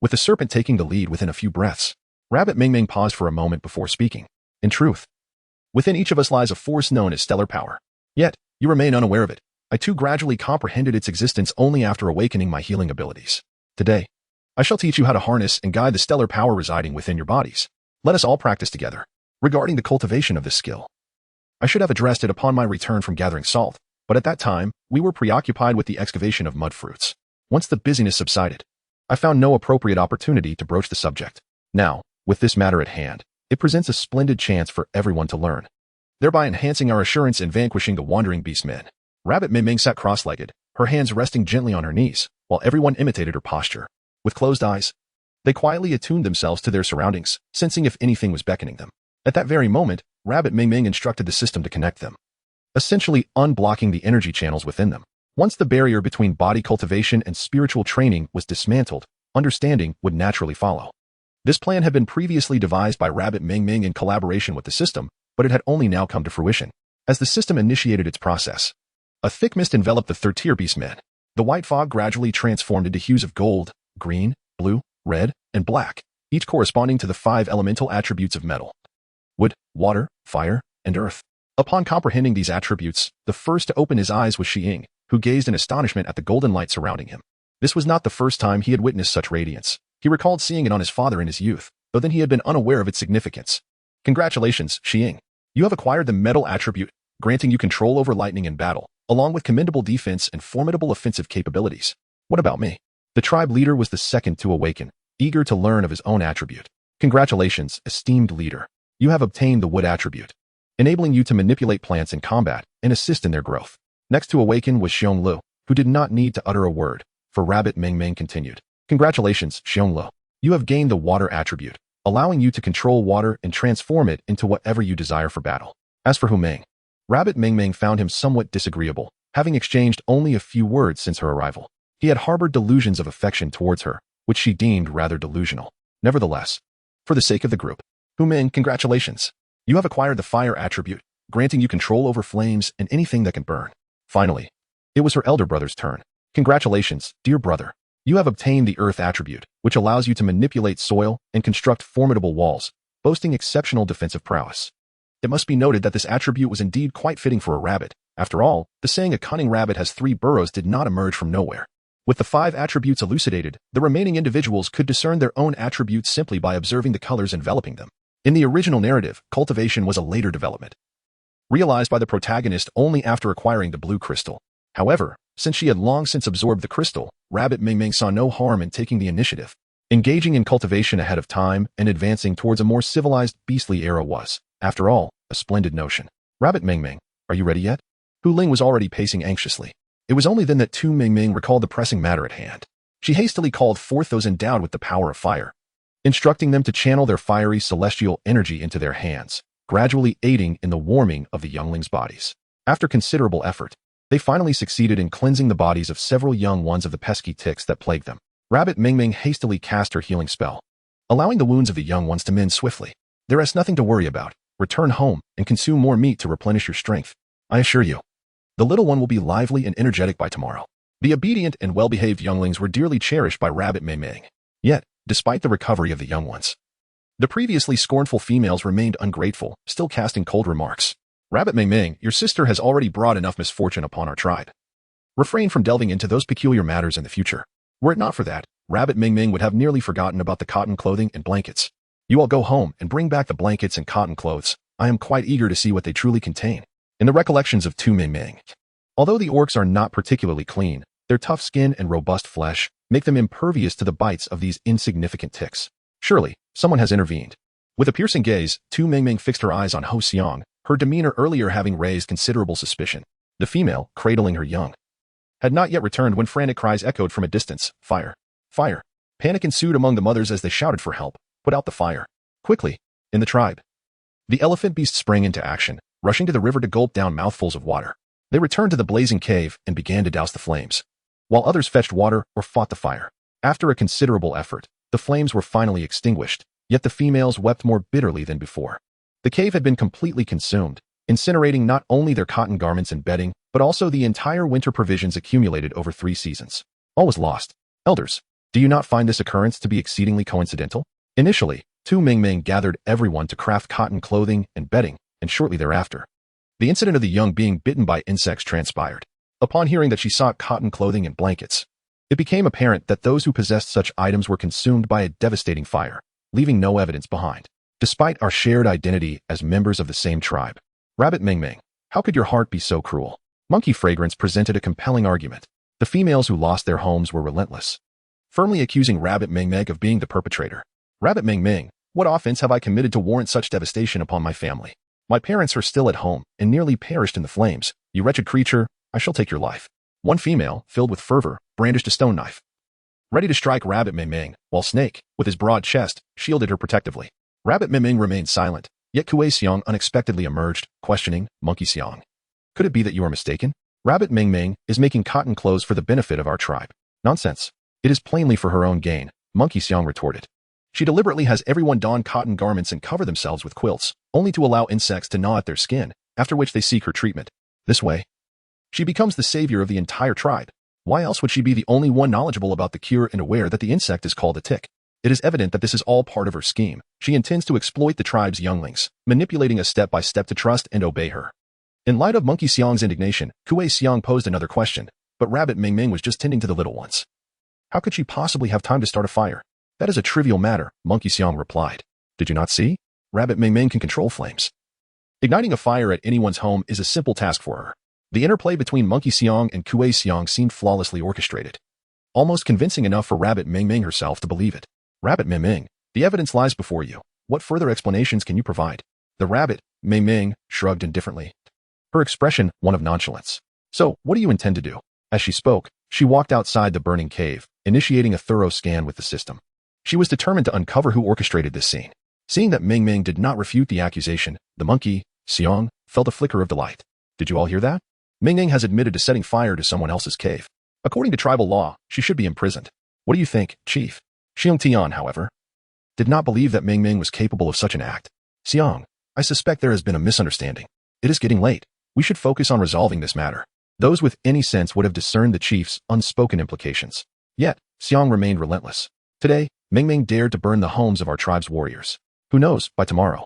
With the serpent taking the lead within a few breaths, Rabbit Ming paused for a moment before speaking. In truth, within each of us lies a force known as stellar power. Yet, you remain unaware of it. I too gradually comprehended its existence only after awakening my healing abilities. Today, I shall teach you how to harness and guide the stellar power residing within your bodies. Let us all practice together. Regarding the cultivation of this skill, I should have addressed it upon my return from gathering salt, but at that time, we were preoccupied with the excavation of mud fruits. Once the busyness subsided, I found no appropriate opportunity to broach the subject. Now, with this matter at hand, it presents a splendid chance for everyone to learn, thereby enhancing our assurance in vanquishing the wandering beastmen. Rabbit Ming sat cross-legged, her hands resting gently on her knees, while everyone imitated her posture. With closed eyes, they quietly attuned themselves to their surroundings, sensing if anything was beckoning them. At that very moment, Rabbit Ming instructed the system to connect them, essentially unblocking the energy channels within them. Once the barrier between body cultivation and spiritual training was dismantled, understanding would naturally follow. This plan had been previously devised by Rabbit Ming in collaboration with the system, but it had only now come to fruition. As the system initiated its process, a thick mist enveloped the third-tier beastmen. The white fog gradually transformed into hues of gold, green, blue, red, and black, each corresponding to the 5 elemental attributes of metal: wood, water, fire, and earth. Upon comprehending these attributes, the first to open his eyes was Xiying, who gazed in astonishment at the golden light surrounding him. This was not the first time he had witnessed such radiance. He recalled seeing it on his father in his youth, though then he had been unaware of its significance. Congratulations, Xiying. You have acquired the metal attribute, granting you control over lightning in battle, along with commendable defense and formidable offensive capabilities. What about me? The tribe leader was the second to awaken, eager to learn of his own attribute. Congratulations, esteemed leader. You have obtained the wood attribute, enabling you to manipulate plants in combat and assist in their growth. Next to awaken was Xionglu, who did not need to utter a word, for Rabbit Ming continued. Congratulations, Xionglu. You have gained the water attribute, allowing you to control water and transform it into whatever you desire for battle. As for Hu Ming, Rabbit Ming found him somewhat disagreeable, having exchanged only a few words since her arrival. He had harbored delusions of affection towards her, which she deemed rather delusional. Nevertheless, for the sake of the group, Hu Ming, congratulations. You have acquired the fire attribute, granting you control over flames and anything that can burn. Finally, it was her elder brother's turn. Congratulations, dear brother. You have obtained the earth attribute, which allows you to manipulate soil and construct formidable walls, boasting exceptional defensive prowess. It must be noted that this attribute was indeed quite fitting for a rabbit. After all, the saying a cunning rabbit has 3 burrows did not emerge from nowhere. With the 5 attributes elucidated, the remaining individuals could discern their own attributes simply by observing the colors enveloping them. In the original narrative, cultivation was a later development, realized by the protagonist only after acquiring the blue crystal. However, since she had long since absorbed the crystal, Rabbit Ming saw no harm in taking the initiative. Engaging in cultivation ahead of time and advancing towards a more civilized beastly era was, after all, a splendid notion. Rabbit Ming, are you ready yet? Hu Ling was already pacing anxiously. It was only then that Tu Ming recalled the pressing matter at hand. She hastily called forth those endowed with the power of fire, instructing them to channel their fiery celestial energy into their hands, gradually aiding in the warming of the younglings' bodies. After considerable effort, they finally succeeded in cleansing the bodies of several young ones of the pesky ticks that plagued them. Rabbit Ming hastily cast her healing spell, allowing the wounds of the young ones to mend swiftly. There is nothing to worry about. Return home and consume more meat to replenish your strength. I assure you, the little one will be lively and energetic by tomorrow. The obedient and well-behaved younglings were dearly cherished by Rabbit Ming. Yet, despite the recovery of the young ones, the previously scornful females remained ungrateful, still casting cold remarks. Rabbit Ming, your sister has already brought enough misfortune upon our tribe. Refrain from delving into those peculiar matters in the future. Were it not for that, Rabbit Ming would have nearly forgotten about the cotton clothing and blankets. You all go home and bring back the blankets and cotton clothes. I am quite eager to see what they truly contain. In the recollections of Tu Ming, although the orcs are not particularly clean, their tough skin and robust flesh make them impervious to the bites of these insignificant ticks. Surely, someone has intervened. With a piercing gaze, Tu Ming fixed her eyes on Ho Xiong, her demeanor earlier having raised considerable suspicion. The female, cradling her young, had not yet returned when frantic cries echoed from a distance. Fire! Fire! Panic ensued among the mothers as they shouted for help. Put out the fire. Quickly! In the tribe. The elephant beast sprang into action, rushing to the river to gulp down mouthfuls of water. They returned to the blazing cave and began to douse the flames. while others fetched water or fought the fire. After a considerable effort, the flames were finally extinguished, yet the females wept more bitterly than before. The cave had been completely consumed, incinerating not only their cotton garments and bedding, but also the entire winter provisions accumulated over 3 seasons. All was lost. Elders, do you not find this occurrence to be exceedingly coincidental? Initially, Tu Mingming gathered everyone to craft cotton clothing and bedding, and shortly thereafter, the incident of the young being bitten by insects transpired. Upon hearing that she sought cotton clothing and blankets, it became apparent that those who possessed such items were consumed by a devastating fire, leaving no evidence behind. Despite our shared identity as members of the same tribe, Rabbit Mingming, how could your heart be so cruel? Monkey Fragrance presented a compelling argument. The females who lost their homes were relentless, firmly accusing Rabbit Mingming of being the perpetrator. Rabbit Mingming, what offense have I committed to warrant such devastation upon my family? My parents are still at home and nearly perished in the flames. You wretched creature, I shall take your life. One female, filled with fervor, brandished a stone knife, ready to strike Rabbit Mingming, while Snake, with his broad chest, shielded her protectively. Rabbit Mingming remained silent, yet Kuei Xiong unexpectedly emerged, questioning, Monkey Xiong. Could it be that you are mistaken? Rabbit Mingming is making cotton clothes for the benefit of our tribe. Nonsense. It is plainly for her own gain, Monkey Xiong retorted. She deliberately has everyone don cotton garments and cover themselves with quilts, only to allow insects to gnaw at their skin, after which they seek her treatment. This way, she becomes the savior of the entire tribe. Why else would she be the only one knowledgeable about the cure and aware that the insect is called a tick? It is evident that this is all part of her scheme. She intends to exploit the tribe's younglings, manipulating us step by step to trust and obey her. In light of Monkey Xiong's indignation, Kuei Xiong posed another question, but Rabbit Mingming was just tending to the little ones. How could she possibly have time to start a fire? That is a trivial matter, Monkey Xiong replied. Did you not see? Rabbit Mingming can control flames. Igniting a fire at anyone's home is a simple task for her. The interplay between Monkey Xiong and Kuei Xiong seemed flawlessly orchestrated, almost convincing enough for Rabbit Mingming herself to believe it. Rabbit Mingming, the evidence lies before you. What further explanations can you provide? The Rabbit Mingming shrugged indifferently, her expression one of nonchalance. So, what do you intend to do? As she spoke, she walked outside the burning cave, initiating a thorough scan with the system. She was determined to uncover who orchestrated this scene. Seeing that Mingming did not refute the accusation, the Monkey Xiong felt a flicker of delight. Did you all hear that? Mingming has admitted to setting fire to someone else's cave. According to tribal law, she should be imprisoned. What do you think, Chief? Xiong Tian, however, did not believe that Mingming was capable of such an act. Xiong, I suspect there has been a misunderstanding. It is getting late. We should focus on resolving this matter. Those with any sense would have discerned the chief's unspoken implications. Yet, Xiong remained relentless. Today, Mingming dared to burn the homes of our tribe's warriors. Who knows, by tomorrow,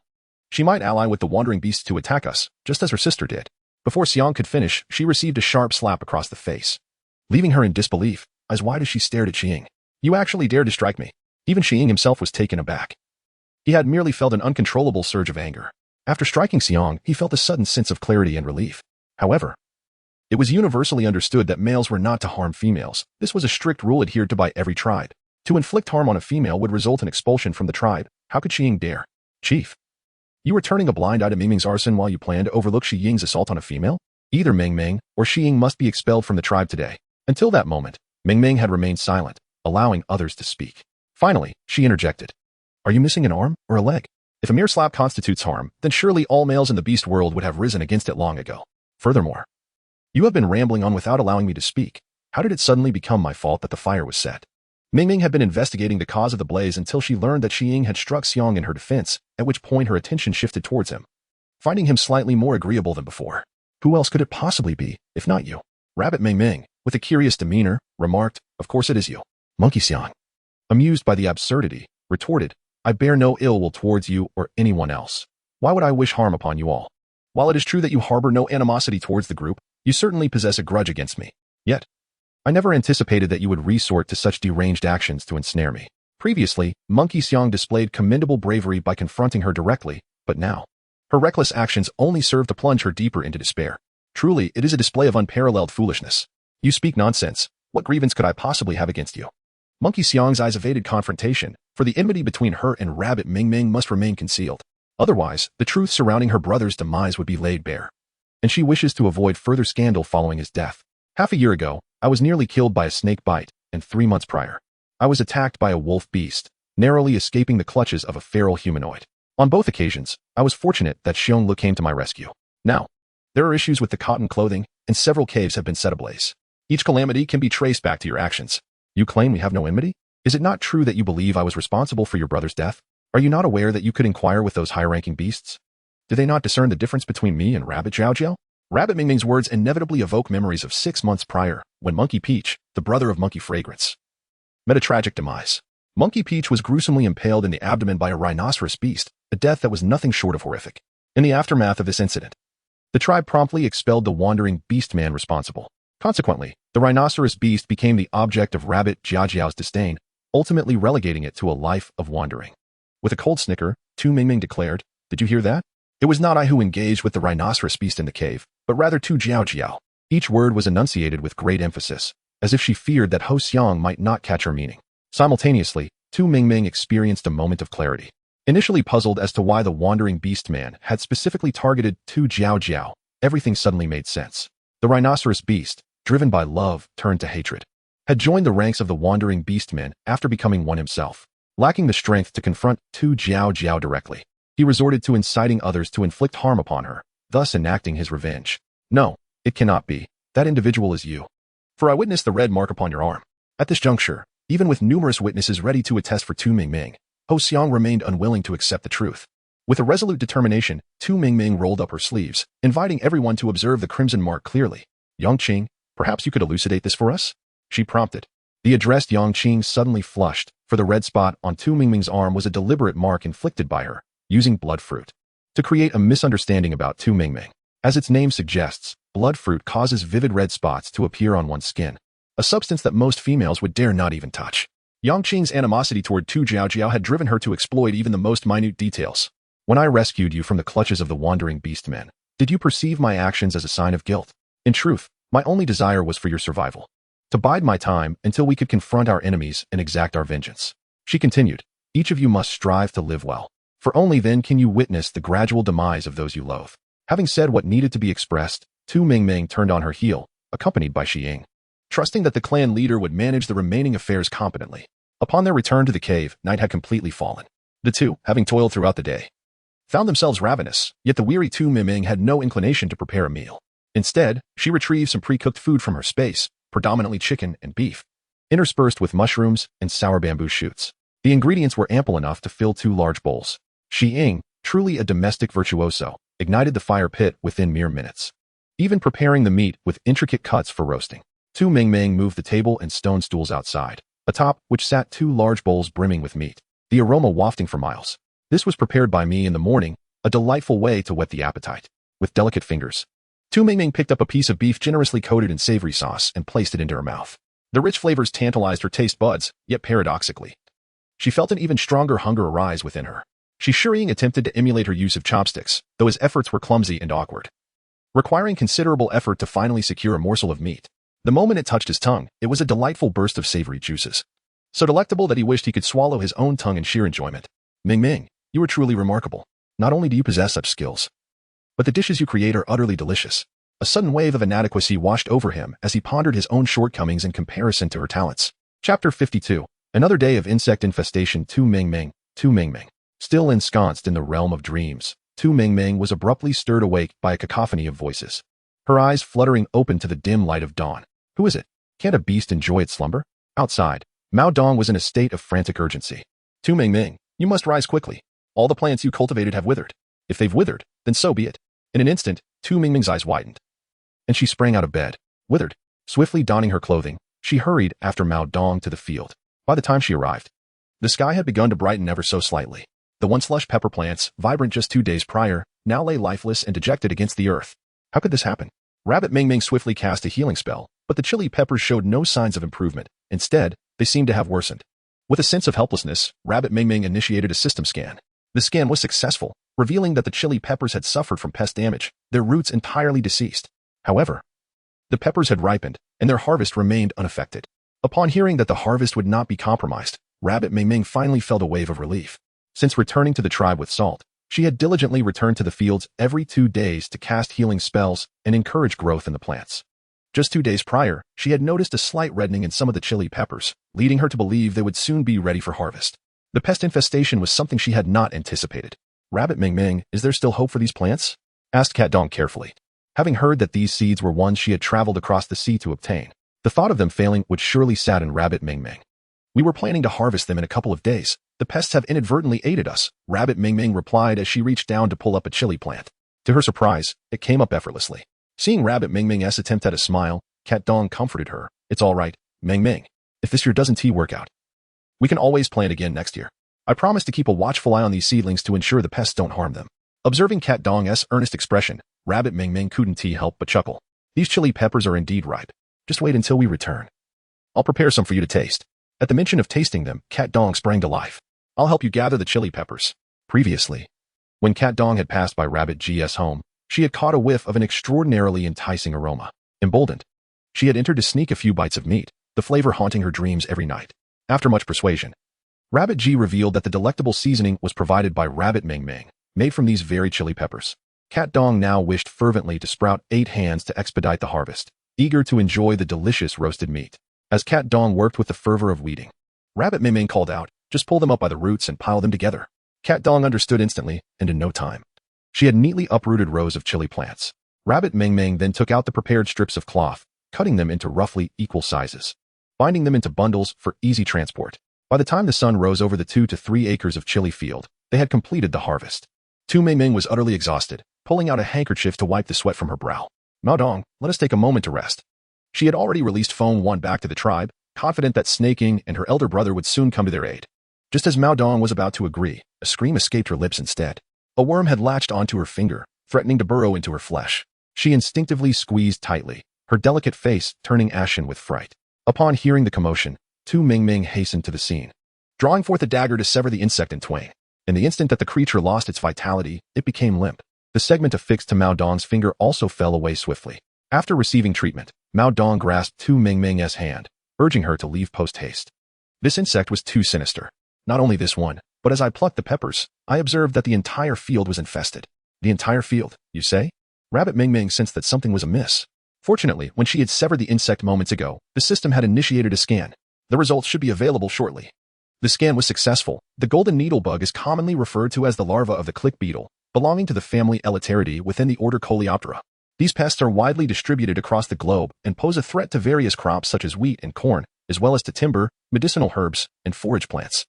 she might ally with the wandering beasts to attack us, just as her sister did. Before Xiong could finish, she received a sharp slap across the face, leaving her in disbelief, eyes wide as she stared at Xiang. You actually dared to strike me. Even Xiang himself was taken aback. He had merely felt an uncontrollable surge of anger. After striking Xiong, he felt a sudden sense of clarity and relief. However, it was universally understood that males were not to harm females. This was a strict rule adhered to by every tribe. To inflict harm on a female would result in expulsion from the tribe. How could Xiang dare? Chief, you were turning a blind eye to Mingming's arson while you planned to overlook Xiying's assault on a female? Either Mingming or Xiying must be expelled from the tribe today. Until that moment, Mingming had remained silent, allowing others to speak. Finally, she interjected. Are you missing an arm or a leg? If a mere slap constitutes harm, then surely all males in the beast world would have risen against it long ago. Furthermore, you have been rambling on without allowing me to speak. How did it suddenly become my fault that the fire was set? Mingming had been investigating the cause of the blaze until she learned that Xiying had struck Xiong in her defense, at which point her attention shifted towards him, finding him slightly more agreeable than before. Who else could it possibly be, if not you? Rabbit Mingming, with a curious demeanor, remarked, Of course it is you. Monkey Xiong, amused by the absurdity, retorted, I bear no ill will towards you or anyone else. Why would I wish harm upon you all? While it is true that you harbor no animosity towards the group, you certainly possess a grudge against me. Yet, I never anticipated that you would resort to such deranged actions to ensnare me. Previously, Monkey Xiong displayed commendable bravery by confronting her directly, but now, her reckless actions only serve to plunge her deeper into despair. Truly, it is a display of unparalleled foolishness. You speak nonsense. What grievance could I possibly have against you? Monkey Xiong's eyes evaded confrontation, for the enmity between her and Rabbit Mingming must remain concealed. Otherwise, the truth surrounding her brother's demise would be laid bare. And she wishes to avoid further scandal following his death. Half a year ago, I was nearly killed by a snake bite, and 3 months prior, I was attacked by a wolf beast, narrowly escaping the clutches of a feral humanoid. On both occasions, I was fortunate that Xionglu came to my rescue. Now, there are issues with the cotton clothing, and several caves have been set ablaze. Each calamity can be traced back to your actions. You claim we have no enmity? Is it not true that you believe I was responsible for your brother's death? Are you not aware that you could inquire with those high-ranking beasts? Do they not discern the difference between me and Rabbit Jiao Jiao? Rabbit Ming Ming's words inevitably evoke memories of 6 months prior, when Monkey Peach, the brother of Monkey Fragrance, met a tragic demise. Monkey Peach was gruesomely impaled in the abdomen by a rhinoceros beast, a death that was nothing short of horrific. In the aftermath of this incident, the tribe promptly expelled the wandering beast man responsible. Consequently, the rhinoceros beast became the object of Rabbit Jiao Jiao's disdain, ultimately relegating it to a life of wandering. With a cold snicker, Tu Mingming declared, "Did you hear that? It was not I who engaged with the rhinoceros beast in the cave, but rather Tu Jiao Jiao." Each word was enunciated with great emphasis, as if she feared that Ho Xiang might not catch her meaning. Simultaneously, Tu Mingming experienced a moment of clarity. Initially puzzled as to why the wandering beast man had specifically targeted Tu Jiao Jiao, everything suddenly made sense. The rhinoceros beast, driven by love, turned to hatred, had joined the ranks of the wandering beast men after becoming one himself. Lacking the strength to confront Tu Jiao Jiao directly, he resorted to inciting others to inflict harm upon her, thus enacting his revenge. "No, it cannot be. That individual is you. For I witnessed the red mark upon your arm." At this juncture, even with numerous witnesses ready to attest for Tu Mingming, Ho Xiang remained unwilling to accept the truth. With a resolute determination, Tu Mingming rolled up her sleeves, inviting everyone to observe the crimson mark clearly. "Yongqing, perhaps you could elucidate this for us?" she prompted. The addressed Yongqing suddenly flushed, for the red spot on Tu Mingming's arm was a deliberate mark inflicted by her, using blood fruit, to create a misunderstanding about Tu Mingming. As its name suggests, blood fruit causes vivid red spots to appear on one's skin, a substance that most females would dare not even touch. Yongqing's animosity toward Tu Jiao Jiao had driven her to exploit even the most minute details. "When I rescued you from the clutches of the wandering beastmen, did you perceive my actions as a sign of guilt? In truth, my only desire was for your survival, to bide my time until we could confront our enemies and exact our vengeance." She continued, "Each of you must strive to live well, for only then can you witness the gradual demise of those you loathe." Having said what needed to be expressed, Tu Mingming turned on her heel, accompanied by Xi Ying, trusting that the clan leader would manage the remaining affairs competently. Upon their return to the cave, night had completely fallen. The two, having toiled throughout the day, found themselves ravenous, yet the weary Tu Mingming had no inclination to prepare a meal. Instead, she retrieved some pre-cooked food from her space, predominantly chicken and beef, interspersed with mushrooms and sour bamboo shoots. The ingredients were ample enough to fill 2 large bowls. Xi Ying, truly a domestic virtuoso, ignited the fire pit within mere minutes, even preparing the meat with intricate cuts for roasting. Tu Mingming moved the table and stone stools outside, atop which sat 2 large bowls brimming with meat, the aroma wafting for miles. "This was prepared by me in the morning, a delightful way to whet the appetite." With delicate fingers, Tu Mingming picked up a piece of beef generously coated in savory sauce and placed it into her mouth. The rich flavors tantalized her taste buds, yet paradoxically, she felt an even stronger hunger arise within her. Xi Ying attempted to emulate her use of chopsticks, though his efforts were clumsy and awkward, requiring considerable effort to finally secure a morsel of meat. The moment it touched his tongue, it was a delightful burst of savory juices, so delectable that he wished he could swallow his own tongue in sheer enjoyment. "Mingming, you are truly remarkable. Not only do you possess such skills, but the dishes you create are utterly delicious." A sudden wave of inadequacy washed over him as he pondered his own shortcomings in comparison to her talents. Chapter 52. Another day of insect infestation. Tu Mingming. Still ensconced in the realm of dreams, Tu Mingming was abruptly stirred awake by a cacophony of voices. Her eyes fluttering open to the dim light of dawn. "Who is it? Can't a beast enjoy its slumber?" Outside, Mao Dong was in a state of frantic urgency. "Tu Mingming, you must rise quickly. All the plants you cultivated have withered. If they've withered, then so be it." In an instant, Tu Mingming's eyes widened, and she sprang out of bed. Withered. Swiftly donning her clothing, she hurried after Mao Dong to the field. By the time she arrived, the sky had begun to brighten ever so slightly. The once lush pepper plants, vibrant just 2 days prior, now lay lifeless and dejected against the earth. How could this happen? Rabbit Mingming swiftly cast a healing spell, but the chili peppers showed no signs of improvement. Instead, they seemed to have worsened. With a sense of helplessness, Rabbit Mingming initiated a system scan. The scan was successful, revealing that the chili peppers had suffered from pest damage, their roots entirely deceased. However, the peppers had ripened, and their harvest remained unaffected. Upon hearing that the harvest would not be compromised, Rabbit Mingming finally felt a wave of relief. Since returning to the tribe with Salt, she had diligently returned to the fields every 2 days to cast healing spells and encourage growth in the plants. Just 2 days prior, she had noticed a slight reddening in some of the chili peppers, leading her to believe they would soon be ready for harvest. The pest infestation was something she had not anticipated. "Rabbit Mingming, is there still hope for these plants?" asked Cat Dong carefully. Having heard that these seeds were ones she had traveled across the sea to obtain, The thought of them failing would surely sadden Rabbit Ming Ming. We were planning to harvest them in a couple of days. The pests have inadvertently aided us, Rabbit Ming Ming replied as she reached down to pull up a chili plant. To her surprise, it came up effortlessly. Seeing Rabbit Ming Ming's attempt at a smile, Cat Dong comforted her. It's all right, Ming Ming. If this year doesn't work out, we can always plant again next year. I promise to keep a watchful eye on these seedlings to ensure the pests don't harm them. Observing Cat Dong's earnest expression, Rabbit Ming Ming couldn't help but chuckle. These chili peppers are indeed ripe. Just wait until we return. I'll prepare some for you to taste. At the mention of tasting them, Cat Dong sprang to life. I'll help you gather the chili peppers. Previously, when Cat Dong had passed by Rabbit G's home, she had caught a whiff of an extraordinarily enticing aroma. Emboldened, she had entered to sneak a few bites of meat, the flavor haunting her dreams every night. After much persuasion, Rabbit G revealed that the delectable seasoning was provided by Rabbit Ming Ming, made from these very chili peppers. Cat Dong now wished fervently to sprout 8 hands to expedite the harvest, eager to enjoy the delicious roasted meat. As Cat Dong worked with the fervor of weeding, Rabbit Ming Ming called out, just pull them up by the roots and pile them together. Cat Dong understood instantly, and in no time, she had neatly uprooted rows of chili plants. Rabbit Ming Ming then took out the prepared strips of cloth, cutting them into roughly equal sizes, binding them into bundles for easy transport. By the time the sun rose over the 2 to 3 acres of chili field, they had completed the harvest. Tu Ming Ming was utterly exhausted, pulling out a handkerchief to wipe the sweat from her brow. Mao Dong, let us take a moment to rest. She had already released Feng Wan back to the tribe, confident that Snaking and her elder brother would soon come to their aid. Just as Mao Dong was about to agree, a scream escaped her lips instead. A worm had latched onto her finger, threatening to burrow into her flesh. She instinctively squeezed tightly, her delicate face turning ashen with fright. Upon hearing the commotion, Tu Ming Ming hastened to the scene, drawing forth a dagger to sever the insect in twain. In the instant that the creature lost its vitality, it became limp. The segment affixed to Mao Dong's finger also fell away swiftly. After receiving treatment, Mao Dong grasped Tu Ming Ming's hand, urging her to leave post-haste. This insect was too sinister. Not only this one, but as I plucked the peppers, I observed that the entire field was infested. The entire field, you say? Rabbit Ming Ming sensed that something was amiss. Fortunately, when she had severed the insect moments ago, the system had initiated a scan. The results should be available shortly. The scan was successful. The golden needle bug is commonly referred to as the larva of the click beetle, belonging to the family Elateridae within the order Coleoptera. These pests are widely distributed across the globe and pose a threat to various crops such as wheat and corn, as well as to timber, medicinal herbs, and forage plants.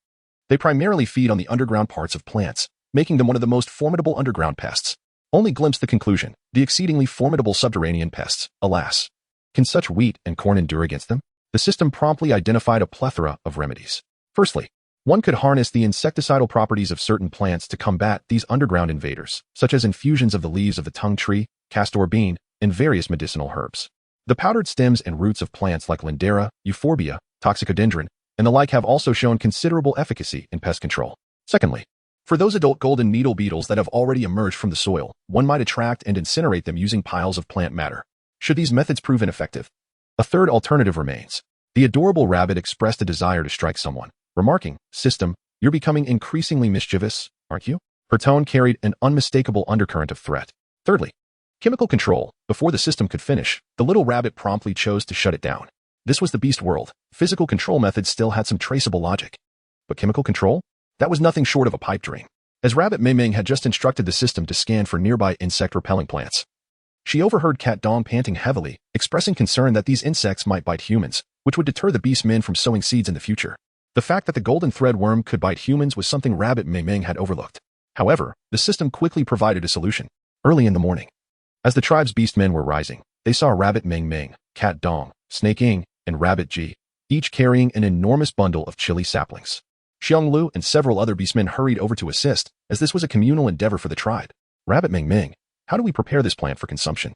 They primarily feed on the underground parts of plants, making them one of the most formidable underground pests. Only glimpse the conclusion, the exceedingly formidable subterranean pests, alas. Can such wheat and corn endure against them? The system promptly identified a plethora of remedies. Firstly, one could harness the insecticidal properties of certain plants to combat these underground invaders, such as infusions of the leaves of the tongue tree, castor bean, and various medicinal herbs. The powdered stems and roots of plants like lindera, euphorbia, toxicodendron, and the like have also shown considerable efficacy in pest control. Secondly, for those adult golden needle beetles that have already emerged from the soil, one might attract and incinerate them using piles of plant matter. Should these methods prove ineffective, a third alternative remains. The adorable rabbit expressed a desire to strike someone, remarking, "System, you're becoming increasingly mischievous, aren't you?" Her tone carried an unmistakable undercurrent of threat. Thirdly, chemical control. Before the system could finish, the little rabbit promptly chose to shut it down. This was the beast world. Physical control methods still had some traceable logic. But chemical control? That was nothing short of a pipe dream. As Rabbit Ming Ming had just instructed the system to scan for nearby insect-repelling plants, she overheard Cat Dong panting heavily, expressing concern that these insects might bite humans, which would deter the beast men from sowing seeds in the future. The fact that the golden thread worm could bite humans was something Rabbit Ming Ming had overlooked. However, the system quickly provided a solution. Early in the morning, as the tribe's beastmen were rising, they saw Rabbit Ming Ming, Cat Dong, Snake Ing, and Rabbit G, each carrying an enormous bundle of chili saplings. Xiang Lu and several other beastmen hurried over to assist, as this was a communal endeavor for the tribe. Rabbit Ming Ming, how do we prepare this plant for consumption?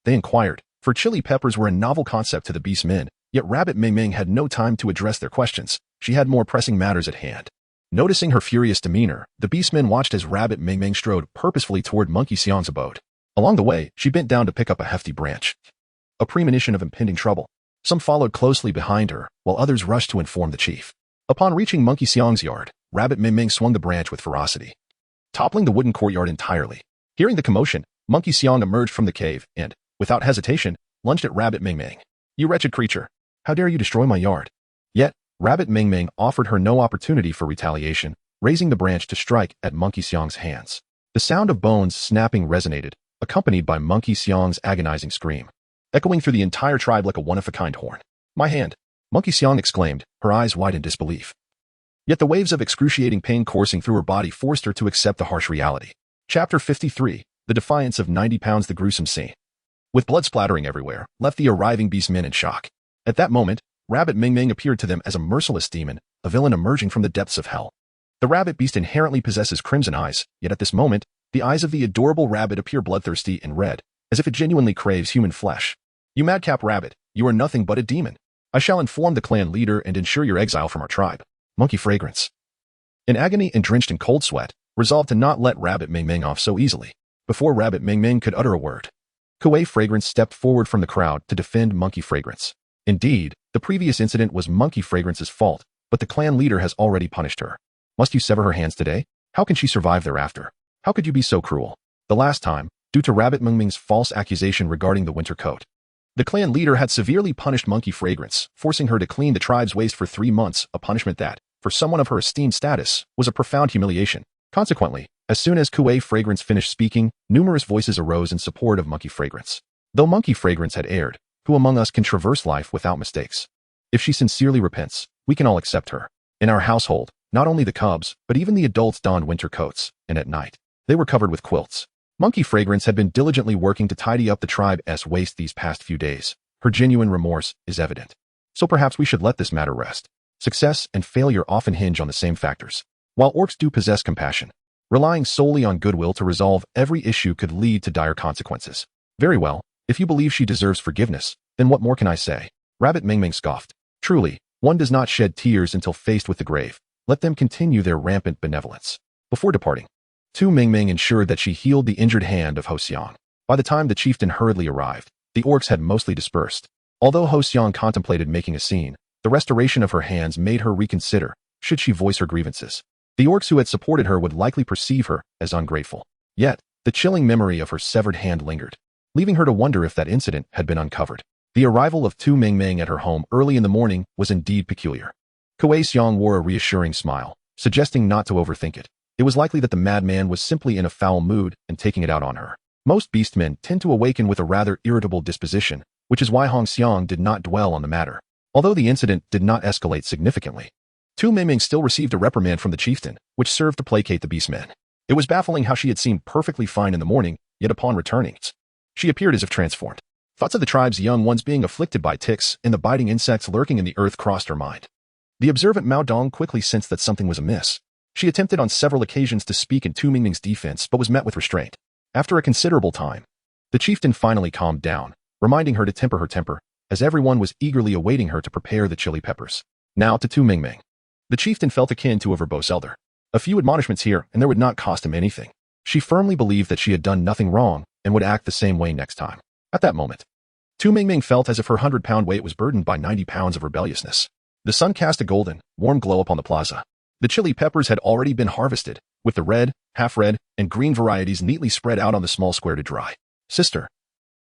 They inquired, for chili peppers were a novel concept to the beastmen, yet Rabbit Ming Ming had no time to address their questions. She had more pressing matters at hand. Noticing her furious demeanor, the beastmen watched as Rabbit Ming Ming strode purposefully toward Monkey Xiang's abode. Along the way, she bent down to pick up a hefty branch, a premonition of impending trouble. Some followed closely behind her, while others rushed to inform the chief. Upon reaching Monkey Xiang's yard, Rabbit Ming Ming swung the branch with ferocity, toppling the wooden courtyard entirely. Hearing the commotion, Monkey Xiang emerged from the cave and, without hesitation, lunged at Rabbit Ming Ming. "You wretched creature! How dare you destroy my yard?" Yet, Rabbit Ming Ming offered her no opportunity for retaliation, raising the branch to strike at Monkey Xiang's hands. The sound of bones snapping resonated, accompanied by Monkey Xiang's agonizing scream, echoing through the entire tribe like a one-of-a-kind horn. My hand! Monkey Xiang exclaimed, her eyes wide in disbelief. Yet the waves of excruciating pain coursing through her body forced her to accept the harsh reality. Chapter 53, The Defiance of 90 Pounds. The gruesome scene, with blood splattering everywhere, left the arriving beastmen in shock. At that moment, Rabbit Ming Ming appeared to them as a merciless demon, a villain emerging from the depths of hell. The rabbit beast inherently possesses crimson eyes, yet at this moment, the eyes of the adorable rabbit appear bloodthirsty and red, as if it genuinely craves human flesh. You madcap rabbit, you are nothing but a demon. I shall inform the clan leader and ensure your exile from our tribe. Monkey Fragrance, in agony and drenched in cold sweat, resolved to not let Rabbit Ming Ming off so easily. Before Rabbit Ming Ming could utter a word, Kuei Fragrance stepped forward from the crowd to defend Monkey Fragrance. Indeed, the previous incident was Monkey Fragrance's fault, but the clan leader has already punished her. Must you sever her hands today? How can she survive thereafter? How could you be so cruel? The last time, due to Rabbit Ming Ming's false accusation regarding the winter coat, the clan leader had severely punished Monkey Fragrance, forcing her to clean the tribe's waste for 3 months, a punishment that, for someone of her esteemed status, was a profound humiliation. Consequently, as soon as Kuei Fragrance finished speaking, numerous voices arose in support of Monkey Fragrance. Though Monkey Fragrance had erred, who among us can traverse life without mistakes? If she sincerely repents, we can all accept her. In our household, not only the cubs, but even the adults donned winter coats, and at night, they were covered with quilts. Monkey Fragrance had been diligently working to tidy up the tribe's waste these past few days. Her genuine remorse is evident. So perhaps we should let this matter rest. Success and failure often hinge on the same factors. While orcs do possess compassion, relying solely on goodwill to resolve every issue could lead to dire consequences. Very well, if you believe she deserves forgiveness, then what more can I say? Rabbit Ming Ming scoffed. Truly, one does not shed tears until faced with the grave. Let them continue their rampant benevolence. Before departing, Tu Ming Ming ensured that she healed the injured hand of Ho Xiang. By the time the chieftain hurriedly arrived, the orcs had mostly dispersed. Although Ho Xiang contemplated making a scene, the restoration of her hands made her reconsider, should she voice her grievances. The orcs who had supported her would likely perceive her as ungrateful. Yet, the chilling memory of her severed hand lingered, leaving her to wonder if that incident had been uncovered. The arrival of Tu Ming Ming at her home early in the morning was indeed peculiar. Kuei Xiang wore a reassuring smile, suggesting not to overthink it. It was likely that the madman was simply in a foul mood and taking it out on her. Most beastmen tend to awaken with a rather irritable disposition, which is why Hong Xiang did not dwell on the matter. Although the incident did not escalate significantly, Tu Ming Ming still received a reprimand from the chieftain, which served to placate the beastmen. It was baffling how she had seemed perfectly fine in the morning, yet upon returning, she appeared as if transformed. Thoughts of the tribe's young ones being afflicted by ticks and the biting insects lurking in the earth crossed her mind. The observant Mao Dong quickly sensed that something was amiss. She attempted on several occasions to speak in Tu Ming Ming's defense but was met with restraint. After a considerable time, the chieftain finally calmed down, reminding her to temper her temper, as everyone was eagerly awaiting her to prepare the chili peppers. Now to Tu Ming Ming. The chieftain felt akin to a verbose elder. A few admonishments here and there would not cost him anything. She firmly believed that she had done nothing wrong and would act the same way next time. At that moment, Tu Ming Ming felt as if her 100-pound weight was burdened by 90 pounds of rebelliousness. The sun cast a golden, warm glow upon the plaza. The chili peppers had already been harvested, with the red, half-red, and green varieties neatly spread out on the small square to dry. Sister,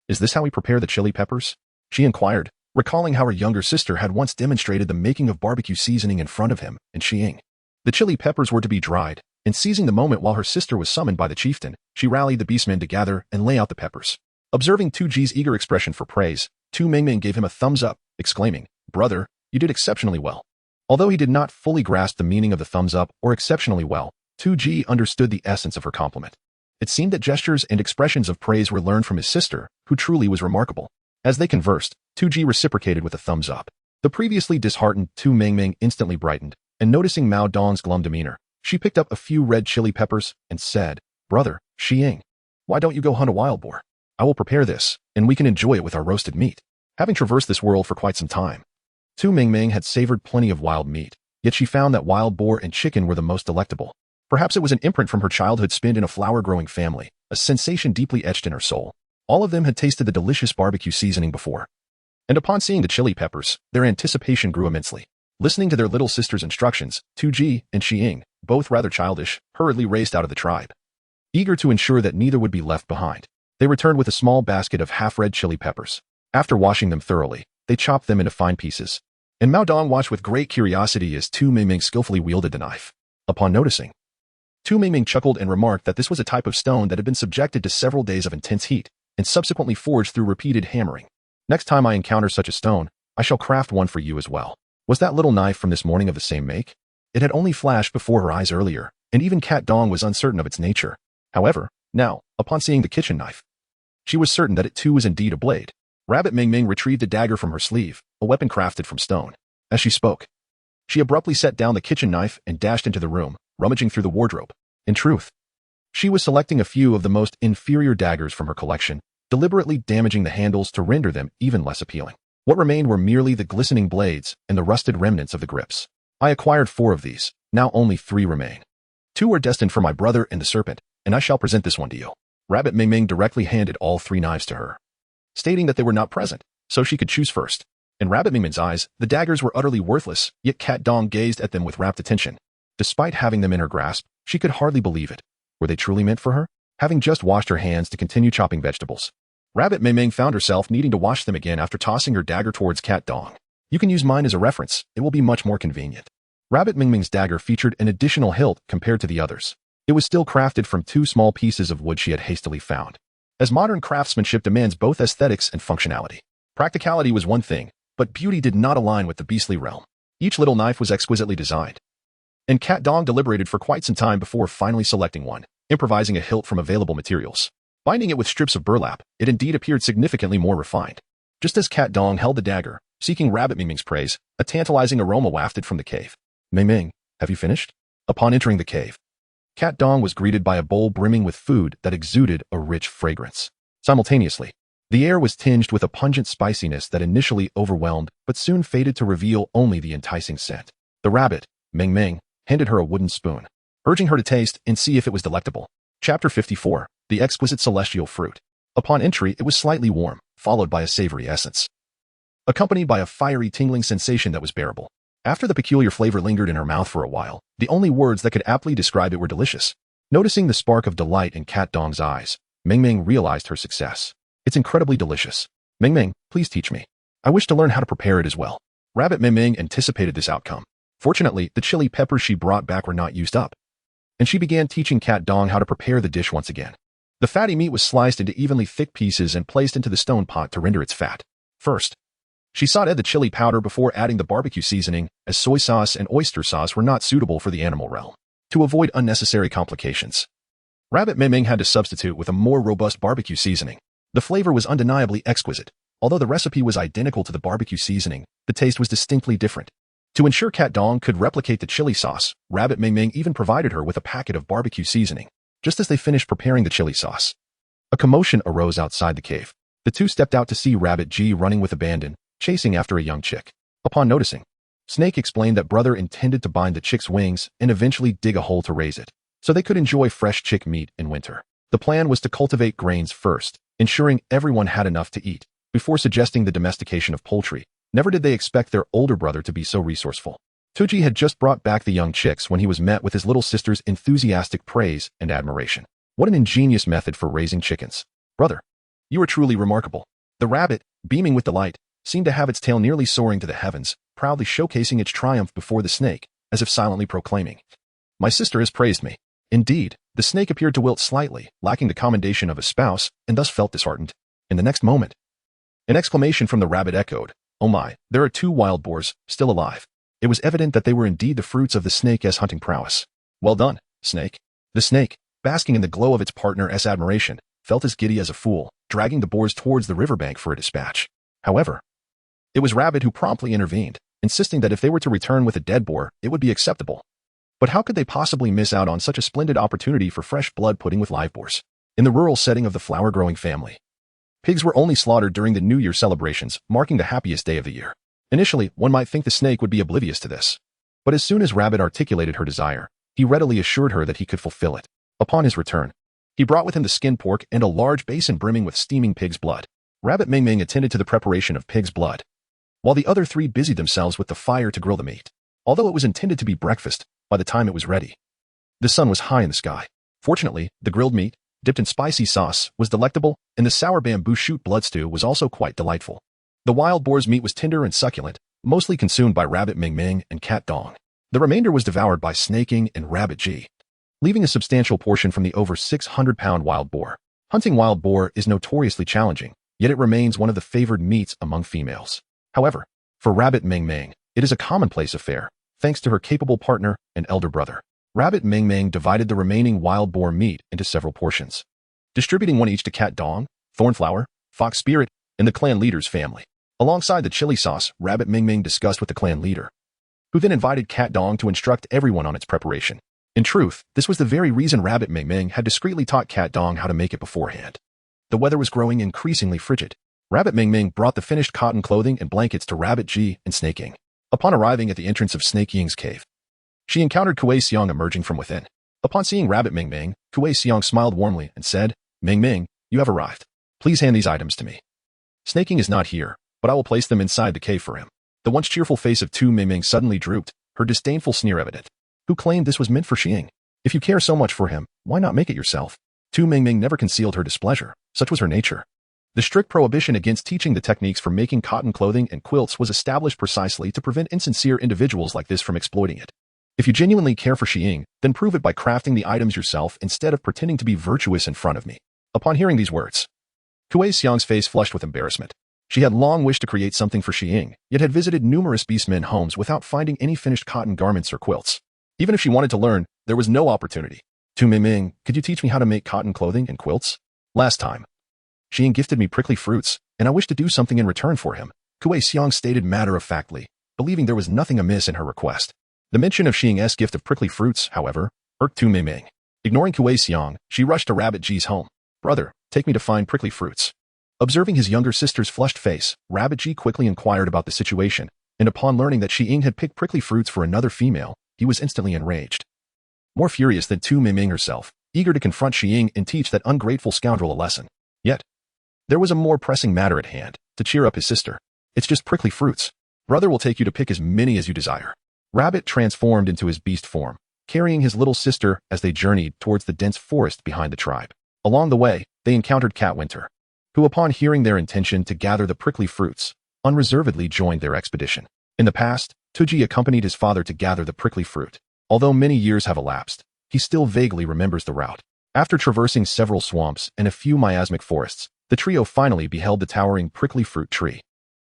is this how we prepare the chili peppers? She inquired, recalling how her younger sister had once demonstrated the making of barbecue seasoning in front of him and Xiang. The chili peppers were to be dried, and seizing the moment while her sister was summoned by the chieftain, she rallied the beastmen to gather and lay out the peppers. Observing Tu Ji's eager expression for praise, Tu Ming Ming gave him a thumbs up, exclaiming, "Brother, you did exceptionally well." Although he did not fully grasp the meaning of the thumbs up or exceptionally well, Tu Ji understood the essence of her compliment. It seemed that gestures and expressions of praise were learned from his sister, who truly was remarkable. As they conversed, Tu Ji reciprocated with a thumbs up. The previously disheartened Tu Ming Ming instantly brightened, and noticing Mao Dong's glum demeanor, she picked up a few red chili peppers and said, "Brother, Xiang, why don't you go hunt a wild boar? I will prepare this, and we can enjoy it with our roasted meat." Having traversed this world for quite some time, Tu Ming Ming had savored plenty of wild meat, yet she found that wild boar and chicken were the most delectable. Perhaps it was an imprint from her childhood spent in a flower-growing family, a sensation deeply etched in her soul. All of them had tasted the delicious barbecue seasoning before, and upon seeing the chili peppers, their anticipation grew immensely. Listening to their little sister's instructions, Tu Ji and Xiang, both rather childish, hurriedly raced out of the tribe. Eager to ensure that neither would be left behind, they returned with a small basket of half-red chili peppers. After washing them thoroughly, they chopped them into fine pieces, and Mao Dong watched with great curiosity as Tu Ming Ming skillfully wielded the knife. Upon noticing, Tu Ming Ming chuckled and remarked that this was a type of stone that had been subjected to several days of intense heat, and subsequently forged through repeated hammering. "Next time I encounter such a stone, I shall craft one for you as well. Was that little knife from this morning of the same make? It had only flashed before her eyes earlier, and even Cat Dong was uncertain of its nature. However, now, upon seeing the kitchen knife, she was certain that it too was indeed a blade. Rabbit Ming Ming retrieved a dagger from her sleeve, a weapon crafted from stone. As she spoke, she abruptly set down the kitchen knife and dashed into the room, rummaging through the wardrobe. In truth, she was selecting a few of the most inferior daggers from her collection, deliberately damaging the handles to render them even less appealing. What remained were merely the glistening blades and the rusted remnants of the grips. I acquired 4 of these, now only 3 remain. 2 are destined for my brother and the serpent, and I shall present this one to you. Rabbit Ming Ming directly handed all 3 knives to her, stating that they were not present, so she could choose first. In Rabbit Ming Ming's eyes, the daggers were utterly worthless, yet Cat Dong gazed at them with rapt attention. Despite having them in her grasp, she could hardly believe it. Were they truly meant for her? Having just washed her hands to continue chopping vegetables, Rabbit Ming Ming found herself needing to wash them again after tossing her dagger towards Cat Dong. You can use mine as a reference, it will be much more convenient. Rabbit Ming Ming's dagger featured an additional hilt compared to the others. It was still crafted from 2 small pieces of wood she had hastily found. As modern craftsmanship demands both aesthetics and functionality, practicality was one thing, but beauty did not align with the beastly realm. Each little knife was exquisitely designed, and Cat Dong deliberated for quite some time before finally selecting one, improvising a hilt from available materials. Binding it with strips of burlap, it indeed appeared significantly more refined. Just as Cat Dong held the dagger, seeking Rabbit Ming Ming's praise, a tantalizing aroma wafted from the cave. Ming Ming, have you finished? Upon entering the cave, Cat Dong was greeted by a bowl brimming with food that exuded a rich fragrance. Simultaneously, the air was tinged with a pungent spiciness that initially overwhelmed but soon faded to reveal only the enticing scent. The rabbit, Ming Ming, handed her a wooden spoon, urging her to taste and see if it was delectable. Chapter 54, The Exquisite Celestial Fruit. Upon entry, it was slightly warm, followed by a savory essence, accompanied by a fiery tingling sensation that was bearable. After the peculiar flavor lingered in her mouth for a while, the only words that could aptly describe it were delicious. Noticing the spark of delight in Cat Dong's eyes, Ming Ming realized her success. It's incredibly delicious. Ming Ming, please teach me. I wish to learn how to prepare it as well. Rabbit Ming Ming anticipated this outcome. Fortunately, the chili peppers she brought back were not used up, and she began teaching Cat Dong how to prepare the dish once again. The fatty meat was sliced into evenly thick pieces and placed into the stone pot to render its fat. First, she sauteed the chili powder before adding the barbecue seasoning, as soy sauce and oyster sauce were not suitable for the animal realm. To avoid unnecessary complications, Rabbit Ming Ming had to substitute with a more robust barbecue seasoning. The flavor was undeniably exquisite. Although the recipe was identical to the barbecue seasoning, the taste was distinctly different. To ensure Cat Dong could replicate the chili sauce, Rabbit Ming Ming even provided her with a packet of barbecue seasoning. Just as they finished preparing the chili sauce, a commotion arose outside the cave. The two stepped out to see Rabbit G running with abandon, chasing after a young chick. Upon noticing, Snake explained that brother intended to bind the chick's wings and eventually dig a hole to raise it, so they could enjoy fresh chick meat in winter. The plan was to cultivate grains first, ensuring everyone had enough to eat, before suggesting the domestication of poultry. Never did they expect their older brother to be so resourceful. Tuji had just brought back the young chicks when he was met with his little sister's enthusiastic praise and admiration. What an ingenious method for raising chickens. Brother, you are truly remarkable. The rabbit, beaming with delight, seemed to have its tail nearly soaring to the heavens, proudly showcasing its triumph before the snake, as if silently proclaiming, "My sister has praised me." Indeed, the snake appeared to wilt slightly, lacking the commendation of a spouse, and thus felt disheartened. In the next moment, an exclamation from the rabbit echoed, "Oh my, there are 2 wild boars, still alive." It was evident that they were indeed the fruits of the snake's hunting prowess. Well done, Snake. The snake, basking in the glow of its partner's admiration, felt as giddy as a fool, dragging the boars towards the riverbank for a dispatch. However, it was Rabbit who promptly intervened, insisting that if they were to return with a dead boar, it would be acceptable. But how could they possibly miss out on such a splendid opportunity for fresh blood pudding with live boars? In the rural setting of the flower-growing family, pigs were only slaughtered during the New Year celebrations, marking the happiest day of the year. Initially, one might think the snake would be oblivious to this. But as soon as Rabbit articulated her desire, he readily assured her that he could fulfill it. Upon his return, he brought with him the skinned pork and a large basin brimming with steaming pig's blood. Rabbit Ming Ming attended to the preparation of pig's blood, while the other 3 busied themselves with the fire to grill the meat. Although it was intended to be breakfast, by the time it was ready, the sun was high in the sky. Fortunately, the grilled meat, dipped in spicy sauce, was delectable, and the sour bamboo shoot blood stew was also quite delightful. The wild boar's meat was tender and succulent, mostly consumed by Rabbit Ming Ming and Cat Dong. The remainder was devoured by Snaking and Rabbit G, leaving a substantial portion from the over 600-pound wild boar. Hunting wild boar is notoriously challenging, yet it remains one of the favored meats among females. However, For Rabbit Ming Ming, it is a commonplace affair, thanks to her capable partner and elder brother. Rabbit Ming Ming divided the remaining wild boar meat into several portions, distributing one each to Cat Dong, Thornflower, Fox Spirit, and the clan leader's family. Alongside the chili sauce, Rabbit Ming Ming discussed with the clan leader, who then invited Cat Dong to instruct everyone on its preparation. In truth, this was the very reason Rabbit Ming Ming had discreetly taught Cat Dong how to make it beforehand. The weather was growing increasingly frigid. Rabbit Ming Ming brought the finished cotton clothing and blankets to Rabbit Ji and Snake Ying. Upon arriving at the entrance of Snake Ying's cave, she encountered Kuei Xiang emerging from within. Upon seeing Rabbit Ming Ming, Kuei Xiang smiled warmly and said, "Ming Ming, you have arrived. Please hand these items to me. Snake Ying is not here, but I will place them inside the cave for him." The once cheerful face of Tu Ming Ming suddenly drooped, her disdainful sneer evident. Who claimed this was meant for Xing? If you care so much for him, why not make it yourself? Tu Ming Ming never concealed her displeasure. Such was her nature. The strict prohibition against teaching the techniques for making cotton clothing and quilts was established precisely to prevent insincere individuals like this from exploiting it. If you genuinely care for Xing, then prove it by crafting the items yourself instead of pretending to be virtuous in front of me. Upon hearing these words, Kuei Xiang's face flushed with embarrassment. She had long wished to create something for Xing, yet had visited numerous beastmen homes without finding any finished cotton garments or quilts. Even if she wanted to learn, there was no opportunity. Tu Ming Ming, could you teach me how to make cotton clothing and quilts? Last time, Xing gifted me prickly fruits, and I wish to do something in return for him, Kuei Xiang stated matter-of-factly, believing there was nothing amiss in her request. The mention of Xing's gift of prickly fruits, however, irked Tu Ming Ming. Ignoring Kuei Xiang, she rushed to Rabbit Ji's home. "Brother, take me to find prickly fruits." Observing his younger sister's flushed face, Rabbit Ji quickly inquired about the situation, and upon learning that Xing had picked prickly fruits for another female, he was instantly enraged. More furious than Tu Ming Ming herself, eager to confront Xing and teach that ungrateful scoundrel a lesson. Yet, there was a more pressing matter at hand, to cheer up his sister. "It's just prickly fruits. Brother will take you to pick as many as you desire." Rabbit transformed into his beast form, carrying his little sister as they journeyed towards the dense forest behind the tribe. Along the way, they encountered Cat Winter, who upon hearing their intention to gather the prickly fruits, unreservedly joined their expedition. In the past, Tuji accompanied his father to gather the prickly fruit. Although many years have elapsed, he still vaguely remembers the route. After traversing several swamps and a few miasmic forests, the trio finally beheld the towering prickly fruit tree,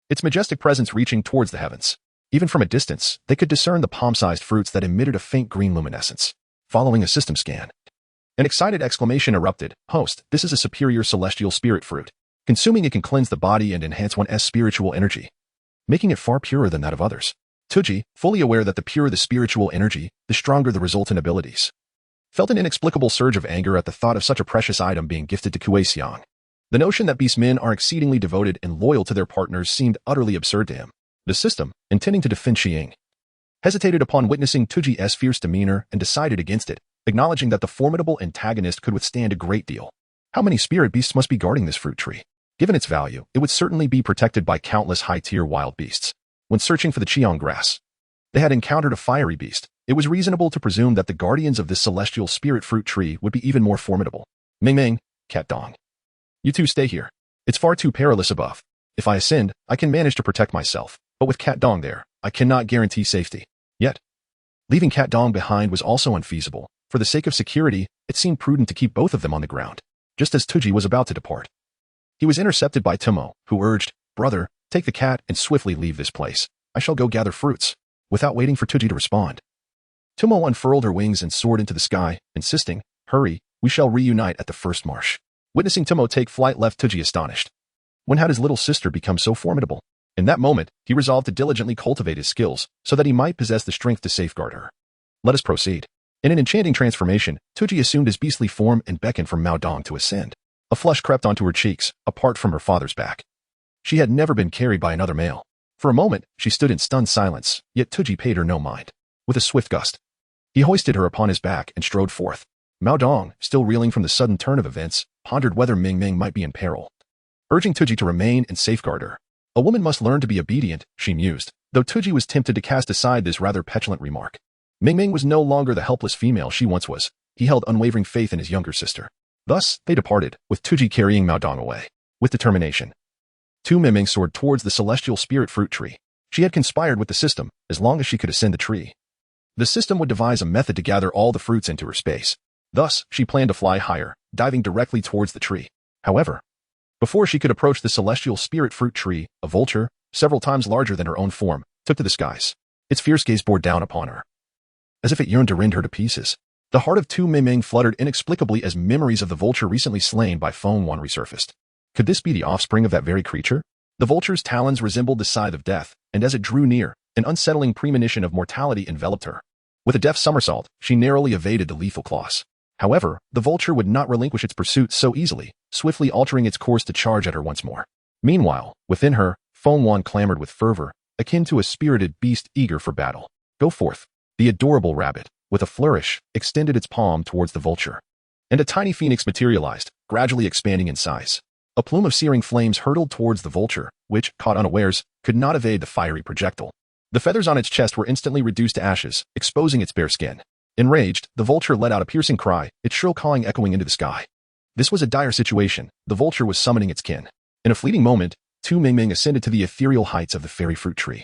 its majestic presence reaching towards the heavens. Even from a distance, they could discern the palm-sized fruits that emitted a faint green luminescence. Following a system scan, an excited exclamation erupted. "Host, this is a superior celestial spirit fruit. Consuming it can cleanse the body and enhance one's spiritual energy, making it far purer than that of others." Tuji, fully aware that the purer the spiritual energy, the stronger the resultant abilities, felt an inexplicable surge of anger at the thought of such a precious item being gifted to Kuei Xiang. The notion that beastmen are exceedingly devoted and loyal to their partners seemed utterly absurd to him. The system, intending to defend Xing, hesitated upon witnessing Tuji's fierce demeanor and decided against it, acknowledging that the formidable antagonist could withstand a great deal. How many spirit beasts must be guarding this fruit tree? Given its value, it would certainly be protected by countless high-tier wild beasts. When searching for the Qiang grass, they had encountered a fiery beast. It was reasonable to presume that the guardians of this celestial spirit fruit tree would be even more formidable. "Ming Ming, Cat Dong, you two stay here. It's far too perilous above. If I ascend, I can manage to protect myself, but with Cat Dong there, I cannot guarantee safety." Yet, leaving Cat Dong behind was also unfeasible. For the sake of security, it seemed prudent to keep both of them on the ground. Just as Tuji was about to depart, he was intercepted by Timo, who urged, "Brother, take the cat and swiftly leave this place. I shall go gather fruits." Without waiting for Tuji to respond, Timo unfurled her wings and soared into the sky, insisting, "Hurry, we shall reunite at the first marsh." Witnessing Timo take flight left Tuji astonished. When had his little sister become so formidable? In that moment, he resolved to diligently cultivate his skills so that he might possess the strength to safeguard her. Let us proceed. In an enchanting transformation, Tuji assumed his beastly form and beckoned for Mao Dong to ascend. A flush crept onto her cheeks, apart from her father's back. She had never been carried by another male. For a moment, she stood in stunned silence, yet Tuji paid her no mind. With a swift gust, he hoisted her upon his back and strode forth. Mao Dong, still reeling from the sudden turn of events, pondered whether Ming Ming might be in peril, urging Tuji to remain and safeguard her. A woman must learn to be obedient, she mused, though Tuji was tempted to cast aside this rather petulant remark. Ming Ming was no longer the helpless female she once was. He held unwavering faith in his younger sister. Thus, they departed, with Tuji carrying Mao Dong away. With determination, Tu Ming Ming soared towards the celestial spirit fruit tree. She had conspired with the system, as long as she could ascend the tree. The system would devise a method to gather all the fruits into her space. Thus, she planned to fly higher, diving directly towards the tree. However, before she could approach the celestial spirit fruit tree, a vulture, several times larger than her own form, took to the skies. Its fierce gaze bore down upon her, as if it yearned to rend her to pieces. The heart of Tu Mingming fluttered inexplicably as memories of the vulture recently slain by Feng Wan resurfaced. Could this be the offspring of that very creature? The vulture's talons resembled the scythe of death, and as it drew near, an unsettling premonition of mortality enveloped her. With a deft somersault, she narrowly evaded the lethal claws. However, the vulture would not relinquish its pursuit so easily, swiftly altering its course to charge at her once more. Meanwhile, within her, Feng Wan clamored with fervor, akin to a spirited beast eager for battle. Go forth. The adorable rabbit, with a flourish, extended its palm towards the vulture. And a tiny phoenix materialized, gradually expanding in size. A plume of searing flames hurtled towards the vulture, which, caught unawares, could not evade the fiery projectile. The feathers on its chest were instantly reduced to ashes, exposing its bare skin. Enraged, the vulture let out a piercing cry, its shrill cawing echoing into the sky. This was a dire situation. The vulture was summoning its kin. In a fleeting moment, Tu Mingming ascended to the ethereal heights of the fairy fruit tree,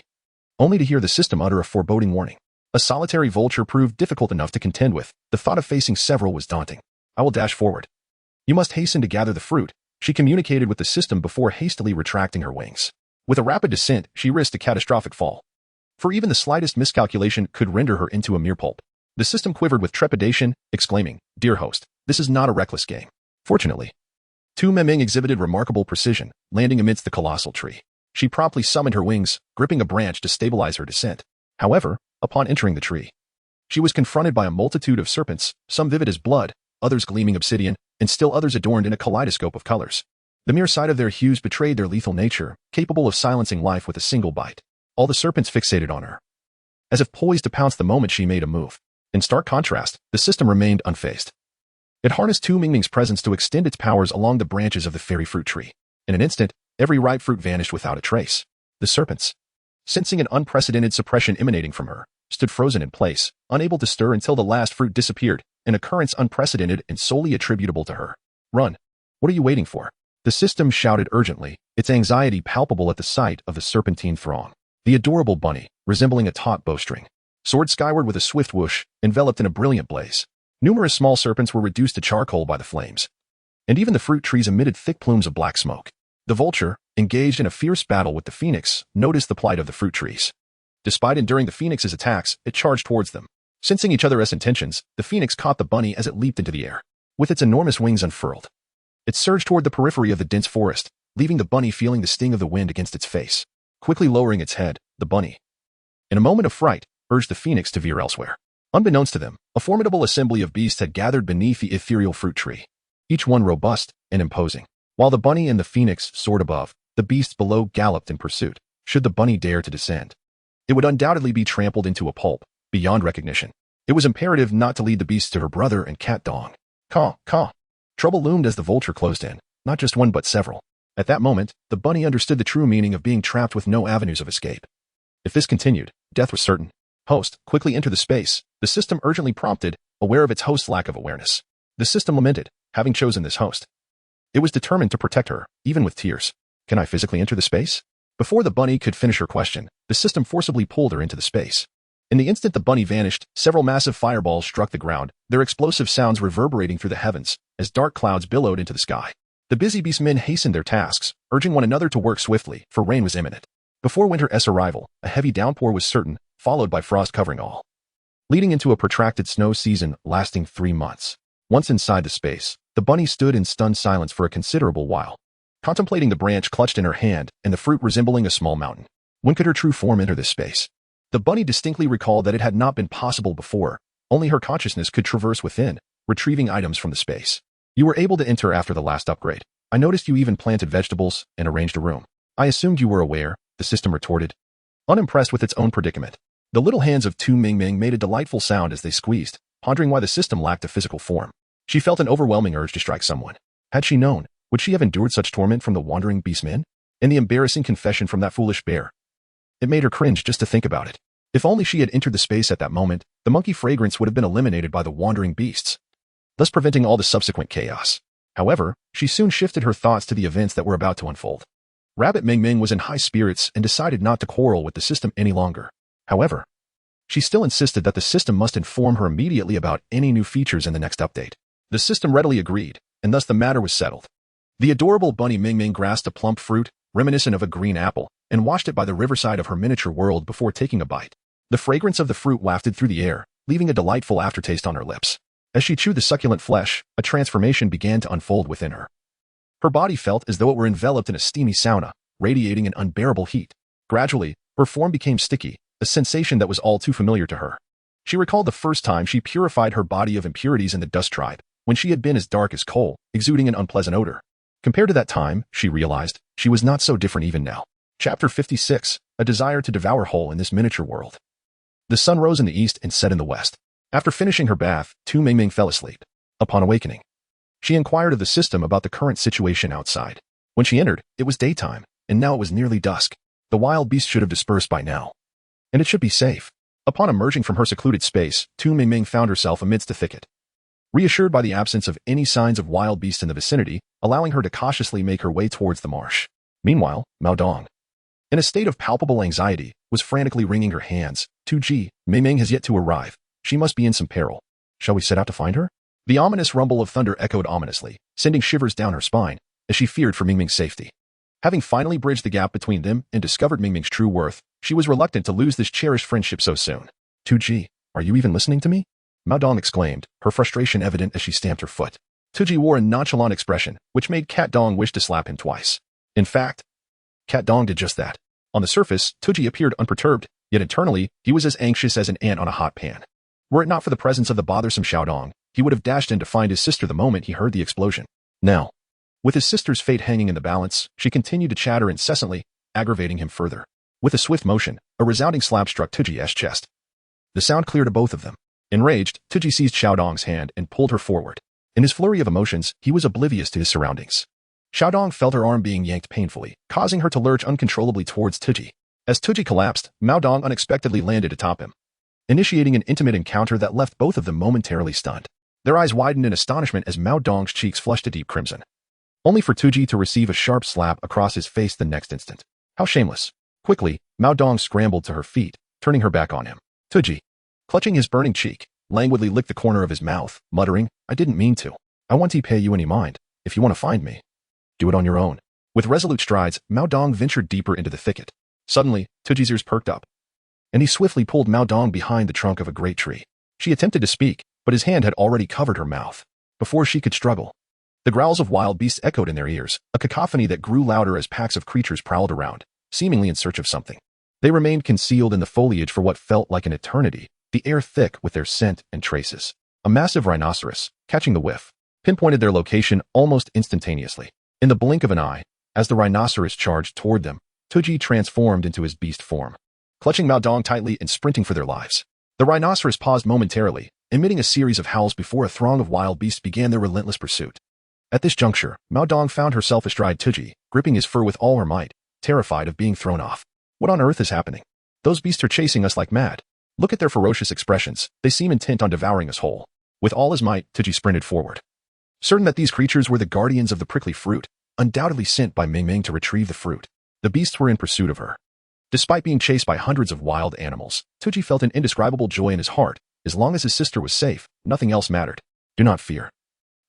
only to hear the system utter a foreboding warning. A solitary vulture proved difficult enough to contend with. The thought of facing several was daunting. I will dash forward. You must hasten to gather the fruit, she communicated with the system before hastily retracting her wings. With a rapid descent, she risked a catastrophic fall. For even the slightest miscalculation could render her into a mere pulp. The system quivered with trepidation, exclaiming, "Dear host, this is not a reckless game." Fortunately, Tu Mingming exhibited remarkable precision, landing amidst the colossal tree. She promptly summoned her wings, gripping a branch to stabilize her descent. However, upon entering the tree, she was confronted by a multitude of serpents, some vivid as blood, others gleaming obsidian, and still others adorned in a kaleidoscope of colors. The mere sight of their hues betrayed their lethal nature, capable of silencing life with a single bite. All the serpents fixated on her, as if poised to pounce the moment she made a move. In stark contrast, the system remained unfazed. It harnessed Tu Mingming's presence to extend its powers along the branches of the fairy fruit tree. In an instant, every ripe fruit vanished without a trace. The serpents, sensing an unprecedented suppression emanating from her, stood frozen in place, unable to stir until the last fruit disappeared, an occurrence unprecedented and solely attributable to her. Run! What are you waiting for? The system shouted urgently, its anxiety palpable at the sight of the serpentine throng. The adorable bunny, resembling a taut bowstring, soared skyward with a swift whoosh, enveloped in a brilliant blaze. Numerous small serpents were reduced to charcoal by the flames, and even the fruit trees emitted thick plumes of black smoke. The vulture, engaged in a fierce battle with the phoenix, noticed the plight of the fruit trees. Despite enduring the phoenix's attacks, it charged towards them. Sensing each other's intentions, the phoenix caught the bunny as it leaped into the air. With its enormous wings unfurled, it surged toward the periphery of the dense forest, leaving the bunny feeling the sting of the wind against its face. Quickly lowering its head, the bunny, in a moment of fright, urged the phoenix to veer elsewhere. Unbeknownst to them, a formidable assembly of beasts had gathered beneath the ethereal fruit tree, each one robust and imposing. While the bunny and the phoenix soared above, the beasts below galloped in pursuit. Should the bunny dare to descend, it would undoubtedly be trampled into a pulp, beyond recognition. It was imperative not to lead the beasts to her brother and cat Dong. Caw, caw. Trouble loomed as the vulture closed in, not just one but several. At that moment, the bunny understood the true meaning of being trapped with no avenues of escape. If this continued, death was certain. Host, quickly enter the space, the system urgently prompted, aware of its host's lack of awareness. The system lamented, having chosen this host. It was determined to protect her, even with tears. Can I physically enter the space? Before the bunny could finish her question, the system forcibly pulled her into the space. In the instant the bunny vanished, several massive fireballs struck the ground, their explosive sounds reverberating through the heavens, as dark clouds billowed into the sky. The busy beastmen hastened their tasks, urging one another to work swiftly, for rain was imminent. Before winter's arrival, a heavy downpour was certain, followed by frost covering all, leading into a protracted snow season lasting 3 months. Once inside the space, the bunny stood in stunned silence for a considerable while, contemplating the branch clutched in her hand and the fruit resembling a small mountain. When could her true form enter this space? The bunny distinctly recalled that it had not been possible before. Only her consciousness could traverse within, retrieving items from the space. You were able to enter after the last upgrade. I noticed you even planted vegetables and arranged a room. I assumed you were aware, the system retorted, unimpressed with its own predicament. The little hands of Tu Mingming made a delightful sound as they squeezed, pondering why the system lacked a physical form. She felt an overwhelming urge to strike someone. Had she known, would she have endured such torment from the wandering beastmen? And the embarrassing confession from that foolish bear. It made her cringe just to think about it. If only she had entered the space at that moment, the monkey fragrance would have been eliminated by the wandering beasts, thus preventing all the subsequent chaos. However, she soon shifted her thoughts to the events that were about to unfold. Rabbit Mingming was in high spirits and decided not to quarrel with the system any longer. However, she still insisted that the system must inform her immediately about any new features in the next update. The system readily agreed, and thus the matter was settled. The adorable bunny Mingming grasped a plump fruit, reminiscent of a green apple, and washed it by the riverside of her miniature world before taking a bite. The fragrance of the fruit wafted through the air, leaving a delightful aftertaste on her lips. As she chewed the succulent flesh, a transformation began to unfold within her. Her body felt as though it were enveloped in a steamy sauna, radiating an unbearable heat. Gradually, her form became sticky, a sensation that was all too familiar to her. She recalled the first time she purified her body of impurities in the dust tribe, when she had been as dark as coal, exuding an unpleasant odor. Compared to that time, she realized, she was not so different even now. Chapter 56, A Desire to Devour Whole in This Miniature World. The sun rose in the east and set in the west. After finishing her bath, Tu Mingming fell asleep. Upon awakening, she inquired of the system about the current situation outside. When she entered, it was daytime, and now it was nearly dusk. The wild beasts should have dispersed by now, and it should be safe. Upon emerging from her secluded space, Tu Mingming found herself amidst a thicket. Reassured by the absence of any signs of wild beasts in the vicinity, allowing her to cautiously make her way towards the marsh. Meanwhile, Mao Dong, in a state of palpable anxiety, was frantically wringing her hands. Tu Mingming has yet to arrive. She must be in some peril. Shall we set out to find her? The ominous rumble of thunder echoed ominously, sending shivers down her spine, as she feared for Mingming's safety. Having finally bridged the gap between them and discovered Mingming's true worth, she was reluctant to lose this cherished friendship so soon. Tu, are you even listening to me? Mao Dong exclaimed, her frustration evident as she stamped her foot. Tu wore a nonchalant expression, which made Cat Dong wish to slap him twice. In fact, Cat Dong did just that. On the surface, Tu appeared unperturbed, yet internally, he was as anxious as an ant on a hot pan. Were it not for the presence of the bothersome Xiaodong, he would have dashed in to find his sister the moment he heard the explosion. Now, with his sister's fate hanging in the balance, she continued to chatter incessantly, aggravating him further. With a swift motion, a resounding slap struck Tuji's chest. The sound cleared to both of them. Enraged, Tuji seized Xiaodong's hand and pulled her forward. In his flurry of emotions, he was oblivious to his surroundings. Xiaodong felt her arm being yanked painfully, causing her to lurch uncontrollably towards Tuji. As Tuji collapsed, Mao Dong unexpectedly landed atop him, initiating an intimate encounter that left both of them momentarily stunned. Their eyes widened in astonishment as Mao Dong's cheeks flushed a deep crimson, only for Tuji to receive a sharp slap across his face the next instant. How shameless. Quickly, Mao Dong scrambled to her feet, turning her back on him. Tuji, clutching his burning cheek, languidly licked the corner of his mouth, muttering, I didn't mean to. I won't pay you any mind. If you want to find me, do it on your own. With resolute strides, Mao Dong ventured deeper into the thicket. Suddenly, Tuji's ears perked up, and he swiftly pulled Mao Dong behind the trunk of a great tree. She attempted to speak, but his hand had already covered her mouth. Before she could struggle, the growls of wild beasts echoed in their ears, a cacophony that grew louder as packs of creatures prowled around, seemingly in search of something. They remained concealed in the foliage for what felt like an eternity, the air thick with their scent and traces. A massive rhinoceros, catching the whiff, pinpointed their location almost instantaneously. In the blink of an eye, as the rhinoceros charged toward them, Tuji transformed into his beast form, clutching Mao Dong tightly and sprinting for their lives. The rhinoceros paused momentarily, emitting a series of howls before a throng of wild beasts began their relentless pursuit. At this juncture, Mao Dong found herself astride Tuji, gripping his fur with all her might, terrified of being thrown off. What on earth is happening? Those beasts are chasing us like mad. Look at their ferocious expressions. They seem intent on devouring us whole. With all his might, Tuji sprinted forward, certain that these creatures were the guardians of the prickly fruit, undoubtedly sent by Mingming to retrieve the fruit. The beasts were in pursuit of her. Despite being chased by hundreds of wild animals, Tuji felt an indescribable joy in his heart. As long as his sister was safe, nothing else mattered. Do not fear.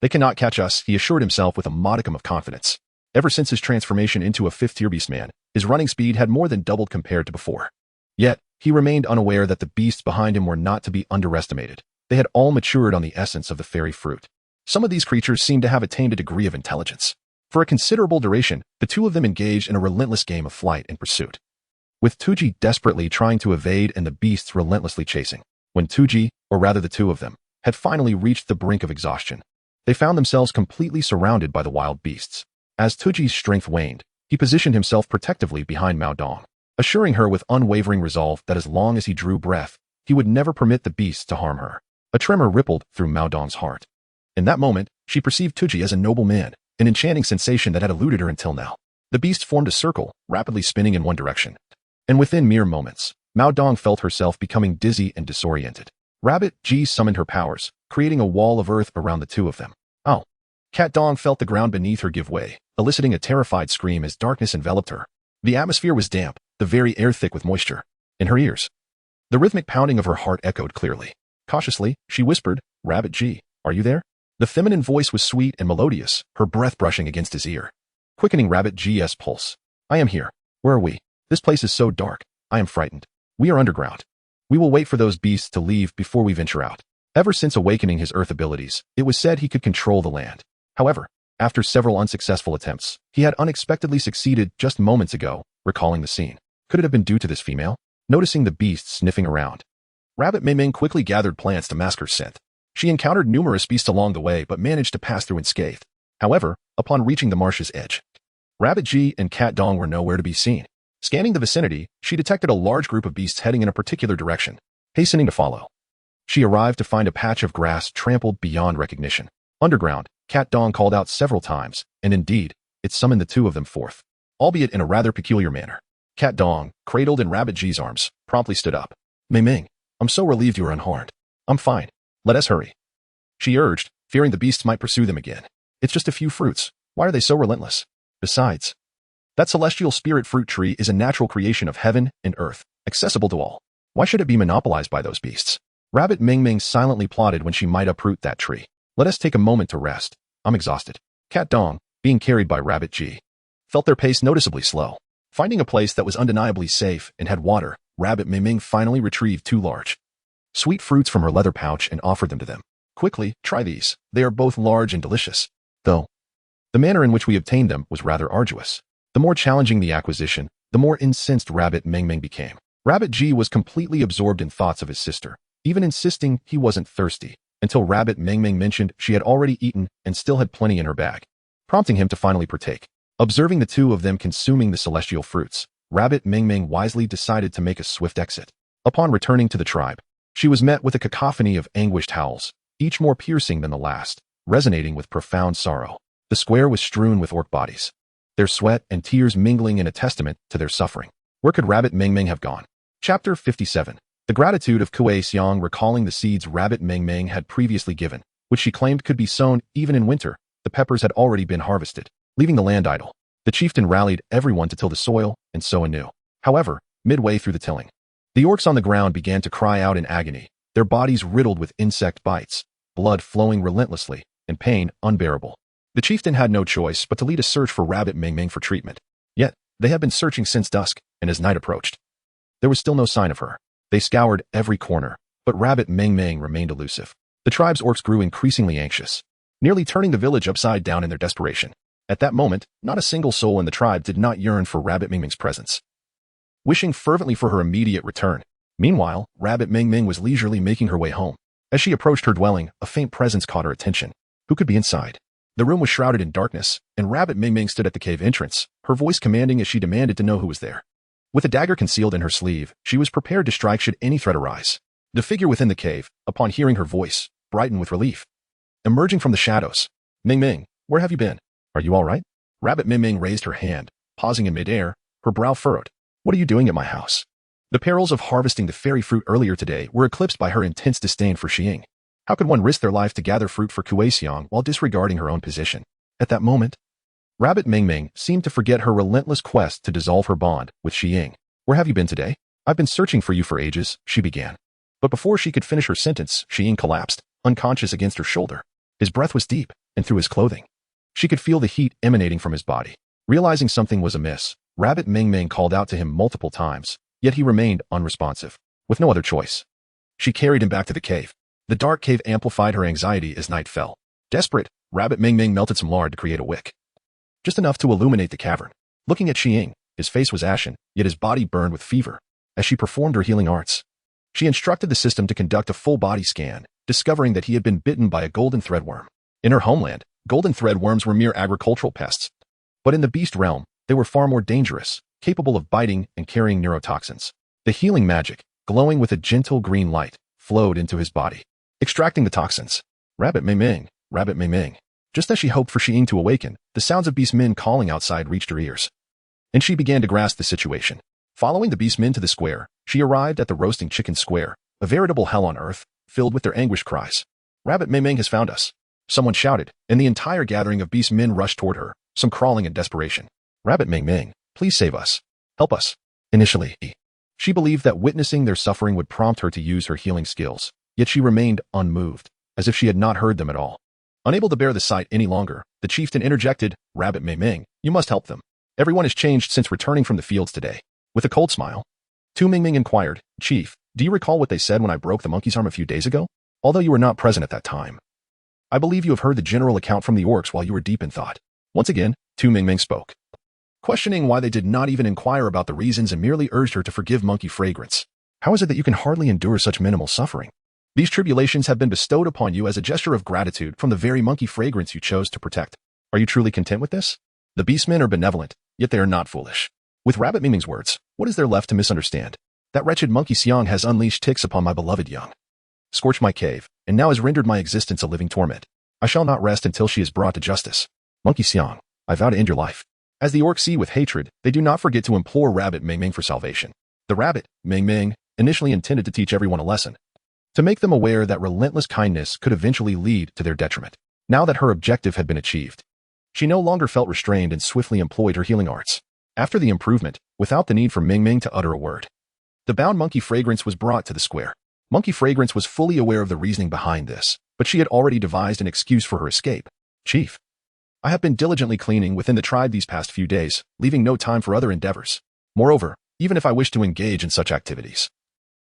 They cannot catch us, he assured himself with a modicum of confidence. Ever since his transformation into a fifth-tier beastman, his running speed had more than doubled compared to before. Yet, he remained unaware that the beasts behind him were not to be underestimated. They had all matured on the essence of the fairy fruit. Some of these creatures seemed to have attained a degree of intelligence. For a considerable duration, the two of them engaged in a relentless game of flight and pursuit, with Tuji desperately trying to evade and the beasts relentlessly chasing. When Tuji, or rather the two of them, had finally reached the brink of exhaustion, they found themselves completely surrounded by the wild beasts. As Tuji's strength waned, he positioned himself protectively behind Mao Dong, assuring her with unwavering resolve that as long as he drew breath, he would never permit the beasts to harm her. A tremor rippled through Mao Dong's heart. In that moment, she perceived Tuji as a noble man, an enchanting sensation that had eluded her until now. The beasts formed a circle, rapidly spinning in one direction. And within mere moments, Mao Dong felt herself becoming dizzy and disoriented. Rabbit G summoned her powers, creating a wall of earth around the two of them. Oh! Cat Dong felt the ground beneath her give way, eliciting a terrified scream as darkness enveloped her. The atmosphere was damp, the very air thick with moisture. In her ears, the rhythmic pounding of her heart echoed clearly. Cautiously, she whispered, Rabbit G, are you there? The feminine voice was sweet and melodious, her breath brushing against his ear, quickening Rabbit G's pulse. I am here. Where are we? This place is so dark. I am frightened. We are underground. We will wait for those beasts to leave before we venture out. Ever since awakening his earth abilities, it was said he could control the land. However, after several unsuccessful attempts, he had unexpectedly succeeded just moments ago, recalling the scene. Could it have been due to this female? Noticing the beasts sniffing around, Rabbit Ming quickly gathered plants to mask her scent. She encountered numerous beasts along the way but managed to pass through unscathed. However, upon reaching the marsh's edge, Rabbit G and Cat Dong were nowhere to be seen. Scanning the vicinity, she detected a large group of beasts heading in a particular direction. Hastening to follow, she arrived to find a patch of grass trampled beyond recognition. Underground, Cat Dong called out several times, and indeed, it summoned the two of them forth, albeit in a rather peculiar manner. Cat Dong, cradled in Rabbit G's arms, promptly stood up. Ming, I'm so relieved you are unharmed. I'm fine. Let us hurry, she urged, fearing the beasts might pursue them again. It's just a few fruits. Why are they so relentless? Besides, that celestial spirit fruit tree is a natural creation of heaven and earth, accessible to all. Why should it be monopolized by those beasts? Rabbit Ming silently plotted when she might uproot that tree. Let us take a moment to rest. I'm exhausted. Cat Dong, being carried by Rabbit G, felt their pace noticeably slow. Finding a place that was undeniably safe and had water, Rabbit Ming finally retrieved two large, sweet fruits from her leather pouch and offered them to them. Quickly, try these. They are both large and delicious. Though, the manner in which we obtained them was rather arduous. The more challenging the acquisition, the more incensed Rabbit Ming became. Rabbit G was completely absorbed in thoughts of his sister, even insisting he wasn't thirsty, until Rabbit Ming mentioned she had already eaten and still had plenty in her bag, prompting him to finally partake. Observing the two of them consuming the celestial fruits, Rabbit Ming wisely decided to make a swift exit. Upon returning to the tribe, she was met with a cacophony of anguished howls, each more piercing than the last, resonating with profound sorrow. The square was strewn with orc bodies, their sweat and tears mingling in a testament to their suffering. Where could Rabbit Ming have gone? Chapter 57. The gratitude of Kuei Xiang recalling the seeds Rabbit Ming had previously given, which she claimed could be sown even in winter. The peppers had already been harvested, leaving the land idle. The chieftain rallied everyone to till the soil and sow anew. However, midway through the tilling, the orcs on the ground began to cry out in agony, their bodies riddled with insect bites, blood flowing relentlessly, and pain unbearable. The chieftain had no choice but to lead a search for Rabbit Ming for treatment. Yet, they had been searching since dusk, and as night approached, there was still no sign of her. They scoured every corner, but Rabbit Ming remained elusive. The tribe's orcs grew increasingly anxious, nearly turning the village upside down in their desperation. At that moment, not a single soul in the tribe did not yearn for Rabbit Ming's presence, wishing fervently for her immediate return. Meanwhile, Rabbit Ming was leisurely making her way home. As she approached her dwelling, a faint presence caught her attention. Who could be inside? The room was shrouded in darkness, and Rabbit Ming stood at the cave entrance, her voice commanding as she demanded to know who was there. With a dagger concealed in her sleeve, she was prepared to strike should any threat arise. The figure within the cave, upon hearing her voice, brightened with relief. Emerging from the shadows, Ming, where have you been? Are you all right? Rabbit Ming raised her hand, pausing in midair, her brow furrowed. What are you doing at my house? The perils of harvesting the fairy fruit earlier today were eclipsed by her intense disdain for Xiying. How could one risk their life to gather fruit for Kuei Xiang while disregarding her own position? At that moment, Rabbit Ming seemed to forget her relentless quest to dissolve her bond with Xiying. Where have you been today? I've been searching for you for ages, she began. But before she could finish her sentence, Xiying collapsed, unconscious against her shoulder. His breath was deep, and through his clothing, she could feel the heat emanating from his body. Realizing something was amiss, Rabbit Ming called out to him multiple times, yet he remained unresponsive. With no other choice, she carried him back to the cave. The dark cave amplified her anxiety as night fell. Desperate, Rabbit Ming melted some lard to create a wick, just enough to illuminate the cavern. Looking at Xiying, his face was ashen, yet his body burned with fever. As she performed her healing arts, she instructed the system to conduct a full body scan, discovering that he had been bitten by a golden threadworm. In her homeland, golden threadworms were mere agricultural pests. But in the beast realm, they were far more dangerous, capable of biting and carrying neurotoxins. The healing magic, glowing with a gentle green light, flowed into his body, extracting the toxins. Rabbit Ming. Just as she hoped for Xiying to awaken, the sounds of beastmen calling outside reached her ears, and she began to grasp the situation. Following the beastmen to the square, she arrived at the roasting chicken square, a veritable hell on earth, filled with their anguished cries. Rabbit Ming has found us, someone shouted, and the entire gathering of beastmen rushed toward her, some crawling in desperation. Rabbit Ming, please save us. Help us. Initially, she believed that witnessing their suffering would prompt her to use her healing skills, yet she remained unmoved, as if she had not heard them at all. Unable to bear the sight any longer, the chieftain interjected, Rabbit Ming, you must help them. Everyone has changed since returning from the fields today. With a cold smile, Tu Mingming inquired, Chief, do you recall what they said when I broke the monkey's arm a few days ago? Although you were not present at that time. I believe you have heard the general account from the orcs while you were deep in thought. Once again, Tu Mingming spoke, questioning why they did not even inquire about the reasons and merely urged her to forgive Monkey Fragrance. How is it that you can hardly endure such minimal suffering? These tribulations have been bestowed upon you as a gesture of gratitude from the very Monkey Fragrance you chose to protect. Are you truly content with this? The beastmen are benevolent, yet they are not foolish. With Rabbit Mingming's words, what is there left to misunderstand? That wretched Monkey Xiang has unleashed ticks upon my beloved young, scorched my cave, and now has rendered my existence a living torment. I shall not rest until she is brought to justice. Monkey Xiang, I vow to end your life. As the orcs see with hatred, they do not forget to implore Rabbit Mingming for salvation. The Rabbit Mingming initially intended to teach everyone a lesson, to make them aware that relentless kindness could eventually lead to their detriment. Now that her objective had been achieved, she no longer felt restrained and swiftly employed her healing arts. After the improvement, without the need for Mingming to utter a word, the bound Monkey Fragrance was brought to the square. Monkey Fragrance was fully aware of the reasoning behind this, but she had already devised an excuse for her escape. Chief, I have been diligently cleaning within the tribe these past few days, leaving no time for other endeavors. Moreover, even if I wish to engage in such activities,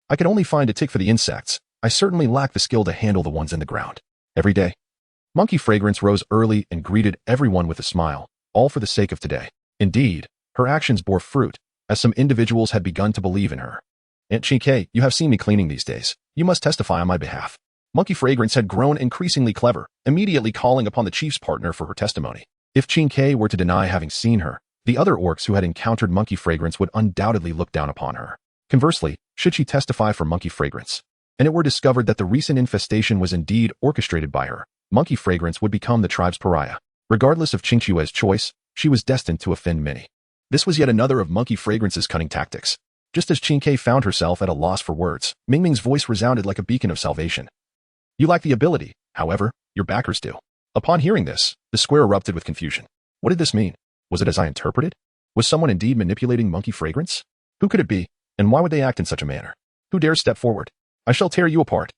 I can only find a tick for the insects. I certainly lack the skill to handle the ones in the ground. Every day, Monkey Fragrance rose early and greeted everyone with a smile, all for the sake of today. Indeed, her actions bore fruit, as some individuals had begun to believe in her. Aunt Chike, you have seen me cleaning these days. You must testify on my behalf. Monkey Fragrance had grown increasingly clever, immediately calling upon the chief's partner for her testimony. If Chinke were to deny having seen her, the other orcs who had encountered Monkey Fragrance would undoubtedly look down upon her. Conversely, should she testify for Monkey Fragrance, and it were discovered that the recent infestation was indeed orchestrated by her, Monkey Fragrance would become the tribe's pariah. Regardless of Qingque's choice, she was destined to offend many. This was yet another of Monkey Fragrance's cunning tactics. Just as Qingque found herself at a loss for words, Mingming's voice resounded like a beacon of salvation. You lack the ability, however, your backers do. Upon hearing this, the square erupted with confusion. What did this mean? Was it as I interpreted? Was someone indeed manipulating Monkey Fragrance? Who could it be, and why would they act in such a manner? Who dares step forward? I shall tear you apart.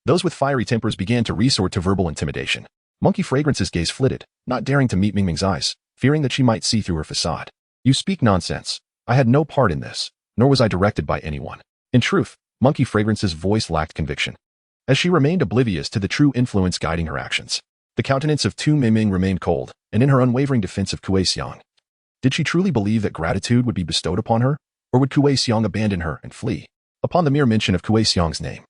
Those with fiery tempers began to resort to verbal intimidation. Monkey Fragrance's gaze flitted, not daring to meet Mingming's eyes, fearing that she might see through her facade. You speak nonsense. I had no part in this, nor was I directed by anyone. In truth, Monkey Fragrance's voice lacked conviction, as she remained oblivious to the true influence guiding her actions. The countenance of Tu Mingming remained cold, and in her unwavering defense of Kue Xiang. Did she truly believe that gratitude would be bestowed upon her, or would Kue Xiang abandon her and flee? Upon the mere mention of Kue Xiang's name,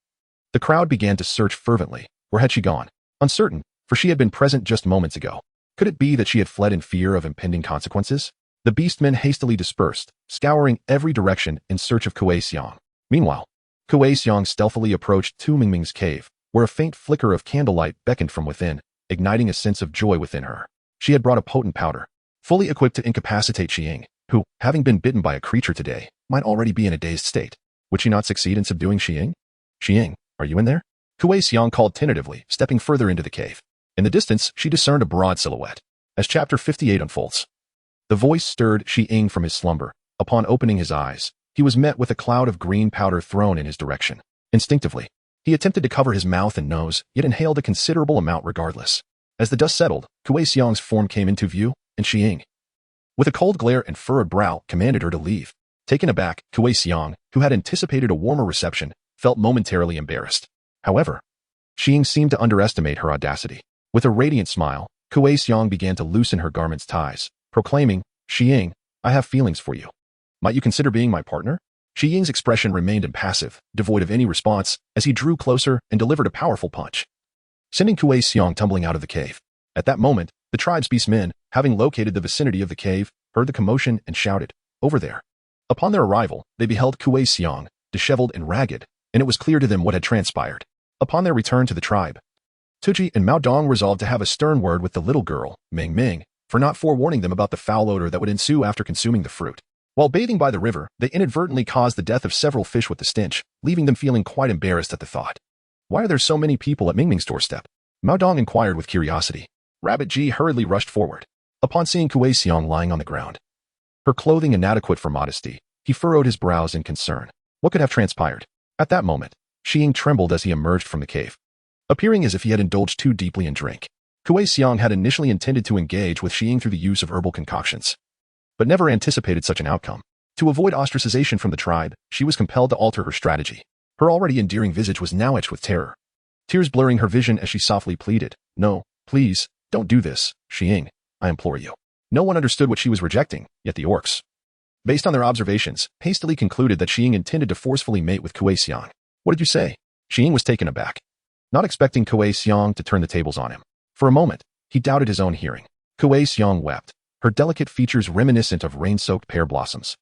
the crowd began to search fervently. Where had she gone? Uncertain, for she had been present just moments ago. Could it be that she had fled in fear of impending consequences? The beastmen hastily dispersed, scouring every direction in search of Kue Xiang. Meanwhile, Kue Xiang stealthily approached Tu Mingming's cave, where a faint flicker of candlelight beckoned from within, igniting a sense of joy within her. She had brought a potent powder, fully equipped to incapacitate Xiang, who, having been bitten by a creature today, might already be in a dazed state. Would she not succeed in subduing Xiang? Xiang, are you in there? Kue Xiang called tentatively, stepping further into the cave. In the distance, she discerned a broad silhouette. As chapter 58 unfolds, the voice stirred Xiang from his slumber. Upon opening his eyes, he was met with a cloud of green powder thrown in his direction. Instinctively, he attempted to cover his mouth and nose, yet inhaled a considerable amount regardless. As the dust settled, Kue Xiang's form came into view, and Xiang, with a cold glare and furrowed brow, commanded her to leave. Taken aback, Kue Xiang, who had anticipated a warmer reception, felt momentarily embarrassed. However, Xiang seemed to underestimate her audacity. With a radiant smile, Kue Xiang began to loosen her garment's ties, proclaiming, Xiang, I have feelings for you. Might you consider being my partner? Xiang's expression remained impassive, devoid of any response, as he drew closer and delivered a powerful punch, sending Kue Xiang tumbling out of the cave. At that moment, the tribe's beastmen, having located the vicinity of the cave, heard the commotion and shouted, over there. Upon their arrival, they beheld Kue Xiang, disheveled and ragged, and it was clear to them what had transpired. Upon their return to the tribe, Tuji and Mao Dong resolved to have a stern word with the little girl, Ming Ming, for not forewarning them about the foul odor that would ensue after consuming the fruit. While bathing by the river, they inadvertently caused the death of several fish with the stench, leaving them feeling quite embarrassed at the thought. Why are there so many people at Mingming's doorstep? Mao Dong inquired with curiosity. Rabbit Ji hurriedly rushed forward. Upon seeing Kue Xiang lying on the ground, her clothing inadequate for modesty, he furrowed his brows in concern. What could have transpired? At that moment, Xiang trembled as he emerged from the cave, appearing as if he had indulged too deeply in drink. Kue Xiang had initially intended to engage with Xiang through the use of herbal concoctions, but never anticipated such an outcome. To avoid ostracization from the tribe, she was compelled to alter her strategy. Her already endearing visage was now etched with terror, tears blurring her vision as she softly pleaded, "No, please, don't do this, Xiang, I implore you." No one understood what she was rejecting, yet the orcs, based on their observations, hastily concluded that Xiang intended to forcefully mate with Kuei Xiang. "What did you say?" Xiang was taken aback, not expecting Kuei Xiang to turn the tables on him. For a moment, he doubted his own hearing. Kuei Xiang wept, her delicate features reminiscent of rain-soaked pear blossoms,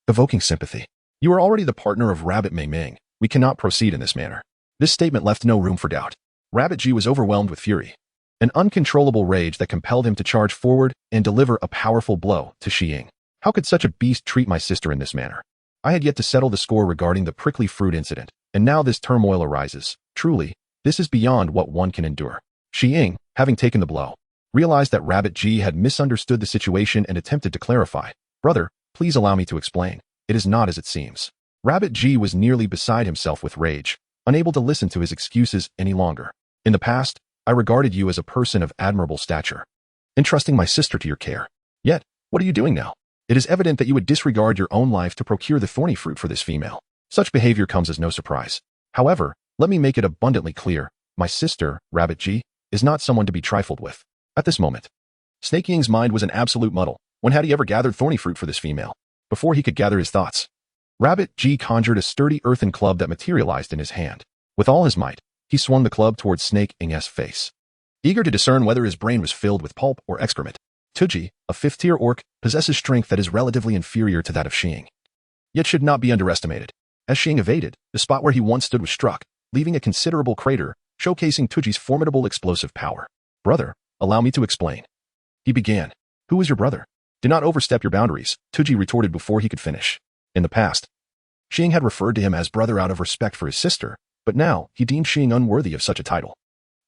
evoking sympathy. "You are already the partner of Rabbit Ming Ming. We cannot proceed in this manner." This statement left no room for doubt. Rabbit G was overwhelmed with fury, an uncontrollable rage that compelled him to charge forward and deliver a powerful blow to Xiang. "How could such a beast treat my sister in this manner? I had yet to settle the score regarding the prickly fruit incident, and now this turmoil arises. Truly, this is beyond what one can endure." Xiang, having taken the blow, realized that Rabbit G had misunderstood the situation and attempted to clarify. "Brother, please allow me to explain. It is not as it seems." Rabbit G was nearly beside himself with rage, unable to listen to his excuses any longer. "In the past, I regarded you as a person of admirable stature, entrusting my sister to your care. Yet, what are you doing now? It is evident that you would disregard your own life to procure the thorny fruit for this female. Such behavior comes as no surprise. However, let me make it abundantly clear, my sister, Rabbit G, is not someone to be trifled with." At this moment, Snake Ying's mind was an absolute muddle. When had he ever gathered thorny fruit for this female? Before he could gather his thoughts, Rabbit G conjured a sturdy earthen club that materialized in his hand. With all his might, he swung the club towards Snake Ying's face, eager to discern whether his brain was filled with pulp or excrement. Tuji, a fifth-tier orc, possesses strength that is relatively inferior to that of Xiang, yet should not be underestimated. As Xiang evaded, the spot where he once stood was struck, leaving a considerable crater, showcasing Tuji's formidable explosive power. "Brother, allow me to explain," he began. "Who is your brother? Do not overstep your boundaries," Tuji retorted before he could finish. In the past, Xiang had referred to him as brother out of respect for his sister, but now he deemed Xiang unworthy of such a title.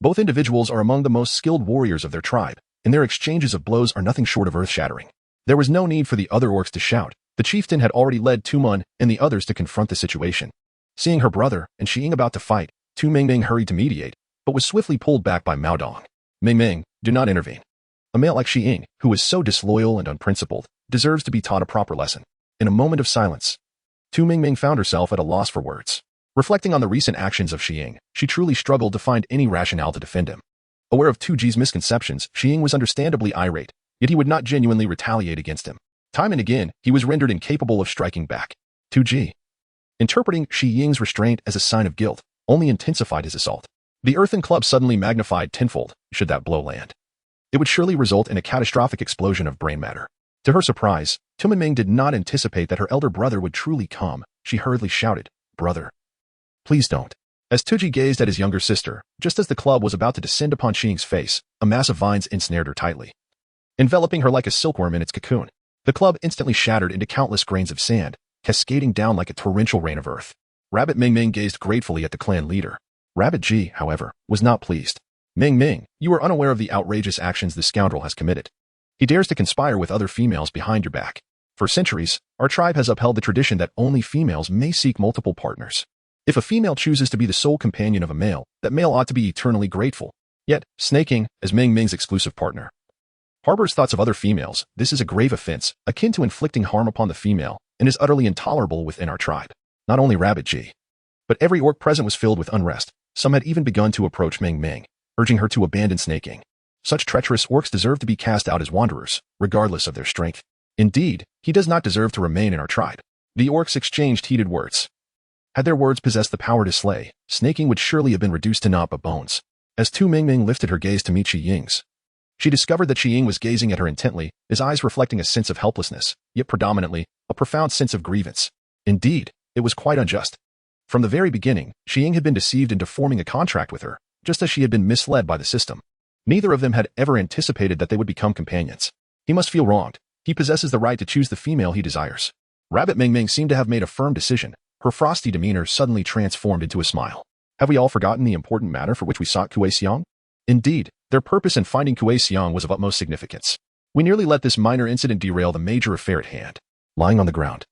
Both individuals are among the most skilled warriors of their tribe, and their exchanges of blows are nothing short of earth-shattering. There was no need for the other orcs to shout. The chieftain had already led Tumun and the others to confront the situation. Seeing her brother and Xiang about to fight, Tu Mingming hurried to mediate, but was swiftly pulled back by Mao Dong. "Mingming, do not intervene. A male like Xiang, who is so disloyal and unprincipled, deserves to be taught a proper lesson." In a moment of silence, Tu Mingming found herself at a loss for words. Reflecting on the recent actions of Xiang, she truly struggled to find any rationale to defend him. Aware of Tu Ji's misconceptions, Xiang was understandably irate, yet he would not genuinely retaliate against him. Time and again, he was rendered incapable of striking back. Tu Ji, interpreting Xiang's restraint as a sign of guilt, only intensified his assault. The earthen club suddenly magnified tenfold, should that blow land. It would surely result in a catastrophic explosion of brain matter. To her surprise, Tumanming did not anticipate that her elder brother would truly come. She hurriedly shouted, "Brother, please don't." As Tuji gazed at his younger sister, just as the club was about to descend upon Xiang's face, a mass of vines ensnared her tightly, enveloping her like a silkworm in its cocoon. The club instantly shattered into countless grains of sand, cascading down like a torrential rain of earth. Rabbit Ming Ming gazed gratefully at the clan leader. Rabbit G, however, was not pleased. "Ming Ming, you are unaware of the outrageous actions the scoundrel has committed. He dares to conspire with other females behind your back. For centuries, our tribe has upheld the tradition that only females may seek multiple partners. If a female chooses to be the sole companion of a male, that male ought to be eternally grateful. Yet, snaking, as Ming Ming's exclusive partner, harbors thoughts of other females. This is a grave offense, akin to inflicting harm upon the female, and is utterly intolerable within our tribe." Not only Rabbit G, but every orc present was filled with unrest. Some had even begun to approach Ming Ming, urging her to abandon snaking. Such treacherous orcs deserve to be cast out as wanderers, regardless of their strength. Indeed, he does not deserve to remain in our tribe. The orcs exchanged heated words. Had their words possessed the power to slay, snaking would surely have been reduced to naught but bones. As Tu Mingming lifted her gaze to meet Xiang's, she discovered that Xiang was gazing at her intently, his eyes reflecting a sense of helplessness, yet predominantly, a profound sense of grievance. Indeed, it was quite unjust. From the very beginning, Xiang had been deceived into forming a contract with her, just as she had been misled by the system. Neither of them had ever anticipated that they would become companions. He must feel wronged. He possesses the right to choose the female he desires. Rabbit Ming Ming seemed to have made a firm decision. Her frosty demeanor suddenly transformed into a smile. "Have we all forgotten the important matter for which we sought Kuei Xiang?" Indeed, their purpose in finding Kuei Xiang was of utmost significance. We nearly let this minor incident derail the major affair at hand. Lying on the ground,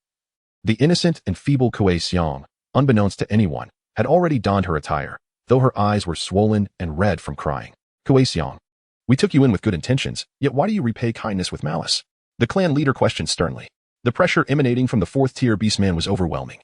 the innocent and feeble Kuei Xiang, unbeknownst to anyone, had already donned her attire, though her eyes were swollen and red from crying. "Kuei Xiang, we took you in with good intentions, yet why do you repay kindness with malice?" The clan leader questioned sternly. The pressure emanating from the fourth-tier beastman was overwhelming,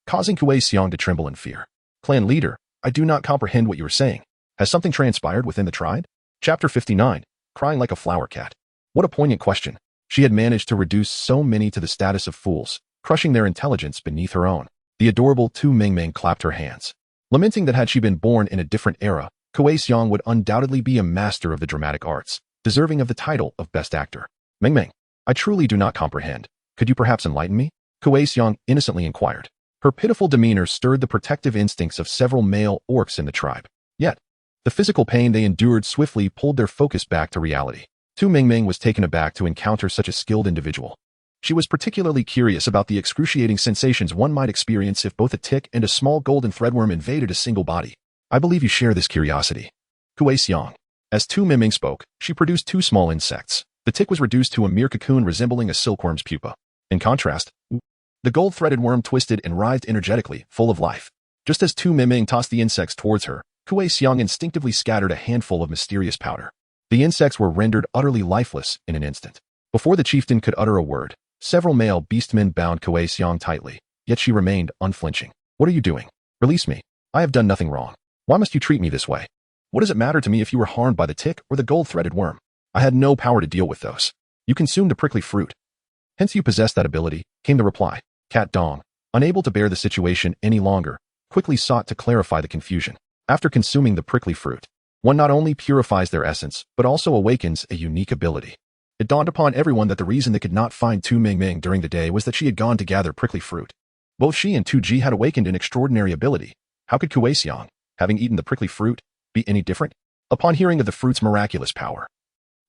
causing Kuei Xiang to tremble in fear. Clan leader, I do not comprehend what you are saying. Has something transpired within the tribe? Chapter 59, Crying Like a Flower Cat. What a poignant question. She had managed to reduce so many to the status of fools, crushing their intelligence beneath her own. The adorable Tu Mingming clapped her hands, lamenting that had she been born in a different era, Kuei Xiang would undoubtedly be a master of the dramatic arts, deserving of the title of Best Actor. Mingming, I truly do not comprehend. Could you perhaps enlighten me? Kuei Xiang innocently inquired. Her pitiful demeanor stirred the protective instincts of several male orcs in the tribe. Yet, the physical pain they endured swiftly pulled their focus back to reality. Tu Mingming was taken aback to encounter such a skilled individual. She was particularly curious about the excruciating sensations one might experience if both a tick and a small golden threadworm invaded a single body. I believe you share this curiosity. Kuei Xiang. As Tu Mingming spoke, she produced two small insects. The tick was reduced to a mere cocoon resembling a silkworm's pupa. In contrast, the gold-threaded worm twisted and writhed energetically, full of life. Just as Tu Mingming tossed the insects towards her, Kuei Xiang instinctively scattered a handful of mysterious powder. The insects were rendered utterly lifeless in an instant. Before the chieftain could utter a word, several male beastmen bound Kuei Xiang tightly, yet she remained unflinching. What are you doing? Release me. I have done nothing wrong. Why must you treat me this way? What does it matter to me if you were harmed by the tick or the gold-threaded worm? I had no power to deal with those. You consumed the prickly fruit. Hence you possess that ability, came the reply. Cat Dong, unable to bear the situation any longer, quickly sought to clarify the confusion. After consuming the prickly fruit, one not only purifies their essence, but also awakens a unique ability. It dawned upon everyone that the reason they could not find Tu Mingming during the day was that she had gone to gather prickly fruit. Both she and Tu Ji had awakened an extraordinary ability. How could Kuei Xiang, having eaten the prickly fruit, be any different? Upon hearing of the fruit's miraculous power,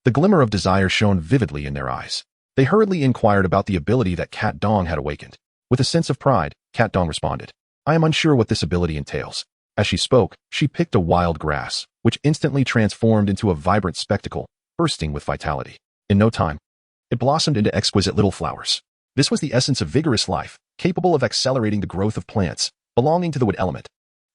the glimmer of desire shone vividly in their eyes. They hurriedly inquired about the ability that Cat Dong had awakened. With a sense of pride, Cat Dong responded, I am unsure what this ability entails. As she spoke, she picked a wild grass, which instantly transformed into a vibrant spectacle, bursting with vitality. In no time, it blossomed into exquisite little flowers. This was the essence of vigorous life, capable of accelerating the growth of plants, belonging to the wood element.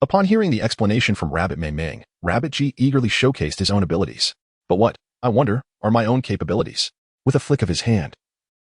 Upon hearing the explanation from Rabbit Ming, Rabbit G eagerly showcased his own abilities. But what, I wonder, are my own capabilities? With a flick of his hand,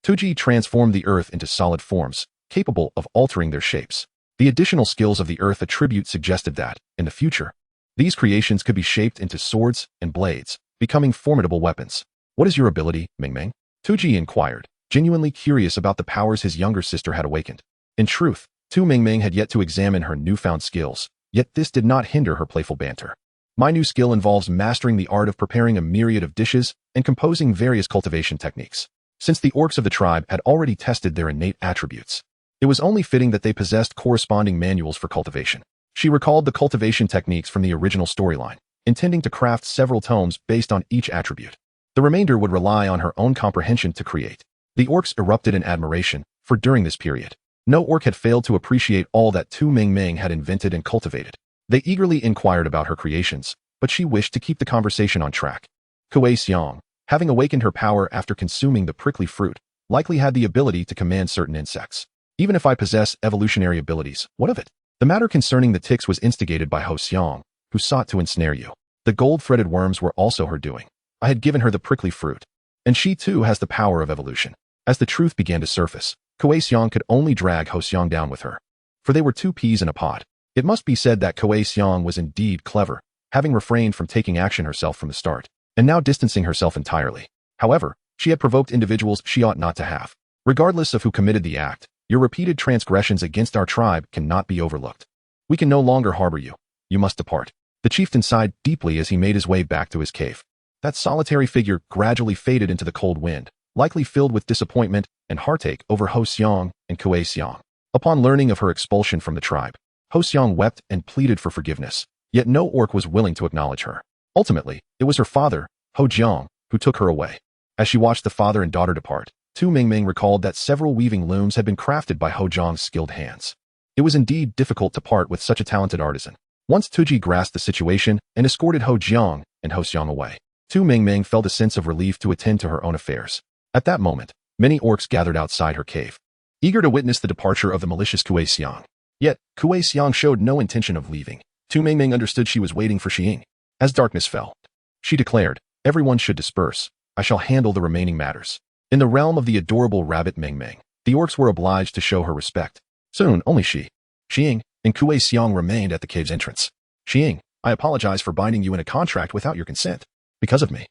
Tuji transformed the earth into solid forms, capable of altering their shapes. The additional skills of the earth attribute suggested that, in the future, these creations could be shaped into swords and blades, becoming formidable weapons. What is your ability, Mingming? Tuji inquired, genuinely curious about the powers his younger sister had awakened. In truth, Tu Mingming had yet to examine her newfound skills, yet this did not hinder her playful banter. My new skill involves mastering the art of preparing a myriad of dishes and composing various cultivation techniques. Since the orcs of the tribe had already tested their innate attributes, it was only fitting that they possessed corresponding manuals for cultivation. She recalled the cultivation techniques from the original storyline, intending to craft several tomes based on each attribute. The remainder would rely on her own comprehension to create. The orcs erupted in admiration, for during this period, no orc had failed to appreciate all that Tu Mingming had invented and cultivated. They eagerly inquired about her creations, but she wished to keep the conversation on track. Kuei Xiang, having awakened her power after consuming the prickly fruit, likely had the ability to command certain insects. Even if I possess evolutionary abilities, what of it? The matter concerning the ticks was instigated by Ho Xiang, who sought to ensnare you. The gold-threaded worms were also her doing. I had given her the prickly fruit, and she too has the power of evolution. As the truth began to surface, Kuei Xiang could only drag Ho Xiang down with her, for they were two peas in a pod. It must be said that Kuei Xiang was indeed clever, having refrained from taking action herself from the start, and now distancing herself entirely. However, she had provoked individuals she ought not to have. Regardless of who committed the act, your repeated transgressions against our tribe cannot be overlooked. We can no longer harbor you. You must depart. The chieftain sighed deeply as he made his way back to his cave. That solitary figure gradually faded into the cold wind, likely filled with disappointment and heartache over Ho Xiang and Kuei Xiang. Upon learning of her expulsion from the tribe, Ho Xiang wept and pleaded for forgiveness, yet no orc was willing to acknowledge her. Ultimately, it was her father, Ho Jiang, who took her away. As she watched the father and daughter depart, Tu Mingming recalled that several weaving looms had been crafted by Ho Jiang's skilled hands. It was indeed difficult to part with such a talented artisan. Once Tuji grasped the situation and escorted Ho Jiang and Ho Xiang away, Tu Mingming felt a sense of relief to attend to her own affairs. At that moment, many orcs gathered outside her cave, eager to witness the departure of the malicious Kuei Xiang. Yet, Kuei Xiang showed no intention of leaving. Tu Mingming understood she was waiting for Xiang. As darkness fell, she declared, everyone should disperse. I shall handle the remaining matters. In the realm of the adorable Rabbit Mingming, The orcs were obliged to show her respect. Soon, only Xiying, and Kuei Xiang remained at the cave's entrance. Xiying, I apologize for binding you in a contract without your consent. Because of me,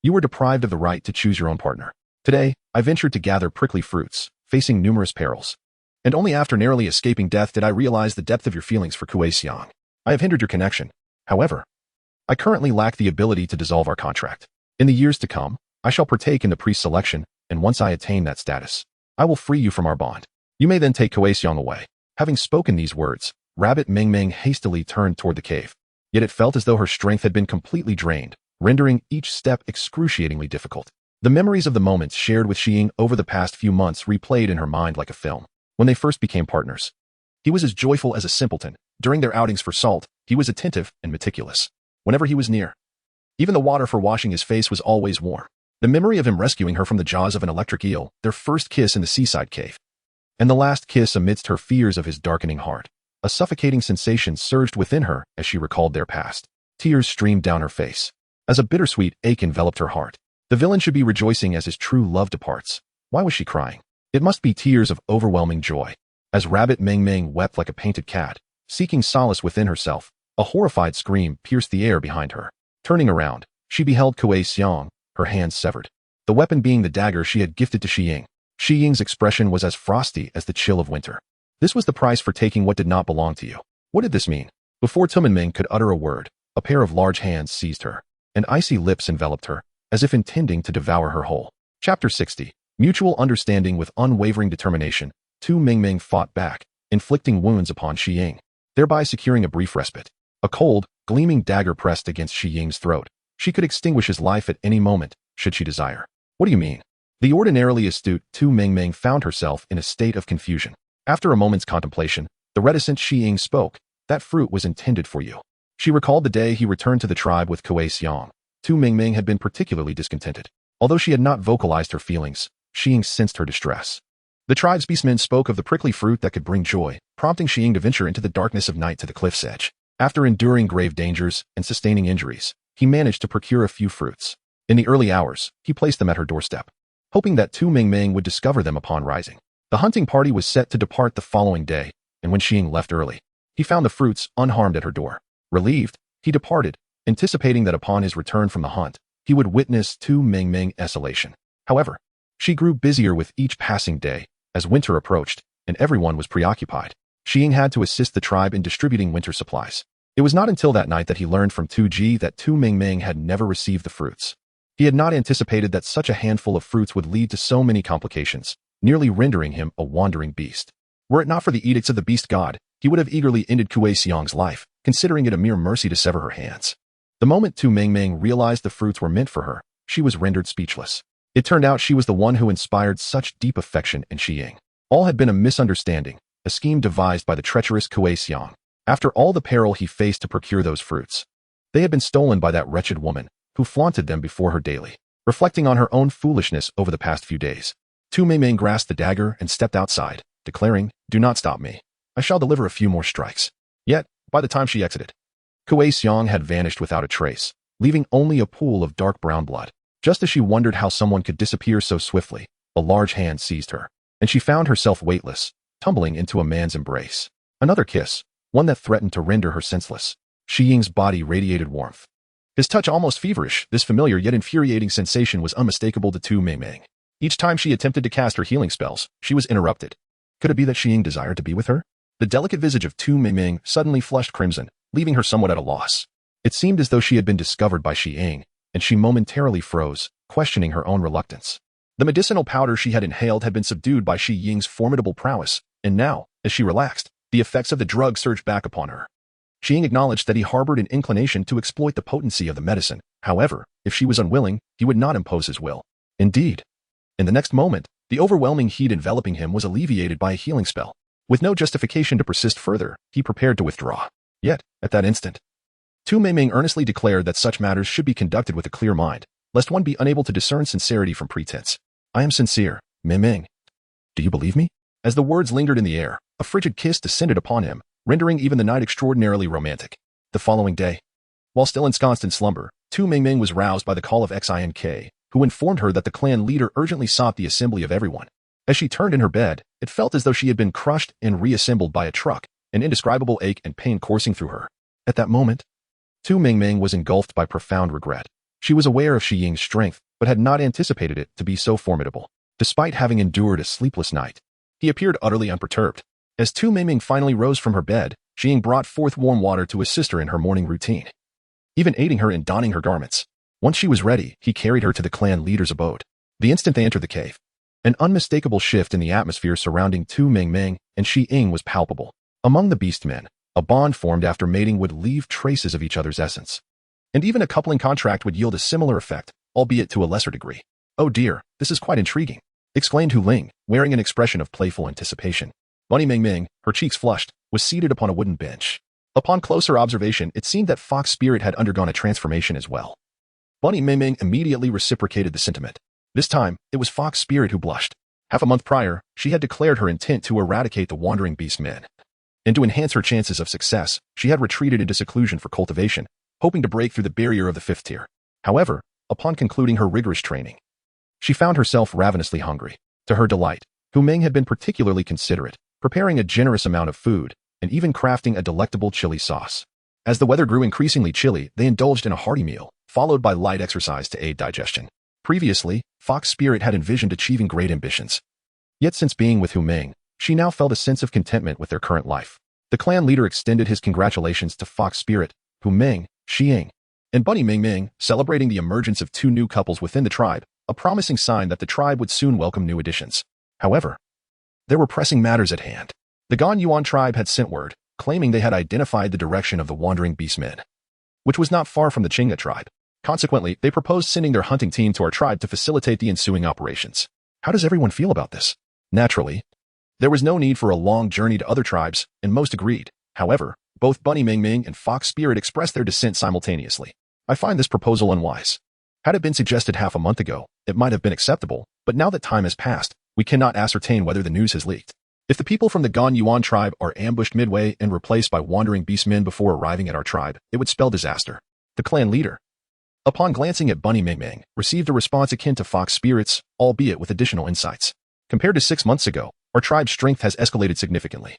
you were deprived of the right to choose your own partner. Today, I ventured to gather prickly fruits, facing numerous perils. And only after narrowly escaping death did I realize the depth of your feelings for Kuei Xiang. I have hindered your connection. However, I currently lack the ability to dissolve our contract. In the years to come, I shall partake in the priest selection, and once I attain that status, I will free you from our bond. You may then take Kuei Xiang away. Having spoken these words, Rabbit Ming Ming hastily turned toward the cave. Yet it felt as though her strength had been completely drained, rendering each step excruciatingly difficult. The memories of the moments shared with Xiying over the past few months replayed in her mind like a film. When they first became partners, he was as joyful as a simpleton. During their outings for salt, he was attentive and meticulous. Whenever he was near, even the water for washing his face was always warm. The memory of him rescuing her from the jaws of an electric eel, their first kiss in the seaside cave, and the last kiss amidst her fears of his darkening heart. A suffocating sensation surged within her as she recalled their past. Tears streamed down her face. As a bittersweet ache enveloped her heart. The villain should be rejoicing as his true love departs. Why was she crying? It must be tears of overwhelming joy. As Rabbit Ming Ming wept like a painted cat, seeking solace within herself, a horrified scream pierced the air behind her. Turning around, she beheld Kuei Xiang, her hands severed. The weapon being the dagger she had gifted to Xiying. Xiying's expression was as frosty as the chill of winter. This was the price for taking what did not belong to you. What did this mean? Before Tumenming could utter a word, a pair of large hands seized her, and icy lips enveloped her, as if intending to devour her whole. Chapter 60. Mutual understanding with unwavering determination, Tu Mingming fought back, inflicting wounds upon Xiying, thereby securing a brief respite. A cold, gleaming dagger pressed against Xiying's throat. She could extinguish his life at any moment, should she desire. What do you mean? The ordinarily astute Tu Mingming found herself in a state of confusion. After a moment's contemplation, the reticent Xiying spoke. That fruit was intended for you. She recalled the day he returned to the tribe with Kuei Xiang. Tu Mingming had been particularly discontented. Although she had not vocalized her feelings, Xiying sensed her distress. The tribe's beastmen spoke of the prickly fruit that could bring joy, prompting Xiying to venture into the darkness of night to the cliff's edge. After enduring grave dangers and sustaining injuries, he managed to procure a few fruits. In the early hours, he placed them at her doorstep, hoping that Tu Mingming would discover them upon rising. The hunting party was set to depart the following day, and when Xiying left early, he found the fruits unharmed at her door. Relieved, he departed, anticipating that upon his return from the hunt, he would witness Tu Mingming's isolation. However, she grew busier with each passing day, as winter approached, and everyone was preoccupied. Xiying had to assist the tribe in distributing winter supplies. It was not until that night that he learned from Tu Ji that Tu Mingming had never received the fruits. He had not anticipated that such a handful of fruits would lead to so many complications, nearly rendering him a wandering beast. Were it not for the edicts of the beast god, he would have eagerly ended Kuei Xiang's life, considering it a mere mercy to sever her hands. The moment Tu Mingming realized the fruits were meant for her, she was rendered speechless. It turned out she was the one who inspired such deep affection in Xiying. All had been a misunderstanding, a scheme devised by the treacherous Kuei Xiang. After all the peril he faced to procure those fruits, they had been stolen by that wretched woman, who flaunted them before her daily. Reflecting on her own foolishness over the past few days, Tu Mingming grasped the dagger and stepped outside, declaring, "Do not stop me. I shall deliver a few more strikes." Yet, by the time she exited, Kuei Xiang had vanished without a trace, leaving only a pool of dark brown blood. Just as she wondered how someone could disappear so swiftly, a large hand seized her, and she found herself weightless, tumbling into a man's embrace. Another kiss, one that threatened to render her senseless. Xiying's body radiated warmth. His touch almost feverish, this familiar yet infuriating sensation was unmistakable to Tu Mingming. Each time she attempted to cast her healing spells, she was interrupted. Could it be that Xiying desired to be with her? The delicate visage of Tu Mingming suddenly flushed crimson, leaving her somewhat at a loss. It seemed as though she had been discovered by Xiying, and she momentarily froze, questioning her own reluctance. The medicinal powder she had inhaled had been subdued by Xiying's formidable prowess, and now, as she relaxed, the effects of the drug surged back upon her. Xiying acknowledged that he harbored an inclination to exploit the potency of the medicine. However, if she was unwilling, he would not impose his will. Indeed, in the next moment, the overwhelming heat enveloping him was alleviated by a healing spell. With no justification to persist further, he prepared to withdraw. Yet, at that instant, Tu Mingming earnestly declared that such matters should be conducted with a clear mind, lest one be unable to discern sincerity from pretense. "I am sincere, Mingming. Do you believe me?" As the words lingered in the air, a frigid kiss descended upon him, rendering even the night extraordinarily romantic. The following day, while still ensconced in slumber, Tu Mingming was roused by the call of Xink, who informed her that the clan leader urgently sought the assembly of everyone. As she turned in her bed, it felt as though she had been crushed and reassembled by a truck, an indescribable ache and pain coursing through her. At that moment, Tu Mingming was engulfed by profound regret. She was aware of Shi Ying's strength, but had not anticipated it to be so formidable. Despite having endured a sleepless night, he appeared utterly unperturbed. As Tu Mingming finally rose from her bed, Shi Ying brought forth warm water to assist her in her morning routine, even aiding her in donning her garments. Once she was ready, he carried her to the clan leader's abode. The instant they entered the cave, an unmistakable shift in the atmosphere surrounding Tu Mingming and Shi Ying was palpable. Among the beast men, a bond formed after mating would leave traces of each other's essence. And even a coupling contract would yield a similar effect, albeit to a lesser degree. "Oh dear, this is quite intriguing," exclaimed Hu Ling, wearing an expression of playful anticipation. Bunny Mingming, her cheeks flushed, was seated upon a wooden bench. Upon closer observation, it seemed that Fox Spirit had undergone a transformation as well. Bunny Mingming immediately reciprocated the sentiment. This time, it was Fox Spirit who blushed. Half a month prior, she had declared her intent to eradicate the wandering beast men. And to enhance her chances of success, she had retreated into seclusion for cultivation, hoping to break through the barrier of the 5th tier. However, upon concluding her rigorous training, she found herself ravenously hungry. To her delight, Hu Ming had been particularly considerate, preparing a generous amount of food, and even crafting a delectable chili sauce. As the weather grew increasingly chilly, they indulged in a hearty meal, followed by light exercise to aid digestion. Previously, Fox Spirit had envisioned achieving great ambitions. Yet since being with Hu Ming, she now felt a sense of contentment with their current life. The clan leader extended his congratulations to Fox Spirit, Hu Ming, Shi Ying, and Bunny Mingming, celebrating the emergence of 2 new couples within the tribe, a promising sign that the tribe would soon welcome new additions. However, there were pressing matters at hand. The Gan Yuan tribe had sent word, claiming they had identified the direction of the wandering beastmen, which was not far from the Chinga tribe. Consequently, they proposed sending their hunting team to our tribe to facilitate the ensuing operations. How does everyone feel about this? Naturally, there was no need for a long journey to other tribes, and most agreed. However, both Bunny Mingming and Fox Spirit expressed their dissent simultaneously. I find this proposal unwise. Had it been suggested half a month ago, it might have been acceptable, but now that time has passed, we cannot ascertain whether the news has leaked. If the people from the Gan Yuan tribe are ambushed midway and replaced by wandering beastmen before arriving at our tribe, it would spell disaster. The clan leader, upon glancing at Bunny Mingming, received a response akin to Fox Spirit's, albeit with additional insights. Compared to 6 months ago, our tribe's strength has escalated significantly.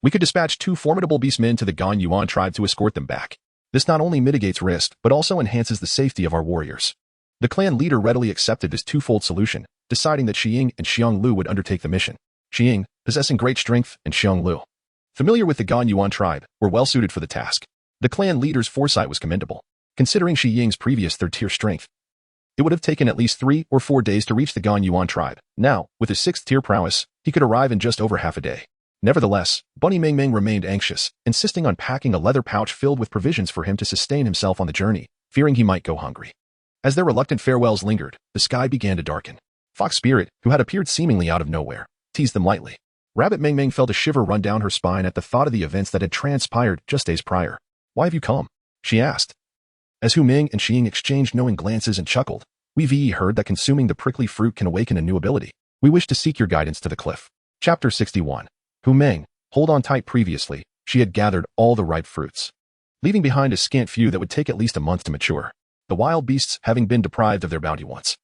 We could dispatch 2 formidable beastmen to the Gan Yuan tribe to escort them back. This not only mitigates risk, but also enhances the safety of our warriors. The clan leader readily accepted this twofold solution, deciding that Shi Ying and Xiang Lu would undertake the mission. Shi Ying, possessing great strength, and Xiang Lu, familiar with the Gan Yuan tribe, were well suited for the task. The clan leader's foresight was commendable. Considering Shi Ying's previous 3rd-tier strength, it would have taken at least 3 or 4 days to reach the Gan Yuan tribe. Now, with his 6th-tier prowess, he could arrive in just over half a day. Nevertheless, Bunny Mingming remained anxious, insisting on packing a leather pouch filled with provisions for him to sustain himself on the journey, fearing he might go hungry. As their reluctant farewells lingered, the sky began to darken. Fox Spirit, who had appeared seemingly out of nowhere, teased them lightly. Rabbit Mingming felt a shiver run down her spine at the thought of the events that had transpired just days prior. "Why have you come?" she asked. As Hu Ming and Shi Ying exchanged knowing glances and chuckled, "We've heard that consuming the prickly fruit can awaken a new ability. We wish to seek your guidance to the cliff." Chapter 61. Hu Ming, hold on tight. Previously, she had gathered all the ripe fruits, leaving behind a scant few that would take at least a month to mature. The wild beasts, having been deprived of their bounty once,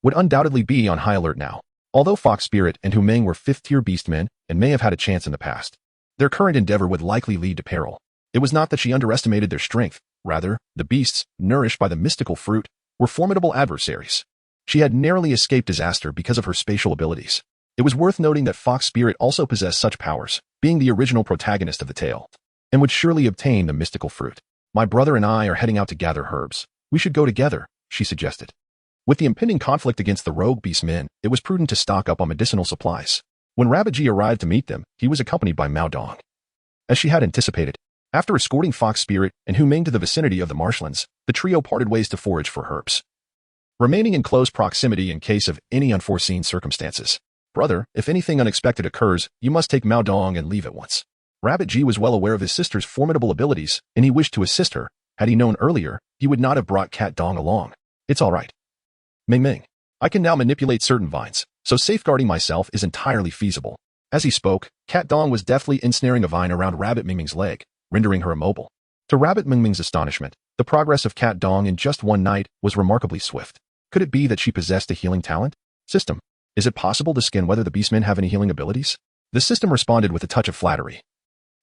would undoubtedly be on high alert now. Although Fox Spirit and Hu Ming were 5th-tier beastmen and may have had a chance in the past, their current endeavor would likely lead to peril. It was not that she underestimated their strength. Rather, the beasts, nourished by the mystical fruit, were formidable adversaries. She had narrowly escaped disaster because of her spatial abilities. It was worth noting that Fox Spirit also possessed such powers, being the original protagonist of the tale, and would surely obtain the mystical fruit. "My brother and I are heading out to gather herbs. We should go together," she suggested. With the impending conflict against the rogue beastmen, it was prudent to stock up on medicinal supplies. When Rabbit Ji arrived to meet them, he was accompanied by Mao Dong. As she had anticipated, after escorting Fox Spirit and Hu Ming to the vicinity of the marshlands, the trio parted ways to forage for herbs, remaining in close proximity in case of any unforeseen circumstances. "Brother, if anything unexpected occurs, you must take Mao Dong and leave at once." Rabbit Ji was well aware of his sister's formidable abilities, and he wished to assist her. Had he known earlier, he would not have brought Cat Dong along. "It's all right, Ming, I can now manipulate certain vines, so safeguarding myself is entirely feasible." As he spoke, Cat Dong was deftly ensnaring a vine around Rabbit Mingming's leg, rendering her immobile. To Rabbit Mingming's astonishment, the progress of Cat Dong in just one night was remarkably swift. Could it be that she possessed a healing talent? System. Is it possible to scan whether the beastmen have any healing abilities? The system responded with a touch of flattery,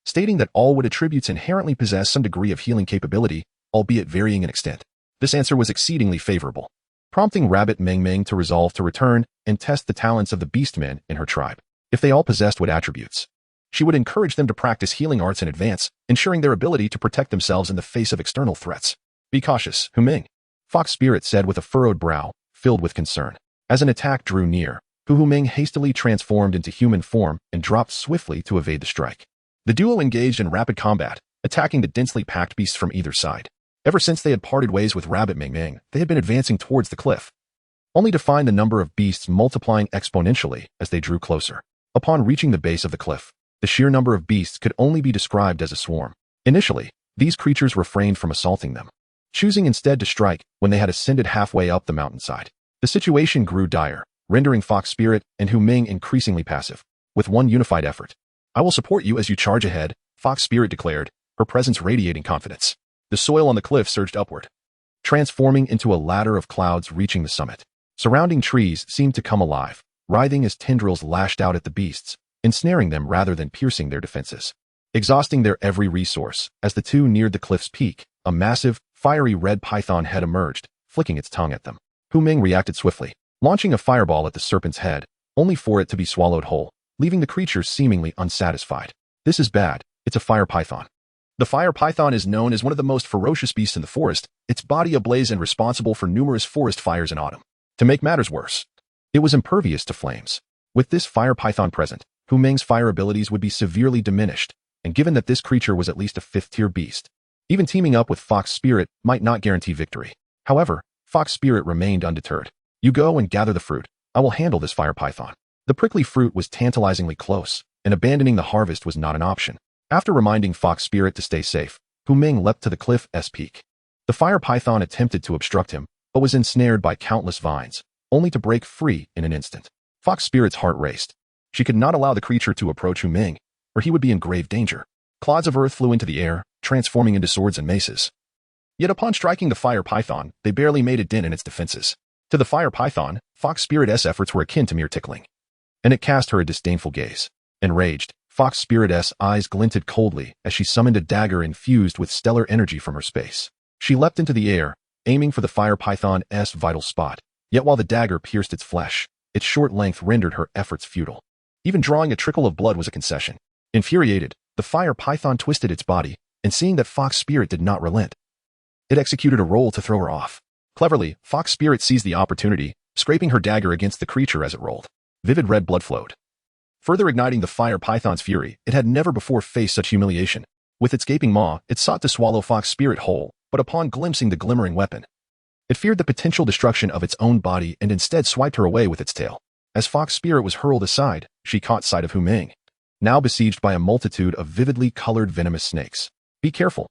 stating that all wood attributes inherently possess some degree of healing capability, albeit varying in extent. This answer was exceedingly favorable, prompting Rabbit Meng Meng to resolve to return and test the talents of the beastmen in her tribe. If they all possessed wood attributes, she would encourage them to practice healing arts in advance, ensuring their ability to protect themselves in the face of external threats. Be cautious, Hu Ming, Fox Spirit said with a furrowed brow, filled with concern. As an attack drew near, Hu Ming hastily transformed into human form and dropped swiftly to evade the strike. The duo engaged in rapid combat, attacking the densely packed beasts from either side. Ever since they had parted ways with Rabbit Ming Ming, they had been advancing towards the cliff, only to find the number of beasts multiplying exponentially as they drew closer. Upon reaching the base of the cliff, the sheer number of beasts could only be described as a swarm. Initially, these creatures refrained from assaulting them, choosing instead to strike when they had ascended halfway up the mountainside. The situation grew dire, rendering Fox Spirit and Hu Ming increasingly passive. With one unified effort, "I will support you as you charge ahead," Fox Spirit declared, her presence radiating confidence. The soil on the cliff surged upward, transforming into a ladder of clouds reaching the summit. Surrounding trees seemed to come alive, writhing as tendrils lashed out at the beasts, ensnaring them rather than piercing their defenses. Exhausting their every resource, as the two neared the cliff's peak, a massive, fiery red python head emerged, flicking its tongue at them. Hu Ming reacted swiftly, launching a fireball at the serpent's head, only for it to be swallowed whole, leaving the creature seemingly unsatisfied. "This is bad. It's a fire python." The fire python is known as one of the most ferocious beasts in the forest, its body ablaze and responsible for numerous forest fires in autumn. To make matters worse, it was impervious to flames. With this fire python present, Hu Ming's fire abilities would be severely diminished, and given that this creature was at least a fifth-tier beast, even teaming up with Fox Spirit might not guarantee victory. However, Fox Spirit remained undeterred. "You go and gather the fruit. I will handle this fire python." The prickly fruit was tantalizingly close, and abandoning the harvest was not an option. After reminding Fox Spirit to stay safe, Hu Ming leapt to the cliff's peak. The fire python attempted to obstruct him, but was ensnared by countless vines, only to break free in an instant. Fox Spirit's heart raced. She could not allow the creature to approach Hu Ming, or he would be in grave danger. Clods of earth flew into the air, transforming into swords and maces. Yet upon striking the fire python, they barely made a dent in its defenses. To the fire python, Fox Spirit's efforts were akin to mere tickling, and it cast her a disdainful gaze. Enraged, Fox Spirit's eyes glinted coldly as she summoned a dagger infused with stellar energy from her space. She leapt into the air, aiming for the fire python's vital spot. Yet while the dagger pierced its flesh, its short length rendered her efforts futile. Even drawing a trickle of blood was a concession. Infuriated, the fire python twisted its body, and seeing that Fox Spirit did not relent, it executed a roll to throw her off. Cleverly, Fox Spirit seized the opportunity, scraping her dagger against the creature as it rolled. Vivid red blood flowed, further igniting the fire python's fury. It had never before faced such humiliation. With its gaping maw, it sought to swallow Fox Spirit whole, but upon glimpsing the glimmering weapon, it feared the potential destruction of its own body and instead swiped her away with its tail. As Fox Spirit was hurled aside, she caught sight of Hu Ming, now besieged by a multitude of vividly colored venomous snakes. Be careful,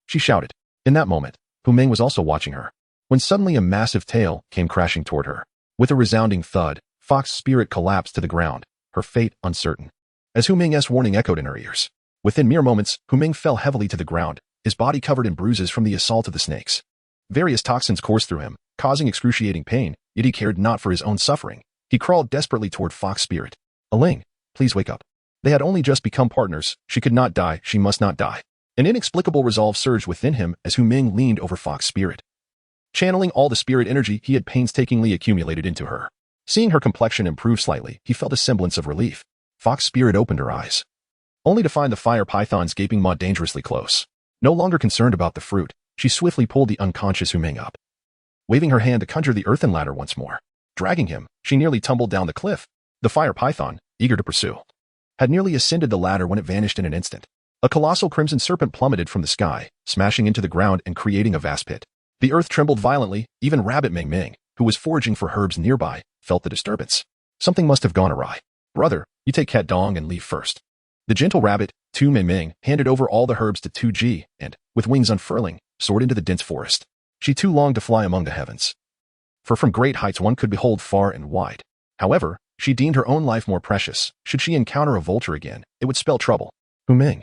she shouted. In that moment, Hu Ming was also watching her, when suddenly a massive tail came crashing toward her. With a resounding thud, Fox Spirit collapsed to the ground, her fate uncertain, as Hu Ming's warning echoed in her ears. Within mere moments, Hu Ming fell heavily to the ground, his body covered in bruises from the assault of the snakes. Various toxins coursed through him, causing excruciating pain, yet he cared not for his own suffering. He crawled desperately toward Fox Spirit. "Aling, please wake up." They had only just become partners. She could not die. She must not die. An inexplicable resolve surged within him as Hu Ming leaned over Fox Spirit, channeling all the spirit energy he had painstakingly accumulated into her. Seeing her complexion improve slightly, he felt a semblance of relief. Fox Spirit opened her eyes, only to find the fire python's gaping maw dangerously close. No longer concerned about the fruit, she swiftly pulled the unconscious Hu Ming up, waving her hand to conjure the earthen ladder once more. Dragging him, she nearly tumbled down the cliff. The fire python, eager to pursue, had nearly ascended the ladder when it vanished in an instant. A colossal crimson serpent plummeted from the sky, smashing into the ground and creating a vast pit. The earth trembled violently. Even Rabbit Ming Ming, who was foraging for herbs nearby, felt the disturbance. Something must have gone awry. "Brother, you take Cat Dong and leave first." The gentle rabbit, Tu Ming Ming, handed over all the herbs to Tu Ji and, with wings unfurling, soared into the dense forest. She too longed to fly among the heavens, for from great heights one could behold far and wide. However, she deemed her own life more precious. Should she encounter a vulture again, it would spell trouble. "Hu Ming,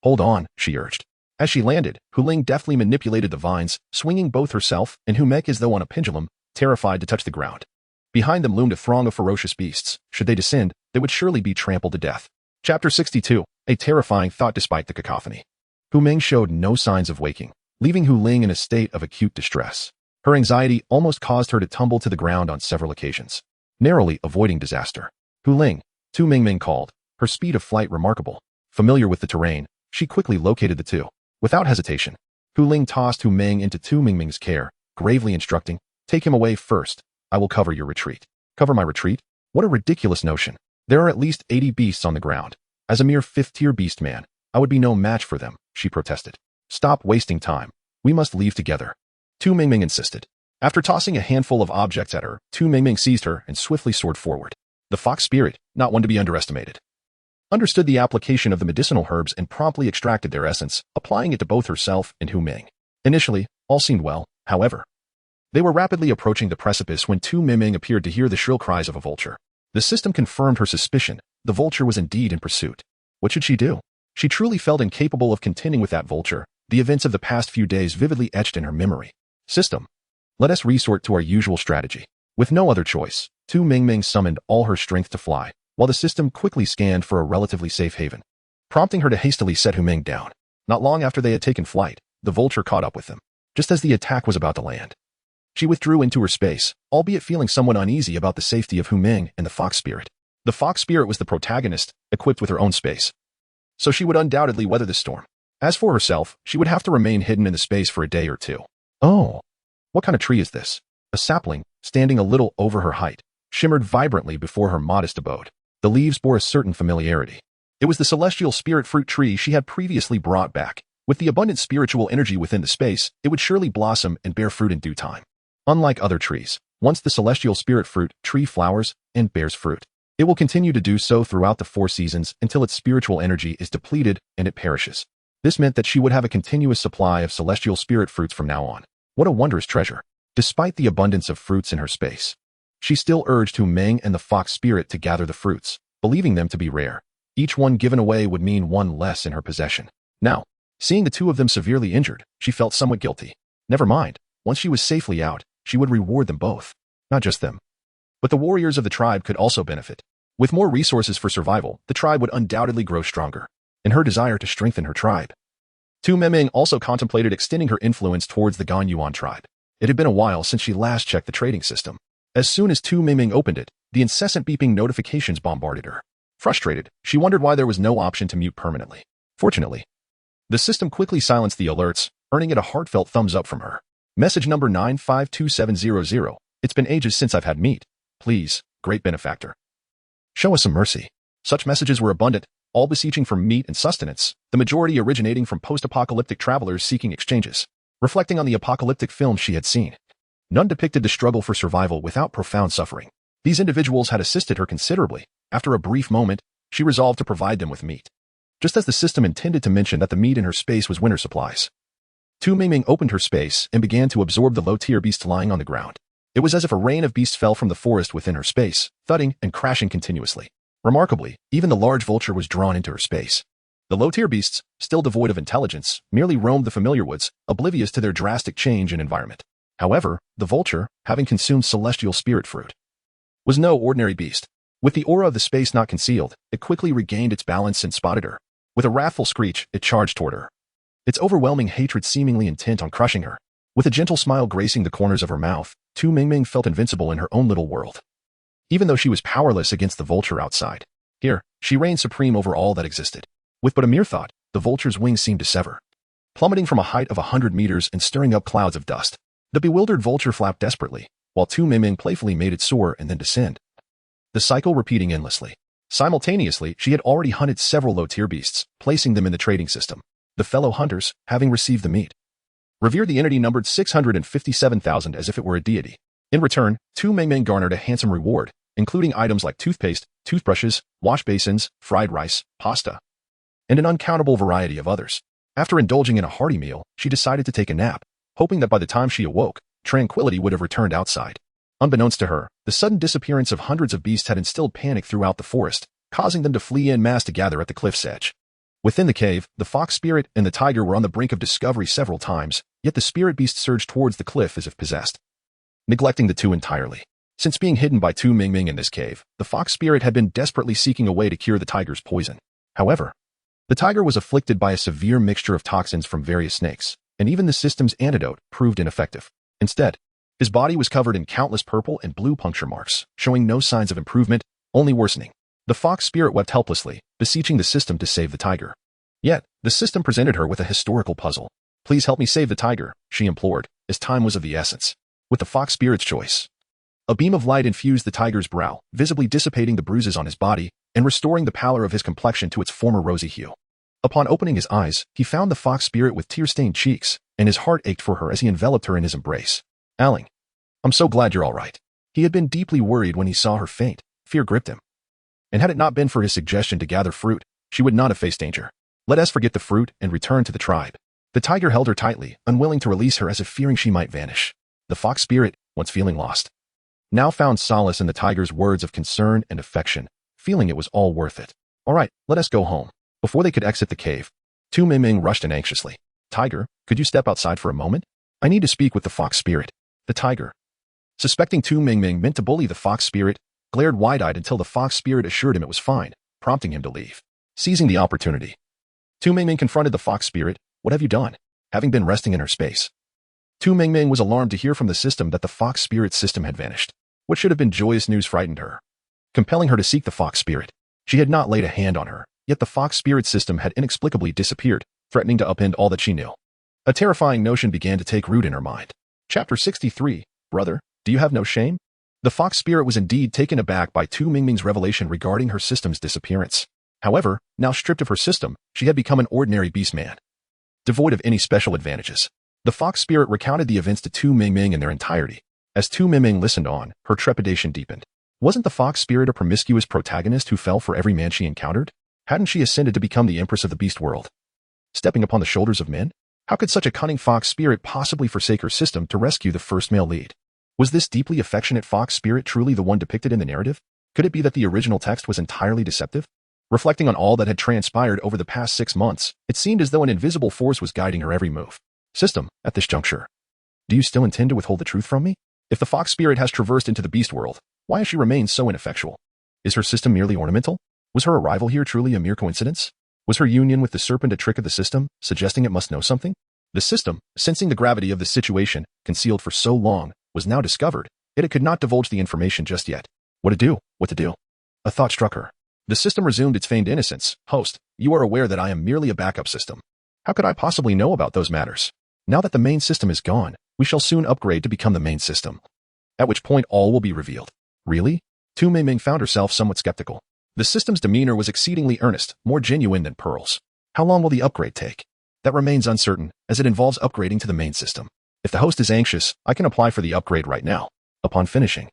hold on," she urged. As she landed, Hu Ling deftly manipulated the vines, swinging both herself and Hu Meng as though on a pendulum, terrified to touch the ground. Behind them loomed a throng of ferocious beasts. Should they descend, they would surely be trampled to death. Chapter 62. A terrifying thought despite the cacophony. Hu Ming showed no signs of waking, leaving Hu Ling in a state of acute distress. Her anxiety almost caused her to tumble to the ground on several occasions, narrowly avoiding disaster. Hu Ling, Tu Mingming called, her speed of flight remarkable. Familiar with the terrain, she quickly located the two. Without hesitation, Hu Ling tossed Hu Ming into Tu Mingming's care, gravely instructing, "Take him away first. I will cover your retreat." Cover my retreat? What a ridiculous notion. There are at least 80 beasts on the ground. As a mere 5th-tier beast man, I would be no match for them, she protested. Stop wasting time. We must leave together. Tu Mingming insisted. After tossing a handful of objects at her, Tu Mingming seized her and swiftly soared forward. The fox spirit, not one to be underestimated, understood the application of the medicinal herbs and promptly extracted their essence, applying it to both herself and Hu Ming. Initially, all seemed well, however. They were rapidly approaching the precipice when Tu Mingming appeared to hear the shrill cries of a vulture. The system confirmed her suspicion. The vulture was indeed in pursuit. What should she do? She truly felt incapable of contending with that vulture, the events of the past few days vividly etched in her memory. System. Let us resort to our usual strategy. With no other choice, Tu Mingming summoned all her strength to fly, while the system quickly scanned for a relatively safe haven, prompting her to hastily set Hu Ming down. Not long after they had taken flight, the vulture caught up with them, just as the attack was about to land. She withdrew into her space, albeit feeling somewhat uneasy about the safety of Hu Ming and the fox spirit. The fox spirit was the protagonist, equipped with her own space, so she would undoubtedly weather the storm. As for herself, she would have to remain hidden in the space for a day or two. Oh, what kind of tree is this? A sapling, standing a little over her height, shimmered vibrantly before her modest abode. The leaves bore a certain familiarity. It was the celestial spirit fruit tree she had previously brought back. With the abundant spiritual energy within the space, it would surely blossom and bear fruit in due time. Unlike other trees, once the celestial spirit fruit tree flowers and bears fruit, it will continue to do so throughout the 4 seasons until its spiritual energy is depleted and it perishes. This meant that she would have a continuous supply of celestial spirit fruits from now on. What a wondrous treasure. Despite the abundance of fruits in her space, she still urged Hu Ming and the fox spirit to gather the fruits, believing them to be rare. Each one given away would mean one less in her possession. Now, seeing the two of them severely injured, she felt somewhat guilty. Never mind, once she was safely out, she would reward them both. Not just them, but the warriors of the tribe could also benefit. With more resources for survival, the tribe would undoubtedly grow stronger. In her desire to strengthen her tribe, Tu Mingming also contemplated extending her influence towards the Ganyuan tribe. It had been a while since she last checked the trading system. As soon as Tu Mingming opened it, the incessant beeping notifications bombarded her. Frustrated, she wondered why there was no option to mute permanently. Fortunately, the system quickly silenced the alerts, earning it a heartfelt thumbs up from her. Message number 952700. It's been ages since I've had meat. Please, great benefactor, show us some mercy. Such messages were abundant, all beseeching for meat and sustenance, the majority originating from post-apocalyptic travelers seeking exchanges. Reflecting on the apocalyptic films she had seen, none depicted the struggle for survival without profound suffering. These individuals had assisted her considerably. After a brief moment, she resolved to provide them with meat. Just as the system intended to mention that the meat in her space was winter supplies, Tu Mingming opened her space and began to absorb the low-tier beasts lying on the ground. It was as if a rain of beasts fell from the forest within her space, thudding and crashing continuously. Remarkably, even the large vulture was drawn into her space. The low-tier beasts, still devoid of intelligence, merely roamed the familiar woods, oblivious to their drastic change in environment. However, the vulture, having consumed celestial spirit fruit, was no ordinary beast. With the aura of the space not concealed, it quickly regained its balance and spotted her. With a wrathful screech, it charged toward her, its overwhelming hatred seemingly intent on crushing her. With a gentle smile gracing the corners of her mouth, Tu Mingming felt invincible in her own little world. Even though she was powerless against the vulture outside, here, she reigned supreme over all that existed. With but a mere thought, the vulture's wings seemed to sever, plummeting from a height of 100 meters and stirring up clouds of dust. The bewildered vulture flapped desperately, while Tu Mingming playfully made it soar and then descend, the cycle repeating endlessly. Simultaneously, she had already hunted several low-tier beasts, placing them in the trading system. The fellow hunters, having received the meat, revered the entity numbered 657,000 as if it were a deity. In return, Tu Mingming garnered a handsome reward, including items like toothpaste, toothbrushes, wash basins, fried rice, pasta, and an uncountable variety of others. After indulging in a hearty meal, she decided to take a nap, hoping that by the time she awoke, tranquility would have returned outside. Unbeknownst to her, the sudden disappearance of hundreds of beasts had instilled panic throughout the forest, causing them to flee en masse to gather at the cliff's edge. Within the cave, the fox spirit and the tiger were on the brink of discovery several times, yet the spirit beast surged towards the cliff as if possessed, neglecting the two entirely. Since being hidden by Tu Mingming in this cave, the fox spirit had been desperately seeking a way to cure the tiger's poison. However, the tiger was afflicted by a severe mixture of toxins from various snakes, and even the system's antidote proved ineffective. Instead, his body was covered in countless purple and blue puncture marks, showing no signs of improvement, only worsening. The fox spirit wept helplessly, beseeching the system to save the tiger. Yet, the system presented her with a historical puzzle. Please help me save the tiger, she implored, as time was of the essence. With the fox spirit's choice, a beam of light infused the tiger's brow, visibly dissipating the bruises on his body and restoring the pallor of his complexion to its former rosy hue. Upon opening his eyes, he found the fox spirit with tear-stained cheeks, and his heart ached for her as he enveloped her in his embrace. Aling, I'm so glad you're all right. He had been deeply worried when he saw her faint. Fear gripped him. And had it not been for his suggestion to gather fruit, she would not have faced danger. Let us forget the fruit and return to the tribe. The tiger held her tightly, unwilling to release her as if fearing she might vanish. The fox spirit, once feeling lost, now found solace in the tiger's words of concern and affection, feeling it was all worth it. All right, let us go home. Before they could exit the cave, Tu Mingming rushed in anxiously. Tiger, could you step outside for a moment? I need to speak with the fox spirit. The tiger, suspecting Tu Mingming meant to bully the fox spirit, glared wide-eyed until the fox spirit assured him it was fine, prompting him to leave. Seizing the opportunity, Tu Mingming confronted the fox spirit. What have you done? Having been resting in her space, Tu Mingming was alarmed to hear from the system that the fox spirit's system had vanished. What should have been joyous news frightened her, compelling her to seek the fox spirit. She had not laid a hand on her, yet the fox spirit system had inexplicably disappeared, threatening to upend all that she knew. A terrifying notion began to take root in her mind. Chapter 63, Brother, do you have no shame? The fox spirit was indeed taken aback by Tu Mingming's revelation regarding her system's disappearance. However, now stripped of her system, she had become an ordinary beast man, devoid of any special advantages. The fox spirit recounted the events to Tu Mingming in their entirety. As Tu Mingming listened on, her trepidation deepened. Wasn't the fox spirit a promiscuous protagonist who fell for every man she encountered? Hadn't she ascended to become the empress of the beast world, stepping upon the shoulders of men? How could such a cunning fox spirit possibly forsake her system to rescue the first male lead? Was this deeply affectionate fox spirit truly the one depicted in the narrative? Could it be that the original text was entirely deceptive? Reflecting on all that had transpired over the past 6 months, it seemed as though an invisible force was guiding her every move. System, at this juncture, do you still intend to withhold the truth from me? If the fox spirit has traversed into the beast world, why has she remained so ineffectual? Is her system merely ornamental? Was her arrival here truly a mere coincidence? Was her union with the serpent a trick of the system, suggesting it must know something? The system, sensing the gravity of the situation, concealed for so long, was now discovered, yet it could not divulge the information just yet. What to do? What to do? A thought struck her. The system resumed its feigned innocence. Host, you are aware that I am merely a backup system. How could I possibly know about those matters? Now that the main system is gone, we shall soon upgrade to become the main system, at which point all will be revealed. Really? Tu Mingming found herself somewhat skeptical. The system's demeanor was exceedingly earnest, more genuine than pearls. How long will the upgrade take? That remains uncertain, as it involves upgrading to the main system. If the host is anxious, I can apply for the upgrade right now. Upon finishing,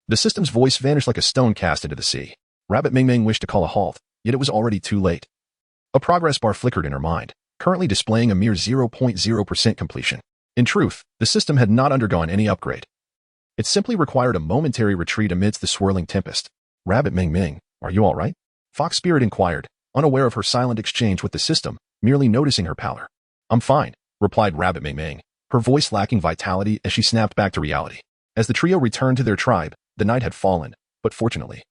the system's voice vanished like a stone cast into the sea. Rabbit Mingming wished to call a halt, yet it was already too late. A progress bar flickered in her mind, currently displaying a mere 0.0% completion. In truth, the system had not undergone any upgrade. It simply required a momentary retreat amidst the swirling tempest. Rabbit Mingming, are you all right? Fox Spirit inquired, unaware of her silent exchange with the system, merely noticing her pallor. I'm fine, replied Rabbit Mingming, her voice lacking vitality as she snapped back to reality. As the trio returned to their tribe, the night had fallen, but fortunately,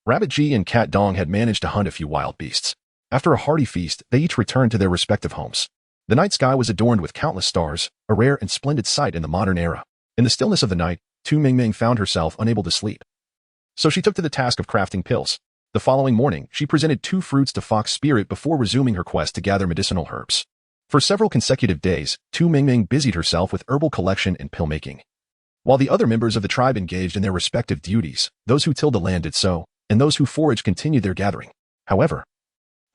Rabbit G and Cat Dong had managed to hunt a few wild beasts. After a hearty feast, they each returned to their respective homes. The night sky was adorned with countless stars, a rare and splendid sight in the modern era. In the stillness of the night, Tu Mingming found herself unable to sleep. So she took to the task of crafting pills. The following morning, she presented 2 fruits to Fox Spirit before resuming her quest to gather medicinal herbs. For several consecutive days, Tu Mingming busied herself with herbal collection and pill making. While the other members of the tribe engaged in their respective duties, those who tilled the land did so, and those who foraged continued their gathering. However,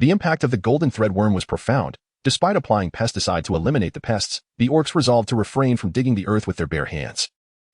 the impact of the golden threadworm was profound. Despite applying pesticide to eliminate the pests, the orcs resolved to refrain from digging the earth with their bare hands.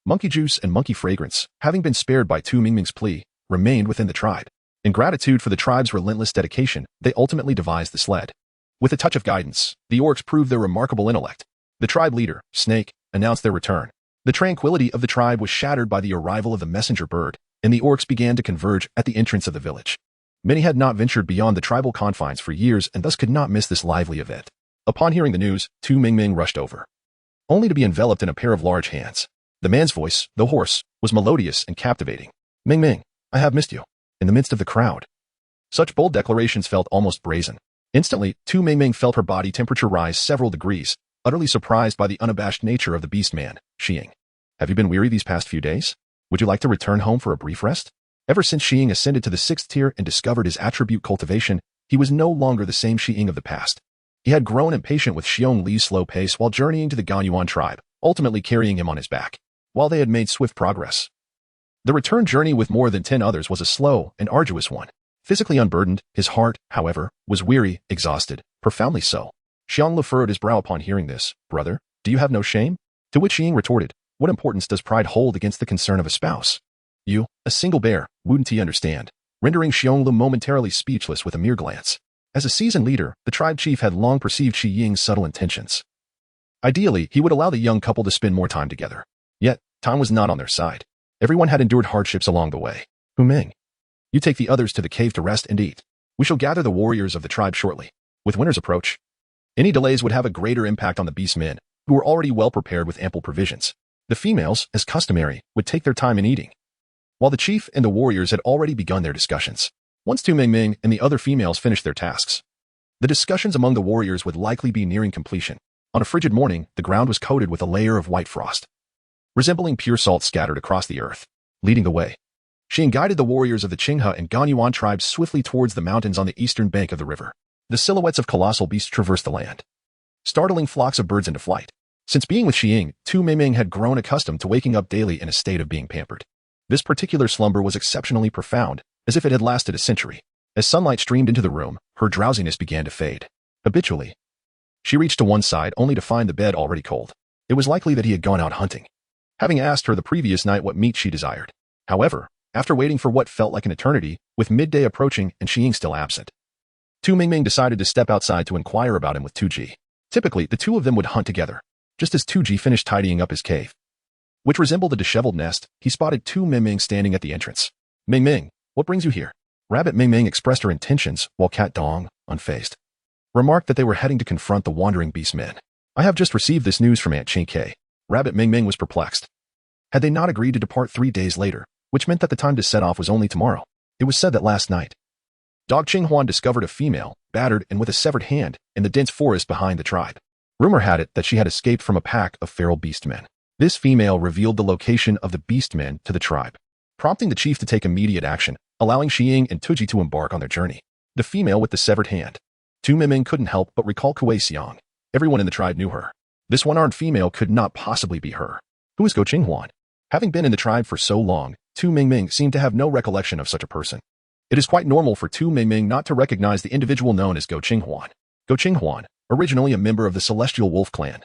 Monkey juice and monkey fragrance, having been spared by Tu Mingming's plea, remained within the tribe. In gratitude for the tribe's relentless dedication, they ultimately devised the sled. With a touch of guidance, the orcs proved their remarkable intellect. The tribe leader, Snake, announced their return. The tranquility of the tribe was shattered by the arrival of the messenger bird, and the orcs began to converge at the entrance of the village. Many had not ventured beyond the tribal confines for years and thus could not miss this lively event. Upon hearing the news, Tu Mingming rushed over, only to be enveloped in a pair of large hands. The man's voice, though hoarse, was melodious and captivating. Ming Ming, I have missed you. In the midst of the crowd. Such bold declarations felt almost brazen. Instantly, Tu Ming Ming felt her body temperature rise several degrees, utterly surprised by the unabashed nature of the beast man, Xiying. Have you been weary these past few days? Would you like to return home for a brief rest? Ever since Xiying ascended to the 6th tier and discovered his attribute cultivation, he was no longer the same Xiying of the past. He had grown impatient with Xiong Li's slow pace while journeying to the Ganyuan tribe, ultimately carrying him on his back. While they had made swift progress, the return journey with more than 10 others was a slow and arduous one. Physically unburdened, his heart, however, was weary, exhausted, profoundly so. Xiong Li furrowed his brow upon hearing this. Brother, do you have no shame? To which Xiying retorted, what importance does pride hold against the concern of a spouse? You, a single bear, wouldn't he understand? Rendering Xiong Li momentarily speechless with a mere glance. As a seasoned leader, the tribe chief had long perceived Xiying's subtle intentions. Ideally, he would allow the young couple to spend more time together. Yet, time was not on their side. Everyone had endured hardships along the way. Hu Ming, you take the others to the cave to rest and eat. We shall gather the warriors of the tribe shortly. With winter's approach, any delays would have a greater impact on the beast men, who were already well prepared with ample provisions. The females, as customary, would take their time in eating, while the chief and the warriors had already begun their discussions. Once Tu Ming Ming and the other females finished their tasks, the discussions among the warriors would likely be nearing completion. On a frigid morning, the ground was coated with a layer of white frost, resembling pure salt scattered across the earth. Leading the way, Xiying guided the warriors of the Qinghe and Ganyuan tribes swiftly towards the mountains on the eastern bank of the river. The silhouettes of colossal beasts traversed the land, startling flocks of birds into flight. Since being with Xiying, Tu Ming Ming had grown accustomed to waking up daily in a state of being pampered. This particular slumber was exceptionally profound, as if it had lasted a century. As sunlight streamed into the room, her drowsiness began to fade. Habitually, she reached to one side only to find the bed already cold. It was likely that he had gone out hunting, having asked her the previous night what meat she desired. However, after waiting for what felt like an eternity, with midday approaching and Xiying still absent, Tu Ming Ming decided to step outside to inquire about him with Tu Ji. Typically, the two of them would hunt together. Just as Tu Ji finished tidying up his cave, which resembled a disheveled nest, he spotted Tu Ming Ming standing at the entrance. Ming Ming, what brings you here? Rabbit Ming Ming expressed her intentions, while Cat Dong, unfazed, remarked that they were heading to confront the wandering beast men. I have just received this news from Aunt Ching Kei. Rabbit Ming Ming was perplexed. Had they not agreed to depart 3 days later, which meant that the time to set off was only tomorrow? It was said that last night, Dog Ching Huan discovered a female, battered and with a severed hand, in the dense forest behind the tribe. Rumor had it that she had escaped from a pack of feral beastmen. This female revealed the location of the beastmen to the tribe, prompting the chief to take immediate action, allowing Xiying and Tuji to embark on their journey. The female with the severed hand. Tu Ming Ming couldn't help but recall Kuei Xiang. Everyone in the tribe knew her. This one-armed female could not possibly be her. Who is Go Ching Huan? Having been in the tribe for so long, Tu Ming Ming seemed to have no recollection of such a person. It is quite normal for Tu Ming Ming not to recognize the individual known as Go Ching Huan. Go Ching Huan, originally a member of the Celestial Wolf clan,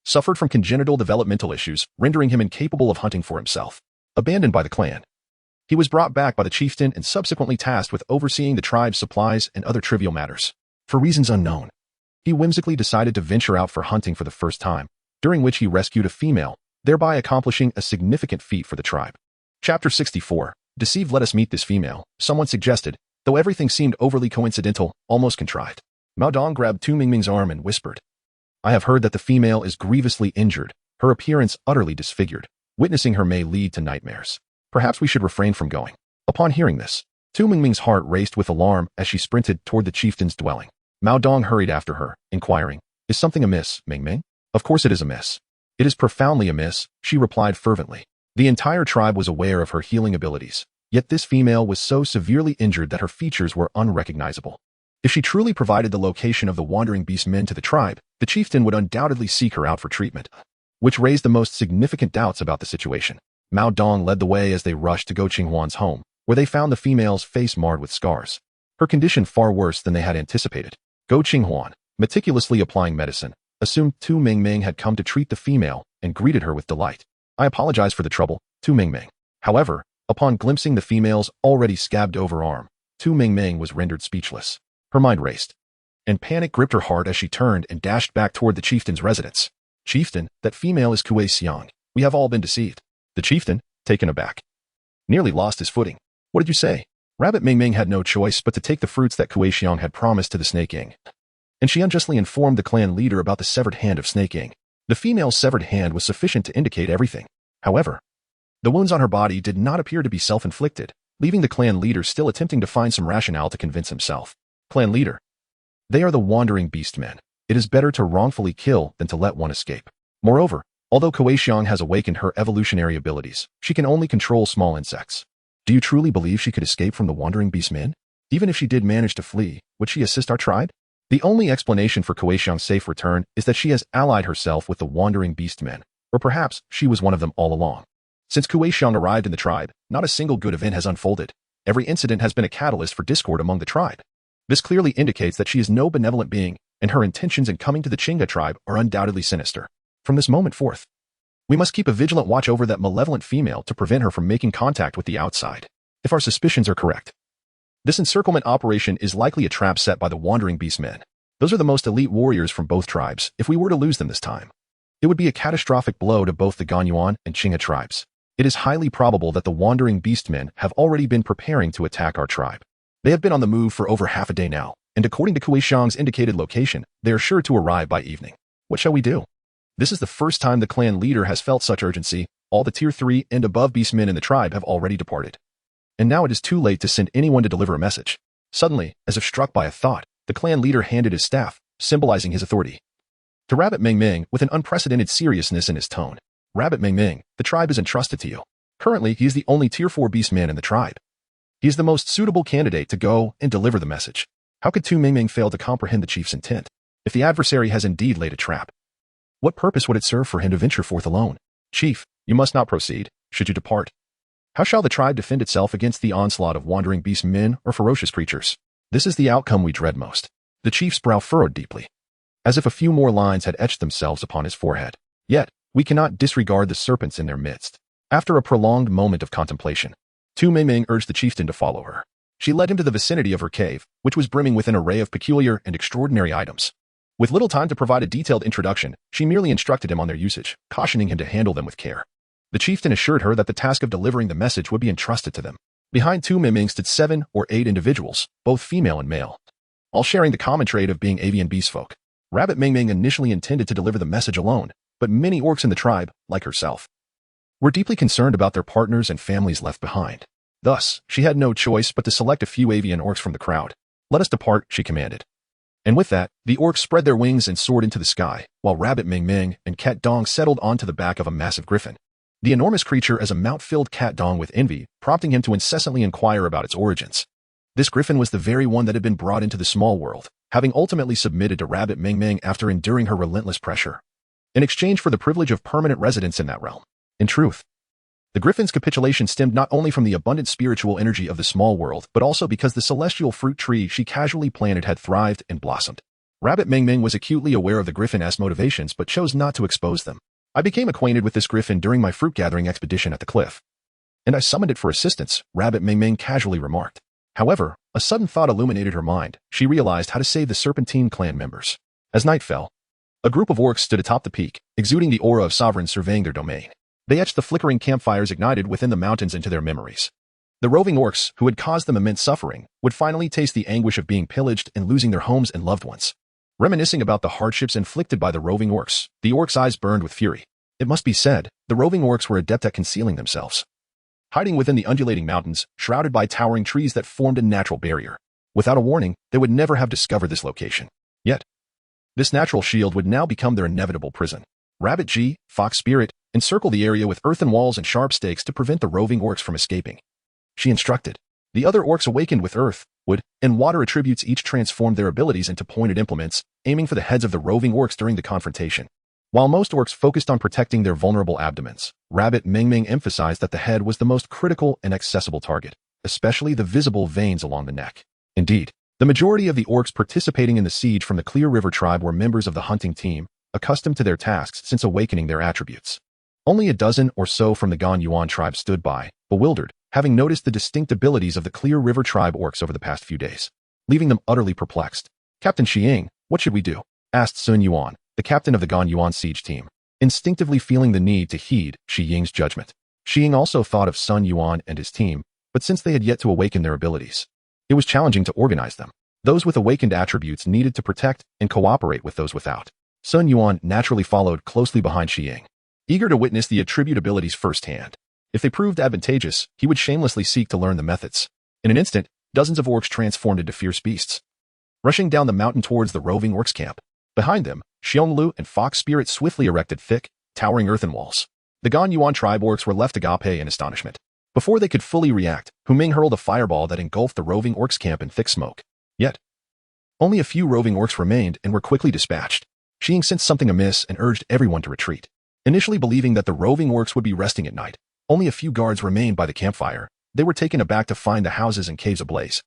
suffered from congenital developmental issues, rendering him incapable of hunting for himself. Abandoned by the clan, he was brought back by the chieftain and subsequently tasked with overseeing the tribe's supplies and other trivial matters. For reasons unknown, he whimsically decided to venture out for hunting for the first time, during which he rescued a female, thereby accomplishing a significant feat for the tribe. Chapter 64. Deceived. Let us meet this female, someone suggested, though everything seemed overly coincidental, almost contrived. Mao Dong grabbed Tu Ming Ming's arm and whispered, I have heard that the female is grievously injured, her appearance utterly disfigured. Witnessing her may lead to nightmares. Perhaps we should refrain from going. Upon hearing this, Tu Ming Ming's heart raced with alarm as she sprinted toward the chieftain's dwelling. Mao Dong hurried after her, inquiring, Is something amiss, Ming Ming? Of course it is amiss. It is profoundly amiss, she replied fervently. The entire tribe was aware of her healing abilities, yet this female was so severely injured that her features were unrecognizable. If she truly provided the location of the wandering beast men to the tribe, the chieftain would undoubtedly seek her out for treatment, which raised the most significant doubts about the situation. Mao Dong led the way as they rushed to Go Ching Huan's home, where they found the female's face marred with scars. Her condition far worse than they had anticipated. Go Ching Huan, meticulously applying medicine, assumed Tu Ming Ming had come to treat the female and greeted her with delight. I apologize for the trouble, Tu Ming Ming. However, upon glimpsing the female's already scabbed over arm, Tu Ming Ming was rendered speechless. Her mind raced, and panic gripped her heart as she turned and dashed back toward the chieftain's residence. Chieftain, that female is Kuei Xiang. We have all been deceived. The chieftain, taken aback, nearly lost his footing. What did you say? Rabbit Ming Ming had no choice but to take the fruits that Kuei Xiang had promised to the Snake King, and she unjustly informed the clan leader about the severed hand of Snake King. The female's severed hand was sufficient to indicate everything. However, the wounds on her body did not appear to be self-inflicted, leaving the clan leader still attempting to find some rationale to convince himself. Clan leader. They are the wandering beast men. It is better to wrongfully kill than to let one escape. Moreover, although Kuei Xiang has awakened her evolutionary abilities, she can only control small insects. Do you truly believe she could escape from the wandering beast men? Even if she did manage to flee, would she assist our tribe? The only explanation for Kuei Xiang's safe return is that she has allied herself with the wandering beast men, or perhaps she was one of them all along. Since Kuei Xiang arrived in the tribe, not a single good event has unfolded. Every incident has been a catalyst for discord among the tribe. This clearly indicates that she is no benevolent being, and her intentions in coming to the Chinga tribe are undoubtedly sinister. From this moment forth, we must keep a vigilant watch over that malevolent female to prevent her from making contact with the outside. If our suspicions are correct, this encirclement operation is likely a trap set by the wandering beast men. Those are the most elite warriors from both tribes. If we were to lose them this time, it would be a catastrophic blow to both the Ganyuan and Chinga tribes. It is highly probable that the wandering beast men have already been preparing to attack our tribe. They have been on the move for over half a day now, and according to Kuei Xiang's indicated location, they are sure to arrive by evening. What shall we do? This is the first time the clan leader has felt such urgency. All the tier 3 and above beastmen in the tribe have already departed. And now it is too late to send anyone to deliver a message. Suddenly, as if struck by a thought, the clan leader handed his staff, symbolizing his authority, to Rabbit Meng Meng with an unprecedented seriousness in his tone. Rabbit Meng Meng, the tribe is entrusted to you. Currently, he is the only tier 4 beastman in the tribe. He is the most suitable candidate to go and deliver the message. How could Tu Meng Meng fail to comprehend the chief's intent? If the adversary has indeed laid a trap, what purpose would it serve for him to venture forth alone? Chief, you must not proceed, should you depart. How shall the tribe defend itself against the onslaught of wandering beast men or ferocious creatures? This is the outcome we dread most. The chief's brow furrowed deeply, as if a few more lines had etched themselves upon his forehead. Yet, we cannot disregard the serpents in their midst. After a prolonged moment of contemplation, Tu Meng Meng urged the chieftain to follow her. She led him to the vicinity of her cave, which was brimming with an array of peculiar and extraordinary items. With little time to provide a detailed introduction, she merely instructed him on their usage, cautioning him to handle them with care. The chieftain assured her that the task of delivering the message would be entrusted to them. Behind Tu Meng Meng stood 7 or 8 individuals, both female and male, all sharing the common trait of being avian beast folk. Rabbit Meng Meng initially intended to deliver the message alone, but many orcs in the tribe, like herself, were deeply concerned about their partners and families left behind. Thus, she had no choice but to select a few avian orcs from the crowd. Let us depart, she commanded. And with that, the orcs spread their wings and soared into the sky, while Rabbit Meng Meng and Cat Dong settled onto the back of a massive griffin. The enormous creature as a mount filled Cat Dong with envy, prompting him to incessantly inquire about its origins. This griffin was the very one that had been brought into the small world, having ultimately submitted to Rabbit Meng Meng after enduring her relentless pressure, in exchange for the privilege of permanent residence in that realm. In truth, the griffin's capitulation stemmed not only from the abundant spiritual energy of the small world, but also because the celestial fruit tree she casually planted had thrived and blossomed. Rabbit Meng Meng was acutely aware of the griffin's motivations but chose not to expose them. I became acquainted with this griffin during my fruit-gathering expedition at the cliff, and I summoned it for assistance, Rabbit Meng Meng casually remarked. However, a sudden thought illuminated her mind. She realized how to save the Serpentine clan members. As night fell, a group of orcs stood atop the peak, exuding the aura of sovereigns surveying their domain. They etched the flickering campfires ignited within the mountains into their memories. The roving orcs, who had caused them immense suffering, would finally taste the anguish of being pillaged and losing their homes and loved ones. Reminiscing about the hardships inflicted by the roving orcs, the orcs' eyes burned with fury. It must be said, the roving orcs were adept at concealing themselves, hiding within the undulating mountains, shrouded by towering trees that formed a natural barrier. Without a warning, they would never have discovered this location. Yet, this natural shield would now become their inevitable prison. Rabbit G, Fox Spirit, encircle the area with earthen walls and sharp stakes to prevent the roving orcs from escaping. She instructed. The other orcs awakened with earth, wood, and water attributes each transformed their abilities into pointed implements, aiming for the heads of the roving orcs during the confrontation. While most orcs focused on protecting their vulnerable abdomens, Rabbit Meng Meng emphasized that the head was the most critical and accessible target, especially the visible veins along the neck. Indeed, the majority of the orcs participating in the siege from the Clear River tribe were members of the hunting team, accustomed to their tasks since awakening their attributes. Only a dozen or so from the Gan Yuan tribe stood by, bewildered, having noticed the distinct abilities of the Clear River tribe orcs over the past few days, leaving them utterly perplexed. Captain Xiying, what should we do? Asked Sun Yuan, the captain of the Gan Yuan siege team, instinctively feeling the need to heed Xiying's judgment. Xiying also thought of Sun Yuan and his team, but since they had yet to awaken their abilities, it was challenging to organize them. Those with awakened attributes needed to protect and cooperate with those without. Sun Yuan naturally followed closely behind Xiying. eager to witness the attribute abilities firsthand. If they proved advantageous, he would shamelessly seek to learn the methods. In an instant, dozens of orcs transformed into fierce beasts, rushing down the mountain towards the roving orcs' camp. Behind them, Xionglu and Fox Spirit swiftly erected thick, towering earthen walls. The Gan Yuan tribe orcs were left agape in astonishment. Before they could fully react, Hu Ming hurled a fireball that engulfed the roving orcs' camp in thick smoke. Yet, only a few roving orcs remained and were quickly dispatched. Xi Ying sensed something amiss and urged everyone to retreat. Initially believing that the roving orcs would be resting at night, only a few guards remained by the campfire. They were taken aback to find the houses and caves ablaze,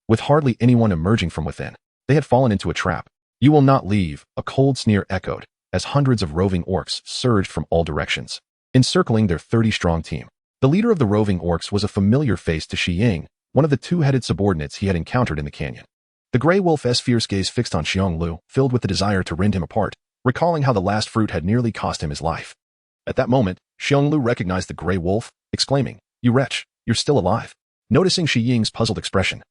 with hardly anyone emerging from within. They had fallen into a trap. "You will not leave," a cold sneer echoed, as hundreds of roving orcs surged from all directions, encircling their 30-strong team. The leader of the roving orcs was a familiar face to Xi Ying, one of the two-headed subordinates he had encountered in the canyon. The gray wolf's fierce gaze fixed on Xionglu, filled with the desire to rend him apart, recalling how the last fruit had nearly cost him his life. At that moment, Xionglu recognized the gray wolf, exclaiming, "You wretch, you're still alive." Noticing Xi Ying's puzzled expression,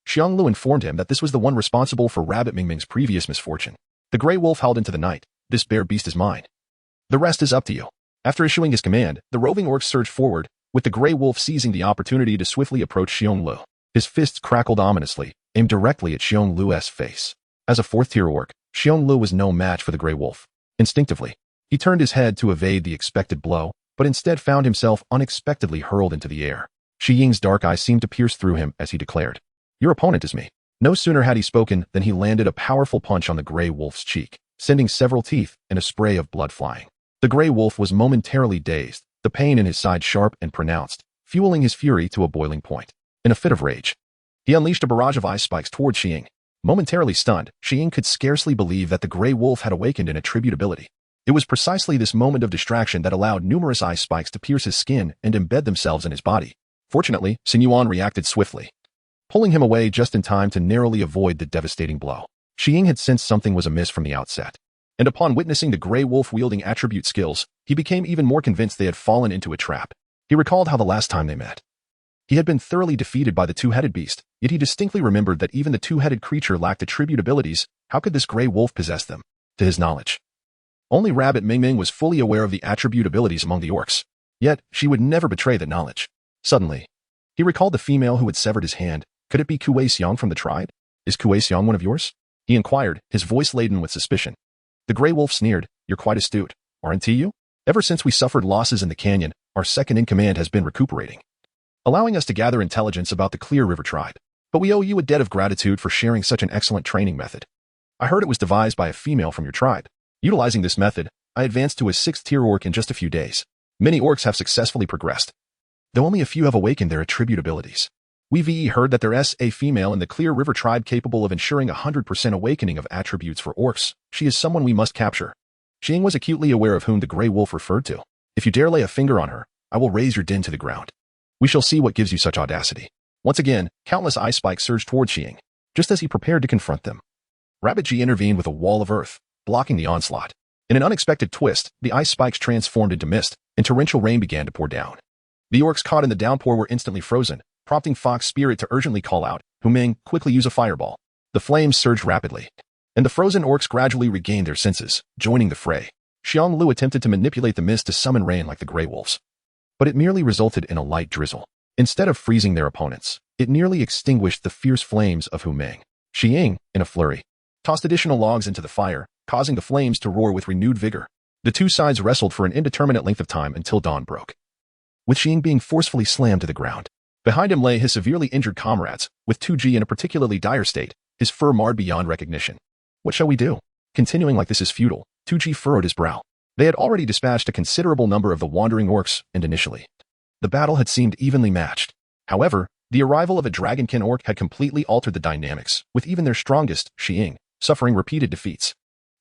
Xionglu informed him that this was the one responsible for Rabbit Mingming's previous misfortune. The gray wolf howled into the night, "This bear beast is mine. The rest is up to you." After issuing his command, the roving orcs surged forward, with the gray wolf seizing the opportunity to swiftly approach Xionglu. His fists crackled ominously, aimed directly at Xionglu's face. As a fourth-tier orc, Xionglu was no match for the gray wolf. Instinctively, he turned his head to evade the expected blow, but instead found himself unexpectedly hurled into the air. Xi Ying's dark eyes seemed to pierce through him as he declared, "Your opponent is me." No sooner had he spoken than he landed a powerful punch on the gray wolf's cheek, sending several teeth and a spray of blood flying. The gray wolf was momentarily dazed, the pain in his side sharp and pronounced, fueling his fury to a boiling point. In a fit of rage, he unleashed a barrage of ice spikes toward Xi Ying. Momentarily stunned, Xi Ying could scarcely believe that the gray wolf had awakened an attribute ability. It was precisely this moment of distraction that allowed numerous ice spikes to pierce his skin and embed themselves in his body. Fortunately, Sinuan reacted swiftly, pulling him away just in time to narrowly avoid the devastating blow. Xi Ying had sensed something was amiss from the outset, and upon witnessing the gray wolf wielding attribute skills, he became even more convinced they had fallen into a trap. He recalled how the last time they met, he had been thoroughly defeated by the two-headed beast, yet he distinctly remembered that even the two-headed creature lacked attribute abilities. How could this gray wolf possess them? To his knowledge, only Rabbit Mingming was fully aware of the attribute abilities among the orcs. Yet, she would never betray that knowledge. Suddenly, he recalled the female who had severed his hand. Could it be Kuei Xiong from the tribe? "Is Kuei Xiong one of yours?" he inquired, his voice laden with suspicion. The gray wolf sneered, "You're quite astute, aren't you? Ever since we suffered losses in the canyon, our second-in-command has been recuperating, allowing us to gather intelligence about the Clear River tribe. But we owe you a debt of gratitude for sharing such an excellent training method. I heard it was devised by a female from your tribe. Utilizing this method, I advanced to a 6th-tier orc in just a few days. Many orcs have successfully progressed, though only a few have awakened their attribute abilities. We've heard that there is a female in the Clear River tribe capable of ensuring 100% awakening of attributes for orcs. She is someone we must capture." Xi Ying was acutely aware of whom the gray wolf referred to. "If you dare lay a finger on her, I will raise your den to the ground. We shall see what gives you such audacity." Once again, countless ice spikes surged toward Xi Ying, just as he prepared to confront them. Rabbit G intervened with a wall of earth, blocking the onslaught. In an unexpected twist, the ice spikes transformed into mist, and torrential rain began to pour down. The orcs caught in the downpour were instantly frozen, prompting Fox Spirit to urgently call out, "Hu Ming, quickly use a fireball." The flames surged rapidly, and the frozen orcs gradually regained their senses, joining the fray. Xionglu attempted to manipulate the mist to summon rain like the gray wolves, but it merely resulted in a light drizzle. Instead of freezing their opponents, it nearly extinguished the fierce flames of Hu Ming. Xi Ying, in a flurry, tossed additional logs into the fire, causing the flames to roar with renewed vigor. The two sides wrestled for an indeterminate length of time until dawn broke, with Xi Ying being forcefully slammed to the ground. Behind him lay his severely injured comrades, with 2G in a particularly dire state, his fur marred beyond recognition. "What shall we do? Continuing like this is futile." 2G furrowed his brow. They had already dispatched a considerable number of the wandering orcs, and initially, the battle had seemed evenly matched. However, the arrival of a dragonkin orc had completely altered the dynamics, with even their strongest, Xi Ying, suffering repeated defeats.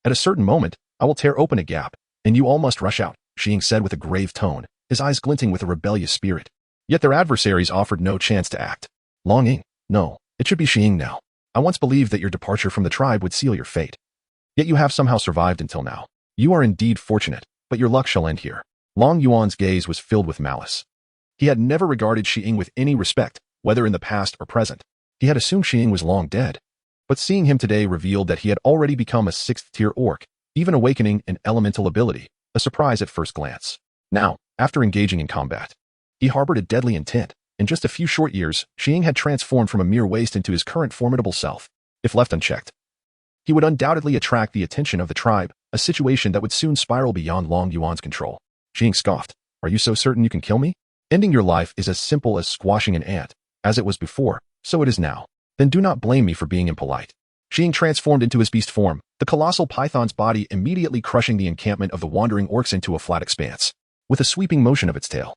"At a certain moment, I will tear open a gap, and you all must rush out," Xi Ying said with a grave tone, his eyes glinting with a rebellious spirit. Yet their adversaries offered no chance to act. "Long Ying, no, it should be Xi Ying now. I once believed that your departure from the tribe would seal your fate. Yet you have somehow survived until now. You are indeed fortunate, but your luck shall end here." Long Yuan's gaze was filled with malice. He had never regarded Xi Ying with any respect, whether in the past or present. He had assumed Xi Ying was long dead. But seeing him today revealed that he had already become a 6th-tier orc, even awakening an elemental ability. a surprise at first glance. Now, after engaging in combat, he harbored a deadly intent. In just a few short years, Xiang had transformed from a mere waste into his current formidable self. If left unchecked, he would undoubtedly attract the attention of the tribe, a situation that would soon spiral beyond Long Yuan's control. Xiang scoffed. Are you so certain you can kill me? Ending your life is as simple as squashing an ant. As it was before, so it is now. Then do not blame me for being impolite. Xiang transformed into his beast form, the colossal python's body immediately crushing the encampment of the wandering orcs into a flat expanse. With a sweeping motion of its tail,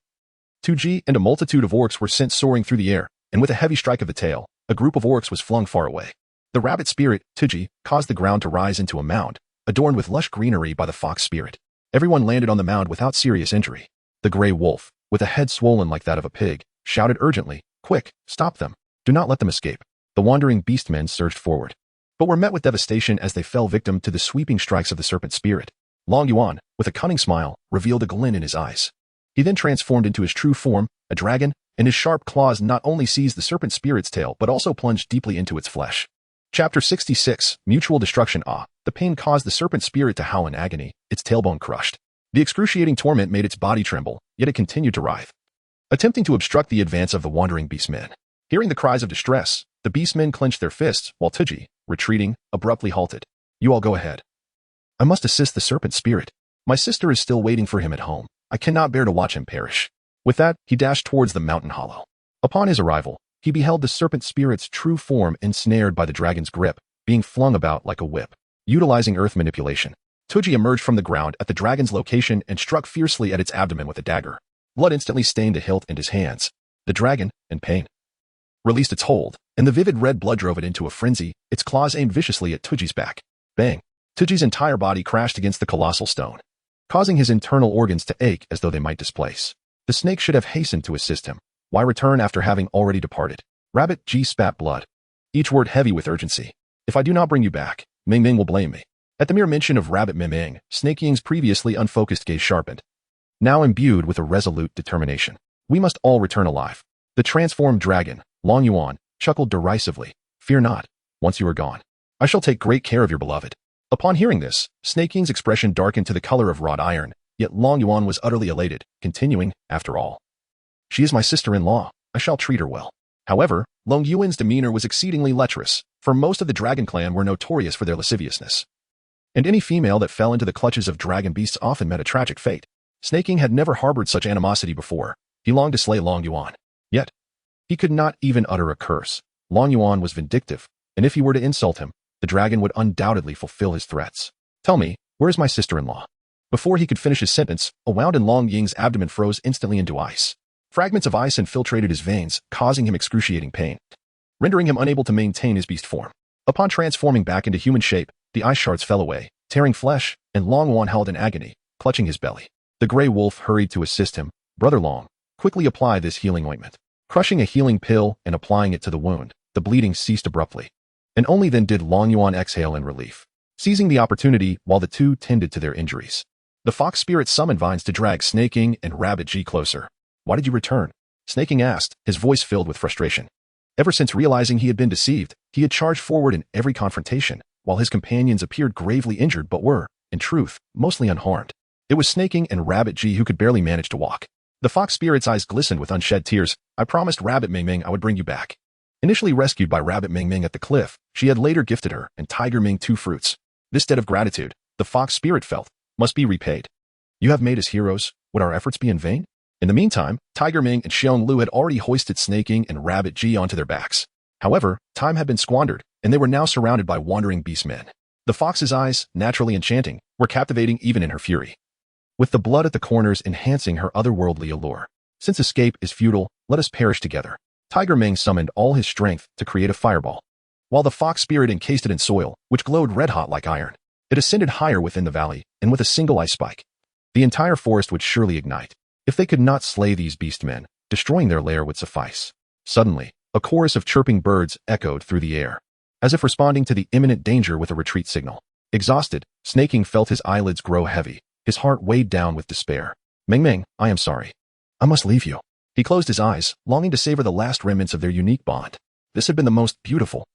Tuji and a multitude of orcs were sent soaring through the air, and with a heavy strike of the tail, a group of orcs was flung far away. The rabbit spirit, Tuji, caused the ground to rise into a mound, adorned with lush greenery by the fox spirit. Everyone landed on the mound without serious injury. The gray wolf, with a head swollen like that of a pig, shouted urgently, "Quick, stop them. Do not let them escape." The wandering beastmen surged forward, but were met with devastation as they fell victim to the sweeping strikes of the serpent spirit. Long Yuan, with a cunning smile, revealed a glint in his eyes. He then transformed into his true form, a dragon, and his sharp claws not only seized the serpent spirit's tail but also plunged deeply into its flesh. Chapter 66, Mutual Destruction. The pain caused the serpent spirit to howl in agony, its tailbone crushed. The excruciating torment made its body tremble, yet it continued to writhe, attempting to obstruct the advance of the wandering beastmen. Hearing the cries of distress, the beastmen clenched their fists, while Tuji, retreating, abruptly halted. You all go ahead. I must assist the serpent spirit. My sister is still waiting for him at home. I cannot bear to watch him perish. With that, he dashed towards the mountain hollow. Upon his arrival, he beheld the serpent spirit's true form ensnared by the dragon's grip, being flung about like a whip. Utilizing earth manipulation, Tuji emerged from the ground at the dragon's location and struck fiercely at its abdomen with a dagger. Blood instantly stained the hilt and his hands. The dragon, in pain, released its hold, and the vivid red blood drove it into a frenzy, its claws aimed viciously at Tuji's back. Bang! Tuji's entire body crashed against the colossal stone, causing his internal organs to ache as though they might displace. The snake should have hastened to assist him. Why return after having already departed? Rabbit G spat blood, each word heavy with urgency. If I do not bring you back, Ming Ming will blame me. At the mere mention of Rabbit Ming Ming, Snake Ying's previously unfocused gaze sharpened, now imbued with a resolute determination. We must all return alive. The transformed dragon, Long Yuan, chuckled derisively. Fear not. Once you are gone, I shall take great care of your beloved. Upon hearing this, Snake Ying's expression darkened to the color of wrought iron, yet Long Yuan was utterly elated, continuing, after all, she is my sister-in-law. I shall treat her well. However, Long Yuan's demeanor was exceedingly lecherous, for most of the dragon clan were notorious for their lasciviousness, and any female that fell into the clutches of dragon beasts often met a tragic fate. Snake King had never harbored such animosity before. He longed to slay Long Yuan. Yet, he could not even utter a curse. Long Yuan was vindictive, and if he were to insult him, the dragon would undoubtedly fulfill his threats. Tell me, where is my sister-in-law? Before he could finish his sentence, a wound in Long Ying's abdomen froze instantly into ice. Fragments of ice infiltrated his veins, causing him excruciating pain, rendering him unable to maintain his beast form. Upon transforming back into human shape, the ice shards fell away, tearing flesh, and Long Yuan held in agony, clutching his belly. The gray wolf hurried to assist him. Brother Long, quickly apply this healing ointment. Crushing a healing pill and applying it to the wound, the bleeding ceased abruptly, and only then did Long Yuan exhale in relief, seizing the opportunity while the two tended to their injuries. The fox spirit summoned vines to drag Snake King and Rabbit G closer. Why did you return? Snake King asked, his voice filled with frustration. Ever since realizing he had been deceived, he had charged forward in every confrontation, while his companions appeared gravely injured but were, in truth, mostly unharmed. It was Snake King and Rabbit G who could barely manage to walk. The fox spirit's eyes glistened with unshed tears. I promised Rabbit Ming Ming I would bring you back. Initially rescued by Rabbit Ming Ming at the cliff, she had later gifted her and Tiger Ming 2 fruits. This debt of gratitude, the fox spirit felt, must be repaid. You have made us heroes. Would our efforts be in vain? In the meantime, Tiger Ming and Xiong Lu had already hoisted Snake King and Rabbit G onto their backs. However, time had been squandered, and they were now surrounded by wandering beastmen. The fox's eyes, naturally enchanting, were captivating even in her fury, with the blood at the corners enhancing her otherworldly allure. Since escape is futile, let us perish together. Tiger Ming summoned all his strength to create a fireball, while the fox spirit encased it in soil, which glowed red-hot like iron. It ascended higher within the valley, and with a single ice spike, the entire forest would surely ignite. If they could not slay these beastmen, destroying their lair would suffice. Suddenly, a chorus of chirping birds echoed through the air, as if responding to the imminent danger with a retreat signal. Exhausted, Snake King felt his eyelids grow heavy, his heart weighed down with despair. Ming Ming, I am sorry. I must leave you. He closed his eyes, longing to savor the last remnants of their unique bond. This had been the most beautiful,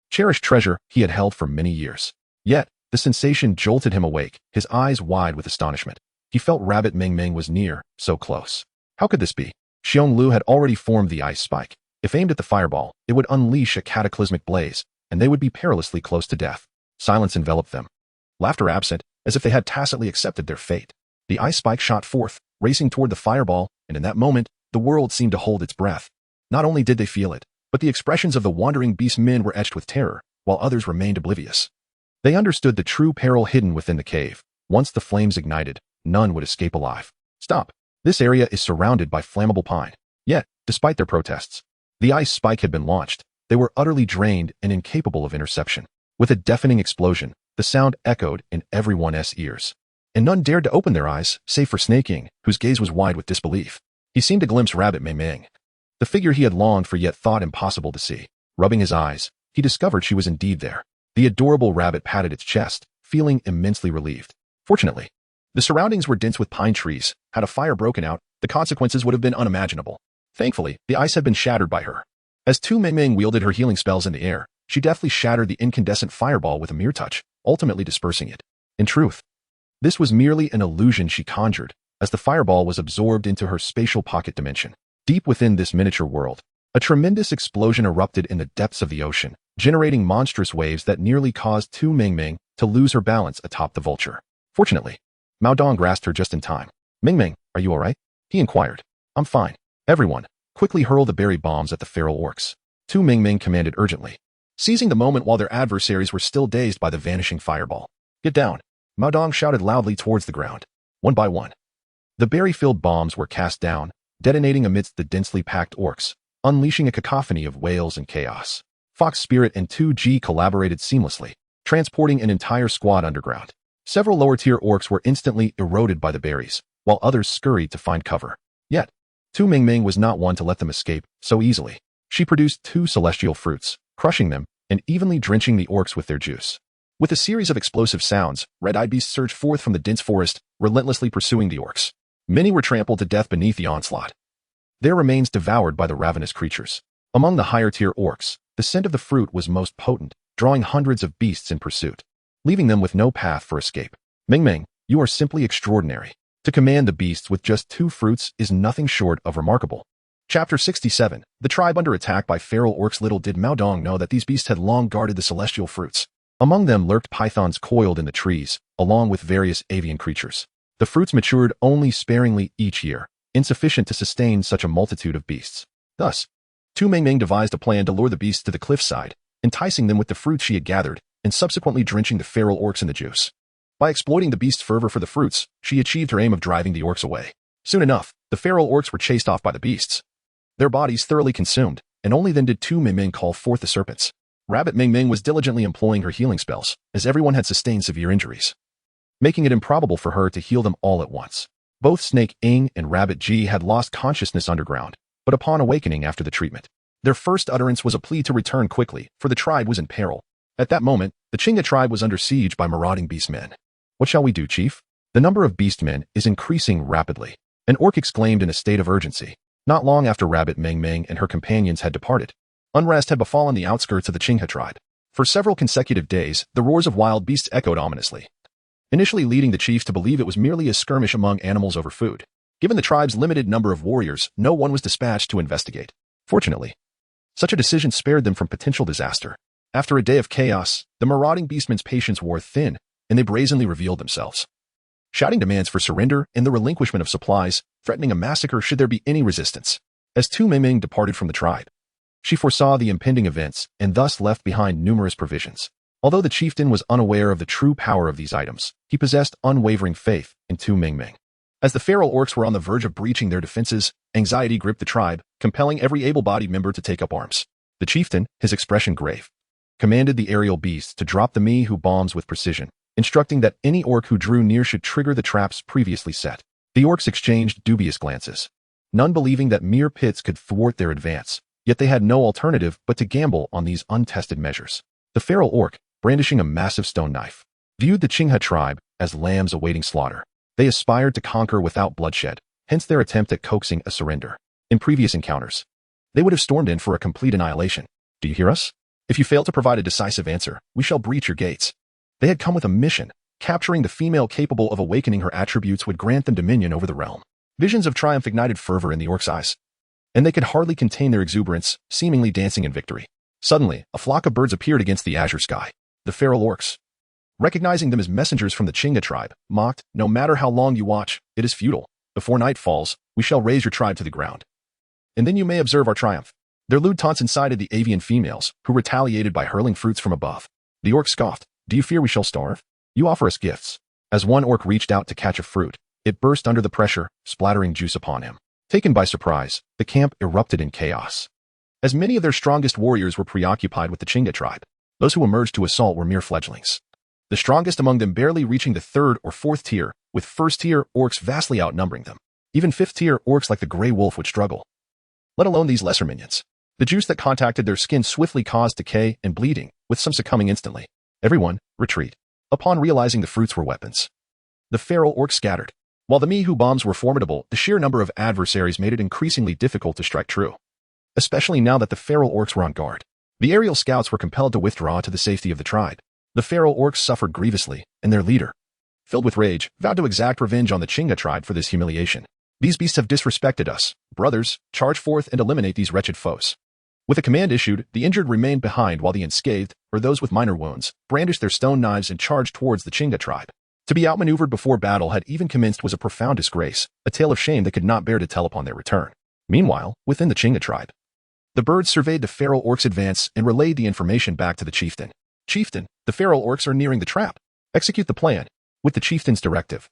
cherished treasure he had held for many years. Yet, the sensation jolted him awake, his eyes wide with astonishment. He felt Rabbit Ming Ming was near, so close. How could this be? Xiong Lu had already formed the ice spike. If aimed at the fireball, it would unleash a cataclysmic blaze, and they would be perilously close to death. Silence enveloped them. Laughter absent, as if they had tacitly accepted their fate. The ice spike shot forth, racing toward the fireball, and in that moment, the world seemed to hold its breath. Not only did they feel it, but the expressions of the wandering beast men were etched with terror, while others remained oblivious. They understood the true peril hidden within the cave. Once the flames ignited, none would escape alive. Stop. This area is surrounded by flammable pine. Yet, despite their protests, the ice spike had been launched. They were utterly drained and incapable of interception. With a deafening explosion, the sound echoed in everyone's ears. And none dared to open their eyes, save for Snake King, whose gaze was wide with disbelief. He seemed to glimpse Rabbit Ming Ming, the figure he had longed for yet thought impossible to see. Rubbing his eyes, he discovered she was indeed there. The adorable rabbit patted its chest, feeling immensely relieved. Fortunately, the surroundings were dense with pine trees. Had a fire broken out, the consequences would have been unimaginable. Thankfully, the ice had been shattered by her. As Tu Ming Ming wielded her healing spells in the air, she deftly shattered the incandescent fireball with a mere touch, ultimately dispersing it. In truth, this was merely an illusion she conjured, as the fireball was absorbed into her spatial pocket dimension. Deep within this miniature world, a tremendous explosion erupted in the depths of the ocean, generating monstrous waves that nearly caused Tu Ming Ming to lose her balance atop the vulture. Fortunately, Mao Dong grasped her just in time. Ming Ming, are you all right? He inquired. I'm fine. Everyone, quickly hurl the berry bombs at the feral orcs. Tu Ming Ming commanded urgently, seizing the moment while their adversaries were still dazed by the vanishing fireball. Get down. Mao Dong shouted loudly towards the ground. One by one, the berry-filled bombs were cast down, detonating amidst the densely packed orcs, unleashing a cacophony of wails and chaos. Fox Spirit and 2G collaborated seamlessly, transporting an entire squad underground. Several lower-tier orcs were instantly eroded by the berries, while others scurried to find cover. Yet, Tu Ming Ming was not one to let them escape so easily. She produced 2 celestial fruits, crushing them and evenly drenching the orcs with their juice. With a series of explosive sounds, red-eyed beasts surged forth from the dense forest, relentlessly pursuing the orcs. Many were trampled to death beneath the onslaught, their remains devoured by the ravenous creatures. Among the higher-tier orcs, the scent of the fruit was most potent, drawing hundreds of beasts in pursuit, leaving them with no path for escape. Ming Ming, you are simply extraordinary. To command the beasts with just 2 fruits is nothing short of remarkable. Chapter 67. The tribe under attack by feral orcs. Little did Mao Dong know that these beasts had long guarded the celestial fruits. Among them lurked pythons coiled in the trees, along with various avian creatures. The fruits matured only sparingly each year, insufficient to sustain such a multitude of beasts. Thus, Tu Ming Ming devised a plan to lure the beasts to the cliffside, enticing them with the fruits she had gathered, and subsequently drenching the feral orcs in the juice. By exploiting the beasts' fervor for the fruits, she achieved her aim of driving the orcs away. Soon enough, the feral orcs were chased off by the beasts, their bodies thoroughly consumed, and only then did Tu Ming Ming call forth the serpents. Rabbit Ming Ming was diligently employing her healing spells, as everyone had sustained severe injuries, making it improbable for her to heal them all at once. Both Snake Ing and Rabbit G had lost consciousness underground, but upon awakening after the treatment, their first utterance was a plea to return quickly, for the tribe was in peril. At that moment, the Chinga tribe was under siege by marauding beastmen. What shall we do, chief? The number of beastmen is increasing rapidly, an orc exclaimed in a state of urgency. Not long after Rabbit Ming Ming and her companions had departed, unrest had befallen the outskirts of the Chinga tribe. For several consecutive days, the roars of wild beasts echoed ominously, initially leading the chiefs to believe it was merely a skirmish among animals over food. Given the tribe's limited number of warriors, no one was dispatched to investigate. Fortunately, such a decision spared them from potential disaster. After a day of chaos, the marauding beastmen's patience wore thin, and they brazenly revealed themselves, shouting demands for surrender and the relinquishment of supplies, threatening a massacre should there be any resistance. As Tu Ming Ming departed from the tribe, she foresaw the impending events and thus left behind numerous provisions. Although the chieftain was unaware of the true power of these items, he possessed unwavering faith in Tu Ming Ming. As the feral orcs were on the verge of breaching their defenses, anxiety gripped the tribe, compelling every able-bodied member to take up arms. The chieftain, his expression grave, commanded the aerial beasts to drop the Me-Hu bombs with precision, instructing that any orc who drew near should trigger the traps previously set. The orcs exchanged dubious glances, none believing that mere pits could thwart their advance, yet they had no alternative but to gamble on these untested measures. The feral orc, brandishing a massive stone knife, viewed the Qinghe tribe as lambs awaiting slaughter. They aspired to conquer without bloodshed, hence their attempt at coaxing a surrender. In previous encounters, they would have stormed in for a complete annihilation. Do you hear us? If you fail to provide a decisive answer, we shall breach your gates. They had come with a mission, Capturing the female capable of awakening her attributes would grant them dominion over the realm. Visions of triumph ignited fervor in the orcs' eyes, and they could hardly contain their exuberance, seemingly dancing in victory. Suddenly, a flock of birds appeared against the azure sky. The feral orcs, recognizing them as messengers from the Chinga tribe, mocked, "No matter how long you watch, it is futile. Before night falls, we shall raise your tribe to the ground. And then you may observe our triumph." Their lewd taunts incited the avian females, who retaliated by hurling fruits from above. The orc scoffed, "Do you fear we shall starve? You offer us gifts." As one orc reached out to catch a fruit, it burst under the pressure, splattering juice upon him. Taken by surprise, the camp erupted in chaos. As many of their strongest warriors were preoccupied with the Chinga tribe, those who emerged to assault were mere fledglings. The strongest among them barely reaching the third or fourth tier, with first-tier orcs vastly outnumbering them. Even fifth-tier orcs like the Grey Wolf would struggle, let alone these lesser minions. The juice that contacted their skin swiftly caused decay and bleeding, with some succumbing instantly. Everyone, retreat. Upon realizing the fruits were weapons, the feral orcs scattered. While the Mihu bombs were formidable, the sheer number of adversaries made it increasingly difficult to strike true, especially now that the feral orcs were on guard. The aerial scouts were compelled to withdraw to the safety of the tribe. The feral orcs suffered grievously, and their leader, filled with rage, vowed to exact revenge on the Chinga tribe for this humiliation. "These beasts have disrespected us. Brothers, charge forth and eliminate these wretched foes." With a command issued, the injured remained behind while the unscathed, or those with minor wounds, brandished their stone knives and charged towards the Chinga tribe. To be outmaneuvered before battle had even commenced was a profound disgrace, a tale of shame they could not bear to tell upon their return. Meanwhile, within the Chinga tribe, the birds surveyed the feral orcs' advance and relayed the information back to the chieftain. "Chieftain, the feral orcs are nearing the trap. Execute the plan." With the chieftain's directive,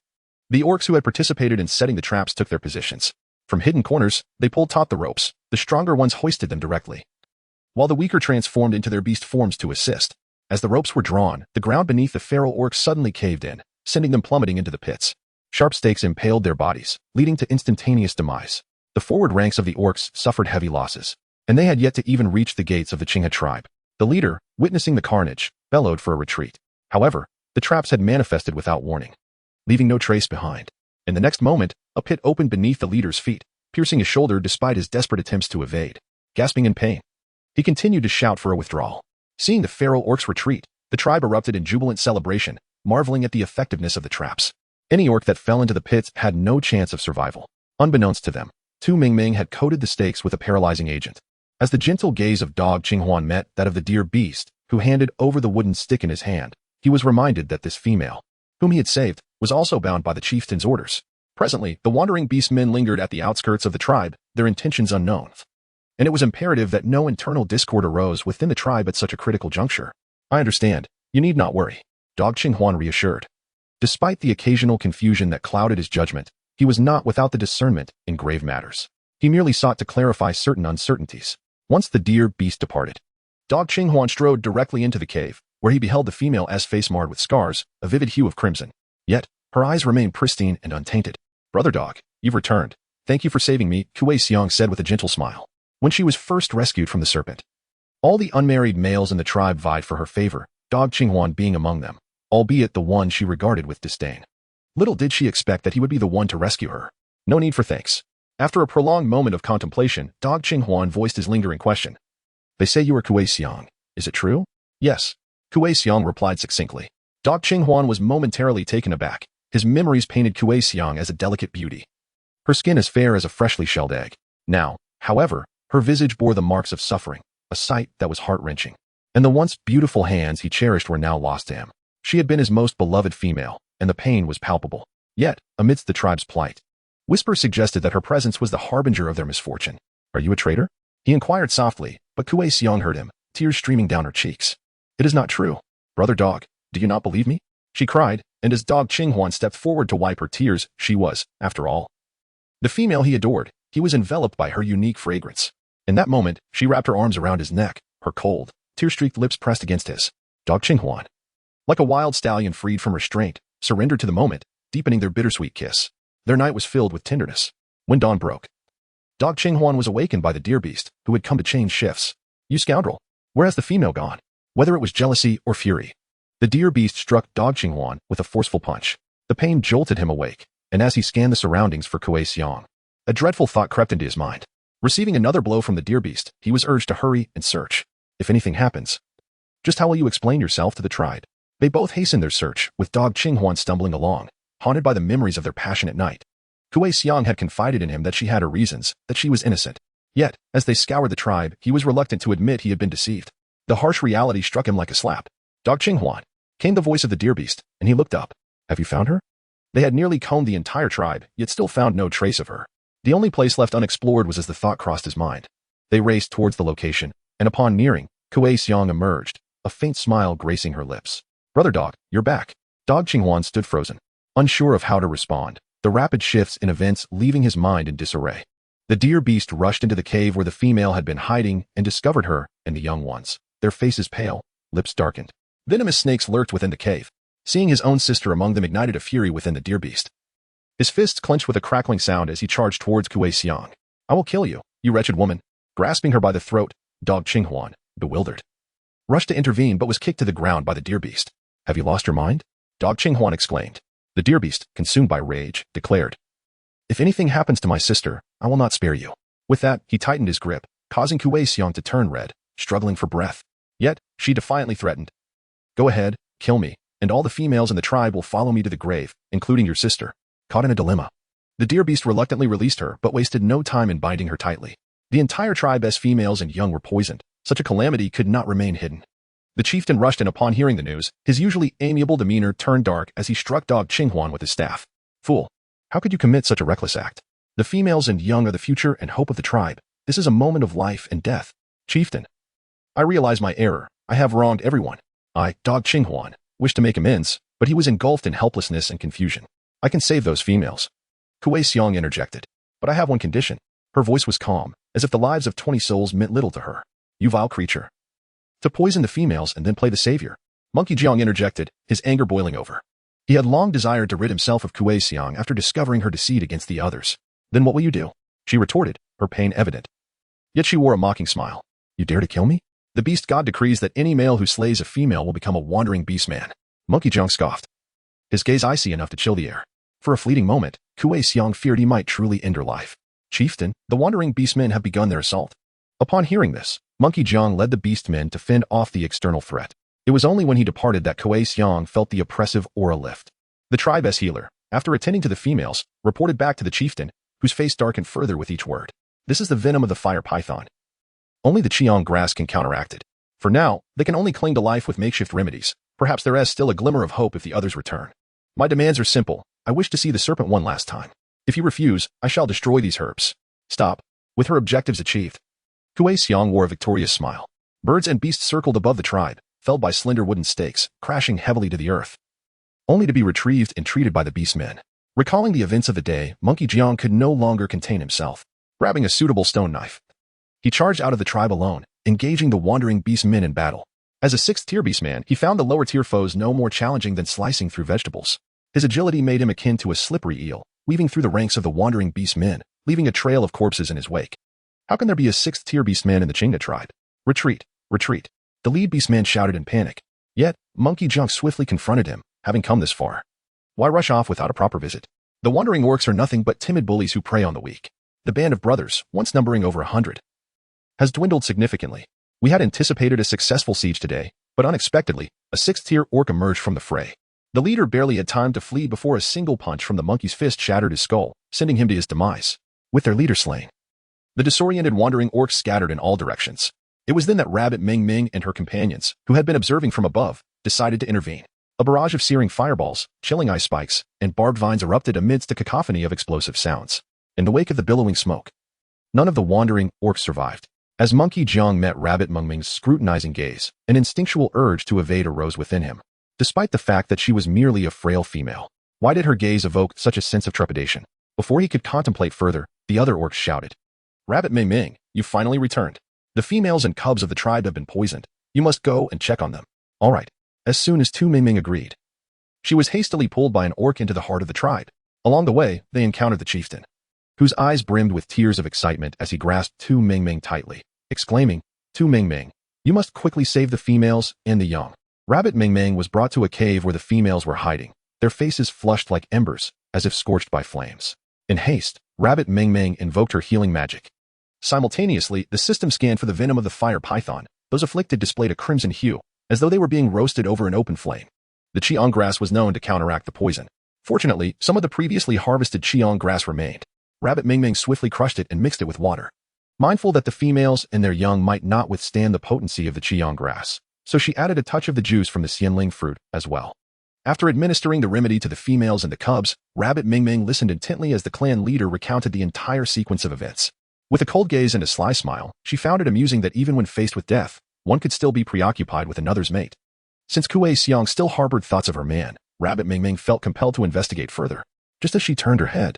the orcs who had participated in setting the traps took their positions. From hidden corners, they pulled taut the ropes. The stronger ones hoisted them directly, while the weaker transformed into their beast forms to assist. As the ropes were drawn, the ground beneath the feral orcs suddenly caved in, sending them plummeting into the pits. Sharp stakes impaled their bodies, leading to instantaneous demise. The forward ranks of the orcs suffered heavy losses, and they had yet to even reach the gates of the Chinga tribe. The leader, witnessing the carnage, bellowed for a retreat. However, the traps had manifested without warning, leaving no trace behind. In the next moment, a pit opened beneath the leader's feet, piercing his shoulder despite his desperate attempts to evade. Gasping in pain, he continued to shout for a withdrawal. Seeing the feral orcs retreat, the tribe erupted in jubilant celebration, marveling at the effectiveness of the traps. Any orc that fell into the pits had no chance of survival. Unbeknownst to them, Tu Mingming had coated the stakes with a paralyzing agent. As the gentle gaze of Dog Qinghuan met that of the dear beast, who handed over the wooden stick in his hand, he was reminded that this female, whom he had saved, was also bound by the chieftain's orders. Presently, the wandering beastmen lingered at the outskirts of the tribe, their intentions unknown, and it was imperative that no internal discord arose within the tribe at such a critical juncture. "I understand. You need not worry," Dog Qinghuan reassured. Despite the occasional confusion that clouded his judgment, he was not without the discernment in grave matters. He merely sought to clarify certain uncertainties. Once the dear beast departed, Dog Qinghuan strode directly into the cave, where he beheld the female S face marred with scars, a vivid hue of crimson. Yet, her eyes remained pristine and untainted. "Brother Dog, you've returned. Thank you for saving me," Kuei Xiang said with a gentle smile. When she was first rescued from the serpent, all the unmarried males in the tribe vied for her favor, Dog Qinghuan being among them, albeit the one she regarded with disdain. Little did she expect that he would be the one to rescue her. "No need for thanks." After a prolonged moment of contemplation, Dog Qinghuan voiced his lingering question. "They say you are Kuei Xiang. Is it true?" "Yes," Kuei Xiang replied succinctly. Dog Qinghuan was momentarily taken aback. His memories painted Kuei Xiang as a delicate beauty, her skin as fair as a freshly shelled egg. Now, however, her visage bore the marks of suffering, a sight that was heart-wrenching. And the once beautiful hands he cherished were now lost to him. She had been his most beloved female, and the pain was palpable. Yet, amidst the tribe's plight, whispers suggested that her presence was the harbinger of their misfortune. "Are you a traitor?" he inquired softly, but Kuei Xiang heard him, tears streaming down her cheeks. "It is not true. Brother Dog, do you not believe me?" she cried, and as Dog Qinghuan stepped forward to wipe her tears, she was, after all, the female he adored. He was enveloped by her unique fragrance. In that moment, she wrapped her arms around his neck, her cold, tear-streaked lips pressed against his. Dog Qinghuan, like a wild stallion freed from restraint, surrendered to the moment, deepening their bittersweet kiss. Their night was filled with tenderness. When dawn broke, Dog Qinghuan was awakened by the deer beast, who had come to change shifts. "You scoundrel! Where has the female gone?" Whether it was jealousy or fury, the deer beast struck Dog Qinghuan with a forceful punch. The pain jolted him awake, and as he scanned the surroundings for Kuei Xiang, a dreadful thought crept into his mind. Receiving another blow from the deer beast, he was urged to hurry and search. "If anything happens, just how will you explain yourself to the tribe?" They both hastened their search, with dog Qinghuan stumbling along, haunted by the memories of their passionate night. Kuei Xiang had confided in him that she had her reasons, that she was innocent. Yet, as they scoured the tribe, he was reluctant to admit he had been deceived. The harsh reality struck him like a slap. "Dog Qinghuan," came the voice of the deer beast, and he looked up. "Have you found her?" They had nearly combed the entire tribe, yet still found no trace of her. The only place left unexplored was as the thought crossed his mind. They raced towards the location, and upon nearing, Kuei Xiang emerged, a faint smile gracing her lips. "Brother dog, you're back." Dog Qinghuan stood frozen, unsure of how to respond, the rapid shifts in events leaving his mind in disarray. The deer beast rushed into the cave where the female had been hiding and discovered her and the young ones, their faces pale, lips darkened. Venomous snakes lurked within the cave. Seeing his own sister among them ignited a fury within the deer beast. His fists clenched with a crackling sound as he charged towards Kuei Xiang. "I will kill you, you wretched woman." Grasping her by the throat, dog Qinghuan, bewildered, rushed to intervene but was kicked to the ground by the deer beast. "Have you lost your mind?" Dog Qinghuan exclaimed. The deer beast, consumed by rage, declared, "If anything happens to my sister, I will not spare you." With that, he tightened his grip, causing Kuei Xiang to turn red, struggling for breath. Yet, she defiantly threatened, "Go ahead, kill me, and all the females in the tribe will follow me to the grave, including your sister." Caught in a dilemma, the deer beast reluctantly released her but wasted no time in binding her tightly. The entire tribe's females and young were poisoned. Such a calamity could not remain hidden. The chieftain rushed in upon hearing the news. His usually amiable demeanor turned dark as he struck dog Qinghuan with his staff. "Fool! How could you commit such a reckless act? The females and young are the future and hope of the tribe. This is a moment of life and death." "Chieftain, I realize my error. I have wronged everyone. I, dog Qinghuan, wished to make amends, but he was engulfed in helplessness and confusion. I can save those females." Kuei Xiang interjected. "But I have one condition." Her voice was calm, as if the lives of 20 souls meant little to her. "You vile creature. To poison the females and then play the savior." Monkey Jiang interjected, his anger boiling over. He had long desired to rid himself of Kuei Xiang after discovering her deceit against the others. "Then what will you do?" she retorted, her pain evident. Yet she wore a mocking smile. "You dare to kill me? The beast god decrees that any male who slays a female will become a wandering beast man." Monkey Jiang scoffed, his gaze icy enough to chill the air. For a fleeting moment, Kuei Xiang feared he might truly end her life. "Chieftain, the wandering beastmen have begun their assault." Upon hearing this, Monkey Jiang led the beastmen to fend off the external threat. It was only when he departed that Kuei Xiang felt the oppressive aura lift. The tribe's healer, after attending to the females, reported back to the chieftain, whose face darkened further with each word. "This is the venom of the fire python. Only the Qiang grass can counteract it. For now, they can only cling to life with makeshift remedies. Perhaps there is still a glimmer of hope if the others return. My demands are simple. I wish to see the serpent one last time. If you refuse, I shall destroy these herbs." "Stop." With her objectives achieved, Kuei Xiang wore a victorious smile. Birds and beasts circled above the tribe, felled by slender wooden stakes, crashing heavily to the earth, only to be retrieved and treated by the beastmen. Recalling the events of the day, Monkey Jiang could no longer contain himself. Grabbing a suitable stone knife, he charged out of the tribe alone, engaging the wandering beastmen in battle. As a sixth-tier beastman, he found the lower-tier foes no more challenging than slicing through vegetables. His agility made him akin to a slippery eel, weaving through the ranks of the wandering beastmen, leaving a trail of corpses in his wake. How can there be a sixth-tier beastman in the Qingda tribe? "Retreat! Retreat!" The lead beastman shouted in panic. Yet, Monkey Jiang swiftly confronted him, having come this far. Why rush off without a proper visit? The wandering orcs are nothing but timid bullies who prey on the weak. The band of brothers, once numbering over 100, has dwindled significantly. We had anticipated a successful siege today, but unexpectedly, a sixth-tier orc emerged from the fray. The leader barely had time to flee before a single punch from the monkey's fist shattered his skull, sending him to his demise. With their leader slain, the disoriented wandering orcs scattered in all directions. It was then that Rabbit Ming Ming and her companions, who had been observing from above, decided to intervene. A barrage of searing fireballs, chilling ice spikes, and barbed vines erupted amidst a cacophony of explosive sounds. In the wake of the billowing smoke, none of the wandering orcs survived. As Monkey Jiang met Rabbit Ming Ming's scrutinizing gaze, an instinctual urge to evade arose within him. Despite the fact that she was merely a frail female, why did her gaze evoke such a sense of trepidation? Before he could contemplate further, the other orcs shouted, "Rabbit Ming Ming, you've finally returned. The females and cubs of the tribe have been poisoned. You must go and check on them." "All right." As soon as Tu Ming Ming agreed, she was hastily pulled by an orc into the heart of the tribe. Along the way, they encountered the chieftain, whose eyes brimmed with tears of excitement as he grasped Tu Ming Ming tightly, exclaiming, "Tu Ming Ming, you must quickly save the females and the young." Rabbit Ming Ming was brought to a cave where the females were hiding, their faces flushed like embers, as if scorched by flames. In haste, Rabbit Ming Ming invoked her healing magic. Simultaneously, the system scanned for the venom of the fire python. Those afflicted displayed a crimson hue, as though they were being roasted over an open flame. The Qiang grass was known to counteract the poison. Fortunately, some of the previously harvested Qiang grass remained. Rabbit Ming Ming swiftly crushed it and mixed it with water. Mindful that the females and their young might not withstand the potency of the Qiang grass, so she added a touch of the juice from the xianling fruit as well. After administering the remedy to the females and the cubs, Rabbit Ming Ming listened intently as the clan leader recounted the entire sequence of events. With a cold gaze and a sly smile, she found it amusing that even when faced with death, one could still be preoccupied with another's mate. Since Kuei Xiang still harbored thoughts of her man, Rabbit Ming Ming felt compelled to investigate further. Just as she turned her head,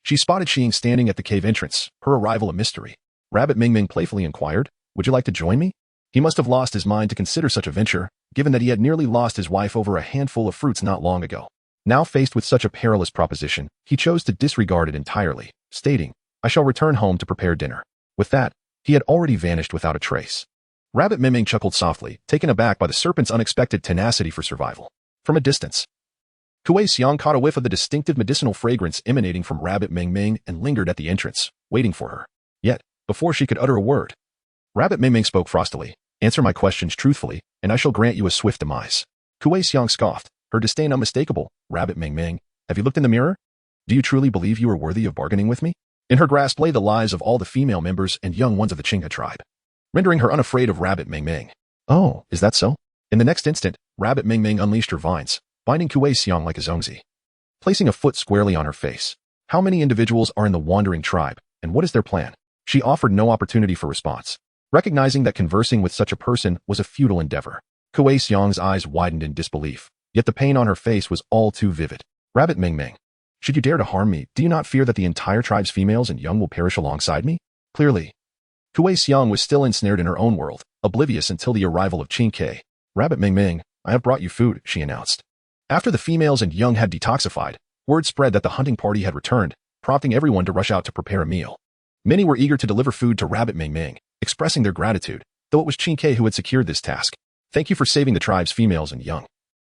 she spotted Xing standing at the cave entrance, her arrival a mystery. Rabbit Ming Ming playfully inquired, "Would you like to join me?" He must have lost his mind to consider such a venture, given that he had nearly lost his wife over a handful of fruits not long ago. Now faced with such a perilous proposition, he chose to disregard it entirely, stating, "I shall return home to prepare dinner." With that, he had already vanished without a trace. Rabbit Ming Ming chuckled softly, taken aback by the serpent's unexpected tenacity for survival. From a distance, Kuei Xiang caught a whiff of the distinctive medicinal fragrance emanating from Rabbit Ming Ming and lingered at the entrance, waiting for her. Yet, before she could utter a word, Rabbit Ming Ming spoke frostily, "Answer my questions truthfully, and I shall grant you a swift demise." Kuei Xiang scoffed, her disdain unmistakable. "Rabbit Ming Ming, have you looked in the mirror? Do you truly believe you are worthy of bargaining with me?" In her grasp lay the lives of all the female members and young ones of the Qinghe tribe, rendering her unafraid of Rabbit Ming Ming. "Oh, is that so?" In the next instant, Rabbit Ming Ming unleashed her vines, binding Kuei Xiang like a zongzi, placing a foot squarely on her face. How many individuals are in the wandering tribe, and what is their plan? She offered no opportunity for response, recognizing that conversing with such a person was a futile endeavor. Kuei Xiang's eyes widened in disbelief, yet the pain on her face was all too vivid. "Rabbit Ming Ming, should you dare to harm me, do you not fear that the entire tribe's females and young will perish alongside me?" Clearly, Kuei Xiang was still ensnared in her own world, oblivious until the arrival of Qing Ke. "Rabbit Ming Ming, I have brought you food," she announced. After the females and young had detoxified, word spread that the hunting party had returned, prompting everyone to rush out to prepare a meal. Many were eager to deliver food to Rabbit Ming Ming, expressing their gratitude, though it was Qing Ke who had secured this task. "Thank you for saving the tribe's females and young,"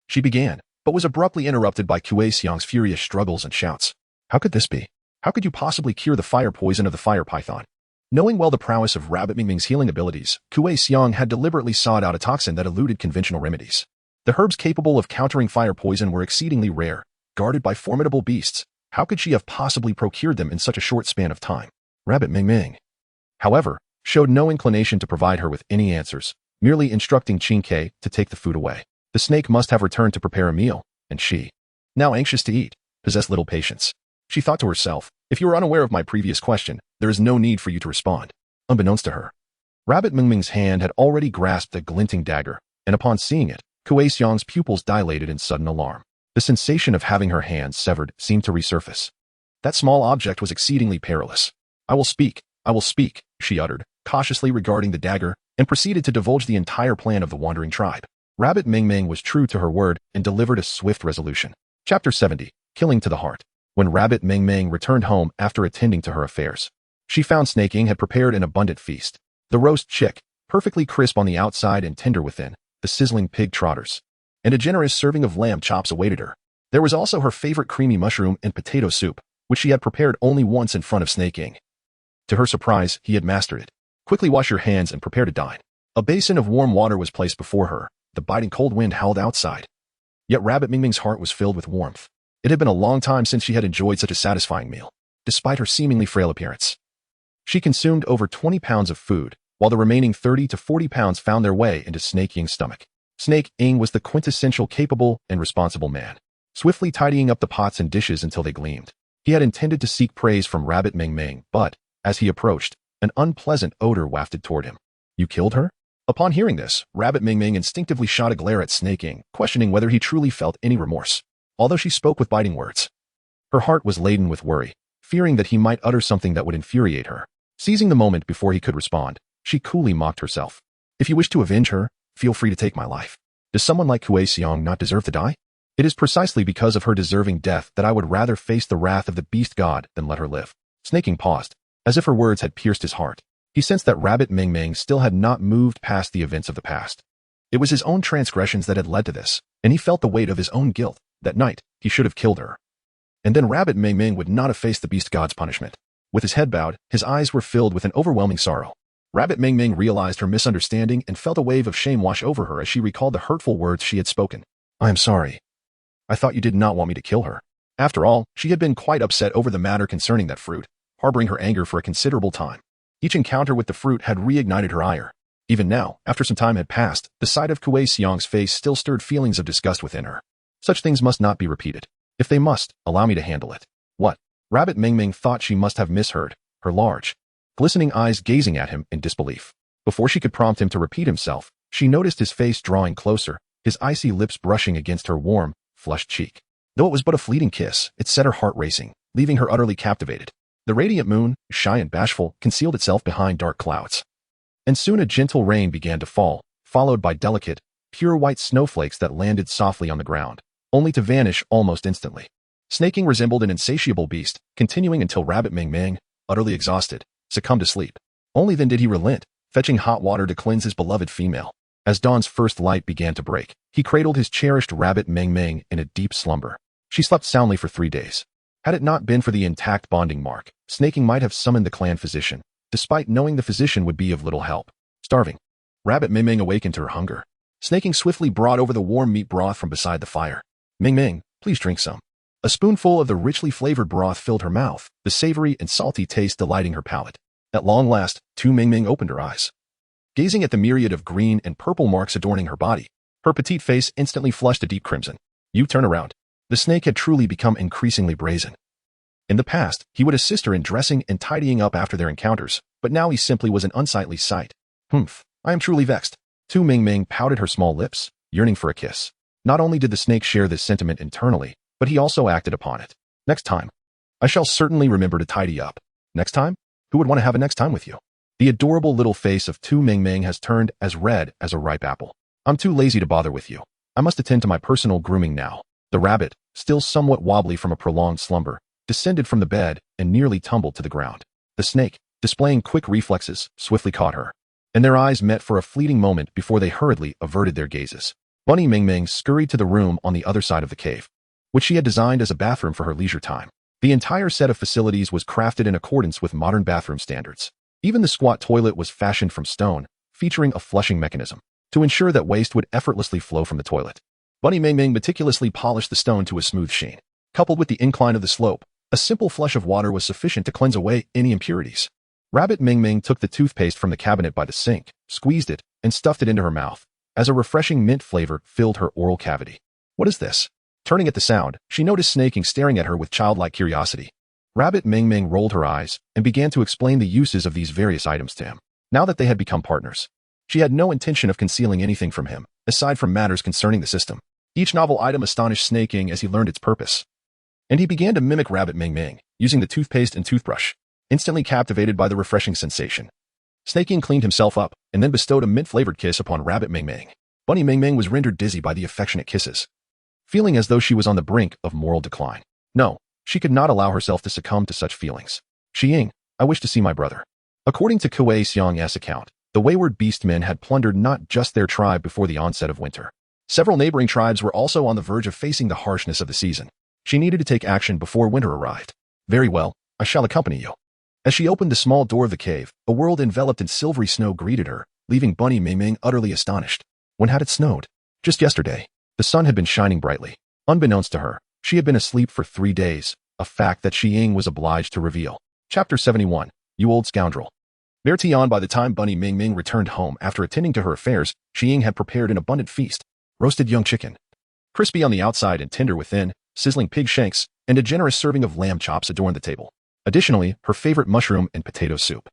she began, but was abruptly interrupted by Kuei Xiang's furious struggles and shouts. "How could this be? How could you possibly cure the fire poison of the fire python?" Knowing well the prowess of Rabbit Ming Ming's healing abilities, Kuei Xiang had deliberately sought out a toxin that eluded conventional remedies. The herbs capable of countering fire poison were exceedingly rare, guarded by formidable beasts. How could she have possibly procured them in such a short span of time? Rabbit Ming Ming, however, showed no inclination to provide her with any answers, merely instructing Qing Ke to take the food away. The snake must have returned to prepare a meal, and she, now anxious to eat, possessed little patience. She thought to herself, "If you are unaware of my previous question, there is no need for you to respond." Unbeknownst to her, Rabbit Ming Ming's hand had already grasped a glinting dagger, and upon seeing it, Kuei Xiang's pupils dilated in sudden alarm. The sensation of having her hand severed seemed to resurface. That small object was exceedingly perilous. I will speak," she uttered, cautiously regarding the dagger, and proceeded to divulge the entire plan of the wandering tribe. Rabbit Ming Ming was true to her word and delivered a swift resolution. Chapter 70, Killing to the Heart. When Rabbit Ming Ming returned home after attending to her affairs, she found Snake Ing had prepared an abundant feast. The roast chick, perfectly crisp on the outside and tender within, the sizzling pig trotters, and a generous serving of lamb chops awaited her. There was also her favorite creamy mushroom and potato soup, which she had prepared only once in front of Snake Ing. To her surprise, he had mastered it. "Quickly wash your hands and prepare to dine." A basin of warm water was placed before her. The biting cold wind howled outside. Yet Rabbit Ming Ming's heart was filled with warmth. It had been a long time since she had enjoyed such a satisfying meal. Despite her seemingly frail appearance, she consumed over 20 pounds of food, while the remaining 30 to 40 pounds found their way into Snake Ing's stomach. Snake Ing was the quintessential capable and responsible man, swiftly tidying up the pots and dishes until they gleamed. He had intended to seek praise from Rabbit Ming Ming, but, as he approached, an unpleasant odor wafted toward him. "You killed her?" Upon hearing this, Rabbit Ming Ming instinctively shot a glare at Snake Ing, questioning whether he truly felt any remorse. Although she spoke with biting words, her heart was laden with worry, fearing that he might utter something that would infuriate her. Seizing the moment before he could respond, she coolly mocked herself. "If you wish to avenge her, feel free to take my life. Does someone like Kuei Xiang not deserve to die? It is precisely because of her deserving death that I would rather face the wrath of the beast god than let her live." Snake Ing paused, as if her words had pierced his heart. He sensed that Rabbit Ming Ming still had not moved past the events of the past. It was his own transgressions that had led to this, and he felt the weight of his own guilt. That night, he should have killed her. And then Rabbit Ming Ming would not have faced the beast god's punishment. With his head bowed, his eyes were filled with an overwhelming sorrow. Rabbit Ming Ming realized her misunderstanding and felt a wave of shame wash over her as she recalled the hurtful words she had spoken. I am sorry. I thought you did not want me to kill her. After all, she had been quite upset over the matter concerning that fruit, harboring her anger for a considerable time. Each encounter with the fruit had reignited her ire. Even now, after some time had passed, the sight of Kuei Xiang's face still stirred feelings of disgust within her. Such things must not be repeated. If they must, allow me to handle it. What? Rabbit Mingming thought she must have misheard, her large, glistening eyes gazing at him in disbelief. Before she could prompt him to repeat himself, she noticed his face drawing closer, his icy lips brushing against her warm, flushed cheek. Though it was but a fleeting kiss, it set her heart racing, leaving her utterly captivated. The radiant moon, shy and bashful, concealed itself behind dark clouds. And soon a gentle rain began to fall, followed by delicate, pure white snowflakes that landed softly on the ground, only to vanish almost instantly. Snaking resembled an insatiable beast, continuing until Rabbit Mingming, utterly exhausted, succumbed to sleep. Only then did he relent, fetching hot water to cleanse his beloved female. As dawn's first light began to break, he cradled his cherished Rabbit Mingming in a deep slumber. She slept soundly for 3 days. Had it not been for the intact bonding mark, Snaking might have summoned the clan physician, despite knowing the physician would be of little help. Starving, Rabbit Mingming awakened to her hunger. Snaking swiftly brought over the warm meat broth from beside the fire. Mingming, please drink some. A spoonful of the richly flavored broth filled her mouth, the savory and salty taste delighting her palate. At long last, Tu Mingming opened her eyes. Gazing at the myriad of green and purple marks adorning her body, her petite face instantly flushed a deep crimson. You turn around. The snake had truly become increasingly brazen. In the past, he would assist her in dressing and tidying up after their encounters, but now he simply was an unsightly sight. Humph, I am truly vexed. Tu Mingming pouted her small lips, yearning for a kiss. Not only did the snake share this sentiment internally, but he also acted upon it. Next time, I shall certainly remember to tidy up. Next time? Who would want to have a next time with you? The adorable little face of Tu Mingming has turned as red as a ripe apple. I'm too lazy to bother with you. I must attend to my personal grooming now. The rabbit, still somewhat wobbly from a prolonged slumber, descended from the bed and nearly tumbled to the ground. The snake, displaying quick reflexes, swiftly caught her, and their eyes met for a fleeting moment before they hurriedly averted their gazes. Bunny Mingming scurried to the room on the other side of the cave, which she had designed as a bathroom for her leisure time. The entire set of facilities was crafted in accordance with modern bathroom standards. Even the squat toilet was fashioned from stone, featuring a flushing mechanism to ensure that waste would effortlessly flow from the toilet. Bunny Mingming meticulously polished the stone to a smooth sheen. Coupled with the incline of the slope, a simple flush of water was sufficient to cleanse away any impurities. Rabbit Mingming took the toothpaste from the cabinet by the sink, squeezed it, and stuffed it into her mouth, as a refreshing mint flavor filled her oral cavity. What is this? Turning at the sound, she noticed Snaking staring at her with childlike curiosity. Rabbit Mingming rolled her eyes and began to explain the uses of these various items to him. Now that they had become partners, she had no intention of concealing anything from him, aside from matters concerning the system. Each novel item astonished Snaking as he learned its purpose. And he began to mimic Rabbit Mingming, using the toothpaste and toothbrush, instantly captivated by the refreshing sensation. Snaking cleaned himself up and then bestowed a mint-flavored kiss upon Rabbit Mingming. Bunny Mingming was rendered dizzy by the affectionate kisses, feeling as though she was on the brink of moral decline. No, she could not allow herself to succumb to such feelings. Xiying, I wish to see my brother. According to Kuei Xiang's account, the wayward beastmen had plundered not just their tribe before the onset of winter. Several neighboring tribes were also on the verge of facing the harshness of the season. She needed to take action before winter arrived. Very well, I shall accompany you. As she opened the small door of the cave, a world enveloped in silvery snow greeted her, leaving Bunny Mingming utterly astonished. When had it snowed? Just yesterday. The sun had been shining brightly. Unbeknownst to her, she had been asleep for 3 days, a fact that Xiying was obliged to reveal. Chapter 71. You old scoundrel. Bertian, by the time Bunny Mingming returned home after attending to her affairs, Xiying had prepared an abundant feast. Roasted young chicken, crispy on the outside and tender within, sizzling pig shanks, and a generous serving of lamb chops adorned the table. Additionally, her favorite mushroom and potato soup,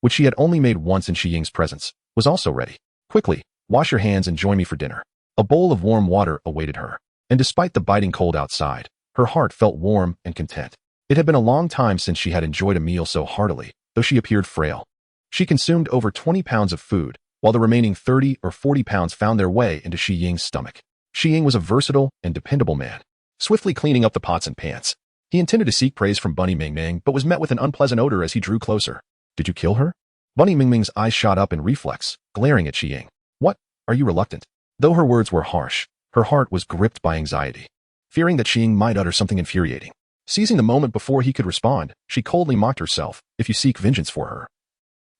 which she had only made once in Xiying's presence, was also ready. Quickly, wash your hands and join me for dinner. A bowl of warm water awaited her, and despite the biting cold outside, her heart felt warm and content. It had been a long time since she had enjoyed a meal so heartily, though she appeared frail. She consumed over 20 pounds of food, while the remaining 30 or 40 pounds found their way into Xiying's stomach. Xiying was a versatile and dependable man, swiftly cleaning up the pots and pans. He intended to seek praise from Bunny Mingming, but was met with an unpleasant odor as he drew closer. Did you kill her? Bunny Mingming's eyes shot up in reflex, glaring at Xiying. What? Are you reluctant? Though her words were harsh, her heart was gripped by anxiety, fearing that Xiying might utter something infuriating. Seizing the moment before he could respond, she coldly mocked herself. If you seek vengeance for her,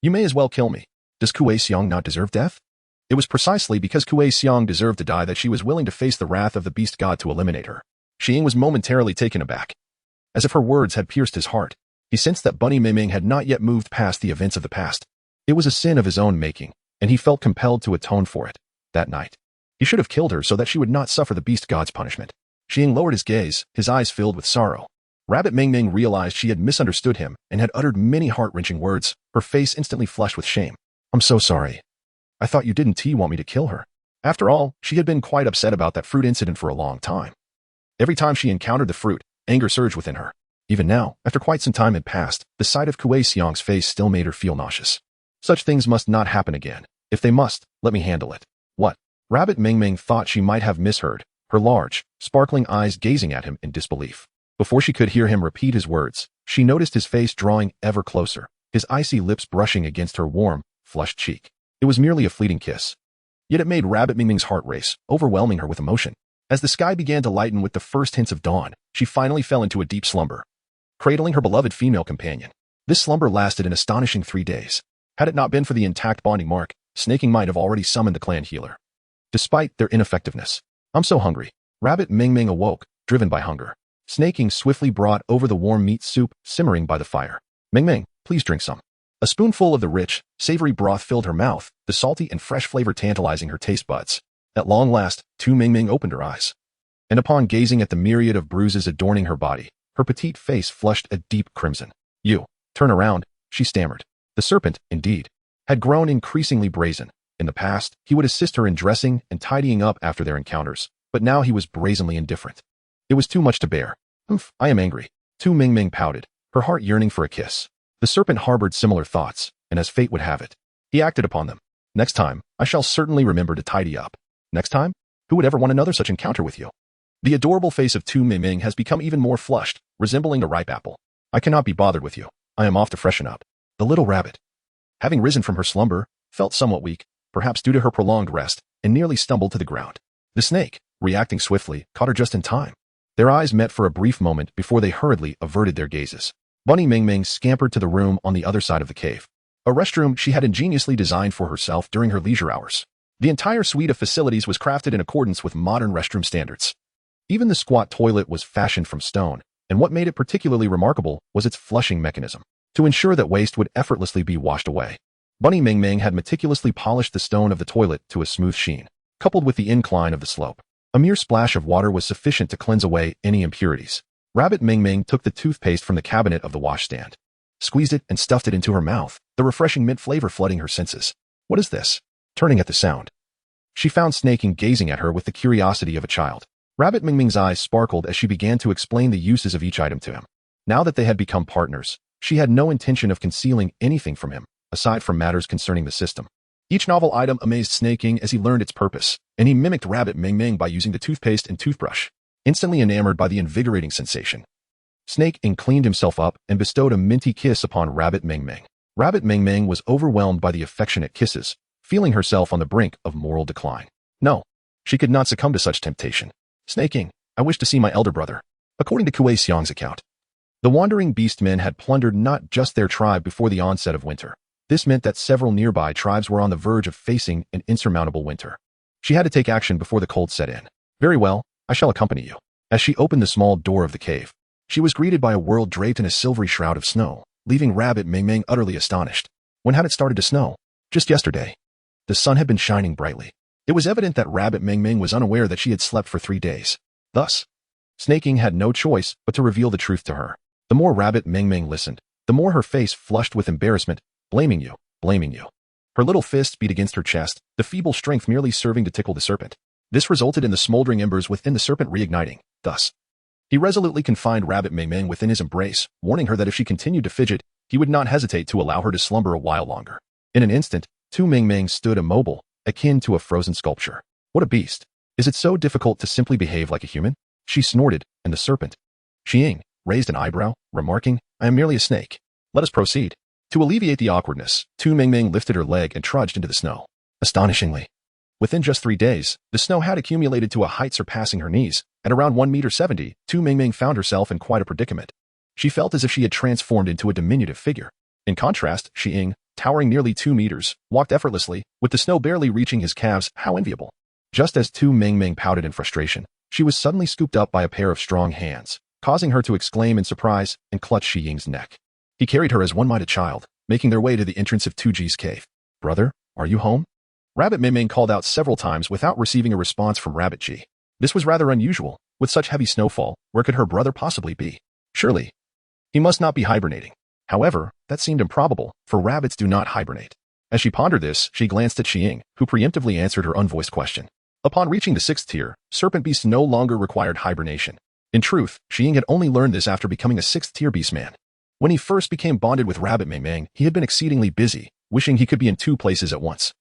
you may as well kill me. Does Kuei Xiang not deserve death? It was precisely because Kuei Xiang deserved to die that she was willing to face the wrath of the beast god to eliminate her. Xing was momentarily taken aback. As if her words had pierced his heart, he sensed that Bunny Mingming had not yet moved past the events of the past. It was a sin of his own making, and he felt compelled to atone for it. That night, he should have killed her so that she would not suffer the beast god's punishment. Xing lowered his gaze, his eyes filled with sorrow. Rabbit Mingming realized she had misunderstood him and had uttered many heart-wrenching words, her face instantly flushed with shame. I'm so sorry. I thought you didn't want me to kill her. After all, she had been quite upset about that fruit incident for a long time. Every time she encountered the fruit, anger surged within her. Even now, after quite some time had passed, the sight of Kuei Xiang's face still made her feel nauseous. Such things must not happen again. If they must, let me handle it. What? Rabbit Mingming thought she might have misheard, her large, sparkling eyes gazing at him in disbelief. Before she could hear him repeat his words, she noticed his face drawing ever closer, his icy lips brushing against her warm, flushed cheek. It was merely a fleeting kiss. Yet it made Rabbit Mingming's heart race, overwhelming her with emotion. As the sky began to lighten with the first hints of dawn, she finally fell into a deep slumber, cradling her beloved female companion. This slumber lasted an astonishing 3 days. Had it not been for the intact bonding mark, Snaking might have already summoned the clan healer. Despite their ineffectiveness, I'm so hungry. Rabbit Mingming awoke, driven by hunger. Snaking swiftly brought over the warm meat soup simmering by the fire. Mingming, please drink some. A spoonful of the rich, savory broth filled her mouth, the salty and fresh flavor tantalizing her taste buds. At long last, Tu Mingming opened her eyes. And upon gazing at the myriad of bruises adorning her body, her petite face flushed a deep crimson. You, turn around, she stammered. The serpent, indeed, had grown increasingly brazen. In the past, he would assist her in dressing and tidying up after their encounters, but now he was brazenly indifferent. It was too much to bear. I am angry. Tu Mingming pouted, her heart yearning for a kiss. The serpent harbored similar thoughts, and as fate would have it, he acted upon them. Next time, I shall certainly remember to tidy up. Next time? Who would ever want another such encounter with you? The adorable face of Tu Mingming has become even more flushed, resembling a ripe apple. I cannot be bothered with you. I am off to freshen up. The little rabbit, having risen from her slumber, felt somewhat weak, perhaps due to her prolonged rest, and nearly stumbled to the ground. The snake, reacting swiftly, caught her just in time. Their eyes met for a brief moment before they hurriedly averted their gazes. Bunny Mingming scampered to the room on the other side of the cave, a restroom she had ingeniously designed for herself during her leisure hours. The entire suite of facilities was crafted in accordance with modern restroom standards. Even the squat toilet was fashioned from stone, and what made it particularly remarkable was its flushing mechanism, to ensure that waste would effortlessly be washed away. Bunny Mingming had meticulously polished the stone of the toilet to a smooth sheen, coupled with the incline of the slope. A mere splash of water was sufficient to cleanse away any impurities. Rabbit Mingming took the toothpaste from the cabinet of the washstand, squeezed it and stuffed it into her mouth, the refreshing mint flavor flooding her senses. What is this? Turning at the sound, she found Snaking gazing at her with the curiosity of a child. Rabbit Mingming's eyes sparkled as she began to explain the uses of each item to him. Now that they had become partners, she had no intention of concealing anything from him, aside from matters concerning the system. Each novel item amazed Snaking as he learned its purpose, and he mimicked Rabbit Mingming by using the toothpaste and toothbrush, instantly enamored by the invigorating sensation. Snaking cleaned himself up and bestowed a minty kiss upon Rabbit Mingming. Rabbit Mingming was overwhelmed by the affectionate kisses, feeling herself on the brink of moral decline. No, she could not succumb to such temptation. Snaking, I wish to see my elder brother. According to Kuei Xiang's account, the wandering beastmen had plundered not just their tribe before the onset of winter. This meant that several nearby tribes were on the verge of facing an insurmountable winter. She had to take action before the cold set in. Very well, I shall accompany you. As she opened the small door of the cave, she was greeted by a world draped in a silvery shroud of snow, leaving Rabbit Mingming utterly astonished. When had it started to snow? Just yesterday. The sun had been shining brightly. It was evident that Rabbit Mingming was unaware that she had slept for 3 days. Thus, Snaking had no choice but to reveal the truth to her. The more Rabbit Mingming listened, the more her face flushed with embarrassment. Blaming you, blaming you. Her little fist beat against her chest, the feeble strength merely serving to tickle the serpent. This resulted in the smoldering embers within the serpent reigniting. Thus, he resolutely confined Rabbit Mingming within his embrace, warning her that if she continued to fidget, he would not hesitate to allow her to slumber a while longer. In an instant, Tu Mingming stood immobile, akin to a frozen sculpture. What a beast! Is it so difficult to simply behave like a human? She snorted, and the serpent, Xing, raised an eyebrow, remarking, I am merely a snake. Let us proceed. To alleviate the awkwardness, Tu Mingming lifted her leg and trudged into the snow. Astonishingly, within just 3 days, the snow had accumulated to a height surpassing her knees. At around 1.70 meters, Tu Mingming found herself in quite a predicament. She felt as if she had transformed into a diminutive figure. In contrast, Xing, towering nearly 2 meters, walked effortlessly, with the snow barely reaching his calves. How enviable. Just as Tu Mingming pouted in frustration, she was suddenly scooped up by a pair of strong hands, causing her to exclaim in surprise and clutch Shi Ying's neck. He carried her as one might a child, making their way to the entrance of Tuji's cave. "Brother, are you home?" Rabbit Mingming called out several times without receiving a response from Rabbit Ji. This was rather unusual. With such heavy snowfall, where could her brother possibly be? Surely, he must not be hibernating. However, that seemed improbable, for rabbits do not hibernate. As she pondered this, she glanced at Shi Ying, who preemptively answered her unvoiced question. Upon reaching the 6th tier, serpent beasts no longer required hibernation. In truth, Shi Ying had only learned this after becoming a 6th tier beastman. When he first became bonded with Rabbit Mingming, he had been exceedingly busy, wishing he could be in 2 places at once.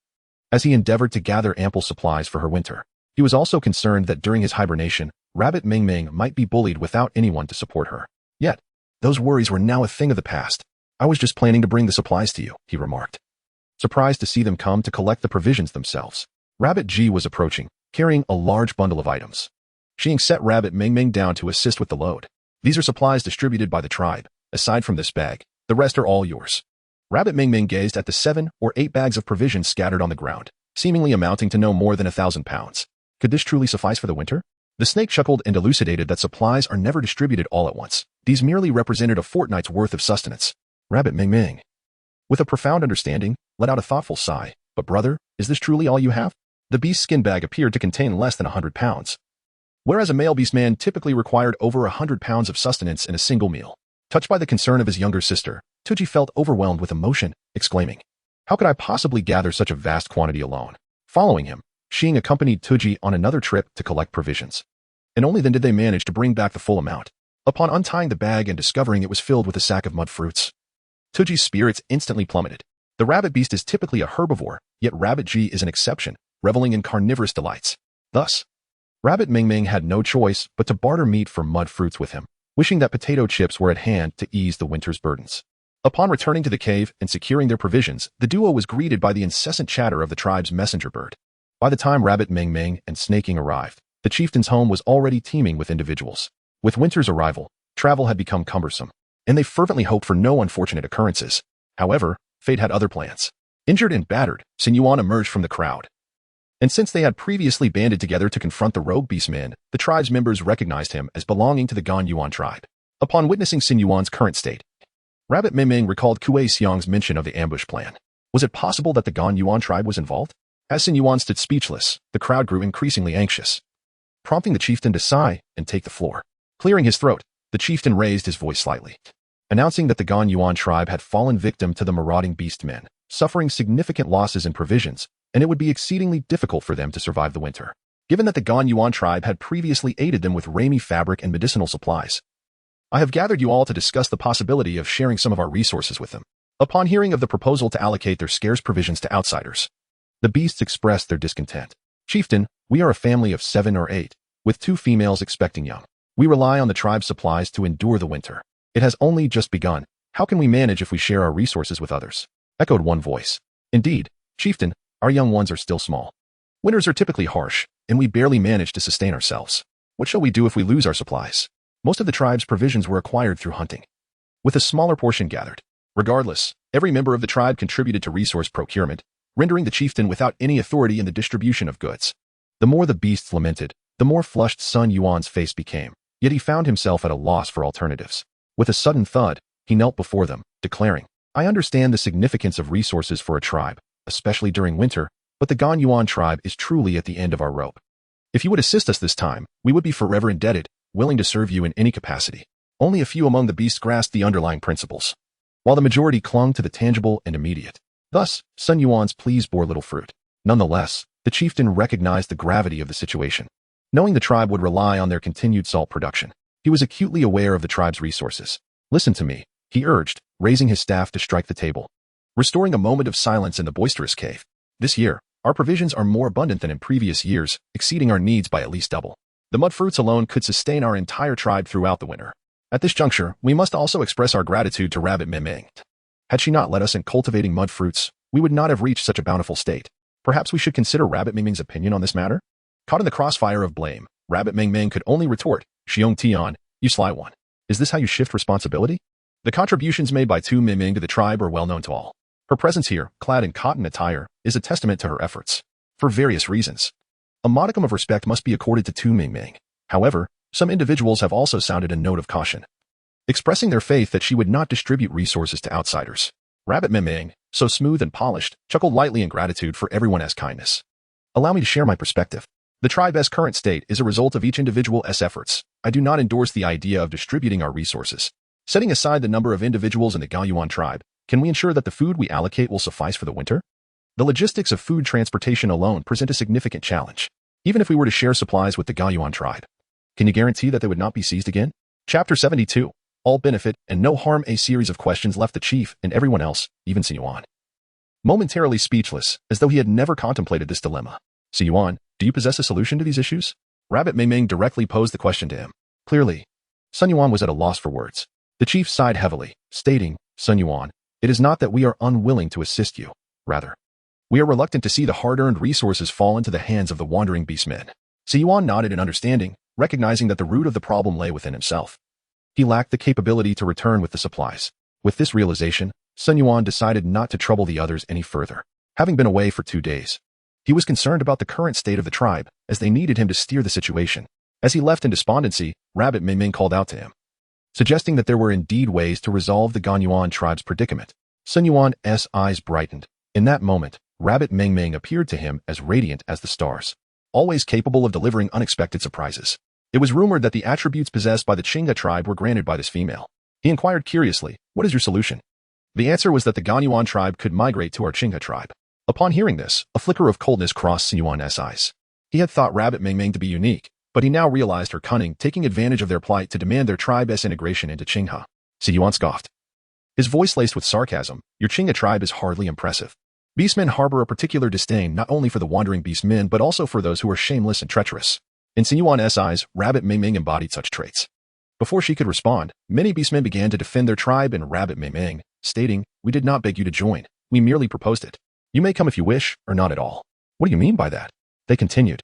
As he endeavored to gather ample supplies for her winter, he was also concerned that during his hibernation, Rabbit Mingming might be bullied without anyone to support her. Yet, those worries were now a thing of the past. "I was just planning to bring the supplies to you," he remarked, surprised to see them come to collect the provisions themselves. Rabbit Ji was approaching, carrying a large bundle of items. Shi Ying set Rabbit Mingming down to assist with the load. "These are supplies distributed by the tribe. Aside from this bag, the rest are all yours." Rabbit Mingming gazed at the 7 or 8 bags of provisions scattered on the ground, seemingly amounting to no more than 1,000 pounds. Could this truly suffice for the winter? The snake chuckled and elucidated that supplies are never distributed all at once. These merely represented a fortnight's worth of sustenance. Rabbit Mingming, with a profound understanding, let out a thoughtful sigh. "But brother, is this truly all you have?" The beast skin bag appeared to contain less than 100 pounds. Whereas a male beastman typically required over 100 pounds of sustenance in a single meal. Touched by the concern of his younger sister, Tuji felt overwhelmed with emotion, exclaiming, "How could I possibly gather such a vast quantity alone?" Following him, Shi Ying accompanied Tuji on another trip to collect provisions. And only then did they manage to bring back the full amount. Upon untying the bag and discovering it was filled with a sack of mud fruits, Tuji's spirits instantly plummeted. The rabbit beast is typically a herbivore, yet Rabbit Ji is an exception, reveling in carnivorous delights. Thus, Rabbit Mingming had no choice but to barter meat for mud fruits with him, wishing that potato chips were at hand to ease the winter's burdens. Upon returning to the cave and securing their provisions, the duo was greeted by the incessant chatter of the tribe's messenger bird. By the time Rabbit Mingming and Snaking arrived, the chieftain's home was already teeming with individuals. With winter's arrival, travel had become cumbersome, and they fervently hoped for no unfortunate occurrences. However, fate had other plans. Injured and battered, Sun Yuan emerged from the crowd. And since they had previously banded together to confront the rogue beastman, the tribe's members recognized him as belonging to the Gan Yuan tribe. Upon witnessing Sun Yuan's current state, Rabbit Mingming recalled Kuei Xiang's mention of the ambush plan. Was it possible that the Gan Yuan tribe was involved? As Sun Yuan stood speechless, the crowd grew increasingly anxious, prompting the chieftain to sigh and take the floor. Clearing his throat, the chieftain raised his voice slightly, announcing that the Gan Yuan tribe had fallen victim to the marauding beastmen, suffering significant losses in provisions, and it would be exceedingly difficult for them to survive the winter, given that the Gan Yuan tribe had previously aided them with Rami fabric and medicinal supplies. "I have gathered you all to discuss the possibility of sharing some of our resources with them." Upon hearing of the proposal to allocate their scarce provisions to outsiders, the beasts expressed their discontent. "Chieftain, we are a family of 7 or 8, with 2 females expecting young. We rely on the tribe's supplies to endure the winter. It has only just begun. How can we manage if we share our resources with others?" Echoed one voice. "Indeed, chieftain, our young ones are still small. Winters are typically harsh, and we barely manage to sustain ourselves. What shall we do if we lose our supplies?" Most of the tribe's provisions were acquired through hunting, with a smaller portion gathered. Regardless, every member of the tribe contributed to resource procurement, rendering the chieftain without any authority in the distribution of goods. The more the beasts lamented, the more flushed Sun Yuan's face became, yet he found himself at a loss for alternatives. With a sudden thud, he knelt before them, declaring, "I understand the significance of resources for a tribe, especially during winter, but the Gan Yuan tribe is truly at the end of our rope. If you would assist us this time, we would be forever indebted, willing to serve you in any capacity." Only a few among the beasts grasped the underlying principles, while the majority clung to the tangible and immediate. Thus, Sun Yuan's pleas bore little fruit. Nonetheless, the chieftain recognized the gravity of the situation. Knowing the tribe would rely on their continued salt production, he was acutely aware of the tribe's resources. "Listen to me," he urged, raising his staff to strike the table, restoring a moment of silence in the boisterous cave. "This year, our provisions are more abundant than in previous years, exceeding our needs by at least double. The mud fruits alone could sustain our entire tribe throughout the winter. At this juncture, we must also express our gratitude to Rabbit Mingming. Had she not led us in cultivating mud fruits, we would not have reached such a bountiful state. Perhaps we should consider Rabbit Mingming's opinion on this matter?" Caught in the crossfire of blame, Rabbit Mingming could only retort, "Xiong Tian, you sly one. Is this how you shift responsibility?" The contributions made by Tu Mingming to the tribe are well known to all. Her presence here, clad in cotton attire, is a testament to her efforts. For various reasons, a modicum of respect must be accorded to Tu Mingming. However, some individuals have also sounded a note of caution, expressing their faith that she would not distribute resources to outsiders. Rabbit Mingming, so smooth and polished, chuckled lightly in gratitude for everyone's kindness. Allow me to share my perspective. The tribe's current state is a result of each individual's efforts. I do not endorse the idea of distributing our resources. Setting aside the number of individuals in the Gaoyuan tribe, can we ensure that the food we allocate will suffice for the winter? The logistics of food transportation alone present a significant challenge. Even if we were to share supplies with the Gaoyuan tribe, can you guarantee that they would not be seized again? Chapter 72. All benefit and no harm. A series of questions left the chief and everyone else, even Sinyuan, momentarily speechless, as though he had never contemplated this dilemma. Sinyuan, do you possess a solution to these issues? Rabbit Mingming directly posed the question to him. Clearly, Sun Yuan was at a loss for words. The chief sighed heavily, stating, Sun Yuan, it is not that we are unwilling to assist you. Rather, we are reluctant to see the hard-earned resources fall into the hands of the wandering beastmen. Sinyuan nodded in understanding, recognizing that the root of the problem lay within himself. He lacked the capability to return with the supplies. With this realization, Sun Yuan decided not to trouble the others any further. Having been away for 2 days, he was concerned about the current state of the tribe, as they needed him to steer the situation. As he left in despondency, Rabbit Mingming called out to him, suggesting that there were indeed ways to resolve the Gaoyuan tribe's predicament. Sun Yuan's eyes brightened. In that moment, Rabbit Mingming appeared to him as radiant as the stars, always capable of delivering unexpected surprises. It was rumored that the attributes possessed by the Chinga tribe were granted by this female. He inquired curiously, what is your solution? The answer was that the Gaoyuan tribe could migrate to our Chinga tribe. Upon hearing this, a flicker of coldness crossed Sinyuan's eyes. He had thought Rabbit Mingming to be unique, but he now realized her cunning, taking advantage of their plight to demand their tribe's integration into Qingha. Sinyuan scoffed, his voice laced with sarcasm. Your Chinga tribe is hardly impressive. Beastmen harbor a particular disdain not only for the wandering beastmen but also for those who are shameless and treacherous. In Sinyuan's eyes, Rabbit Mingming embodied such traits. Before she could respond, many beastmen began to defend their tribe and Rabbit Mingming, stating, we did not beg you to join, we merely proposed it. You may come if you wish, or not at all. What do you mean by that? They continued.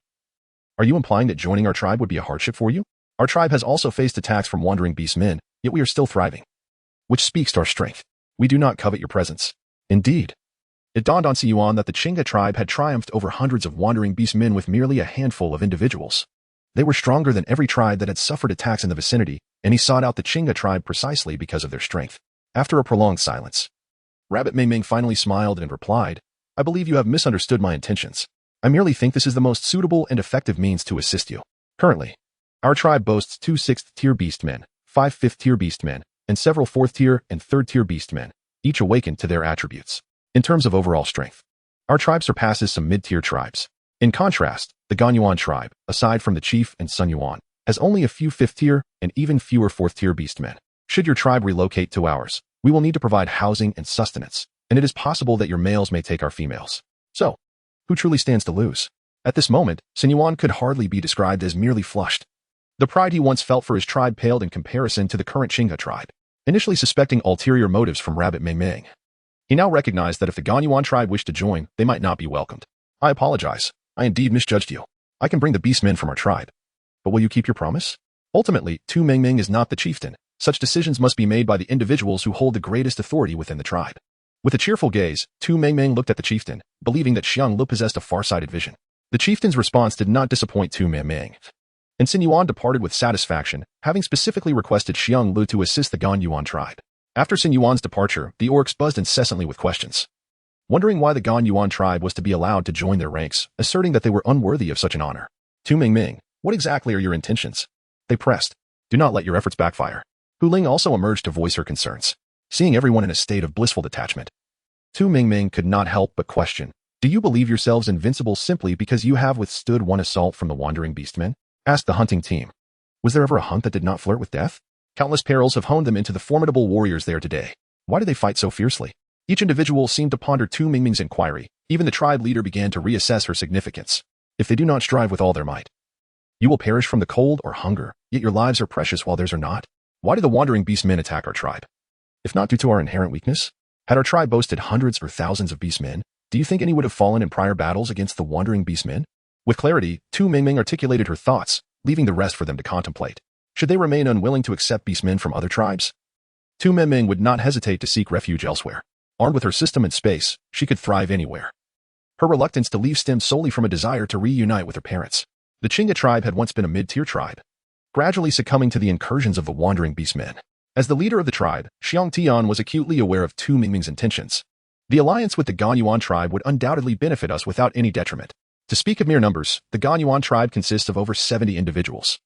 Are you implying that joining our tribe would be a hardship for you? Our tribe has also faced attacks from wandering beastmen, yet we are still thriving, which speaks to our strength. We do not covet your presence. Indeed. It dawned on Sinyuan that the Chinga tribe had triumphed over hundreds of wandering beastmen with merely a handful of individuals. They were stronger than every tribe that had suffered attacks in the vicinity, and he sought out the Chinga tribe precisely because of their strength. After a prolonged silence, Rabbit Mingming finally smiled and replied, I believe you have misunderstood my intentions. I merely think this is the most suitable and effective means to assist you. Currently, our tribe boasts 2 6th-tier beastmen, 5 5th-tier beastmen, and several 4th-tier and 3rd-tier beastmen, each awakened to their attributes. In terms of overall strength, our tribe surpasses some mid-tier tribes. In contrast, the Gaoyuan tribe, aside from the chief and Sun Yuan, has only a few 5th-tier and even fewer 4th-tier beastmen. Should your tribe relocate to ours, we will need to provide housing and sustenance, and it is possible that your males may take our females. So, who truly stands to lose? At this moment, Sinyuan could hardly be described as merely flushed. The pride he once felt for his tribe paled in comparison to the current Chinga tribe. Initially suspecting ulterior motives from Rabbit Mingming, he now recognized that if the Gaoyuan tribe wished to join, they might not be welcomed. I apologize. I indeed misjudged you. I can bring the beastmen from our tribe. But will you keep your promise? Ultimately, Tu Mingming is not the chieftain. Such decisions must be made by the individuals who hold the greatest authority within the tribe. With a cheerful gaze, Tu Mingming looked at the chieftain, believing that Xiang Lu possessed a far-sighted vision. The chieftain's response did not disappoint Tu Mingming, and Sinyuan departed with satisfaction, having specifically requested Xiang Lu to assist the Gaoyuan tribe. After Sinyuan's departure, the orcs buzzed incessantly with questions, wondering why the Gaoyuan tribe was to be allowed to join their ranks, asserting that they were unworthy of such an honor. Tu Mingming, what exactly are your intentions? They pressed. Do not let your efforts backfire. Hu Ling also emerged to voice her concerns. Seeing everyone in a state of blissful detachment, Tu Mingming could not help but question, do you believe yourselves invincible simply because you have withstood one assault from the wandering beastmen? Asked the hunting team. Was there ever a hunt that did not flirt with death? Countless perils have honed them into the formidable warriors they are today. Why do they fight so fiercely? Each individual seemed to ponder Tu Mingming's inquiry. Even the tribe leader began to reassess her significance. If they do not strive with all their might, you will perish from the cold or hunger, yet your lives are precious while theirs are not. Why do the wandering beastmen attack our tribe? If not due to our inherent weakness? Had our tribe boasted hundreds or thousands of beastmen, do you think any would have fallen in prior battles against the wandering beastmen? With clarity, Tu Mingming articulated her thoughts, leaving the rest for them to contemplate. Should they remain unwilling to accept beastmen from other tribes? Tu Mingming would not hesitate to seek refuge elsewhere. Armed with her system and space, she could thrive anywhere. Her reluctance to leave stemmed solely from a desire to reunite with her parents. The Chinga tribe had once been a mid-tier tribe, gradually succumbing to the incursions of the wandering beastmen. As the leader of the tribe, Xiang Tian was acutely aware of Tu Mingming's intentions. The alliance with the Ganyuan tribe would undoubtedly benefit us without any detriment. To speak of mere numbers, the Ganyuan tribe consists of over 70 individuals.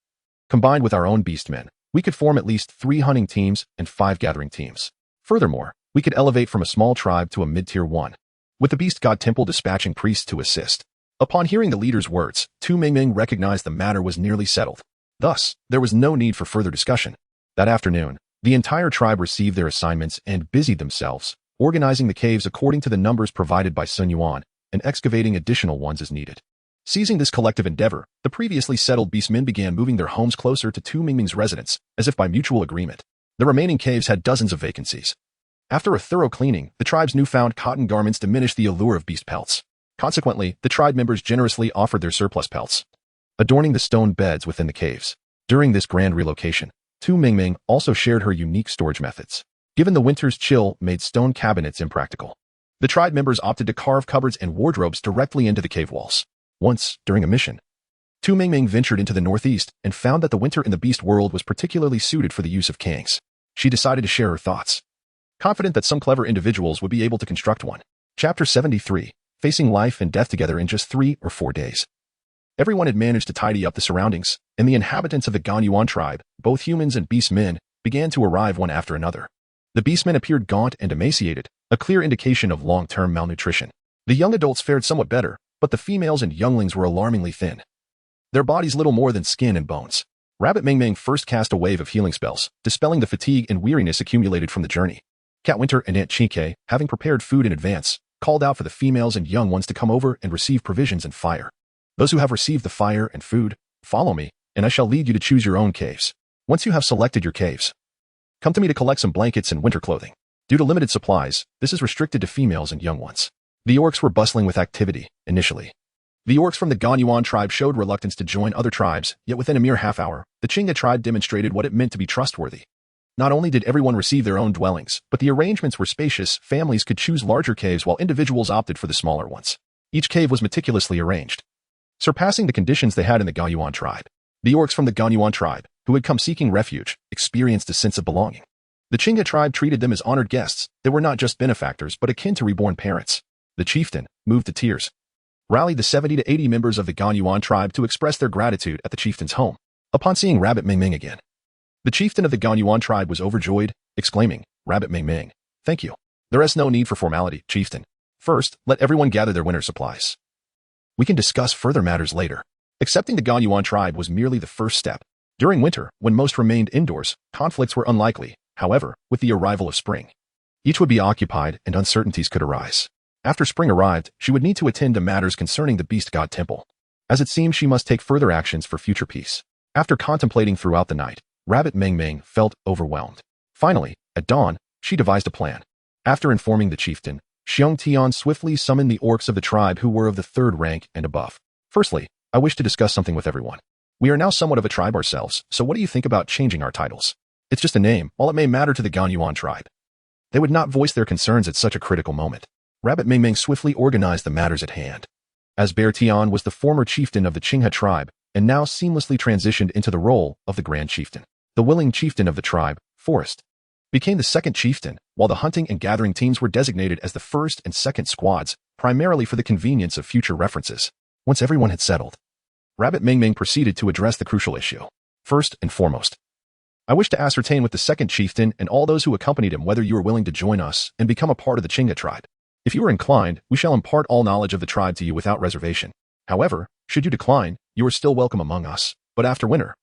Combined with our own beastmen, we could form at least 3 hunting teams and 5 gathering teams. Furthermore, we could elevate from a small tribe to a mid-tier one, with the Beast God Temple dispatching priests to assist. Upon hearing the leader's words, Tu Mingming recognized the matter was nearly settled. Thus, there was no need for further discussion. That afternoon, the entire tribe received their assignments and busied themselves, organizing the caves according to the numbers provided by Sun Yuan, and excavating additional ones as needed. Seizing this collective endeavor, the previously settled beastmen began moving their homes closer to Tu Mingming's residence, as if by mutual agreement. The remaining caves had dozens of vacancies. After a thorough cleaning, the tribe's newfound cotton garments diminished the allure of beast pelts. Consequently, the tribe members generously offered their surplus pelts, adorning the stone beds within the caves. During this grand relocation, Tu Mingming also shared her unique storage methods. Given the winter's chill made stone cabinets impractical, the tribe members opted to carve cupboards and wardrobes directly into the cave walls. Once, during a mission, Tu Mingming ventured into the northeast and found that the winter in the beast world was particularly suited for the use of kangs. She decided to share her thoughts, confident that some clever individuals would be able to construct one. Chapter 73, Facing Life and Death Together in Just 3 or 4 Days. Everyone had managed to tidy up the surroundings, and the inhabitants of the Ganyuan tribe, both humans and beast men, began to arrive one after another. The beastmen appeared gaunt and emaciated, a clear indication of long-term malnutrition. The young adults fared somewhat better, but the females and younglings were alarmingly thin, their bodies little more than skin and bones. Rabbit Mingming first cast a wave of healing spells, dispelling the fatigue and weariness accumulated from the journey. Cat Winter and Aunt Chike, having prepared food in advance, called out for the females and young ones to come over and receive provisions and fire. Those who have received the fire and food, follow me, and I shall lead you to choose your own caves. Once you have selected your caves, come to me to collect some blankets and winter clothing. Due to limited supplies, this is restricted to females and young ones. The orcs were bustling with activity, initially. The orcs from the Ganyuan tribe showed reluctance to join other tribes, yet within a mere half-hour, the Chinga tribe demonstrated what it meant to be trustworthy. Not only did everyone receive their own dwellings, but the arrangements were spacious. Families could choose larger caves while individuals opted for the smaller ones. Each cave was meticulously arranged, surpassing the conditions they had in the Ganyuan tribe. The orcs from the Ganyuan tribe, who had come seeking refuge, experienced a sense of belonging. The Chinga tribe treated them as honored guests. They were not just benefactors, but akin to reborn parents. The chieftain, moved to tears, rallied the 70 to 80 members of the Ganyuan tribe to express their gratitude at the chieftain's home. Upon seeing Rabbit Mingming again, the chieftain of the Ganyuan tribe was overjoyed, exclaiming, "Rabbit Mingming, thank you. There is no need for formality, chieftain. First, let everyone gather their winter supplies. We can discuss further matters later." Accepting the Ganyuan tribe was merely the first step. During winter, when most remained indoors, conflicts were unlikely. However, with the arrival of spring, each would be occupied and uncertainties could arise. After spring arrived, she would need to attend to matters concerning the Beast God Temple, as it seemed she must take further actions for future peace. After contemplating throughout the night, Rabbit Mingming felt overwhelmed. Finally, at dawn, she devised a plan. After informing the chieftain, Xiang Tian swiftly summoned the orcs of the tribe who were of the 3rd rank and above. "Firstly, I wish to discuss something with everyone. We are now somewhat of a tribe ourselves, so what do you think about changing our titles? It's just a name, while it may matter to the Ganyuan tribe. They would not voice their concerns at such a critical moment." Rabbit Mingming swiftly organized the matters at hand. As Bear Tian was the former chieftain of the Qinghe tribe, and now seamlessly transitioned into the role of the Grand Chieftain. The willing chieftain of the tribe, Forest, became the 2nd chieftain, while the hunting and gathering teams were designated as the 1st and 2nd squads, primarily for the convenience of future references. Once everyone had settled, Rabbit Mingming proceeded to address the crucial issue. "First and foremost, I wish to ascertain with the 2nd chieftain and all those who accompanied him whether you are willing to join us and become a part of the Qinghe tribe. If you are inclined, we shall impart all knowledge of the tribe to you without reservation. However, should you decline, you are still welcome among us, but after winter,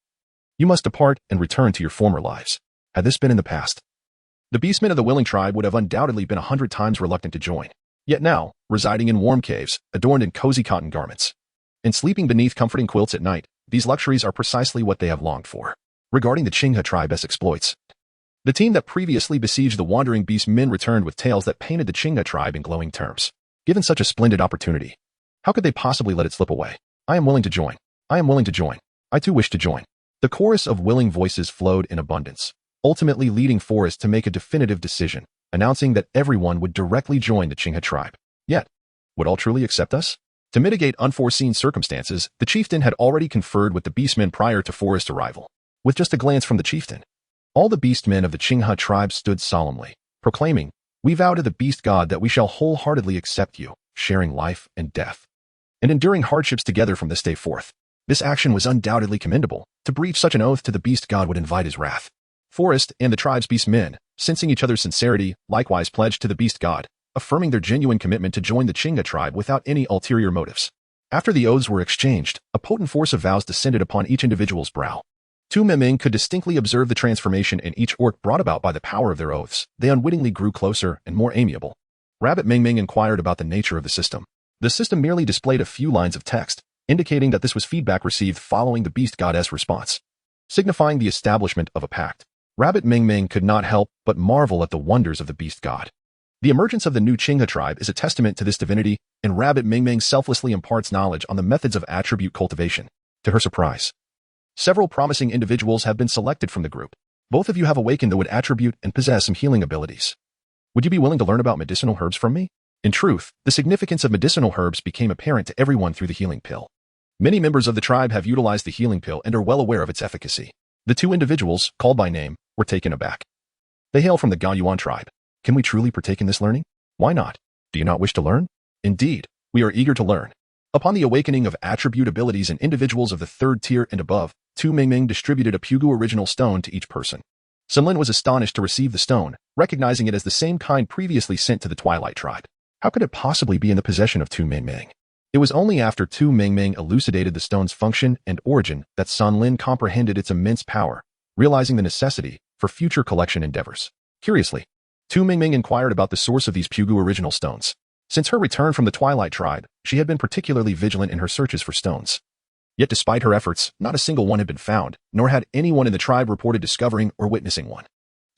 you must depart and return to your former lives." Had this been in the past, the beastmen of the willing tribe would have undoubtedly been 100 times reluctant to join. Yet now, residing in warm caves, adorned in cozy cotton garments, and sleeping beneath comforting quilts at night, these luxuries are precisely what they have longed for. Regarding the Qinghe tribe's exploits, the team that previously besieged the wandering beast men returned with tales that painted the Qinghe tribe in glowing terms. Given such a splendid opportunity, how could they possibly let it slip away? "I am willing to join. I am willing to join. I too wish to join." The chorus of willing voices flowed in abundance, ultimately leading Forrest to make a definitive decision. announcing that everyone would directly join the Qinghe tribe. Yet, would all truly accept us? To mitigate unforeseen circumstances, the chieftain had already conferred with the beastmen prior to Forest's arrival. With just a glance from the chieftain, all the beastmen of the Qinghe tribe stood solemnly, proclaiming, "We vow to the beast god that we shall wholeheartedly accept you, sharing life and death, and enduring hardships together from this day forth." This action was undoubtedly commendable. To breach such an oath to the beast god would invite his wrath. Forest and the tribe's beastmen, sensing each other's sincerity, likewise pledged to the beast god, affirming their genuine commitment to join the Qinghe tribe without any ulterior motives. After the oaths were exchanged, a potent force of vows descended upon each individual's brow. Tu Miming could distinctly observe the transformation in each orc brought about by the power of their oaths. They unwittingly grew closer and more amiable. Rabbit Mingming inquired about the nature of the system. The system merely displayed a few lines of text, indicating that this was feedback received following the beast goddess response, signifying the establishment of a pact. Rabbit Mingming could not help but marvel at the wonders of the beast god. The emergence of the new Qinghe tribe is a testament to this divinity, and Rabbit Mingming selflessly imparts knowledge on the methods of attribute cultivation. To her surprise, several promising individuals have been selected from the group. Both of you have awakened the wood attribute and possess some healing abilities. Would you be willing to learn about medicinal herbs from me? In truth, the significance of medicinal herbs became apparent to everyone through the healing pill. Many members of the tribe have utilized the healing pill and are well aware of its efficacy. The two individuals, called by name, were taken aback. They hail from the Gaoyuan tribe. Can we truly partake in this learning? Why not? Do you not wish to learn? Indeed, we are eager to learn. Upon the awakening of attribute abilities in individuals of the third tier and above, Tu Mingming distributed a Pugu original stone to each person. Sunlin was astonished to receive the stone, recognizing it as the same kind previously sent to the Twilight tribe. How could it possibly be in the possession of Tu Mingming? It was only after Tu Mingming elucidated the stone's function and origin that Sunlin comprehended its immense power, realizing the necessity for future collection endeavors. Curiously, Tu Mingming inquired about the source of these Pugu original stones. Since her return from the Twilight tribe, she had been particularly vigilant in her searches for stones. Yet despite her efforts, not a single one had been found, nor had anyone in the tribe reported discovering or witnessing one.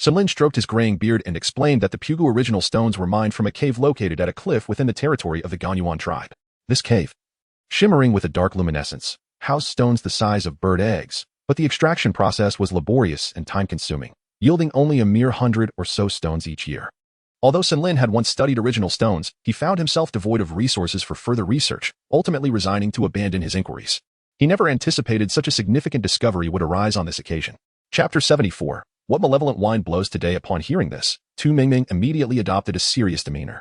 Sunlin stroked his graying beard and explained that the Pugu original stones were mined from a cave located at a cliff within the territory of the Gaoyuan tribe. This cave, shimmering with a dark luminescence, housed stones the size of bird eggs, but the extraction process was laborious and time-consuming, yielding only a mere 100 or so stones each year. Although Sunlin had once studied original stones, he found himself devoid of resources for further research, ultimately resigning to abandon his inquiries. He never anticipated such a significant discovery would arise on this occasion. Chapter 74. What malevolent wind blows today? Upon hearing this, Tu Mingming immediately adopted a serious demeanor,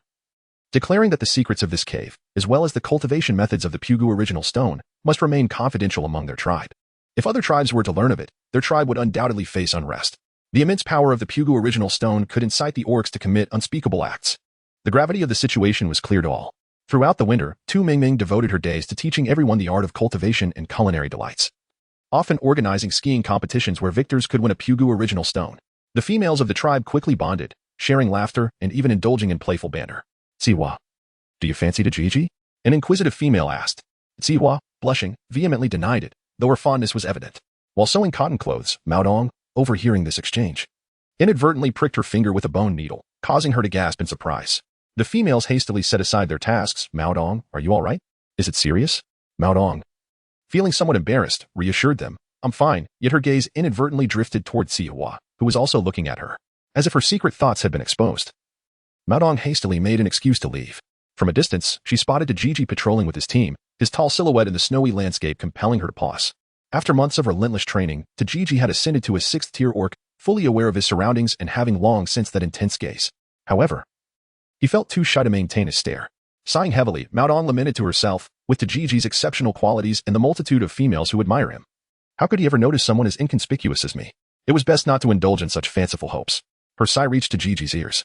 declaring that the secrets of this cave, as well as the cultivation methods of the Pugu original stone, must remain confidential among their tribe. If other tribes were to learn of it, their tribe would undoubtedly face unrest. The immense power of the Pugu original stone could incite the orcs to commit unspeakable acts. The gravity of the situation was clear to all. Throughout the winter, Tu Mingming devoted her days to teaching everyone the art of cultivation and culinary delights, often organizing skiing competitions where victors could win a Pugu original stone. The females of the tribe quickly bonded, sharing laughter and even indulging in playful banter. Siwa, do you fancy to Gigi? An inquisitive female asked. Siwa, blushing, vehemently denied it, though her fondness was evident. While sewing cotton clothes, Mao Dong, overhearing this exchange, inadvertently pricked her finger with a bone needle, causing her to gasp in surprise. The females hastily set aside their tasks. Mao Dong, are you all right? Is it serious? Mao Dong, feeling somewhat embarrassed, reassured them. I'm fine, yet her gaze inadvertently drifted toward Siwa, who was also looking at her, as if her secret thoughts had been exposed. Mao Dong hastily made an excuse to leave. From a distance, she spotted Gigi patrolling with his team, his tall silhouette in the snowy landscape compelling her to pause. After months of relentless training, Gigi had ascended to a 6th-tier orc, fully aware of his surroundings and having long since that intense gaze. However, he felt too shy to maintain his stare. Sighing heavily, Mao Dong lamented to herself, with Gigi's exceptional qualities and the multitude of females who admire him. How could he ever notice someone as inconspicuous as me? It was best not to indulge in such fanciful hopes. Her sigh reached Gigi's ears,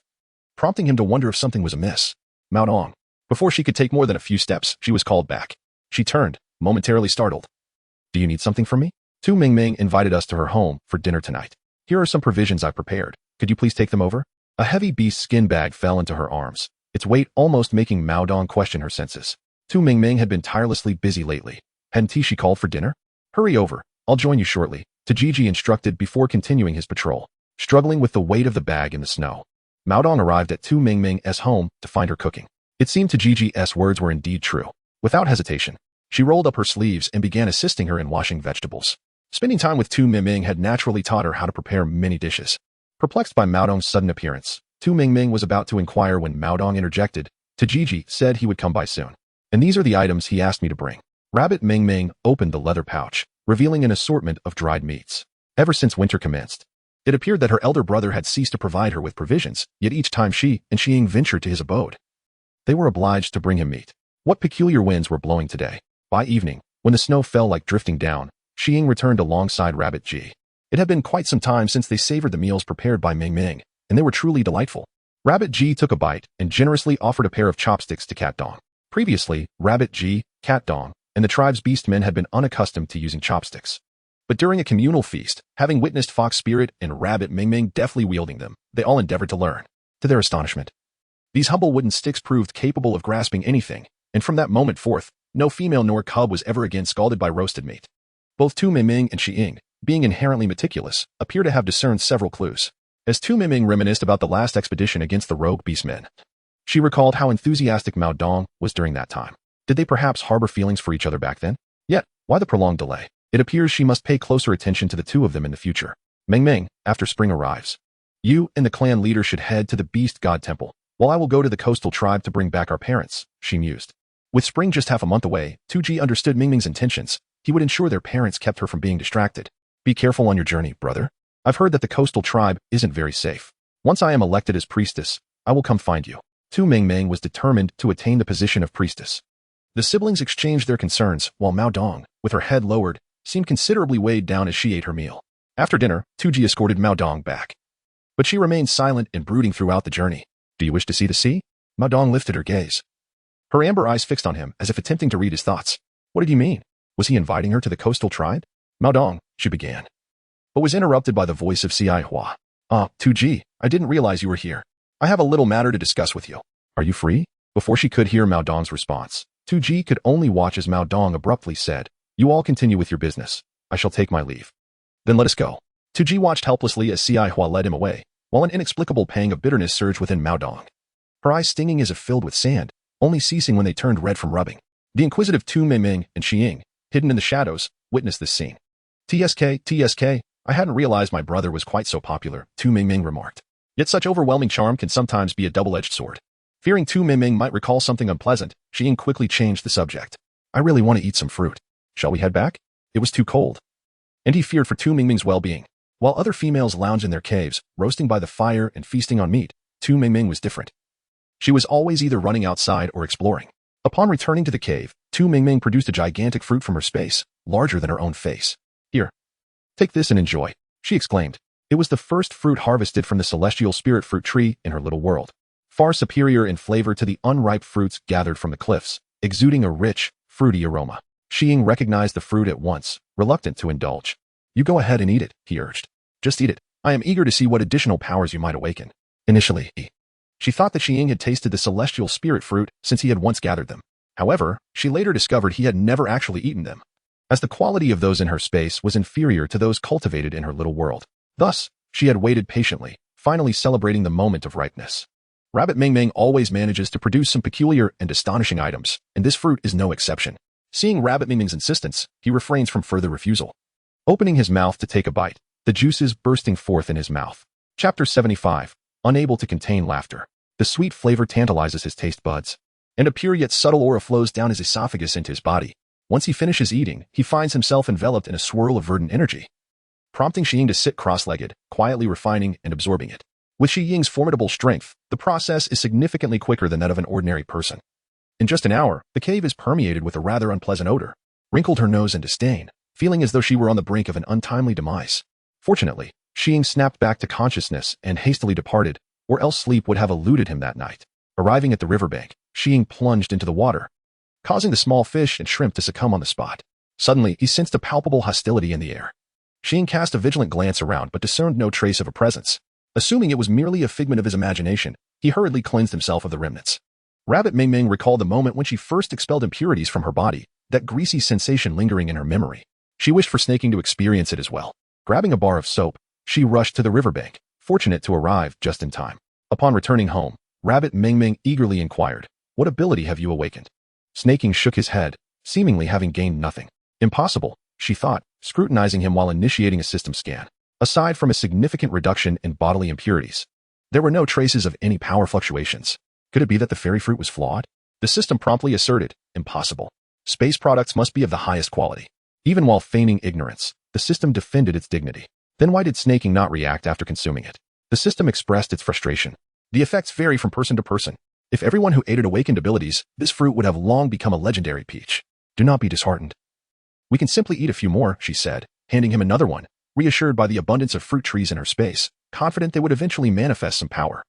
prompting him to wonder if something was amiss. Mao Dong. Before she could take more than a few steps, she was called back. She turned, momentarily startled. Do you need something from me? Tu Mingming invited us to her home for dinner tonight. Here are some provisions I've prepared. Could you please take them over? A heavy beast skin bag fell into her arms, its weight almost making Mao Dong question her senses. Tu Mingming had been tirelessly busy lately. Hadn't she called for dinner? Hurry over. I'll join you shortly, Gigi instructed before continuing his patrol, struggling with the weight of the bag in the snow. Mao Dong arrived at Tu Mingming's home to find her cooking. It seemed Gigi's words were indeed true. Without hesitation, she rolled up her sleeves and began assisting her in washing vegetables. Spending time with Tu Mingming had naturally taught her how to prepare many dishes. Perplexed by Mao Dong's sudden appearance, Tu Mingming was about to inquire when Mao Dong interjected. Tajiji said he would come by soon. And these are the items he asked me to bring. Rabbit Mingming opened the leather pouch, revealing an assortment of dried meats. Ever since winter commenced, it appeared that her elder brother had ceased to provide her with provisions, yet each time she and Xiying ventured to his abode, they were obliged to bring him meat. What peculiar winds were blowing today? By evening, when the snow fell like drifting down, Xiying returned alongside Rabbit Ji. It had been quite some time since they savored the meals prepared by Mingming, and they were truly delightful. Rabbit Ji took a bite and generously offered a pair of chopsticks to Cat Dong. Previously, Rabbit Ji, Cat Dong, and the tribe's beastmen had been unaccustomed to using chopsticks. But during a communal feast, having witnessed Fox Spirit and Rabbit Mingming deftly wielding them, they all endeavored to learn. To their astonishment, these humble wooden sticks proved capable of grasping anything, and from that moment forth, no female nor cub was ever again scalded by roasted meat. Both Tu Mingming and Xiying, being inherently meticulous, appear to have discerned several clues. As Tu Mingming reminisced about the last expedition against the rogue beastmen, she recalled how enthusiastic Mao Dong was during that time. Did they perhaps harbor feelings for each other back then? Yet, why the prolonged delay? It appears she must pay closer attention to the two of them in the future. Mingming, after spring arrives, you and the clan leader should head to the Beast God Temple, while I will go to the coastal tribe to bring back our parents, she mused. With spring just half a month away, Tu Ji understood Mingming's intentions. He would ensure their parents kept her from being distracted. Be careful on your journey, brother. I've heard that the coastal tribe isn't very safe. Once I am elected as priestess, I will come find you. Tu Mingming was determined to attain the position of priestess. The siblings exchanged their concerns, while Mao Dong, with her head lowered, seemed considerably weighed down as she ate her meal. After dinner, Tu Ji escorted Mao Dong back. But she remained silent and brooding throughout the journey. Do you wish to see the sea? Mao Dong lifted her gaze. Her amber eyes fixed on him as if attempting to read his thoughts. What did he mean? Was he inviting her to the coastal tribe? Mao Dong, she began, but was interrupted by the voice of Ci Hua. Tu Ji, I didn't realize you were here. I have a little matter to discuss with you. Are you free? Before she could hear Mao Dong's response, Tu Ji could only watch as Mao Dong abruptly said, You all continue with your business. I shall take my leave. Then let us go. Tu Ji watched helplessly as Ci Hua led him away, while an inexplicable pang of bitterness surged within Mao Dong. Her eyes stinging as if filled with sand, only ceasing when they turned red from rubbing. The inquisitive Tu Mingming and Xiying, hidden in the shadows, witnessed this scene. TSK, I hadn't realized my brother was quite so popular, Tu Mingming remarked. Yet such overwhelming charm can sometimes be a double-edged sword. Fearing Tu Mingming might recall something unpleasant, Xiying quickly changed the subject. I really want to eat some fruit. Shall we head back? It was too cold. And he feared for Tu Mingming's well-being. While other females lounged in their caves, roasting by the fire and feasting on meat, Tu Mingming was different. She was always either running outside or exploring. Upon returning to the cave, Tu Mingming produced a gigantic fruit from her space, larger than her own face. Here. Take this and enjoy, she exclaimed. It was the first fruit harvested from the celestial spirit fruit tree in her little world. Far superior in flavor to the unripe fruits gathered from the cliffs, exuding a rich, fruity aroma. Xiying recognized the fruit at once, reluctant to indulge. You go ahead and eat it, he urged. Just eat it. I am eager to see what additional powers you might awaken. Initially, she thought that Xiying had tasted the celestial spirit fruit since he had once gathered them. However, she later discovered he had never actually eaten them, as the quality of those in her space was inferior to those cultivated in her little world. Thus, she had waited patiently, finally celebrating the moment of ripeness. Rabbit Mingming always manages to produce some peculiar and astonishing items, and this fruit is no exception. Seeing Rabbit Mingming's insistence, he refrains from further refusal. Opening his mouth to take a bite, the juices bursting forth in his mouth. Chapter 75. Unable to contain laughter. The sweet flavor tantalizes his taste buds, and a pure yet subtle aura flows down his esophagus into his body. Once he finishes eating, he finds himself enveloped in a swirl of verdant energy, prompting Xiying to sit cross-legged, quietly refining and absorbing it. With Xiying's formidable strength, the process is significantly quicker than that of an ordinary person. In just an hour, the cave is permeated with a rather unpleasant odor. Wrinkled her nose in disdain, feeling as though she were on the brink of an untimely demise. Fortunately, Xiying snapped back to consciousness and hastily departed, or else sleep would have eluded him that night. Arriving at the riverbank, Xiying plunged into the water, causing the small fish and shrimp to succumb on the spot. Suddenly, he sensed a palpable hostility in the air. Xiying cast a vigilant glance around but discerned no trace of a presence. Assuming it was merely a figment of his imagination, he hurriedly cleansed himself of the remnants. Rabbit Mingming recalled the moment when she first expelled impurities from her body, that greasy sensation lingering in her memory. She wished for Snaking to experience it as well. Grabbing a bar of soap, she rushed to the riverbank, fortunate to arrive just in time. Upon returning home, Rabbit Mingming eagerly inquired, What ability have you awakened? Snaking shook his head, seemingly having gained nothing. Impossible, she thought, scrutinizing him while initiating a system scan. Aside from a significant reduction in bodily impurities, There were no traces of any power fluctuations. Could it be that the fairy fruit was flawed? The system promptly asserted, impossible. Space products must be of the highest quality. Even while feigning ignorance, the system defended its dignity. Then why did snaking not react after consuming it? The system expressed its frustration. The effects vary from person to person. If everyone who ate it awakened abilities, this fruit would have long become a legendary peach. Do not be disheartened. We can simply eat a few more, she said, handing him another one, reassured by the abundance of fruit trees in her space, confident they would eventually manifest some power.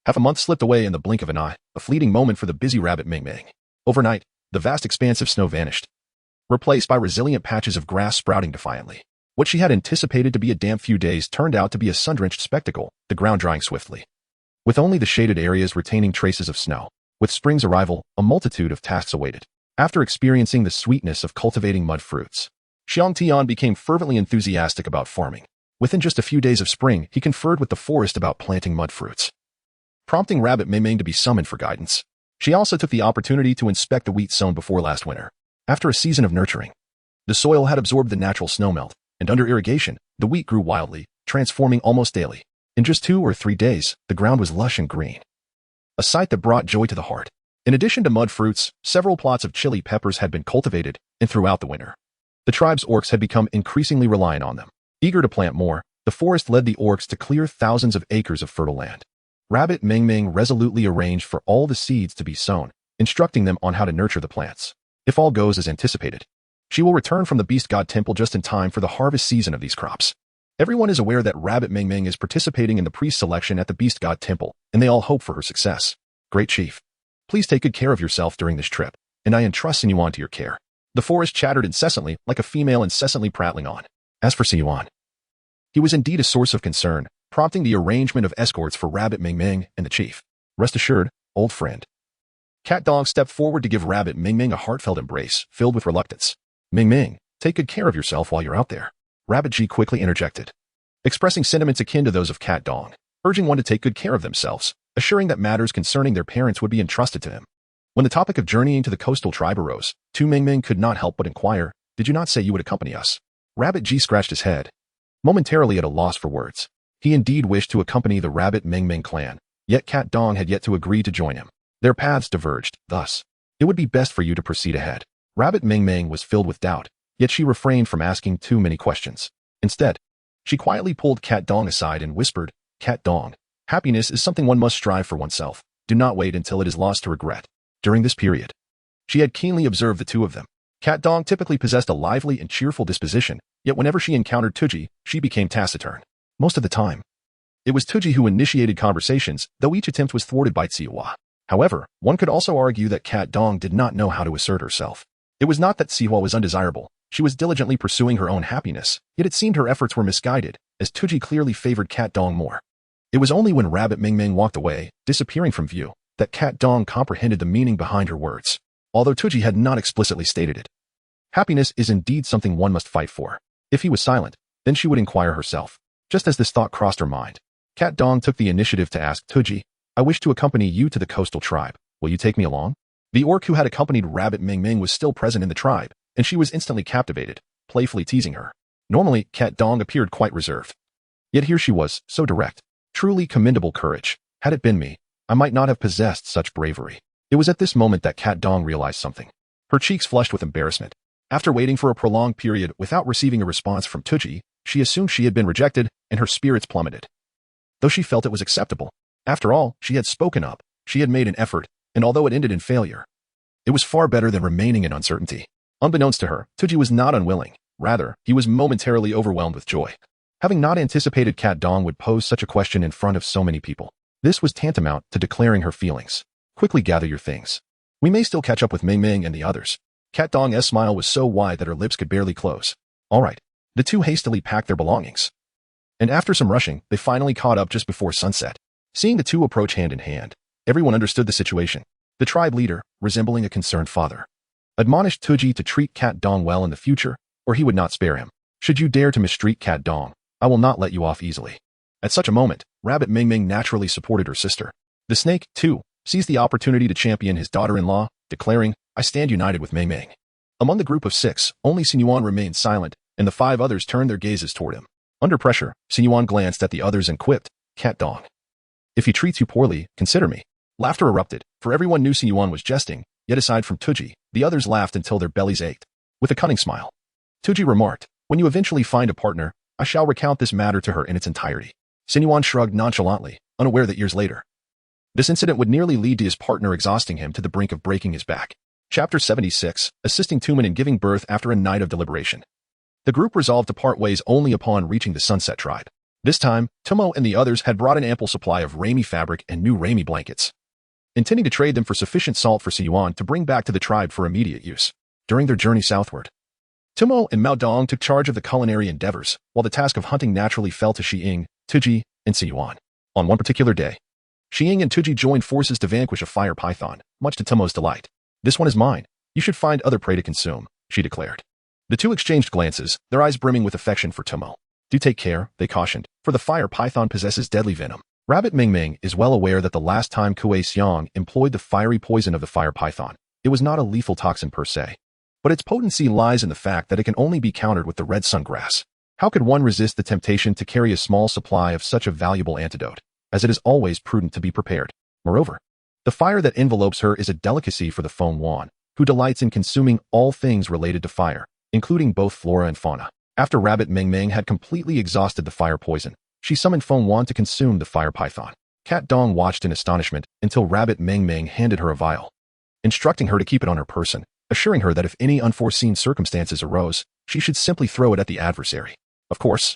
Half a month slipped away in the blink of an eye, a fleeting moment for the busy rabbit Ming Ming. Overnight, the vast expanse of snow vanished, replaced by resilient patches of grass sprouting defiantly. What she had anticipated to be a damp few days turned out to be a sun-drenched spectacle, the ground drying swiftly, with only the shaded areas retaining traces of snow. With spring's arrival, a multitude of tasks awaited. After experiencing the sweetness of cultivating mud fruits, Xiang Tian became fervently enthusiastic about farming. Within just a few days of spring, he conferred with the forest about planting mud fruits, prompting Rabbit Ming Ming to be summoned for guidance. She also took the opportunity to inspect the wheat sown before last winter. After a season of nurturing, the soil had absorbed the natural snowmelt, and under irrigation, the wheat grew wildly, transforming almost daily. In just 2 or 3 days, the ground was lush and green, a sight that brought joy to the heart. In addition to mud fruits, several plots of chili peppers had been cultivated, and throughout the winter, the tribe's orcs had become increasingly reliant on them. Eager to plant more, the forest led the orcs to clear thousands of acres of fertile land. Rabbit Ming Ming resolutely arranged for all the seeds to be sown, instructing them on how to nurture the plants. If all goes as anticipated, she will return from the Beast God Temple just in time for the harvest season of these crops. Everyone is aware that Rabbit Ming Ming is participating in the priest selection at the Beast God Temple, and they all hope for her success. Great Chief, please take good care of yourself during this trip, and I entrust Sinyuan to your care. The forest chattered incessantly, like a female incessantly prattling on. As for Sinyuan, he was indeed a source of concern, prompting the arrangement of escorts for Rabbit Ming Ming and the chief. Rest assured, old friend. Cat Dog stepped forward to give Rabbit Ming Ming a heartfelt embrace, filled with reluctance. Ming Ming, take good care of yourself while you're out there. Rabbit G quickly interjected, expressing sentiments akin to those of Cat Dong, urging one to take good care of themselves, assuring that matters concerning their parents would be entrusted to him. When the topic of journeying to the coastal tribe arose, Tu Ming Ming could not help but inquire, did you not say you would accompany us? Rabbit G scratched his head, momentarily at a loss for words. He indeed wished to accompany the Rabbit Ming Ming clan, yet Cat Dong had yet to agree to join him. Their paths diverged, thus, it would be best for you to proceed ahead. Rabbit Ming Ming was filled with doubt, yet she refrained from asking too many questions. Instead, she quietly pulled Cat Dong aside and whispered, Cat Dong, happiness is something one must strive for oneself. Do not wait until it is lost to regret. During this period, she had keenly observed the two of them. Cat Dong typically possessed a lively and cheerful disposition, yet whenever she encountered Tuji, she became taciturn. Most of the time, it was Tuji who initiated conversations, though each attempt was thwarted by Siwa. However, one could also argue that Cat Dong did not know how to assert herself. It was not that Siwa was undesirable. She was diligently pursuing her own happiness, yet it seemed her efforts were misguided, as Tuji clearly favored Cat Dong more. It was only when Rabbit Ming Ming walked away, disappearing from view, that Cat Dong comprehended the meaning behind her words, although Tuji had not explicitly stated it. Happiness is indeed something one must fight for. If he was silent, then she would inquire herself. Just as this thought crossed her mind, Cat Dong took the initiative to ask Tuji, I wish to accompany you to the coastal tribe. Will you take me along? The orc who had accompanied Rabbit Ming Ming was still present in the tribe, and she was instantly captivated, playfully teasing her. Normally, Cat Dong appeared quite reserved. Yet here she was, so direct. Truly commendable courage. Had it been me, I might not have possessed such bravery. It was at this moment that Cat Dong realized something. Her cheeks flushed with embarrassment. After waiting for a prolonged period without receiving a response from Tuji, she assumed she had been rejected, and her spirits plummeted. Though she felt it was acceptable. After all, she had spoken up, she had made an effort, and although it ended in failure, it was far better than remaining in uncertainty. Unbeknownst to her, Tuji was not unwilling. Rather, he was momentarily overwhelmed with joy. Having not anticipated Cat Dong would pose such a question in front of so many people, this was tantamount to declaring her feelings. Quickly gather your things. We may still catch up with Ming Ming and the others. Cat Dong's smile was so wide that her lips could barely close. All right. The two hastily packed their belongings, and after some rushing, they finally caught up just before sunset. Seeing the two approach hand in hand, everyone understood the situation. The tribe leader, resembling a concerned father, admonished Tuji to treat Cat Dong well in the future, or he would not spare him. Should you dare to mistreat Cat Dong, I will not let you off easily. At such a moment, Rabbit Ming Ming naturally supported her sister. The snake, too, seized the opportunity to champion his daughter-in-law, declaring, I stand united with Ming Ming. Among the group of 6, only Sinyuan remained silent, and the 5 others turned their gazes toward him. Under pressure, Sinyuan glanced at the others and quipped, Cat Dong, If he treats you poorly, consider me. Laughter erupted, for everyone knew Yuan was jesting, yet aside from Tuji, the others laughed until their bellies ached. With a cunning smile, Tuji remarked, when you eventually find a partner, I shall recount this matter to her in its entirety. Yuan shrugged nonchalantly, unaware that years later, this incident would nearly lead to his partner exhausting him to the brink of breaking his back. Chapter 76, Assisting Tumen in Giving Birth After a Night of Deliberation. The group resolved to part ways only upon reaching the Sunset Tribe. This time, Tomo and the others had brought an ample supply of Rami fabric and new Rami blankets, intending to trade them for sufficient salt for Yuan to bring back to the tribe for immediate use. During their journey southward, Tomo and Mao Dong took charge of the culinary endeavors, while the task of hunting naturally fell to Xiying, Tuji, and Yuan. On one particular day, Xiying and Tuji joined forces to vanquish a fire python, much to Tomo's delight. This one is mine. You should find other prey to consume, she declared. The two exchanged glances, their eyes brimming with affection for Tomo. Do take care, they cautioned, for the fire python possesses deadly venom. Rabbit Ming Ming is well aware that the last time Kuei Xiang employed the fiery poison of the fire python, it was not a lethal toxin per se, but its potency lies in the fact that it can only be countered with the red sun grass. How could one resist the temptation to carry a small supply of such a valuable antidote, as it is always prudent to be prepared? Moreover, the fire that envelopes her is a delicacy for the Feng Wan, who delights in consuming all things related to fire, including both flora and fauna. After Rabbit Ming Ming had completely exhausted the fire poison, she summoned Feng Wan to consume the fire python. Cat Dong watched in astonishment until Rabbit Ming Ming handed her a vial, instructing her to keep it on her person, assuring her that if any unforeseen circumstances arose, she should simply throw it at the adversary. Of course,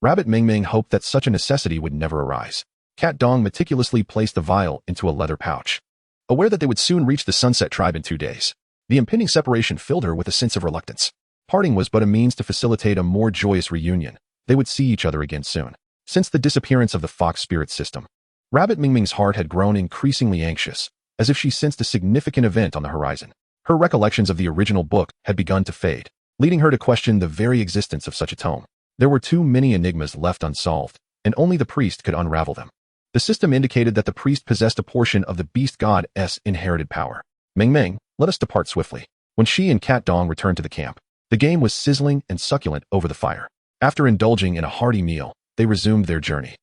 Rabbit Ming Ming hoped that such a necessity would never arise. Cat Dong meticulously placed the vial into a leather pouch, aware that they would soon reach the Sunset Tribe in 2 days. The impending separation filled her with a sense of reluctance. Parting was but a means to facilitate a more joyous reunion. They would see each other again soon. Since the disappearance of the Fox Spirit System, Rabbit Ming Ming's heart had grown increasingly anxious, as if she sensed a significant event on the horizon. Her recollections of the original book had begun to fade, leading her to question the very existence of such a tome. There were too many enigmas left unsolved, and only the priest could unravel them. The system indicated that the priest possessed a portion of the beast god's inherited power. Ming Ming, let us depart swiftly. When she and Cat Dong returned to the camp, the game was sizzling and succulent over the fire. After indulging in a hearty meal, they resumed their journey.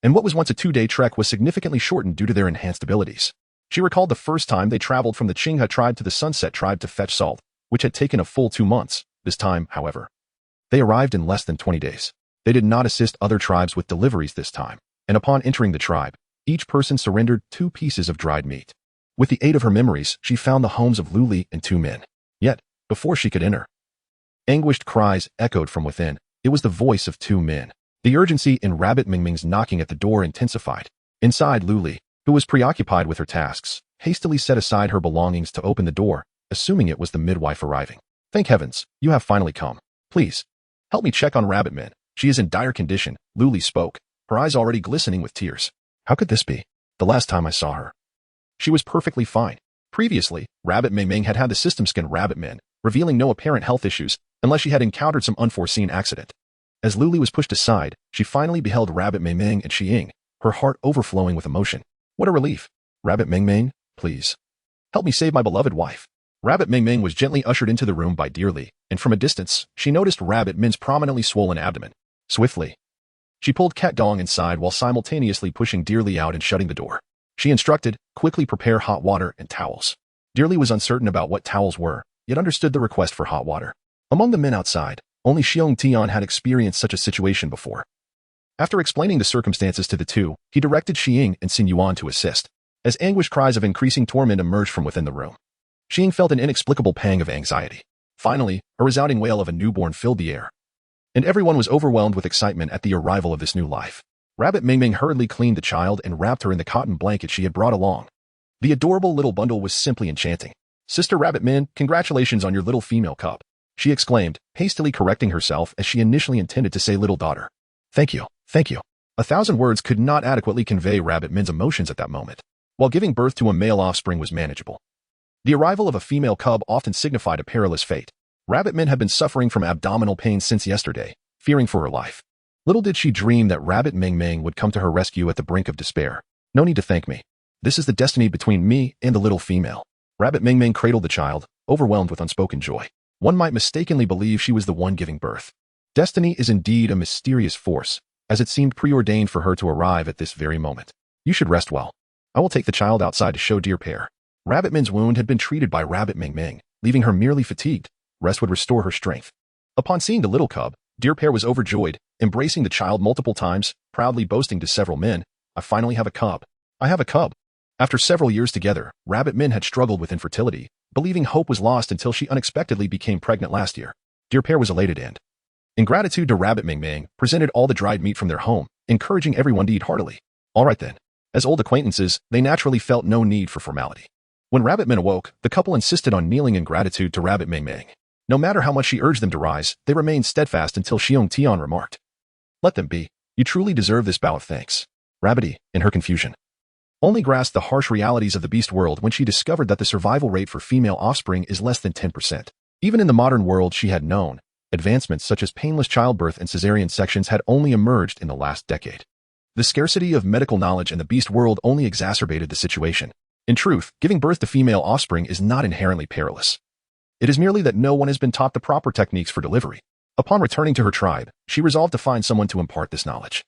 And what was once a 2-day trek was significantly shortened due to their enhanced abilities. She recalled the first time they traveled from the Qinghe tribe to the Sunset tribe to fetch salt, which had taken a full 2 months. This time, however, they arrived in less than 20 days. They did not assist other tribes with deliveries this time, and upon entering the tribe, each person surrendered 2 pieces of dried meat. With the aid of her memories, she found the homes of Luli and 2 men. Yet, before she could enter, anguished cries echoed from within. It was the voice of 2 men. The urgency in Rabbit Ming Ming's knocking at the door intensified. Inside, Luli, who was preoccupied with her tasks, hastily set aside her belongings to open the door, assuming it was the midwife arriving. Thank heavens, you have finally come. Please, help me check on Rabbit Min. She is in dire condition, Luli spoke, her eyes already glistening with tears. How could this be? The last time I saw her, she was perfectly fine. Previously, Rabbit Ming Ming had had the system scan Rabbit Min, revealing no apparent health issues, unless she had encountered some unforeseen accident. As Luli was pushed aside, she finally beheld Rabbit Ming Ming and Xiying, her heart overflowing with emotion. What a relief. Rabbit Ming Ming, please, help me save my beloved wife. Rabbit Ming Ming was gently ushered into the room by Dearly, and from a distance, she noticed Rabbit Min's prominently swollen abdomen. Swiftly, she pulled Cat Dong inside while simultaneously pushing Dearly out and shutting the door. She instructed, quickly prepare hot water and towels. Dearly was uncertain about what towels were, yet understood the request for hot water. Among the men outside, only Xiong Tian had experienced such a situation before. After explaining the circumstances to the two, he directed Xiying and Xin Yuan to assist. As anguished cries of increasing torment emerged from within the room, Xiying felt an inexplicable pang of anxiety. Finally, a resounding wail of a newborn filled the air, and everyone was overwhelmed with excitement at the arrival of this new life. Rabbit Ming Ming hurriedly cleaned the child and wrapped her in the cotton blanket she had brought along. The adorable little bundle was simply enchanting. Sister Rabbit Min, congratulations on your little female cub, she exclaimed, hastily correcting herself as she initially intended to say little daughter. Thank you, thank you. 1,000 words could not adequately convey Rabbit Min's emotions at that moment. While giving birth to a male offspring was manageable, the arrival of a female cub often signified a perilous fate. Rabbit Min had been suffering from abdominal pain since yesterday, fearing for her life. Little did she dream that Rabbit Ming Ming would come to her rescue at the brink of despair. No need to thank me. This is the destiny between me and the little female. Rabbit Ming Ming cradled the child, overwhelmed with unspoken joy. One might mistakenly believe she was the one giving birth. Destiny is indeed a mysterious force, as it seemed preordained for her to arrive at this very moment. You should rest well. I will take the child outside to show dear Pear. Rabbit Min's wound had been treated by Rabbit Ming Ming, leaving her merely fatigued. Rest would restore her strength. Upon seeing the little cub, dear Pear was overjoyed, embracing the child multiple times, proudly boasting to several men, I finally have a cub. I have a cub. After several years together, Rabbit Min had struggled with infertility, believing hope was lost until she unexpectedly became pregnant last year. Dear Pear was elated and, in gratitude to Rabbit Ming Ming, presented all the dried meat from their home, encouraging everyone to eat heartily. All right then. As old acquaintances, they naturally felt no need for formality. When Rabbit Min awoke, the couple insisted on kneeling in gratitude to Rabbit Ming Ming. No matter how much she urged them to rise, they remained steadfast until Xiong Tian remarked, "Let them be. You truly deserve this bow of thanks." Rabbity, in her confusion, only grasped the harsh realities of the beast world when she discovered that the survival rate for female offspring is less than 10%. Even in the modern world she had known, advancements such as painless childbirth and cesarean sections had only emerged in the last decade. The scarcity of medical knowledge in the beast world only exacerbated the situation. In truth, giving birth to female offspring is not inherently perilous. It is merely that no one has been taught the proper techniques for delivery. Upon returning to her tribe, she resolved to find someone to impart this knowledge.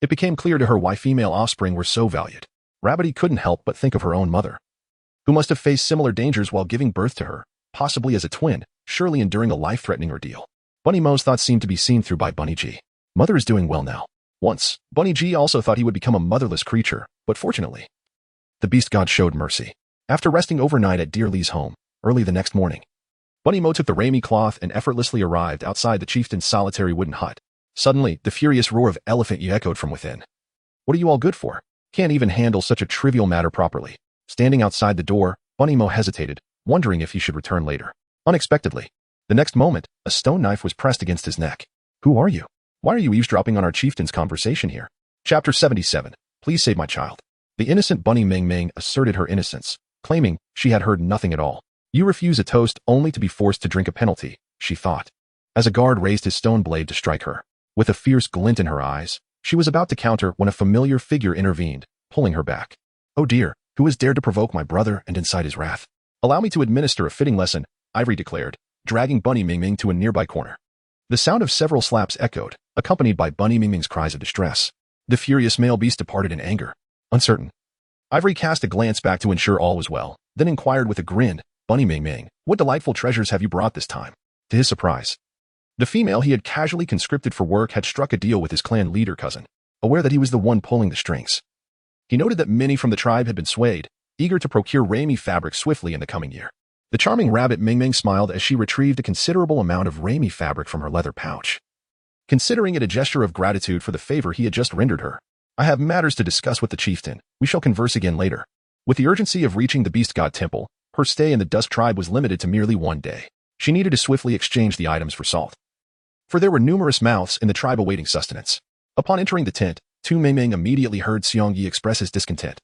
It became clear to her why female offspring were so valued. Rabbity couldn't help but think of her own mother, who must have faced similar dangers while giving birth to her, possibly as a twin, surely enduring a life-threatening ordeal. Bunny Mo's thoughts seemed to be seen through by Bunny G. Mother is doing well now. Once, Bunny G also thought he would become a motherless creature, but fortunately, the beast god showed mercy. After resting overnight at Dear Lee's home, early the next morning, Bunny Mo took the Rami cloth and effortlessly arrived outside the chieftain's solitary wooden hut. Suddenly, the furious roar of Elephant Yi echoed from within. What are you all good for? Can't even handle such a trivial matter properly. Standing outside the door, Bunny Mo hesitated, wondering if he should return later. Unexpectedly, the next moment, a stone knife was pressed against his neck. Who are you? Why are you eavesdropping on our chieftain's conversation here? Chapter 77. Please save my child. The innocent Bunny Ming Ming asserted her innocence, claiming she had heard nothing at all. You refuse a toast only to be forced to drink a penalty, she thought, as a guard raised his stone blade to strike her. With a fierce glint in her eyes, she was about to counter when a familiar figure intervened, pulling her back. Oh dear, who has dared to provoke my brother and incite his wrath? Allow me to administer a fitting lesson, Ivory declared, dragging Bunny Ming Ming to a nearby corner. The sound of several slaps echoed, accompanied by Bunny Ming Ming's cries of distress. The furious male beast departed in anger. Uncertain, Ivory cast a glance back to ensure all was well, then inquired with a grin, Bunny Ming Ming, what delightful treasures have you brought this time? To his surprise, the female he had casually conscripted for work had struck a deal with his clan leader cousin, aware that he was the one pulling the strings. He noted that many from the tribe had been swayed, eager to procure Rami fabric swiftly in the coming year. The charming Rabbit Ming Ming smiled as she retrieved a considerable amount of Rami fabric from her leather pouch, considering it a gesture of gratitude for the favor he had just rendered her. I have matters to discuss with the chieftain. We shall converse again later. With the urgency of reaching the Beast God Temple, her stay in the Dusk Tribe was limited to merely one day. She needed to swiftly exchange the items for salt, for there were numerous mouths in the tribe awaiting sustenance. Upon entering the tent, Tu Ming Ming immediately heard Xiong Yi express his discontent,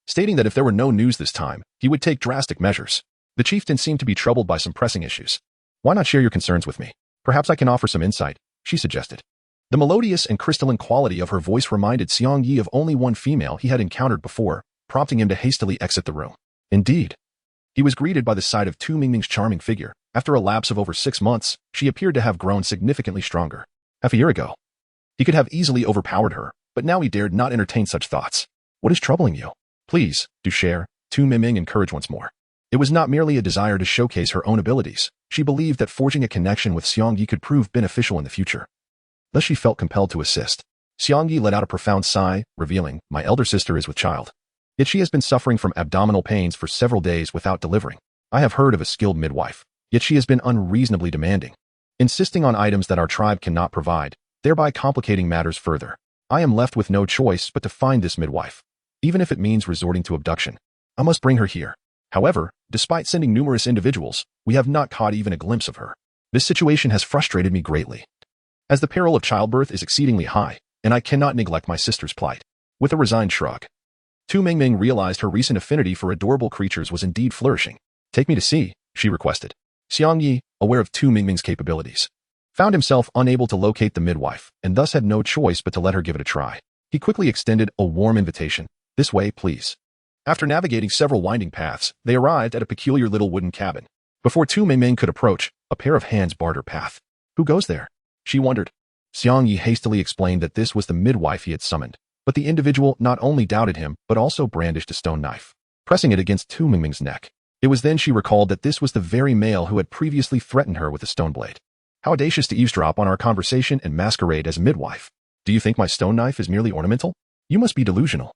stating that if there were no news this time, he would take drastic measures. The chieftain seemed to be troubled by some pressing issues. Why not share your concerns with me? Perhaps I can offer some insight, she suggested. The melodious and crystalline quality of her voice reminded Xiong Yi of only one female he had encountered before, prompting him to hastily exit the room. Indeed, he was greeted by the sight of Tu Ming Ming's charming figure. After a lapse of over 6 months, she appeared to have grown significantly stronger. Half a year ago, he could have easily overpowered her, but now he dared not entertain such thoughts. What is troubling you? Please, do share, Tu Ming Ming encouraged once more. It was not merely a desire to showcase her own abilities. She believed that forging a connection with Xiong Yi could prove beneficial in the future. Thus she felt compelled to assist. Xiong Yi let out a profound sigh, revealing, my elder sister is with child. Yet she has been suffering from abdominal pains for several days without delivering. I have heard of a skilled midwife, yet she has been unreasonably demanding, insisting on items that our tribe cannot provide, thereby complicating matters further. I am left with no choice but to find this midwife. Even if it means resorting to abduction, I must bring her here. However, despite sending numerous individuals, we have not caught even a glimpse of her. This situation has frustrated me greatly, as the peril of childbirth is exceedingly high, and I cannot neglect my sister's plight. With a resigned shrug, Tu Ming Ming realized her recent affinity for adorable creatures was indeed flourishing. Take me to see, she requested. Xiong Yi, aware of Tu Ming Ming's capabilities, found himself unable to locate the midwife, and thus had no choice but to let her give it a try. He quickly extended a warm invitation. This way, please. After navigating several winding paths, they arrived at a peculiar little wooden cabin. Before Tu Ming Ming could approach, a pair of hands barred her path. Who goes there? She wondered. Xiong Yi hastily explained that this was the midwife he had summoned. But the individual not only doubted him, but also brandished a stone knife, pressing it against Tu Mingming's neck. It was then she recalled that this was the very male who had previously threatened her with a stone blade. How audacious to eavesdrop on our conversation and masquerade as a midwife. Do you think my stone knife is merely ornamental? You must be delusional.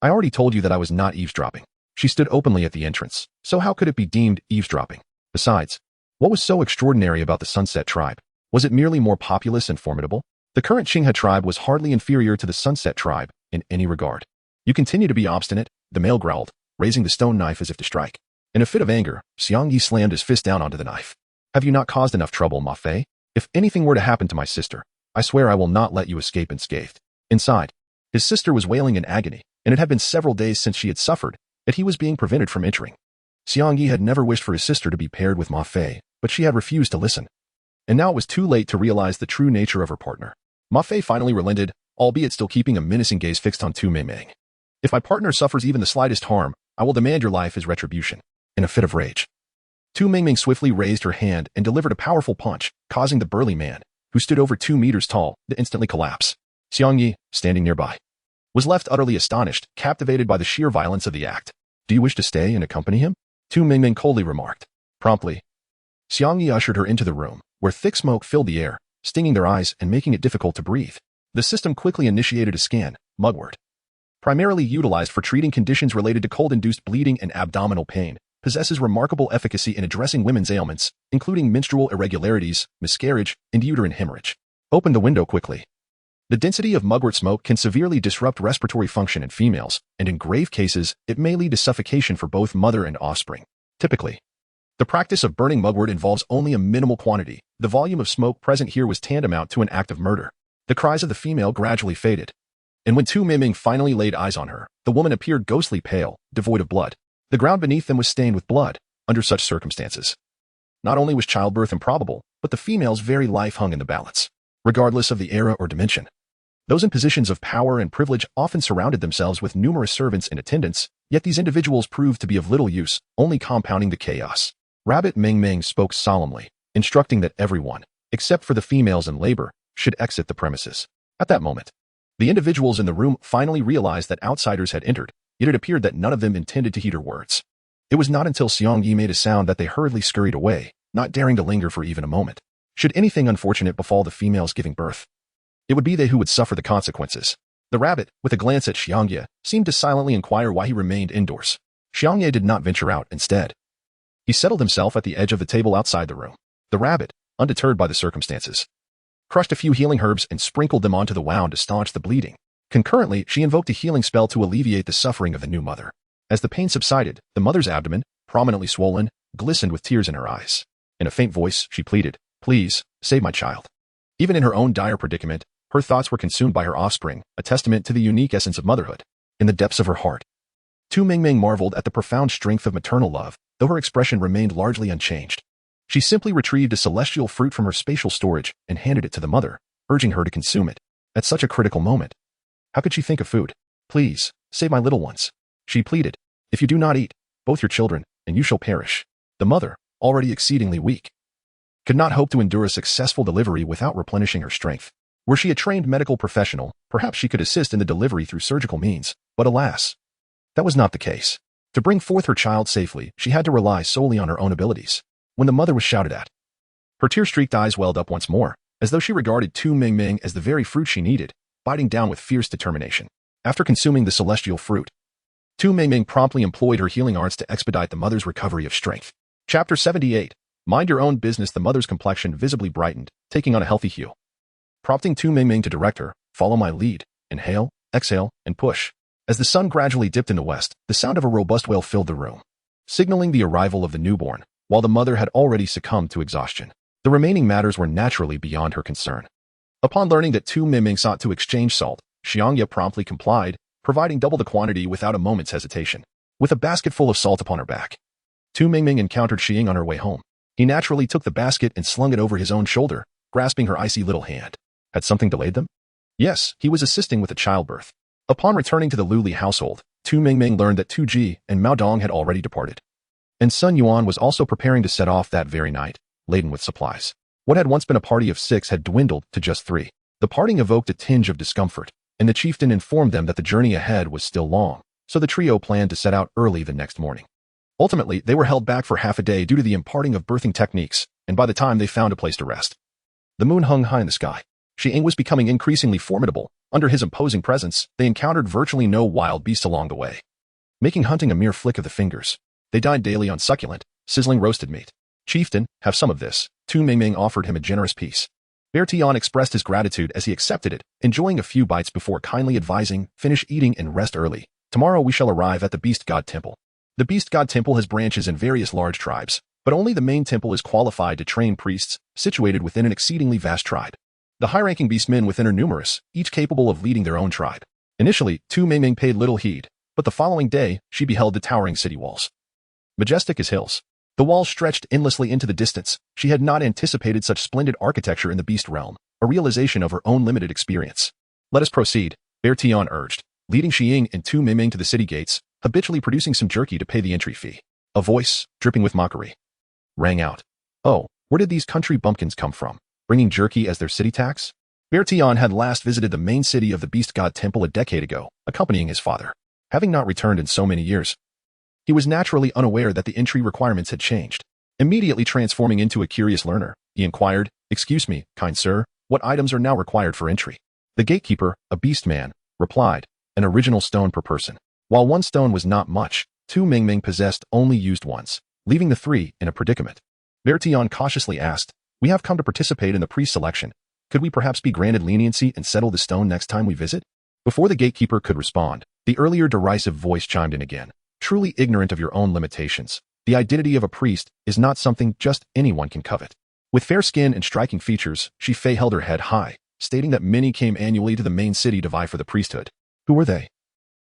I already told you that I was not eavesdropping. She stood openly at the entrance, so how could it be deemed eavesdropping? Besides, what was so extraordinary about the Sunset Tribe? Was it merely more populous and formidable? The current Qinghe tribe was hardly inferior to the Sunset Tribe in any regard. You continue to be obstinate, the male growled, raising the stone knife as if to strike. In a fit of anger, Xiang Yi slammed his fist down onto the knife. Have you not caused enough trouble, Ma Fei? If anything were to happen to my sister, I swear I will not let you escape unscathed. Inside, his sister was wailing in agony, and it had been several days since she had suffered, yet he was being prevented from entering. Xiang Yi had never wished for his sister to be paired with Ma Fei, but she had refused to listen. And now it was too late to realize the true nature of her partner. Ma Fei finally relented, albeit still keeping a menacing gaze fixed on Tu Mingming. If my partner suffers even the slightest harm, I will demand your life as retribution. In a fit of rage, Tu Mingming swiftly raised her hand and delivered a powerful punch, causing the burly man, who stood over 2 meters tall, to instantly collapse. Xiang Yi, standing nearby, was left utterly astonished, captivated by the sheer violence of the act. Do you wish to stay and accompany him? Tu Mingming coldly remarked. Promptly, Xiang Yi ushered her into the room, where thick smoke filled the air, stinging their eyes and making it difficult to breathe. The system quickly initiated a scan, mugwort, primarily utilized for treating conditions related to cold-induced bleeding and abdominal pain, possesses remarkable efficacy in addressing women's ailments, including menstrual irregularities, miscarriage, and uterine hemorrhage. Open the window quickly. The density of mugwort smoke can severely disrupt respiratory function in females, and in grave cases, it may lead to suffocation for both mother and offspring. Typically, the practice of burning mugwort involves only a minimal quantity. The volume of smoke present here was tantamount to an act of murder. The cries of the female gradually faded, and when Tu Mingming finally laid eyes on her, the woman appeared ghostly pale, devoid of blood. The ground beneath them was stained with blood. Under such circumstances, not only was childbirth improbable, but the female's very life hung in the balance. Regardless of the era or dimension, those in positions of power and privilege often surrounded themselves with numerous servants and attendants, yet these individuals proved to be of little use, only compounding the chaos. Rabbit Ming spoke solemnly, instructing that everyone, except for the females in labor, should exit the premises. At that moment, the individuals in the room finally realized that outsiders had entered, yet it appeared that none of them intended to heed her words. It was not until Xiang Yi made a sound that they hurriedly scurried away, not daring to linger for even a moment. Should anything unfortunate befall the females giving birth, it would be they who would suffer the consequences. The rabbit, with a glance at Xiang Yi, seemed to silently inquire why he remained indoors. Xiang Yi did not venture out. Instead, he settled himself at the edge of the table outside the room. The rabbit, undeterred by the circumstances, crushed a few healing herbs and sprinkled them onto the wound to staunch the bleeding. Concurrently, she invoked a healing spell to alleviate the suffering of the new mother. As the pain subsided, the mother's abdomen, prominently swollen, glistened with tears in her eyes. In a faint voice, she pleaded, "Please, save my child." Even in her own dire predicament, her thoughts were consumed by her offspring, a testament to the unique essence of motherhood. In the depths of her heart, Tu Mingming marveled at the profound strength of maternal love, though her expression remained largely unchanged. She simply retrieved a celestial fruit from her spatial storage and handed it to the mother, urging her to consume it. At such a critical moment, how could she think of food? "Please, save my little ones," she pleaded. "If you do not eat, both your children, and you shall perish." The mother, already exceedingly weak, could not hope to endure a successful delivery without replenishing her strength. Were she a trained medical professional, perhaps she could assist in the delivery through surgical means, but alas, that was not the case. To bring forth her child safely, she had to rely solely on her own abilities. When the mother was shouted at, her tear-streaked eyes welled up once more, as though she regarded Tu Mingming as the very fruit she needed, biting down with fierce determination. After consuming the celestial fruit, Tu Mingming promptly employed her healing arts to expedite the mother's recovery of strength. Chapter 78. Mind your own business. The mother's complexion visibly brightened, taking on a healthy hue, prompting Tu Mingming to direct her, "Follow my lead. Inhale, exhale, and push." As the sun gradually dipped in the west, the sound of a robust wail filled the room, signaling the arrival of the newborn, while the mother had already succumbed to exhaustion. The remaining matters were naturally beyond her concern. Upon learning that Tu Mingming sought to exchange salt, Xiang Yi promptly complied, providing double the quantity without a moment's hesitation. With a basket full of salt upon her back, Tu Mingming encountered Xiying on her way home. He naturally took the basket and slung it over his own shoulder, grasping her icy little hand. Had something delayed them? Yes, he was assisting with the childbirth. Upon returning to the Luli household, Tu Mingming learned that Tu Ji and Mao Dong had already departed, and Sun Yuan was also preparing to set off that very night, laden with supplies. What had once been a party of 6 had dwindled to just 3. The parting evoked a tinge of discomfort, and the chieftain informed them that the journey ahead was still long, so the trio planned to set out early the next morning. Ultimately, they were held back for half a day due to the imparting of birthing techniques, and by the time they found a place to rest, the moon hung high in the sky. Shi-Ying was becoming increasingly formidable. Under his imposing presence, they encountered virtually no wild beasts along the way, making hunting a mere flick of the fingers. They dined daily on succulent, sizzling roasted meat. "Chieftain, have some of this." Tu Mingming offered him a generous piece. Bear Tian expressed his gratitude as he accepted it, enjoying a few bites before kindly advising, "Finish eating and rest early. Tomorrow we shall arrive at the Beast God Temple." The Beast God Temple has branches in various large tribes, but only the main temple is qualified to train priests, situated within an exceedingly vast tribe. The high-ranking beastmen within are numerous, each capable of leading their own tribe. Initially, Tu Mingming paid little heed, but the following day, she beheld the towering city walls. Majestic as hills, the walls stretched endlessly into the distance. She had not anticipated such splendid architecture in the beast realm, a realization of her own limited experience. "Let us proceed," Bear Tian urged, leading Shi-Ying and Tu Mingming to the city gates, habitually producing some jerky to pay the entry fee. A voice, dripping with mockery, rang out. "Oh, where did these country bumpkins come from, bringing jerky as their city tax?" Bear Tian had last visited the main city of the Beast God Temple a decade ago, accompanying his father. Having not returned in so many years, he was naturally unaware that the entry requirements had changed. Immediately transforming into a curious learner, he inquired, "Excuse me, kind sir, what items are now required for entry?" The gatekeeper, a beast man, replied, "An original stone per person." While one stone was not much, Tu Mingming possessed only used once, leaving the three in a predicament. Bear Tian cautiously asked, "We have come to participate in the priest selection. Could we perhaps be granted leniency and settle the stone next time we visit?" Before the gatekeeper could respond, the earlier derisive voice chimed in again. "Truly ignorant of your own limitations, the identity of a priest is not something just anyone can covet." With fair skin and striking features, Shi-Fei held her head high, stating that many came annually to the main city to vie for the priesthood. Who were they,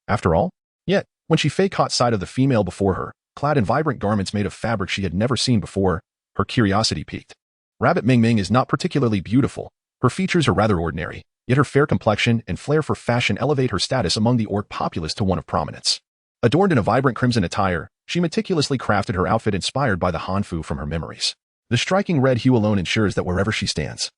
after all? Yet, when Shi-Fei caught sight of the female before her, clad in vibrant garments made of fabric she had never seen before, her curiosity piqued. Rabbit Mingming is not particularly beautiful. Her features are rather ordinary, yet her fair complexion and flair for fashion elevate her status among the orc populace to one of prominence. Adorned in a vibrant crimson attire, she meticulously crafted her outfit inspired by the Hanfu from her memories. The striking red hue alone ensures that wherever she stands,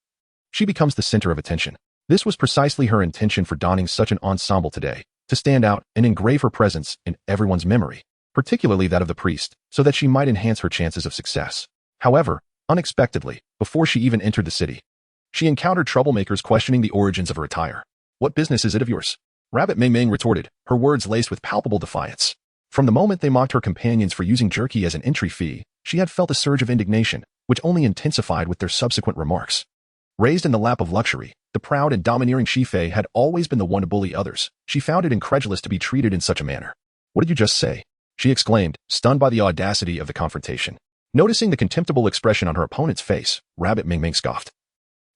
she becomes the center of attention. This was precisely her intention for donning such an ensemble today, to stand out and engrave her presence in everyone's memory, particularly that of the priest, so that she might enhance her chances of success. However, unexpectedly, before she even entered the city, she encountered troublemakers questioning the origins of her attire. "What business is it of yours?" Rabbit Mingming retorted, her words laced with palpable defiance. From the moment they mocked her companions for using jerky as an entry fee, she had felt a surge of indignation, which only intensified with their subsequent remarks. Raised in the lap of luxury, the proud and domineering Shi-Fei had always been the one to bully others. She found it incredulous to be treated in such a manner. "What did you just say?" she exclaimed, stunned by the audacity of the confrontation. Noticing the contemptible expression on her opponent's face, Rabbit Mingming scoffed.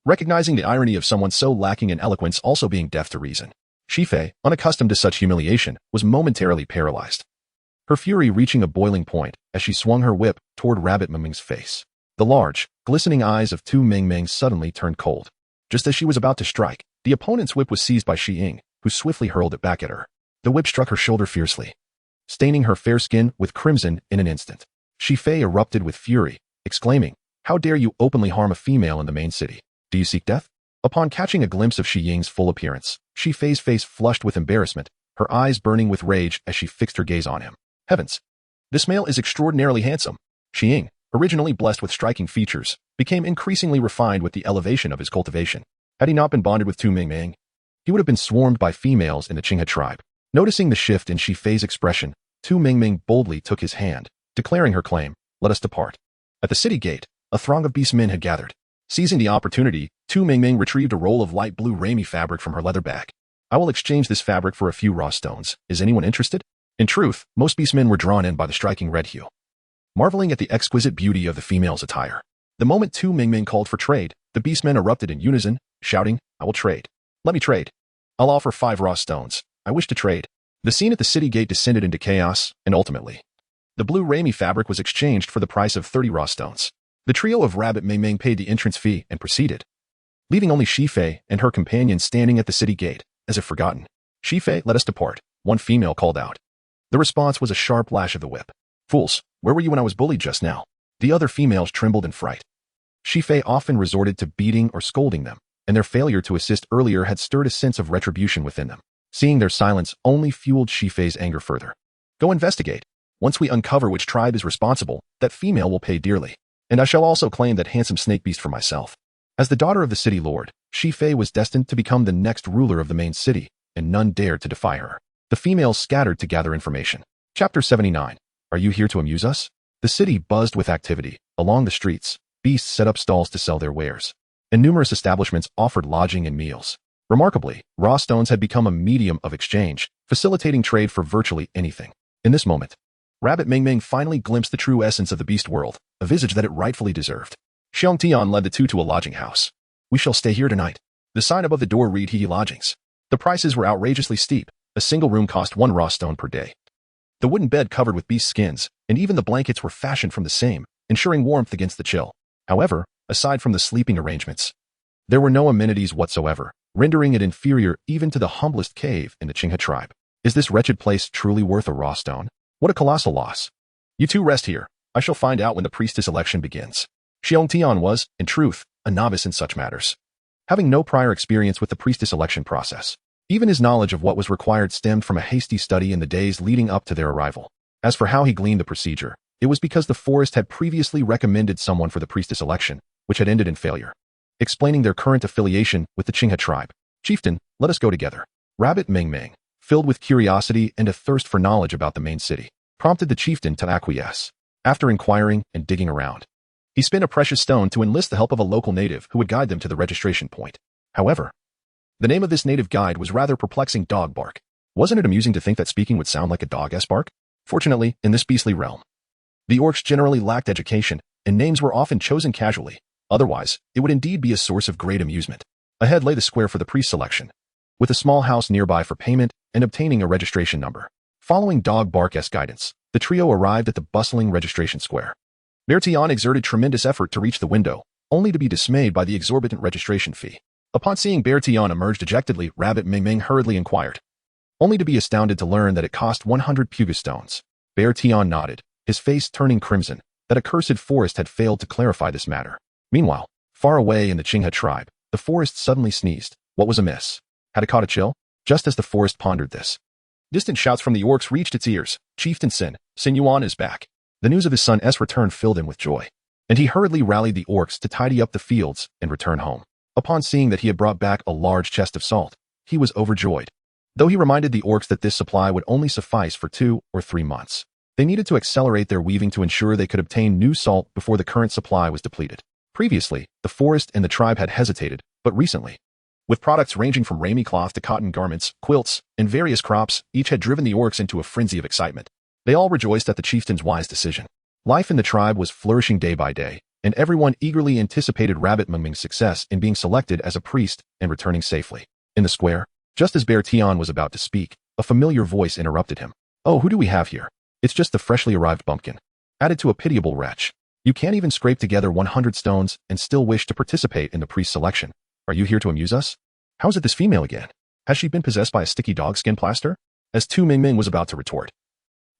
Recognizing the irony of someone so lacking in eloquence also being deaf to reason, Shi-Fei, unaccustomed to such humiliation, was momentarily paralyzed, her fury reaching a boiling point as she swung her whip toward Rabbit Mingming's face. The large, glistening eyes of Tu Mingming suddenly turned cold. Just as she was about to strike, the opponent's whip was seized by Shi-Ying, who swiftly hurled it back at her. The whip struck her shoulder fiercely, staining her fair skin with crimson in an instant. Shi-Fei erupted with fury, exclaiming, "How dare you openly harm a female in the main city? Do you seek death?" Upon catching a glimpse of Shi-Ying's full appearance, Shi-Fei's face flushed with embarrassment, her eyes burning with rage as she fixed her gaze on him. Heavens! This male is extraordinarily handsome. Shi-Ying, originally blessed with striking features, became increasingly refined with the elevation of his cultivation. Had he not been bonded with Tu Mingming, he would have been swarmed by females in the Qinghe tribe. Noticing the shift in Shi-Fei's expression, Tu Mingming boldly took his hand, declaring her claim, "Let us depart." At the city gate, a throng of beastmen had gathered. Seizing the opportunity, Tu Mingming retrieved a roll of light blue ramie fabric from her leather bag. "I will exchange this fabric for a few raw stones. Is anyone interested?" In truth, most beastmen were drawn in by the striking red hue, marveling at the exquisite beauty of the female's attire. The moment Tu Mingming called for trade, the beastmen erupted in unison, shouting, "I will trade. Let me trade. I'll offer 5 raw stones. I wish to trade." The scene at the city gate descended into chaos, and ultimately, the blue ramie fabric was exchanged for the price of 30 raw stones. The trio of Rabbit Mingming paid the entrance fee and proceeded, leaving only Shi-Fei and her companion standing at the city gate, as if forgotten. "Shi-Fei, let us depart," one female called out. The response was a sharp lash of the whip. "Fools, where were you when I was bullied just now?" The other females trembled in fright. Shi-Fei often resorted to beating or scolding them, and their failure to assist earlier had stirred a sense of retribution within them. Seeing their silence only fueled Shifei's anger further. Go investigate. Once we uncover which tribe is responsible, that female will pay dearly. And I shall also claim that handsome snake beast for myself. As the daughter of the city lord, Shifei was destined to become the next ruler of the main city, and none dared to defy her. The females scattered to gather information. Chapter 79. Are you here to amuse us? The city buzzed with activity. Along the streets, beasts set up stalls to sell their wares, and numerous establishments offered lodging and meals. Remarkably, raw stones had become a medium of exchange, facilitating trade for virtually anything. In this moment, Rabbit Ming Ming finally glimpsed the true essence of the beast world, a visage that it rightfully deserved. Xiong Tian led the two to a lodging house. We shall stay here tonight. The sign above the door read He Lodgings. The prices were outrageously steep. A single room cost 1 raw stone per day. The wooden bed covered with beast skins, and even the blankets were fashioned from the same, ensuring warmth against the chill. However, aside from the sleeping arrangements, there were no amenities whatsoever, rendering it inferior even to the humblest cave in the Qinghe tribe. Is this wretched place truly worth a raw stone? What a colossal loss. You two rest here. I shall find out when the priestess election begins. Xiong Tian was, in truth, a novice in such matters. Having no prior experience with the priestess election process, even his knowledge of what was required stemmed from a hasty study in the days leading up to their arrival. As for how he gleaned the procedure, it was because the forest had previously recommended someone for the priestess election, which had ended in failure. Explaining their current affiliation with the Qinghe tribe. Chieftain, let us go together. Rabbit Ming Ming, filled with curiosity and a thirst for knowledge about the main city, prompted the chieftain to acquiesce. After inquiring and digging around, he spent a precious stone to enlist the help of a local native who would guide them to the registration point. However, the name of this native guide was rather perplexing. Dog bark. Wasn't it amusing to think that speaking would sound like a dog's bark? Fortunately, in this beastly realm, the orcs generally lacked education, and names were often chosen casually. Otherwise, it would indeed be a source of great amusement. Ahead lay the square for the priest selection, with a small house nearby for payment and obtaining a registration number. Following Dog Bark's guidance, the trio arrived at the bustling registration square. Bertillon exerted tremendous effort to reach the window, only to be dismayed by the exorbitant registration fee. Upon seeing Bertillon emerge dejectedly, Rabbit Ming Ming hurriedly inquired, only to be astounded to learn that it cost 100 puga stones. Bertillon nodded, his face turning crimson. That accursed forest had failed to clarify this matter. Meanwhile, far away in the Qinghe tribe, the forest suddenly sneezed. What was amiss? Had it caught a chill? Just as the forest pondered this, distant shouts from the orcs reached its ears. Chieftain Sin Yuan is back. The news of his son's return filled him with joy, and he hurriedly rallied the orcs to tidy up the fields and return home. Upon seeing that he had brought back a large chest of salt, he was overjoyed. Though he reminded the orcs that this supply would only suffice for 2 or 3 months. They needed to accelerate their weaving to ensure they could obtain new salt before the current supply was depleted. Previously, the forest and the tribe had hesitated, but recently, with products ranging from ramie cloth to cotton garments, quilts, and various crops, each had driven the orcs into a frenzy of excitement. They all rejoiced at the chieftain's wise decision. Life in the tribe was flourishing day by day, and everyone eagerly anticipated Rabbit Ming Ming's success in being selected as a priest and returning safely. In the square, just as Bertillon was about to speak, a familiar voice interrupted him. Oh, who do we have here? It's just the freshly arrived bumpkin. Added to a pitiable wretch. You can't even scrape together 100 stones and still wish to participate in the priest selection. Are you here to amuse us? How's it this female again? Has she been possessed by a sticky dog skin plaster? As Tu Ming Ming was about to retort,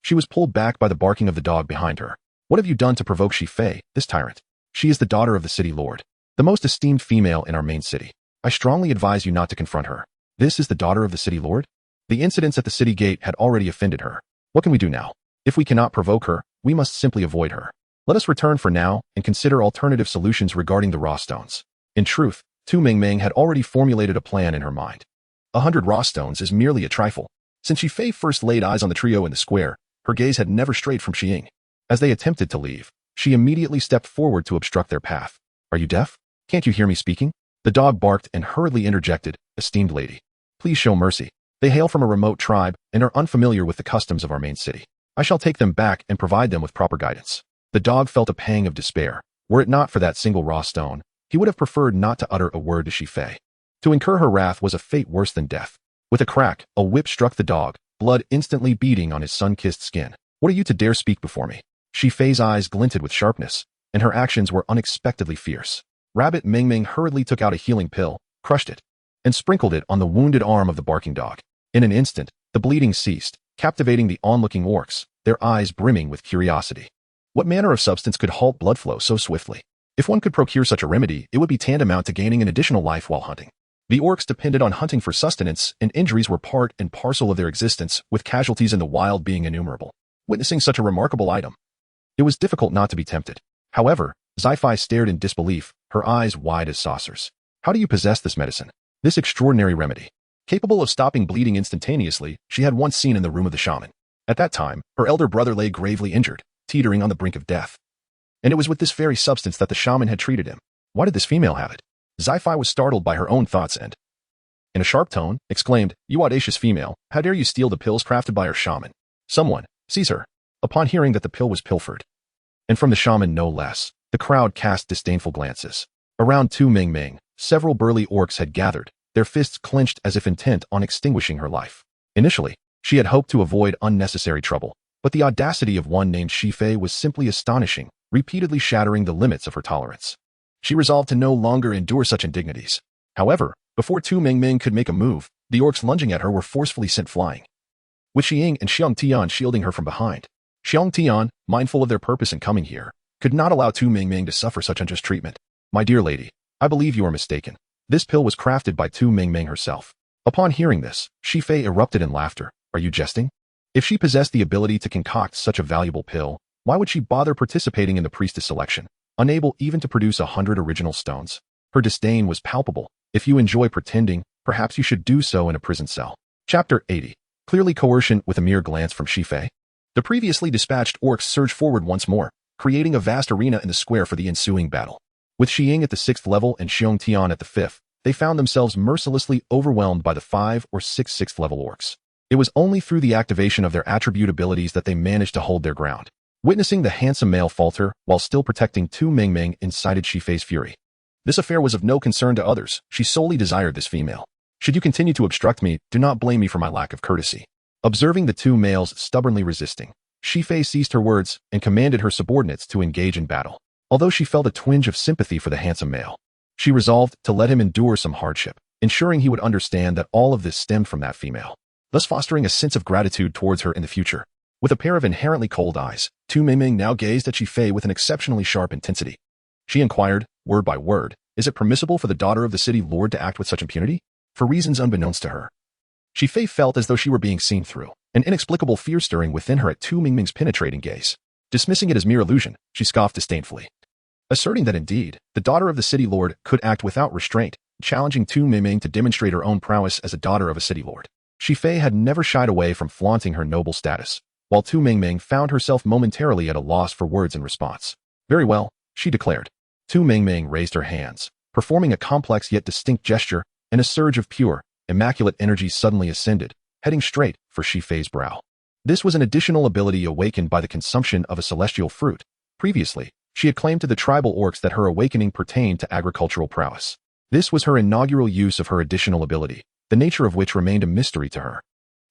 she was pulled back by the barking of the dog behind her. What have you done to provoke Shifei, this tyrant? She is the daughter of the city lord, the most esteemed female in our main city. I strongly advise you not to confront her. This is the daughter of the city lord? The incidents at the city gate had already offended her. What can we do now? If we cannot provoke her, we must simply avoid her. Let us return for now and consider alternative solutions regarding the raw stones. In truth, Tu Ming Ming had already formulated a plan in her mind. 100 raw stones is merely a trifle. Since Shifei first laid eyes on the trio in the square, her gaze had never strayed from Xiying. As they attempted to leave, she immediately stepped forward to obstruct their path. Are you deaf? Can't you hear me speaking? The dog barked and hurriedly interjected, esteemed lady. Please show mercy. They hail from a remote tribe and are unfamiliar with the customs of our main city. I shall take them back and provide them with proper guidance. The dog felt a pang of despair. Were it not for that single raw stone, he would have preferred not to utter a word to Shifei. To incur her wrath was a fate worse than death. With a crack, a whip struck the dog, blood instantly beading on his sun-kissed skin. What are you to dare speak before me? Shifei's eyes glinted with sharpness, and her actions were unexpectedly fierce. Rabbit Ming Ming hurriedly took out a healing pill, crushed it, and sprinkled it on the wounded arm of the barking dog. In an instant, the bleeding ceased, captivating the onlooking orcs, their eyes brimming with curiosity. What manner of substance could halt blood flow so swiftly? If one could procure such a remedy, it would be tantamount to gaining an additional life while hunting. The orcs depended on hunting for sustenance, and injuries were part and parcel of their existence, with casualties in the wild being innumerable. Witnessing such a remarkable item, it was difficult not to be tempted. However, Zi-Fi stared in disbelief, her eyes wide as saucers. How do you possess this medicine? This extraordinary remedy? Capable of stopping bleeding instantaneously, she had once seen in the room of the shaman. At that time, her elder brother lay gravely injured, teetering on the brink of death. And it was with this very substance that the shaman had treated him. Why did this female have it? Zi-Fi was startled by her own thoughts and, in a sharp tone, exclaimed, "You audacious female, how dare you steal the pills crafted by our shaman? Someone, seize her." Upon hearing that the pill was pilfered, and from the shaman no less, the crowd cast disdainful glances. Around Tu Mingming, several burly orcs had gathered, their fists clenched as if intent on extinguishing her life. Initially, she had hoped to avoid unnecessary trouble, but the audacity of one named Shifei was simply astonishing, repeatedly shattering the limits of her tolerance. She resolved to no longer endure such indignities. However, before Tu Mingming could make a move, the orcs lunging at her were forcefully sent flying, with Xiying and Xiang Tian shielding her from behind. Xiang Tian, mindful of their purpose in coming here, could not allow Tu Mingming to suffer such unjust treatment. "My dear lady, I believe you are mistaken. This pill was crafted by Tu Mingming herself." Upon hearing this, Shifei erupted in laughter. "Are you jesting? If she possessed the ability to concoct such a valuable pill, why would she bother participating in the priestess selection, unable even to produce 100 original stones?" Her disdain was palpable. "If you enjoy pretending, perhaps you should do so in a prison cell." Chapter 80. Clearly coercion with a mere glance from Shifei. The previously dispatched orcs surged forward once more, creating a vast arena in the square for the ensuing battle. With Xiying at the 6th level and Xiong Tian at the 5th, they found themselves mercilessly overwhelmed by the 5 or 6 6th level orcs. It was only through the activation of their attribute abilities that they managed to hold their ground. Witnessing the handsome male falter while still protecting Tu Mingming incited Shifei's fury. This affair was of no concern to others. She solely desired this female. "Should you continue to obstruct me, do not blame me for my lack of courtesy." Observing the two males stubbornly resisting, Shifei ceased her words and commanded her subordinates to engage in battle. Although she felt a twinge of sympathy for the handsome male, she resolved to let him endure some hardship, ensuring he would understand that all of this stemmed from that female, thus fostering a sense of gratitude towards her in the future. With a pair of inherently cold eyes, Tu Mingming now gazed at Shifei with an exceptionally sharp intensity. She inquired, word by word, "Is it permissible for the daughter of the city lord to act with such impunity?" For reasons unbeknownst to her, Shifei felt as though she were being seen through, an inexplicable fear stirring within her at Tu Mingming's penetrating gaze. Dismissing it as mere illusion, she scoffed disdainfully, asserting that indeed, the daughter of the city lord could act without restraint, challenging Tu Mingming to demonstrate her own prowess as a daughter of a city lord. Shifei had never shied away from flaunting her noble status, while Tu Mingming found herself momentarily at a loss for words in response. "Very well," she declared. Tu Mingming raised her hands, performing a complex yet distinct gesture, and a surge of pure, immaculate energy suddenly ascended, heading straight for Shifei's brow. This was an additional ability awakened by the consumption of a celestial fruit. Previously, she had claimed to the tribal orcs that her awakening pertained to agricultural prowess. This was her inaugural use of her additional ability, the nature of which remained a mystery to her,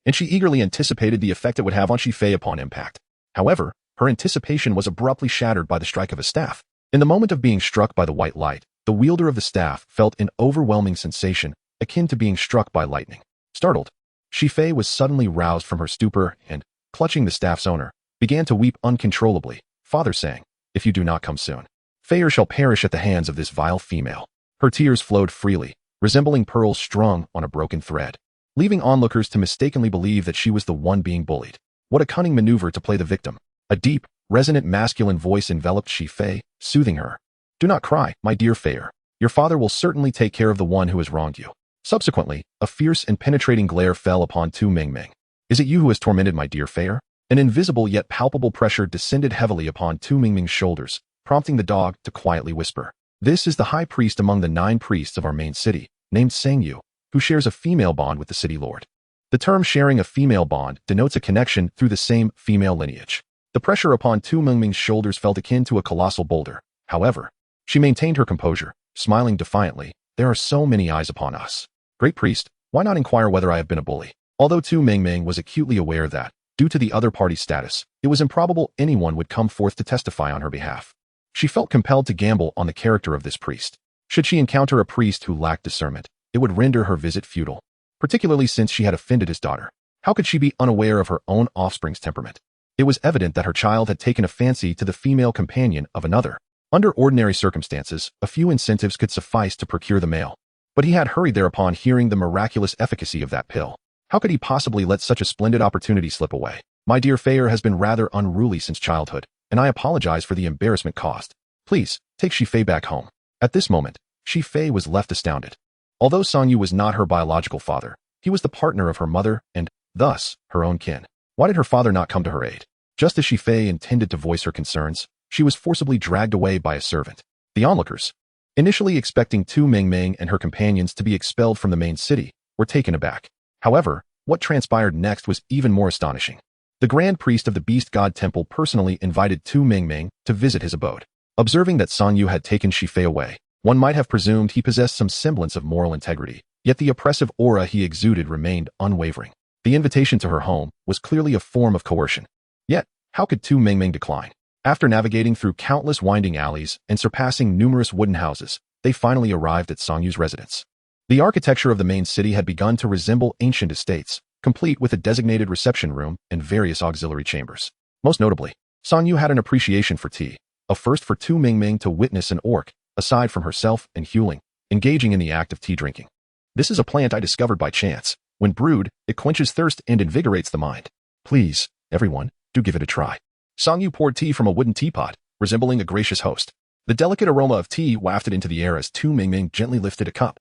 and she eagerly anticipated the effect it would have on Shifei upon impact. However, her anticipation was abruptly shattered by the strike of a staff. In the moment of being struck by the white light, the wielder of the staff felt an overwhelming sensation akin to being struck by lightning. Startled, Shifei was suddenly roused from her stupor and, clutching the staff's owner, began to weep uncontrollably, father saying, "If you do not come soon, Feyre shall perish at the hands of this vile female." Her tears flowed freely, resembling pearls strung on a broken thread, leaving onlookers to mistakenly believe that she was the one being bullied. What a cunning maneuver to play the victim. A deep, resonant masculine voice enveloped Shifei, soothing her. "Do not cry, my dear Feyre. Your father will certainly take care of the one who has wronged you." Subsequently, a fierce and penetrating glare fell upon Tu Mingming. "Is it you who has tormented my dear Feyre?" An invisible yet palpable pressure descended heavily upon Tu Mingming's shoulders, prompting the dog to quietly whisper, "This is the high priest among the 9 priests of our main city, named Sangyu, who shares a female bond with the city lord." The term sharing a female bond denotes a connection through the same female lineage. The pressure upon Tu Mingming's shoulders felt akin to a colossal boulder. However, she maintained her composure, smiling defiantly. "There are so many eyes upon us. Great priest, why not inquire whether I have been a bully?" Although Tu Mingming was acutely aware that, due to the other party's status, it was improbable anyone would come forth to testify on her behalf, she felt compelled to gamble on the character of this priest. Should she encounter a priest who lacked discernment, it would render her visit futile, particularly since she had offended his daughter. How could she be unaware of her own offspring's temperament? It was evident that her child had taken a fancy to the female companion of another. Under ordinary circumstances, a few incentives could suffice to procure the mail. But he had hurried there upon hearing the miraculous efficacy of that pill. How could he possibly let such a splendid opportunity slip away? My dear Fayer has been rather unruly since childhood, and I apologize for the embarrassment caused. Please, take Shifei back home. At this moment, Shifei was left astounded. Although Sangyu was not her biological father, he was the partner of her mother and, thus, her own kin. Why did her father not come to her aid? Just as Shifei intended to voice her concerns, she was forcibly dragged away by a servant. The onlookers, initially expecting Tu Mingming and her companions to be expelled from the main city, were taken aback. However, what transpired next was even more astonishing. The Grand Priest of the Beast God Temple personally invited Tu Mingming to visit his abode. Observing that Sangyu had taken Shifei away, one might have presumed he possessed some semblance of moral integrity, yet the oppressive aura he exuded remained unwavering. The invitation to her home was clearly a form of coercion. Yet, how could Tu Mingming decline? After navigating through countless winding alleys and surpassing numerous wooden houses, they finally arrived at Sangyu's residence. The architecture of the main city had begun to resemble ancient estates, complete with a designated reception room and various auxiliary chambers. Most notably, Sangyu had an appreciation for tea, a first for Tu Mingming to witness an orc, aside from herself and Huling, engaging in the act of tea drinking. This is a plant I discovered by chance. When brewed, it quenches thirst and invigorates the mind. Please, everyone, do give it a try. Sangyu poured tea from a wooden teapot, resembling a gracious host. The delicate aroma of tea wafted into the air as Tu Mingming gently lifted a cup,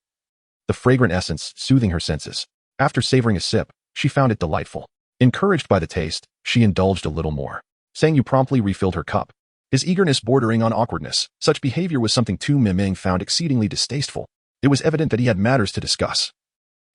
the fragrant essence soothing her senses. After savoring a sip, she found it delightful. Encouraged by the taste, she indulged a little more. Sangyu promptly refilled her cup, his eagerness bordering on awkwardness. Such behavior was something Tu Mingming found exceedingly distasteful. It was evident that he had matters to discuss.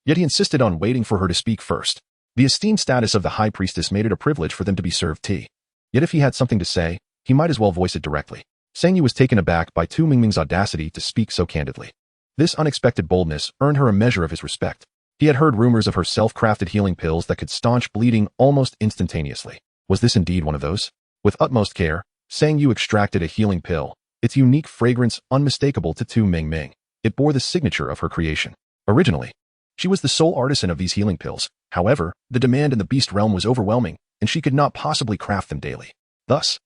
Yet he insisted on waiting for her to speak first. The esteemed status of the high priestess made it a privilege for them to be served tea. Yet if he had something to say, he might as well voice it directly. Sangyu was taken aback by Tu Mingming's audacity to speak so candidly. This unexpected boldness earned her a measure of his respect. He had heard rumors of her self-crafted healing pills that could staunch bleeding almost instantaneously. Was this indeed one of those? With utmost care, Sangyu extracted a healing pill, its unique fragrance unmistakable to Tu Mingming. It bore the signature of her creation. Originally, she was the sole artisan of these healing pills. However, the demand in the beast realm was overwhelming, and she could not possibly craft them daily. Thus,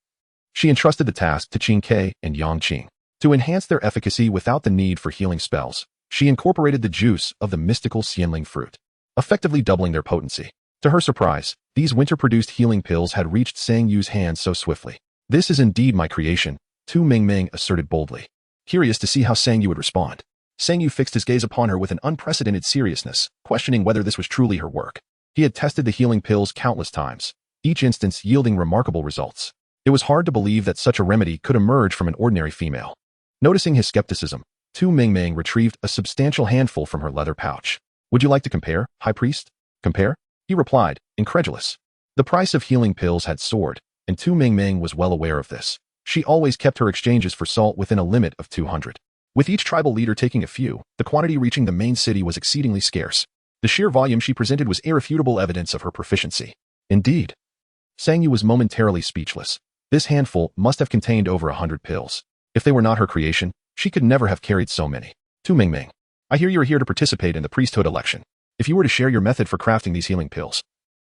she entrusted the task to Qing Ke and Yang Qing. To enhance their efficacy without the need for healing spells, she incorporated the juice of the mystical Xianling fruit, effectively doubling their potency. To her surprise, these winter-produced healing pills had reached Sangyu's hands so swiftly. This is indeed my creation, Tu Mingming asserted boldly. Curious to see how Sangyu would respond, Sangyu fixed his gaze upon her with an unprecedented seriousness, questioning whether this was truly her work. He had tested the healing pills countless times, each instance yielding remarkable results. It was hard to believe that such a remedy could emerge from an ordinary female. Noticing his skepticism, Tu Mingming retrieved a substantial handful from her leather pouch. Would you like to compare, High Priest? Compare? He replied, incredulous. The price of healing pills had soared, and Tu Mingming was well aware of this. She always kept her exchanges for salt within a limit of 200. With each tribal leader taking a few, the quantity reaching the main city was exceedingly scarce. The sheer volume she presented was irrefutable evidence of her proficiency. Indeed. Sangyu was momentarily speechless. This handful must have contained over 100 pills. If they were not her creation, she could never have carried so many. Tu Mingming, I hear you are here to participate in the priesthood election. If you were to share your method for crafting these healing pills,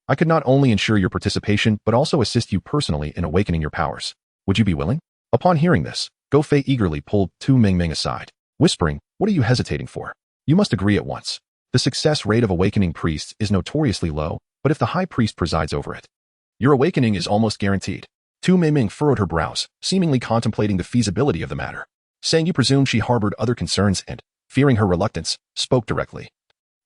I could not only ensure your participation but also assist you personally in awakening your powers. Would you be willing? Upon hearing this, Go Fei eagerly pulled Tu Mingming aside, whispering, what are you hesitating for? You must agree at once. The success rate of awakening priests is notoriously low, but if the high priest presides over it, your awakening is almost guaranteed. Tu Mingming furrowed her brows, seemingly contemplating the feasibility of the matter. Sangyu presumed she harbored other concerns and, fearing her reluctance, spoke directly.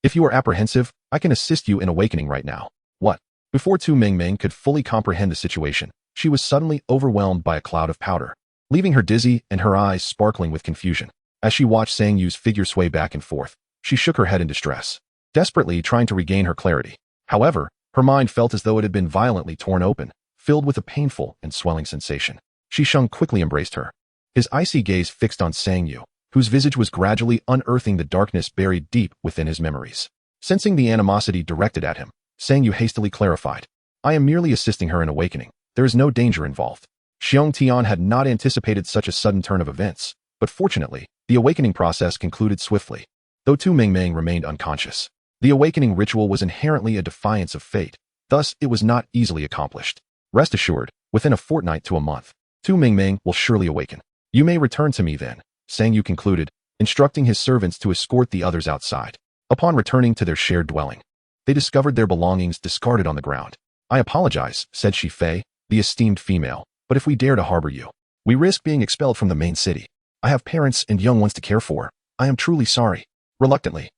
If you are apprehensive, I can assist you in awakening right now. What? Before Tu Mingming could fully comprehend the situation, she was suddenly overwhelmed by a cloud of powder, leaving her dizzy and her eyes sparkling with confusion. As she watched Sangyu's figure sway back and forth, she shook her head in distress, desperately trying to regain her clarity. However, her mind felt as though it had been violently torn open, filled with a painful and swelling sensation. Shisheng quickly embraced her, his icy gaze fixed on Sangyu, whose visage was gradually unearthing the darkness buried deep within his memories. Sensing the animosity directed at him, Sangyu hastily clarified, I am merely assisting her in awakening. There is no danger involved. Xiong Tian had not anticipated such a sudden turn of events, but fortunately, the awakening process concluded swiftly. Though Tu Mingming remained unconscious, the awakening ritual was inherently a defiance of fate, thus it was not easily accomplished. Rest assured, within a fortnight to a month, Tu Mingming will surely awaken. You may return to me then, Sang Yu concluded, instructing his servants to escort the others outside. Upon returning to their shared dwelling, they discovered their belongings discarded on the ground. I apologize, said Shi Fei, the esteemed female, but if we dare to harbor you, we risk being expelled from the main city. I have parents and young ones to care for. I am truly sorry. Reluctantly,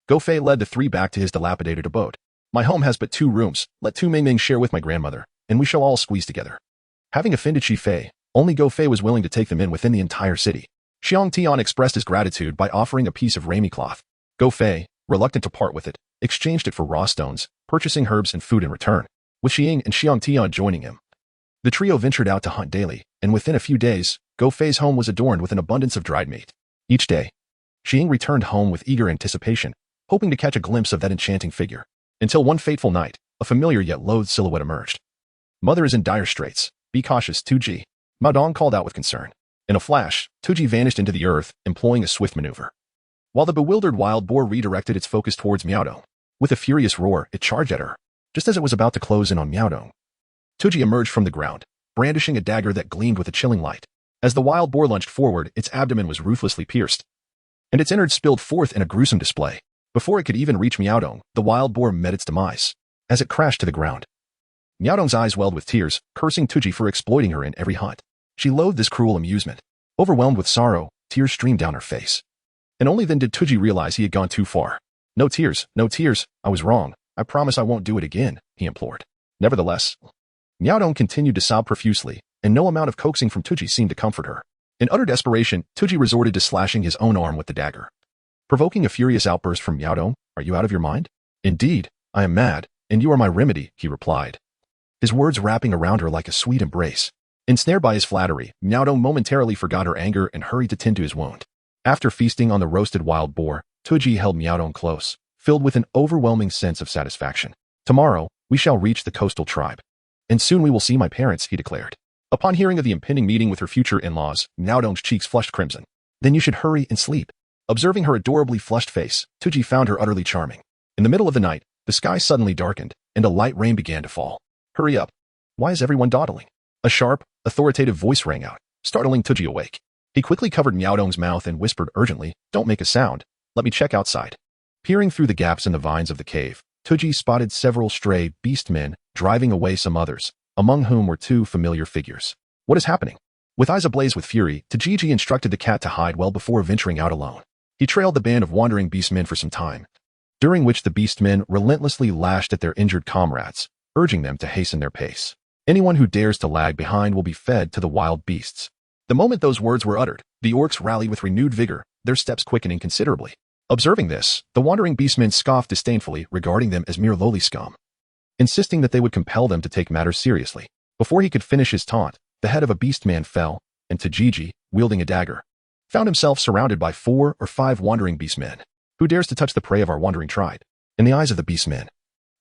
Go Fei led the three back to his dilapidated abode. My home has but 2 rooms. Let Tu Mingming share with my grandmother, and we shall all squeeze together. Having offended Shi Fei, only Go Fei was willing to take them in within the entire city. Xiang Tian expressed his gratitude by offering a piece of ramie cloth. Go Fei, reluctant to part with it, exchanged it for raw stones, purchasing herbs and food in return, with Xiang and Xiang Tian joining him. The trio ventured out to hunt daily, and within a few days, Go Fei's home was adorned with an abundance of dried meat. Each day, Xiang returned home with eager anticipation, hoping to catch a glimpse of that enchanting figure. Until one fateful night, a familiar yet loathed silhouette emerged. Mother is in dire straits. Be cautious, Tuji. Mao Dong called out with concern. In a flash, Tuji vanished into the earth, employing a swift maneuver. While the bewildered wild boar redirected its focus towards Miaodong, with a furious roar, it charged at her. Just as it was about to close in on Miaodong, Tuji emerged from the ground, brandishing a dagger that gleamed with a chilling light. As the wild boar lunged forward, its abdomen was ruthlessly pierced, and its innards spilled forth in a gruesome display. Before it could even reach Miaodong, the wild boar met its demise, as it crashed to the ground. Miaodong's eyes welled with tears, cursing Tuji for exploiting her in every hunt. She loathed this cruel amusement. Overwhelmed with sorrow, tears streamed down her face. And only then did Tuji realize he had gone too far. No tears, no tears, I was wrong. I promise I won't do it again, he implored. Nevertheless, Miaodong continued to sob profusely, and no amount of coaxing from Tuji seemed to comfort her. In utter desperation, Tuji resorted to slashing his own arm with the dagger, provoking a furious outburst from Miaodong. Are you out of your mind? Indeed, I am mad, and you are my remedy, he replied, his words wrapping around her like a sweet embrace. Ensnared by his flattery, Miaodong momentarily forgot her anger and hurried to tend to his wound. After feasting on the roasted wild boar, Tuji held Miaodong close, filled with an overwhelming sense of satisfaction. Tomorrow, we shall reach the coastal tribe, and soon we will see my parents, he declared. Upon hearing of the impending meeting with her future in-laws, Miaodong's cheeks flushed crimson. Then you should hurry and sleep. Observing her adorably flushed face, Tuji found her utterly charming. In the middle of the night, the sky suddenly darkened, and a light rain began to fall. Hurry up. Why is everyone dawdling? A sharp, authoritative voice rang out, startling Tuji awake. He quickly covered Miaodong's mouth and whispered urgently, Don't make a sound. Let me check outside. Peering through the gaps in the vines of the cave, Tuji spotted several stray beast men driving away some others, among whom were 2 familiar figures. What is happening? With eyes ablaze with fury, Tajiji instructed the cat to hide well before venturing out alone. He trailed the band of wandering beast men for some time, during which the beast men relentlessly lashed at their injured comrades, urging them to hasten their pace. Anyone who dares to lag behind will be fed to the wild beasts. The moment those words were uttered, the orcs rallied with renewed vigor, their steps quickening considerably. Observing this, the wandering beastmen scoffed disdainfully, regarding them as mere lowly scum, insisting that they would compel them to take matters seriously. Before he could finish his taunt, the head of a beastman fell, and Tajiji, wielding a dagger, found himself surrounded by 4 or 5 wandering beastmen. Who dares to touch the prey of our wandering tribe? In the eyes of the beastmen,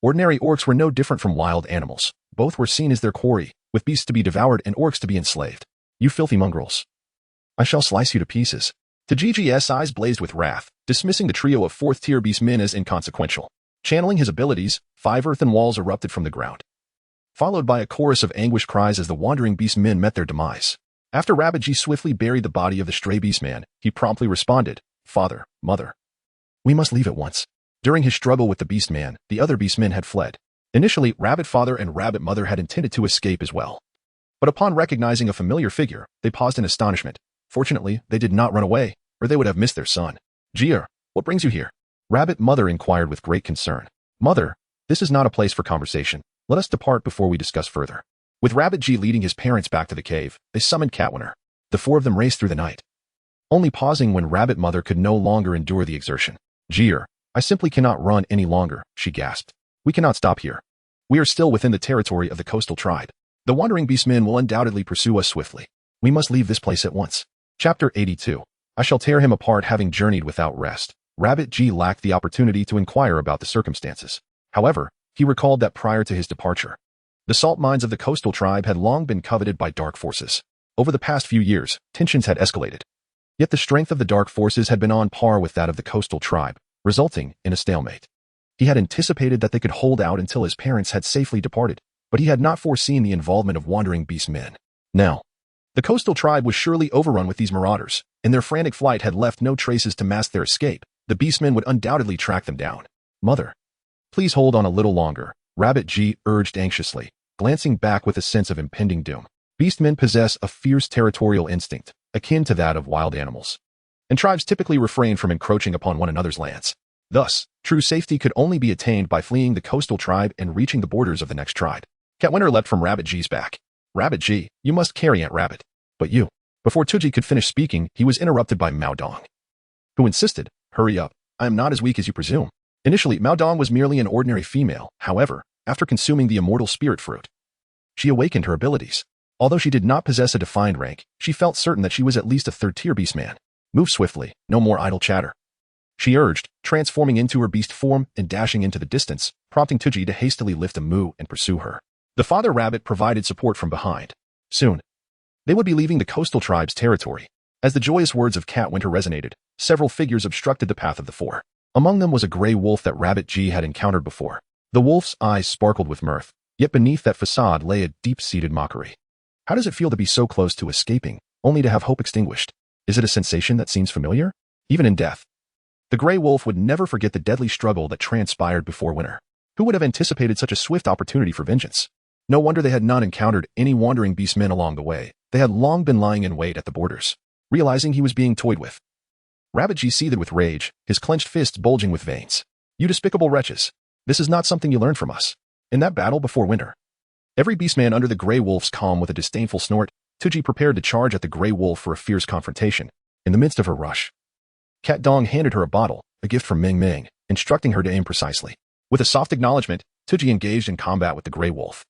ordinary orcs were no different from wild animals. Both were seen as their quarry, with beasts to be devoured and orcs to be enslaved. You filthy mongrels. I shall slice you to pieces. Tajiji's eyes blazed with wrath, dismissing the trio of 4th-tier beastmen as inconsequential. Channeling his abilities, 5 earthen walls erupted from the ground, followed by a chorus of anguished cries as the wandering beastmen met their demise. After Rabbit G swiftly buried the body of the stray beastman, he promptly responded, Father, Mother, we must leave at once. During his struggle with the beastman, the other beastmen had fled. Initially, Rabbit Father and Rabbit Mother had intended to escape as well. But upon recognizing a familiar figure, they paused in astonishment. Fortunately, they did not run away, or they would have missed their son. Jia, what brings you here? Rabbit Mother inquired with great concern. Mother, this is not a place for conversation. Let us depart before we discuss further. With Rabbit G leading his parents back to the cave, they summoned Catwinner. The 4 of them raced through the night, only pausing when Rabbit Mother could no longer endure the exertion. Jia, I simply cannot run any longer, she gasped. We cannot stop here. We are still within the territory of the coastal tribe. The wandering beastmen will undoubtedly pursue us swiftly. We must leave this place at once. Chapter 82. I shall tear him apart having journeyed without rest. Rabbit G lacked the opportunity to inquire about the circumstances. However, he recalled that prior to his departure, the salt mines of the coastal tribe had long been coveted by dark forces. Over the past few years, tensions had escalated. Yet the strength of the dark forces had been on par with that of the coastal tribe, resulting in a stalemate. He had anticipated that they could hold out until his parents had safely departed, but he had not foreseen the involvement of wandering beast men. Now, the The coastal tribe was surely overrun with these marauders, and their frantic flight had left no traces to mask their escape. The beastmen would undoubtedly track them down. Mother, please hold on a little longer, Rabbit G urged anxiously, glancing back with a sense of impending doom. Beastmen possess a fierce territorial instinct, akin to that of wild animals, and tribes typically refrain from encroaching upon one another's lands. Thus, true safety could only be attained by fleeing the coastal tribe and reaching the borders of the next tribe. Cat Winter leapt from Rabbit G's back. Rabbit G, you must carry Aunt Rabbit. But you. Before Tuji could finish speaking, he was interrupted by Mao Dong, who insisted, hurry up, I am not as weak as you presume. Initially, Mao Dong was merely an ordinary female. However, after consuming the immortal spirit fruit, she awakened her abilities. Although she did not possess a defined rank, she felt certain that she was at least a third-tier beastman. Move swiftly, no more idle chatter, she urged, transforming into her beast form and dashing into the distance, prompting Tuji to hastily lift a moo and pursue her. The father rabbit provided support from behind. Soon, they would be leaving the coastal tribe's territory. As the joyous words of Cat Winter resonated, several figures obstructed the path of the four. Among them was a gray wolf that Rabbit G had encountered before. The wolf's eyes sparkled with mirth, yet beneath that facade lay a deep-seated mockery. How does it feel to be so close to escaping, only to have hope extinguished? Is it a sensation that seems familiar? Even in death, the gray wolf would never forget the deadly struggle that transpired before winter. Who would have anticipated such a swift opportunity for vengeance? No wonder they had not encountered any wandering beastmen along the way. They had long been lying in wait at the borders. Realizing he was being toyed with, Rabbit G seethed with rage, his clenched fists bulging with veins. You despicable wretches. This is not something you learned from us. In that battle before winter, every beastman under the gray wolf's calm with a disdainful snort, Tuji prepared to charge at the gray wolf for a fierce confrontation. In the midst of her rush, Cat Dong handed her a bottle, a gift from Ming Ming, instructing her to aim precisely. With a soft acknowledgement, Tuji engaged in combat with the gray wolf,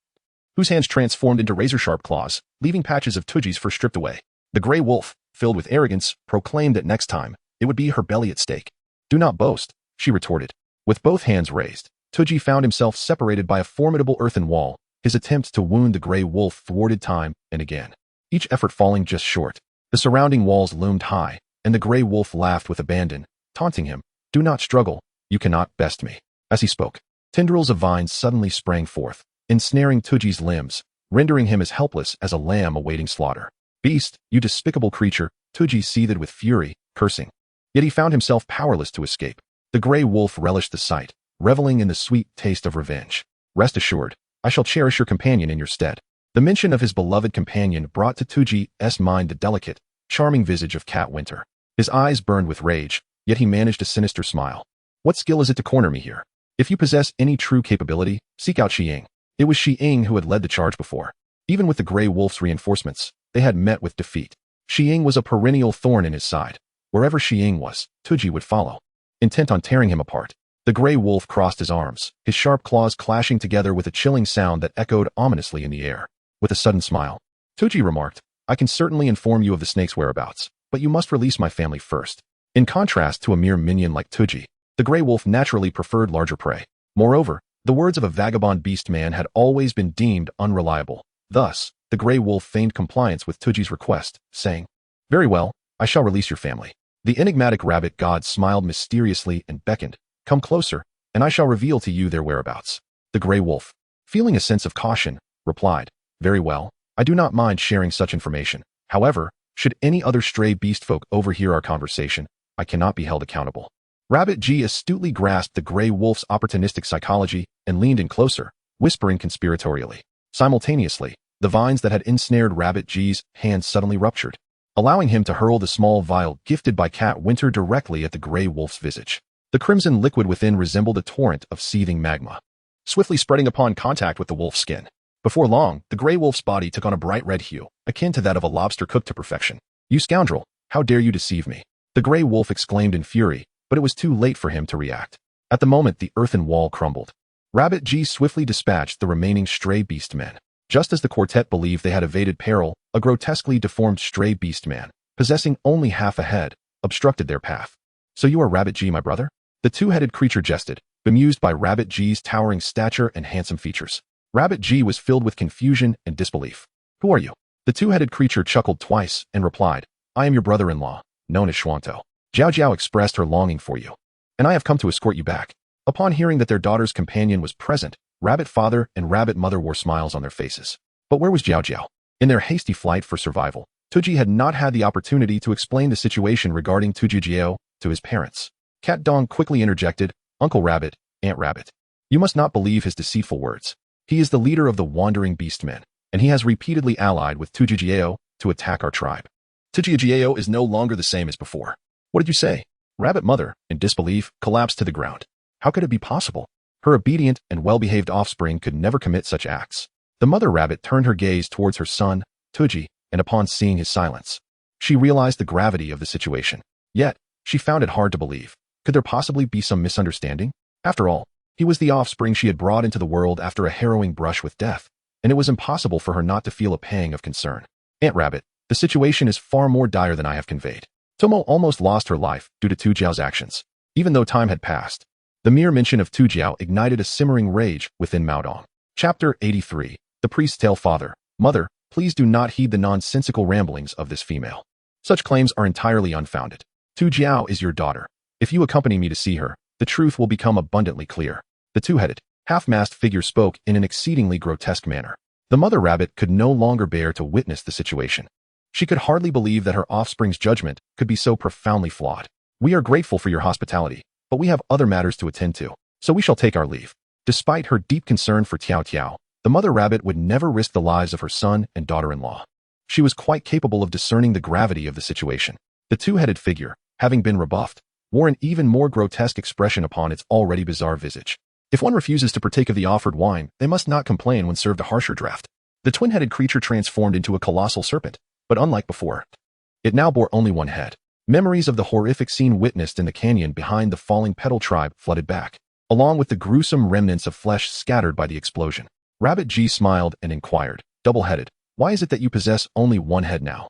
whose hands transformed into razor-sharp claws, leaving patches of Tuji's fur stripped away. The gray wolf, filled with arrogance, proclaimed that next time, it would be her belly at stake. Do not boast, she retorted. With both hands raised, Tuji found himself separated by a formidable earthen wall, his attempts to wound the gray wolf thwarted time and again, each effort falling just short. The surrounding walls loomed high, and the gray wolf laughed with abandon, taunting him. Do not struggle, you cannot best me. As he spoke, tendrils of vines suddenly sprang forth, ensnaring Tuji's limbs, rendering him as helpless as a lamb awaiting slaughter. Beast, you despicable creature, Tuji seethed with fury, cursing. Yet he found himself powerless to escape. The gray wolf relished the sight, reveling in the sweet taste of revenge. Rest assured, I shall cherish your companion in your stead. The mention of his beloved companion brought to Tuji's mind the delicate, charming visage of Cat Winter. His eyes burned with rage, yet he managed a sinister smile. What skill is it to corner me here? If you possess any true capability, seek out Xi Ying. It was Xi Ying who had led the charge before. Even with the gray wolf's reinforcements, they had met with defeat. Xi Ying was a perennial thorn in his side. Wherever Xi Ying was, Tuji would follow, intent on tearing him apart. The gray wolf crossed his arms, his sharp claws clashing together with a chilling sound that echoed ominously in the air. With a sudden smile, Tuji remarked, I can certainly inform you of the snake's whereabouts, but you must release my family first. In contrast to a mere minion like Tuji, the gray wolf naturally preferred larger prey. Moreover, the words of a vagabond beast man had always been deemed unreliable. Thus, the gray wolf feigned compliance with Tuji's request, saying, Very well, I shall release your family. The enigmatic rabbit god smiled mysteriously and beckoned, Come closer, and I shall reveal to you their whereabouts. The gray wolf, feeling a sense of caution, replied, Very well, I do not mind sharing such information. However, should any other stray beast folk overhear our conversation, I cannot be held accountable. Rabbit G astutely grasped the gray wolf's opportunistic psychology and leaned in closer, whispering conspiratorially. Simultaneously, the vines that had ensnared Rabbit G's hands suddenly ruptured, allowing him to hurl the small vial gifted by Cat Winter directly at the gray wolf's visage. The crimson liquid within resembled a torrent of seething magma, swiftly spreading upon contact with the wolf's skin. Before long, the gray wolf's body took on a bright red hue, akin to that of a lobster cooked to perfection. You scoundrel, how dare you deceive me? The gray wolf exclaimed in fury, but it was too late for him to react. At the moment the earthen wall crumbled, Rabbit G swiftly dispatched the remaining stray beastmen. Just as the quartet believed they had evaded peril, a grotesquely deformed stray beastman, possessing only half a head, obstructed their path. So you are Rabbit G, my brother? The two-headed creature jested, bemused by Rabbit G's towering stature and handsome features. Rabbit G was filled with confusion and disbelief. Who are you? The two-headed creature chuckled twice and replied, I am your brother-in-law, known as Schwanto. Jiao Jiao expressed her longing for you, and I have come to escort you back. Upon hearing that their daughter's companion was present, Rabbit father and Rabbit mother wore smiles on their faces. But where was Jiao Jiao? In their hasty flight for survival, Tuji had not had the opportunity to explain the situation regarding Tujijiao to his parents. Cat Dong quickly interjected, "Uncle Rabbit, Aunt Rabbit. You must not believe his deceitful words. He is the leader of the wandering beastmen, and he has repeatedly allied with Tujijiao to attack our tribe. Tujijiao is no longer the same as before." "What did you say?" Rabbit mother, in disbelief, collapsed to the ground. How could it be possible? Her obedient and well-behaved offspring could never commit such acts. The mother rabbit turned her gaze towards her son, Tuji, and upon seeing his silence, she realized the gravity of the situation. Yet, she found it hard to believe. Could there possibly be some misunderstanding? After all, he was the offspring she had brought into the world after a harrowing brush with death, and it was impossible for her not to feel a pang of concern. "Aunt Rabbit, the situation is far more dire than I have conveyed. Tomo almost lost her life due to Tu Jiao's actions, even though time had passed." The mere mention of Tu Jiao ignited a simmering rage within Mao Dong. Chapter 83. The priest's tale. Father, mother, please do not heed the nonsensical ramblings of this female. Such claims are entirely unfounded. Tu Jiao is your daughter. If you accompany me to see her, the truth will become abundantly clear. The two-headed, half-masked figure spoke in an exceedingly grotesque manner. The mother rabbit could no longer bear to witness the situation. She could hardly believe that her offspring's judgment could be so profoundly flawed. "We are grateful for your hospitality, but we have other matters to attend to, so we shall take our leave." Despite her deep concern for Tiao Tiao, the mother rabbit would never risk the lives of her son and daughter-in-law. She was quite capable of discerning the gravity of the situation. The two-headed figure, having been rebuffed, wore an even more grotesque expression upon its already bizarre visage. If one refuses to partake of the offered wine, they must not complain when served a harsher draught. The twin-headed creature transformed into a colossal serpent, but unlike before, it now bore only one head. Memories of the horrific scene witnessed in the canyon behind the falling petal tribe flooded back, along with the gruesome remnants of flesh scattered by the explosion. Rabbit G smiled and inquired, "Double-headed, why is it that you possess only one head now?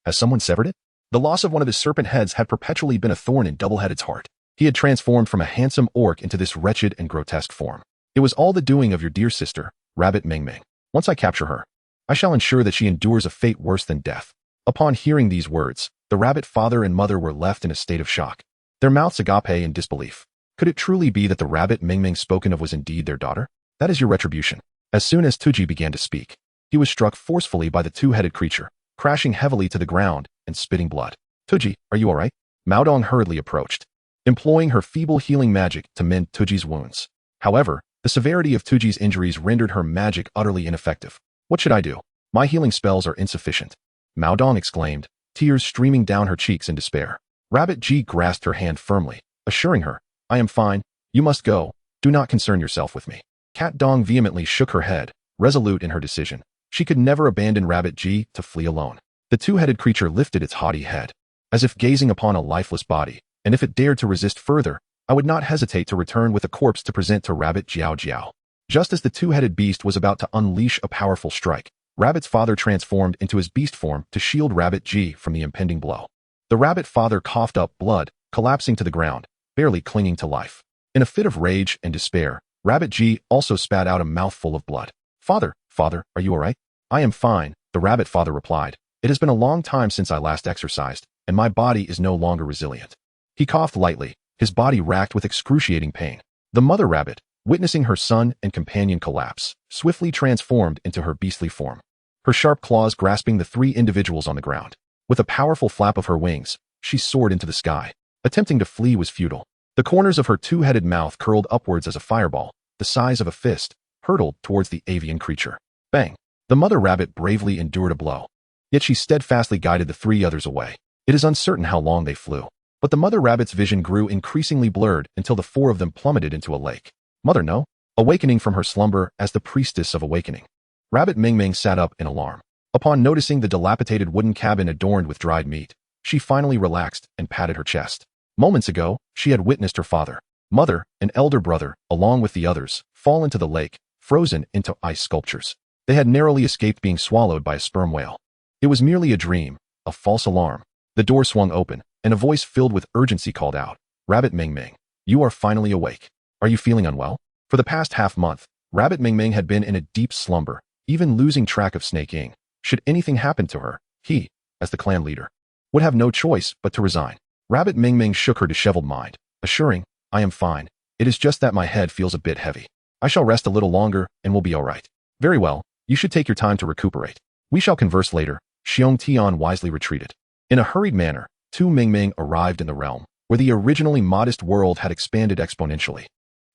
Has someone severed it?" The loss of one of his serpent heads had perpetually been a thorn in Double-headed's heart. He had transformed from a handsome orc into this wretched and grotesque form. "It was all the doing of your dear sister, Rabbit Ming Ming. Once I capture her, I shall ensure that she endures a fate worse than death." Upon hearing these words, the rabbit father and mother were left in a state of shock, their mouths agape in disbelief. Could it truly be that the rabbit Ming Ming spoken of was indeed their daughter? "That is your retribution." As soon as Tuji began to speak, he was struck forcefully by the two-headed creature, crashing heavily to the ground and spitting blood. "Tuji, are you all right?" Mao Dong hurriedly approached, employing her feeble healing magic to mend Tuji's wounds. However, the severity of Tuji's injuries rendered her magic utterly ineffective. "What should I do? My healing spells are insufficient," Mao Dong exclaimed, tears streaming down her cheeks in despair. Rabbit G grasped her hand firmly, assuring her, "I am fine. You must go. Do not concern yourself with me." Cat Dong vehemently shook her head, resolute in her decision. She could never abandon Rabbit G to flee alone. The two-headed creature lifted its haughty head, as if gazing upon a lifeless body, and if it dared to resist further, I would not hesitate to return with a corpse to present to Rabbit Jiao Jiao. Just as the two-headed beast was about to unleash a powerful strike, Rabbit's father transformed into his beast form to shield Rabbit G from the impending blow. The rabbit father coughed up blood, collapsing to the ground, barely clinging to life. In a fit of rage and despair, Rabbit G also spat out a mouthful of blood. Father, are you all right?" "I am fine," the rabbit father replied. "It has been a long time since I last exercised, and my body is no longer resilient." He coughed lightly, his body racked with excruciating pain. The mother rabbit, witnessing her son and companion collapse, swiftly transformed into her beastly form, her sharp claws grasping the three individuals on the ground. With a powerful flap of her wings, she soared into the sky. Attempting to flee was futile. The corners of her two-headed mouth curled upwards as a fireball, the size of a fist, hurtled towards the avian creature. Bang! The mother rabbit bravely endured a blow. Yet she steadfastly guided the three others away. It is uncertain how long they flew, but the mother rabbit's vision grew increasingly blurred until the four of them plummeted into a lake. "Mother no!" Awakening from her slumber as the priestess of awakening, Rabbit Ming Ming sat up in alarm. Upon noticing the dilapidated wooden cabin adorned with dried meat, she finally relaxed and patted her chest. Moments ago, she had witnessed her father, mother, and elder brother, along with the others, fall into the lake, frozen into ice sculptures. They had narrowly escaped being swallowed by a sperm whale. It was merely a dream, a false alarm. The door swung open, and a voice filled with urgency called out, "Rabbit Ming Ming, you are finally awake. Are you feeling unwell?" For the past half-month, Rabbit Ming Ming had been in a deep slumber, even losing track of Snake Ing. Should anything happen to her, he, as the clan leader, would have no choice but to resign. Rabbit Ming Ming shook her disheveled mind, assuring, "I am fine. It is just that my head feels a bit heavy. I shall rest a little longer and will be all right." "Very well, you should take your time to recuperate. We shall converse later," Xiong Tian wisely retreated. In a hurried manner, Tu Mingming arrived in the realm, where the originally modest world had expanded exponentially.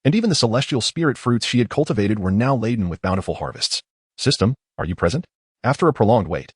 And even the celestial spirit fruits she had cultivated were now laden with bountiful harvests. System, are you present? After a prolonged wait,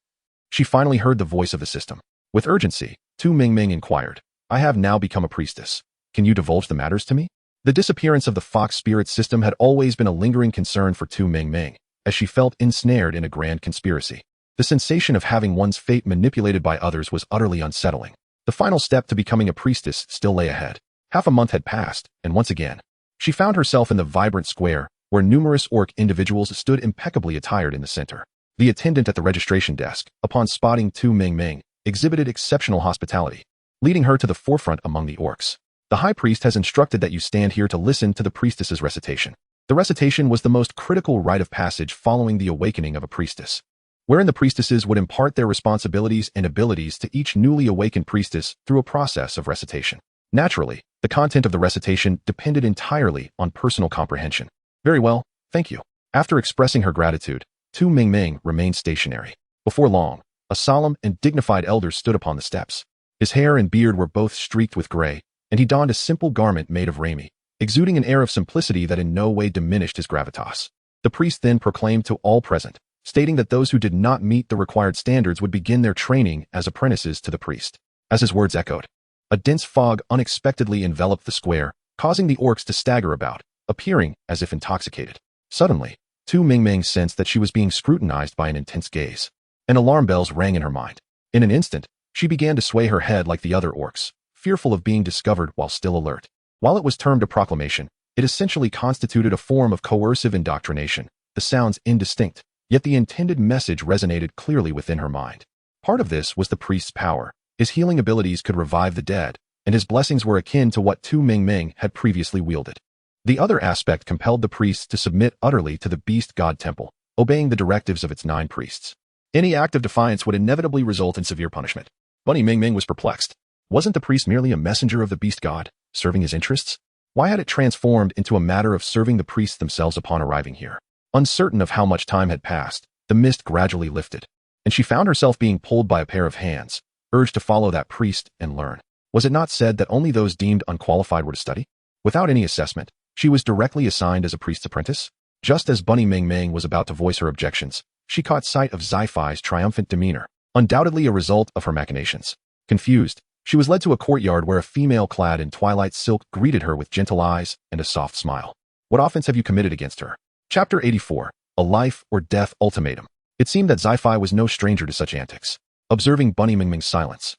she finally heard the voice of the system. With urgency, Tu Mingming inquired, I have now become a priestess. Can you divulge the matters to me? The disappearance of the fox spirit system had always been a lingering concern for Tu Mingming, as she felt ensnared in a grand conspiracy. The sensation of having one's fate manipulated by others was utterly unsettling. The final step to becoming a priestess still lay ahead. Half a month had passed, and once again, she found herself in the vibrant square, where numerous orc individuals stood impeccably attired in the center. The attendant at the registration desk, upon spotting Tu Mingming, exhibited exceptional hospitality, leading her to the forefront among the orcs. The high priest has instructed that you stand here to listen to the priestess's recitation. The recitation was the most critical rite of passage following the awakening of a priestess, wherein the priestesses would impart their responsibilities and abilities to each newly awakened priestess through a process of recitation. Naturally, the content of the recitation depended entirely on personal comprehension. Very well, thank you. After expressing her gratitude, Tu Mingming remained stationary. Before long, a solemn and dignified elder stood upon the steps. His hair and beard were both streaked with gray, and he donned a simple garment made of ramie, exuding an air of simplicity that in no way diminished his gravitas. The priest then proclaimed to all present, stating that those who did not meet the required standards would begin their training as apprentices to the priest. As his words echoed, a dense fog unexpectedly enveloped the square, causing the orcs to stagger about, appearing as if intoxicated. Suddenly, Tu Mingming sensed that she was being scrutinized by an intense gaze. And alarm bells rang in her mind. In an instant, she began to sway her head like the other orcs, fearful of being discovered while still alert. While it was termed a proclamation, it essentially constituted a form of coercive indoctrination, the sounds indistinct, yet the intended message resonated clearly within her mind. Part of this was the priest's power. His healing abilities could revive the dead, and his blessings were akin to what Tu Mingming had previously wielded. The other aspect compelled the priests to submit utterly to the beast god temple, obeying the directives of its 9 priests. Any act of defiance would inevitably result in severe punishment. Bunny Mingming was perplexed. Wasn't the priest merely a messenger of the beast god, serving his interests? Why had it transformed into a matter of serving the priests themselves upon arriving here? Uncertain of how much time had passed, the mist gradually lifted, and she found herself being pulled by a pair of hands, urged to follow that priest and learn. Was it not said that only those deemed unqualified were to study? Without any assessment, she was directly assigned as a priest's apprentice. Just as Bunny Mingming was about to voice her objections, she caught sight of Xi-Fi's triumphant demeanor, undoubtedly a result of her machinations. Confused, she was led to a courtyard where a female clad in twilight silk greeted her with gentle eyes and a soft smile. What offense have you committed against her? Chapter 84, A Life or Death Ultimatum. It seemed that Xi-Fi was no stranger to such antics. Observing Bunny Mingming's silence,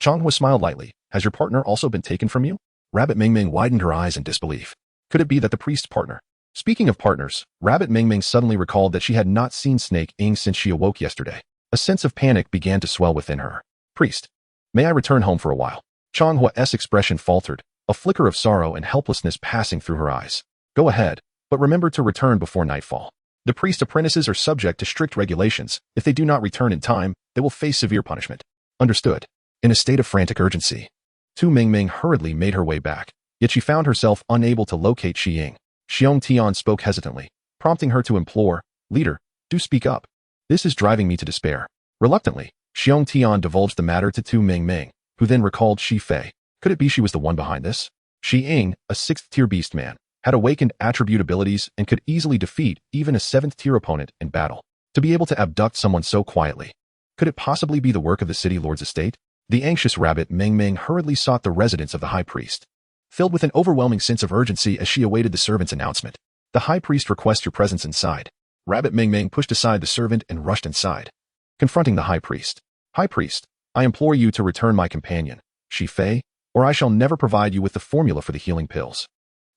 Changhua smiled lightly. Has your partner also been taken from you? Rabbit Mingming widened her eyes in disbelief. Could it be that the priest's partner? Speaking of partners, Rabbit Mingming suddenly recalled that she had not seen Snake Ing since she awoke yesterday. A sense of panic began to swell within her. Priest, may I return home for a while? Changhua's expression faltered, a flicker of sorrow and helplessness passing through her eyes. Go ahead, but remember to return before nightfall. The priest apprentices are subject to strict regulations. If they do not return in time, they will face severe punishment. Understood. In a state of frantic urgency, Tu Mingming hurriedly made her way back, yet she found herself unable to locate Xi Ying. Xiong Tian spoke hesitantly, prompting her to implore, Leader, do speak up. This is driving me to despair. Reluctantly, Xiong Tian divulged the matter to Tu Mingming, who then recalled Shi Fei. Could it be she was the one behind this? Shi Ying, a 6th-tier beast man, had awakened attribute abilities and could easily defeat even a 7th-tier opponent in battle. To be able to abduct someone so quietly, could it possibly be the work of the city lord's estate? The anxious Rabbit Mingming hurriedly sought the residence of the high priest, filled with an overwhelming sense of urgency as she awaited the servant's announcement. The high priest requests your presence inside. Rabbit Mingming pushed aside the servant and rushed inside, confronting the high priest. High priest, I implore you to return my companion, Shi Fei, or I shall never provide you with the formula for the healing pills.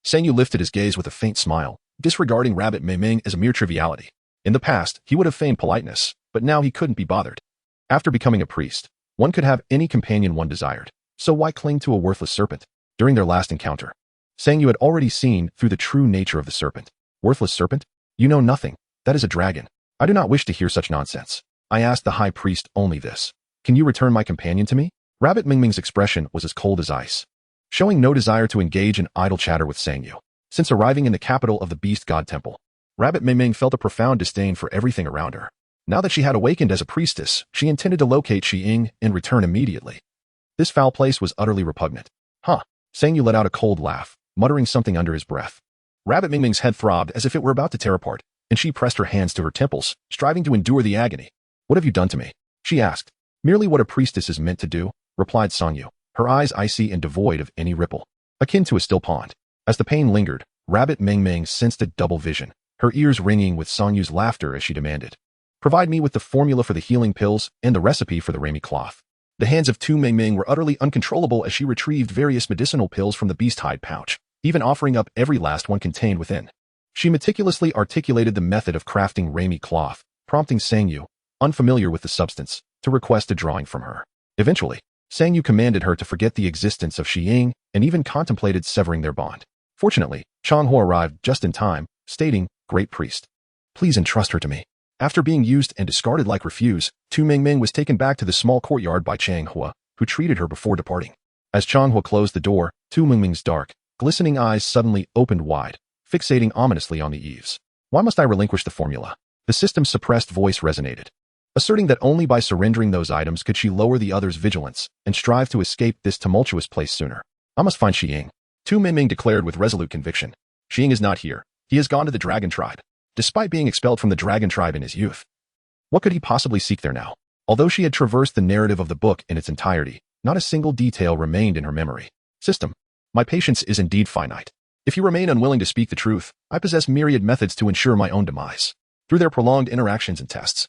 Sangyu lifted his gaze with a faint smile, disregarding Rabbit Mingming as a mere triviality. In the past, he would have feigned politeness, but now he couldn't be bothered. After becoming a priest, one could have any companion one desired, so why cling to a worthless serpent? During their last encounter, Sangyu had already seen through the true nature of the serpent. Worthless serpent? You know nothing. That is a dragon. I do not wish to hear such nonsense. I asked the high priest only this. Can you return my companion to me? Rabbit Mingming's expression was as cold as ice, showing no desire to engage in idle chatter with Sangyu. Since arriving in the capital of the Beast God Temple, Rabbit Mingming felt a profound disdain for everything around her. Now that she had awakened as a priestess, she intended to locate Shi Ying and return immediately. This foul place was utterly repugnant. Huh. Sangyu let out a cold laugh, muttering something under his breath. Rabbit Mingming's head throbbed as if it were about to tear apart, and she pressed her hands to her temples, striving to endure the agony. What have you done to me? She asked. Merely what a priestess is meant to do, replied Sangyu, her eyes icy and devoid of any ripple, akin to a still pond. As the pain lingered, Rabbit Mingming sensed a double vision, her ears ringing with Sangyu's laughter as she demanded. Provide me with the formula for the healing pills and the recipe for the Rami cloth. The hands of Tu Mingming were utterly uncontrollable as she retrieved various medicinal pills from the beast hide pouch, even offering up every last one contained within. She meticulously articulated the method of crafting Rami cloth, prompting Sangyu, unfamiliar with the substance, to request a drawing from her. Eventually, Sangyu commanded her to forget the existence of Shi Ying and even contemplated severing their bond. Fortunately, Changhuo arrived just in time, stating, Great priest, please entrust her to me. After being used and discarded like refuse, Tu Mingming was taken back to the small courtyard by Changhua, who treated her before departing. As Changhua closed the door, Tu Mingming's dark, glistening eyes suddenly opened wide, fixating ominously on the eaves. Why must I relinquish the formula? The system's suppressed voice resonated, asserting that only by surrendering those items could she lower the other's vigilance and strive to escape this tumultuous place sooner. I must find Shi Ying. Tu Mingming declared with resolute conviction. Shi Ying is not here. He has gone to the dragon tribe. Despite being expelled from the dragon tribe in his youth, what could he possibly seek there now? Although she had traversed the narrative of the book in its entirety, not a single detail remained in her memory. System, my patience is indeed finite. If you remain unwilling to speak the truth, I possess myriad methods to ensure my own demise. Through their prolonged interactions and tests,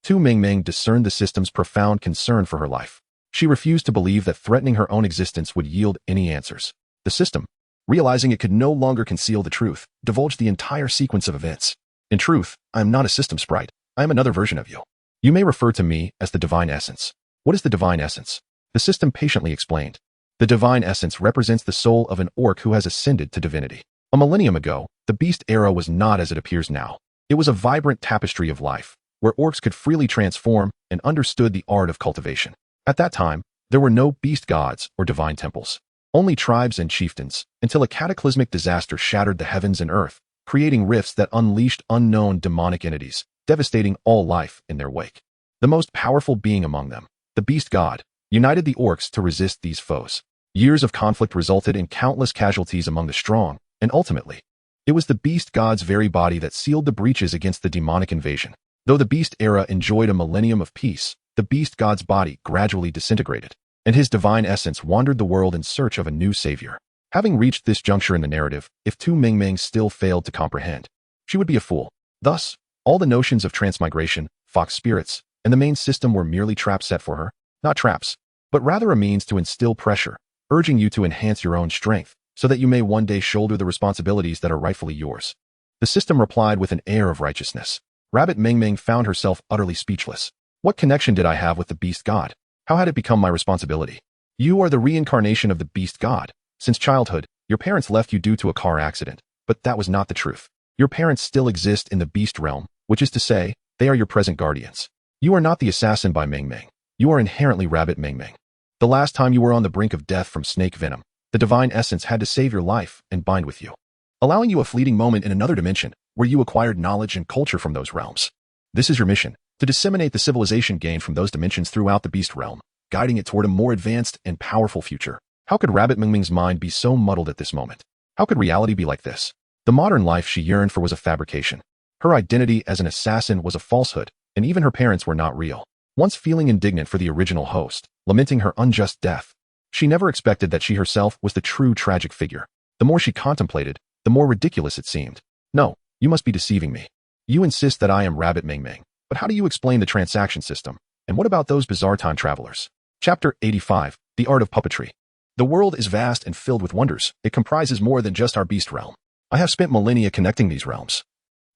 Tu Mingming discerned the system's profound concern for her life. She refused to believe that threatening her own existence would yield any answers. The system, realizing it could no longer conceal the truth, divulged the entire sequence of events. In truth, I am not a system sprite. I am another version of you. You may refer to me as the divine essence. What is the divine essence? The system patiently explained. The divine essence represents the soul of an orc who has ascended to divinity. A millennium ago, the beast era was not as it appears now. It was a vibrant tapestry of life, where orcs could freely transform and understood the art of cultivation. At that time, there were no beast gods or divine temples. Only tribes and chieftains, until a cataclysmic disaster shattered the heavens and earth, creating rifts that unleashed unknown demonic entities, devastating all life in their wake. The most powerful being among them, the beast god, united the orcs to resist these foes. Years of conflict resulted in countless casualties among the strong, and ultimately, it was the beast god's very body that sealed the breaches against the demonic invasion. Though the beast era enjoyed a millennium of peace, the beast god's body gradually disintegrated, and his divine essence wandered the world in search of a new savior. Having reached this juncture in the narrative, if Tu Mingming still failed to comprehend, she would be a fool. Thus, all the notions of transmigration, fox spirits, and the main system were merely traps set for her, not traps, but rather a means to instill pressure, urging you to enhance your own strength, so that you may one day shoulder the responsibilities that are rightfully yours. The system replied with an air of righteousness. Rabbit Mingming found herself utterly speechless. What connection did I have with the beast god? How had it become my responsibility? You are the reincarnation of the beast god. Since childhood, your parents left you due to a car accident, but that was not the truth. Your parents still exist in the beast realm, which is to say, they are your present guardians. You are not the assassin by Mingming. You are inherently Rabbit Mingming. The last time you were on the brink of death from snake venom, the divine essence had to save your life and bind with you, allowing you a fleeting moment in another dimension where you acquired knowledge and culture from those realms. This is your mission, to disseminate the civilization gained from those dimensions throughout the beast realm, guiding it toward a more advanced and powerful future. How could Rabbit Mingming's mind be so muddled at this moment? How could reality be like this? The modern life she yearned for was a fabrication. Her identity as an assassin was a falsehood, and even her parents were not real. Once feeling indignant for the original host, lamenting her unjust death, she never expected that she herself was the true tragic figure. The more she contemplated, the more ridiculous it seemed. No, you must be deceiving me. You insist that I am Rabbit Mingming, but how do you explain the transaction system? And what about those bizarre time travelers? Chapter 85, The Art of Puppetry. The world is vast and filled with wonders. It comprises more than just our beast realm. I have spent millennia connecting these realms,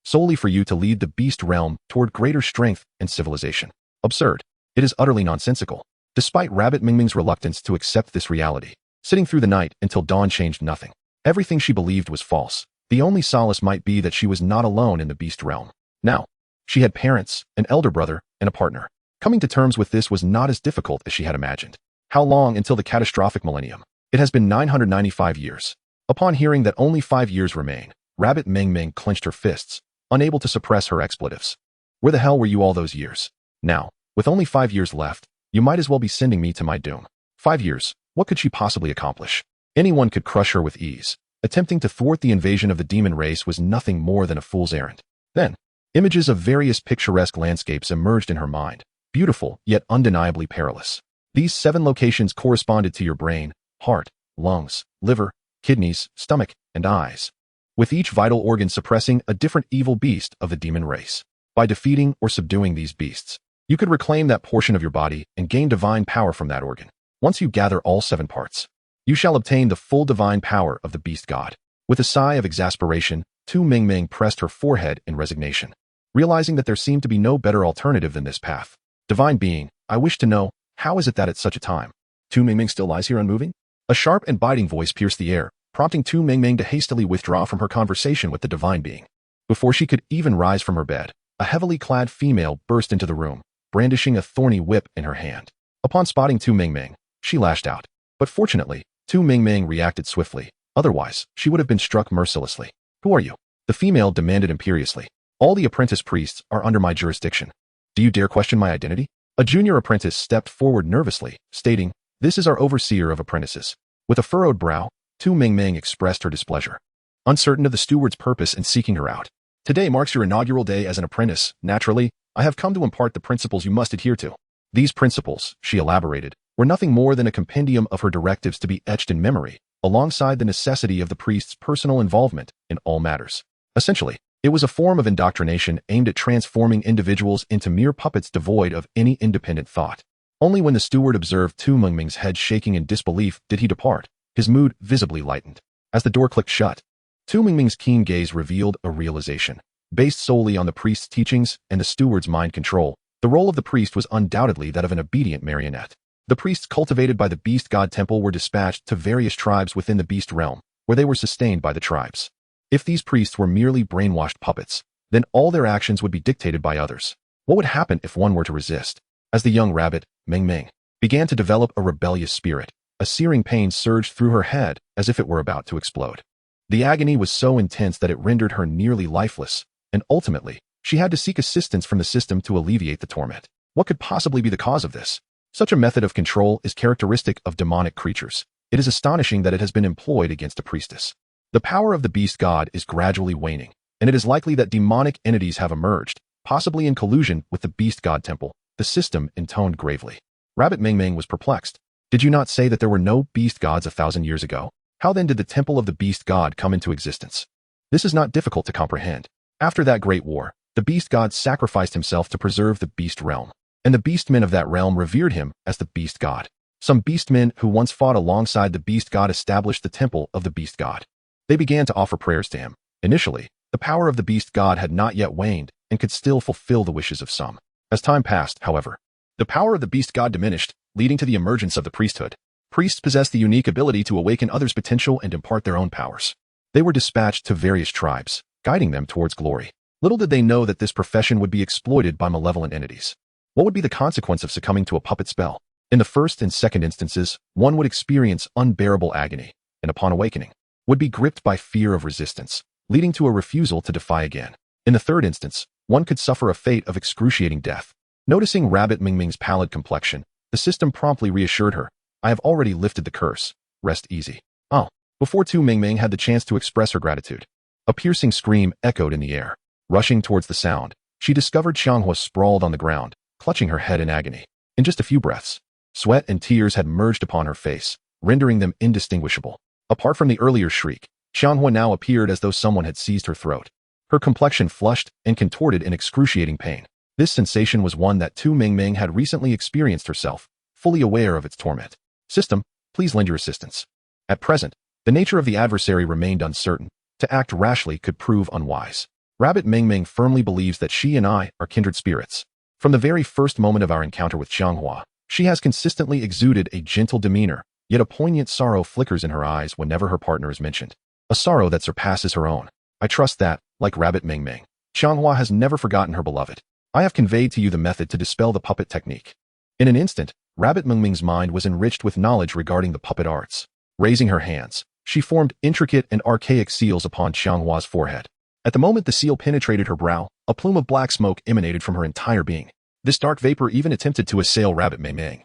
solely for you to lead the beast realm toward greater strength and civilization. Absurd. It is utterly nonsensical. Despite Rabbit Mingming's reluctance to accept this reality, sitting through the night until dawn changed nothing. Everything she believed was false. The only solace might be that she was not alone in the beast realm. Now, she had parents, an elder brother, and a partner. Coming to terms with this was not as difficult as she had imagined. How long until the catastrophic millennium? It has been 995 years. Upon hearing that only 5 years remain, Rabbit Mingming clenched her fists, unable to suppress her expletives. Where the hell were you all those years? Now, with only 5 years left, you might as well be sending me to my doom. 5 years, what could she possibly accomplish? Anyone could crush her with ease. Attempting to thwart the invasion of the demon race was nothing more than a fool's errand. Then, images of various picturesque landscapes emerged in her mind, beautiful yet undeniably perilous. These 7 locations corresponded to your brain, heart, lungs, liver, kidneys, stomach, and eyes, with each vital organ suppressing a different evil beast of the demon race. By defeating or subduing these beasts, you could reclaim that portion of your body and gain divine power from that organ. Once you gather all 7 parts, you shall obtain the full divine power of the beast god. With a sigh of exasperation, Tu Mingming pressed her forehead in resignation, realizing that there seemed to be no better alternative than this path. Divine being, I wish to know, how is it that at such a time, Tu Mingming still lies here unmoving? A sharp and biting voice pierced the air, prompting Tu Mingming to hastily withdraw from her conversation with the divine being. Before she could even rise from her bed, a heavily clad female burst into the room, brandishing a thorny whip in her hand. Upon spotting Tu Mingming, she lashed out. But fortunately, Tu Mingming reacted swiftly. Otherwise, she would have been struck mercilessly. Who are you? The female demanded imperiously. All the apprentice priests are under my jurisdiction. Do you dare question my identity? A junior apprentice stepped forward nervously, stating, This is our overseer of apprentices. With a furrowed brow, Tu Mingming expressed her displeasure, uncertain of the steward's purpose in seeking her out. Today marks your inaugural day as an apprentice. Naturally, I have come to impart the principles you must adhere to. These principles, she elaborated, were nothing more than a compendium of her directives to be etched in memory, alongside the necessity of the priest's personal involvement in all matters. Essentially, it was a form of indoctrination aimed at transforming individuals into mere puppets devoid of any independent thought. Only when the steward observed Tu Mingming's head shaking in disbelief did he depart, his mood visibly lightened. As the door clicked shut, Tu Mingming's keen gaze revealed a realization. Based solely on the priest's teachings and the steward's mind control, the role of the priest was undoubtedly that of an obedient marionette. The priests cultivated by the beast god temple were dispatched to various tribes within the beast realm, where they were sustained by the tribes. If these priests were merely brainwashed puppets, then all their actions would be dictated by others. What would happen if one were to resist? As the young rabbit, Mingming, began to develop a rebellious spirit, a searing pain surged through her head as if it were about to explode. The agony was so intense that it rendered her nearly lifeless, and ultimately, she had to seek assistance from the system to alleviate the torment. What could possibly be the cause of this? Such a method of control is characteristic of demonic creatures. It is astonishing that it has been employed against a priestess. The power of the beast god is gradually waning, and it is likely that demonic entities have emerged, possibly in collusion with the beast god temple. The system intoned gravely. Rabbit Mingming was perplexed. Did you not say that there were no beast gods 1,000 years ago? How then did the temple of the beast god come into existence? This is not difficult to comprehend. After that great war, the beast god sacrificed himself to preserve the beast realm, and the beastmen of that realm revered him as the beast god. Some beastmen who once fought alongside the beast god established the temple of the beast god. They began to offer prayers to him. Initially, the power of the beast god had not yet waned and could still fulfill the wishes of some. As time passed, however, the power of the beast god diminished, leading to the emergence of the priesthood. Priests possessed the unique ability to awaken others' potential and impart their own powers. They were dispatched to various tribes, guiding them towards glory. Little did they know that this profession would be exploited by malevolent entities. What would be the consequence of succumbing to a puppet spell? In the first and second instances, one would experience unbearable agony, and upon awakening, would be gripped by fear of resistance, leading to a refusal to defy again. In the third instance, one could suffer a fate of excruciating death. Noticing Rabbit Mingming's pallid complexion, the system promptly reassured her. I have already lifted the curse. Rest easy. Oh. Before Tu Mingming had the chance to express her gratitude, a piercing scream echoed in the air. Rushing towards the sound, she discovered Xianghua sprawled on the ground, clutching her head in agony. In just a few breaths, sweat and tears had merged upon her face, rendering them indistinguishable. Apart from the earlier shriek, Xianghua now appeared as though someone had seized her throat. Her complexion flushed and contorted in excruciating pain. This sensation was one that Tu Mingming had recently experienced herself, fully aware of its torment. System, please lend your assistance. At present, the nature of the adversary remained uncertain. To act rashly could prove unwise. Rabbit Mingming firmly believes that she and I are kindred spirits. From the very first moment of our encounter with Xianghua, she has consistently exuded a gentle demeanor, yet a poignant sorrow flickers in her eyes whenever her partner is mentioned. A sorrow that surpasses her own. I trust that, like Rabbit Mingming, Xianghua has never forgotten her beloved. I have conveyed to you the method to dispel the puppet technique. In an instant, Rabbit Mingming's mind was enriched with knowledge regarding the puppet arts. Raising her hands, she formed intricate and archaic seals upon Xianghua's forehead. At the moment the seal penetrated her brow, a plume of black smoke emanated from her entire being. This dark vapor even attempted to assail Rabbit Meng Meng,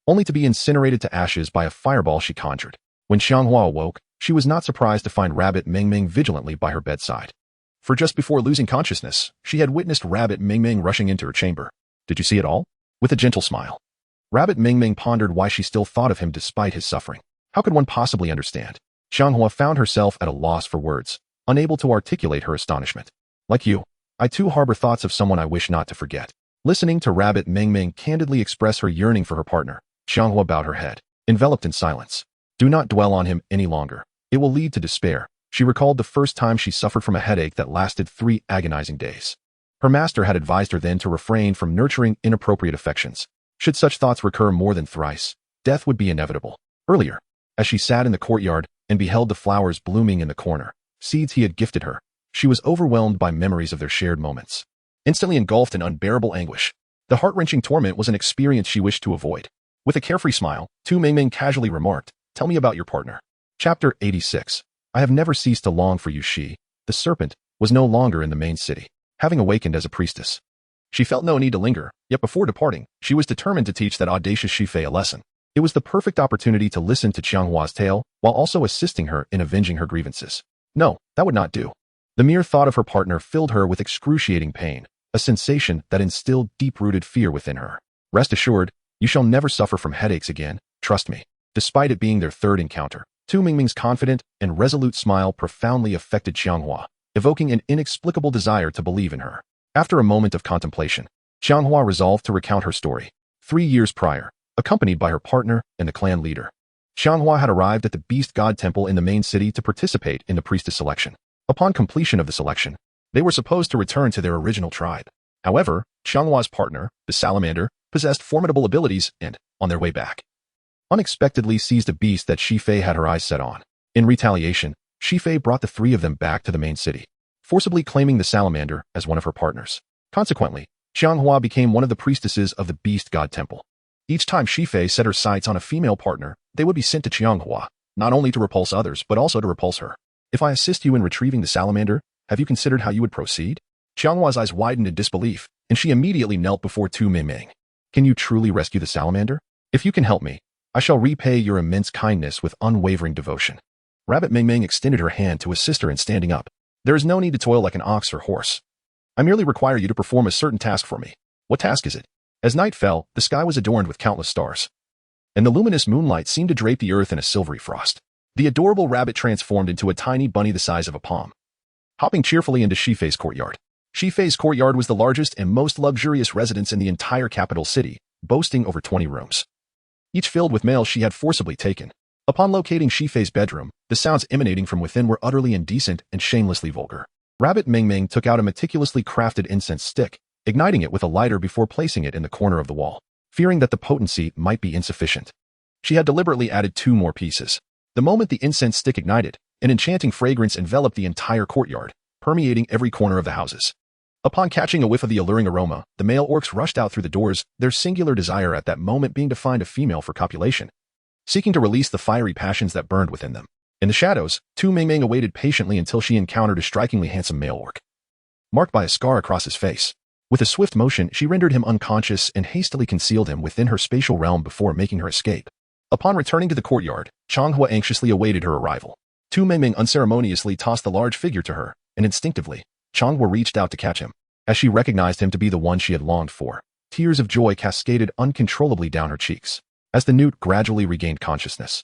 only to be incinerated to ashes by a fireball she conjured. When Xianghua awoke, she was not surprised to find Rabbit Meng Meng vigilantly by her bedside. For just before losing consciousness, she had witnessed Rabbit Meng Meng rushing into her chamber. Did you see it all? With a gentle smile. Rabbit Meng Meng pondered why she still thought of him despite his suffering. How could one possibly understand? Xianghua found herself at a loss for words, unable to articulate her astonishment. Like you, I too harbor thoughts of someone I wish not to forget. Listening to Rabbit Meng Meng candidly express her yearning for her partner, Xianghua bowed her head, enveloped in silence. Do not dwell on him any longer. It will lead to despair. She recalled the first time she suffered from a headache that lasted 3 agonizing days. Her master had advised her then to refrain from nurturing inappropriate affections. Should such thoughts recur more than thrice, death would be inevitable. Earlier, as she sat in the courtyard and beheld the flowers blooming in the corner, seeds he had gifted her, she was overwhelmed by memories of their shared moments. Instantly engulfed in unbearable anguish, the heart-wrenching torment was an experience she wished to avoid. With a carefree smile, Tu Mengmeng casually remarked, "Tell me about your partner." Chapter 86. I have never ceased to long for you. She, the serpent, was no longer in the main city, having awakened as a priestess. She felt no need to linger, yet before departing, she was determined to teach that audacious Shifei a lesson. It was the perfect opportunity to listen to Qianghua's tale, while also assisting her in avenging her grievances. No, that would not do. The mere thought of her partner filled her with excruciating pain, a sensation that instilled deep-rooted fear within her. Rest assured, you shall never suffer from headaches again, trust me. Despite it being their third encounter, Tu Mengmeng's confident and resolute smile profoundly affected Qianghua, evoking an inexplicable desire to believe in her. After a moment of contemplation, Qianghua resolved to recount her story. 3 years prior, accompanied by her partner and the clan leader, Qianghua had arrived at the Beast God Temple in the main city to participate in the priestess selection. Upon completion of the selection, they were supposed to return to their original tribe. However, Qianghua's partner, the salamander, possessed formidable abilities and, on their way back, unexpectedly seized a beast that Shifei had her eyes set on. In retaliation, Shifei brought the 3 of them back to the main city, forcibly claiming the salamander as one of her partners. Consequently, Qianghua became one of the priestesses of the Beast God Temple. Each time Shifei set her sights on a female partner, they would be sent to Qianghua, not only to repulse others but also to repulse her. If I assist you in retrieving the salamander, have you considered how you would proceed? Qianghua's eyes widened in disbelief, and she immediately knelt before Tu Mengmeng. Can you truly rescue the salamander? If you can help me, I shall repay your immense kindness with unwavering devotion. Rabbit Mengmeng extended her hand to assist her in standing up. There is no need to toil like an ox or horse. I merely require you to perform a certain task for me. What task is it? As night fell, the sky was adorned with countless stars, and the luminous moonlight seemed to drape the earth in a silvery frost. The adorable rabbit transformed into a tiny bunny the size of a palm, hopping cheerfully into Shifei's courtyard. Shifei's courtyard was the largest and most luxurious residence in the entire capital city, boasting over 20 rooms, each filled with males she had forcibly taken. Upon locating Shifei's bedroom, the sounds emanating from within were utterly indecent and shamelessly vulgar. Rabbit Mengmeng took out a meticulously crafted incense stick, igniting it with a lighter before placing it in the corner of the wall. Fearing that the potency might be insufficient, she had deliberately added 2 more pieces. The moment the incense stick ignited, an enchanting fragrance enveloped the entire courtyard, permeating every corner of the houses. Upon catching a whiff of the alluring aroma, the male orcs rushed out through the doors, their singular desire at that moment being to find a female for copulation, seeking to release the fiery passions that burned within them. In the shadows, Tu Mengmeng awaited patiently until she encountered a strikingly handsome male orc, marked by a scar across his face. With a swift motion, she rendered him unconscious and hastily concealed him within her spatial realm before making her escape. Upon returning to the courtyard, Qianghua anxiously awaited her arrival. Tu Mengmeng unceremoniously tossed the large figure to her, and instinctively, Qianghua reached out to catch him. As she recognized him to be the one she had longed for, tears of joy cascaded uncontrollably down her cheeks. As the newt gradually regained consciousness,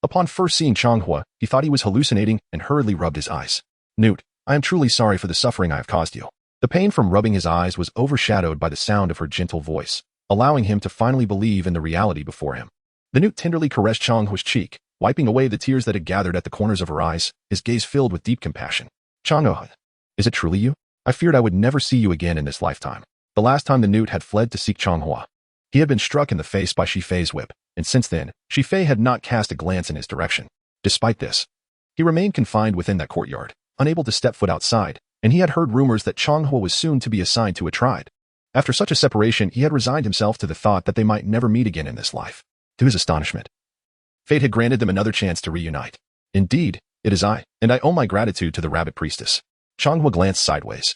upon first seeing Qianghua, he thought he was hallucinating and hurriedly rubbed his eyes. Newt, I am truly sorry for the suffering I have caused you. The pain from rubbing his eyes was overshadowed by the sound of her gentle voice, allowing him to finally believe in the reality before him. The newt tenderly caressed Qianghua's cheek, wiping away the tears that had gathered at the corners of her eyes, his gaze filled with deep compassion. Qianghua, is it truly you? I feared I would never see you again in this lifetime. The last time the newt had fled to seek Qianghua, he had been struck in the face by Shifei's whip, and since then, Shifei had not cast a glance in his direction. Despite this, he remained confined within that courtyard, unable to step foot outside, and he had heard rumors that Qianghua was soon to be assigned to a tribe. After such a separation, he had resigned himself to the thought that they might never meet again in this life. To his astonishment, fate had granted them another chance to reunite. Indeed, it is I, and I owe my gratitude to the rabbit priestess. Changhua glanced sideways.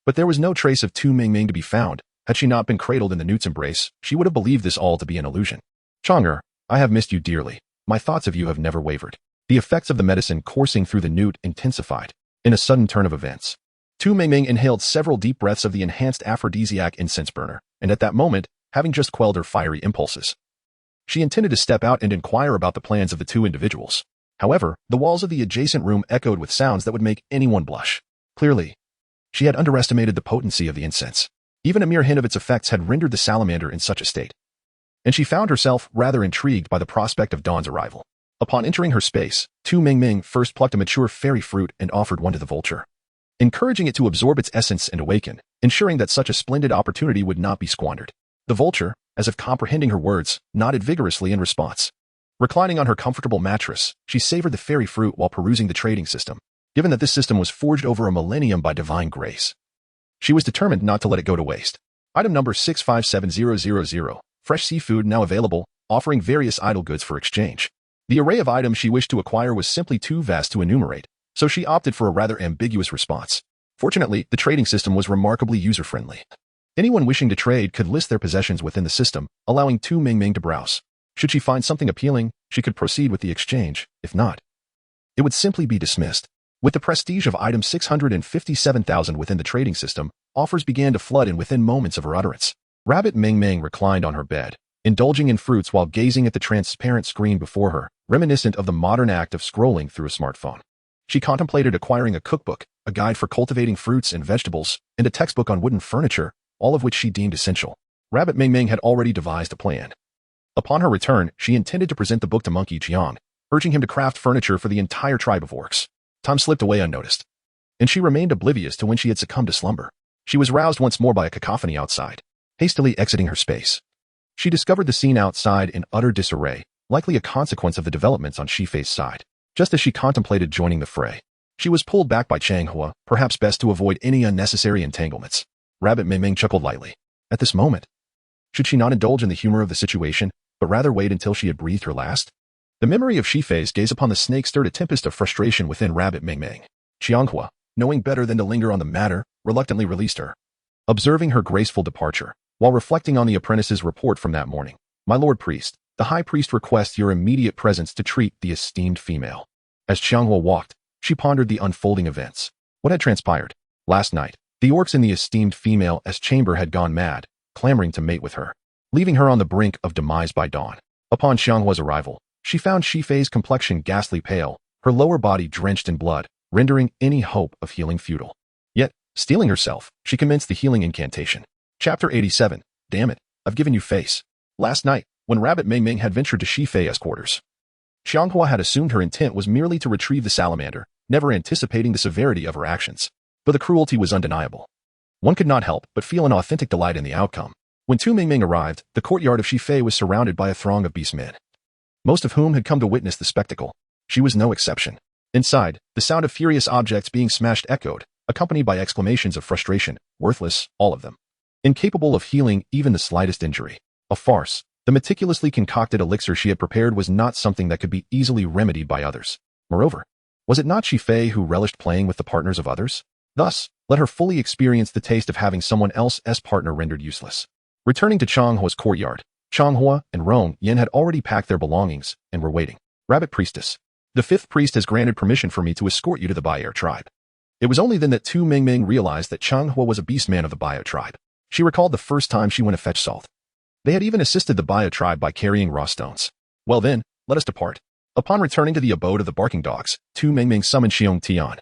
But there was no trace of Tu Mingming to be found. Had she not been cradled in the newt's embrace, she would have believed this all to be an illusion. Chang'er, I have missed you dearly. My thoughts of you have never wavered. The effects of the medicine coursing through the newt intensified. In a sudden turn of events, Tu Mingming inhaled several deep breaths of the enhanced aphrodisiac incense burner, and at that moment, having just quelled her fiery impulses, she intended to step out and inquire about the plans of the two individuals. However, the walls of the adjacent room echoed with sounds that would make anyone blush. Clearly, she had underestimated the potency of the incense. Even a mere hint of its effects had rendered the salamander in such a state. And she found herself rather intrigued by the prospect of Dawn's arrival. Upon entering her space, Tu Mingming first plucked a mature fairy fruit and offered one to the vulture, encouraging it to absorb its essence and awaken, ensuring that such a splendid opportunity would not be squandered. The vulture, as if comprehending her words, nodded vigorously in response. Reclining on her comfortable mattress, she savored the fairy fruit while perusing the trading system. Given that this system was forged over a millennium by divine grace, she was determined not to let it go to waste. Item number 657000, fresh seafood now available, offering various idle goods for exchange. The array of items she wished to acquire was simply too vast to enumerate, so she opted for a rather ambiguous response. Fortunately, the trading system was remarkably user-friendly. Anyone wishing to trade could list their possessions within the system, allowing Tu Mingming to browse. Should she find something appealing, she could proceed with the exchange. If not, it would simply be dismissed. With the prestige of item 657,000 within the trading system, offers began to flood in within moments of her utterance. Rabbit Mingming reclined on her bed, indulging in fruits while gazing at the transparent screen before her, reminiscent of the modern act of scrolling through a smartphone. She contemplated acquiring a cookbook, a guide for cultivating fruits and vegetables, and a textbook on wooden furniture, all of which she deemed essential. Rabbit Mingming had already devised a plan. Upon her return, she intended to present the book to Monkey Jiang, urging him to craft furniture for the entire tribe of orcs. Time slipped away unnoticed, and she remained oblivious to when she had succumbed to slumber. She was roused once more by a cacophony outside. Hastily exiting her space, she discovered the scene outside in utter disarray, likely a consequence of the developments on Shifei's side. Just as she contemplated joining the fray, she was pulled back by Changhua, perhaps best to avoid any unnecessary entanglements. Rabbit Mingming chuckled lightly. At this moment, should she not indulge in the humor of the situation, but rather wait until she had breathed her last? The memory of Shifei's gaze upon the snake stirred a tempest of frustration within Rabbit Mingming. Changhua, knowing better than to linger on the matter, reluctantly released her. Observing her graceful departure, while reflecting on the apprentice's report from that morning, "My lord priest, the high priest requests your immediate presence to treat the esteemed female." As Changhua walked, she pondered the unfolding events. What had transpired? Last night, the orcs in the esteemed female's chamber had gone mad, clamoring to mate with her, leaving her on the brink of demise by dawn. Upon Changhua's arrival, she found Shifei's complexion ghastly pale, her lower body drenched in blood, rendering any hope of healing futile. Yet, steeling herself, she commenced the healing incantation. Chapter 87. Damn it, I've given you face. Last night, when Rabbit Mingming had ventured to Shifei's quarters, Changhua had assumed her intent was merely to retrieve the salamander, never anticipating the severity of her actions. But the cruelty was undeniable. One could not help but feel an authentic delight in the outcome. When Tu Mingming arrived, the courtyard of Shifei was surrounded by a throng of beastmen, most of whom had come to witness the spectacle. She was no exception. Inside, the sound of furious objects being smashed echoed, accompanied by exclamations of frustration, worthless, all of them, incapable of healing even the slightest injury. A farce. The meticulously concocted elixir she had prepared was not something that could be easily remedied by others. Moreover, was it not Shifei who relished playing with the partners of others? Thus, let her fully experience the taste of having someone else's partner rendered useless. Returning to Changhua's courtyard, Changhua and Rong Yen had already packed their belongings and were waiting. Rabbit Priestess, the fifth priest has granted permission for me to escort you to the Bio tribe. It was only then that Tu Mingming realized that Changhua was a beastman of the Bio tribe. She recalled the first time she went to fetch salt. They had even assisted the Bio tribe by carrying raw stones. Well then, let us depart. Upon returning to the abode of the barking dogs, Tu Mingming summoned Xiong Tian,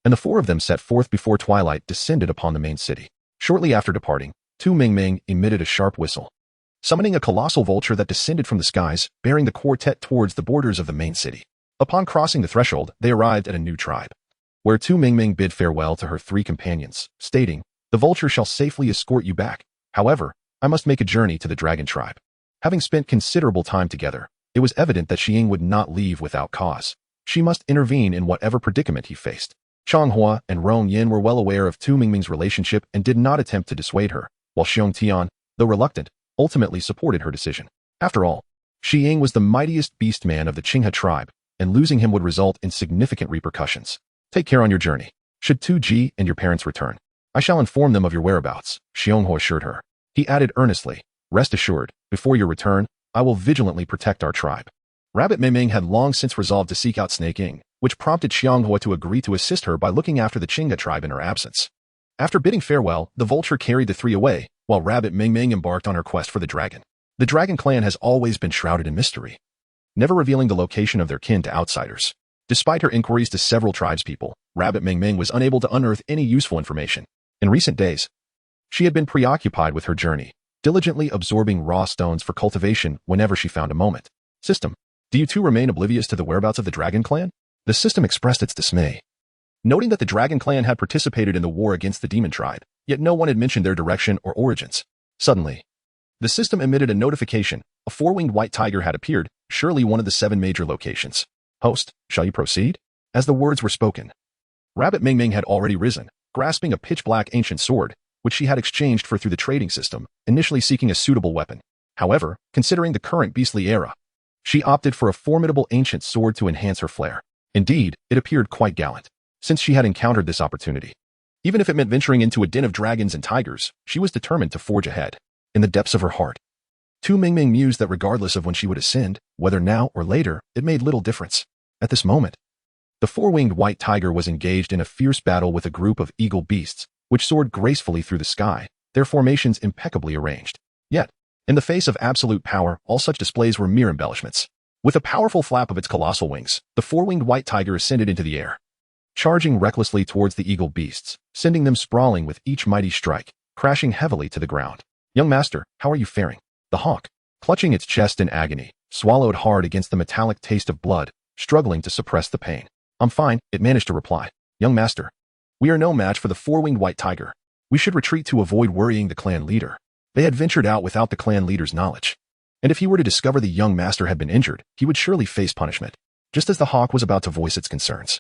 and the four of them set forth before twilight descended upon the main city. Shortly after departing, Tu Mingming emitted a sharp whistle, summoning a colossal vulture that descended from the skies, bearing the quartet towards the borders of the main city. Upon crossing the threshold, they arrived at a new tribe, where Tu Mingming bid farewell to her three companions, stating, "The vulture shall safely escort you back. However, I must make a journey to the dragon tribe." Having spent considerable time together, it was evident that Xiang would not leave without cause. She must intervene in whatever predicament he faced. Changhua and Rong Yin were well aware of Tu Mingming's relationship and did not attempt to dissuade her, while Xiong Tian, though reluctant, ultimately supported her decision. After all, Xiang was the mightiest beastman of the Qinghe tribe, and losing him would result in significant repercussions. Take care on your journey. Should 2G and your parents return, I shall inform them of your whereabouts, Xionghu assured her. He added earnestly, rest assured, before your return, I will vigilantly protect our tribe. Rabbit Mingming had long since resolved to seek out Snake Ing, which prompted Xionghu to agree to assist her by looking after the Chinga tribe in her absence. After bidding farewell, the vulture carried the three away, while Rabbit Mingming embarked on her quest for the dragon. The dragon clan has always been shrouded in mystery, never revealing the location of their kin to outsiders. Despite her inquiries to several tribespeople, Rabbit Mingming was unable to unearth any useful information. In recent days, she had been preoccupied with her journey, diligently absorbing raw stones for cultivation whenever she found a moment. System, do you two remain oblivious to the whereabouts of the dragon clan? The system expressed its dismay, noting that the dragon clan had participated in the war against the demon tribe, yet no one had mentioned their direction or origins. Suddenly, the system emitted a notification. A four-winged white tiger had appeared, surely one of the 7 major locations. Host, shall you proceed? As the words were spoken, Rabbit Mingming had already risen, grasping a pitch-black ancient sword, which she had exchanged for through the trading system, initially seeking a suitable weapon. However, considering the current beastly era, she opted for a formidable ancient sword to enhance her flair. Indeed, it appeared quite gallant, since she had encountered this opportunity. Even if it meant venturing into a den of dragons and tigers, she was determined to forge ahead. In the depths of her heart, Tu Mingming mused that regardless of when she would ascend, whether now or later, it made little difference. At this moment, the four-winged white tiger was engaged in a fierce battle with a group of eagle beasts, which soared gracefully through the sky, their formations impeccably arranged. Yet, in the face of absolute power, all such displays were mere embellishments. With a powerful flap of its colossal wings, the four-winged white tiger ascended into the air, charging recklessly towards the eagle beasts, sending them sprawling with each mighty strike, crashing heavily to the ground. Young master, how are you faring? The hawk, clutching its chest in agony, swallowed hard against the metallic taste of blood, struggling to suppress the pain. I'm fine, it managed to reply. Young master, we are no match for the four-winged white tiger. We should retreat to avoid worrying the clan leader. They had ventured out without the clan leader's knowledge, and if he were to discover the young master had been injured, he would surely face punishment. Just as the hawk was about to voice its concerns,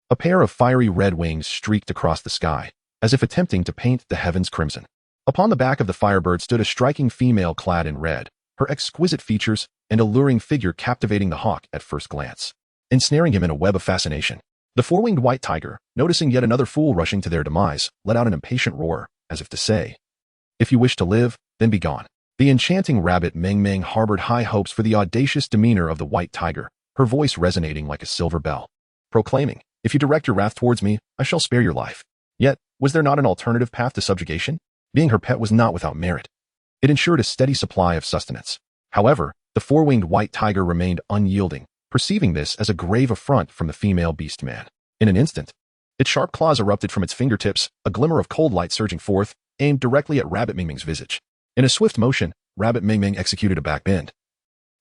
a pair of fiery red wings streaked across the sky, as if attempting to paint the heavens crimson. Upon the back of the firebird stood a striking female clad in red, her exquisite features and alluring figure captivating the hawk at first glance, ensnaring him in a web of fascination. The four-winged white tiger, noticing yet another fool rushing to their demise, let out an impatient roar, as if to say, if you wish to live, then be gone. The enchanting Rabbit Mingming harbored high hopes for the audacious demeanor of the white tiger, her voice resonating like a silver bell, proclaiming, if you direct your wrath towards me, I shall spare your life. Yet, was there not an alternative path to subjugation? Being her pet was not without merit. It ensured a steady supply of sustenance. However, the four-winged white tiger remained unyielding, perceiving this as a grave affront from the female beast man. In an instant, its sharp claws erupted from its fingertips, a glimmer of cold light surging forth, aimed directly at Rabbit Mingming's visage. In a swift motion, Rabbit Mingming executed a back bend,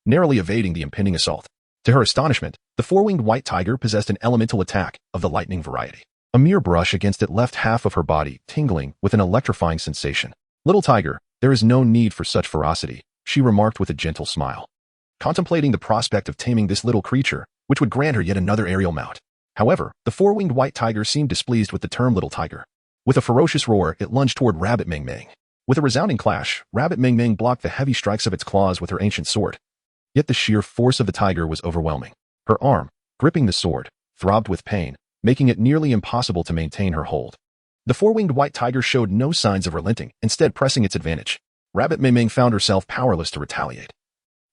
narrowly evading the impending assault. To her astonishment, the four-winged white tiger possessed an elemental attack of the lightning variety. A mere brush against it left half of her body tingling with an electrifying sensation. Little tiger, there is no need for such ferocity, she remarked with a gentle smile, contemplating the prospect of taming this little creature, which would grant her yet another aerial mount. However, the four-winged white tiger seemed displeased with the term little tiger. With a ferocious roar, it lunged toward Rabbit Mingming. With a resounding clash, Rabbit Mingming blocked the heavy strikes of its claws with her ancient sword. Yet the sheer force of the tiger was overwhelming. Her arm, gripping the sword, throbbed with pain, making it nearly impossible to maintain her hold. The four-winged white tiger showed no signs of relenting, instead pressing its advantage. Rabbit Mingming found herself powerless to retaliate,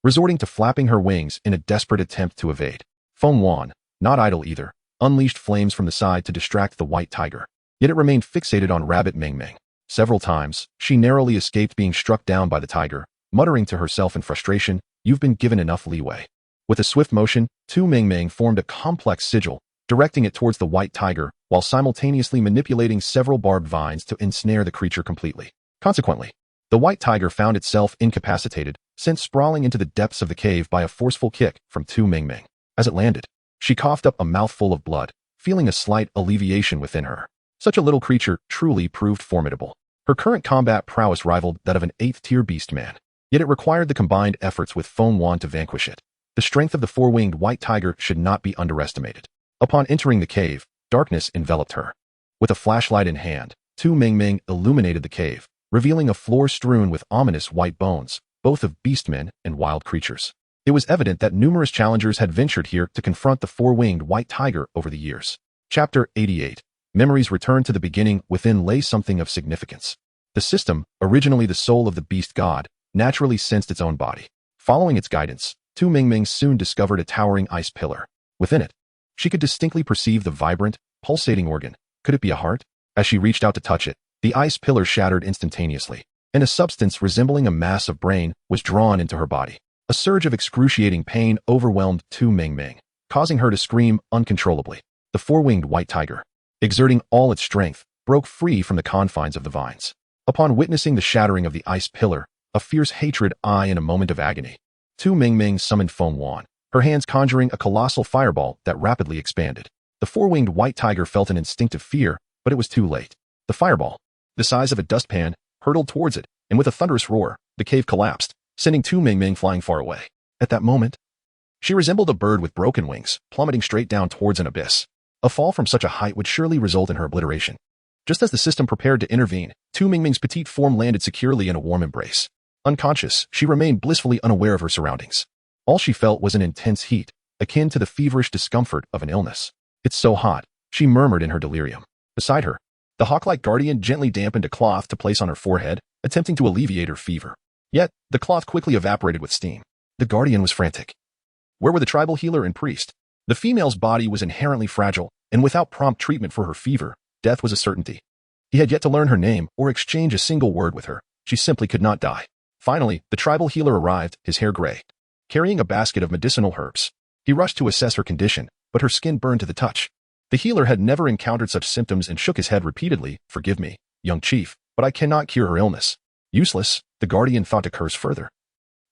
resorting to flapping her wings in a desperate attempt to evade. Feng Wan, not idle either, unleashed flames from the side to distract the white tiger. Yet it remained fixated on Rabbit Mingming. Several times, she narrowly escaped being struck down by the tiger, muttering to herself in frustration, you've been given enough leeway. With a swift motion, Tu Mingming formed a complex sigil, directing it towards the white tiger, while simultaneously manipulating several barbed vines to ensnare the creature completely. Consequently, the white tiger found itself incapacitated, sent sprawling into the depths of the cave by a forceful kick from Tu Mingming. As it landed, she coughed up a mouthful of blood, feeling a slight alleviation within her. Such a little creature truly proved formidable. Her current combat prowess rivaled that of an 8th-tier beastman, yet it required the combined efforts with Feng Wan to vanquish it. The strength of the four-winged white tiger should not be underestimated. Upon entering the cave, darkness enveloped her. With a flashlight in hand, Tu Mingming illuminated the cave, revealing a floor strewn with ominous white bones, both of beastmen and wild creatures. It was evident that numerous challengers had ventured here to confront the four-winged white tiger over the years. Chapter 88. Memories returned to the beginning. Within lay something of significance. The system, originally the soul of the beast god, naturally sensed its own body. Following its guidance, Tu Mingming soon discovered a towering ice pillar. Within it, she could distinctly perceive the vibrant, pulsating organ. Could it be a heart? As she reached out to touch it, the ice pillar shattered instantaneously, and a substance resembling a mass of brain was drawn into her body. A surge of excruciating pain overwhelmed Tu Mingming, causing her to scream uncontrollably. The four-winged white tiger, exerting all its strength, broke free from the confines of the vines. Upon witnessing the shattering of the ice pillar, a fierce hatred in a moment of agony, Tu Mingming summoned Feng Wan, her hands conjuring a colossal fireball that rapidly expanded. The four-winged white tiger felt an instinctive fear, but it was too late. The fireball, the size of a dustpan, hurtled towards it, and with a thunderous roar, the cave collapsed, sending Tu Mingming flying far away. At that moment, she resembled a bird with broken wings, plummeting straight down towards an abyss. A fall from such a height would surely result in her obliteration. Just as the system prepared to intervene, Tu Mingming's petite form landed securely in a warm embrace. Unconscious, she remained blissfully unaware of her surroundings. All she felt was an intense heat, akin to the feverish discomfort of an illness. "It's so hot," she murmured in her delirium. Beside her, the hawk-like guardian gently dampened a cloth to place on her forehead, attempting to alleviate her fever. Yet, the cloth quickly evaporated with steam. The guardian was frantic. Where were the tribal healer and priest? The female's body was inherently fragile, and without prompt treatment for her fever, death was a certainty. He had yet to learn her name or exchange a single word with her. She simply could not die. Finally, the tribal healer arrived, his hair gray, carrying a basket of medicinal herbs. He rushed to assess her condition, but her skin burned to the touch. The healer had never encountered such symptoms and shook his head repeatedly. "Forgive me, young chief, but I cannot cure her illness." Useless, the guardian thought to curse further.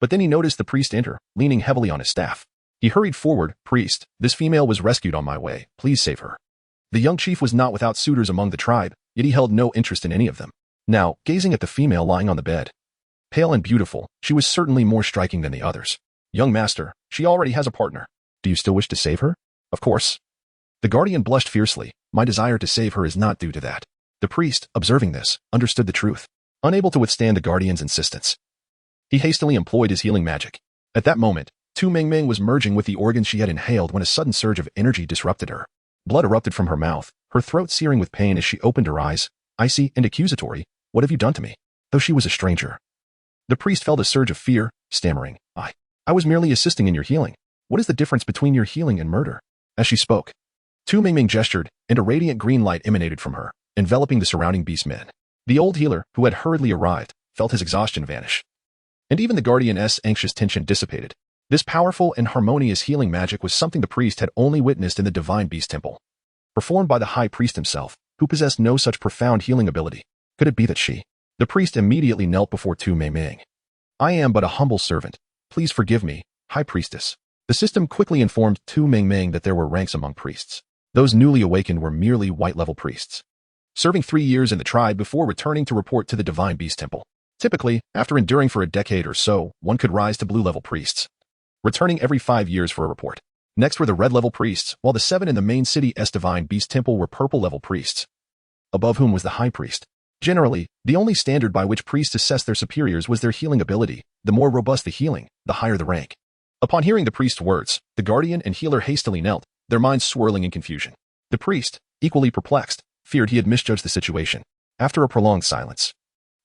But then he noticed the priest enter, leaning heavily on his staff. He hurried forward. "Priest, this female was rescued on my way. Please save her." The young chief was not without suitors among the tribe, yet he held no interest in any of them. Now, gazing at the female lying on the bed, pale and beautiful, she was certainly more striking than the others. "Young master, she already has a partner. Do you still wish to save her?" "Of course." The guardian blushed fiercely. "My desire to save her is not due to that." The priest, observing this, understood the truth. Unable to withstand the guardian's insistence, he hastily employed his healing magic. At that moment, Tu Mingming was merging with the organs she had inhaled when a sudden surge of energy disrupted her. Blood erupted from her mouth, her throat searing with pain as she opened her eyes, icy and accusatory. "What have you done to me?" Though she was a stranger, the priest felt a surge of fear, stammering, I was merely assisting in your healing. What is the difference between your healing and murder?" As she spoke, Tu Mingming gestured, and a radiant green light emanated from her, enveloping the surrounding beast men. The old healer, who had hurriedly arrived, felt his exhaustion vanish. And even the guardian's anxious tension dissipated. This powerful and harmonious healing magic was something the priest had only witnessed in the divine beast temple, performed by the high priest himself, who possessed no such profound healing ability. Could it be that she? The priest immediately knelt before Tu Mingming. "I am but a humble servant. Please forgive me, high priestess." The system quickly informed Tu Mingming that there were ranks among priests. Those newly awakened were merely white-level priests, serving 3 years in the tribe before returning to report to the divine beast temple. Typically, after enduring for a decade or so, one could rise to blue-level priests, returning every 5 years for a report. Next were the red-level priests, while the 7 in the main city's divine beast temple were purple-level priests, above whom was the high priest. Generally, the only standard by which priests assessed their superiors was their healing ability. The more robust the healing, the higher the rank. Upon hearing the priest's words, the guardian and healer hastily knelt, their minds swirling in confusion. The priest, equally perplexed, feared he had misjudged the situation. After a prolonged silence,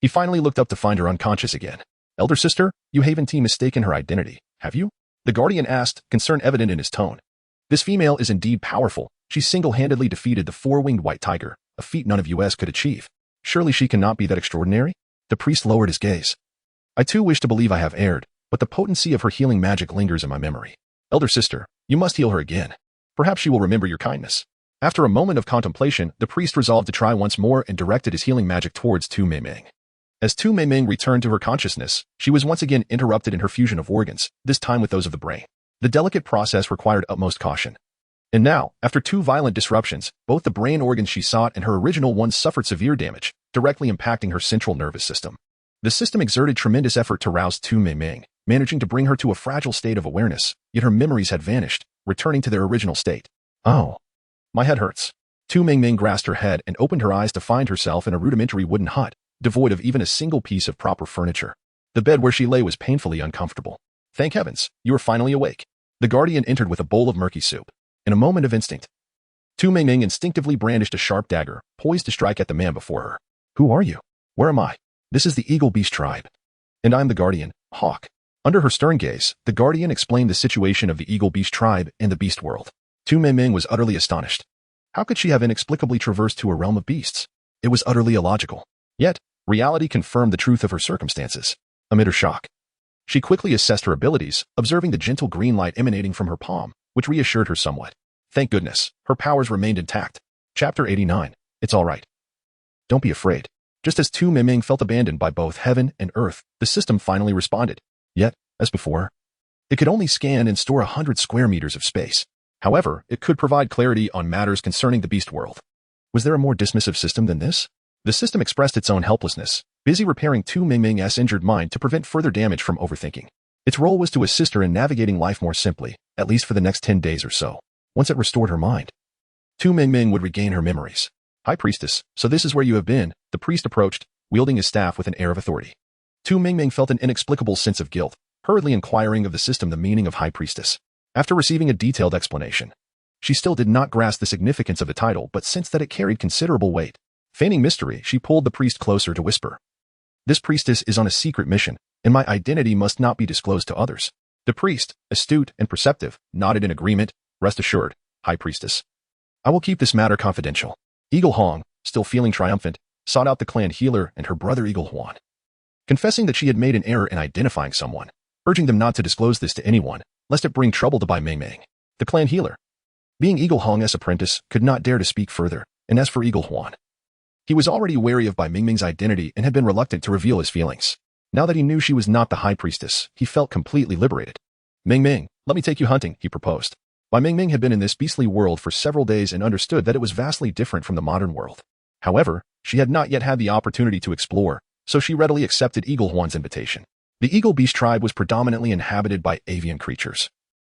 he finally looked up to find her unconscious again. "Elder sister, you haven't mistaken her identity, have you?" The guardian asked, concern evident in his tone. "This female is indeed powerful. She single-handedly defeated the four-winged white tiger, a feat none of us could achieve. Surely she cannot be that extraordinary?" The priest lowered his gaze. "I too wish to believe I have erred, but the potency of her healing magic lingers in my memory. Elder sister, you must heal her again. Perhaps she will remember your kindness." After a moment of contemplation, the priest resolved to try once more and directed his healing magic towards Tu Mingming. As Tu Mingming returned to her consciousness, she was once again interrupted in her fusion of organs, this time with those of the brain. The delicate process required utmost caution. And now, after 2 violent disruptions, both the brain organs she sought and her original ones suffered severe damage, directly impacting her central nervous system. The system exerted tremendous effort to rouse Tu Mingming, managing to bring her to a fragile state of awareness, yet her memories had vanished, returning to their original state. "Oh, my head hurts." Tu Mingming grasped her head and opened her eyes to find herself in a rudimentary wooden hut, devoid of even a single piece of proper furniture. The bed where she lay was painfully uncomfortable. "Thank heavens, you are finally awake." The guardian entered with a bowl of murky soup. In a moment of instinct, Tu Mingming instinctively brandished a sharp dagger, poised to strike at the man before her. Who are you? Where am I? This is the Eagle Beast tribe. And I'm the Guardian, Hawk. Under her stern gaze, the Guardian explained the situation of the Eagle Beast tribe in the beast world. Tu Mingming was utterly astonished. How could she have inexplicably traversed to a realm of beasts? It was utterly illogical. Yet, reality confirmed the truth of her circumstances. Amid her shock, she quickly assessed her abilities, observing the gentle green light emanating from her palm, which reassured her somewhat. Thank goodness, her powers remained intact. Chapter 89. It's all right. Don't be afraid. Just as Tu Mingming felt abandoned by both heaven and earth, the system finally responded. Yet, as before, it could only scan and store 100 square meters of space. However, it could provide clarity on matters concerning the beast world. Was there a more dismissive system than this? The system expressed its own helplessness, busy repairing Tu Mingming's injured mind to prevent further damage from overthinking. Its role was to assist her in navigating life more simply, at least for the next 10 days or so. Once it restored her mind, Tu Mingming would regain her memories. High Priestess, so this is where you have been, the priest approached, wielding his staff with an air of authority. Tu Mingming felt an inexplicable sense of guilt, hurriedly inquiring of the system the meaning of High Priestess. After receiving a detailed explanation, she still did not grasp the significance of the title but sensed that it carried considerable weight. Feigning mystery, she pulled the priest closer to whisper. This priestess is on a secret mission, and my identity must not be disclosed to others. The priest, astute and perceptive, nodded in agreement. Rest assured, High Priestess. I will keep this matter confidential. Eagle Hong, still feeling triumphant, sought out the clan healer and her brother Eagle Huan, confessing that she had made an error in identifying someone, urging them not to disclose this to anyone, lest it bring trouble to Bai Mingming. The clan healer, being Eagle Hong's apprentice, could not dare to speak further, and as for Eagle Huan, he was already wary of Bai Mingming's identity and had been reluctant to reveal his feelings. Now that he knew she was not the High Priestess, he felt completely liberated. Mingming, let me take you hunting, he proposed. Bai Mingming had been in this beastly world for several days and understood that it was vastly different from the modern world. However, she had not yet had the opportunity to explore, so she readily accepted Eagle Huan's invitation. The Eagle Beast tribe was predominantly inhabited by avian creatures,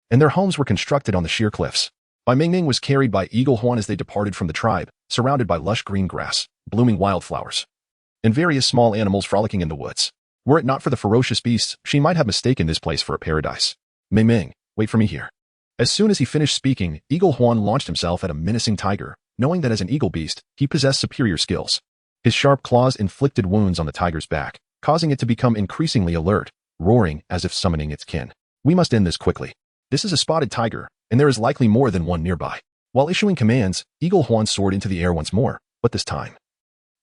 and their homes were constructed on the sheer cliffs. Bai Mingming was carried by Eagle Huan as they departed from the tribe, surrounded by lush green grass, blooming wildflowers, and various small animals frolicking in the woods. Were it not for the ferocious beasts, she might have mistaken this place for a paradise. Mingming, wait for me here. As soon as he finished speaking, Eagle Huan launched himself at a menacing tiger, knowing that as an eagle beast, he possessed superior skills. His sharp claws inflicted wounds on the tiger's back, causing it to become increasingly alert, roaring as if summoning its kin. We must end this quickly. This is a spotted tiger, and there is likely more than one nearby. While issuing commands, Eagle Huan soared into the air once more, but this time,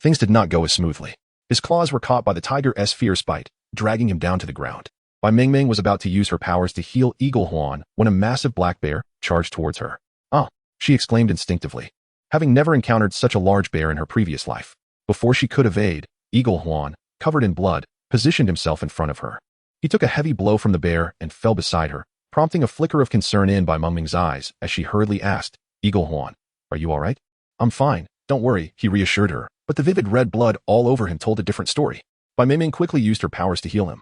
things did not go as smoothly. His claws were caught by the tiger's fierce bite, dragging him down to the ground. Bai Mingming was about to use her powers to heal Eagle Huan when a massive black bear charged towards her. Ah, she exclaimed instinctively, having never encountered such a large bear in her previous life. Before she could evade, Eagle Huan, covered in blood, positioned himself in front of her. He took a heavy blow from the bear and fell beside her, prompting a flicker of concern in Bai Mingming's eyes as she hurriedly asked, Eagle Huan, are you all right? I'm fine, don't worry, he reassured her, but the vivid red blood all over him told a different story. Bai Mingming quickly used her powers to heal him,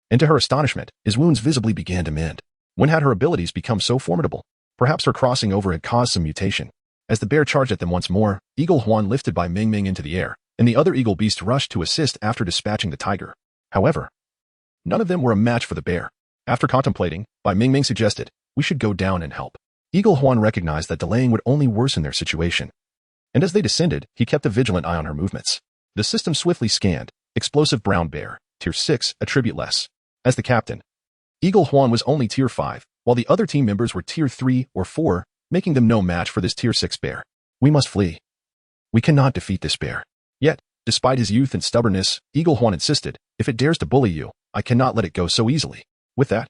and to her astonishment, his wounds visibly began to mend. When had her abilities become so formidable? Perhaps her crossing over had caused some mutation. As the bear charged at them once more, Eagle Huan lifted Bai Mingming into the air, and the other eagle beast rushed to assist after dispatching the tiger. However, none of them were a match for the bear. After contemplating, Bai Mingming suggested, we should go down and help. Eagle Huan recognized that delaying would only worsen their situation, and as they descended, he kept a vigilant eye on her movements. The system swiftly scanned, explosive brown bear, tier 6, attribute less. As the captain, Eagle Huan was only tier 5, while the other team members were tier 3 or 4, making them no match for this tier 6 bear. We must flee. We cannot defeat this bear. Yet, despite his youth and stubbornness, Eagle Huan insisted, if it dares to bully you, I cannot let it go so easily. With that,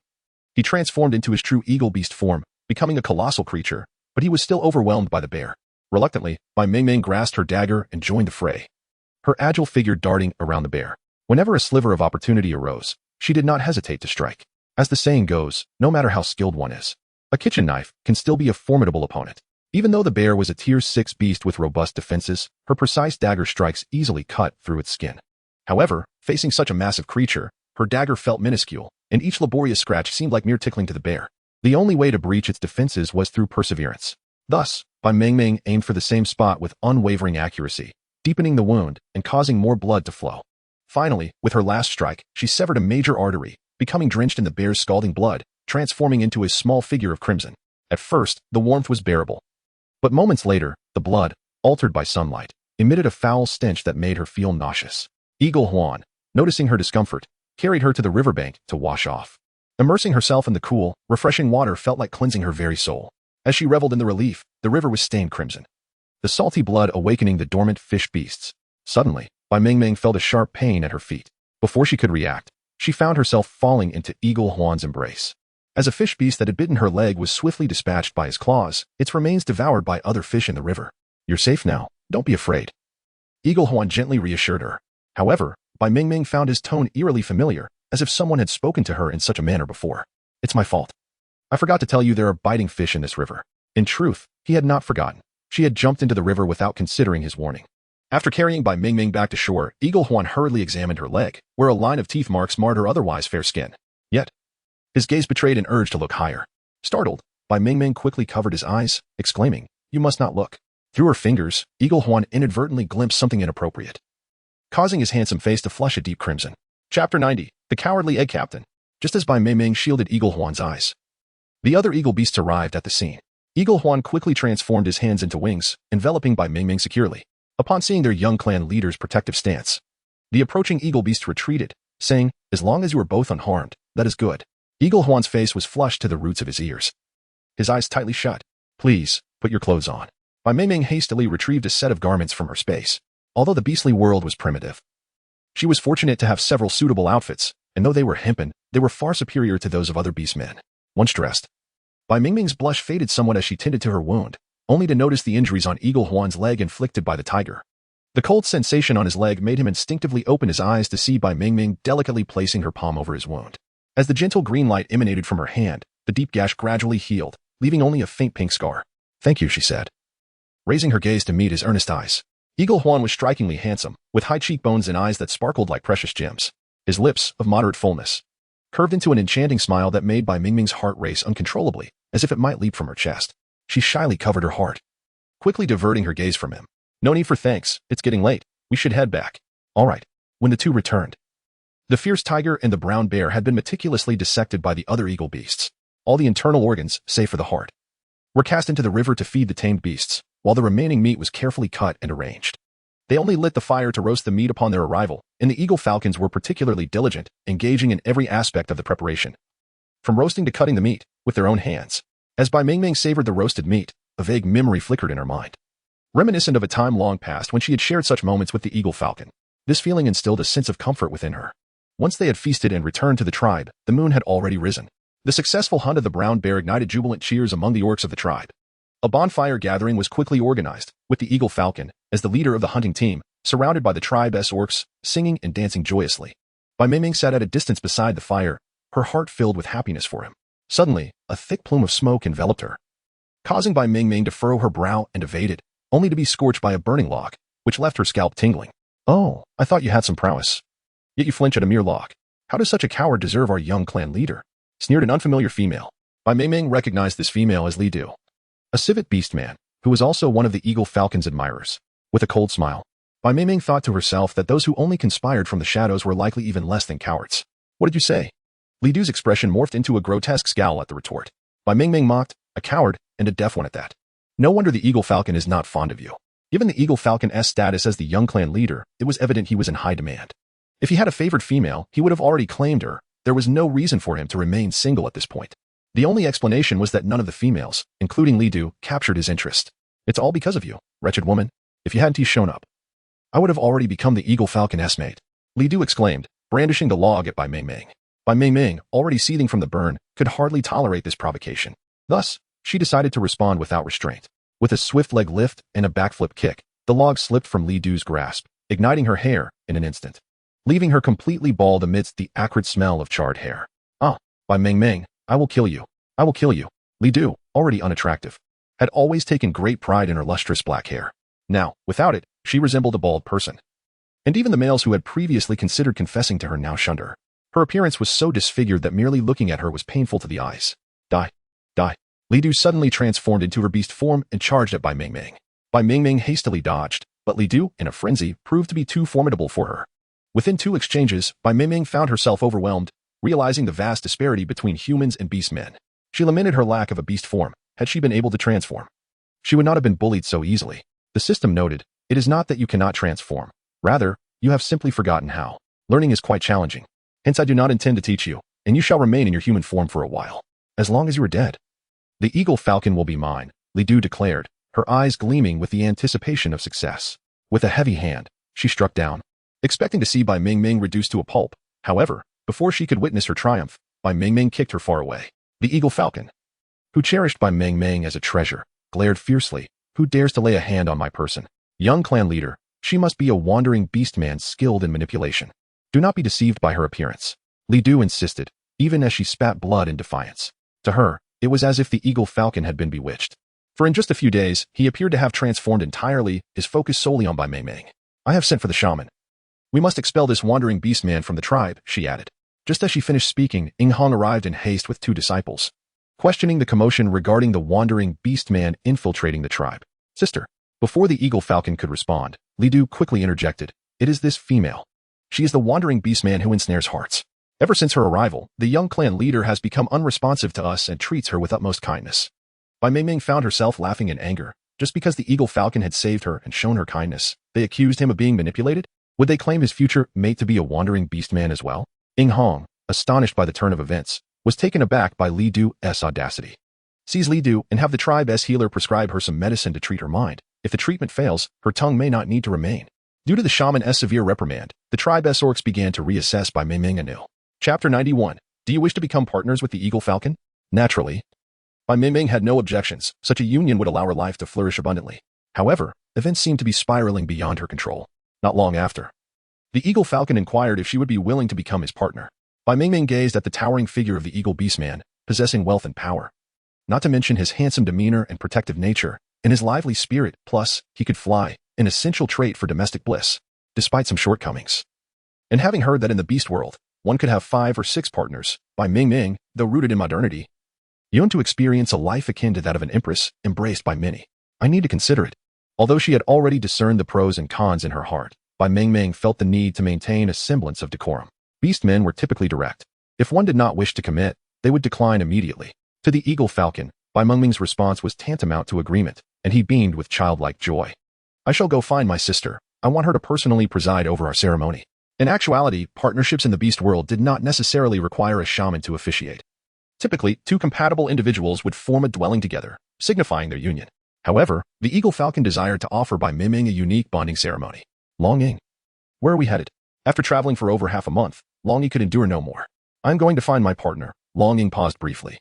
he transformed into his true eagle beast form, becoming a colossal creature, but he was still overwhelmed by the bear. Reluctantly, Bai Mingming grasped her dagger and joined the fray, her agile figure darting around the bear. Whenever a sliver of opportunity arose, she did not hesitate to strike. As the saying goes, no matter how skilled one is, a kitchen knife can still be a formidable opponent. Even though the bear was a tier 6 beast with robust defenses, her precise dagger strikes easily cut through its skin. However, facing such a massive creature, her dagger felt minuscule, and each laborious scratch seemed like mere tickling to the bear. The only way to breach its defenses was through perseverance. Thus, Bai Mingming aimed for the same spot with unwavering accuracy, deepening the wound and causing more blood to flow. Finally, with her last strike, she severed a major artery, becoming drenched in the bear's scalding blood, transforming into a small figure of crimson. At first, the warmth was bearable, But moments later, the blood, altered by sunlight, emitted a foul stench that made her feel nauseous. Eagle Huan, noticing her discomfort, carried her to the riverbank to wash off. Immersing herself in the cool, refreshing water felt like cleansing her very soul. As she reveled in the relief, the river was stained crimson, the salty blood awakening the dormant fish beasts. Suddenly, Bai Mingming felt a sharp pain at her feet. Before she could react, she found herself falling into Eagle Huan's embrace. As a fish beast that had bitten her leg was swiftly dispatched by his claws, its remains devoured by other fish in the river. "You're safe now, don't be afraid," Eagle Huan gently reassured her. However, Bai Mingming found his tone eerily familiar, as if someone had spoken to her in such a manner before. "It's my fault. I forgot to tell you there are biting fish in this river." In truth, he had not forgotten. She had jumped into the river without considering his warning. After carrying Bai Mingming back to shore, Eagle Huan hurriedly examined her leg, where a line of teeth marks marred her otherwise fair skin. Yet, his gaze betrayed an urge to look higher. Startled, Bai Mingming quickly covered his eyes, exclaiming, "You must not look." Through her fingers, Eagle Huan inadvertently glimpsed something inappropriate, causing his handsome face to flush a deep crimson. Chapter 90. The Cowardly Egg Captain. Just as Bai Mingming shielded Eagle Huan's eyes, the other eagle beasts arrived at the scene. Eagle Huan quickly transformed his hands into wings, enveloping Bai Mingming securely. Upon seeing their young clan leader's protective stance, the approaching eagle beasts retreated, saying, "As long as you are both unharmed, that is good." Eagle Huan's face was flushed to the roots of his ears, his eyes tightly shut. "Please, put your clothes on." Bai Mingming hastily retrieved a set of garments from her space. Although the beastly world was primitive, she was fortunate to have several suitable outfits, and though they were hempen, they were far superior to those of other beastmen. Once dressed, Bai Mingming's blush faded somewhat as she tended to her wound, only to notice the injuries on Eagle Huan's leg inflicted by the tiger. The cold sensation on his leg made him instinctively open his eyes to see Bai Mingming delicately placing her palm over his wound. As the gentle green light emanated from her hand, the deep gash gradually healed, leaving only a faint pink scar. "Thank you," she said, raising her gaze to meet his earnest eyes. Eagle Huan was strikingly handsome, with high cheekbones and eyes that sparkled like precious gems. His lips, of moderate fullness, curved into an enchanting smile that made Bai Mingming's heart race uncontrollably, as if it might leap from her chest. She shyly covered her heart, quickly diverting her gaze from him. "No need for thanks, it's getting late. We should head back." "All right." When the two returned, the fierce tiger and the brown bear had been meticulously dissected by the other eagle beasts. All the internal organs, save for the heart, were cast into the river to feed the tamed beasts, while the remaining meat was carefully cut and arranged. They only lit the fire to roast the meat upon their arrival, and the eagle falcons were particularly diligent, engaging in every aspect of the preparation, from roasting to cutting the meat, with their own hands. As Bai Mingming savored the roasted meat, a vague memory flickered in her mind, reminiscent of a time long past when she had shared such moments with the eagle falcon. This feeling instilled a sense of comfort within her. Once they had feasted and returned to the tribe, the moon had already risen. The successful hunt of the brown bear ignited jubilant cheers among the orcs of the tribe. A bonfire gathering was quickly organized, with the eagle falcon, as the leader of the hunting team, surrounded by the tribe's orcs, singing and dancing joyously. Bai Mingming sat at a distance beside the fire, her heart filled with happiness for him. Suddenly, a thick plume of smoke enveloped her, causing Bai Mingming to furrow her brow and evade it, only to be scorched by a burning log, which left her scalp tingling. "Oh, I thought you had some prowess. Yet you flinch at a mere log. How does such a coward deserve our young clan leader?" sneered an unfamiliar female. Bai Mingming recognized this female as Li Du, a civet beast man, who was also one of the eagle falcon's admirers. With a cold smile, Bai Mingming thought to herself that those who only conspired from the shadows were likely even less than cowards. "What did you say?" Li Du's expression morphed into a grotesque scowl at the retort. Bai Mingming mocked, "A coward, and a deaf one at that. No wonder the eagle falcon is not fond of you." Given the eagle falcon's status as the young clan leader, it was evident he was in high demand. If he had a favored female, he would have already claimed her. There was no reason for him to remain single at this point. The only explanation was that none of the females, including Li Du, captured his interest. "It's all because of you, wretched woman. If you hadn't shown up, I would have already become the eagle falcon's mate," Li Du exclaimed, brandishing the log at Bai Mingming. Bai Mingming, already seething from the burn, could hardly tolerate this provocation. Thus, she decided to respond without restraint. With a swift leg lift and a backflip kick, the log slipped from Li Du's grasp, igniting her hair in an instant, leaving her completely bald amidst the acrid smell of charred hair. "Ah, Bai Mingming, I will kill you. I will kill you." Li Du, already unattractive, had always taken great pride in her lustrous black hair. Now, without it, she resembled a bald person. And even the males who had previously considered confessing to her now shunned her. Her appearance was so disfigured that merely looking at her was painful to the eyes. "Die. Die." Li Du suddenly transformed into her beast form and charged at Bai Mingming. Bai Mingming hastily dodged, but Li Du, in a frenzy, proved to be too formidable for her. Within 2 exchanges, Bai Mingming found herself overwhelmed, realizing the vast disparity between humans and beastmen. She lamented her lack of a beast form. Had she been able to transform, she would not have been bullied so easily. The system noted, "It is not that you cannot transform. Rather, you have simply forgotten how. Learning is quite challenging. Hence I do not intend to teach you, and you shall remain in your human form for a while. As long as you are dead." "The eagle falcon will be mine," Li Du declared, her eyes gleaming with the anticipation of success. With a heavy hand, she struck down, expecting to see Bai Mingming reduced to a pulp. However, before she could witness her triumph, Bai Mingming kicked her far away. The eagle falcon, who cherished Bai Mingming as a treasure, glared fiercely. "Who dares to lay a hand on my person? Young clan leader, she must be a wandering beastman skilled in manipulation. Do not be deceived by her appearance." Li Du insisted, even as she spat blood in defiance. To her, it was as if the eagle falcon had been bewitched. For in just a few days, he appeared to have transformed entirely, his focus solely on Bai Mingming. "I have sent for the shaman. We must expel this wandering beastman from the tribe," she added. Just as she finished speaking, Ing Hong arrived in haste with 2 disciples, questioning the commotion regarding the wandering beastman infiltrating the tribe. "Sister." Before the eagle falcon could respond, Li Du quickly interjected, "It is this female. She is the wandering beastman who ensnares hearts. Ever since her arrival, the young clan leader has become unresponsive to us and treats her with utmost kindness." Bai Mingming found herself laughing in anger. Just because the eagle falcon had saved her and shown her kindness, they accused him of being manipulated? Would they claim his future mate to be a wandering beastman as well? Ing Hong, astonished by the turn of events, was taken aback by Li Du's audacity. "Seize Li Du and have the tribe's healer prescribe her some medicine to treat her mind. If the treatment fails, her tongue may not need to remain." Due to the shaman's severe reprimand, the tribe's orcs began to reassess Bai Mingming anew. Chapter 91. Do you wish to become partners with the eagle falcon? Naturally, Bai Mingming had no objections. Such a union would allow her life to flourish abundantly. However, events seemed to be spiraling beyond her control. Not long after, the eagle falcon inquired if she would be willing to become his partner. Bai Mingming gazed at the towering figure of the eagle beastman, possessing wealth and power. Not to mention his handsome demeanor and protective nature, and his lively spirit, plus, he could fly, an essential trait for domestic bliss, despite some shortcomings. And having heard that in the beast world, one could have 5 or 6 partners, Bai Mingming, though rooted in modernity, yearned to experience a life akin to that of an empress, embraced by many. "I need to consider it." Although she had already discerned the pros and cons in her heart, Bai Mingming felt the need to maintain a semblance of decorum. Beastmen were typically direct. If one did not wish to commit, they would decline immediately. To the eagle falcon, Bai Mingming's response was tantamount to agreement, and he beamed with childlike joy. "I shall go find my sister. I want her to personally preside over our ceremony." In actuality, partnerships in the beast world did not necessarily require a shaman to officiate. Typically, 2 compatible individuals would form a dwelling together, signifying their union. However, the eagle falcon desired to offer Bai Mingming a unique bonding ceremony. Long Ying. "Where are we headed?" After traveling for over half a month, Long Ying could endure no more. "I'm going to find my partner." Long Ying paused briefly,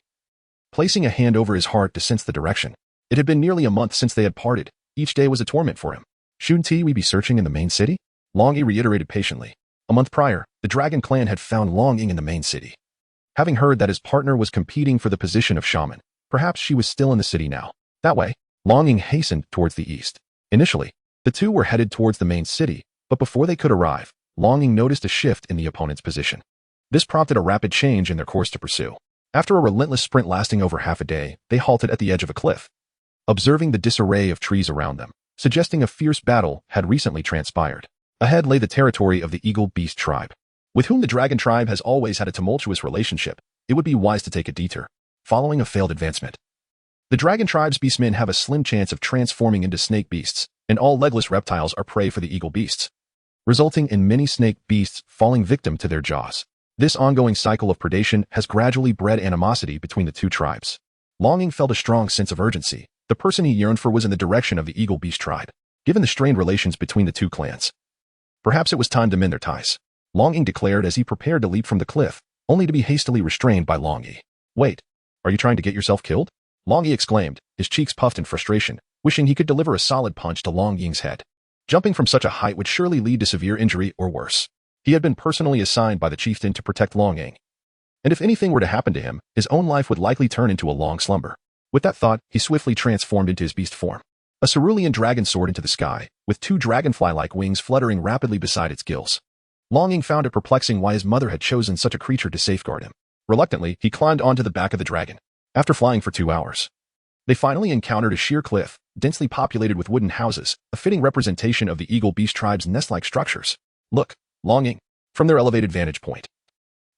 placing a hand over his heart to sense the direction. It had been nearly a month since they had parted. Each day was a torment for him. "Shouldn't we be searching in the main city?" Long Ying reiterated patiently. A month prior, the dragon clan had found Long Ying in the main city. Having heard that his partner was competing for the position of shaman, perhaps she was still in the city now. That way, Long Ying hastened towards the east. Initially, the two were headed towards the main city, but before they could arrive, Long Ying noticed a shift in the opponent's position. This prompted a rapid change in their course to pursue. After a relentless sprint lasting over half a day, they halted at the edge of a cliff, observing the disarray of trees around them, suggesting a fierce battle had recently transpired. Ahead lay the territory of the Eagle Beast tribe, with whom the Dragon tribe has always had a tumultuous relationship. It would be wise to take a detour, following a failed advancement. The Dragon tribe's beastmen have a slim chance of transforming into snake beasts, and all legless reptiles are prey for the eagle beasts, resulting in many snake beasts falling victim to their jaws. This ongoing cycle of predation has gradually bred animosity between the two tribes. Long Ying felt a strong sense of urgency. The person he yearned for was in the direction of the Eagle Beast tribe, given the strained relations between the two clans. Perhaps it was time to mend their ties, Long Ying declared as he prepared to leap from the cliff, only to be hastily restrained by Long Yi. "Wait, are you trying to get yourself killed?" Long Yi exclaimed, his cheeks puffed in frustration, wishing he could deliver a solid punch to Long Ying's head. Jumping from such a height would surely lead to severe injury or worse. He had been personally assigned by the chieftain to protect Long Ying, and if anything were to happen to him, his own life would likely turn into a long slumber. With that thought, he swiftly transformed into his beast form. A cerulean dragon soared into the sky, with two dragonfly-like wings fluttering rapidly beside its gills. Long Ying found it perplexing why his mother had chosen such a creature to safeguard him. Reluctantly, he climbed onto the back of the dragon. After flying for 2 hours, they finally encountered a sheer cliff, densely populated with wooden houses, a fitting representation of the Eagle Beast tribe's nest-like structures. "Look, Long Ying." From their elevated vantage point,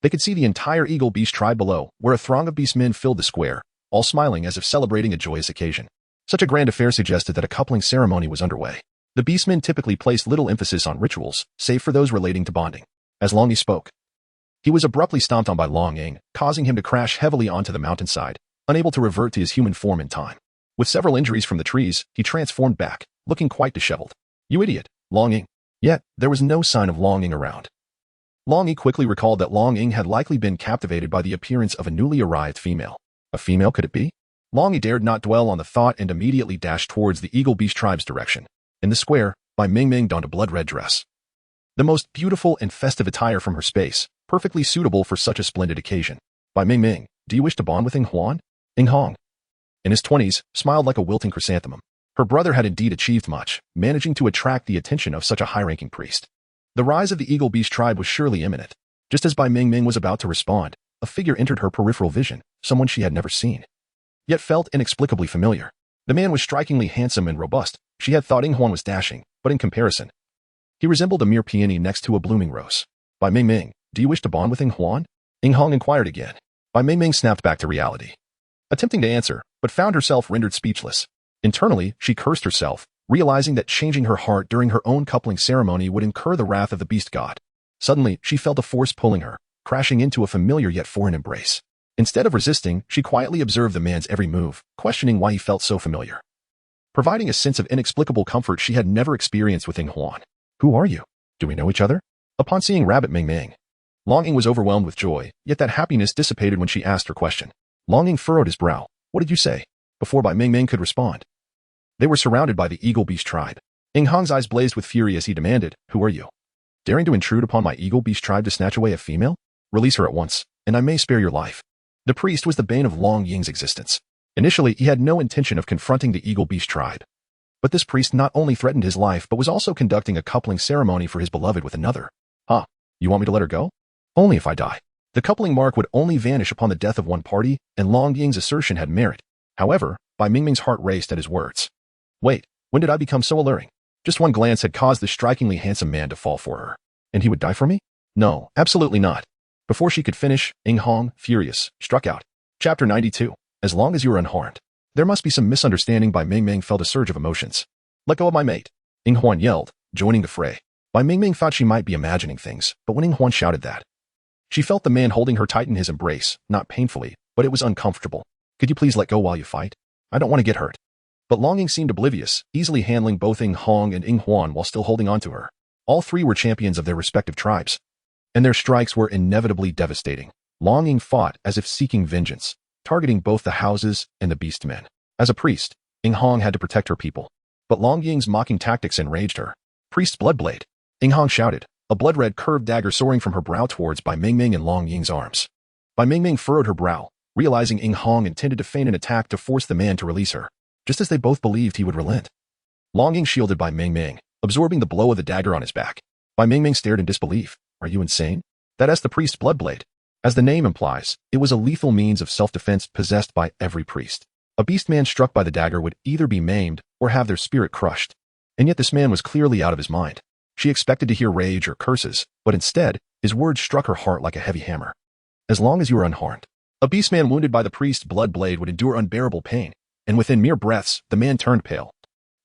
they could see the entire Eagle Beast tribe below, where a throng of beastmen filled the square, all smiling as if celebrating a joyous occasion. Such a grand affair suggested that a coupling ceremony was underway. The beastmen typically placed little emphasis on rituals, save for those relating to bonding. As Long Yi spoke, he was abruptly stomped on by Long Ying, causing him to crash heavily onto the mountainside, unable to revert to his human form in time. With several injuries from the trees, he transformed back, looking quite disheveled. You idiot, Long Ying. Yet, there was no sign of Long Ying around. Long Yi quickly recalled that Long Ying had likely been captivated by the appearance of a newly arrived female. A female, could it be? Long Yi dared not dwell on the thought and immediately dashed towards the Eagle Beast tribe's direction. In the square, Bai Mingming donned a blood-red dress. The most beautiful and festive attire from her space, perfectly suitable for such a splendid occasion. Bai Mingming, do you wish to bond with Ying Huan? Ying Hong, in his 20s, smiled like a wilting chrysanthemum. Her brother had indeed achieved much, managing to attract the attention of such a high-ranking priest. The rise of the Eagle Beast tribe was surely imminent. Just as Bai Mingming was about to respond, a figure entered her peripheral vision, someone she had never seen, yet felt inexplicably familiar. The man was strikingly handsome and robust. She had thought Ying Huan was dashing, but in comparison, he resembled a mere peony next to a blooming rose. Bai Mingming, do you wish to bond with Ying Huan? Ying Hong inquired again. Bai Mingming snapped back to reality, attempting to answer, but found herself rendered speechless. Internally, she cursed herself, realizing that changing her heart during her own coupling ceremony would incur the wrath of the beast god. Suddenly, she felt a force pulling her, crashing into a familiar yet foreign embrace. Instead of resisting, she quietly observed the man's every move, questioning why he felt so familiar, providing a sense of inexplicable comfort she had never experienced with Ying Huan. Who are you? Do we know each other? Upon seeing Rabbit Mingming, Long Ying was overwhelmed with joy, yet that happiness dissipated when she asked her question. Long Ying furrowed his brow. What did you say? Before Bai Mingming could respond, they were surrounded by the Eagle Beast tribe. Ying Hong's eyes blazed with fury as he demanded, who are you? Daring to intrude upon my Eagle Beast tribe to snatch away a female? Release her at once, and I may spare your life. The priest was the bane of Long Ying's existence. Initially, he had no intention of confronting the Eagle Beast tribe. But this priest not only threatened his life but was also conducting a coupling ceremony for his beloved with another. Huh, you want me to let her go? Only if I die. The coupling mark would only vanish upon the death of one party, and Long Ying's assertion had merit. However, Bai Mingming's heart raced at his words. Wait, when did I become so alluring? Just one glance had caused this strikingly handsome man to fall for her. And he would die for me? No, absolutely not. Before she could finish, Ying Hong, furious, struck out. Chapter 92. As long as you are unharmed. There must be some misunderstanding. Bai Mingming felt a surge of emotions. Let go of my mate. Ying Huan yelled, joining the fray. Bai Mingming thought she might be imagining things, but when Ying Huan shouted that, she felt the man holding her tight in his embrace, not painfully, but it was uncomfortable. Could you please let go while you fight? I don't want to get hurt. But Long Ying seemed oblivious, easily handling both Ying Hong and Ying Huan while still holding on to her. All three were champions of their respective tribes, and their strikes were inevitably devastating. Long Ying fought as if seeking vengeance, targeting both the houses and the beastmen. As a priest, Ying Hong had to protect her people, but Long Ying's mocking tactics enraged her. Priest's bloodblade. Ying Hong shouted, a blood-red curved dagger soaring from her brow towards Bai Mingming and Long Ying's arms. Bai Mingming furrowed her brow, realizing Ying Hong intended to feign an attack to force the man to release her, just as they both believed he would relent. Long Ying shielded Bai Mingming, absorbing the blow of the dagger on his back. Bai Mingming stared in disbelief. Are you insane? That is the priest's bloodblade. As the name implies, it was a lethal means of self-defense possessed by every priest. A beastman struck by the dagger would either be maimed or have their spirit crushed. And yet this man was clearly out of his mind. She expected to hear rage or curses, but instead, his words struck her heart like a heavy hammer. As long as you are unharmed. A beastman wounded by the priest's bloodblade would endure unbearable pain, and within mere breaths, the man turned pale,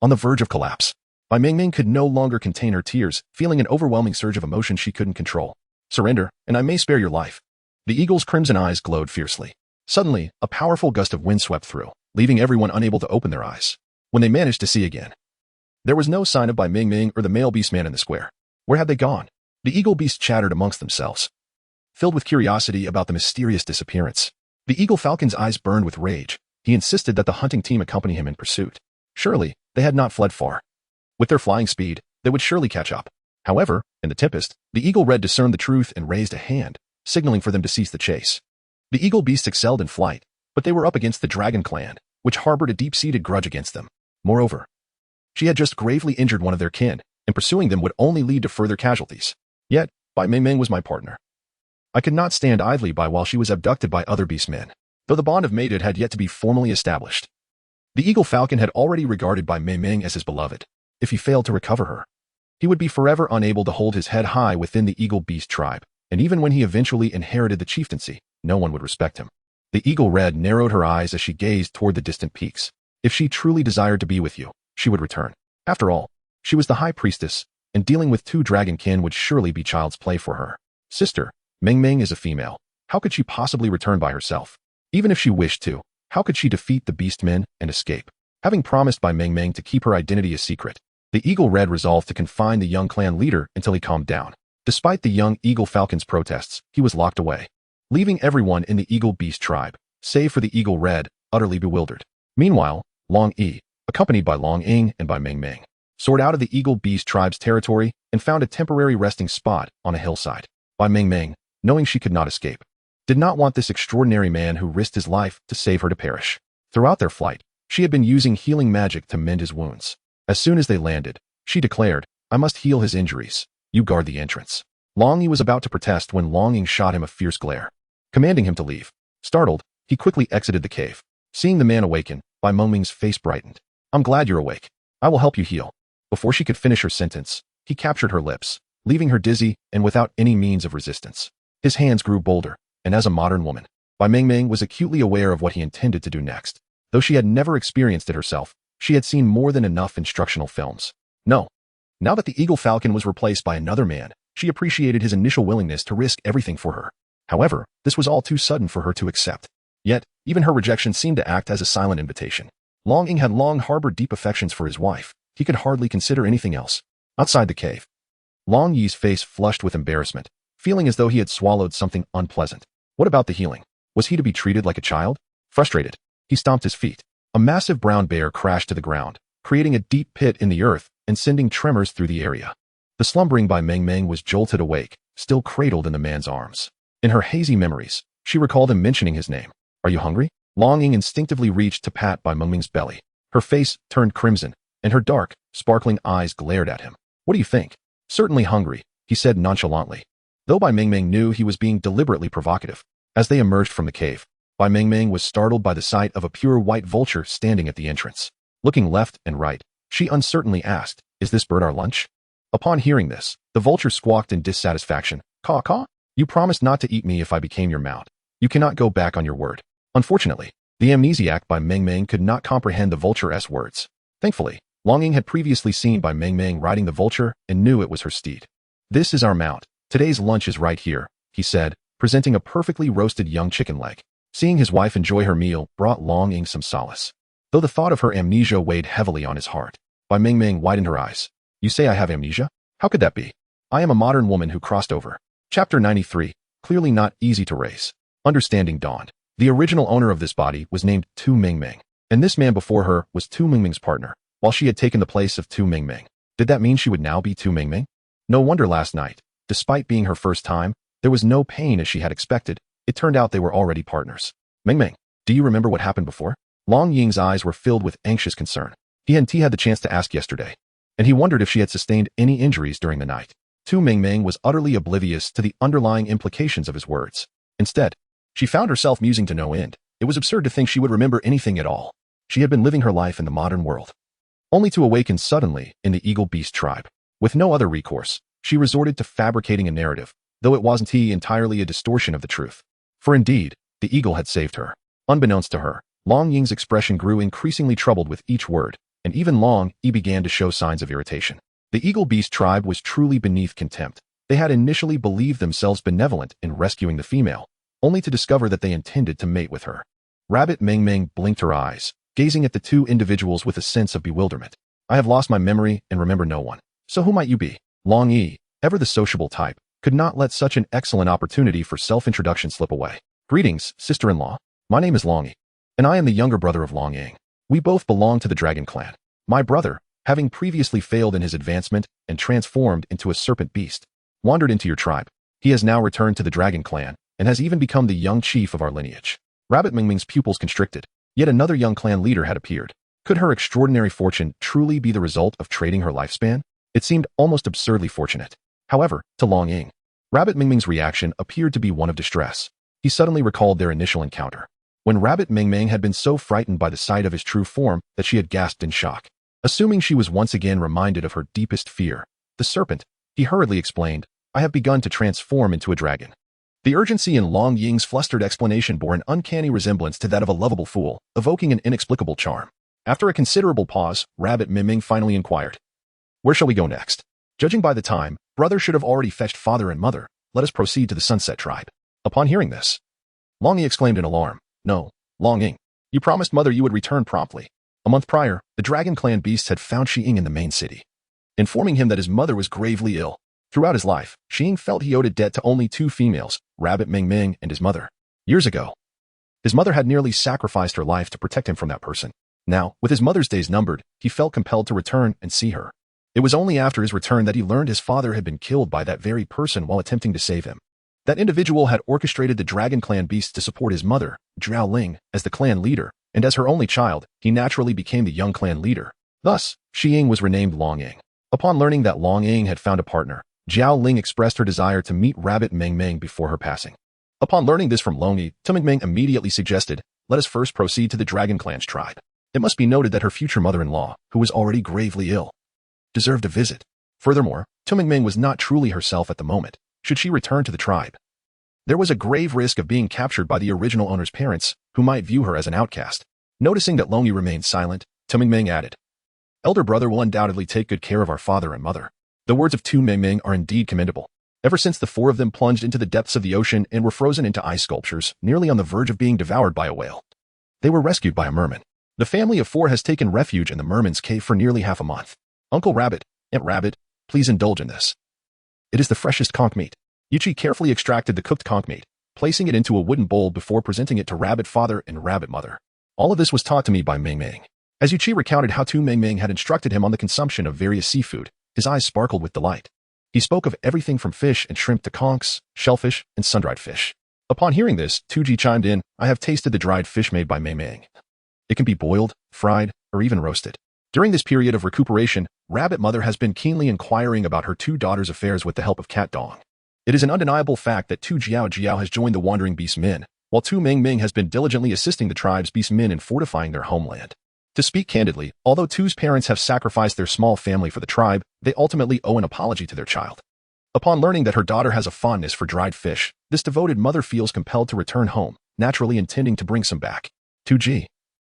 on the verge of collapse. Bai Mingming could no longer contain her tears, feeling an overwhelming surge of emotion she couldn't control. Surrender, and I may spare your life. The eagle's crimson eyes glowed fiercely. Suddenly, a powerful gust of wind swept through, leaving everyone unable to open their eyes. When they managed to see again, there was no sign of Bai Mingming or the male beastman in the square. Where had they gone? The eagle beasts chattered amongst themselves, filled with curiosity about the mysterious disappearance. The eagle falcon's eyes burned with rage. He insisted that the hunting team accompany him in pursuit. Surely, they had not fled far. With their flying speed, they would surely catch up. However, in the tempest, the eagle red discerned the truth and raised a hand, signaling for them to cease the chase. The eagle beasts excelled in flight, but they were up against the dragon clan, which harbored a deep-seated grudge against them. Moreover, she had just gravely injured one of their kin, and pursuing them would only lead to further casualties. Yet, Bai Mingming was my partner. I could not stand idly by while she was abducted by other beastmen, though the bond of matehood had yet to be formally established. The eagle falcon had already regarded Bai Mingming as his beloved. If he failed to recover her, he would be forever unable to hold his head high within the eagle beast tribe, and even when he eventually inherited the chieftaincy, no one would respect him. The eagle red narrowed her eyes as she gazed toward the distant peaks. If she truly desired to be with you, she would return. After all, she was the high priestess, and dealing with two dragonkin would surely be child's play for her. Sister, Ming Ming is a female. How could she possibly return by herself? Even if she wished to, how could she defeat the beastmen and escape? Having promised by Ming Ming to keep her identity a secret, the Eagle Red resolved to confine the young clan leader until he calmed down. Despite the young Eagle Falcon's protests, he was locked away, leaving everyone in the Eagle Beast tribe, save for the Eagle Red, utterly bewildered. Meanwhile, Long Yi, accompanied by Long Ying and by Ming Ming, soared out of the Eagle Beast tribe's territory and found a temporary resting spot on a hillside. By Ming Ming, knowing she could not escape, did not want this extraordinary man who risked his life to save her to perish. Throughout their flight, she had been using healing magic to mend his wounds. As soon as they landed, she declared, I must heal his injuries. You guard the entrance. Long Yi was about to protest when Long Ying shot him a fierce glare, commanding him to leave. Startled, he quickly exited the cave. Seeing the man awaken, Bai Mengming's face brightened. I'm glad you're awake. I will help you heal. Before she could finish her sentence, he captured her lips, leaving her dizzy and without any means of resistance. His hands grew bolder, and as a modern woman, Bai Mengming was acutely aware of what he intended to do next. Though she had never experienced it herself, she had seen more than enough instructional films. No. Now that the Eagle Falcon was replaced by another man, she appreciated his initial willingness to risk everything for her. However, this was all too sudden for her to accept. Yet, even her rejection seemed to act as a silent invitation. Long Ying had long harbored deep affections for his wife. He could hardly consider anything else. Outside the cave, Long Yi's face flushed with embarrassment, feeling as though he had swallowed something unpleasant. What about the healing? Was he to be treated like a child? Frustrated, he stomped his feet. A massive brown bear crashed to the ground, creating a deep pit in the earth and sending tremors through the area. The slumbering Bai Mengming was jolted awake, still cradled in the man's arms. In her hazy memories, she recalled him mentioning his name. Are you hungry? Long Ying instinctively reached to pat Bai Mengming's belly. Her face turned crimson, and her dark, sparkling eyes glared at him. What do you think? Certainly hungry, he said nonchalantly, though Bai Mengming knew he was being deliberately provocative. As they emerged from the cave, Bai Mengming was startled by the sight of a pure white vulture standing at the entrance. Looking left and right, she uncertainly asked, Is this bird our lunch? Upon hearing this, the vulture squawked in dissatisfaction. Caw caw? You promised not to eat me if I became your mount. You cannot go back on your word. Unfortunately, the amnesiac Bai Mengming could not comprehend the vulture's words. Thankfully, Long Ying had previously seen Bai Mengming riding the vulture and knew it was her steed. This is our mount. Today's lunch is right here, he said, presenting a perfectly roasted young chicken leg. Seeing his wife enjoy her meal brought Long Ying some solace, though the thought of her amnesia weighed heavily on his heart. Bai Mengming widened her eyes. You say I have amnesia? How could that be? I am a modern woman who crossed over. Chapter 93, clearly not easy to raise. Understanding dawned. The original owner of this body was named Tu Mingming, and this man before her was Tu Mingming's partner, while she had taken the place of Tu Mingming. Did that mean she would now be Tu Mingming? No wonder last night, despite being her first time, there was no pain as she had expected. It turned out they were already partners. Mingming, do you remember what happened before? Long Ying's eyes were filled with anxious concern. He had the chance to ask yesterday, and he wondered if she had sustained any injuries during the night. Tu Mingming was utterly oblivious to the underlying implications of his words. Instead, she found herself musing to no end. It was absurd to think she would remember anything at all. She had been living her life in the modern world, only to awaken suddenly in the Eagle Beast tribe. With no other recourse, she resorted to fabricating a narrative, though it wasn't entirely a distortion of the truth. For indeed, the eagle had saved her. Unbeknownst to her, Long Ying's expression grew increasingly troubled with each word, and even Long Yi began to show signs of irritation. The Eagle Beast tribe was truly beneath contempt. They had initially believed themselves benevolent in rescuing the female, only to discover that they intended to mate with her. Rabbit Mengming blinked her eyes, gazing at the two individuals with a sense of bewilderment. I have lost my memory and remember no one. So who might you be? Long Yi, ever the sociable type, could not let such an excellent opportunity for self-introduction slip away. Greetings, sister-in-law. My name is Long Yi, and I am the younger brother of Long Ying. We both belong to the Dragon Clan. My brother, having previously failed in his advancement and transformed into a serpent beast, wandered into your tribe. He has now returned to the Dragon Clan and has even become the young chief of our lineage. Rabbit Mingming's pupils constricted. Yet another young clan leader had appeared. Could her extraordinary fortune truly be the result of trading her lifespan? It seemed almost absurdly fortunate. However, to Long Ying, Rabbit Mingming's reaction appeared to be one of distress. He suddenly recalled their initial encounter, when Rabbit Mingming had been so frightened by the sight of his true form that she had gasped in shock. Assuming she was once again reminded of her deepest fear, the serpent, he hurriedly explained, I have begun to transform into a dragon. The urgency in Long Ying's flustered explanation bore an uncanny resemblance to that of a lovable fool, evoking an inexplicable charm. After a considerable pause, Rabbit Ming finally inquired, "Where shall we go next? Judging by the time, brother should have already fetched father and mother. Let us proceed to the Sunset Tribe." Upon hearing this, Long Yi exclaimed in alarm, "No, Long Ying, you promised mother you would return promptly." A month prior, the Dragon Clan beasts had found Shi Ying in the main city, informing him that his mother was gravely ill. Throughout his life, Shi Ying felt he owed a debt to only two females, Rabbit Ming and his mother. Years ago, his mother had nearly sacrificed her life to protect him from that person. Now, with his mother's days numbered, he felt compelled to return and see her. It was only after his return that he learned his father had been killed by that very person while attempting to save him. That individual had orchestrated the Dragon Clan beasts to support his mother, Zhao Ling, as the clan leader, and as her only child, he naturally became the young clan leader. Thus, Shi Ying was renamed Long Ying. Upon learning that Long Ying had found a partner, Zhao Ling expressed her desire to meet Rabbit Ming before her passing. Upon learning this from Long Yi, Ming immediately suggested, "Let us first proceed to the Dragon Clan's tribe." It must be noted that her future mother-in-law, who was already gravely ill, deserved a visit. Furthermore, Ming was not truly herself at the moment. Should she return to the tribe, there was a grave risk of being captured by the original owner's parents, who might view her as an outcast. Noticing that Long Yi remained silent, Ming added, "Elder brother will undoubtedly take good care of our father and mother." The words of Ming are indeed commendable. Ever since the four of them plunged into the depths of the ocean and were frozen into ice sculptures, nearly on the verge of being devoured by a whale, they were rescued by a merman. The family of four has taken refuge in the merman's cave for nearly half a month. Uncle Rabbit, Aunt Rabbit, please indulge in this. It is the freshest conch meat. Yuchi carefully extracted the cooked conch meat, placing it into a wooden bowl before presenting it to Rabbit father and Rabbit mother. All of this was taught to me by Ming. As Yuchi recounted how Ming had instructed him on the consumption of various seafood, his eyes sparkled with delight. He spoke of everything from fish and shrimp to conchs, shellfish, and sun-dried fish. Upon hearing this, Tuji chimed in, "I have tasted the dried fish made by Ming. It can be boiled, fried, or even roasted." During this period of recuperation, Rabbit Mother has been keenly inquiring about her two daughters' affairs with the help of Cat Dong. It is an undeniable fact that Tu Jiao has joined the Wandering Beast Men, while Tu Ming has been diligently assisting the tribe's beast men in fortifying their homeland. To speak candidly, although Tu's parents have sacrificed their small family for the tribe, they ultimately owe an apology to their child. Upon learning that her daughter has a fondness for dried fish, this devoted mother feels compelled to return home, naturally intending to bring some back. 2G.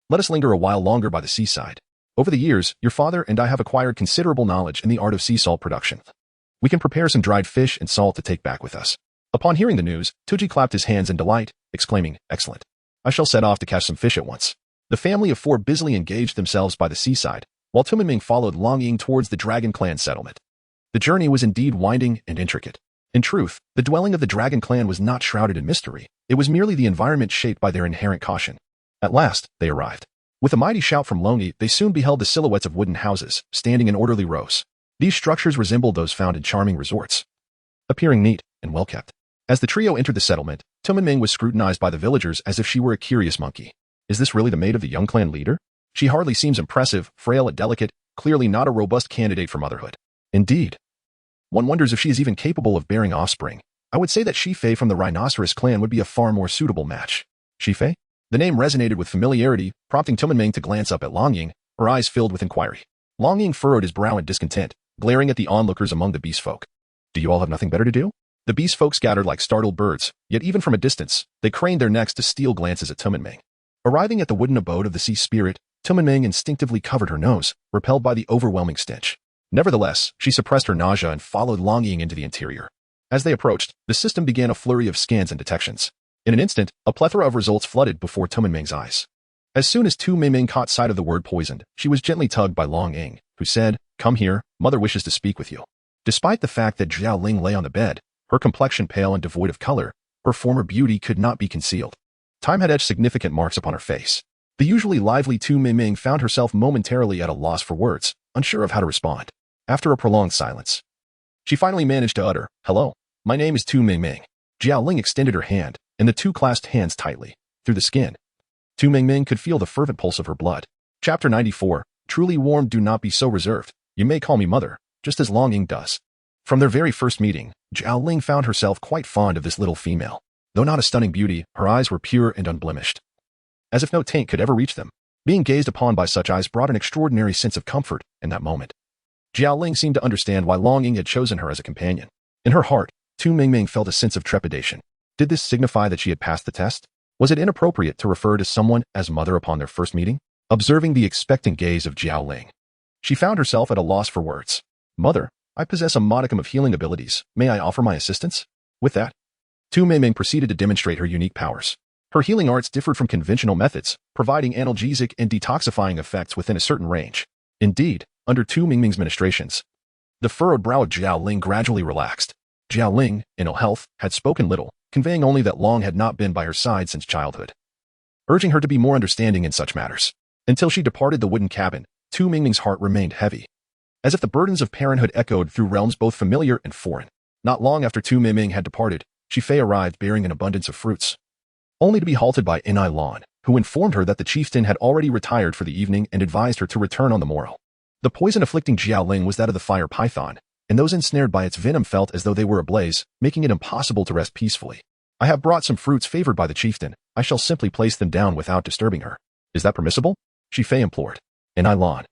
Let us linger a while longer by the seaside. Over the years, your father and I have acquired considerable knowledge in the art of sea salt production. We can prepare some dried fish and salt to take back with us. Upon hearing the news, Tuji clapped his hands in delight, exclaiming, "Excellent. I shall set off to catch some fish at once." The family of four busily engaged themselves by the seaside, while Ming followed Long Ying towards the Dragon Clan settlement. The journey was indeed winding and intricate. In truth, the dwelling of the Dragon Clan was not shrouded in mystery. It was merely the environment shaped by their inherent caution. At last, they arrived. With a mighty shout from Long Yi, they soon beheld the silhouettes of wooden houses, standing in orderly rows. These structures resembled those found in charming resorts, appearing neat and well-kept. As the trio entered the settlement, Ming was scrutinized by the villagers as if she were a curious monkey. Is this really the maid of the young clan leader? She hardly seems impressive, frail and delicate, clearly not a robust candidate for motherhood. Indeed, one wonders if she is even capable of bearing offspring. I would say that Shifei from the Rhinoceros clan would be a far more suitable match. Shifei? The name resonated with familiarity, prompting Ming to glance up at Long Ying, her eyes filled with inquiry. Long Ying furrowed his brow in discontent, glaring at the onlookers among the beast folk. Do you all have nothing better to do? The beast folk scattered like startled birds, yet even from a distance, they craned their necks to steal glances at Ming. Arriving at the wooden abode of the sea spirit, Ming instinctively covered her nose, repelled by the overwhelming stench. Nevertheless, she suppressed her nausea and followed Long Ying into the interior. As they approached, the system began a flurry of scans and detections. In an instant, a plethora of results flooded before Ming's eyes. As soon as Ming caught sight of the word poisoned, she was gently tugged by Long Ying, who said, "Come here, mother wishes to speak with you." Despite the fact that Zhao Ling lay on the bed, her complexion pale and devoid of color, her former beauty could not be concealed. Time had etched significant marks upon her face. The usually lively Ming found herself momentarily at a loss for words, unsure of how to respond. After a prolonged silence, she finally managed to utter, "Hello, my name is Ming." Zhao Ling extended her hand, and the two clasped hands tightly. Through the skin, Ming could feel the fervent pulse of her blood. Chapter 94, Truly warm, do not be so reserved. You may call me mother, just as Long Ying does. From their very first meeting, Zhao Ling found herself quite fond of this little female. Though not a stunning beauty, her eyes were pure and unblemished, as if no taint could ever reach them. Being gazed upon by such eyes brought an extraordinary sense of comfort in that moment. Zhao Ling seemed to understand why Long Ying had chosen her as a companion. In her heart, Ming felt a sense of trepidation. Did this signify that she had passed the test? Was it inappropriate to refer to someone as mother upon their first meeting? Observing the expectant gaze of Jiao Ling, she found herself at a loss for words. Mother, I possess a modicum of healing abilities. May I offer my assistance? With that, Tu Meiming proceeded to demonstrate her unique powers. Her healing arts differed from conventional methods, providing analgesic and detoxifying effects within a certain range. Indeed, under Tu Meiming's ministrations, the furrowed brow of Jiao Ling gradually relaxed. Jiao Ling, in ill health, had spoken little, conveying only that Long had not been by her side since childhood, urging her to be more understanding in such matters. Until she departed the wooden cabin, Tu Meiming's heart remained heavy, as if the burdens of parenthood echoed through realms both familiar and foreign. Not long after Tu Meiming had departed, Shi Fei arrived bearing an abundance of fruits, only to be halted by Inai Lan, who informed her that the chieftain had already retired for the evening and advised her to return on the morrow. The poison afflicting Jiao Ling was that of the fire python, and those ensnared by its venom felt as though they were ablaze, making it impossible to rest peacefully. I have brought some fruits favored by the chieftain. I shall simply place them down without disturbing her. Is that permissible? Shi Fei implored. Inai Lan,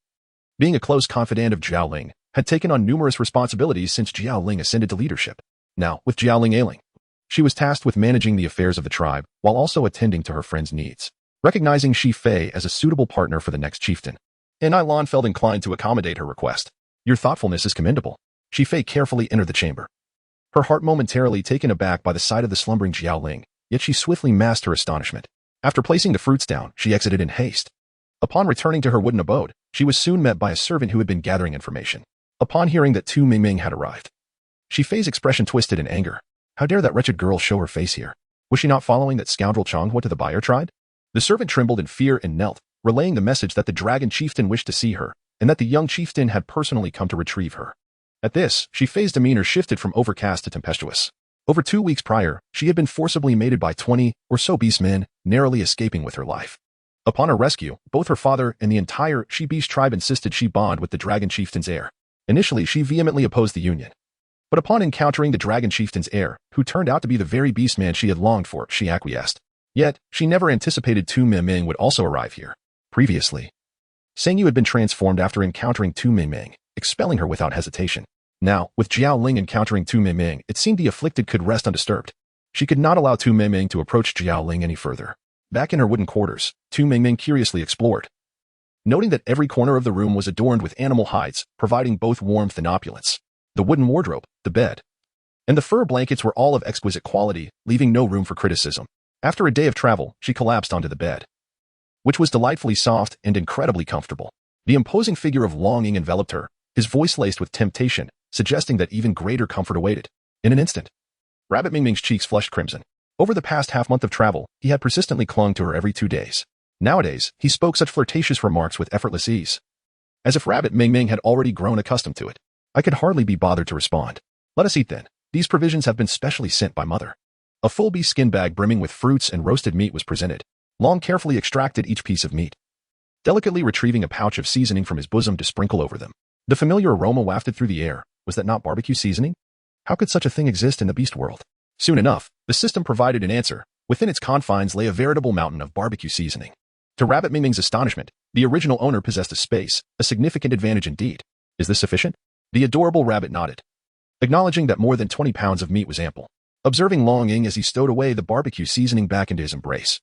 being a close confidant of Jiao Ling, had taken on numerous responsibilities since Jiao Ling ascended to leadership. Now, with Jiao Ling ailing, she was tasked with managing the affairs of the tribe while also attending to her friend's needs. Recognizing Shi Fei as a suitable partner for the next chieftain, Inai Lan felt inclined to accommodate her request. Your thoughtfulness is commendable. Shi Fei carefully entered the chamber, her heart momentarily taken aback by the sight of the slumbering Jiao Ling, yet she swiftly masked her astonishment. After placing the fruits down, she exited in haste. Upon returning to her wooden abode, she was soon met by a servant who had been gathering information. Upon hearing that Tu Meiming had arrived, Shi Fei's expression twisted in anger. How dare that wretched girl show her face here? Was she not following that scoundrel Changhua to the buyer tribe? The servant trembled in fear and knelt, relaying the message that the dragon chieftain wished to see her, and that the young chieftain had personally come to retrieve her. At this, Shi Fei's demeanor shifted from overcast to tempestuous. Over 2 weeks prior, she had been forcibly mated by 20 or so beast men, narrowly escaping with her life. Upon her rescue, both her father and the entire Shi Beast tribe insisted she bond with the dragon chieftain's heir. Initially, she vehemently opposed the union. But upon encountering the dragon chieftain's heir, who turned out to be the very beast man she had longed for, she acquiesced. Yet, she never anticipated Tu Meiming would also arrive here. Previously, Sengyu had been transformed after encountering Tu Meiming, expelling her without hesitation. Now, with Jiao Ling encountering Tu Meiming, it seemed the afflicted could rest undisturbed. She could not allow Tu Meiming to approach Jiao Ling any further. Back in her wooden quarters, Tu Meiming curiously explored, noting that every corner of the room was adorned with animal hides, providing both warmth and opulence. The wooden wardrobe, the bed, and the fur blankets were all of exquisite quality, leaving no room for criticism. After a day of travel, she collapsed onto the bed, which was delightfully soft and incredibly comfortable. The imposing figure of Longing enveloped her, his voice laced with temptation, suggesting that even greater comfort awaited. In an instant, Rabbit Mingming's cheeks flushed crimson. Over the past half-month of travel, he had persistently clung to her every 2 days. Nowadays, he spoke such flirtatious remarks with effortless ease, as if Rabbit Mingming had already grown accustomed to it. I could hardly be bothered to respond. Let us eat then. These provisions have been specially sent by Mother. A full beef skin bag brimming with fruits and roasted meat was presented. Long carefully extracted each piece of meat, delicately retrieving a pouch of seasoning from his bosom to sprinkle over them. The familiar aroma wafted through the air. Was that not barbecue seasoning? How could such a thing exist in the beast world? Soon enough, the system provided an answer. Within its confines lay a veritable mountain of barbecue seasoning. To Rabbit Mingming's astonishment, the original owner possessed a space, a significant advantage indeed. Is this sufficient? The adorable rabbit nodded, acknowledging that more than 20 pounds of meat was ample. Observing Longing as he stowed away the barbecue seasoning back into his embrace,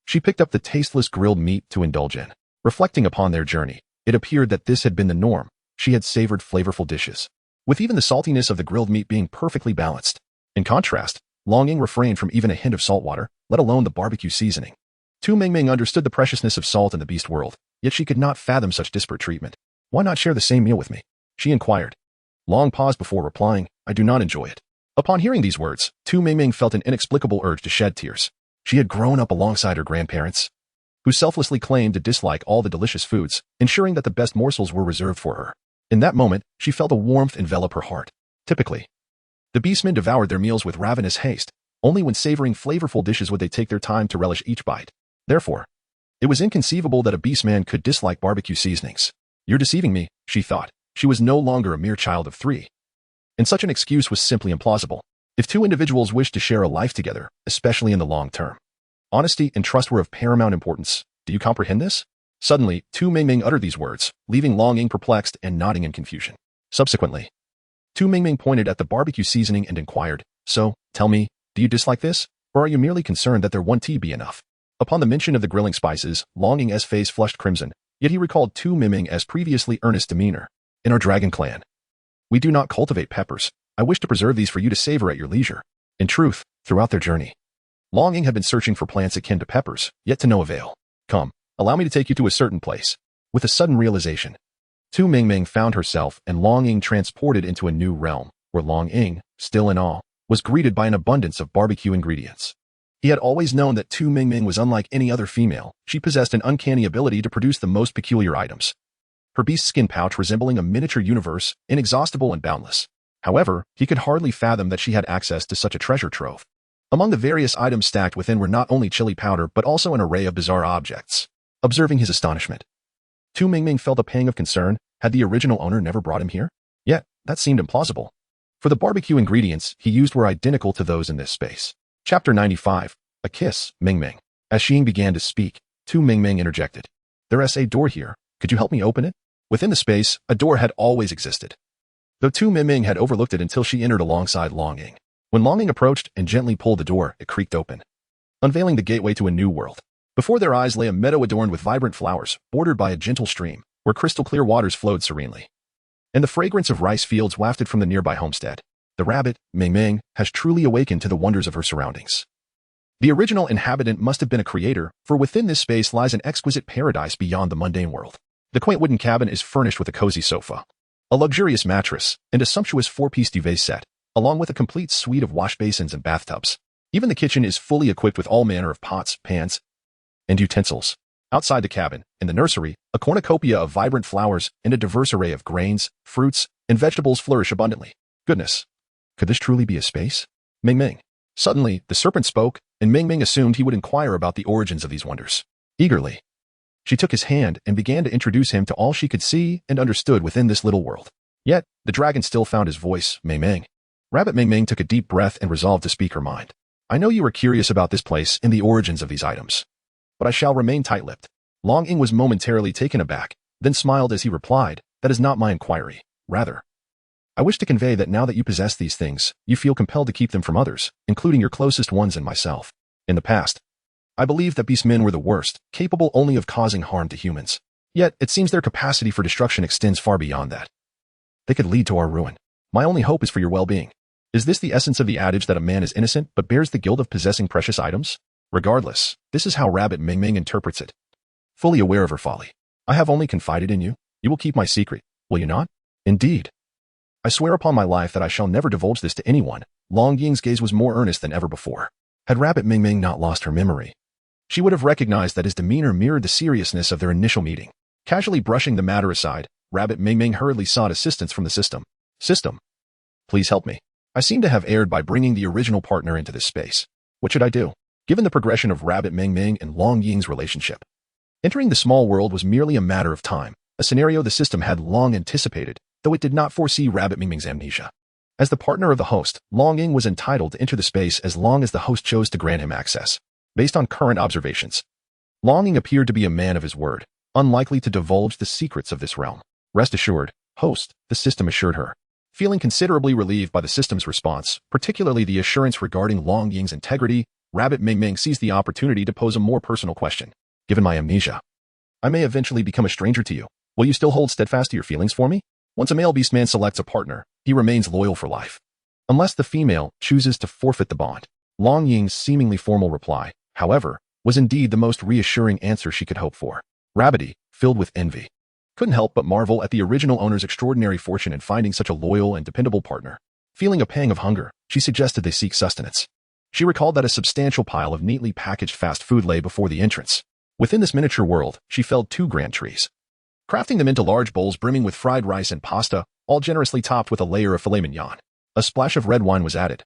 she picked up the tasteless grilled meat to indulge in. Reflecting upon their journey, it appeared that this had been the norm. She had savored flavorful dishes, with even the saltiness of the grilled meat being perfectly balanced. In contrast, Longing refrained from even a hint of salt water, let alone the barbecue seasoning. Tu Meiming understood the preciousness of salt in the beast world, yet she could not fathom such disparate treatment. Why not share the same meal with me? She inquired. Long paused before replying, I do not enjoy it. Upon hearing these words, Tu Meiming felt an inexplicable urge to shed tears. She had grown up alongside her grandparents, who selflessly claimed to dislike all the delicious foods, ensuring that the best morsels were reserved for her. In that moment, she felt a warmth envelop her heart. Typically, the beastmen devoured their meals with ravenous haste. Only when savoring flavorful dishes would they take their time to relish each bite. Therefore, it was inconceivable that a beastman could dislike barbecue seasonings. You're deceiving me, she thought. She was no longer a mere child of 3. And such an excuse was simply implausible. If 2 individuals wished to share a life together, especially in the long term, honesty and trust were of paramount importance. Do you comprehend this? Suddenly, Tu Meiming uttered these words, leaving Longing perplexed and nodding in confusion. Subsequently, Tu Meiming pointed at the barbecue seasoning and inquired, So, tell me, do you dislike this, or are you merely concerned that their 1 tea be enough? Upon the mention of the grilling spices, Longing's face flushed crimson, yet he recalled Tu Mingming's previously earnest demeanor. In our dragon clan, we do not cultivate peppers. I wish to preserve these for you to savor at your leisure. In truth, throughout their journey, Longing had been searching for plants akin to peppers, yet to no avail. Come, allow me to take you to a certain place. With a sudden realization, Tu Mingming found herself and Longing transported into a new realm, where Longing, still in awe, was greeted by an abundance of barbecue ingredients. He had always known that Tu Mingming was unlike any other female. She possessed an uncanny ability to produce the most peculiar items. Her beast skin pouch resembling a miniature universe, inexhaustible and boundless. However, he could hardly fathom that she had access to such a treasure trove. Among the various items stacked within were not only chili powder but also an array of bizarre objects. Observing his astonishment, Tu Mingming felt a pang of concern. Had the original owner never brought him here? Yet, that seemed implausible. For the barbecue ingredients he used were identical to those in this space. Chapter 95. A Kiss, Mingming. As Xing began to speak, Tu Mingming interjected. There's a door here. Could you help me open it? Within the space, a door had always existed, though Tu Mingming had overlooked it until she entered alongside Longing. When Longing approached and gently pulled the door, it creaked open, unveiling the gateway to a new world. Before their eyes lay a meadow adorned with vibrant flowers, bordered by a gentle stream, where crystal-clear waters flowed serenely. And the fragrance of rice fields wafted from the nearby homestead. The rabbit, Mingming, has truly awakened to the wonders of her surroundings. The original inhabitant must have been a creator, for within this space lies an exquisite paradise beyond the mundane world. The quaint wooden cabin is furnished with a cozy sofa, a luxurious mattress, and a sumptuous 4-piece duvet set, along with a complete suite of wash basins and bathtubs. Even the kitchen is fully equipped with all manner of pots, pans, and utensils. Outside the cabin, in the nursery, a cornucopia of vibrant flowers and a diverse array of grains, fruits, and vegetables flourish abundantly. Goodness, could this truly be a space? Mingming. Suddenly, the serpent spoke, and Mingming assumed he would inquire about the origins of these wonders. Eagerly, she took his hand and began to introduce him to all she could see and understood within this little world. Yet, the dragon still found his voice, Mingming. Rabbit Mingming took a deep breath and resolved to speak her mind. I know you are curious about this place and the origins of these items, but I shall remain tight-lipped. Longing was momentarily taken aback, then smiled as he replied, that is not my inquiry. Rather, I wish to convey that now that you possess these things, you feel compelled to keep them from others, including your closest ones and myself. In the past, I believed that beastmen were the worst, capable only of causing harm to humans. Yet, it seems their capacity for destruction extends far beyond that. They could lead to our ruin. My only hope is for your well-being. Is this the essence of the adage that a man is innocent but bears the guilt of possessing precious items? Regardless, this is how Rabbit Mingming interprets it. Fully aware of her folly, I have only confided in you. You will keep my secret, will you not? Indeed. I swear upon my life that I shall never divulge this to anyone. Longying's gaze was more earnest than ever before. Had Rabbit Mingming not lost her memory, she would have recognized that his demeanor mirrored the seriousness of their initial meeting. Casually brushing the matter aside, Rabbit Mingming hurriedly sought assistance from the system. System, please help me. I seem to have erred by bringing the original partner into this space. What should I do? Given the progression of Rabbit Mingming and Longying's relationship, entering the small world was merely a matter of time, a scenario the system had long anticipated, though it did not foresee Rabbit Mingming's amnesia. As the partner of the host, Longing was entitled to enter the space as long as the host chose to grant him access. Based on current observations, Longing appeared to be a man of his word, unlikely to divulge the secrets of this realm. Rest assured, host, the system assured her. Feeling considerably relieved by the system's response, particularly the assurance regarding Longying's integrity, Rabbit Mingming seized the opportunity to pose a more personal question. Given my amnesia, I may eventually become a stranger to you. Will you still hold steadfast to your feelings for me? Once a male beastman selects a partner, he remains loyal for life, unless the female chooses to forfeit the bond. Longying's seemingly formal reply, however, was indeed the most reassuring answer she could hope for. Rabbity, filled with envy, couldn't help but marvel at the original owner's extraordinary fortune in finding such a loyal and dependable partner. Feeling a pang of hunger, she suggested they seek sustenance. She recalled that a substantial pile of neatly packaged fast food lay before the entrance. Within this miniature world, she felled 2 grand trees, crafting them into large bowls brimming with fried rice and pasta, all generously topped with a layer of filet mignon. A splash of red wine was added,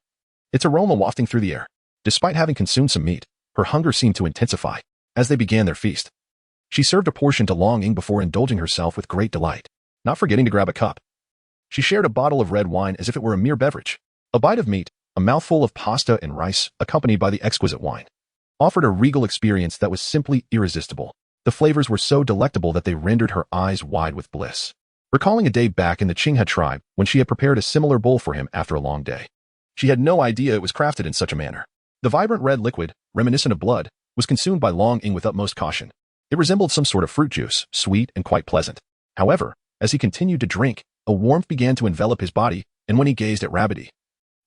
its aroma wafting through the air. Despite having consumed some meat, her hunger seemed to intensify. As they began their feast, she served a portion to Longing before indulging herself with great delight, not forgetting to grab a cup. She shared a bottle of red wine as if it were a mere beverage. A bite of meat, a mouthful of pasta and rice, accompanied by the exquisite wine, offered a regal experience that was simply irresistible. The flavors were so delectable that they rendered her eyes wide with bliss. Recalling a day back in the Qinghe tribe when she had prepared a similar bowl for him after a long day, she had no idea it was crafted in such a manner. The vibrant red liquid, reminiscent of blood, was consumed by Long Ying with utmost caution. It resembled some sort of fruit juice, sweet and quite pleasant. However, as he continued to drink, a warmth began to envelop his body, and when he gazed at Rabbity,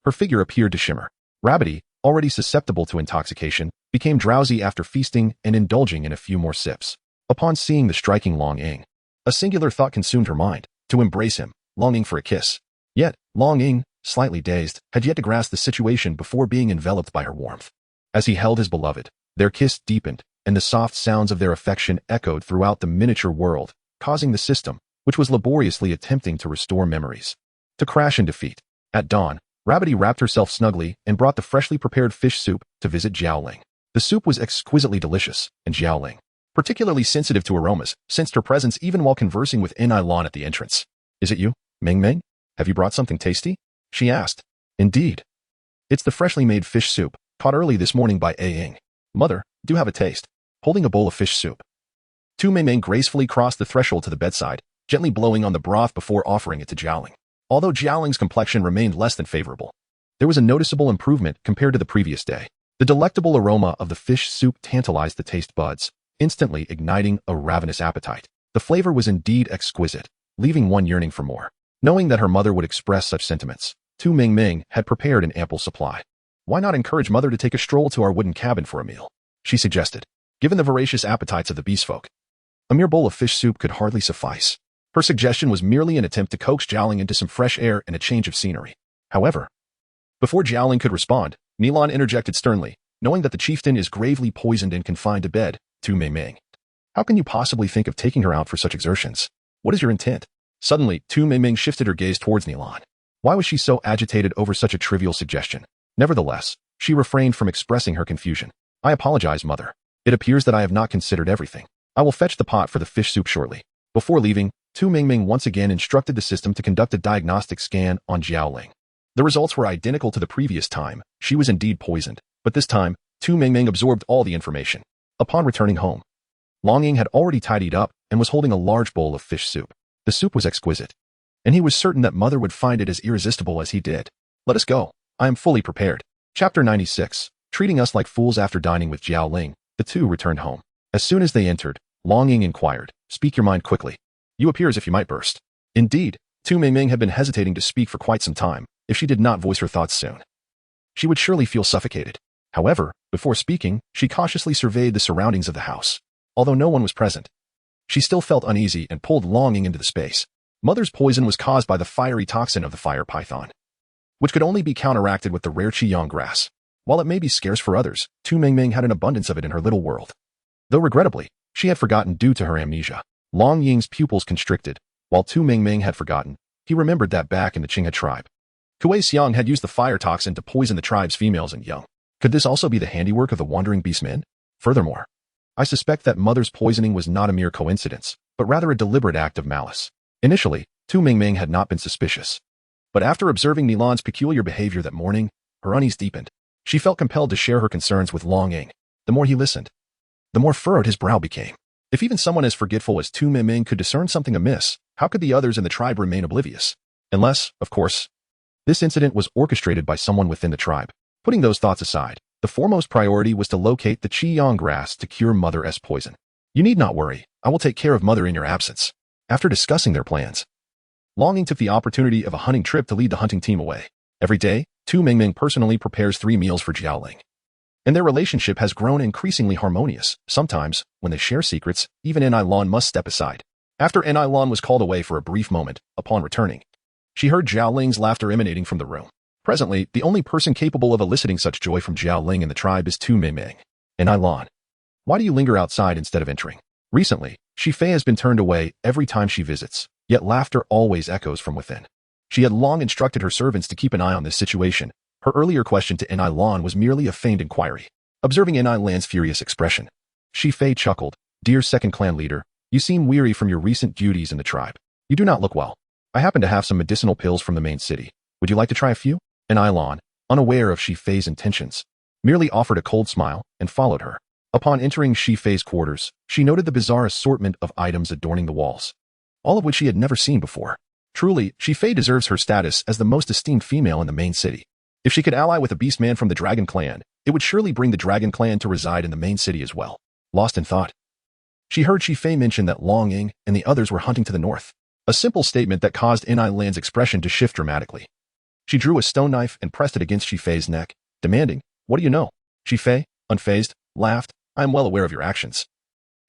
her figure appeared to shimmer. Rabbity, already susceptible to intoxication, became drowsy after feasting and indulging in a few more sips. Upon seeing the striking Long Ying, a singular thought consumed her mind, to embrace him, longing for a kiss. Yet, Long Ying, slightly dazed, had yet to grasp the situation before being enveloped by her warmth. As he held his beloved, their kiss deepened, and the soft sounds of their affection echoed throughout the miniature world, causing the system, which was laboriously attempting to restore memories, to crash in defeat. At dawn, Rabbity wrapped herself snugly and brought the freshly prepared fish soup to visit Xiaoling. The soup was exquisitely delicious, and Xiaoling, particularly sensitive to aromas, sensed her presence even while conversing with Enai at the entrance. "Is it you, Meng Meng? Have you brought something tasty?" she asked. "Indeed. It's the freshly made fish soup, caught early this morning by A Ying. Mother, do have a taste." Holding a bowl of fish soup, Tu Meng Meng gracefully crossed the threshold to the bedside, gently blowing on the broth before offering it to Xiaoling. Although Xiaoling's complexion remained less than favorable, there was a noticeable improvement compared to the previous day. The delectable aroma of the fish soup tantalized the taste buds, instantly igniting a ravenous appetite. The flavor was indeed exquisite, leaving one yearning for more. Knowing that her mother would express such sentiments, Tu Meng Meng had prepared an ample supply. "Why not encourage Mother to take a stroll to our wooden cabin for a meal?" she suggested. Given the voracious appetites of the beast folk, a mere bowl of fish soup could hardly suffice. Her suggestion was merely an attempt to coax Xiaoling into some fresh air and a change of scenery. However, before Xiaoling could respond, Nilan interjected sternly, "Knowing that the chieftain is gravely poisoned and confined to bed, Tu Meng Meng, how can you possibly think of taking her out for such exertions? What is your intent?" Suddenly, Tu Meng Meng shifted her gaze towards Nilan. Why was she so agitated over such a trivial suggestion? Nevertheless, she refrained from expressing her confusion. "I apologize, Mother. It appears that I have not considered everything. I will fetch the pot for the fish soup shortly." Before leaving, Tu Meng Meng once again instructed the system to conduct a diagnostic scan on Xiaoling. The results were identical to the previous time. She was indeed poisoned, but this time, Tu Meng Meng absorbed all the information. Upon returning home, Long Ying had already tidied up and was holding a large bowl of fish soup. The soup was exquisite, and he was certain that Mother would find it as irresistible as he did. "Let us go. I am fully prepared." Chapter 96. Treating us like fools. After dining with Xiaoling, the two returned home. As soon as they entered, Long Ying inquired, "Speak your mind quickly. You appear as if you might burst." Indeed, Tu Meng Meng had been hesitating to speak for quite some time. If she did not voice her thoughts soon, she would surely feel suffocated. However, before speaking, she cautiously surveyed the surroundings of the house. Although no one was present, she still felt uneasy and pulled Long Ying into the space. Mother's poison was caused by the fiery toxin of the fire python, which could only be counteracted with the rare Qiyang grass. While it may be scarce for others, Tu Meng Meng had an abundance of it in her little world. Though regrettably, she had forgotten due to her amnesia. Long Ying's pupils constricted. While Tu Meng Meng had forgotten, he remembered that back in the Qinghe tribe, Kuei Xiang had used the fire toxin to poison the tribe's females and young. Could this also be the handiwork of the wandering beastmen? Furthermore, I suspect that Mother's poisoning was not a mere coincidence, but rather a deliberate act of malice. Initially, Tu Meng Meng had not been suspicious. But after observing Nilan's peculiar behavior that morning, her unease deepened. She felt compelled to share her concerns with Long Ying. The more he listened, the more furrowed his brow became. If even someone as forgetful as Tu Meng Meng could discern something amiss, how could the others in the tribe remain oblivious? Unless, of course, this incident was orchestrated by someone within the tribe. Putting those thoughts aside, the foremost priority was to locate the Qiyang grass to cure Mother's poison. "You need not worry. I will take care of Mother in your absence." After discussing their plans, Long Ying took the opportunity of a hunting trip to lead the hunting team away. Every day, Tu Meng Meng personally prepares 3 meals for Xiaoling, and their relationship has grown increasingly harmonious. Sometimes, when they share secrets, even Enai must step aside. After Enai was called away for a brief moment, upon returning, she heard Xiaoling's laughter emanating from the room. Presently, the only person capable of eliciting such joy from Xiaoling in the tribe is Tu Meng Meng. "Enai, why do you linger outside instead of entering?" Recently, Shifei has been turned away every time she visits, yet laughter always echoes from within. She had long instructed her servants to keep an eye on this situation. Her earlier question to Enai was merely a feigned inquiry. Observing Enai furious expression, Shifei chuckled. "Dear second clan leader, you seem weary from your recent duties in the tribe. You do not look well. I happen to have some medicinal pills from the main city. Would you like to try a few?" Enai, unaware of Shifei's intentions, merely offered a cold smile and followed her. Upon entering Shifei's quarters, she noted the bizarre assortment of items adorning the walls, all of which she had never seen before. Truly, Shifei deserves her status as the most esteemed female in the main city. If she could ally with a beast man from the Dragon Clan, it would surely bring the Dragon Clan to reside in the main city as well. Lost in thought, she heard Shi Fei mention that Long Ying and the others were hunting to the north. A simple statement that caused Ni Lan's expression to shift dramatically. She drew a stone knife and pressed it against Shi Fei's neck, demanding, "What do you know?" Shi Fei, unfazed, laughed, "I am well aware of your actions.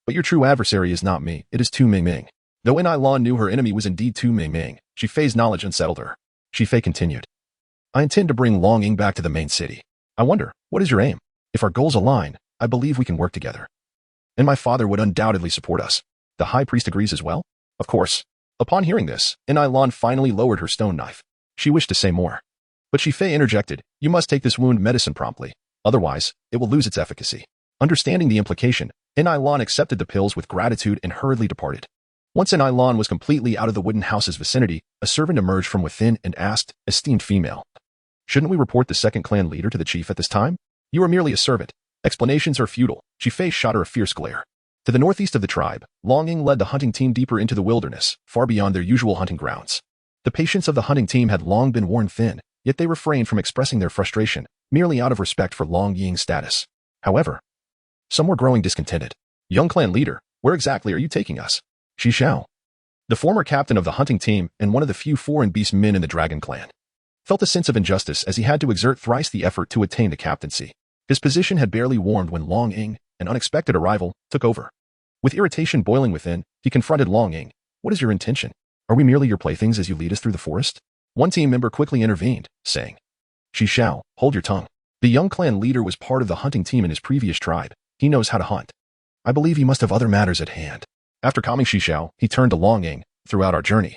But your true adversary is not me, it is Tu Mingming." Though Ni Lan knew her enemy was indeed Tu Mingming, Shi Fei's knowledge unsettled her. Shi Fei continued, "I intend to bring Long Ying back to the main city. I wonder, what is your aim? If our goals align, I believe we can work together. And my father would undoubtedly support us." The high priest agrees as well? Of course. Upon hearing this, Ni Lan finally lowered her stone knife. She wished to say more. But Shi Fei interjected, "You must take this wound medicine promptly. Otherwise, it will lose its efficacy." Understanding the implication, Ni Lan accepted the pills with gratitude and hurriedly departed. Once Ni Lan was completely out of the wooden house's vicinity, a servant emerged from within and asked, "Esteemed female, shouldn't we report the second clan leader to the chief at this time? You are merely a servant. Explanations are futile." Shi Fei shot her a fierce glare. To the northeast of the tribe, Long Ying led the hunting team deeper into the wilderness, far beyond their usual hunting grounds. The patience of the hunting team had long been worn thin, yet they refrained from expressing their frustration, merely out of respect for Long Ying's status. However, some were growing discontented. "Young clan leader, where exactly are you taking us?" Shi Xiao, the former captain of the hunting team and one of the few foreign beast men in the Dragon Clan, felt a sense of injustice as he had to exert thrice the effort to attain the captaincy. His position had barely warmed when Long Ying, an unexpected arrival, took over. With irritation boiling within, he confronted Long Ying. "What is your intention? Are we merely your playthings as you lead us through the forest?" One team member quickly intervened, saying, "Shi Xiao, hold your tongue. The young clan leader was part of the hunting team in his previous tribe. He knows how to hunt. I believe he must have other matters at hand." After calming Shi Xiao, he turned to Long Ying. "Throughout our journey,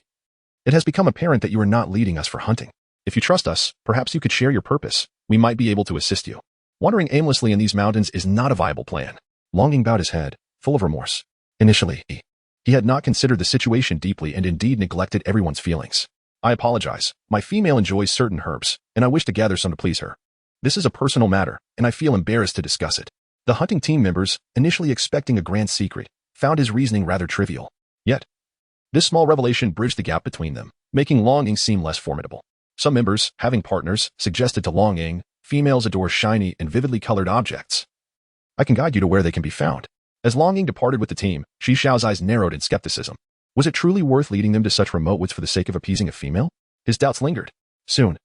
it has become apparent that you are not leading us for hunting. If you trust us, perhaps you could share your purpose. We might be able to assist you. Wandering aimlessly in these mountains is not a viable plan." Long Ying bowed his head, full of remorse. Initially, he had not considered the situation deeply and indeed neglected everyone's feelings. "I apologize. My female enjoys certain herbs, and I wish to gather some to please her. This is a personal matter, and I feel embarrassed to discuss it." The hunting team members, initially expecting a grand secret, found his reasoning rather trivial. Yet, this small revelation bridged the gap between them, making Long Ying seem less formidable. Some members, having partners, suggested to Long Ying, "Females adore shiny and vividly colored objects. I can guide you to where they can be found." As Long Ying departed with the team, Shi Xiao's eyes narrowed in skepticism. Was it truly worth leading them to such remote woods for the sake of appeasing a female? His doubts lingered. Soon,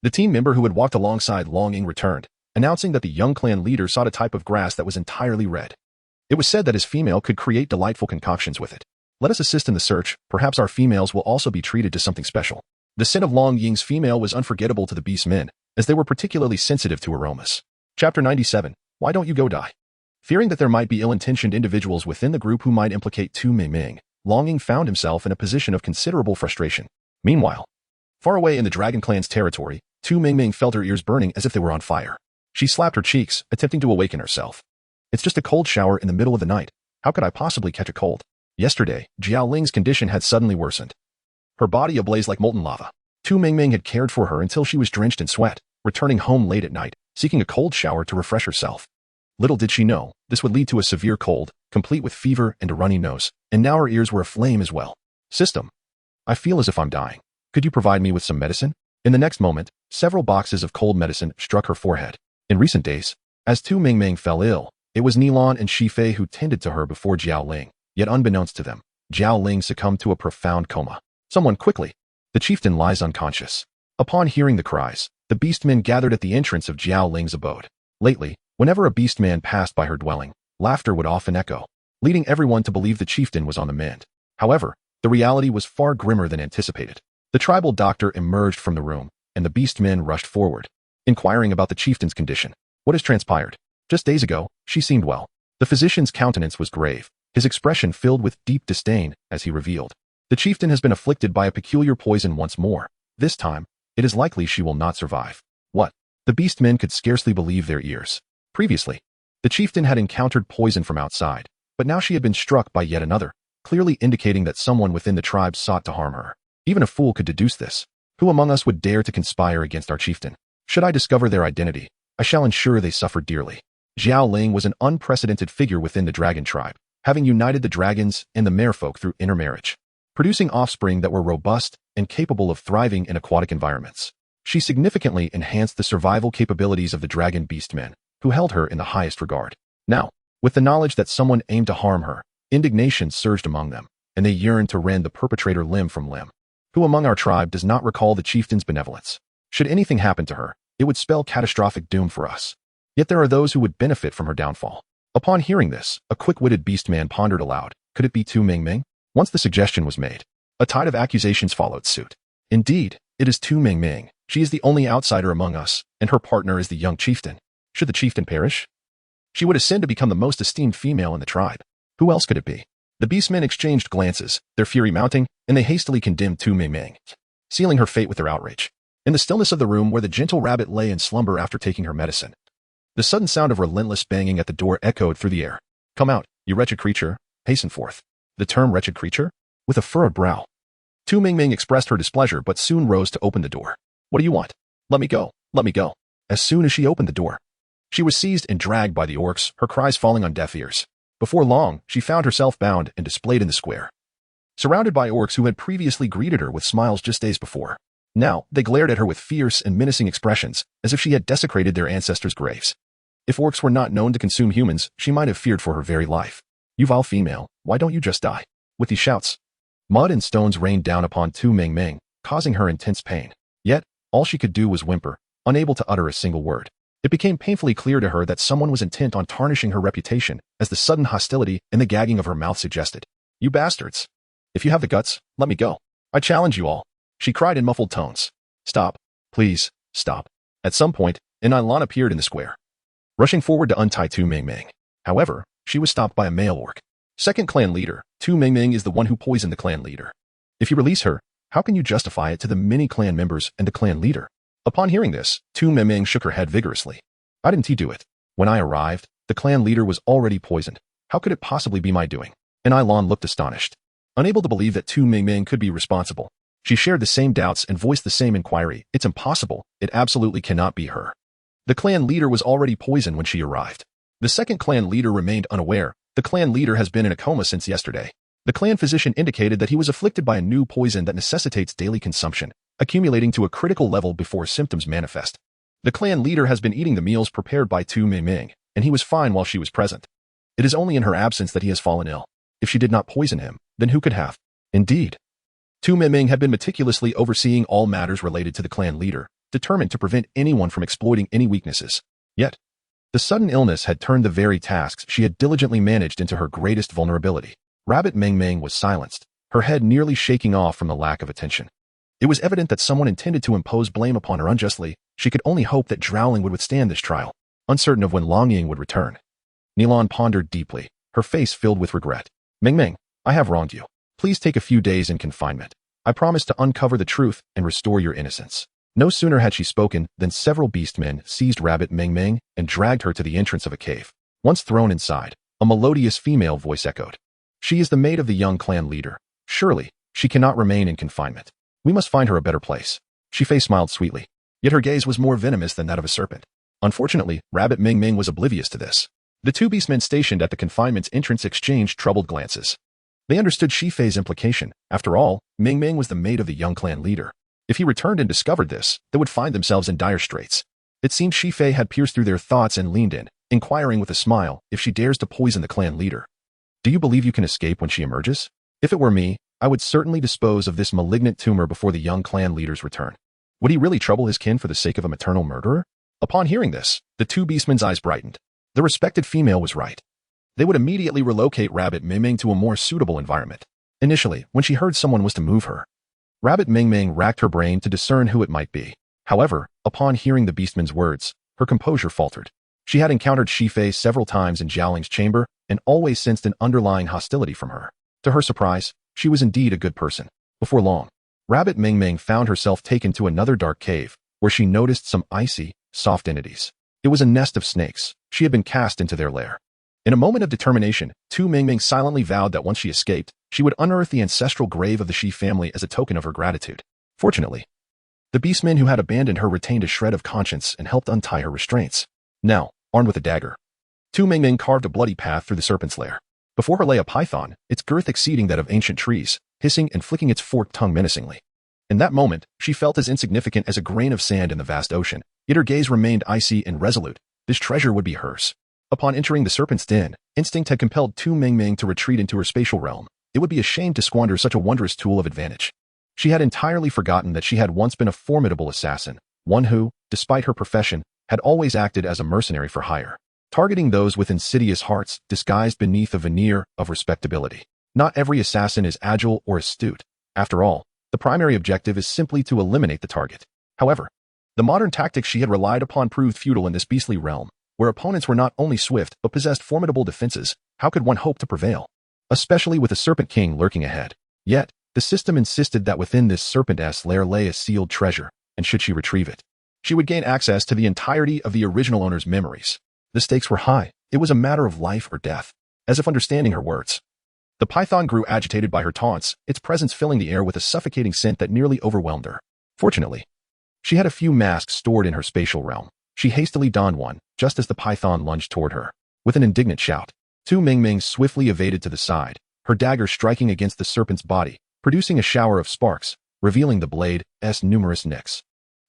the team member who had walked alongside Long Ying returned, announcing that the young clan leader sought a type of grass that was entirely red. It was said that his female could create delightful concoctions with it. "Let us assist in the search. Perhaps our females will also be treated to something special." The scent of Long Ying's female was unforgettable to the beast men, as they were particularly sensitive to aromas. Chapter 97. Why don't you go die? Fearing that there might be ill-intentioned individuals within the group who might implicate Tu Mingming, Long Ying found himself in a position of considerable frustration. Meanwhile, far away in the Dragon Clan's territory, Tu Mingming felt her ears burning as if they were on fire. She slapped her cheeks, attempting to awaken herself. "It's just a cold shower in the middle of the night. How could I possibly catch a cold?" Yesterday, Jiao Ling's condition had suddenly worsened. Her body ablaze like molten lava. Tu Mingming had cared for her until she was drenched in sweat, returning home late at night, seeking a cold shower to refresh herself. Little did she know, this would lead to a severe cold, complete with fever and a runny nose, and now her ears were aflame as well. "System, I feel as if I'm dying. Could you provide me with some medicine?" In the next moment, several boxes of cold medicine struck her forehead. In recent days, as Tu Mingming fell ill, it was Nilan and Shi Fei who tended to her before Jiao Ling, yet unbeknownst to them, Jiao Ling succumbed to a profound coma. "Someone quickly! The chieftain lies unconscious." Upon hearing the cries, the beastmen gathered at the entrance of Jiao Ling's abode. Lately, whenever a beastman passed by her dwelling, laughter would often echo, leading everyone to believe the chieftain was on the mend. However, the reality was far grimmer than anticipated. The tribal doctor emerged from the room, and the beastmen rushed forward, inquiring about the chieftain's condition. "What has transpired?" Just days ago, she seemed well. The physician's countenance was grave, his expression filled with deep disdain as he revealed, "The chieftain has been afflicted by a peculiar poison once more. This time, it is likely she will not survive." What? The beastmen could scarcely believe their ears. Previously, the chieftain had encountered poison from outside, but now she had been struck by yet another, clearly indicating that someone within the tribe sought to harm her. Even a fool could deduce this. Who among us would dare to conspire against our chieftain? Should I discover their identity, I shall ensure they suffer dearly. Jiao Ling was an unprecedented figure within the dragon tribe, having united the dragons and the merfolk through intermarriage, producing offspring that were robust and capable of thriving in aquatic environments. She significantly enhanced the survival capabilities of the dragon beastmen, who held her in the highest regard. Now, with the knowledge that someone aimed to harm her, indignation surged among them, and they yearned to rend the perpetrator limb from limb. Who among our tribe does not recall the chieftain's benevolence? Should anything happen to her, it would spell catastrophic doom for us. Yet there are those who would benefit from her downfall. Upon hearing this, a quick-witted beastman pondered aloud, could it be Tu Mingming? Once the suggestion was made, a tide of accusations followed suit. Indeed, it is Tu Mingming. She is the only outsider among us, and her partner is the young chieftain. Should the chieftain perish, she would ascend to become the most esteemed female in the tribe. Who else could it be? The beastmen exchanged glances, their fury mounting, and they hastily condemned Tu Mingming, sealing her fate with their outrage. In the stillness of the room where the gentle rabbit lay in slumber after taking her medicine, the sudden sound of relentless banging at the door echoed through the air. Come out, you wretched creature, hasten forth. The term wretched creature? With a furrowed brow, Tu Mingming expressed her displeasure but soon rose to open the door. What do you want? Let me go, let me go. As soon as she opened the door, she was seized and dragged by the orcs, her cries falling on deaf ears. Before long, she found herself bound and displayed in the square, surrounded by orcs who had previously greeted her with smiles just days before. Now, they glared at her with fierce and menacing expressions, as if she had desecrated their ancestors' graves. If orcs were not known to consume humans, she might have feared for her very life. You vile female, why don't you just die? With these shouts, mud and stones rained down upon Tu Mingming, causing her intense pain. Yet, all she could do was whimper, unable to utter a single word. It became painfully clear to her that someone was intent on tarnishing her reputation, as the sudden hostility and the gagging of her mouth suggested. You bastards! If you have the guts, let me go. I challenge you all, she cried in muffled tones. Stop. Please, stop. At some point, an Elan appeared in the square, rushing forward to untie Tu Mingming. However, she was stopped by a male orc. Second clan leader, Tu Mingming is the one who poisoned the clan leader. If you release her, how can you justify it to the many clan members and the clan leader? Upon hearing this, Tu Mingming shook her head vigorously. Why didn't he do it? When I arrived, the clan leader was already poisoned. How could it possibly be my doing? And Elan looked astonished. Unable to believe that Tu Mingming could be responsible, she shared the same doubts and voiced the same inquiry. It's impossible. It absolutely cannot be her. The clan leader was already poisoned when she arrived. The second clan leader remained unaware. The clan leader has been in a coma since yesterday. The clan physician indicated that he was afflicted by a new poison that necessitates daily consumption, accumulating to a critical level before symptoms manifest. The clan leader has been eating the meals prepared by Tu Mingming, and he was fine while she was present. It is only in her absence that he has fallen ill. If she did not poison him, then who could have? Indeed, Tu Mingming had been meticulously overseeing all matters related to the clan leader, determined to prevent anyone from exploiting any weaknesses. Yet, the sudden illness had turned the very tasks she had diligently managed into her greatest vulnerability. Rabbit Mingming was silenced, her head nearly shaking off from the lack of attention. It was evident that someone intended to impose blame upon her unjustly. She could only hope that Drowling would withstand this trial, uncertain of when Longying would return. Nilan pondered deeply, her face filled with regret. Mingming, I have wronged you. Please take a few days in confinement. I promise to uncover the truth and restore your innocence. No sooner had she spoken than several beastmen seized Rabbit Mingming and dragged her to the entrance of a cave. Once thrown inside, a melodious female voice echoed. She is the maid of the young clan leader. Surely, she cannot remain in confinement. We must find her a better place. She face smiled sweetly, yet her gaze was more venomous than that of a serpent. Unfortunately, Rabbit Mingming was oblivious to this. The two beastmen stationed at the confinement's entrance exchanged troubled glances. They understood Shifei's implication. After all, Mingming was the maid of the young clan leader. If he returned and discovered this, they would find themselves in dire straits. It seemed Shifei had pierced through their thoughts and leaned in, inquiring with a smile if she dares to poison the clan leader. Do you believe you can escape when she emerges? If it were me, I would certainly dispose of this malignant tumor before the young clan leader's return. Would he really trouble his kin for the sake of a maternal murderer? Upon hearing this, the two beastmen's eyes brightened. The respected female was right. They would immediately relocate Rabbit Mingming to a more suitable environment. Initially, when she heard someone was to move her, Rabbit Mingming racked her brain to discern who it might be. However, upon hearing the beastman's words, her composure faltered. She had encountered Shifei several times in Jiaoling's chamber and always sensed an underlying hostility from her. To her surprise, she was indeed a good person. Before long, Rabbit Mingming found herself taken to another dark cave, where she noticed some icy, soft entities. It was a nest of snakes. She had been cast into their lair. In a moment of determination, Tu Mingming silently vowed that once she escaped, she would unearth the ancestral grave of the Shi family as a token of her gratitude. Fortunately, the beastmen who had abandoned her retained a shred of conscience and helped untie her restraints. Now, armed with a dagger, Tu Mingming carved a bloody path through the serpent's lair. Before her lay a python, its girth exceeding that of ancient trees, hissing and flicking its forked tongue menacingly. In that moment, she felt as insignificant as a grain of sand in the vast ocean, yet her gaze remained icy and resolute. This treasure would be hers. Upon entering the serpent's den, instinct had compelled Tu Mingming to retreat into her spatial realm. It would be a shame to squander such a wondrous tool of advantage. She had entirely forgotten that she had once been a formidable assassin, one who, despite her profession, had always acted as a mercenary for hire, targeting those with insidious hearts disguised beneath a veneer of respectability. Not every assassin is agile or astute. After all, the primary objective is simply to eliminate the target. However, the modern tactics she had relied upon proved futile in this beastly realm, where opponents were not only swift but possessed formidable defenses. How could one hope to prevail? Especially with the Serpent King lurking ahead. Yet, the system insisted that within this serpent's lair lay a sealed treasure, and should she retrieve it, she would gain access to the entirety of the original owner's memories. The stakes were high. It was a matter of life or death. As if understanding her words, the python grew agitated by her taunts, its presence filling the air with a suffocating scent that nearly overwhelmed her. Fortunately, she had a few masks stored in her spatial realm. She hastily donned one, just as the python lunged toward her. With an indignant shout, Tu Mingming swiftly evaded to the side, her dagger striking against the serpent's body, producing a shower of sparks, revealing the blade's numerous nicks.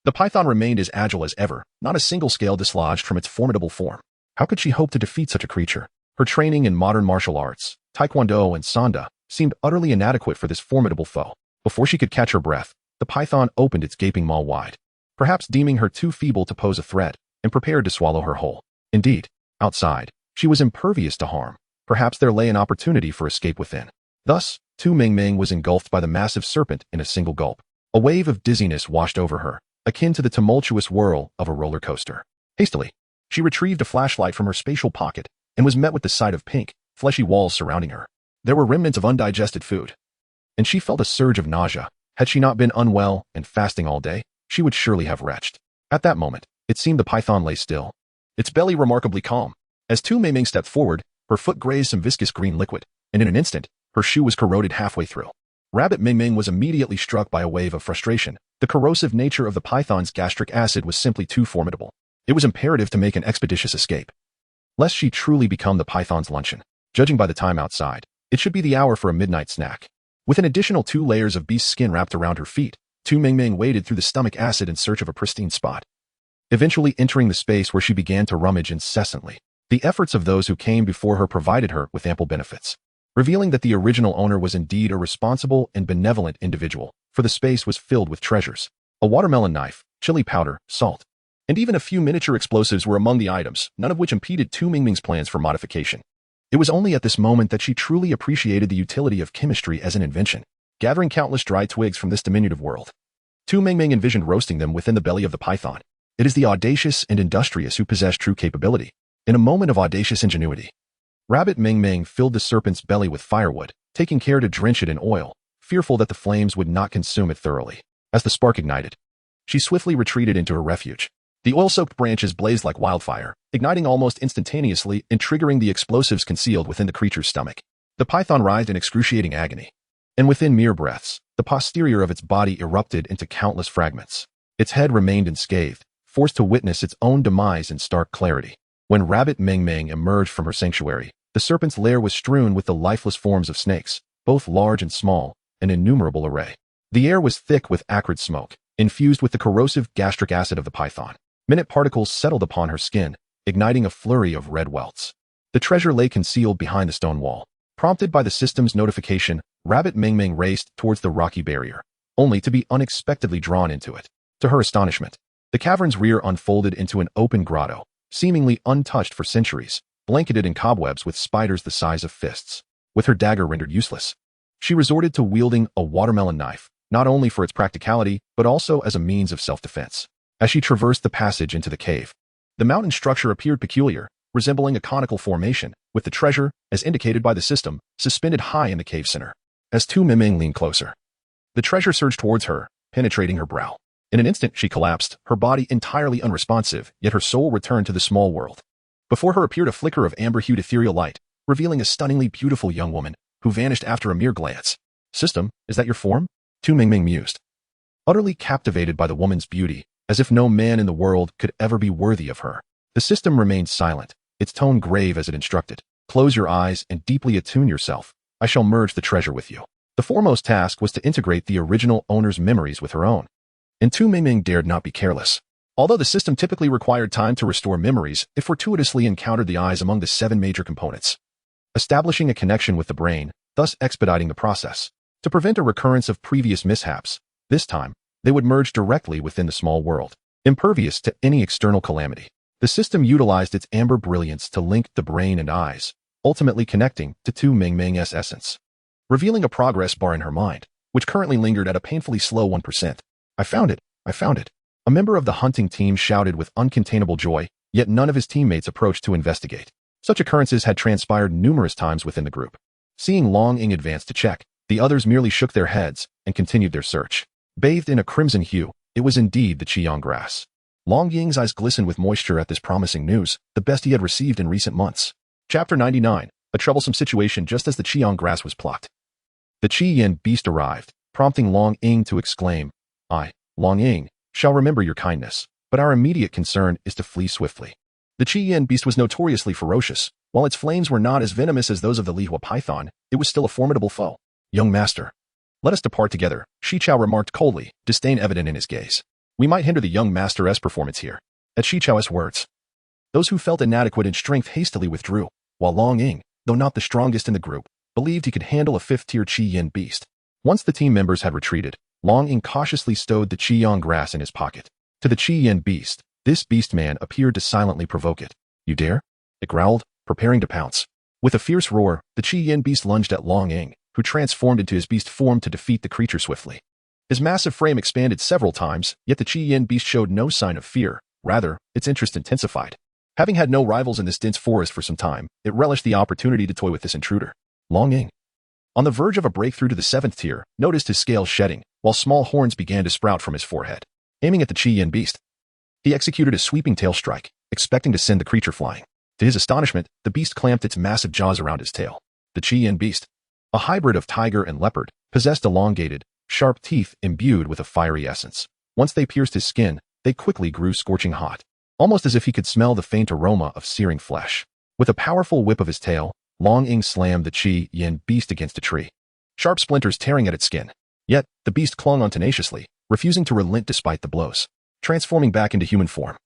The python remained as agile as ever, not a single scale dislodged from its formidable form. How could she hope to defeat such a creature? Her training in modern martial arts, taekwondo and sanda, seemed utterly inadequate for this formidable foe. Before she could catch her breath, the python opened its gaping maw wide, perhaps deeming her too feeble to pose a threat, and prepared to swallow her whole. Indeed, outside, she was impervious to harm. Perhaps there lay an opportunity for escape within. Thus, Tu Mingming was engulfed by the massive serpent in a single gulp. A wave of dizziness washed over her, akin to the tumultuous whirl of a roller coaster. Hastily, she retrieved a flashlight from her spatial pocket and was met with the sight of pink, fleshy walls surrounding her. There were remnants of undigested food, and she felt a surge of nausea. Had she not been unwell and fasting all day, she would surely have retched. At that moment, it seemed the python lay still, its belly remarkably calm. As Tu Mingming stepped forward, her foot grazed some viscous green liquid, and in an instant, her shoe was corroded halfway through. Rabbit Mingming was immediately struck by a wave of frustration. The corrosive nature of the python's gastric acid was simply too formidable. It was imperative to make an expeditious escape, lest she truly become the python's luncheon. Judging by the time outside, it should be the hour for a midnight snack. With an additional 2 layers of beast skin wrapped around her feet, Tu Mingming waded through the stomach acid in search of a pristine spot, eventually entering the space where she began to rummage incessantly. The efforts of those who came before her provided her with ample benefits, revealing that the original owner was indeed a responsible and benevolent individual, for the space was filled with treasures. A watermelon knife, chili powder, salt, and even a few miniature explosives were among the items, none of which impeded Tu Mingming's plans for modification. It was only at this moment that she truly appreciated the utility of chemistry as an invention. Gathering countless dry twigs from this diminutive world, Tu Mingming envisioned roasting them within the belly of the python. It is the audacious and industrious who possess true capability. In a moment of audacious ingenuity, Rabbit Mingming filled the serpent's belly with firewood, taking care to drench it in oil, fearful that the flames would not consume it thoroughly. As the spark ignited, she swiftly retreated into her refuge. The oil-soaked branches blazed like wildfire, igniting almost instantaneously and triggering the explosives concealed within the creature's stomach. The python writhed in excruciating agony, and within mere breaths, the posterior of its body erupted into countless fragments. Its head remained unscathed, forced to witness its own demise in stark clarity. When Rabbit Mingming emerged from her sanctuary, the serpent's lair was strewn with the lifeless forms of snakes, both large and small, an innumerable array. The air was thick with acrid smoke, infused with the corrosive gastric acid of the python. Minute particles settled upon her skin, igniting a flurry of red welts. The treasure lay concealed behind the stone wall. Prompted by the system's notification, Rabbit Mingming raced towards the rocky barrier, only to be unexpectedly drawn into it. To her astonishment, the cavern's rear unfolded into an open grotto, seemingly untouched for centuries, blanketed in cobwebs with spiders the size of fists. With her dagger rendered useless, she resorted to wielding a watermelon knife, not only for its practicality, but also as a means of self-defense. As she traversed the passage into the cave, the mountain structure appeared peculiar, resembling a conical formation, with the treasure, as indicated by the system, suspended high in the cave center. As Tu Mingming leaned closer, the treasure surged towards her, penetrating her brow. In an instant she collapsed, her body entirely unresponsive, yet her soul returned to the small world. Before her appeared a flicker of amber-hued ethereal light, revealing a stunningly beautiful young woman, who vanished after a mere glance. System, is that your form? Tu Mingming mused, utterly captivated by the woman's beauty, as if no man in the world could ever be worthy of her. The system remained silent, its tone grave as it instructed. Close your eyes and deeply attune yourself. I shall merge the treasure with you. The foremost task was to integrate the original owner's memories with her own. And Tu Mingming dared not be careless. Although the system typically required time to restore memories, it fortuitously encountered the eyes among the 7 major components, establishing a connection with the brain, thus expediting the process. To prevent a recurrence of previous mishaps, this time, they would merge directly within the small world, impervious to any external calamity. The system utilized its amber brilliance to link the brain and eyes, ultimately connecting to Tu Mingming's essence, revealing a progress bar in her mind, which currently lingered at a painfully slow 1%. I found it! I found it! A member of the hunting team shouted with uncontainable joy, yet none of his teammates approached to investigate. Such occurrences had transpired numerous times within the group. Seeing Long Ying advance to check, the others merely shook their heads and continued their search. Bathed in a crimson hue, it was indeed the Qiyang grass. Long Ying's eyes glistened with moisture at this promising news, the best he had received in recent months. Chapter 99, a troublesome situation just as the Qiyang grass was plucked. The Qi Yin beast arrived, prompting Long Ying to exclaim, I, Long Ying, shall remember your kindness, but our immediate concern is to flee swiftly. The Qi Yin beast was notoriously ferocious. While its flames were not as venomous as those of the Lihua python, it was still a formidable foe. Young master, let us depart together, Shi Chao remarked coldly, disdain evident in his gaze. We might hinder the young master's performance here. At Shi Chao's words, those who felt inadequate in strength hastily withdrew, while Long Ying, though not the strongest in the group, believed he could handle a 5th-tier Qi Yin beast. Once the team members had retreated, Long Ying cautiously stowed the Qiyang grass in his pocket. To the Qi Yin beast, this beast man appeared to silently provoke it. You dare? It growled, preparing to pounce. With a fierce roar, the Qi Yin beast lunged at Long Ying, who transformed into his beast form to defeat the creature swiftly. His massive frame expanded several times, yet the Qi Yin beast showed no sign of fear. Rather, its interest intensified. Having had no rivals in this dense forest for some time, it relished the opportunity to toy with this intruder. Long Ying, on the verge of a breakthrough to the 7th tier, noticed his scales shedding, while small horns began to sprout from his forehead. Aiming at the Qi Yin beast, he executed a sweeping tail strike, expecting to send the creature flying. To his astonishment, the beast clamped its massive jaws around his tail. The Qi Yin beast, a hybrid of tiger and leopard, possessed elongated, sharp teeth imbued with a fiery essence. Once they pierced his skin, they quickly grew scorching hot, almost as if he could smell the faint aroma of searing flesh. With a powerful whip of his tail, Long Ying slammed the Qi Yin beast against a tree, sharp splinters tearing at its skin. Yet, the beast clung on tenaciously, refusing to relent despite the blows. Transforming back into human form,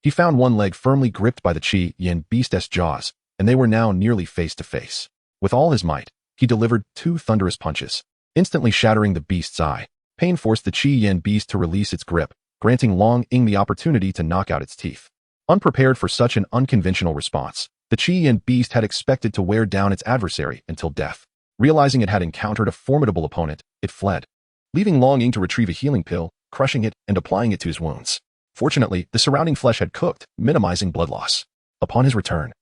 he found one leg firmly gripped by the Qi Yin beast's jaws, and they were now nearly face to face. With all his might, he delivered 2 thunderous punches, instantly shattering the beast's eye. Pain forced the Qi Yin beast to release its grip, granting Long Ying the opportunity to knock out its teeth. Unprepared for such an unconventional response, the Qi Yin beast had expected to wear down its adversary until death. Realizing it had encountered a formidable opponent, it fled, leaving Long Ying to retrieve a healing pill, crushing it and applying it to his wounds. Fortunately, the surrounding flesh had cooked, minimizing blood loss. Upon his return,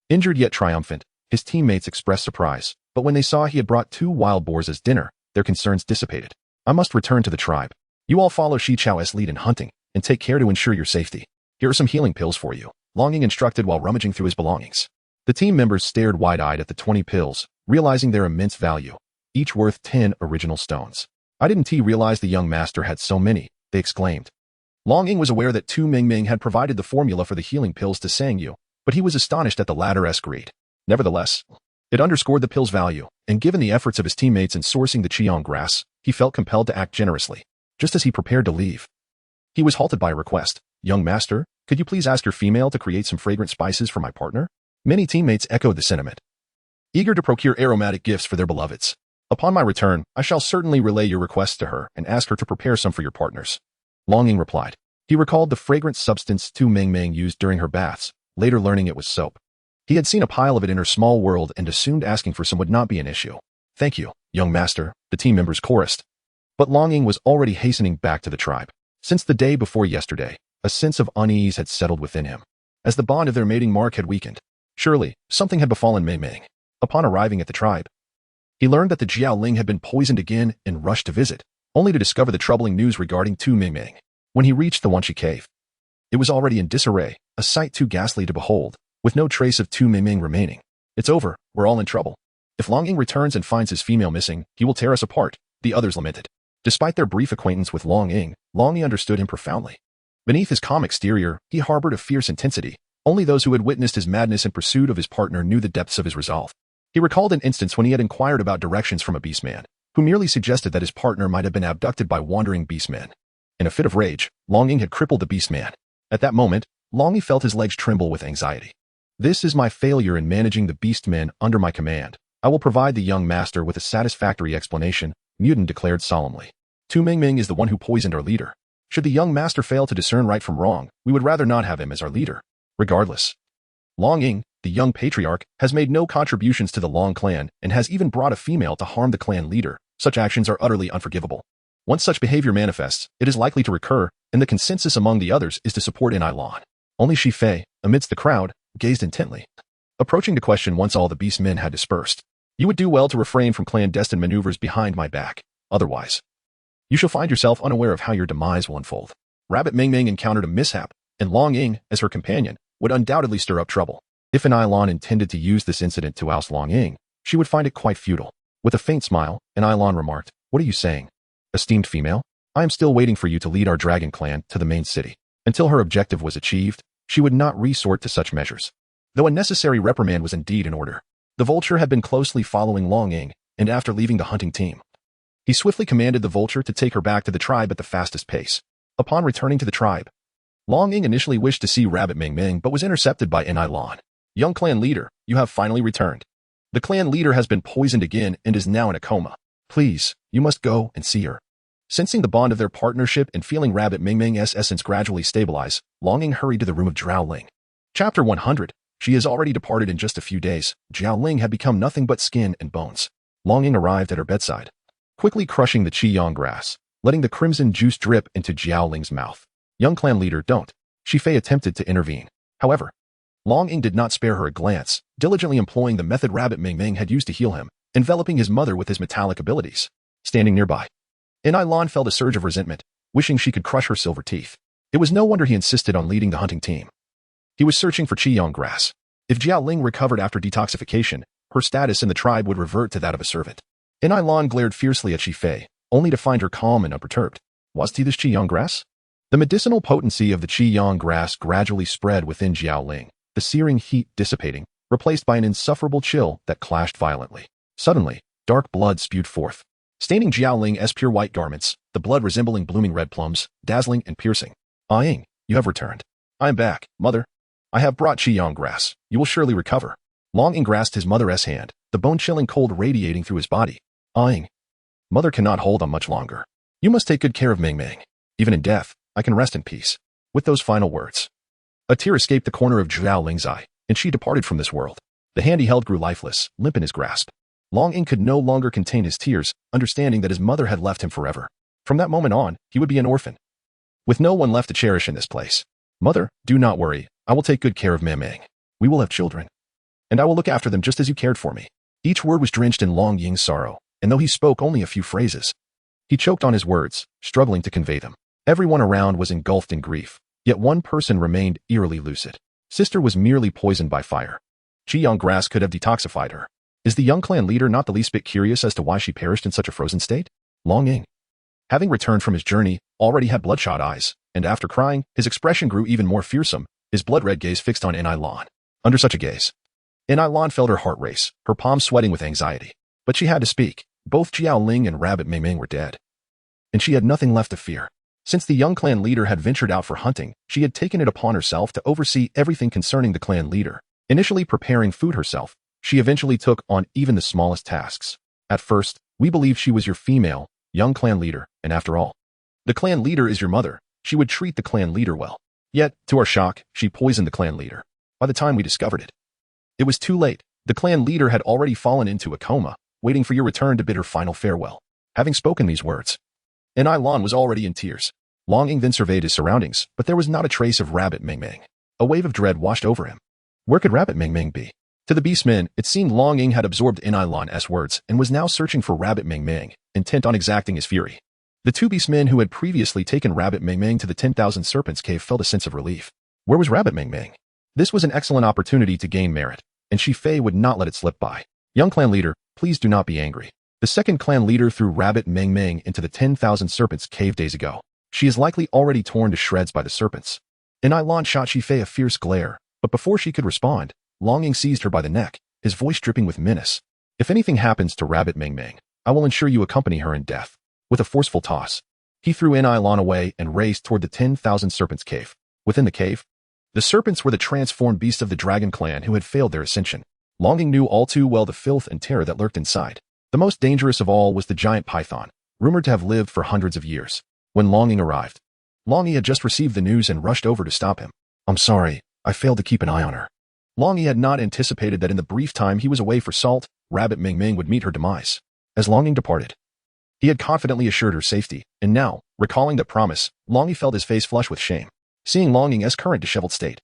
injured yet triumphant, his teammates expressed surprise, but when they saw he had brought 2 wild boars as dinner, their concerns dissipated. I must return to the tribe. You all follow Shi Chao's lead in hunting, and take care to ensure your safety. Here are some healing pills for you, Long Ying instructed while rummaging through his belongings. The team members stared wide-eyed at the 20 pills, realizing their immense value, each worth 10 original stones. I didn't realize the young master had so many, they exclaimed. Long Ying was aware that Tu Mingming had provided the formula for the healing pills to Sang Yu, but he was astonished at the latter's greed. Nevertheless, it underscored the pill's value, and given the efforts of his teammates in sourcing the Qiyang grass, he felt compelled to act generously. Just as he prepared to leave, he was halted by a request. Young master, could you please ask your female to create some fragrant spices for my partner? Many teammates echoed the sentiment, eager to procure aromatic gifts for their beloveds. Upon my return, I shall certainly relay your request to her and ask her to prepare some for your partners. Long Ying replied. He recalled the fragrant substance Tu Mingming used during her baths, later learning it was soap. He had seen a pile of it in her small world and assumed asking for some would not be an issue. Thank you, young master, the team members chorused. But Long Ying was already hastening back to the tribe. Since the day before yesterday, a sense of unease had settled within him, as the bond of their mating mark had weakened. Surely, something had befallen Mei Ming. Upon arriving at the tribe, he learned that the Jiaoling had been poisoned again and rushed to visit, only to discover the troubling news regarding Tu Mingming. When he reached the Wanshi cave, it was already in disarray, a sight too ghastly to behold, with no trace of Tu Mingming remaining. It's over, we're all in trouble. If Long Ying returns and finds his female missing, he will tear us apart, the others lamented. Despite their brief acquaintance with Long Ying understood him profoundly. Beneath his calm exterior, he harbored a fierce intensity. Only those who had witnessed his madness in pursuit of his partner knew the depths of his resolve. He recalled an instance when he had inquired about directions from a beast man, who merely suggested that his partner might have been abducted by wandering beastmen. In a fit of rage, Long Ying had crippled the beastman. At that moment, Long Yi felt his legs tremble with anxiety. This is my failure in managing the beastmen under my command. I will provide the young master with a satisfactory explanation, Mutant declared solemnly. Tu Mingming is the one who poisoned our leader. Should the young master fail to discern right from wrong, we would rather not have him as our leader. Regardless, Long Ying, the young patriarch, has made no contributions to the Long clan and has even brought a female to harm the clan leader. Such actions are utterly unforgivable. Once such behavior manifests, it is likely to recur, and the consensus among the others is to support In Lan. Only Shi Fei, amidst the crowd, gazed intently, approaching to question once all the beast men had dispersed. You would do well to refrain from clandestine maneuvers behind my back. Otherwise, you shall find yourself unaware of how your demise will unfold. Rabbit Mingming encountered a mishap, and Long Ying, as her companion, would undoubtedly stir up trouble. If In Lan intended to use this incident to oust Long Ying, she would find it quite futile. With a faint smile, In Lan remarked, "What are you saying? Esteemed female, I am still waiting for you to lead our dragon clan to the main city." Until her objective was achieved, she would not resort to such measures. Though a necessary reprimand was indeed in order, the vulture had been closely following Long Ying, and after leaving the hunting team, he swiftly commanded the vulture to take her back to the tribe at the fastest pace. Upon returning to the tribe, Long Ying initially wished to see Rabbit Mingming but was intercepted by In Lan. Young clan leader, you have finally returned. The clan leader has been poisoned again and is now in a coma. Please, you must go and see her. Sensing the bond of their partnership and feeling Rabbit Mingming's essence gradually stabilize, Long Ying hurried to the room of Zhao Ling. Chapter 100. She has already departed in just a few days. Zhao Ling had become nothing but skin and bones. Long Ying arrived at her bedside, quickly crushing the qiyang grass, letting the crimson juice drip into Zhao Ling's mouth. Young clan leader, don't. Shi Fei attempted to intervene. However, Long Ying did not spare her a glance, diligently employing the method Rabbit Mingming had used to heal him, enveloping his mother with his metallic abilities. Standing nearby, In Lan felt a surge of resentment, wishing she could crush her silver teeth. It was no wonder he insisted on leading the hunting team. He was searching for qiyang grass. If Zhao Ling recovered after detoxification, her status in the tribe would revert to that of a servant. In Lan glared fiercely at Shi Fei, only to find her calm and unperturbed. Was he this qiyang grass? The medicinal potency of the qiyang grass gradually spread within Zhao Ling, the searing heat dissipating, replaced by an insufferable chill that clashed violently. Suddenly, dark blood spewed forth, staining Zhao Ling's pure white garments, the blood resembling blooming red plums, dazzling and piercing. Ah Ying, you have returned. I am back, mother. I have brought qiyang grass. You will surely recover. Long Ying grasped his mother's hand, the bone-chilling cold radiating through his body. Ah Ying, mother cannot hold on much longer. You must take good care of Mingming. Even in death, I can rest in peace. With those final words, a tear escaped the corner of Zhao Ling's eye, and she departed from this world. The hand he held grew lifeless, limp in his grasp. Long Ying could no longer contain his tears, understanding that his mother had left him forever. From that moment on, he would be an orphan, with no one left to cherish in this place. Mother, do not worry. I will take good care of Mingming. We will have children, and I will look after them just as you cared for me. Each word was drenched in Long Ying's sorrow, and though he spoke only a few phrases, he choked on his words, struggling to convey them. Everyone around was engulfed in grief, yet one person remained eerily lucid. Sister was merely poisoned by fire. Qiyang grass could have detoxified her. Is the young clan leader not the least bit curious as to why she perished in such a frozen state? Long Ying, having returned from his journey, already had bloodshot eyes, and after crying, his expression grew even more fearsome, his blood-red gaze fixed on In Lan. Under such a gaze, In Lan felt her heart race, her palms sweating with anxiety. But she had to speak. Both Zhao Ling and Rabbit Mingming were dead, and she had nothing left to fear. Since the young clan leader had ventured out for hunting, she had taken it upon herself to oversee everything concerning the clan leader. Initially preparing food herself, she eventually took on even the smallest tasks. At first, we believed she was your female, young clan leader, and after all, the clan leader is your mother. She would treat the clan leader well. Yet, to our shock, she poisoned the clan leader. By the time we discovered it, it was too late. The clan leader had already fallen into a coma, waiting for your return to bid her final farewell. Having spoken these words, In Lan was already in tears. Long Ying then surveyed his surroundings, but there was not a trace of Rabbit Mingming. A wave of dread washed over him. Where could Rabbit Mingming be? To the beastmen, it seemed Long Ying had absorbed In Lan's words and was now searching for Rabbit Mingming, intent on exacting his fury. The two beastmen who had previously taken Rabbit Mingming to the 10,000 Serpents Cave felt a sense of relief. Where was Rabbit Mingming? This was an excellent opportunity to gain merit, and Shi Fei would not let it slip by. Young clan leader, please do not be angry. The second clan leader threw Rabbit Mingming into the 10,000 Serpents Cave days ago. She is likely already torn to shreds by the serpents. In Lan shot Shi Fei a fierce glare, but before she could respond, Long Ying seized her by the neck, his voice dripping with menace. If anything happens to Rabbit Mingming, I will ensure you accompany her in death. With a forceful toss, he threw Ilon away and raced toward the 10,000 Serpents cave. Within the cave, the serpents were the transformed beasts of the dragon clan who had failed their ascension. Longing knew all too well the filth and terror that lurked inside. The most dangerous of all was the giant python, rumored to have lived for hundreds of years. When Longing arrived, Longing had just received the news and rushed over to stop him. I'm sorry, I failed to keep an eye on her. Longing had not anticipated that in the brief time he was away for salt, Rabbit Ming Ming would meet her demise. As Longing departed, he had confidently assured her safety, and now, recalling that promise, Longing felt his face flush with shame. Seeing Longing's current disheveled state,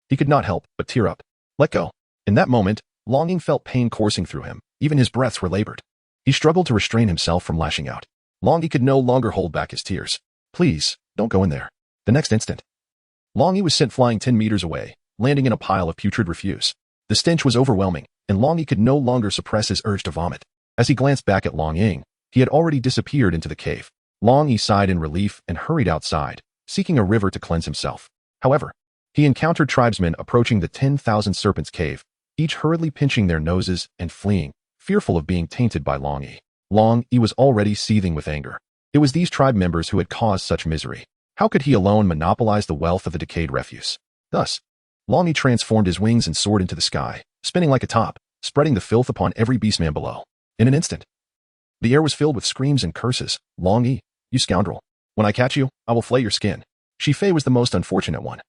he could not help but tear up. Let go. In that moment, Longing felt pain coursing through him. Even his breaths were labored. He struggled to restrain himself from lashing out. Longing could no longer hold back his tears. Please, don't go in there. The next instant, Longing was sent flying 10 meters away, landing in a pile of putrid refuse. The stench was overwhelming, and Longing could no longer suppress his urge to vomit. As he glanced back at Longing, he had already disappeared into the cave. Longing sighed in relief and hurried outside, seeking a river to cleanse himself. However, he encountered tribesmen approaching the 10,000 Serpents cave, each hurriedly pinching their noses and fleeing, fearful of being tainted by Longing. Longing was already seething with anger. It was these tribe members who had caused such misery. How could he alone monopolize the wealth of the decayed refuse? Thus, Longing transformed his wings and soared into the sky, spinning like a top, spreading the filth upon every beastman below. In an instant, the air was filled with screams and curses. Longing, you scoundrel. When I catch you, I will flay your skin. Shi-Fei was the most unfortunate one.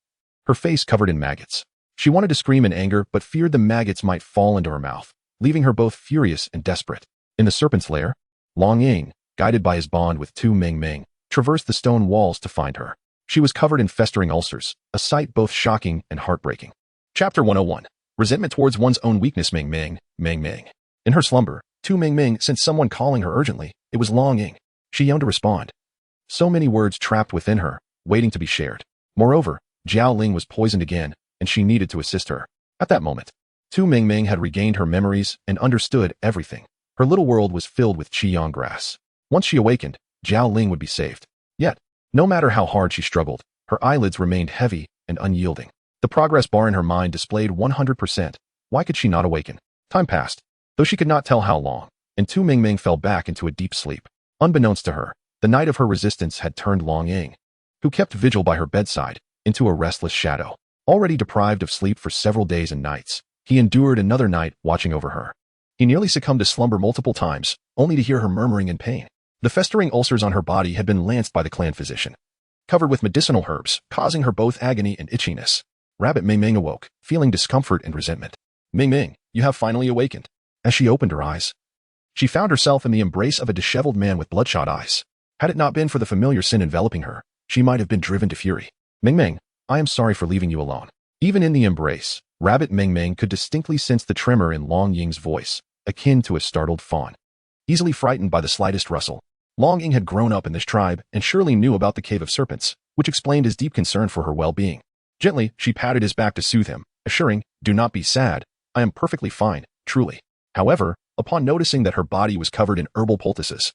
Her face covered in maggots. She wanted to scream in anger, but feared the maggots might fall into her mouth, leaving her both furious and desperate. In the serpent's lair, Longing, guided by his bond with Tu Ming Ming, traversed the stone walls to find her. She was covered in festering ulcers, a sight both shocking and heartbreaking. Chapter 101. Resentment towards one's own weakness. Ming Ming, Ming Ming. In her slumber, Tu Ming Ming sensed someone calling her urgently. It was Longing. She yearned to respond. So many words trapped within her, waiting to be shared. Moreover, Jiao Ling was poisoned again, and she needed to assist her. At that moment, Tu Ming Ming had regained her memories and understood everything. Her little world was filled with qiyang grass. Once she awakened, Jiao Ling would be saved. Yet, no matter how hard she struggled, her eyelids remained heavy and unyielding. The progress bar in her mind displayed 100%. Why could she not awaken? Time passed, though she could not tell how long, and Tu Ming Ming fell back into a deep sleep. Unbeknownst to her, the night of her resistance had turned Longing, who kept vigil by her bedside, into a restless shadow. Already deprived of sleep for several days and nights, he endured another night watching over her. He nearly succumbed to slumber multiple times, only to hear her murmuring in pain. The festering ulcers on her body had been lanced by the clan physician, covered with medicinal herbs, causing her both agony and itchiness. Rabbit Ming Ming awoke, feeling discomfort and resentment. Ming Ming, you have finally awakened. As she opened her eyes, she found herself in the embrace of a disheveled man with bloodshot eyes. Had it not been for the familiar sin enveloping her, she might have been driven to fury. Ming Ming, I am sorry for leaving you alone. Even in the embrace, Rabbit Ming Ming could distinctly sense the tremor in Longing's voice, akin to a startled fawn. Easily frightened by the slightest rustle, Longing had grown up in this tribe and surely knew about the Cave of Serpents, which explained his deep concern for her well-being. Gently, she patted his back to soothe him, assuring, do not be sad, I am perfectly fine, truly. However, upon noticing that her body was covered in herbal poultices,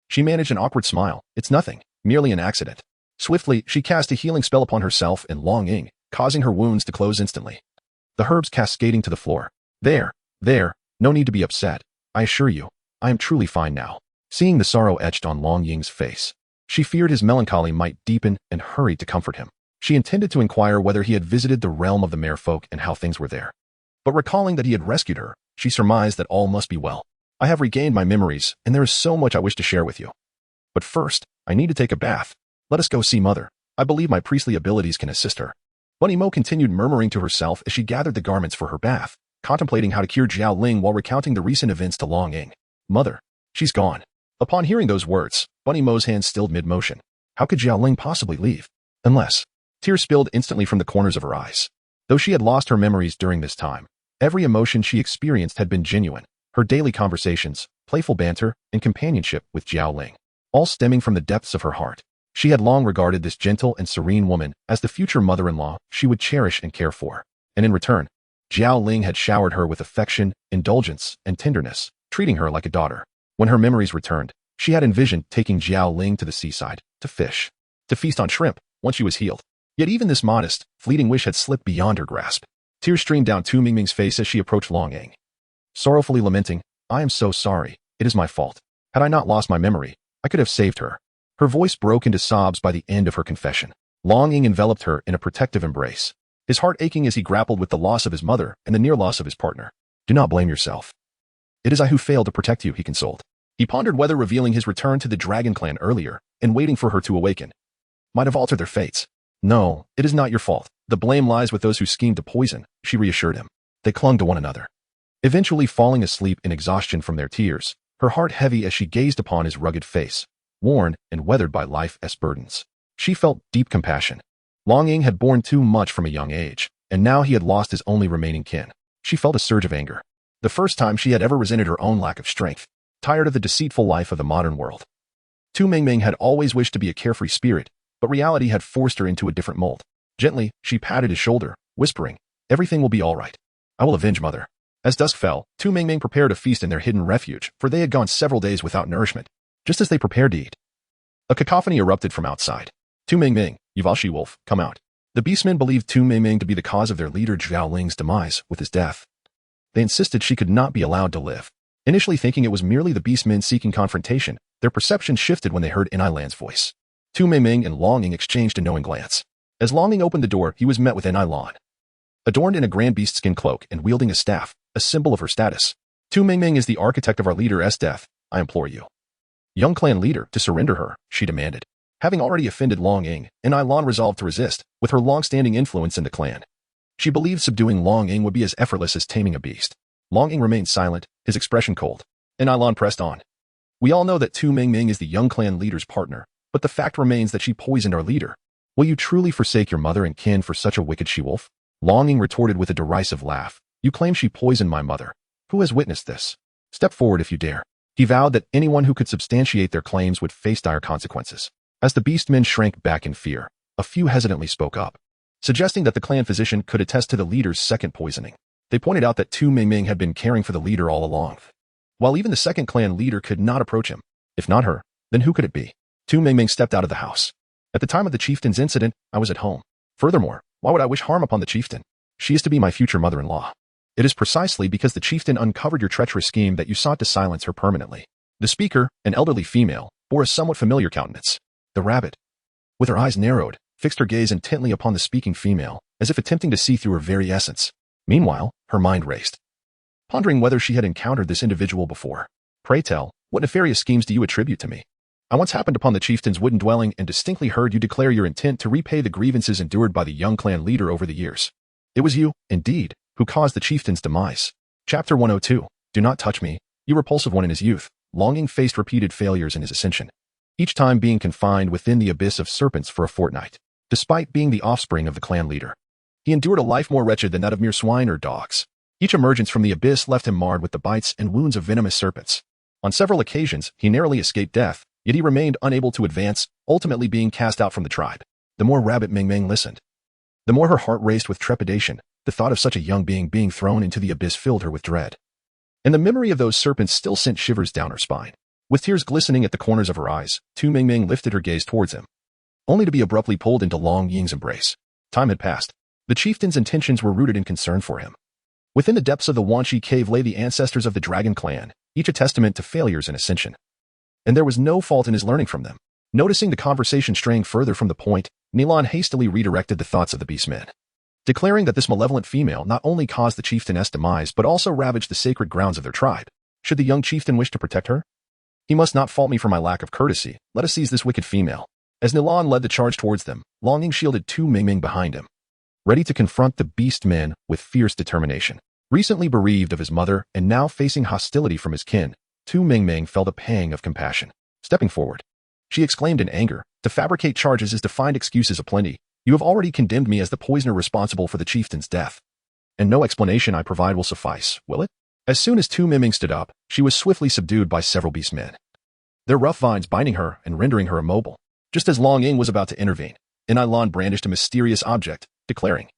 she managed an awkward smile. It's nothing, merely an accident. Swiftly, she cast a healing spell upon herself and Longing, causing her wounds to close instantly. The herbs cascading to the floor. There, no need to be upset. I assure you, I am truly fine now. Seeing the sorrow etched on Longing's face, she feared his melancholy might deepen and hurried to comfort him. She intended to inquire whether he had visited the realm of the merfolk and how things were there. But recalling that he had rescued her, she surmised that all must be well. I have regained my memories, and there is so much I wish to share with you. But first, I need to take a bath. Let us go see Mother. I believe my priestly abilities can assist her. Bunny Mo continued murmuring to herself as she gathered the garments for her bath, contemplating how to cure Jiao Ling while recounting the recent events to Longing. Mother, she's gone. Upon hearing those words, Bunny Mo's hands stilled mid-motion. How could Jiao Ling possibly leave? Unless... Tears spilled instantly from the corners of her eyes. Though she had lost her memories during this time, every emotion she experienced had been genuine. Her daily conversations, playful banter, and companionship with Jiao Ling, all stemming from the depths of her heart. She had long regarded this gentle and serene woman as the future mother-in-law she would cherish and care for. And in return, Jiao Ling had showered her with affection, indulgence, and tenderness, treating her like a daughter. When her memories returned, she had envisioned taking Jiao Ling to the seaside, to fish, to feast on shrimp, once she was healed. Yet even this modest, fleeting wish had slipped beyond her grasp. Tears streamed down Tu Mingming's face as she approached Longing, sorrowfully lamenting, I am so sorry, it is my fault. Had I not lost my memory, I could have saved her. Her voice broke into sobs by the end of her confession. Longing enveloped her in a protective embrace, his heart aching as he grappled with the loss of his mother and the near loss of his partner. Do not blame yourself. It is I who failed to protect you, he consoled. He pondered whether revealing his return to the Dragon Clan earlier and waiting for her to awaken might have altered their fates. No, it is not your fault. The blame lies with those who schemed to poison, she reassured him. They clung to one another, eventually falling asleep in exhaustion from their tears, her heart heavy as she gazed upon his rugged face, worn and weathered by life's burdens. She felt deep compassion. Longing had borne too much from a young age, and now he had lost his only remaining kin. She felt a surge of anger. The first time she had ever resented her own lack of strength, tired of the deceitful life of the modern world. Tu Mingming had always wished to be a carefree spirit, but reality had forced her into a different mold. Gently, she patted his shoulder, whispering, "Everything will be all right. I will avenge mother." As dusk fell, Tu Mingming prepared a feast in their hidden refuge, for they had gone several days without nourishment, just as they prepared to eat. A cacophony erupted from outside. Tu Mingming, Yuval She-Wolf, come out. The beastmen believed Tu Mingming to be the cause of their leader Zhao Ling's demise with his death. They insisted she could not be allowed to live. Initially thinking it was merely the beastmen seeking confrontation, their perception shifted when they heard Enai voice. Tu Mingming and Longing exchanged a knowing glance. As Longing opened the door, he was met with Enai. Adorned in a grand beastskin cloak and wielding a staff, a symbol of her status. Tu Mingming is the architect of our leader's death. I implore you, young clan leader, to surrender her, she demanded. Having already offended Longing, Enai resolved to resist, with her long-standing influence in the clan. She believed subduing Longing would be as effortless as taming a beast. Longing remained silent, his expression cold. Enai pressed on. We all know that Tu Mingming is the young clan leader's partner, but the fact remains that she poisoned our leader. Will you truly forsake your mother and kin for such a wicked she-wolf? Longing retorted with a derisive laugh. You claim she poisoned my mother. Who has witnessed this? Step forward if you dare. He vowed that anyone who could substantiate their claims would face dire consequences. As the beastmen shrank back in fear, a few hesitantly spoke up, suggesting that the clan physician could attest to the leader's second poisoning. They pointed out that Tu Mingming had been caring for the leader all along, while even the second clan leader could not approach him. If not her, then who could it be? Tu Mingming stepped out of the house. At the time of the chieftain's incident, I was at home. Furthermore, why would I wish harm upon the chieftain? She is to be my future mother-in-law. It is precisely because the chieftain uncovered your treacherous scheme that you sought to silence her permanently. The speaker, an elderly female, bore a somewhat familiar countenance. The rabbit, with her eyes narrowed, fixed her gaze intently upon the speaking female, as if attempting to see through her very essence. Meanwhile, her mind raced, pondering whether she had encountered this individual before. Pray tell, what nefarious schemes do you attribute to me? I once happened upon the chieftain's wooden dwelling and distinctly heard you declare your intent to repay the grievances endured by the young clan leader over the years. It was you, indeed, who caused the chieftain's demise. Chapter 102. Do not touch me, you repulsive one. In his youth, Longing faced repeated failures in his ascension, each time being confined within the abyss of serpents for a fortnight. Despite being the offspring of the clan leader, he endured a life more wretched than that of mere swine or dogs. Each emergence from the abyss left him marred with the bites and wounds of venomous serpents. On several occasions, he narrowly escaped death, yet he remained unable to advance, ultimately being cast out from the tribe. The more Rabbit Mingming listened, the more her heart raced with trepidation. The thought of such a young being being thrown into the abyss filled her with dread. And the memory of those serpents still sent shivers down her spine. With tears glistening at the corners of her eyes, Tu Mingming lifted her gaze towards him, only to be abruptly pulled into Long Ying's embrace. Time had passed. The chieftain's intentions were rooted in concern for him. Within the depths of the Wanshi cave lay the ancestors of the Dragon Clan, each a testament to failures in ascension. And there was no fault in his learning from them. Noticing the conversation straying further from the point, Nilan hastily redirected the thoughts of the beastmen, declaring that this malevolent female not only caused the chieftain's demise but also ravaged the sacred grounds of their tribe. Should the young chieftain wish to protect her? He must not fault me for my lack of courtesy. Let us seize this wicked female. As Nilan led the charge towards them, Longing shielded Tu Mingming behind him, ready to confront the beastmen with fierce determination. Recently bereaved of his mother and now facing hostility from his kin, Tu Mingming felt a pang of compassion. Stepping forward, she exclaimed in anger, to fabricate charges is to find excuses aplenty. You have already condemned me as the poisoner responsible for the chieftain's death, and no explanation I provide will suffice, will it? As soon as Tu Mingming stood up, she was swiftly subdued by several beastmen, their rough vines binding her and rendering her immobile. Just as Longing was about to intervene, Enai brandished a mysterious object, declaring,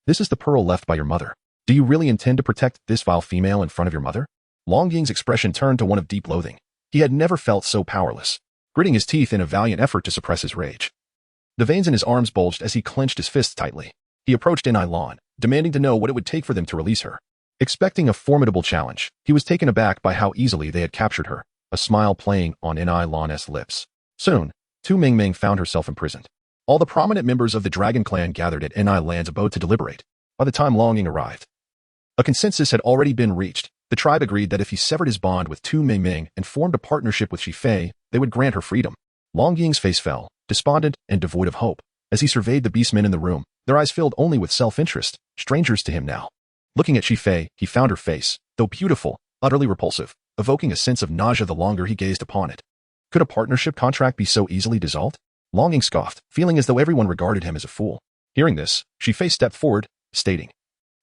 "This is the pearl left by your mother. Do you really intend to protect this vile female in front of your mother?" Longying's expression turned to one of deep loathing. He had never felt so powerless, gritting his teeth in a valiant effort to suppress his rage. The veins in his arms bulged as he clenched his fists tightly. He approached Enai, demanding to know what it would take for them to release her. Expecting a formidable challenge, he was taken aback by how easily they had captured her. a smile playing on Ni Lan's lips. Soon, Tu Mingming found herself imprisoned. All the prominent members of the Dragon Clan gathered at Ni Lan's abode to deliberate. By the time Long Ying arrived, a consensus had already been reached. The tribe agreed that if he severed his bond with Tu Mingming and formed a partnership with Shi Fei, they would grant her freedom. Long Ying's face fell, despondent and devoid of hope, as he surveyed the beastmen in the room, their eyes filled only with self-interest, strangers to him now. Looking at Shi Fei, he found her face, though beautiful, utterly repulsive, evoking a sense of nausea the longer he gazed upon it. Could a partnership contract be so easily dissolved? Long Ying scoffed, feeling as though everyone regarded him as a fool. Hearing this, Shi Fei stepped forward, stating,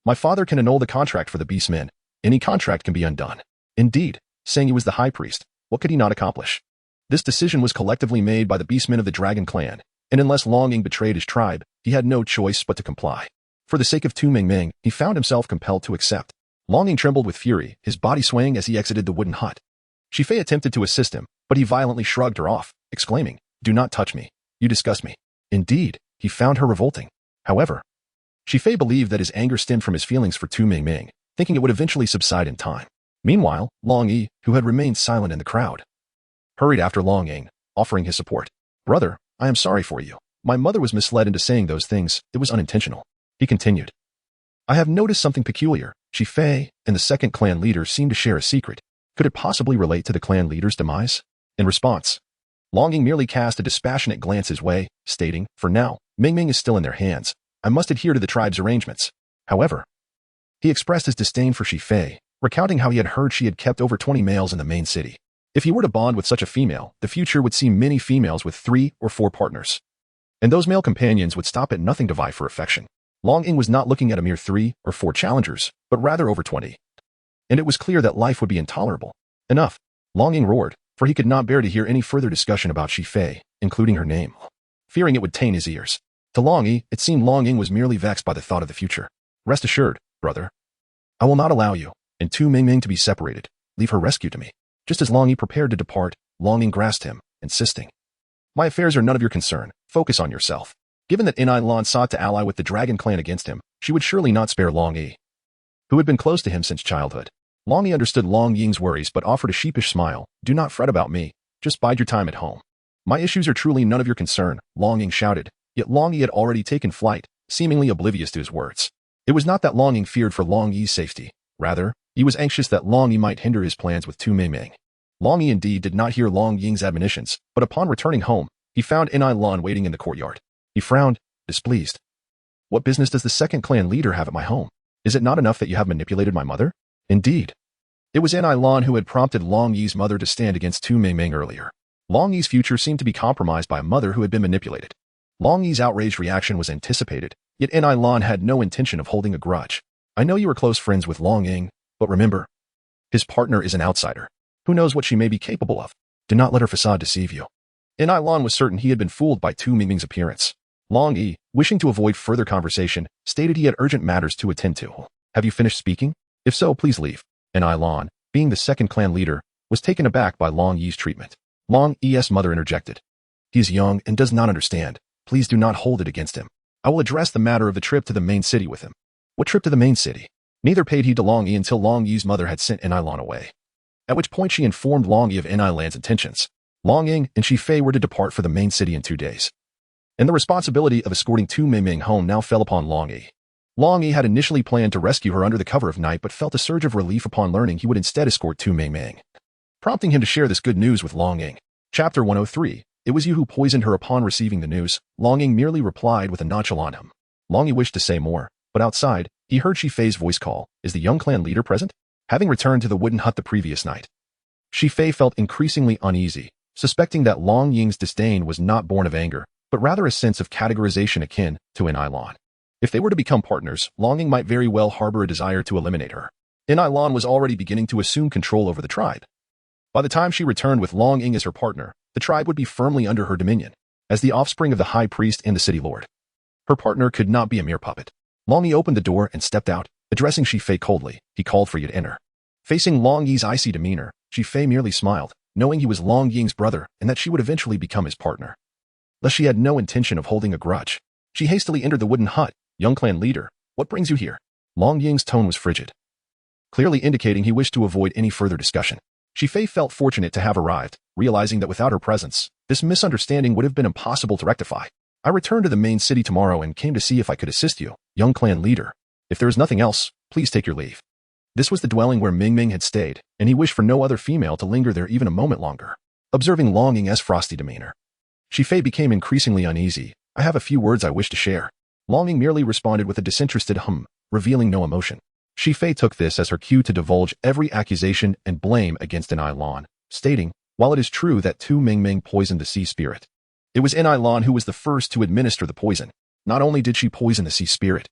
"My father can annul the contract for the beastmen. Any contract can be undone." Indeed, saying he was the high priest, what could he not accomplish? This decision was collectively made by the beastmen of the Dragon Clan, and unless Long Ying betrayed his tribe, he had no choice but to comply. For the sake of Tu Mingming, he found himself compelled to accept. Long Ying trembled with fury, his body swaying as he exited the wooden hut. Shi Fei attempted to assist him, but he violently shrugged her off, exclaiming, "Do not touch me. You disgust me." Indeed, he found her revolting. However, Shi Fei believed that his anger stemmed from his feelings for Tu Mingming, thinking it would eventually subside in time. Meanwhile, Long Yi, who had remained silent in the crowd, hurried after Long Ying, offering his support. "Brother, I am sorry for you. My mother was misled into saying those things. It was unintentional." He continued, "I have noticed something peculiar. Shi Fei and the second clan leader seem to share a secret. Could it possibly relate to the clan leader's demise?" In response, Long Ying merely cast a dispassionate glance his way, stating, "For now, Mingming is still in their hands. I must adhere to the tribe's arrangements." However, he expressed his disdain for Shi Fei, recounting how he had heard she had kept over 20 males in the main city. If he were to bond with such a female, the future would see many females with 3 or 4 partners. And those male companions would stop at nothing to vie for affection. Long Ying was not looking at a mere 3 or 4 challengers, but rather over 20. And it was clear that life would be intolerable. Enough, Long Ying roared, for he could not bear to hear any further discussion about Shi Fei, including her name, fearing it would taint his ears. To Long Yi, it seemed Long Ying was merely vexed by the thought of the future. "Rest assured, brother, I will not allow you and Tu Mingming to be separated. Leave her rescue to me." Just as Long Yi prepared to depart, Long Ying grasped him, insisting, "My affairs are none of your concern. Focus on yourself." Given that Ni Lan sought to ally with the Dragon Clan against him, she would surely not spare Long Yi, who had been close to him since childhood. Long Yi understood Long Ying's worries but offered a sheepish smile. "Do not fret about me. Just bide your time at home." "My issues are truly none of your concern," Long Ying shouted, yet Long Yi had already taken flight, seemingly oblivious to his words. It was not that Long Ying feared for Long Yi's safety. Rather, he was anxious that Long Yi might hinder his plans with Tu Mingming. Long Yi indeed did not hear Long Ying's admonitions, but upon returning home, he found Ni Lan waiting in the courtyard. He frowned, displeased. "What business does the second clan leader have at my home? Is it not enough that you have manipulated my mother?" Indeed, it was Ni Lan who had prompted Long Yi's mother to stand against Tu Mingming earlier. Long Yi's future seemed to be compromised by a mother who had been manipulated. Long Yi's outraged reaction was anticipated, yet Ni Lan had no intention of holding a grudge. "I know you are close friends with Long Ying, but remember, his partner is an outsider. Who knows what she may be capable of? Do not let her facade deceive you." Ni Lan was certain he had been fooled by Tu Mingming's appearance. Long Yi, wishing to avoid further conversation, stated he had urgent matters to attend to. "Have you finished speaking? If so, please leave." Ni Lan, being the second clan leader, was taken aback by Long Yi's treatment. Long Yi's mother interjected, "He is young and does not understand. Please do not hold it against him. I will address the matter of the trip to the main city with him." "What trip to the main city?" Neither paid heed to Long Yi until Long Yi's mother had sent Ni Lan away, at which point she informed Long Yi of Ni Lan's intentions. Long Ying and Shi Fei were to depart for the main city in 2 days, and the responsibility of escorting Tu Mingming home now fell upon Long Yi. Long Yi had initially planned to rescue her under the cover of night but felt a surge of relief upon learning he would instead escort Tu Mingming, prompting him to share this good news with Long Ying. Chapter 103. "It was you who poisoned her." Upon receiving the news, Long Ying merely replied with a nonchalant hum. Long Yi wished to say more, but outside, he heard Shi Fei's voice call, "Is the young clan leader present?" Having returned to the wooden hut the previous night, Shi Fei felt increasingly uneasy, suspecting that Long Ying's disdain was not born of anger, but rather a sense of categorization akin to Ni Lan. If they were to become partners, Long Ying might very well harbor a desire to eliminate her. Ni Lan was already beginning to assume control over the tribe. By the time she returned with Long Ying as her partner, the tribe would be firmly under her dominion, as the offspring of the high priest and the city lord. Her partner could not be a mere puppet. Long Yi opened the door and stepped out, addressing Shi Fei coldly. He called for you to enter. Facing Long Yi's icy demeanor, Shi Fei merely smiled, knowing he was Long Ying's brother and that she would eventually become his partner. Thus she had no intention of holding a grudge. She hastily entered the wooden hut. "Young clan leader, what brings you here?" Long Ying's tone was frigid, clearly indicating he wished to avoid any further discussion. Fei felt fortunate to have arrived, realizing that without her presence, this misunderstanding would have been impossible to rectify. I returned to the main city tomorrow and came to see if I could assist you, young clan leader. If there is nothing else, please take your leave. This was the dwelling where Ming Ming had stayed, and he wished for no other female to linger there even a moment longer. Observing Long Ying's frosty demeanor, Fei became increasingly uneasy. I have a few words I wish to share. Long Ying merely responded with a disinterested hum, revealing no emotion. Fei took this as her cue to divulge every accusation and blame against An Lan, stating, while it is true that Tu Ming poisoned the sea spirit, it was An Lan who was the first to administer the poison. Not only did she poison the sea spirit,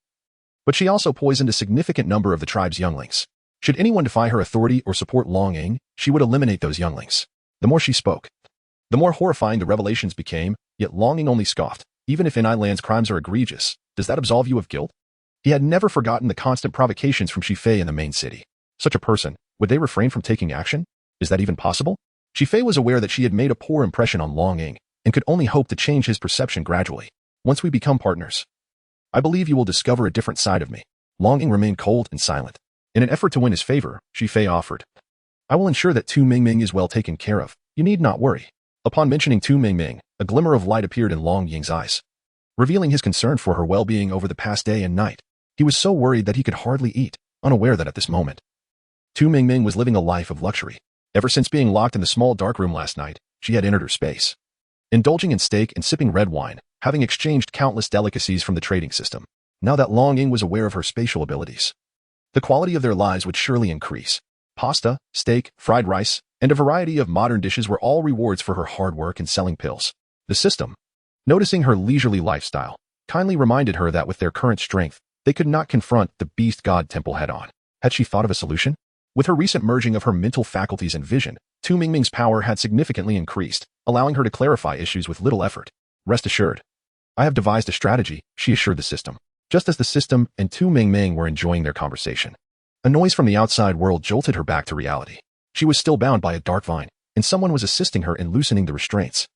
but she also poisoned a significant number of the tribe's younglings. Should anyone defy her authority or support Long Ying, she would eliminate those younglings. The more she spoke, the more horrifying the revelations became, yet Long Ying only scoffed. Even if An Lan's crimes are egregious, does that absolve you of guilt? He had never forgotten the constant provocations from Fei in the main city. Such a person, would they refrain from taking action? Is that even possible? Fei was aware that she had made a poor impression on Long Ying, and could only hope to change his perception gradually. Once we become partners, I believe you will discover a different side of me. Long Ying remained cold and silent. In an effort to win his favor, Fei offered, I will ensure that Tu Ming is well taken care of. You need not worry. Upon mentioning Tu Ming, a glimmer of light appeared in Long Ying's eyes, revealing his concern for her well-being over the past day and night. He was so worried that he could hardly eat, unaware that at this moment, Tu Ming was living a life of luxury. Ever since being locked in the small dark room last night, she had entered her space, indulging in steak and sipping red wine, having exchanged countless delicacies from the trading system. Now that Long Ying was aware of her spatial abilities, the quality of their lives would surely increase. Pasta, steak, fried rice, and a variety of modern dishes were all rewards for her hard work in selling pills. The system, noticing her leisurely lifestyle, kindly reminded her that with their current strength, they could not confront the Beast God Temple head-on. Had she thought of a solution? With her recent merging of her mental faculties and vision, Tu Ming's power had significantly increased, allowing her to clarify issues with little effort. Rest assured, I have devised a strategy, she assured the system. Just as the system and Tu Ming were enjoying their conversation, a noise from the outside world jolted her back to reality. She was still bound by a dark vine, and someone was assisting her in loosening the restraints.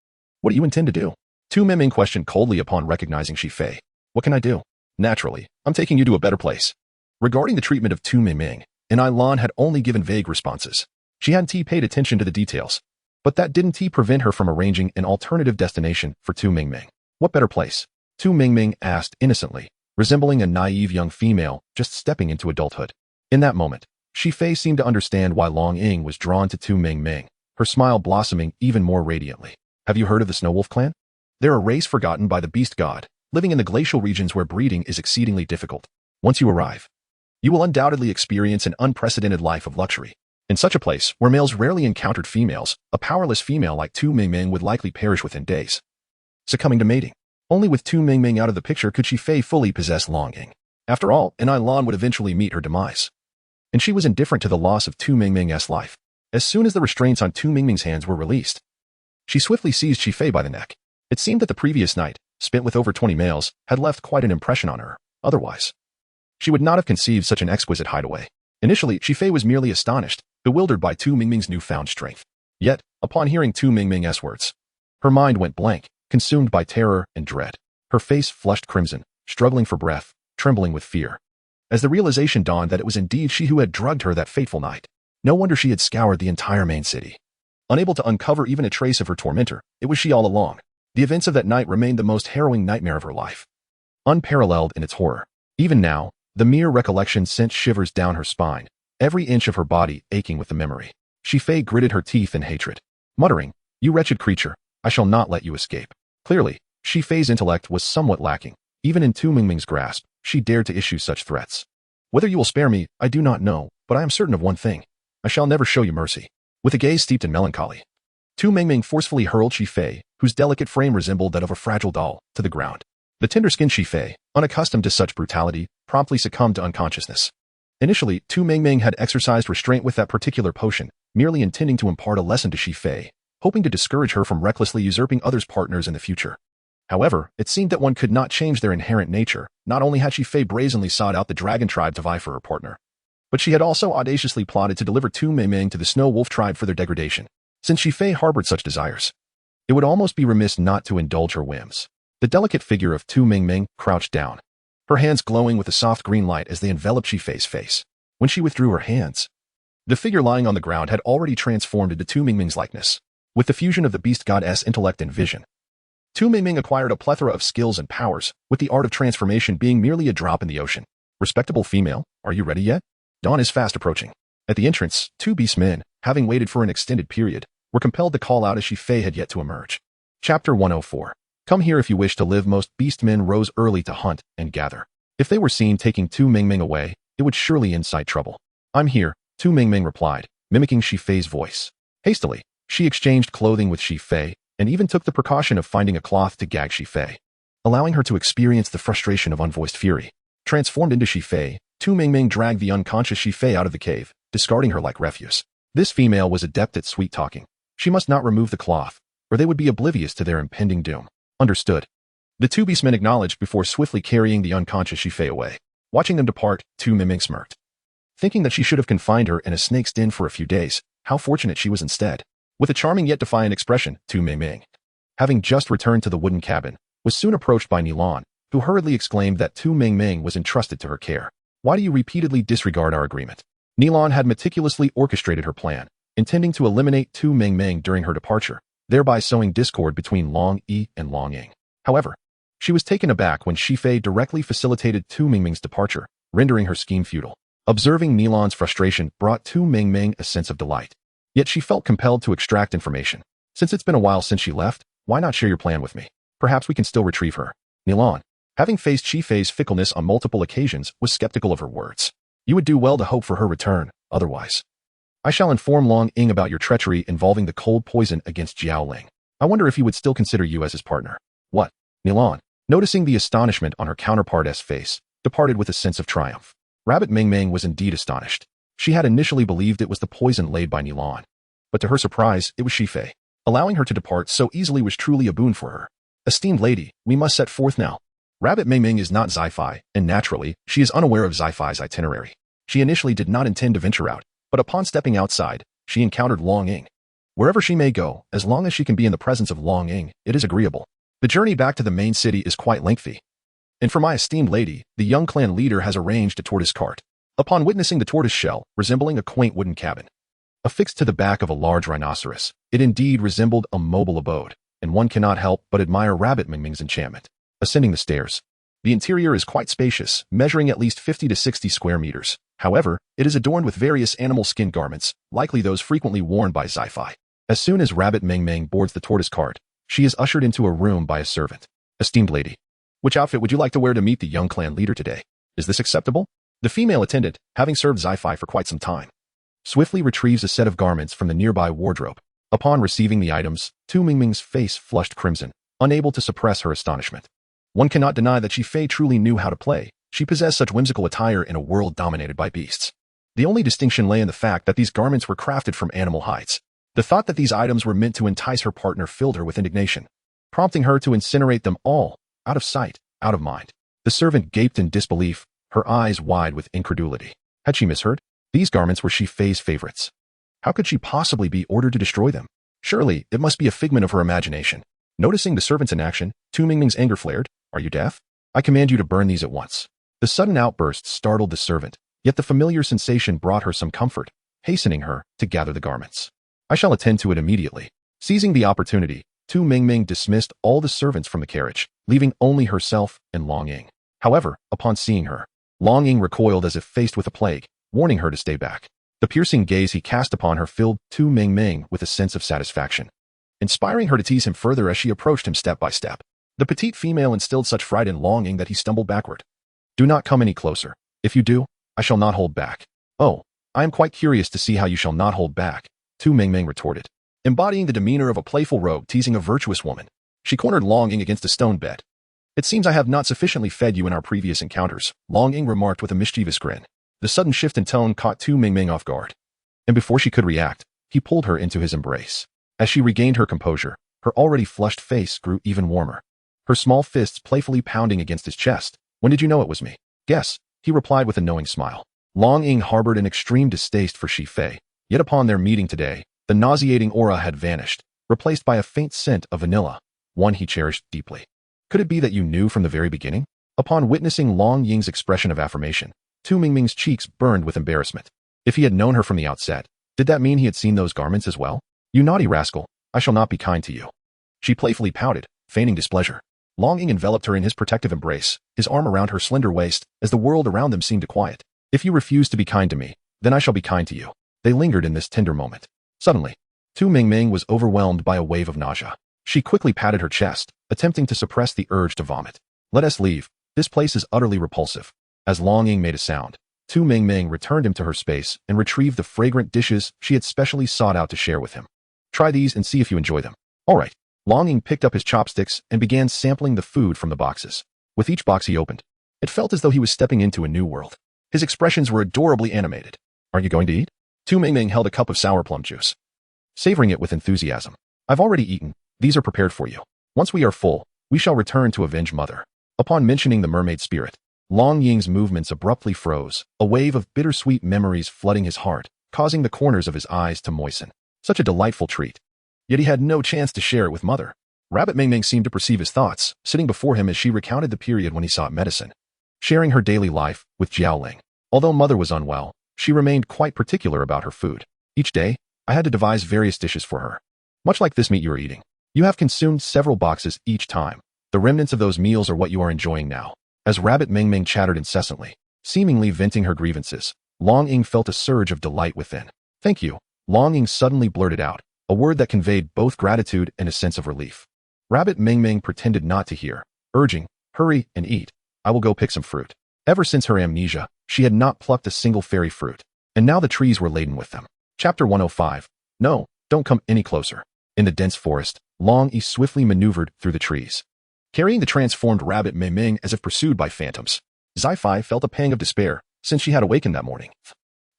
What do you intend to do? Tu Ming questioned coldly upon recognizing Fei. What can I do? Naturally, I'm taking you to a better place. Regarding the treatment of Tu Ming, An Lan had only given vague responses. She hadn't paid attention to the details, but that didn't prevent her from arranging an alternative destination for Tu Ming. What better place? Tu Ming asked innocently, resembling a naive young female just stepping into adulthood. In that moment, Fei seemed to understand why Long Ying was drawn to Tu Ming, her smile blossoming even more radiantly. Have you heard of the Snow Wolf clan? They're a race forgotten by the Beast God, living in the glacial regions where breeding is exceedingly difficult. Once you arrive, you will undoubtedly experience an unprecedented life of luxury. In such a place, where males rarely encountered females, a powerless female like Tu Ming would likely perish within days, succumbing to mating. Only with Tu Ming out of the picture could Fei fully possess Long Ying. After all, An Lan would eventually meet her demise, and she was indifferent to the loss of Tu Ming's life. As soon as the restraints on Tu Ming's hands were released, she swiftly seized Fei by the neck. It seemed that the previous night, spent with over 20 males, had left quite an impression on her. Otherwise, she would not have conceived such an exquisite hideaway. Initially, Fei was merely astonished, bewildered by Tu Ming's newfound strength. Yet, upon hearing Tu Ming's words, her mind went blank, consumed by terror and dread. Her face flushed crimson, struggling for breath, trembling with fear, as the realization dawned that it was indeed she who had drugged her that fateful night. No wonder she had scoured the entire main city. Unable to uncover even a trace of her tormentor, it was she all along. The events of that night remained the most harrowing nightmare of her life, unparalleled in its horror. Even now, the mere recollection sent shivers down her spine, every inch of her body aching with the memory. Fei gritted her teeth in hatred, muttering, "You wretched creature, I shall not let you escape." Clearly, Fei's intellect was somewhat lacking. Even in Tu Ming's grasp, she dared to issue such threats. Whether you will spare me, I do not know, but I am certain of one thing. I shall never show you mercy. With a gaze steeped in melancholy, Tu Ming forcefully hurled Fei, whose delicate frame resembled that of a fragile doll, to the ground. The tender-skinned Fei, unaccustomed to such brutality, promptly succumbed to unconsciousness. Initially, Tu Ming had exercised restraint with that particular potion, merely intending to impart a lesson to Fei, hoping to discourage her from recklessly usurping others' partners in the future. However, it seemed that one could not change their inherent nature. Not only had Fei brazenly sought out the dragon tribe to vie for her partner, but she had also audaciously plotted to deliver Tu Ming to the Snow Wolf tribe for their degradation. Since Fei harbored such desires, it would almost be remiss not to indulge her whims. The delicate figure of Tu Ming crouched down, her hands glowing with a soft green light as they enveloped Fei's face. When she withdrew her hands, The figure lying on the ground had already transformed into Tu Mingming's likeness. With the fusion of the beast goddess intellect and vision, Tu Mingming acquired a plethora of skills and powers, with the art of transformation being merely a drop in the ocean. Respectable female, are you ready yet? Dawn is fast approaching. At the entrance, two beast men, having waited for an extended period, were compelled to call out as Shi-Fei had yet to emerge. Chapter 104. Come here if you wish to live. Most beast men rose early to hunt and gather. If they were seen taking Tu Mingming away, it would surely incite trouble. I'm here, Tu Mingming replied, mimicking Shi-Fei's voice. Hastily, she exchanged clothing with Shi-Fei, and even took the precaution of finding a cloth to gag Shi-Fei, allowing her to experience the frustration of unvoiced fury. Transformed into Shi-Fei, Tu Mingming dragged the unconscious Shi-Fei out of the cave, discarding her like refuse. This female was adept at sweet-talking. She must not remove the cloth, or they would be oblivious to their impending doom. Understood. The two beastmen acknowledged before swiftly carrying the unconscious Shi-Fei away. Watching them depart, Tu Mingming smirked. Thinking that she should have confined her in a snake's den for a few days, how fortunate she was instead. With a charming yet defiant expression, Tu Mingming, having just returned to the wooden cabin, was soon approached by Nilan, who hurriedly exclaimed that Tu Mingming was entrusted to her care. Why do you repeatedly disregard our agreement? Nilan had meticulously orchestrated her plan, intending to eliminate Tu Mingming during her departure, thereby sowing discord between Long Yi and Long Ying. However, she was taken aback when Shi-Fei directly facilitated Tu Mingming's departure, rendering her scheme futile. Observing Nilan's frustration brought Tu Mingming a sense of delight. Yet she felt compelled to extract information. Since it's been a while since she left, why not share your plan with me? Perhaps we can still retrieve her. Nilan, having faced Shi-Fei's fickleness on multiple occasions, was skeptical of her words. You would do well to hope for her return, otherwise. I shall inform Long Ying about your treachery involving the cold poison against Jiaoling. I wonder if he would still consider you as his partner. What? Nilan, noticing the astonishment on her counterpart's face, departed with a sense of triumph. Rabbit Mingming was indeed astonished. She had initially believed it was the poison laid by Nilan. But to her surprise, it was Shi-Fei. Allowing her to depart so easily was truly a boon for her. Esteemed lady, we must set forth now. Rabbit Mingming is not Zi-Fi, and naturally, she is unaware of Zi-Fi's itinerary. She initially did not intend to venture out, but upon stepping outside, she encountered Long Ying. Wherever she may go, as long as she can be in the presence of Long Ying, it is agreeable. The journey back to the main city is quite lengthy. And for my esteemed lady, the young clan leader has arranged a tortoise cart. Upon witnessing the tortoise shell, resembling a quaint wooden cabin, affixed to the back of a large rhinoceros, it indeed resembled a mobile abode, and one cannot help but admire Rabbit Mingming's enchantment. Ascending the stairs. The interior is quite spacious, measuring at least 50 to 60 square meters. However, it is adorned with various animal skin garments, likely those frequently worn by Zi-Fi. As soon as Rabbit Mingming boards the tortoise cart, she is ushered into a room by a servant. Esteemed lady, which outfit would you like to wear to meet the young clan leader today? Is this acceptable? The female attendant, having served Zi-Fi for quite some time, swiftly retrieves a set of garments from the nearby wardrobe. Upon receiving the items, Tu Mingming's face flushed crimson, unable to suppress her astonishment. One cannot deny that Shi-Fei truly knew how to play. She possessed such whimsical attire in a world dominated by beasts. The only distinction lay in the fact that these garments were crafted from animal hides. The thought that these items were meant to entice her partner filled her with indignation, prompting her to incinerate them all, out of sight, out of mind. The servant gaped in disbelief, her eyes wide with incredulity. Had she misheard? These garments were Shi-Fei's favorites. How could she possibly be ordered to destroy them? Surely, it must be a figment of her imagination. Noticing the servant's inaction, Tu Mingming's anger flared. Are you deaf? I command you to burn these at once. The sudden outburst startled the servant, yet the familiar sensation brought her some comfort, hastening her to gather the garments. I shall attend to it immediately. Seizing the opportunity, Tu Mingming dismissed all the servants from the carriage, leaving only herself and Long Ying. However, upon seeing her, Long Ying recoiled as if faced with a plague, warning her to stay back. The piercing gaze he cast upon her filled Tu Mingming with a sense of satisfaction, inspiring her to tease him further as she approached him step by step. The petite female instilled such fright in Long Ying that he stumbled backward. Do not come any closer. If you do, I shall not hold back. Oh, I am quite curious to see how you shall not hold back, Tu Mingming retorted, embodying the demeanor of a playful rogue teasing a virtuous woman. She cornered Long Ying against a stone bed. It seems I have not sufficiently fed you in our previous encounters, Long Ying remarked with a mischievous grin. The sudden shift in tone caught Tu Mingming off guard, and before she could react, he pulled her into his embrace. As she regained her composure, her already flushed face grew even warmer, her small fists playfully pounding against his chest. When did you know it was me? Guess, he replied with a knowing smile. Long Ying harbored an extreme distaste for Shi-Fei, yet upon their meeting today, the nauseating aura had vanished, replaced by a faint scent of vanilla, one he cherished deeply. Could it be that you knew from the very beginning? Upon witnessing Long Ying's expression of affirmation, Tu Mingming's cheeks burned with embarrassment. If he had known her from the outset, did that mean he had seen those garments as well? You naughty rascal, I shall not be kind to you. She playfully pouted, feigning displeasure. Longing enveloped her in his protective embrace, his arm around her slender waist, as the world around them seemed to quiet. If you refuse to be kind to me, then I shall be kind to you. They lingered in this tender moment. Suddenly, Tu Mingming was overwhelmed by a wave of nausea. She quickly patted her chest, attempting to suppress the urge to vomit. Let us leave. This place is utterly repulsive. As Longing made a sound, Tu Mingming returned him to her space and retrieved the fragrant dishes she had specially sought out to share with him. Try these and see if you enjoy them. All right. Longing picked up his chopsticks and began sampling the food from the boxes. With each box he opened, it felt as though he was stepping into a new world. His expressions were adorably animated. Are you going to eat? Tu Mingming held a cup of sour plum juice, savoring it with enthusiasm. I've already eaten. These are prepared for you. Once we are full, we shall return to avenge Mother. Upon mentioning the mermaid spirit, Long Ying's movements abruptly froze, a wave of bittersweet memories flooding his heart, causing the corners of his eyes to moisten. Such a delightful treat. Yet he had no chance to share it with Mother. Rabbit Mingming seemed to perceive his thoughts, sitting before him as she recounted the period when he sought medicine, sharing her daily life with Jiaoling. Although Mother was unwell, she remained quite particular about her food. Each day, I had to devise various dishes for her. Much like this meat you are eating. You have consumed several boxes each time. The remnants of those meals are what you are enjoying now. As Rabbit Mingming chattered incessantly, seemingly venting her grievances, Long Ying felt a surge of delight within. Thank you. Long Ying suddenly blurted out, a word that conveyed both gratitude and a sense of relief. Rabbit Mingming pretended not to hear, urging, hurry and eat. I will go pick some fruit. Ever since her amnesia, she had not plucked a single fairy fruit, and now the trees were laden with them. Chapter 105. No, don't come any closer. In the dense forest, Long Yi swiftly maneuvered through the trees, carrying the transformed Rabbit Mingming as if pursued by phantoms. Zai-Fi felt a pang of despair since she had awakened that morning.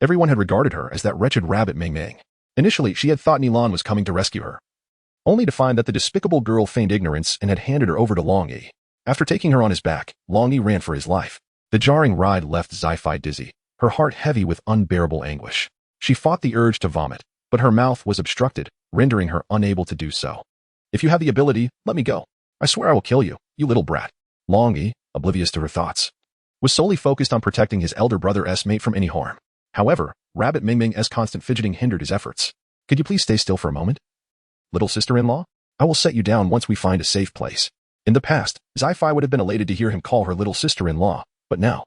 Everyone had regarded her as that wretched Rabbit Mingming. Initially, she had thought Nilan was coming to rescue her, only to find that the despicable girl feigned ignorance and had handed her over to Long Yi. After taking her on his back, Long Yi ran for his life. The jarring ride left Zai-Fi dizzy, her heart heavy with unbearable anguish. She fought the urge to vomit, but her mouth was obstructed, rendering her unable to do so. If you have the ability, let me go. I swear I will kill you, you little brat. Long Yi, oblivious to her thoughts, was solely focused on protecting his elder brother's mate from any harm. However, Rabbit Mingming's constant fidgeting hindered his efforts. Could you please stay still for a moment? Little sister-in-law? I will set you down once we find a safe place. In the past, Zai-Fi would have been elated to hear him call her little sister-in-law, but now,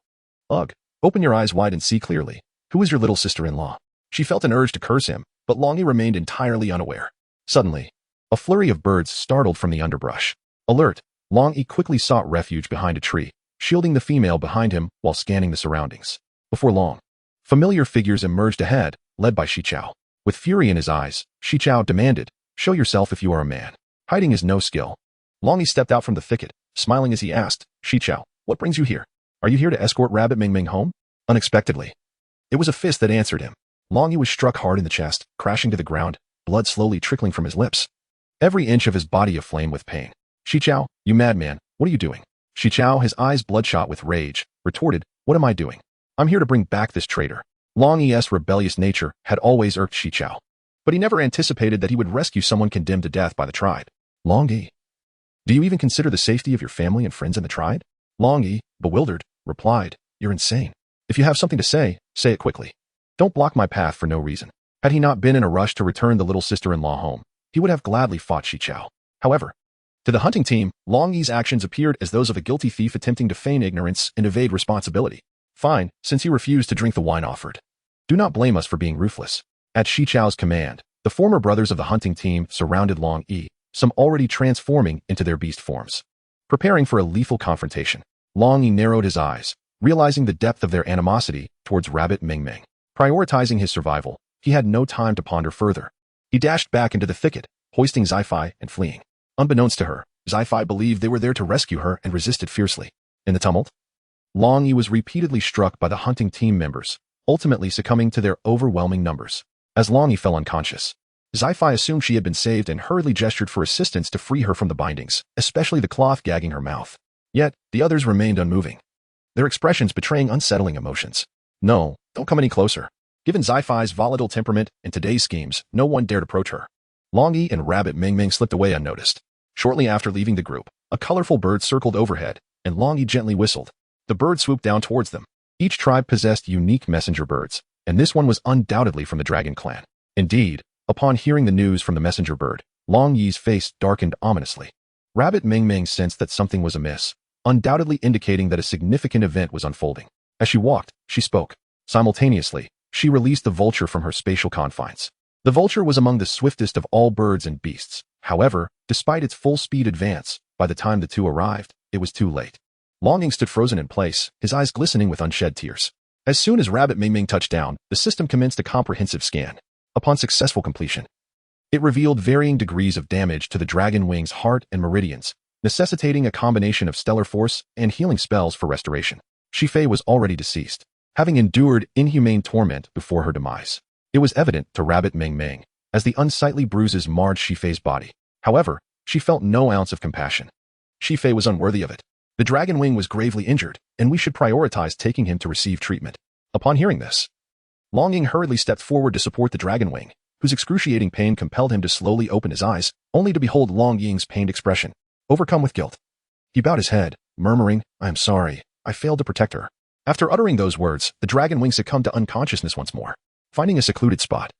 ugh, open your eyes wide and see clearly. Who is your little sister-in-law? She felt an urge to curse him, but Long Yi remained entirely unaware. Suddenly, a flurry of birds startled from the underbrush. Alert, Long Yi quickly sought refuge behind a tree, shielding the female behind him while scanning the surroundings. Before long, familiar figures emerged ahead, led by Xichao. With fury in his eyes, Xichao demanded, show yourself if you are a man. Hiding is no skill. Long Yi stepped out from the thicket, smiling as he asked, Xichao, what brings you here? Are you here to escort Rabbit Mingming home? Unexpectedly, it was a fist that answered him. Long Yi was struck hard in the chest, crashing to the ground, blood slowly trickling from his lips, every inch of his body aflame with pain. Xichao, you madman, what are you doing? Xichao, his eyes bloodshot with rage, retorted, what am I doing? I'm here to bring back this traitor. Long Yi's rebellious nature had always irked Xichao, but he never anticipated that he would rescue someone condemned to death by the tribe. Long Yi, do you even consider the safety of your family and friends in the tribe? Long Yi, bewildered, replied, you're insane. If you have something to say it quickly. Don't block my path for no reason. Had he not been in a rush to return the little sister-in-law home, he would have gladly fought Xichao. However, to the hunting team, Long Yi's actions appeared as those of a guilty thief attempting to feign ignorance and evade responsibility. Fine, since he refused to drink the wine offered. Do not blame us for being ruthless. At Xichao's command, the former brothers of the hunting team surrounded Long Yi, some already transforming into their beast forms. Preparing for a lethal confrontation, Long Yi narrowed his eyes, realizing the depth of their animosity towards Rabbit Mingming. Prioritizing his survival, he had no time to ponder further. He dashed back into the thicket, hoisting Zai-Fi and fleeing. Unbeknownst to her, Zai-Fi believed they were there to rescue her and resisted fiercely. In the tumult, Long Yi was repeatedly struck by the hunting team members, ultimately succumbing to their overwhelming numbers. As Long Yi fell unconscious, Zai-Fi assumed she had been saved and hurriedly gestured for assistance to free her from the bindings, especially the cloth gagging her mouth. Yet, the others remained unmoving, their expressions betraying unsettling emotions. No, don't come any closer. Given Zai-Fi's volatile temperament and today's schemes, no one dared approach her. Long Yi and Rabbit Mingming slipped away unnoticed. Shortly after leaving the group, a colorful bird circled overhead, and Long Yi gently whistled. The bird swooped down towards them. Each tribe possessed unique messenger birds, and this one was undoubtedly from the dragon clan. Indeed, upon hearing the news from the messenger bird, Long Yi's face darkened ominously. Rabbit Ming Ming sensed that something was amiss, undoubtedly indicating that a significant event was unfolding. As she walked, she spoke. Simultaneously, she released the vulture from her spatial confines. The vulture was among the swiftest of all birds and beasts. However, despite its full-speed advance, by the time the two arrived, it was too late. Longing stood frozen in place, his eyes glistening with unshed tears. As soon as Rabbit Ming Ming touched down, the system commenced a comprehensive scan. Upon successful completion, it revealed varying degrees of damage to the dragon wing's heart and meridians, necessitating a combination of stellar force and healing spells for restoration. Shifei was already deceased, having endured inhumane torment before her demise. It was evident to Rabbit Ming Ming, as the unsightly bruises marred Shifei's body. However, she felt no ounce of compassion. Shifei was unworthy of it. The dragon wing was gravely injured, and we should prioritize taking him to receive treatment. Upon hearing this, Longing hurriedly stepped forward to support the dragon wing, whose excruciating pain compelled him to slowly open his eyes, only to behold Long Ying's pained expression, overcome with guilt. He bowed his head, murmuring, "I am sorry. I failed to protect her." After uttering those words, the dragon wing succumbed to unconsciousness once more. Finding a secluded spot,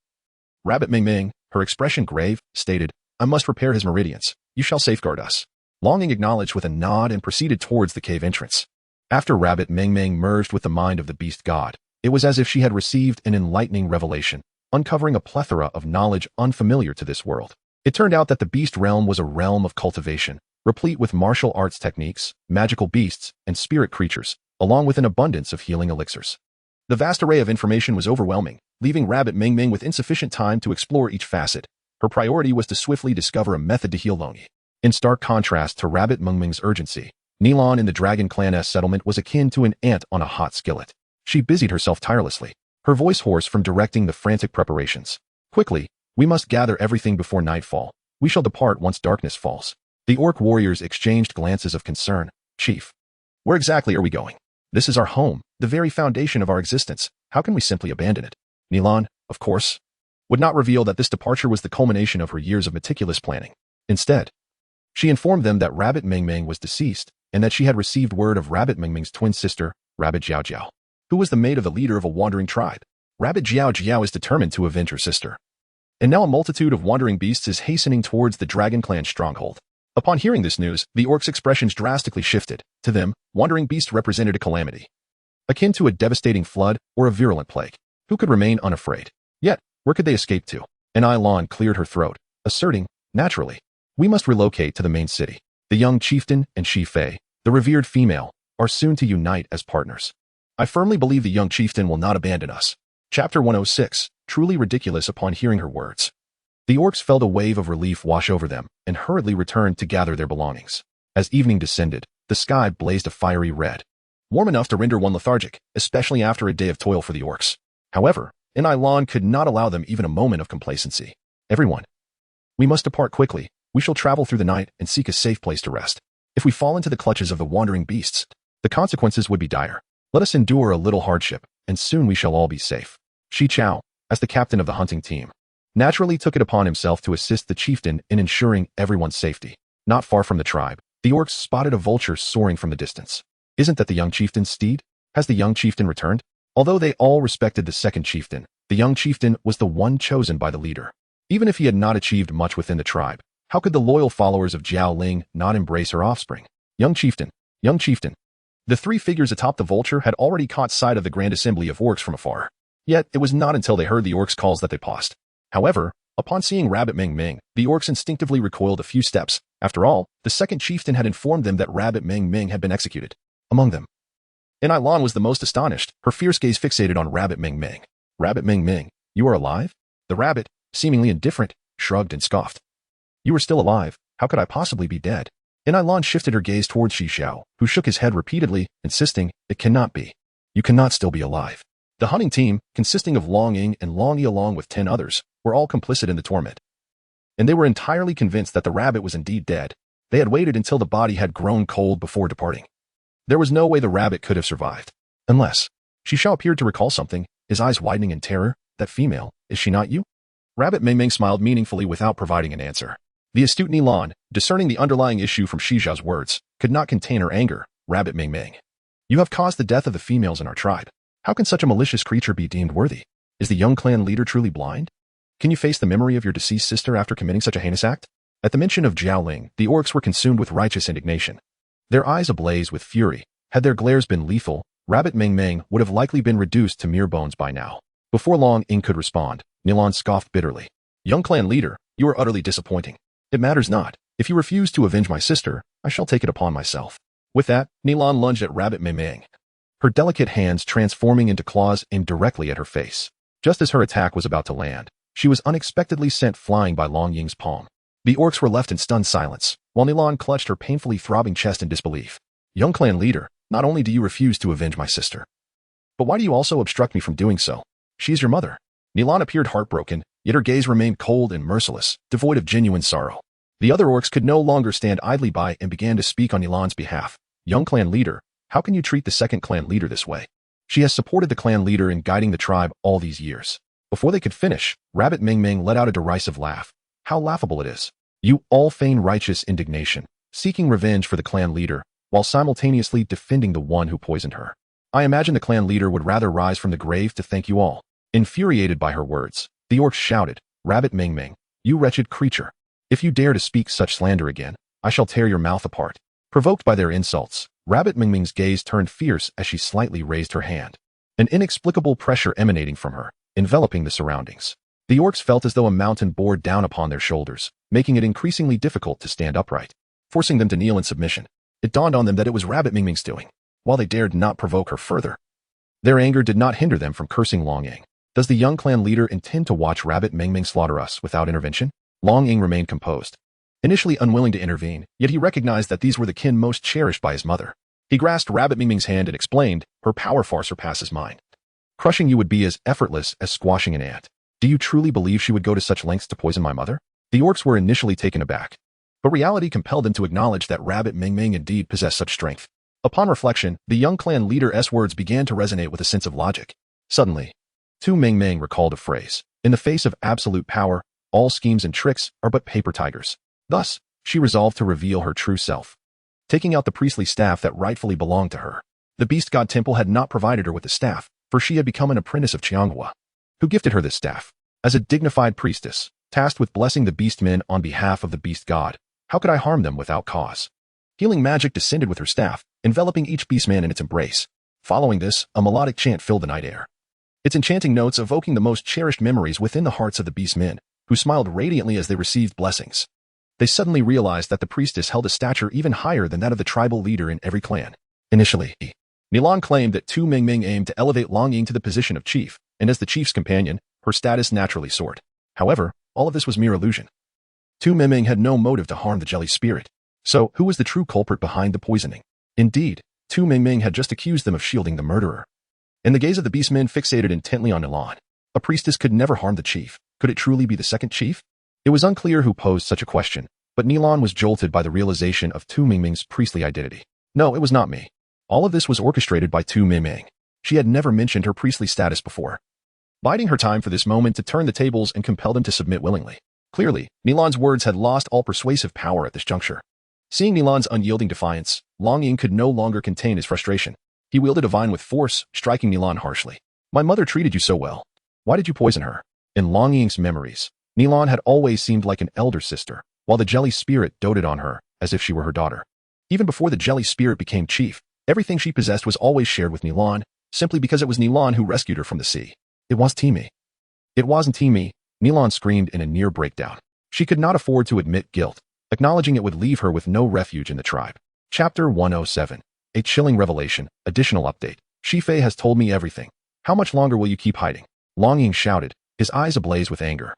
Rabbit Ming Ming, her expression grave, stated, "I must repair his meridians. You shall safeguard us." Longing acknowledged with a nod and proceeded towards the cave entrance. After Rabbit Ming Ming merged with the mind of the beast god, it was as if she had received an enlightening revelation, uncovering a plethora of knowledge unfamiliar to this world. It turned out that the beast realm was a realm of cultivation, replete with martial arts techniques, magical beasts, and spirit creatures, along with an abundance of healing elixirs. The vast array of information was overwhelming, leaving Rabbit Ming Ming with insufficient time to explore each facet. Her priority was to swiftly discover a method to heal Longi. In stark contrast to Rabbit Ming Ming's urgency, Nilon in the Dragon Clan's settlement was akin to an ant on a hot skillet. She busied herself tirelessly, her voice hoarse from directing the frantic preparations. "Quickly, we must gather everything before nightfall. We shall depart once darkness falls." The orc warriors exchanged glances of concern. "Chief, where exactly are we going? This is our home, the very foundation of our existence. How can we simply abandon it?" Nilon, of course, would not reveal that this departure was the culmination of her years of meticulous planning. Instead, she informed them that Rabbit Ming Ming was deceased and that she had received word of Rabbit Ming Ming's twin sister, Rabbit Jiao Jiao, who was the maid of the leader of a wandering tribe. Rabbit Jiao Jiao is determined to avenge her sister. And now a multitude of wandering beasts is hastening towards the Dragon Clan stronghold. Upon hearing this news, the orcs' expressions drastically shifted. To them, wandering beasts represented a calamity, akin to a devastating flood or a virulent plague. Who could remain unafraid? Yet, where could they escape to? And Ailon cleared her throat, asserting, "Naturally, we must relocate to the main city. The young chieftain and Shifei, the revered female, are soon to unite as partners. I firmly believe the young chieftain will not abandon us." Chapter 106, truly ridiculous. Upon hearing her words, the orcs felt a wave of relief wash over them and hurriedly returned to gather their belongings. As evening descended, the sky blazed a fiery red, warm enough to render one lethargic, especially after a day of toil for the orcs. However, Ailon could not allow them even a moment of complacency. "Everyone, we must depart quickly. We shall travel through the night and seek a safe place to rest. If we fall into the clutches of the wandering beasts, the consequences would be dire. Let us endure a little hardship, and soon we shall all be safe." Shi Chao, as the captain of the hunting team, naturally took it upon himself to assist the chieftain in ensuring everyone's safety. Not far from the tribe, the orcs spotted a vulture soaring from the distance. "Isn't that the young chieftain's steed? Has the young chieftain returned?" Although they all respected the second chieftain, the young chieftain was the one chosen by the leader. Even if he had not achieved much within the tribe, how could the loyal followers of Jiao Ling not embrace her offspring? "Young chieftain, young chieftain." The three figures atop the vulture had already caught sight of the grand assembly of orcs from afar. Yet, it was not until they heard the orcs' calls that they paused. However, upon seeing Rabbit Ming Ming, the orcs instinctively recoiled a few steps. After all, the second chieftain had informed them that Rabbit Ming Ming had been executed. Among them, Ailon was the most astonished, her fierce gaze fixated on Rabbit Ming Ming. "Rabbit Ming Ming, you are alive?" The rabbit, seemingly indifferent, shrugged and scoffed. "You are still alive. How could I possibly be dead?" Ailon shifted her gaze towards Shi Xiao, who shook his head repeatedly, insisting, "It cannot be. You cannot still be alive." The hunting team, consisting of Long Ying and Long Yi along with 10 others, were all complicit in the torment. And they were entirely convinced that the rabbit was indeed dead. They had waited until the body had grown cold before departing. There was no way the rabbit could have survived. Unless, Shi Xiao appeared to recall something, his eyes widening in terror. "That female, is she not you?" Rabbit Ming Ming smiled meaningfully without providing an answer. The astute Nilon, discerning the underlying issue from Shi Xiao's words, could not contain her anger. "Rabbit Ming Ming, you have caused the death of the females in our tribe. How can such a malicious creature be deemed worthy?" Is the young clan leader truly blind? Can you face the memory of your deceased sister after committing such a heinous act? At the mention of Jiao Ling, the orcs were consumed with righteous indignation. Their eyes ablaze with fury. Had their glares been lethal, Rabbit Ming Ming would have likely been reduced to mere bones by now. Before Long Ying could respond, Nilan scoffed bitterly. Young clan leader, you are utterly disappointing. It matters not. If you refuse to avenge my sister, I shall take it upon myself. With that, Nilan lunged at Rabbit Ming Ming, her delicate hands transforming into claws aimed directly at her face. Just as her attack was about to land, she was unexpectedly sent flying by Long Ying's palm. The orcs were left in stunned silence, while Nilan clutched her painfully throbbing chest in disbelief. Young clan leader, not only do you refuse to avenge my sister, but why do you also obstruct me from doing so? She is your mother. Nilan appeared heartbroken, yet her gaze remained cold and merciless, devoid of genuine sorrow. The other orcs could no longer stand idly by and began to speak on Nilan's behalf. Young clan leader, how can you treat the second clan leader this way? She has supported the clan leader in guiding the tribe all these years. Before they could finish, Rabbit Ming Ming let out a derisive laugh. How laughable it is. You all feign righteous indignation, seeking revenge for the clan leader, while simultaneously defending the one who poisoned her. I imagine the clan leader would rather rise from the grave to thank you all. Infuriated by her words, the orcs shouted, Rabbit Ming Ming, you wretched creature. If you dare to speak such slander again, I shall tear your mouth apart. Provoked by their insults, Rabbit Ming Ming's gaze turned fierce as she slightly raised her hand. An inexplicable pressure emanating from her, enveloping the surroundings. The orcs felt as though a mountain bore down upon their shoulders, making it increasingly difficult to stand upright, forcing them to kneel in submission. It dawned on them that it was Rabbit Ming Ming's doing, while they dared not provoke her further. Their anger did not hinder them from cursing Long Ying. Does the young clan leader intend to watch Rabbit Ming Ming slaughter us without intervention? Long Ying remained composed, initially unwilling to intervene, yet he recognized that these were the kin most cherished by his mother. He grasped Rabbit Ming Ming's hand and explained, her power far surpasses mine. Crushing you would be as effortless as squashing an ant. Do you truly believe she would go to such lengths to poison my mother? The orcs were initially taken aback, but reality compelled them to acknowledge that Rabbit Ming Ming indeed possessed such strength. Upon reflection, the young clan leader's words began to resonate with a sense of logic. Suddenly, Tu Ming Ming recalled a phrase, in the face of absolute power, all schemes and tricks are but paper tigers. Thus, she resolved to reveal her true self. Taking out the priestly staff that rightfully belonged to her, the beast god temple had not provided her with the staff, for she had become an apprentice of Qianghua, who gifted her this staff. As a dignified priestess, tasked with blessing the beast men on behalf of the beast god, how could I harm them without cause? Healing magic descended with her staff, enveloping each beastman in its embrace. Following this, a melodic chant filled the night air, its enchanting notes evoking the most cherished memories within the hearts of the beastmen, who smiled radiantly as they received blessings. They suddenly realized that the priestess held a stature even higher than that of the tribal leader in every clan. Initially, Nilan claimed that Tu Ming Ming aimed to elevate Long Ying to the position of chief, and as the chief's companion, her status naturally soared. However, all of this was mere illusion. Tu Ming Ming had no motive to harm the jelly spirit. So, who was the true culprit behind the poisoning? Indeed, Tu Ming Ming had just accused them of shielding the murderer. In the gaze of the beastmen fixated intently on Nilan, a priestess could never harm the chief. Could it truly be the second chief? It was unclear who posed such a question, but Nilan was jolted by the realization of Tu Ming Ming's priestly identity. No, it was not me. All of this was orchestrated by Tu Ming Ming. She had never mentioned her priestly status before, biding her time for this moment to turn the tables and compel them to submit willingly. Clearly, Nilan's words had lost all persuasive power at this juncture. Seeing Nilan's unyielding defiance, Long Ying could no longer contain his frustration. He wielded a vine with force, striking Nilan harshly. My mother treated you so well. Why did you poison her? In Long Ying's memories, Nilan had always seemed like an elder sister, while the jelly spirit doted on her as if she were her daughter. Even before the jelly spirit became chief, everything she possessed was always shared with Nilan, simply because it was Nilan who rescued her from the sea. It was Timi. It wasn't Timi, Nilan screamed in a near breakdown. She could not afford to admit guilt, acknowledging it would leave her with no refuge in the tribe. Chapter 107. A chilling revelation. Additional update. Shifei has told me everything. How much longer will you keep hiding? Long Ying shouted, his eyes ablaze with anger.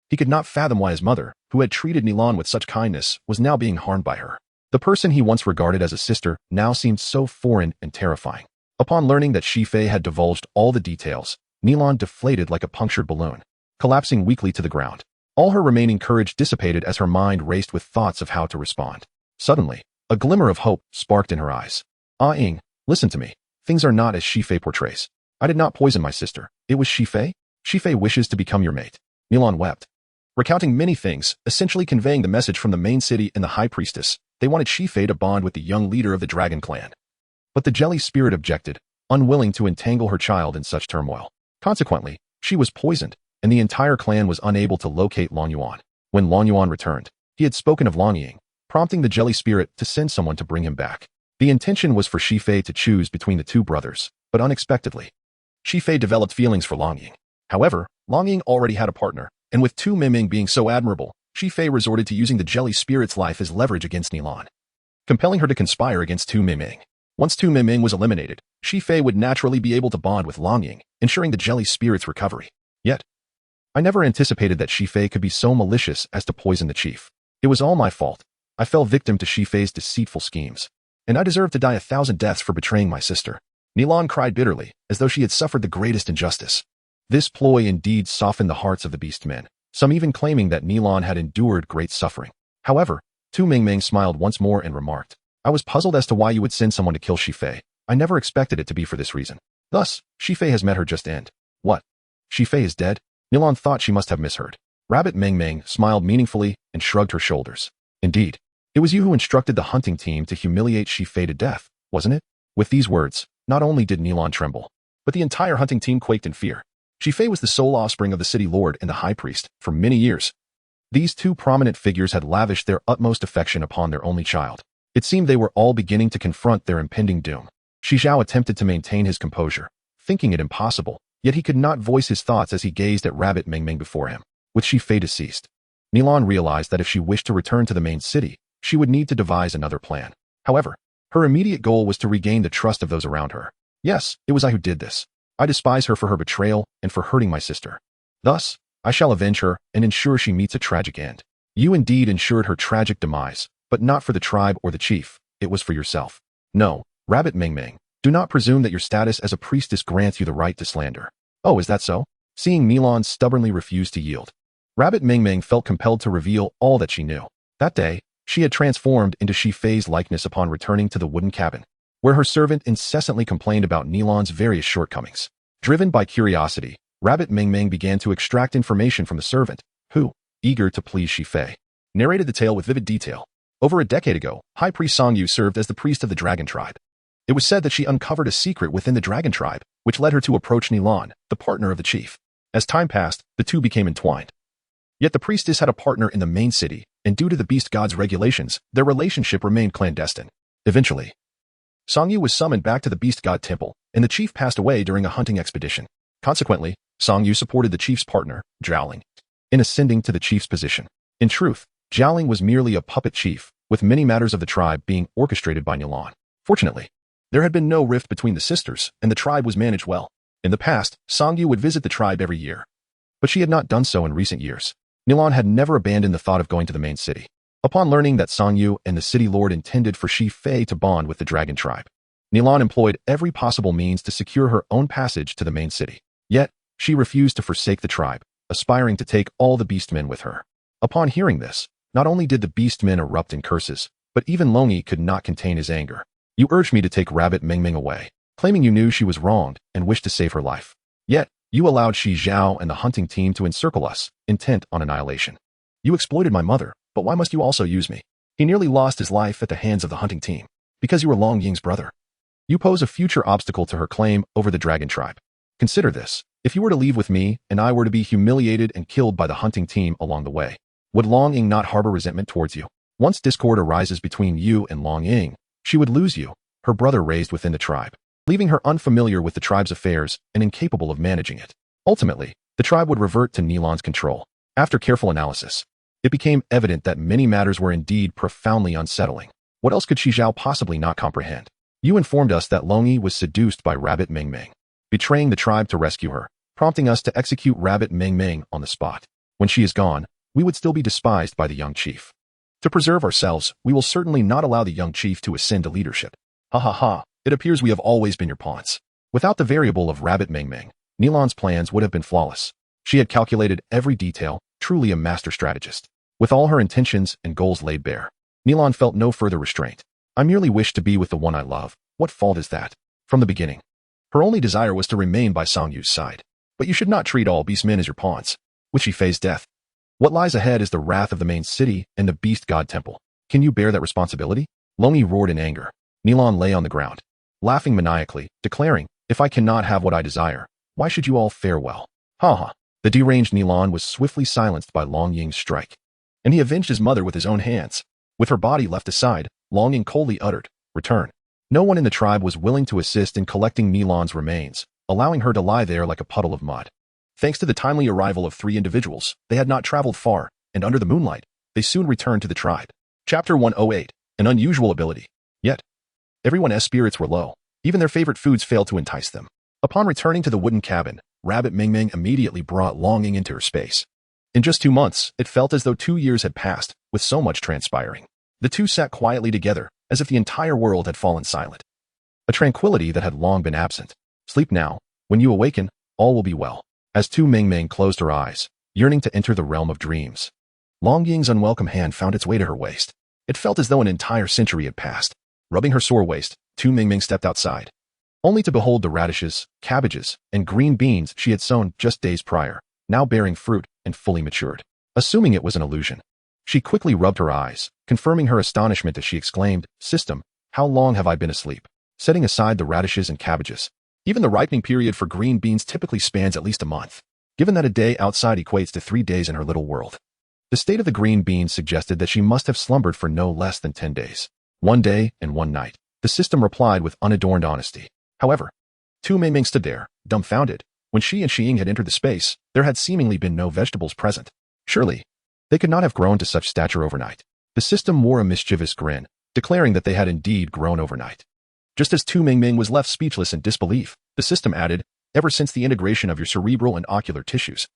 He could not fathom why his mother, who had treated Nilan with such kindness, was now being harmed by her. The person he once regarded as a sister now seemed so foreign and terrifying. Upon learning that Shifei had divulged all the details, Nilan deflated like a punctured balloon, collapsing weakly to the ground. All her remaining courage dissipated as her mind raced with thoughts of how to respond. Suddenly, a glimmer of hope sparked in her eyes. Ah Ying, listen to me. Things are not as Shifei portrays. I did not poison my sister. It was Shifei. Shifei wishes to become your mate. Nilan wept, recounting many things, essentially conveying the message from the main city and the high priestess. They wanted Shifei to bond with the young leader of the dragon clan. But the jelly spirit objected, unwilling to entangle her child in such turmoil. Consequently, She was poisoned, and the entire clan was unable to locate Long Yuan. When Long Yuan returned, he had spoken of Long Ying, prompting the jelly spirit to send someone to bring him back. The intention was for Shi Fei to choose between the two brothers, but unexpectedly, Shi Fei developed feelings for Long Ying. However, Long Ying already had a partner, and with Tu Mingming being so admirable, Shi Fei resorted to using the jelly spirit's life as leverage against Nilan, compelling her to conspire against Tu Mingming. Once Tu Mingming was eliminated, Shi Fei would naturally be able to bond with Long Ying, ensuring the jelly spirit's recovery. Yet, I never anticipated that Shi Fei could be so malicious as to poison the chief. It was all my fault. I fell victim to Shi Fei's deceitful schemes, and I deserve to die 1,000 deaths for betraying my sister. Nilan cried bitterly, as though she had suffered the greatest injustice. This ploy indeed softened the hearts of the beast men, some even claiming that Nilan had endured great suffering. However, Tu Mingming smiled once more and remarked, I was puzzled as to why you would send someone to kill Shi Fei. I never expected it to be for this reason. Thus, Shi Fei has met her just end. What? Shi Fei is dead? Nilan thought she must have misheard. Rabbit Mingming smiled meaningfully and shrugged her shoulders. Indeed, it was you who instructed the hunting team to humiliate Shi Fei to death, wasn't it? With these words, not only did Nilan tremble, but the entire hunting team quaked in fear. Shi Fei was the sole offspring of the city lord and the high priest for many years. These two prominent figures had lavished their utmost affection upon their only child. It seemed they were all beginning to confront their impending doom. Shi Zhao attempted to maintain his composure, thinking it impossible, yet he could not voice his thoughts as he gazed at Rabbit Mingming before him. With Shi Fei deceased, Nilan realized that if she wished to return to the main city, she would need to devise another plan. However, her immediate goal was to regain the trust of those around her. Yes, it was I who did this. I despise her for her betrayal and for hurting my sister. Thus, I shall avenge her and ensure she meets a tragic end. You indeed ensured her tragic demise, but not for the tribe or the chief. It was for yourself. No, Rabbit Mingming, do not presume that your status as a priestess grants you the right to slander. Oh, is that so? Seeing Nilan stubbornly refuse to yield, Rabbit Mingming felt compelled to reveal all that she knew. That day, she had transformed into Shi Fei's likeness upon returning to the wooden cabin, where her servant incessantly complained about Nilan's various shortcomings. Driven by curiosity, Rabbit Mingming began to extract information from the servant, who, eager to please Shi Fei, narrated the tale with vivid detail. Over a decade ago, High Priest Song Yu served as the priest of the Dragon Tribe. It was said that she uncovered a secret within the Dragon Tribe, which led her to approach Nilan, the partner of the chief. As time passed, the two became entwined. Yet the priestess had a partner in the main city, and due to the beast god's regulations, their relationship remained clandestine. Eventually, Song Yu was summoned back to the beast god temple, and the chief passed away during a hunting expedition. Consequently, Song Yu supported the chief's partner, Zhaoling, in ascending to the chief's position. In truth, Zhaoling was merely a puppet chief, with many matters of the tribe being orchestrated by Nilan. Fortunately, there had been no rift between the sisters, and the tribe was managed well. In the past, Song Yu would visit the tribe every year, but she had not done so in recent years. Nilan had never abandoned the thought of going to the main city. Upon learning that Song Yu and the city lord intended for Shi Fei to bond with the dragon tribe, Nilan employed every possible means to secure her own passage to the main city. Yet, she refused to forsake the tribe, aspiring to take all the beastmen with her. Upon hearing this, not only did the beastmen erupt in curses, but even Longi could not contain his anger. You urged me to take Rabbit Mingming away, claiming you knew she was wronged and wished to save her life. Yet, you allowed Shi Zhao and the hunting team to encircle us, intent on annihilation. You exploited my mother, but why must you also use me? He nearly lost his life at the hands of the hunting team, because you were Long Ying's brother. You pose a future obstacle to her claim over the dragon tribe. Consider this. If you were to leave with me, and I were to be humiliated and killed by the hunting team along the way, would Long Ying not harbor resentment towards you? Once discord arises between you and Long Ying, she would lose you, her brother raised within the tribe, leaving her unfamiliar with the tribe's affairs and incapable of managing it. Ultimately, the tribe would revert to Nilan's control. After careful analysis, it became evident that many matters were indeed profoundly unsettling. What else could Shi Zhao possibly not comprehend? You informed us that Longi was seduced by Rabbit Mingming, betraying the tribe to rescue her, prompting us to execute Rabbit Mingming on the spot. When she is gone, we would still be despised by the young chief. To preserve ourselves, we will certainly not allow the young chief to ascend to leadership. Ha ha ha. It appears we have always been your pawns. Without the variable of Rabbit Mingming, Nilan's plans would have been flawless. She had calculated every detail, truly a master strategist. With all her intentions and goals laid bare, Nilan felt no further restraint. I merely wish to be with the one I love. What fault is that? From the beginning, her only desire was to remain by Song Yu's side. But you should not treat all beastmen as your pawns. With Shi Fei's death, what lies ahead is the wrath of the main city and the beast god temple. Can you bear that responsibility? Longi roared in anger. Nilan lay on the ground, laughing maniacally, declaring, if I cannot have what I desire, why should you all fare well? Ha ha. The deranged Nilan was swiftly silenced by Long Ying's strike, and he avenged his mother with his own hands. With her body left aside, Long Ying coldly uttered, "Return." No one in the tribe was willing to assist in collecting Nilan's remains, allowing her to lie there like a puddle of mud. Thanks to the timely arrival of 3 individuals, they had not traveled far, and under the moonlight, they soon returned to the tribe. Chapter 108. An unusual ability. Yet, everyone's spirits were low. Even their favorite foods failed to entice them. Upon returning to the wooden cabin, Rabbit Ming Ming immediately brought Long Ying into her space. In just 2 months, it felt as though 2 years had passed, with so much transpiring. The two sat quietly together, as if the entire world had fallen silent. A tranquility that had long been absent. Sleep now. When you awaken, all will be well. As Tu Ming Ming closed her eyes, yearning to enter the realm of dreams, Long Ying's unwelcome hand found its way to her waist. It felt as though an entire century had passed. Rubbing her sore waist, Tu Ming Ming stepped outside, only to behold the radishes, cabbages, and green beans she had sown just days prior, now bearing fruit and fully matured. Assuming it was an illusion, she quickly rubbed her eyes, confirming her astonishment as she exclaimed, "System, how long have I been asleep?" Setting aside the radishes and cabbages, even the ripening period for green beans typically spans at least a month, given that a day outside equates to 3 days in her little world. The state of the green beans suggested that she must have slumbered for no less than 10 days. 1 day and 1 night, the system replied with unadorned honesty. However, Tu Ming Ming stood there, dumbfounded. When she and Xiying had entered the space, there had seemingly been no vegetables present. Surely, they could not have grown to such stature overnight. The system wore a mischievous grin, declaring that they had indeed grown overnight. Just as Tu Ming Ming was left speechless in disbelief, the system added, "Ever since the integration of your cerebral and ocular tissues,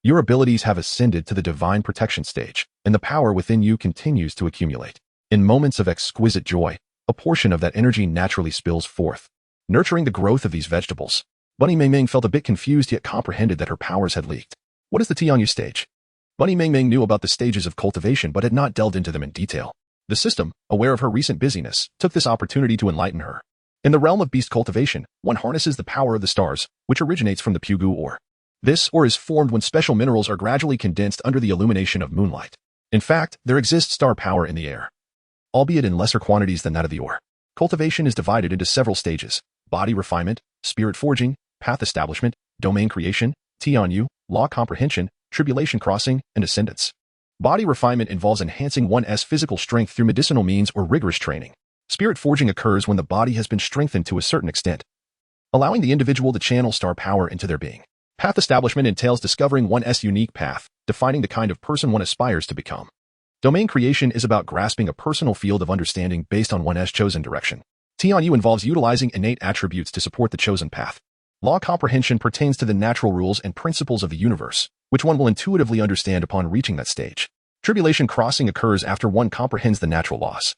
your abilities have ascended to the divine protection stage, and the power within you continues to accumulate. In moments of exquisite joy, a portion of that energy naturally spills forth, nurturing the growth of these vegetables." Bunny Ming Ming felt a bit confused yet comprehended that her powers had leaked. What is the Tianyu stage? Bunny Ming Ming knew about the stages of cultivation but had not delved into them in detail. The system, aware of her recent busyness, took this opportunity to enlighten her. In the realm of beast cultivation, one harnesses the power of the stars, which originates from the Pugu ore. This ore is formed when special minerals are gradually condensed under the illumination of moonlight. In fact, there exists star power in the air, albeit in lesser quantities than that of the ore. Cultivation is divided into several stages: body refinement, spirit forging, path establishment, domain creation, Tianyu, law comprehension, tribulation crossing, and ascendance. Body refinement involves enhancing one's physical strength through medicinal means or rigorous training. Spirit forging occurs when the body has been strengthened to a certain extent, allowing the individual to channel star power into their being. Path establishment entails discovering one's unique path, defining the kind of person one aspires to become. Domain creation is about grasping a personal field of understanding based on one's chosen direction. Tianyu involves utilizing innate attributes to support the chosen path. Law comprehension pertains to the natural rules and principles of the universe, which one will intuitively understand upon reaching that stage. Tribulation crossing occurs after one comprehends the natural laws,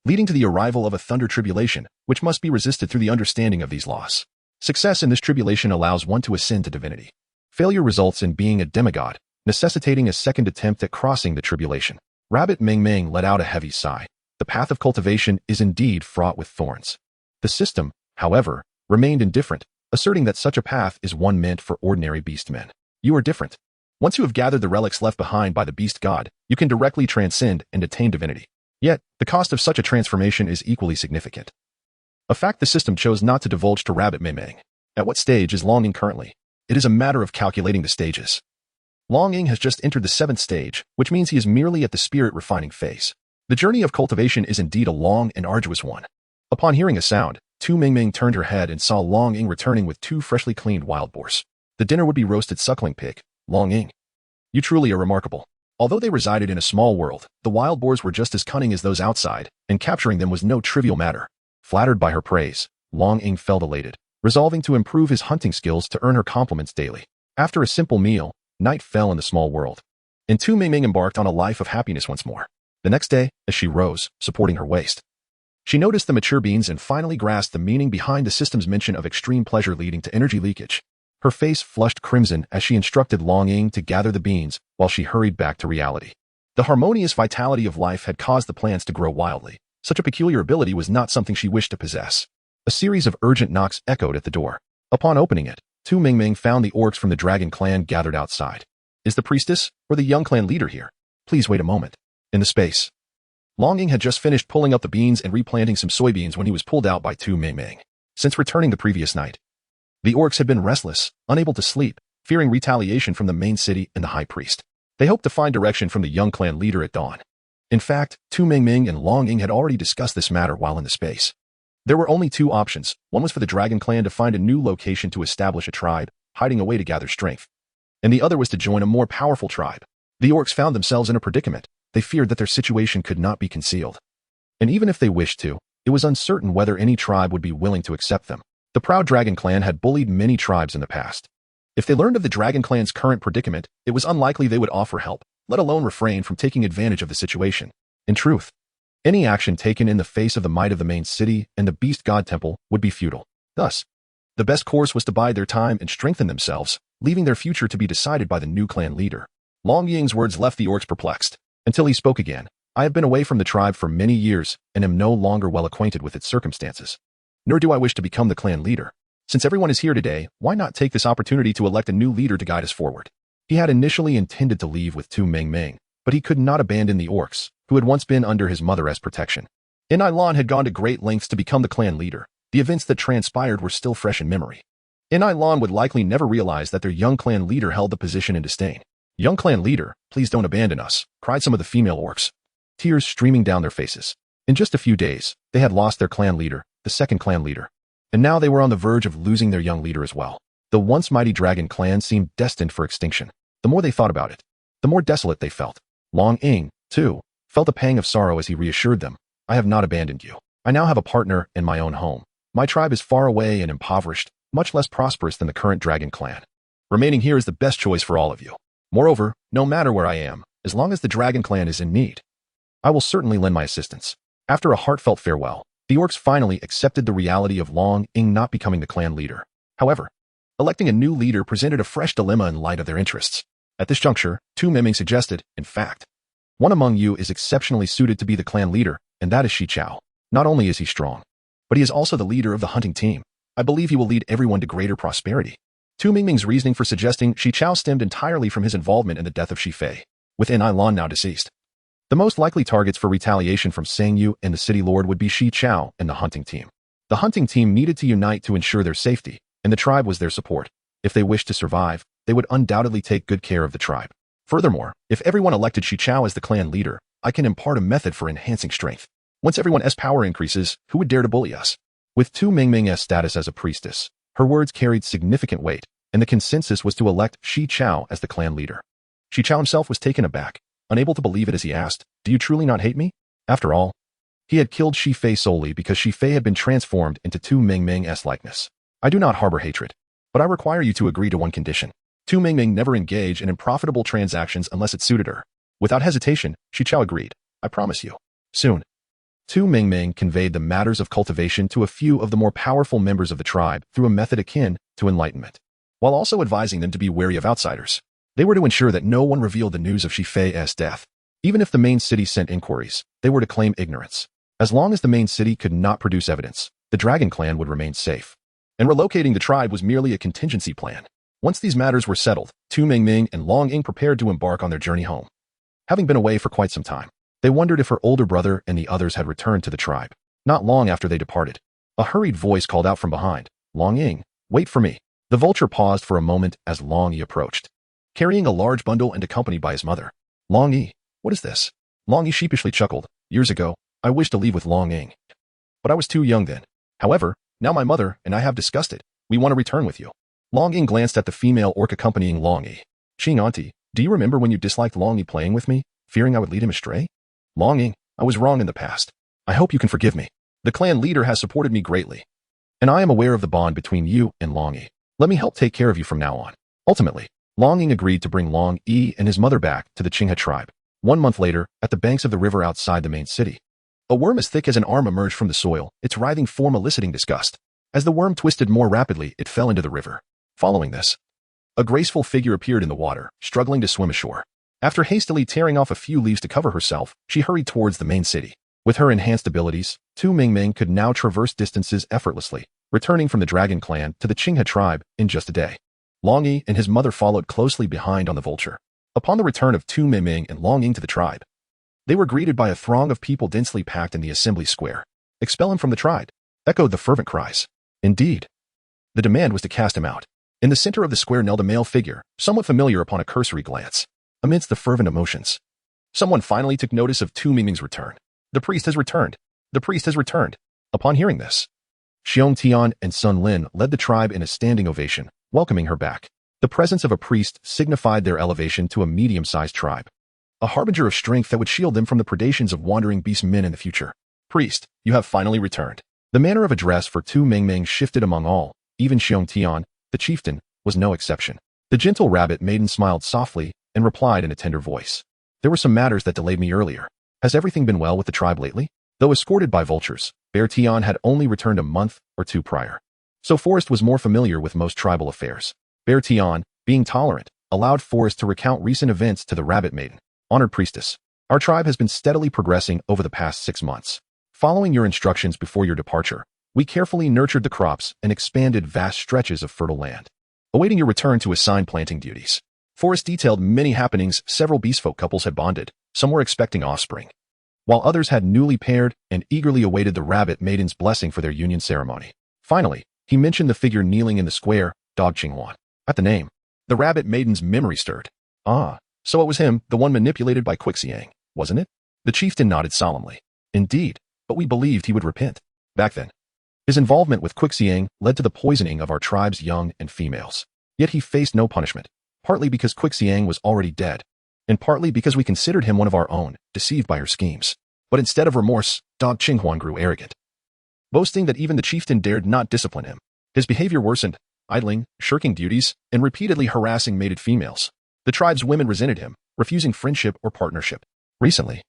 leading to the arrival of a thunder tribulation, which must be resisted through the understanding of these laws. Success in this tribulation allows one to ascend to divinity. Failure results in being a demigod, necessitating a second attempt at crossing the tribulation. Rabbit Ming Ming let out a heavy sigh. The path of cultivation is indeed fraught with thorns. The system, however, remained indifferent, asserting that such a path is one meant for ordinary beast men. You are different. Once you have gathered the relics left behind by the beast god, you can directly transcend and attain divinity. Yet, the cost of such a transformation is equally significant, a fact the system chose not to divulge to Rabbit Ming Ming. At what stage is Long Ying currently? It is a matter of calculating the stages. Long Ying has just entered the 7th stage, which means he is merely at the spirit refining phase. The journey of cultivation is indeed a long and arduous one. Upon hearing a sound, Tu Ming Ming turned her head and saw Long Ying returning with 2 freshly cleaned wild boars. The dinner would be roasted suckling pig. Long Ying, you truly are remarkable. Although they resided in a small world, the wild boars were just as cunning as those outside, and capturing them was no trivial matter. Flattered by her praise, Long Ying felt elated, resolving to improve his hunting skills to earn her compliments daily. After a simple meal, night fell in the small world, and Tu Ming Ming embarked on a life of happiness once more. The next day, as she rose, supporting her waist, she noticed the mature beans and finally grasped the meaning behind the system's mention of extreme pleasure leading to energy leakage. Her face flushed crimson as she instructed Long Ying to gather the beans while she hurried back to reality. The harmonious vitality of life had caused the plants to grow wildly. Such a peculiar ability was not something she wished to possess. A series of urgent knocks echoed at the door. Upon opening it, Tu Ming Ming found the orcs from the dragon clan gathered outside. Is the priestess or the young clan leader here? Please wait a moment. In the space, Long Ying had just finished pulling up the beans and replanting some soybeans when he was pulled out by Tu Ming Ming. Since returning the previous night, the orcs had been restless, unable to sleep, fearing retaliation from the main city and the high priest. They hoped to find direction from the young clan leader at dawn. In fact, Tu Mingming and Long Ying had already discussed this matter while in the space. There were only two options. One was for the Dragon Clan to find a new location to establish a tribe, hiding away to gather strength. And the other was to join a more powerful tribe. The orcs found themselves in a predicament. They feared that their situation could not be concealed. And even if they wished to, it was uncertain whether any tribe would be willing to accept them. The proud Dragon Clan had bullied many tribes in the past. If they learned of the Dragon Clan's current predicament, it was unlikely they would offer help, let alone refrain from taking advantage of the situation. In truth, any action taken in the face of the might of the main city and the Beast God Temple would be futile. Thus, the best course was to bide their time and strengthen themselves, leaving their future to be decided by the new clan leader. Long Ying's words left the orcs perplexed, until he spoke again. I have been away from the tribe for many years and am no longer well acquainted with its circumstances. Nor do I wish to become the clan leader. Since everyone is here today, why not take this opportunity to elect a new leader to guide us forward? He had initially intended to leave with Tu Mingming, but he could not abandon the orcs, who had once been under his mother's protection. Enai had gone to great lengths to become the clan leader. The events that transpired were still fresh in memory. Enai would likely never realize that their young clan leader held the position in disdain. Young clan leader, please don't abandon us, cried some of the female orcs, tears streaming down their faces. In just a few days, they had lost their clan leader, the second clan leader. And now they were on the verge of losing their young leader as well. The once mighty dragon clan seemed destined for extinction. The more they thought about it, the more desolate they felt. Long Ying, too, felt a pang of sorrow as he reassured them. I have not abandoned you. I now have a partner in my own home. My tribe is far away and impoverished, much less prosperous than the current dragon clan. Remaining here is the best choice for all of you. Moreover, no matter where I am, as long as the dragon clan is in need, I will certainly lend my assistance. After a heartfelt farewell, the orcs finally accepted the reality of Long Ying not becoming the clan leader. However, electing a new leader presented a fresh dilemma in light of their interests. At this juncture, Tu Mingming suggested, in fact, one among you is exceptionally suited to be the clan leader, and that is Shi Chao. Not only is he strong, but he is also the leader of the hunting team. I believe he will lead everyone to greater prosperity. Tu Mingming's reasoning for suggesting Shi Chao stemmed entirely from his involvement in the death of Shi Fei, with Enai now deceased. The most likely targets for retaliation from Sang Yu and the city lord would be Shi Chao and the hunting team. The hunting team needed to unite to ensure their safety, and the tribe was their support. If they wished to survive, they would undoubtedly take good care of the tribe. Furthermore, if everyone elected Shi Chao as the clan leader, I can impart a method for enhancing strength. Once everyone's power increases, who would dare to bully us? With Tu Mingming's status as a priestess, her words carried significant weight, and the consensus was to elect Shi Chao as the clan leader. Shi Chao himself was taken aback, unable to believe it as he asked, do you truly not hate me? After all, he had killed Shi Fei solely because Shi Fei had been transformed into Tu Mingming's likeness. I do not harbor hatred, but I require you to agree to one condition. Tu Mingming never engaged in unprofitable transactions unless it suited her. Without hesitation, Shi Chao agreed. I promise you. Soon, Tu Mingming conveyed the matters of cultivation to a few of the more powerful members of the tribe through a method akin to enlightenment, while also advising them to be wary of outsiders. They were to ensure that no one revealed the news of Shi Fei's death. Even if the main city sent inquiries, they were to claim ignorance. As long as the main city could not produce evidence, the Dragon Clan would remain safe. And relocating the tribe was merely a contingency plan. Once these matters were settled, Tu Mingming and Long Ying prepared to embark on their journey home. Having been away for quite some time, they wondered if her older brother and the others had returned to the tribe. Not long after they departed, a hurried voice called out from behind, Long Ying, wait for me. The vulture paused for a moment as Long Yi approached, carrying a large bundle and accompanied by his mother. Long Yi, what is this? Long Yi sheepishly chuckled. Years ago, I wished to leave with Long Ying, but I was too young then. However, now my mother and I have discussed it. We want to return with you. Long Ying glanced at the female orc accompanying Long Yi. Ching auntie, do you remember when you disliked Long Yi playing with me, fearing I would lead him astray? Long Ying, I was wrong in the past. I hope you can forgive me. The clan leader has supported me greatly, and I am aware of the bond between you and Long Yi. Let me help take care of you from now on. Ultimately, Long Ying agreed to bring Long Yi and his mother back to the Qinghe tribe. 1 month later, at the banks of the river outside the main city, a worm as thick as an arm emerged from the soil, its writhing form eliciting disgust. As the worm twisted more rapidly, it fell into the river. Following this, a graceful figure appeared in the water, struggling to swim ashore. After hastily tearing off a few leaves to cover herself, she hurried towards the main city. With her enhanced abilities, Tu Mingming could now traverse distances effortlessly, returning from the Dragon Clan to the Qinghe tribe in just a day. Long Yi and his mother followed closely behind on the vulture. Upon the return of Tu Mingming and Long Ying to the tribe, they were greeted by a throng of people densely packed in the assembly square. Expel him from the tribe, echoed the fervent cries. Indeed, the demand was to cast him out. In the center of the square knelt a male figure, somewhat familiar upon a cursory glance. Amidst the fervent emotions, someone finally took notice of Tu Mingming's return. The priest has returned. The priest has returned. Upon hearing this, Xiong Tian and Sun Lin led the tribe in a standing ovation, welcoming her back. The presence of a priest signified their elevation to a medium-sized tribe, a harbinger of strength that would shield them from the predations of wandering beast men in the future. Priest, you have finally returned. The manner of address for Tu Mingming shifted among all. Even Xiong Tian, the chieftain, was no exception. The gentle rabbit maiden smiled softly and replied in a tender voice. There were some matters that delayed me earlier. Has everything been well with the tribe lately? Though escorted by vultures, Bear Tian had only returned a month or two prior, so Forrest was more familiar with most tribal affairs. Bear Tian, being tolerant, allowed Forrest to recount recent events to the rabbit maiden. Honored priestess, our tribe has been steadily progressing over the past 6 months. Following your instructions before your departure, we carefully nurtured the crops and expanded vast stretches of fertile land. Awaiting your return to assign planting duties, Forrest detailed many happenings. Several beastfolk couples had bonded, some were expecting offspring, while others had newly paired and eagerly awaited the rabbit maiden's blessing for their union ceremony. Finally, he mentioned the figure kneeling in the square, Dog Qinghuan. At the name, the rabbit maiden's memory stirred. Ah, so it was him, the one manipulated by Quixiang, wasn't it? The chieftain nodded solemnly. Indeed, but we believed he would repent. Back then, his involvement with Quixiang led to the poisoning of our tribe's young and females. Yet he faced no punishment, partly because Quixiang was already dead, and partly because we considered him one of our own, deceived by her schemes. But instead of remorse, Dog Qinghuan grew arrogant, boasting that even the chieftain dared not discipline him. His behavior worsened, idling, shirking duties, and repeatedly harassing mated females. The tribe's women resented him, refusing friendship or partnership. Recently,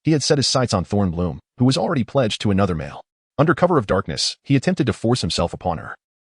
he had set his sights on Thornbloom, who was already pledged to another male. Under cover of darkness, he attempted to force himself upon her.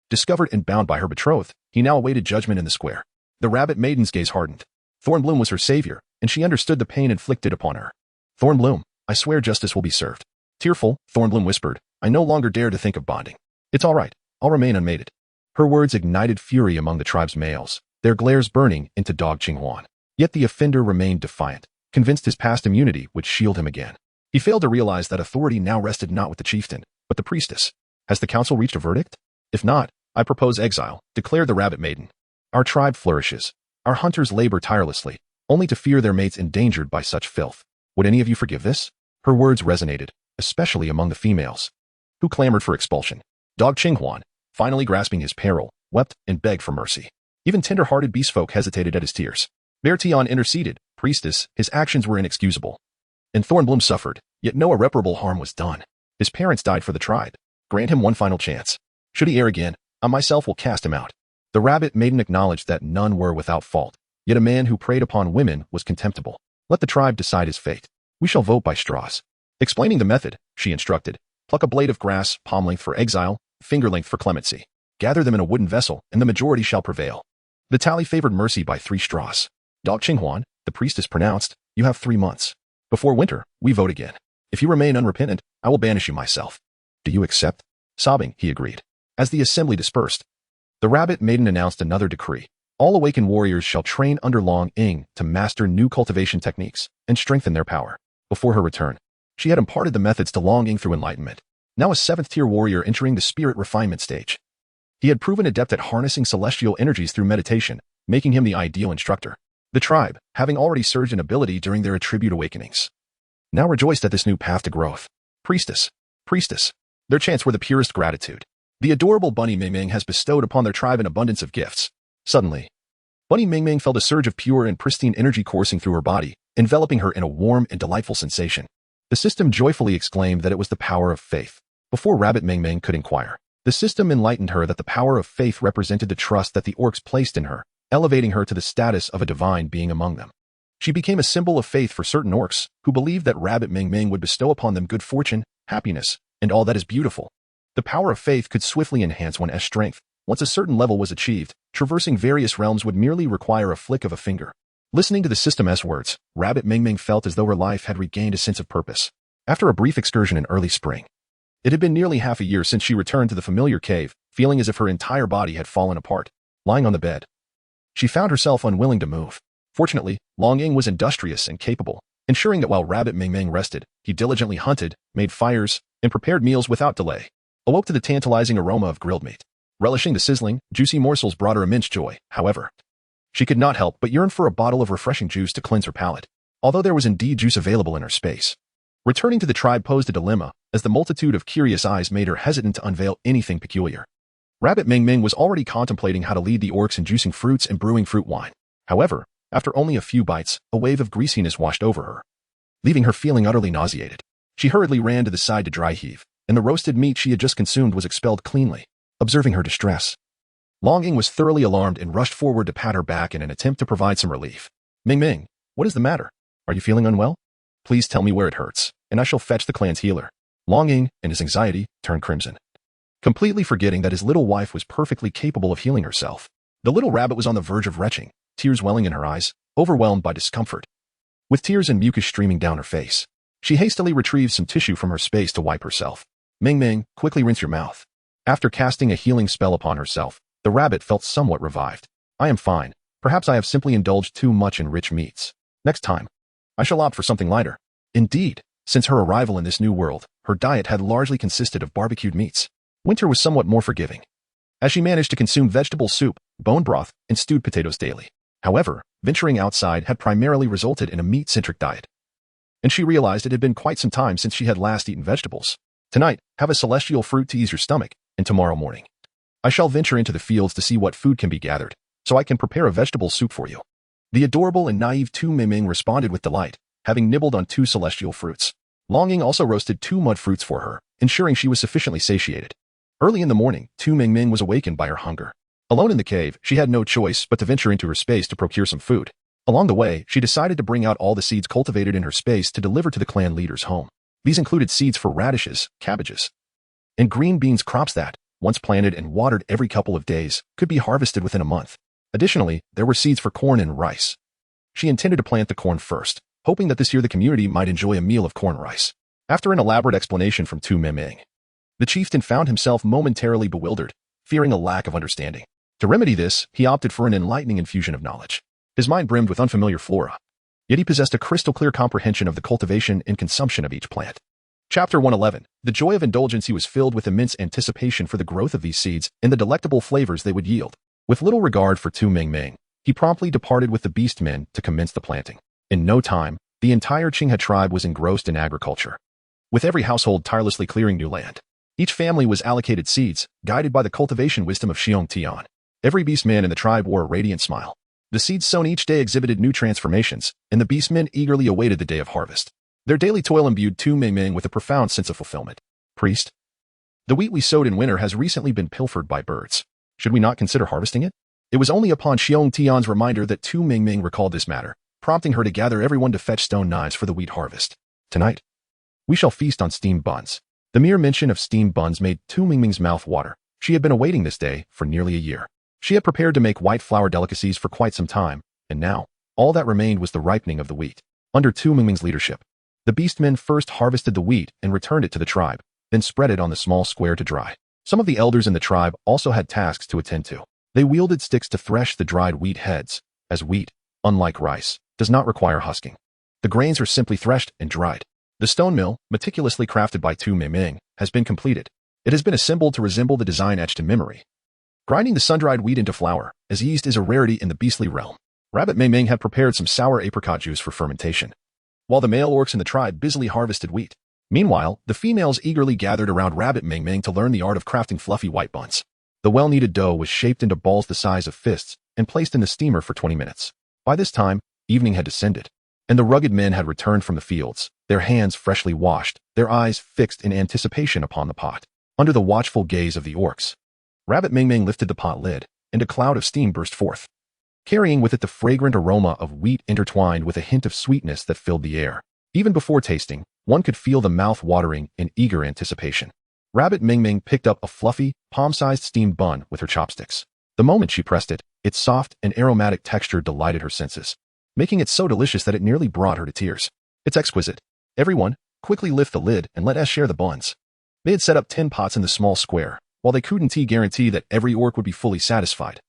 Discovered and bound by her betrothed, he now awaited judgment in the square. The rabbit maiden's gaze hardened. Thornbloom was her savior, and she understood the pain inflicted upon her. Thornbloom, I swear justice will be served. Tearful, Thornbloom whispered, I no longer dare to think of bonding. It's all right, I'll remain unmated. Her words ignited fury among the tribe's males, their glares burning into Dog Qinghuan. Yet the offender remained defiant, convinced his past immunity would shield him again. He failed to realize that authority now rested not with the chieftain, but the priestess. Has the council reached a verdict? If not, I propose exile, declared the rabbit maiden. Our tribe flourishes. Our hunters labor tirelessly, only to fear their mates endangered by such filth. Would any of you forgive this? Her words resonated, especially among the females, who clamored for expulsion. Dog Qinghuan, finally grasping his peril, wept and begged for mercy. Even tender-hearted beastfolk hesitated at his tears. Bear Tian interceded. Priestess, his actions were inexcusable, and Thornbloom suffered, yet no irreparable harm was done. His parents died for the tribe. Grant him one final chance. Should he err again, I myself will cast him out. The rabbit maiden acknowledged that none were without fault, yet a man who preyed upon women was contemptible. Let the tribe decide his fate. We shall vote by straws. Explaining the method, she instructed, pluck a blade of grass, palm length for exile, finger length for clemency. Gather them in a wooden vessel, and the majority shall prevail. The tally favored mercy by 3 straws. Dog Qinghuan, the priestess pronounced, you have 3 months. Before winter, we vote again. If you remain unrepentant, I will banish you myself. Do you accept? Sobbing, he agreed. As the assembly dispersed, the rabbit maiden announced another decree. All awakened warriors shall train under Long Ying to master new cultivation techniques and strengthen their power. Before her return, she had imparted the methods to Long Ying through enlightenment. Now a 7th-tier warrior entering the spirit refinement stage, he had proven adept at harnessing celestial energies through meditation, making him the ideal instructor. The tribe, having already surged in ability during their attribute awakenings, now rejoiced at this new path to growth. Priestess, their chants were the purest gratitude. The adorable Bunny Mingming has bestowed upon their tribe an abundance of gifts. Suddenly, Bunny Mingming felt a surge of pure and pristine energy coursing through her body, enveloping her in a warm and delightful sensation. The system joyfully exclaimed that it was the power of faith. Before Rabbit Mingming could inquire, the system enlightened her that the power of faith represented the trust that the orcs placed in her, elevating her to the status of a divine being among them. She became a symbol of faith for certain orcs, who believed that Rabbit Mingming would bestow upon them good fortune, happiness, and all that is beautiful. The power of faith could swiftly enhance one's strength. Once a certain level was achieved, traversing various realms would merely require a flick of a finger. Listening to the system's words, Rabbit Mingming felt as though her life had regained a sense of purpose. After a brief excursion in early spring, it had been nearly half a year since she returned to the familiar cave, feeling as if her entire body had fallen apart. Lying on the bed, she found herself unwilling to move. Fortunately, Long Ying was industrious and capable, ensuring that while Rabbit Mingming rested, he diligently hunted, made fires, and prepared meals without delay. Awoke to the tantalizing aroma of grilled meat. Relishing the sizzling, juicy morsels brought her immense joy, however. She could not help but yearn for a bottle of refreshing juice to cleanse her palate, although there was indeed juice available in her space. Returning to the tribe posed a dilemma, as the multitude of curious eyes made her hesitant to unveil anything peculiar. Rabbit Ming Ming was already contemplating how to lead the orcs in juicing fruits and brewing fruit wine. However, after only a few bites, a wave of greasiness washed over her, leaving her feeling utterly nauseated. She hurriedly ran to the side to dry heave, and the roasted meat she had just consumed was expelled cleanly. Observing her distress, Longing was thoroughly alarmed and rushed forward to pat her back in an attempt to provide some relief. Ming Ming, what is the matter? Are you feeling unwell? Please tell me where it hurts, and I shall fetch the clan's healer. Longing, in his anxiety, turned crimson, completely forgetting that his little wife was perfectly capable of healing herself. The little rabbit was on the verge of retching, tears welling in her eyes, overwhelmed by discomfort. With tears and mucus streaming down her face, she hastily retrieved some tissue from her space to wipe herself. Ming Ming, quickly rinse your mouth. After casting a healing spell upon herself, the rabbit felt somewhat revived. I am fine. Perhaps I have simply indulged too much in rich meats. Next time, I shall opt for something lighter. Indeed, since her arrival in this new world, her diet had largely consisted of barbecued meats. Winter was somewhat more forgiving, as she managed to consume vegetable soup, bone broth, and stewed potatoes daily. However, venturing outside had primarily resulted in a meat-centric diet, and she realized it had been quite some time since she had last eaten vegetables. Tonight, have a celestial fruit to ease your stomach, and tomorrow morning, I shall venture into the fields to see what food can be gathered, so I can prepare a vegetable soup for you. The adorable and naive Tu Ming Ming responded with delight, having nibbled on 2 celestial fruits. Longing also roasted 2 mud fruits for her, ensuring she was sufficiently satiated. Early in the morning, Tu Ming Ming was awakened by her hunger. Alone in the cave, she had no choice but to venture into her space to procure some food. Along the way, she decided to bring out all the seeds cultivated in her space to deliver to the clan leader's home. These included seeds for radishes, cabbages, and green beans, crops that, once planted and watered every couple of days, could be harvested within a month. Additionally, there were seeds for corn and rice. She intended to plant the corn first, hoping that this year the community might enjoy a meal of corn rice. After an elaborate explanation from Tu Ming Ming, the chieftain found himself momentarily bewildered, fearing a lack of understanding. To remedy this, he opted for an enlightening infusion of knowledge. His mind brimmed with unfamiliar flora, yet he possessed a crystal-clear comprehension of the cultivation and consumption of each plant. Chapter 111. The joy of indulgence. He was filled with immense anticipation for the growth of these seeds and the delectable flavors they would yield. With little regard for Tu Ming Ming, he promptly departed with the beast men to commence the planting. In no time, the entire Qinghe tribe was engrossed in agriculture, with every household tirelessly clearing new land. Each family was allocated seeds, guided by the cultivation wisdom of Xiong Tian. Every beastman in the tribe wore a radiant smile. The seeds sown each day exhibited new transformations, and the beastmen eagerly awaited the day of harvest. Their daily toil imbued Tu Ming Ming with a profound sense of fulfillment. Priest, the wheat we sowed in winter has recently been pilfered by birds. Should we not consider harvesting it? It was only upon Xiong Tian's reminder that Tu Ming Ming recalled this matter, prompting her to gather everyone to fetch stone knives for the wheat harvest. Tonight, we shall feast on steamed buns. The mere mention of steamed buns made Tu Ming Ming's mouth water. She had been awaiting this day for nearly a year. She had prepared to make white flour delicacies for quite some time, and now, all that remained was the ripening of the wheat. Under Tu Ming Ming's leadership, the beastmen first harvested the wheat and returned it to the tribe, then spread it on the small square to dry. Some of the elders in the tribe also had tasks to attend to. They wielded sticks to thresh the dried wheat heads, as wheat, unlike rice, does not require husking. The grains are simply threshed and dried. The stone mill, meticulously crafted by Tu Ming Ming, has been completed. It has been assembled to resemble the design etched in memory. Grinding the sun-dried wheat into flour, as yeast is a rarity in the beastly realm. Rabbit Ming Ming had prepared some sour apricot juice for fermentation, while the male orcs in the tribe busily harvested wheat. Meanwhile, the females eagerly gathered around Rabbit Ming Ming to learn the art of crafting fluffy white buns. The well-kneaded dough was shaped into balls the size of fists and placed in the steamer for 20 minutes. By this time, evening had descended, and the rugged men had returned from the fields, their hands freshly washed, their eyes fixed in anticipation upon the pot. Under the watchful gaze of the orcs, Rabbit Ming Ming lifted the pot lid, and a cloud of steam burst forth, carrying with it the fragrant aroma of wheat intertwined with a hint of sweetness that filled the air. Even before tasting, one could feel the mouth watering in eager anticipation. Rabbit Ming Ming picked up a fluffy, palm-sized steamed bun with her chopsticks. The moment she pressed it, its soft and aromatic texture delighted her senses, making it so delicious that it nearly brought her to tears. It's exquisite. Everyone, quickly lift the lid and let us share the buns. They had set up 10 pots in the small square, while they couldn't guarantee that every orc would be fully satisfied.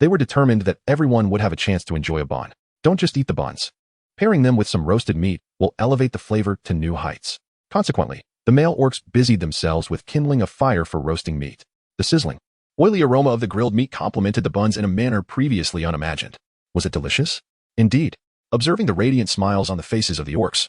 They were determined that everyone would have a chance to enjoy a bun. Don't just eat the buns. Pairing them with some roasted meat will elevate the flavor to new heights. Consequently, the male orcs busied themselves with kindling a fire for roasting meat. The sizzling, Oily aroma of the grilled meat complemented the buns in a manner previously unimagined. Was it delicious? Indeed. Observing the radiant smiles on the faces of the orcs,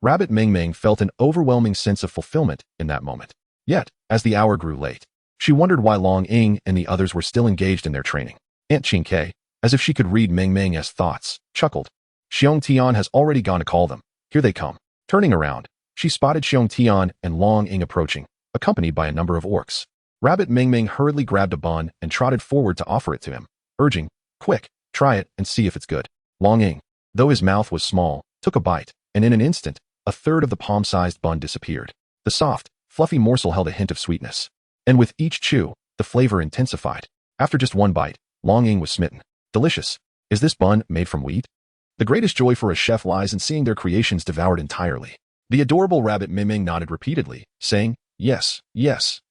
Rabbit Ming Ming felt an overwhelming sense of fulfillment in that moment. Yet, as the hour grew late, she wondered why Long Ying and the others were still engaged in their training. Aunt Qing Ke, as if she could read Ming Ming's thoughts, chuckled. Xiong Tian has already gone to call them. Here they come. Turning around, she spotted Xiong Tian and Long Ying approaching, accompanied by a number of orcs. Rabbit Ming Ming hurriedly grabbed a bun and trotted forward to offer it to him, urging, "Quick, try it and see if it's good." Long Ying, though his mouth was small, took a bite, and in an instant, a third of the palm-sized bun disappeared. The soft, fluffy morsel held a hint of sweetness, and with each chew, the flavor intensified. After just one bite, Long Ying was smitten. Delicious. Is this bun made from wheat? The greatest joy for a chef lies in seeing their creations devoured entirely. The adorable Rabbit Ming Ming nodded repeatedly, saying, "Yes, yes."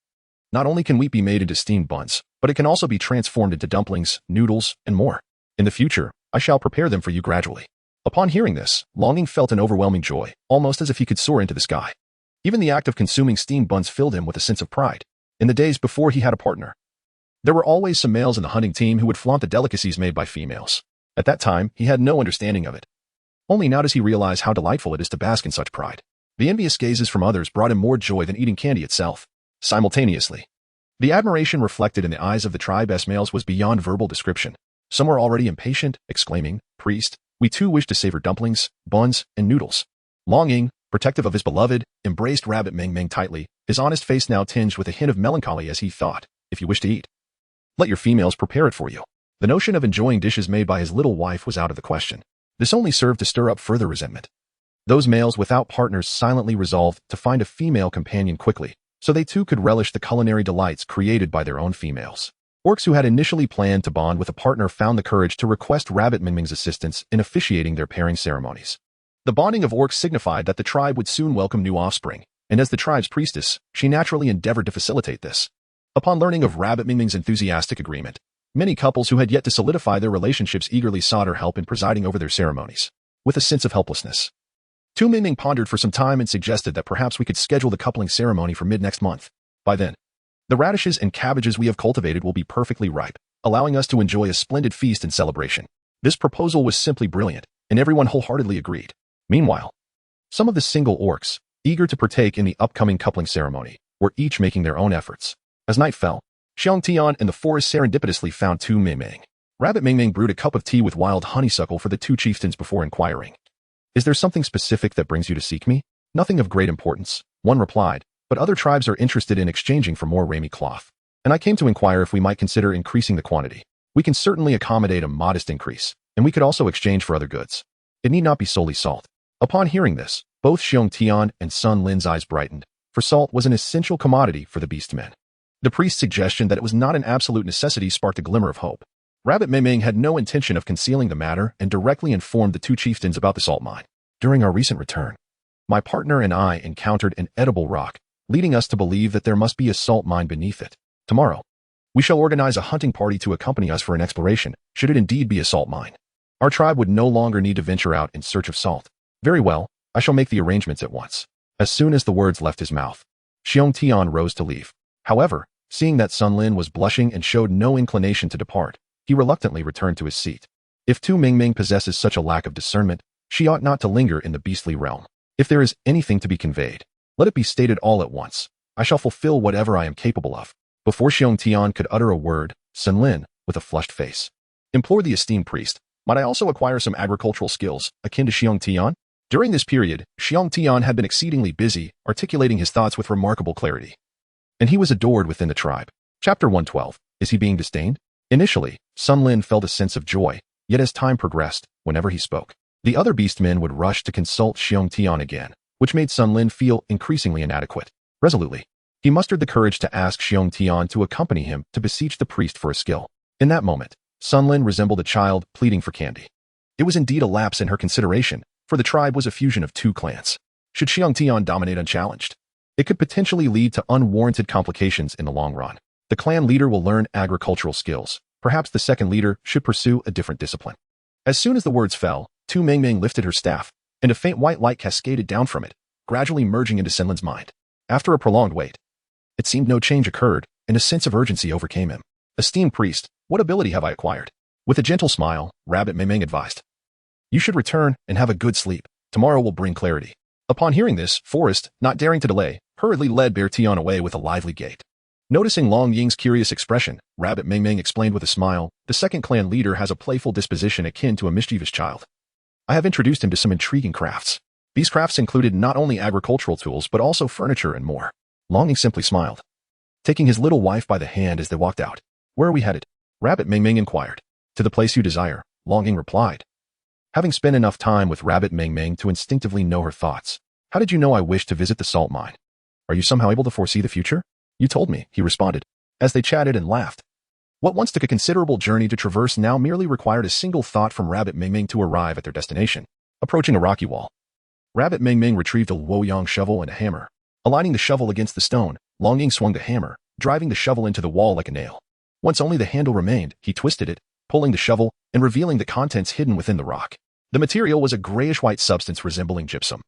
Not only can wheat be made into steamed buns, but it can also be transformed into dumplings, noodles, and more. In the future, I shall prepare them for you gradually. Upon hearing this, Long Ying felt an overwhelming joy, almost as if he could soar into the sky. Even the act of consuming steamed buns filled him with a sense of pride. In the days before he had a partner, there were always some males in the hunting team who would flaunt the delicacies made by females. At that time, he had no understanding of it. Only now does he realize how delightful it is to bask in such pride. The envious gazes from others brought him more joy than eating candy itself. Simultaneously, the admiration reflected in the eyes of the tribe's males was beyond verbal description. Some were already impatient, exclaiming, "Priest, we too wish to savor dumplings, buns, and noodles." Long Ying, protective of his beloved, embraced Rabbit Ming Ming tightly, his honest face now tinged with a hint of melancholy as he thought, "If you wish to eat, let your females prepare it for you." The notion of enjoying dishes made by his little wife was out of the question. This only served to stir up further resentment. Those males without partners silently resolved to find a female companion quickly, so they too could relish the culinary delights created by their own females. Orcs who had initially planned to bond with a partner found the courage to request Rabbit Ming Ming's assistance in officiating their pairing ceremonies. The bonding of orcs signified that the tribe would soon welcome new offspring, and as the tribe's priestess, she naturally endeavored to facilitate this. Upon learning of Rabbit Ming Ming's enthusiastic agreement, many couples who had yet to solidify their relationships eagerly sought her help in presiding over their ceremonies. With a sense of helplessness, Tu Ming Ming pondered for some time and suggested that perhaps we could schedule the coupling ceremony for mid-next month. By then, the radishes and cabbages we have cultivated will be perfectly ripe, allowing us to enjoy a splendid feast and celebration. This proposal was simply brilliant, and everyone wholeheartedly agreed. Meanwhile, some of the single orcs, eager to partake in the upcoming coupling ceremony, were each making their own efforts. As night fell, Xiong Tian and the forest serendipitously found Tu Ming Ming. Rabbit Ming Ming brewed a cup of tea with wild honeysuckle for the two chieftains before inquiring, "Is there something specific that brings you to seek me?" "Nothing of great importance," one replied, "but other tribes are interested in exchanging for more Rami cloth, and I came to inquire if we might consider increasing the quantity. We can certainly accommodate a modest increase, and we could also exchange for other goods. It need not be solely salt." Upon hearing this, both Xiong Tian and Sun Lin's eyes brightened, for salt was an essential commodity for the beastmen. The priest's suggestion that it was not an absolute necessity sparked a glimmer of hope. Rabbit Ming Ming had no intention of concealing the matter and directly informed the two chieftains about the salt mine. "During our recent return, my partner and I encountered an edible rock, leading us to believe that there must be a salt mine beneath it. Tomorrow, we shall organize a hunting party to accompany us for an exploration, should it indeed be a salt mine. Our tribe would no longer need to venture out in search of salt." "Very well, I shall make the arrangements at once." As soon as the words left his mouth, Xiong Tian rose to leave. However, seeing that Sun Lin was blushing and showed no inclination to depart, he reluctantly returned to his seat. If Tu Ming Ming possesses such a lack of discernment, she ought not to linger in the beastly realm. If there is anything to be conveyed, let it be stated all at once. I shall fulfill whatever I am capable of. Before Xiong Tian could utter a word, Sun Lin, with a flushed face, implored the esteemed priest, "Might I also acquire some agricultural skills, akin to Xiong Tian?" During this period, Xiong Tian had been exceedingly busy, articulating his thoughts with remarkable clarity. And he was adored within the tribe. Chapter 112. Is he being disdained? Initially, Sun Lin felt a sense of joy, yet as time progressed, whenever he spoke, the other beastmen would rush to consult Xiong Tian again, which made Sun Lin feel increasingly inadequate. Resolutely, he mustered the courage to ask Xiong Tian to accompany him to beseech the priest for a skill. In that moment, Sun Lin resembled a child pleading for candy. It was indeed a lapse in her consideration, for the tribe was a fusion of two clans. Should Xiong Tian dominate unchallenged, it could potentially lead to unwarranted complications in the long run. The clan leader will learn agricultural skills. Perhaps the second leader should pursue a different discipline. As soon as the words fell, Tu Ming Ming lifted her staff, and a faint white light cascaded down from it, gradually merging into Sun Lin's mind. After a prolonged wait, it seemed no change occurred, and a sense of urgency overcame him. Esteemed priest, what ability have I acquired? With a gentle smile, Rabbit Ming advised. You should return and have a good sleep. Tomorrow will bring clarity. Upon hearing this, Forrest, not daring to delay, hurriedly led Bear Tion away with a lively gait. Noticing Long Ying's curious expression, Rabbit Ming explained with a smile, the second clan leader has a playful disposition akin to a mischievous child. I have introduced him to some intriguing crafts. These crafts included not only agricultural tools but also furniture and more. Long Ying simply smiled, taking his little wife by the hand as they walked out. Where are we headed? Rabbit Ming inquired. To the place you desire, Long Ying replied. Having spent enough time with Rabbit Ming to instinctively know her thoughts. How did you know I wished to visit the salt mine? Are you somehow able to foresee the future? You told me, he responded, as they chatted and laughed. What once took a considerable journey to traverse now merely required a single thought from Rabbit Ming to arrive at their destination. Approaching a rocky wall, Rabbit Ming retrieved a Luoyang shovel and a hammer. Aligning the shovel against the stone, Long Ying swung the hammer, driving the shovel into the wall like a nail. Once only the handle remained, he twisted it, pulling the shovel and revealing the contents hidden within the rock. The material was a grayish-white substance resembling gypsum.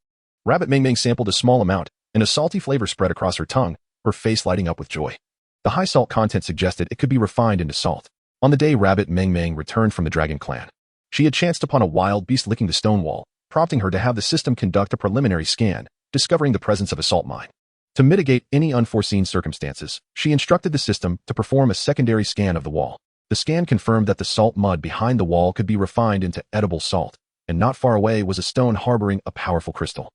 Rabbit Ming sampled a small amount, and a salty flavor spread across her tongue, her face lighting up with joy. The high salt content suggested it could be refined into salt. On the day Rabbit Ming returned from the Dragon Clan, she had chanced upon a wild beast licking the stone wall, prompting her to have the system conduct a preliminary scan, discovering the presence of a salt mine. To mitigate any unforeseen circumstances, she instructed the system to perform a secondary scan of the wall. The scan confirmed that the salt mud behind the wall could be refined into edible salt, and not far away was a stone harboring a powerful crystal.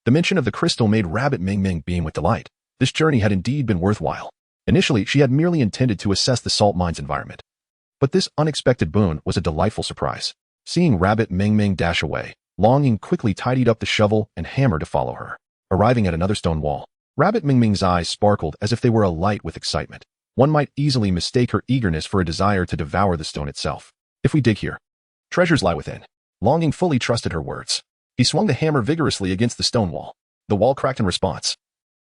The mention of the crystal made Rabbit Ming beam with delight. This journey had indeed been worthwhile. Initially, she had merely intended to assess the salt mine's environment. But this unexpected boon was a delightful surprise. Seeing Rabbit Ming dash away, Long Ying quickly tidied up the shovel and hammer to follow her. Arriving at another stone wall, Rabbit Ming's eyes sparkled as if they were alight with excitement. One might easily mistake her eagerness for a desire to devour the stone itself. If we dig here, treasures lie within. Long Ying fully trusted her words. He swung the hammer vigorously against the stone wall. The wall cracked in response.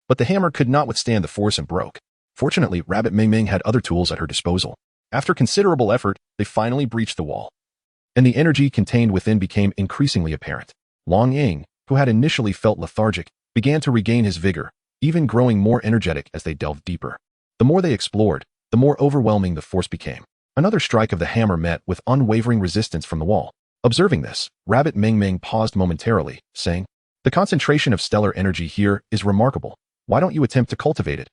But the hammer could not withstand the force and broke. Fortunately, Rabbit Ming had other tools at her disposal. After considerable effort, they finally breached the wall, and the energy contained within became increasingly apparent. Long Ying, who had initially felt lethargic, began to regain his vigor, even growing more energetic as they delved deeper. The more they explored, the more overwhelming the force became. Another strike of the hammer met with unwavering resistance from the wall. Observing this, Rabbit Ming paused momentarily, saying, "The concentration of stellar energy here is remarkable. Why don't you attempt to cultivate it?"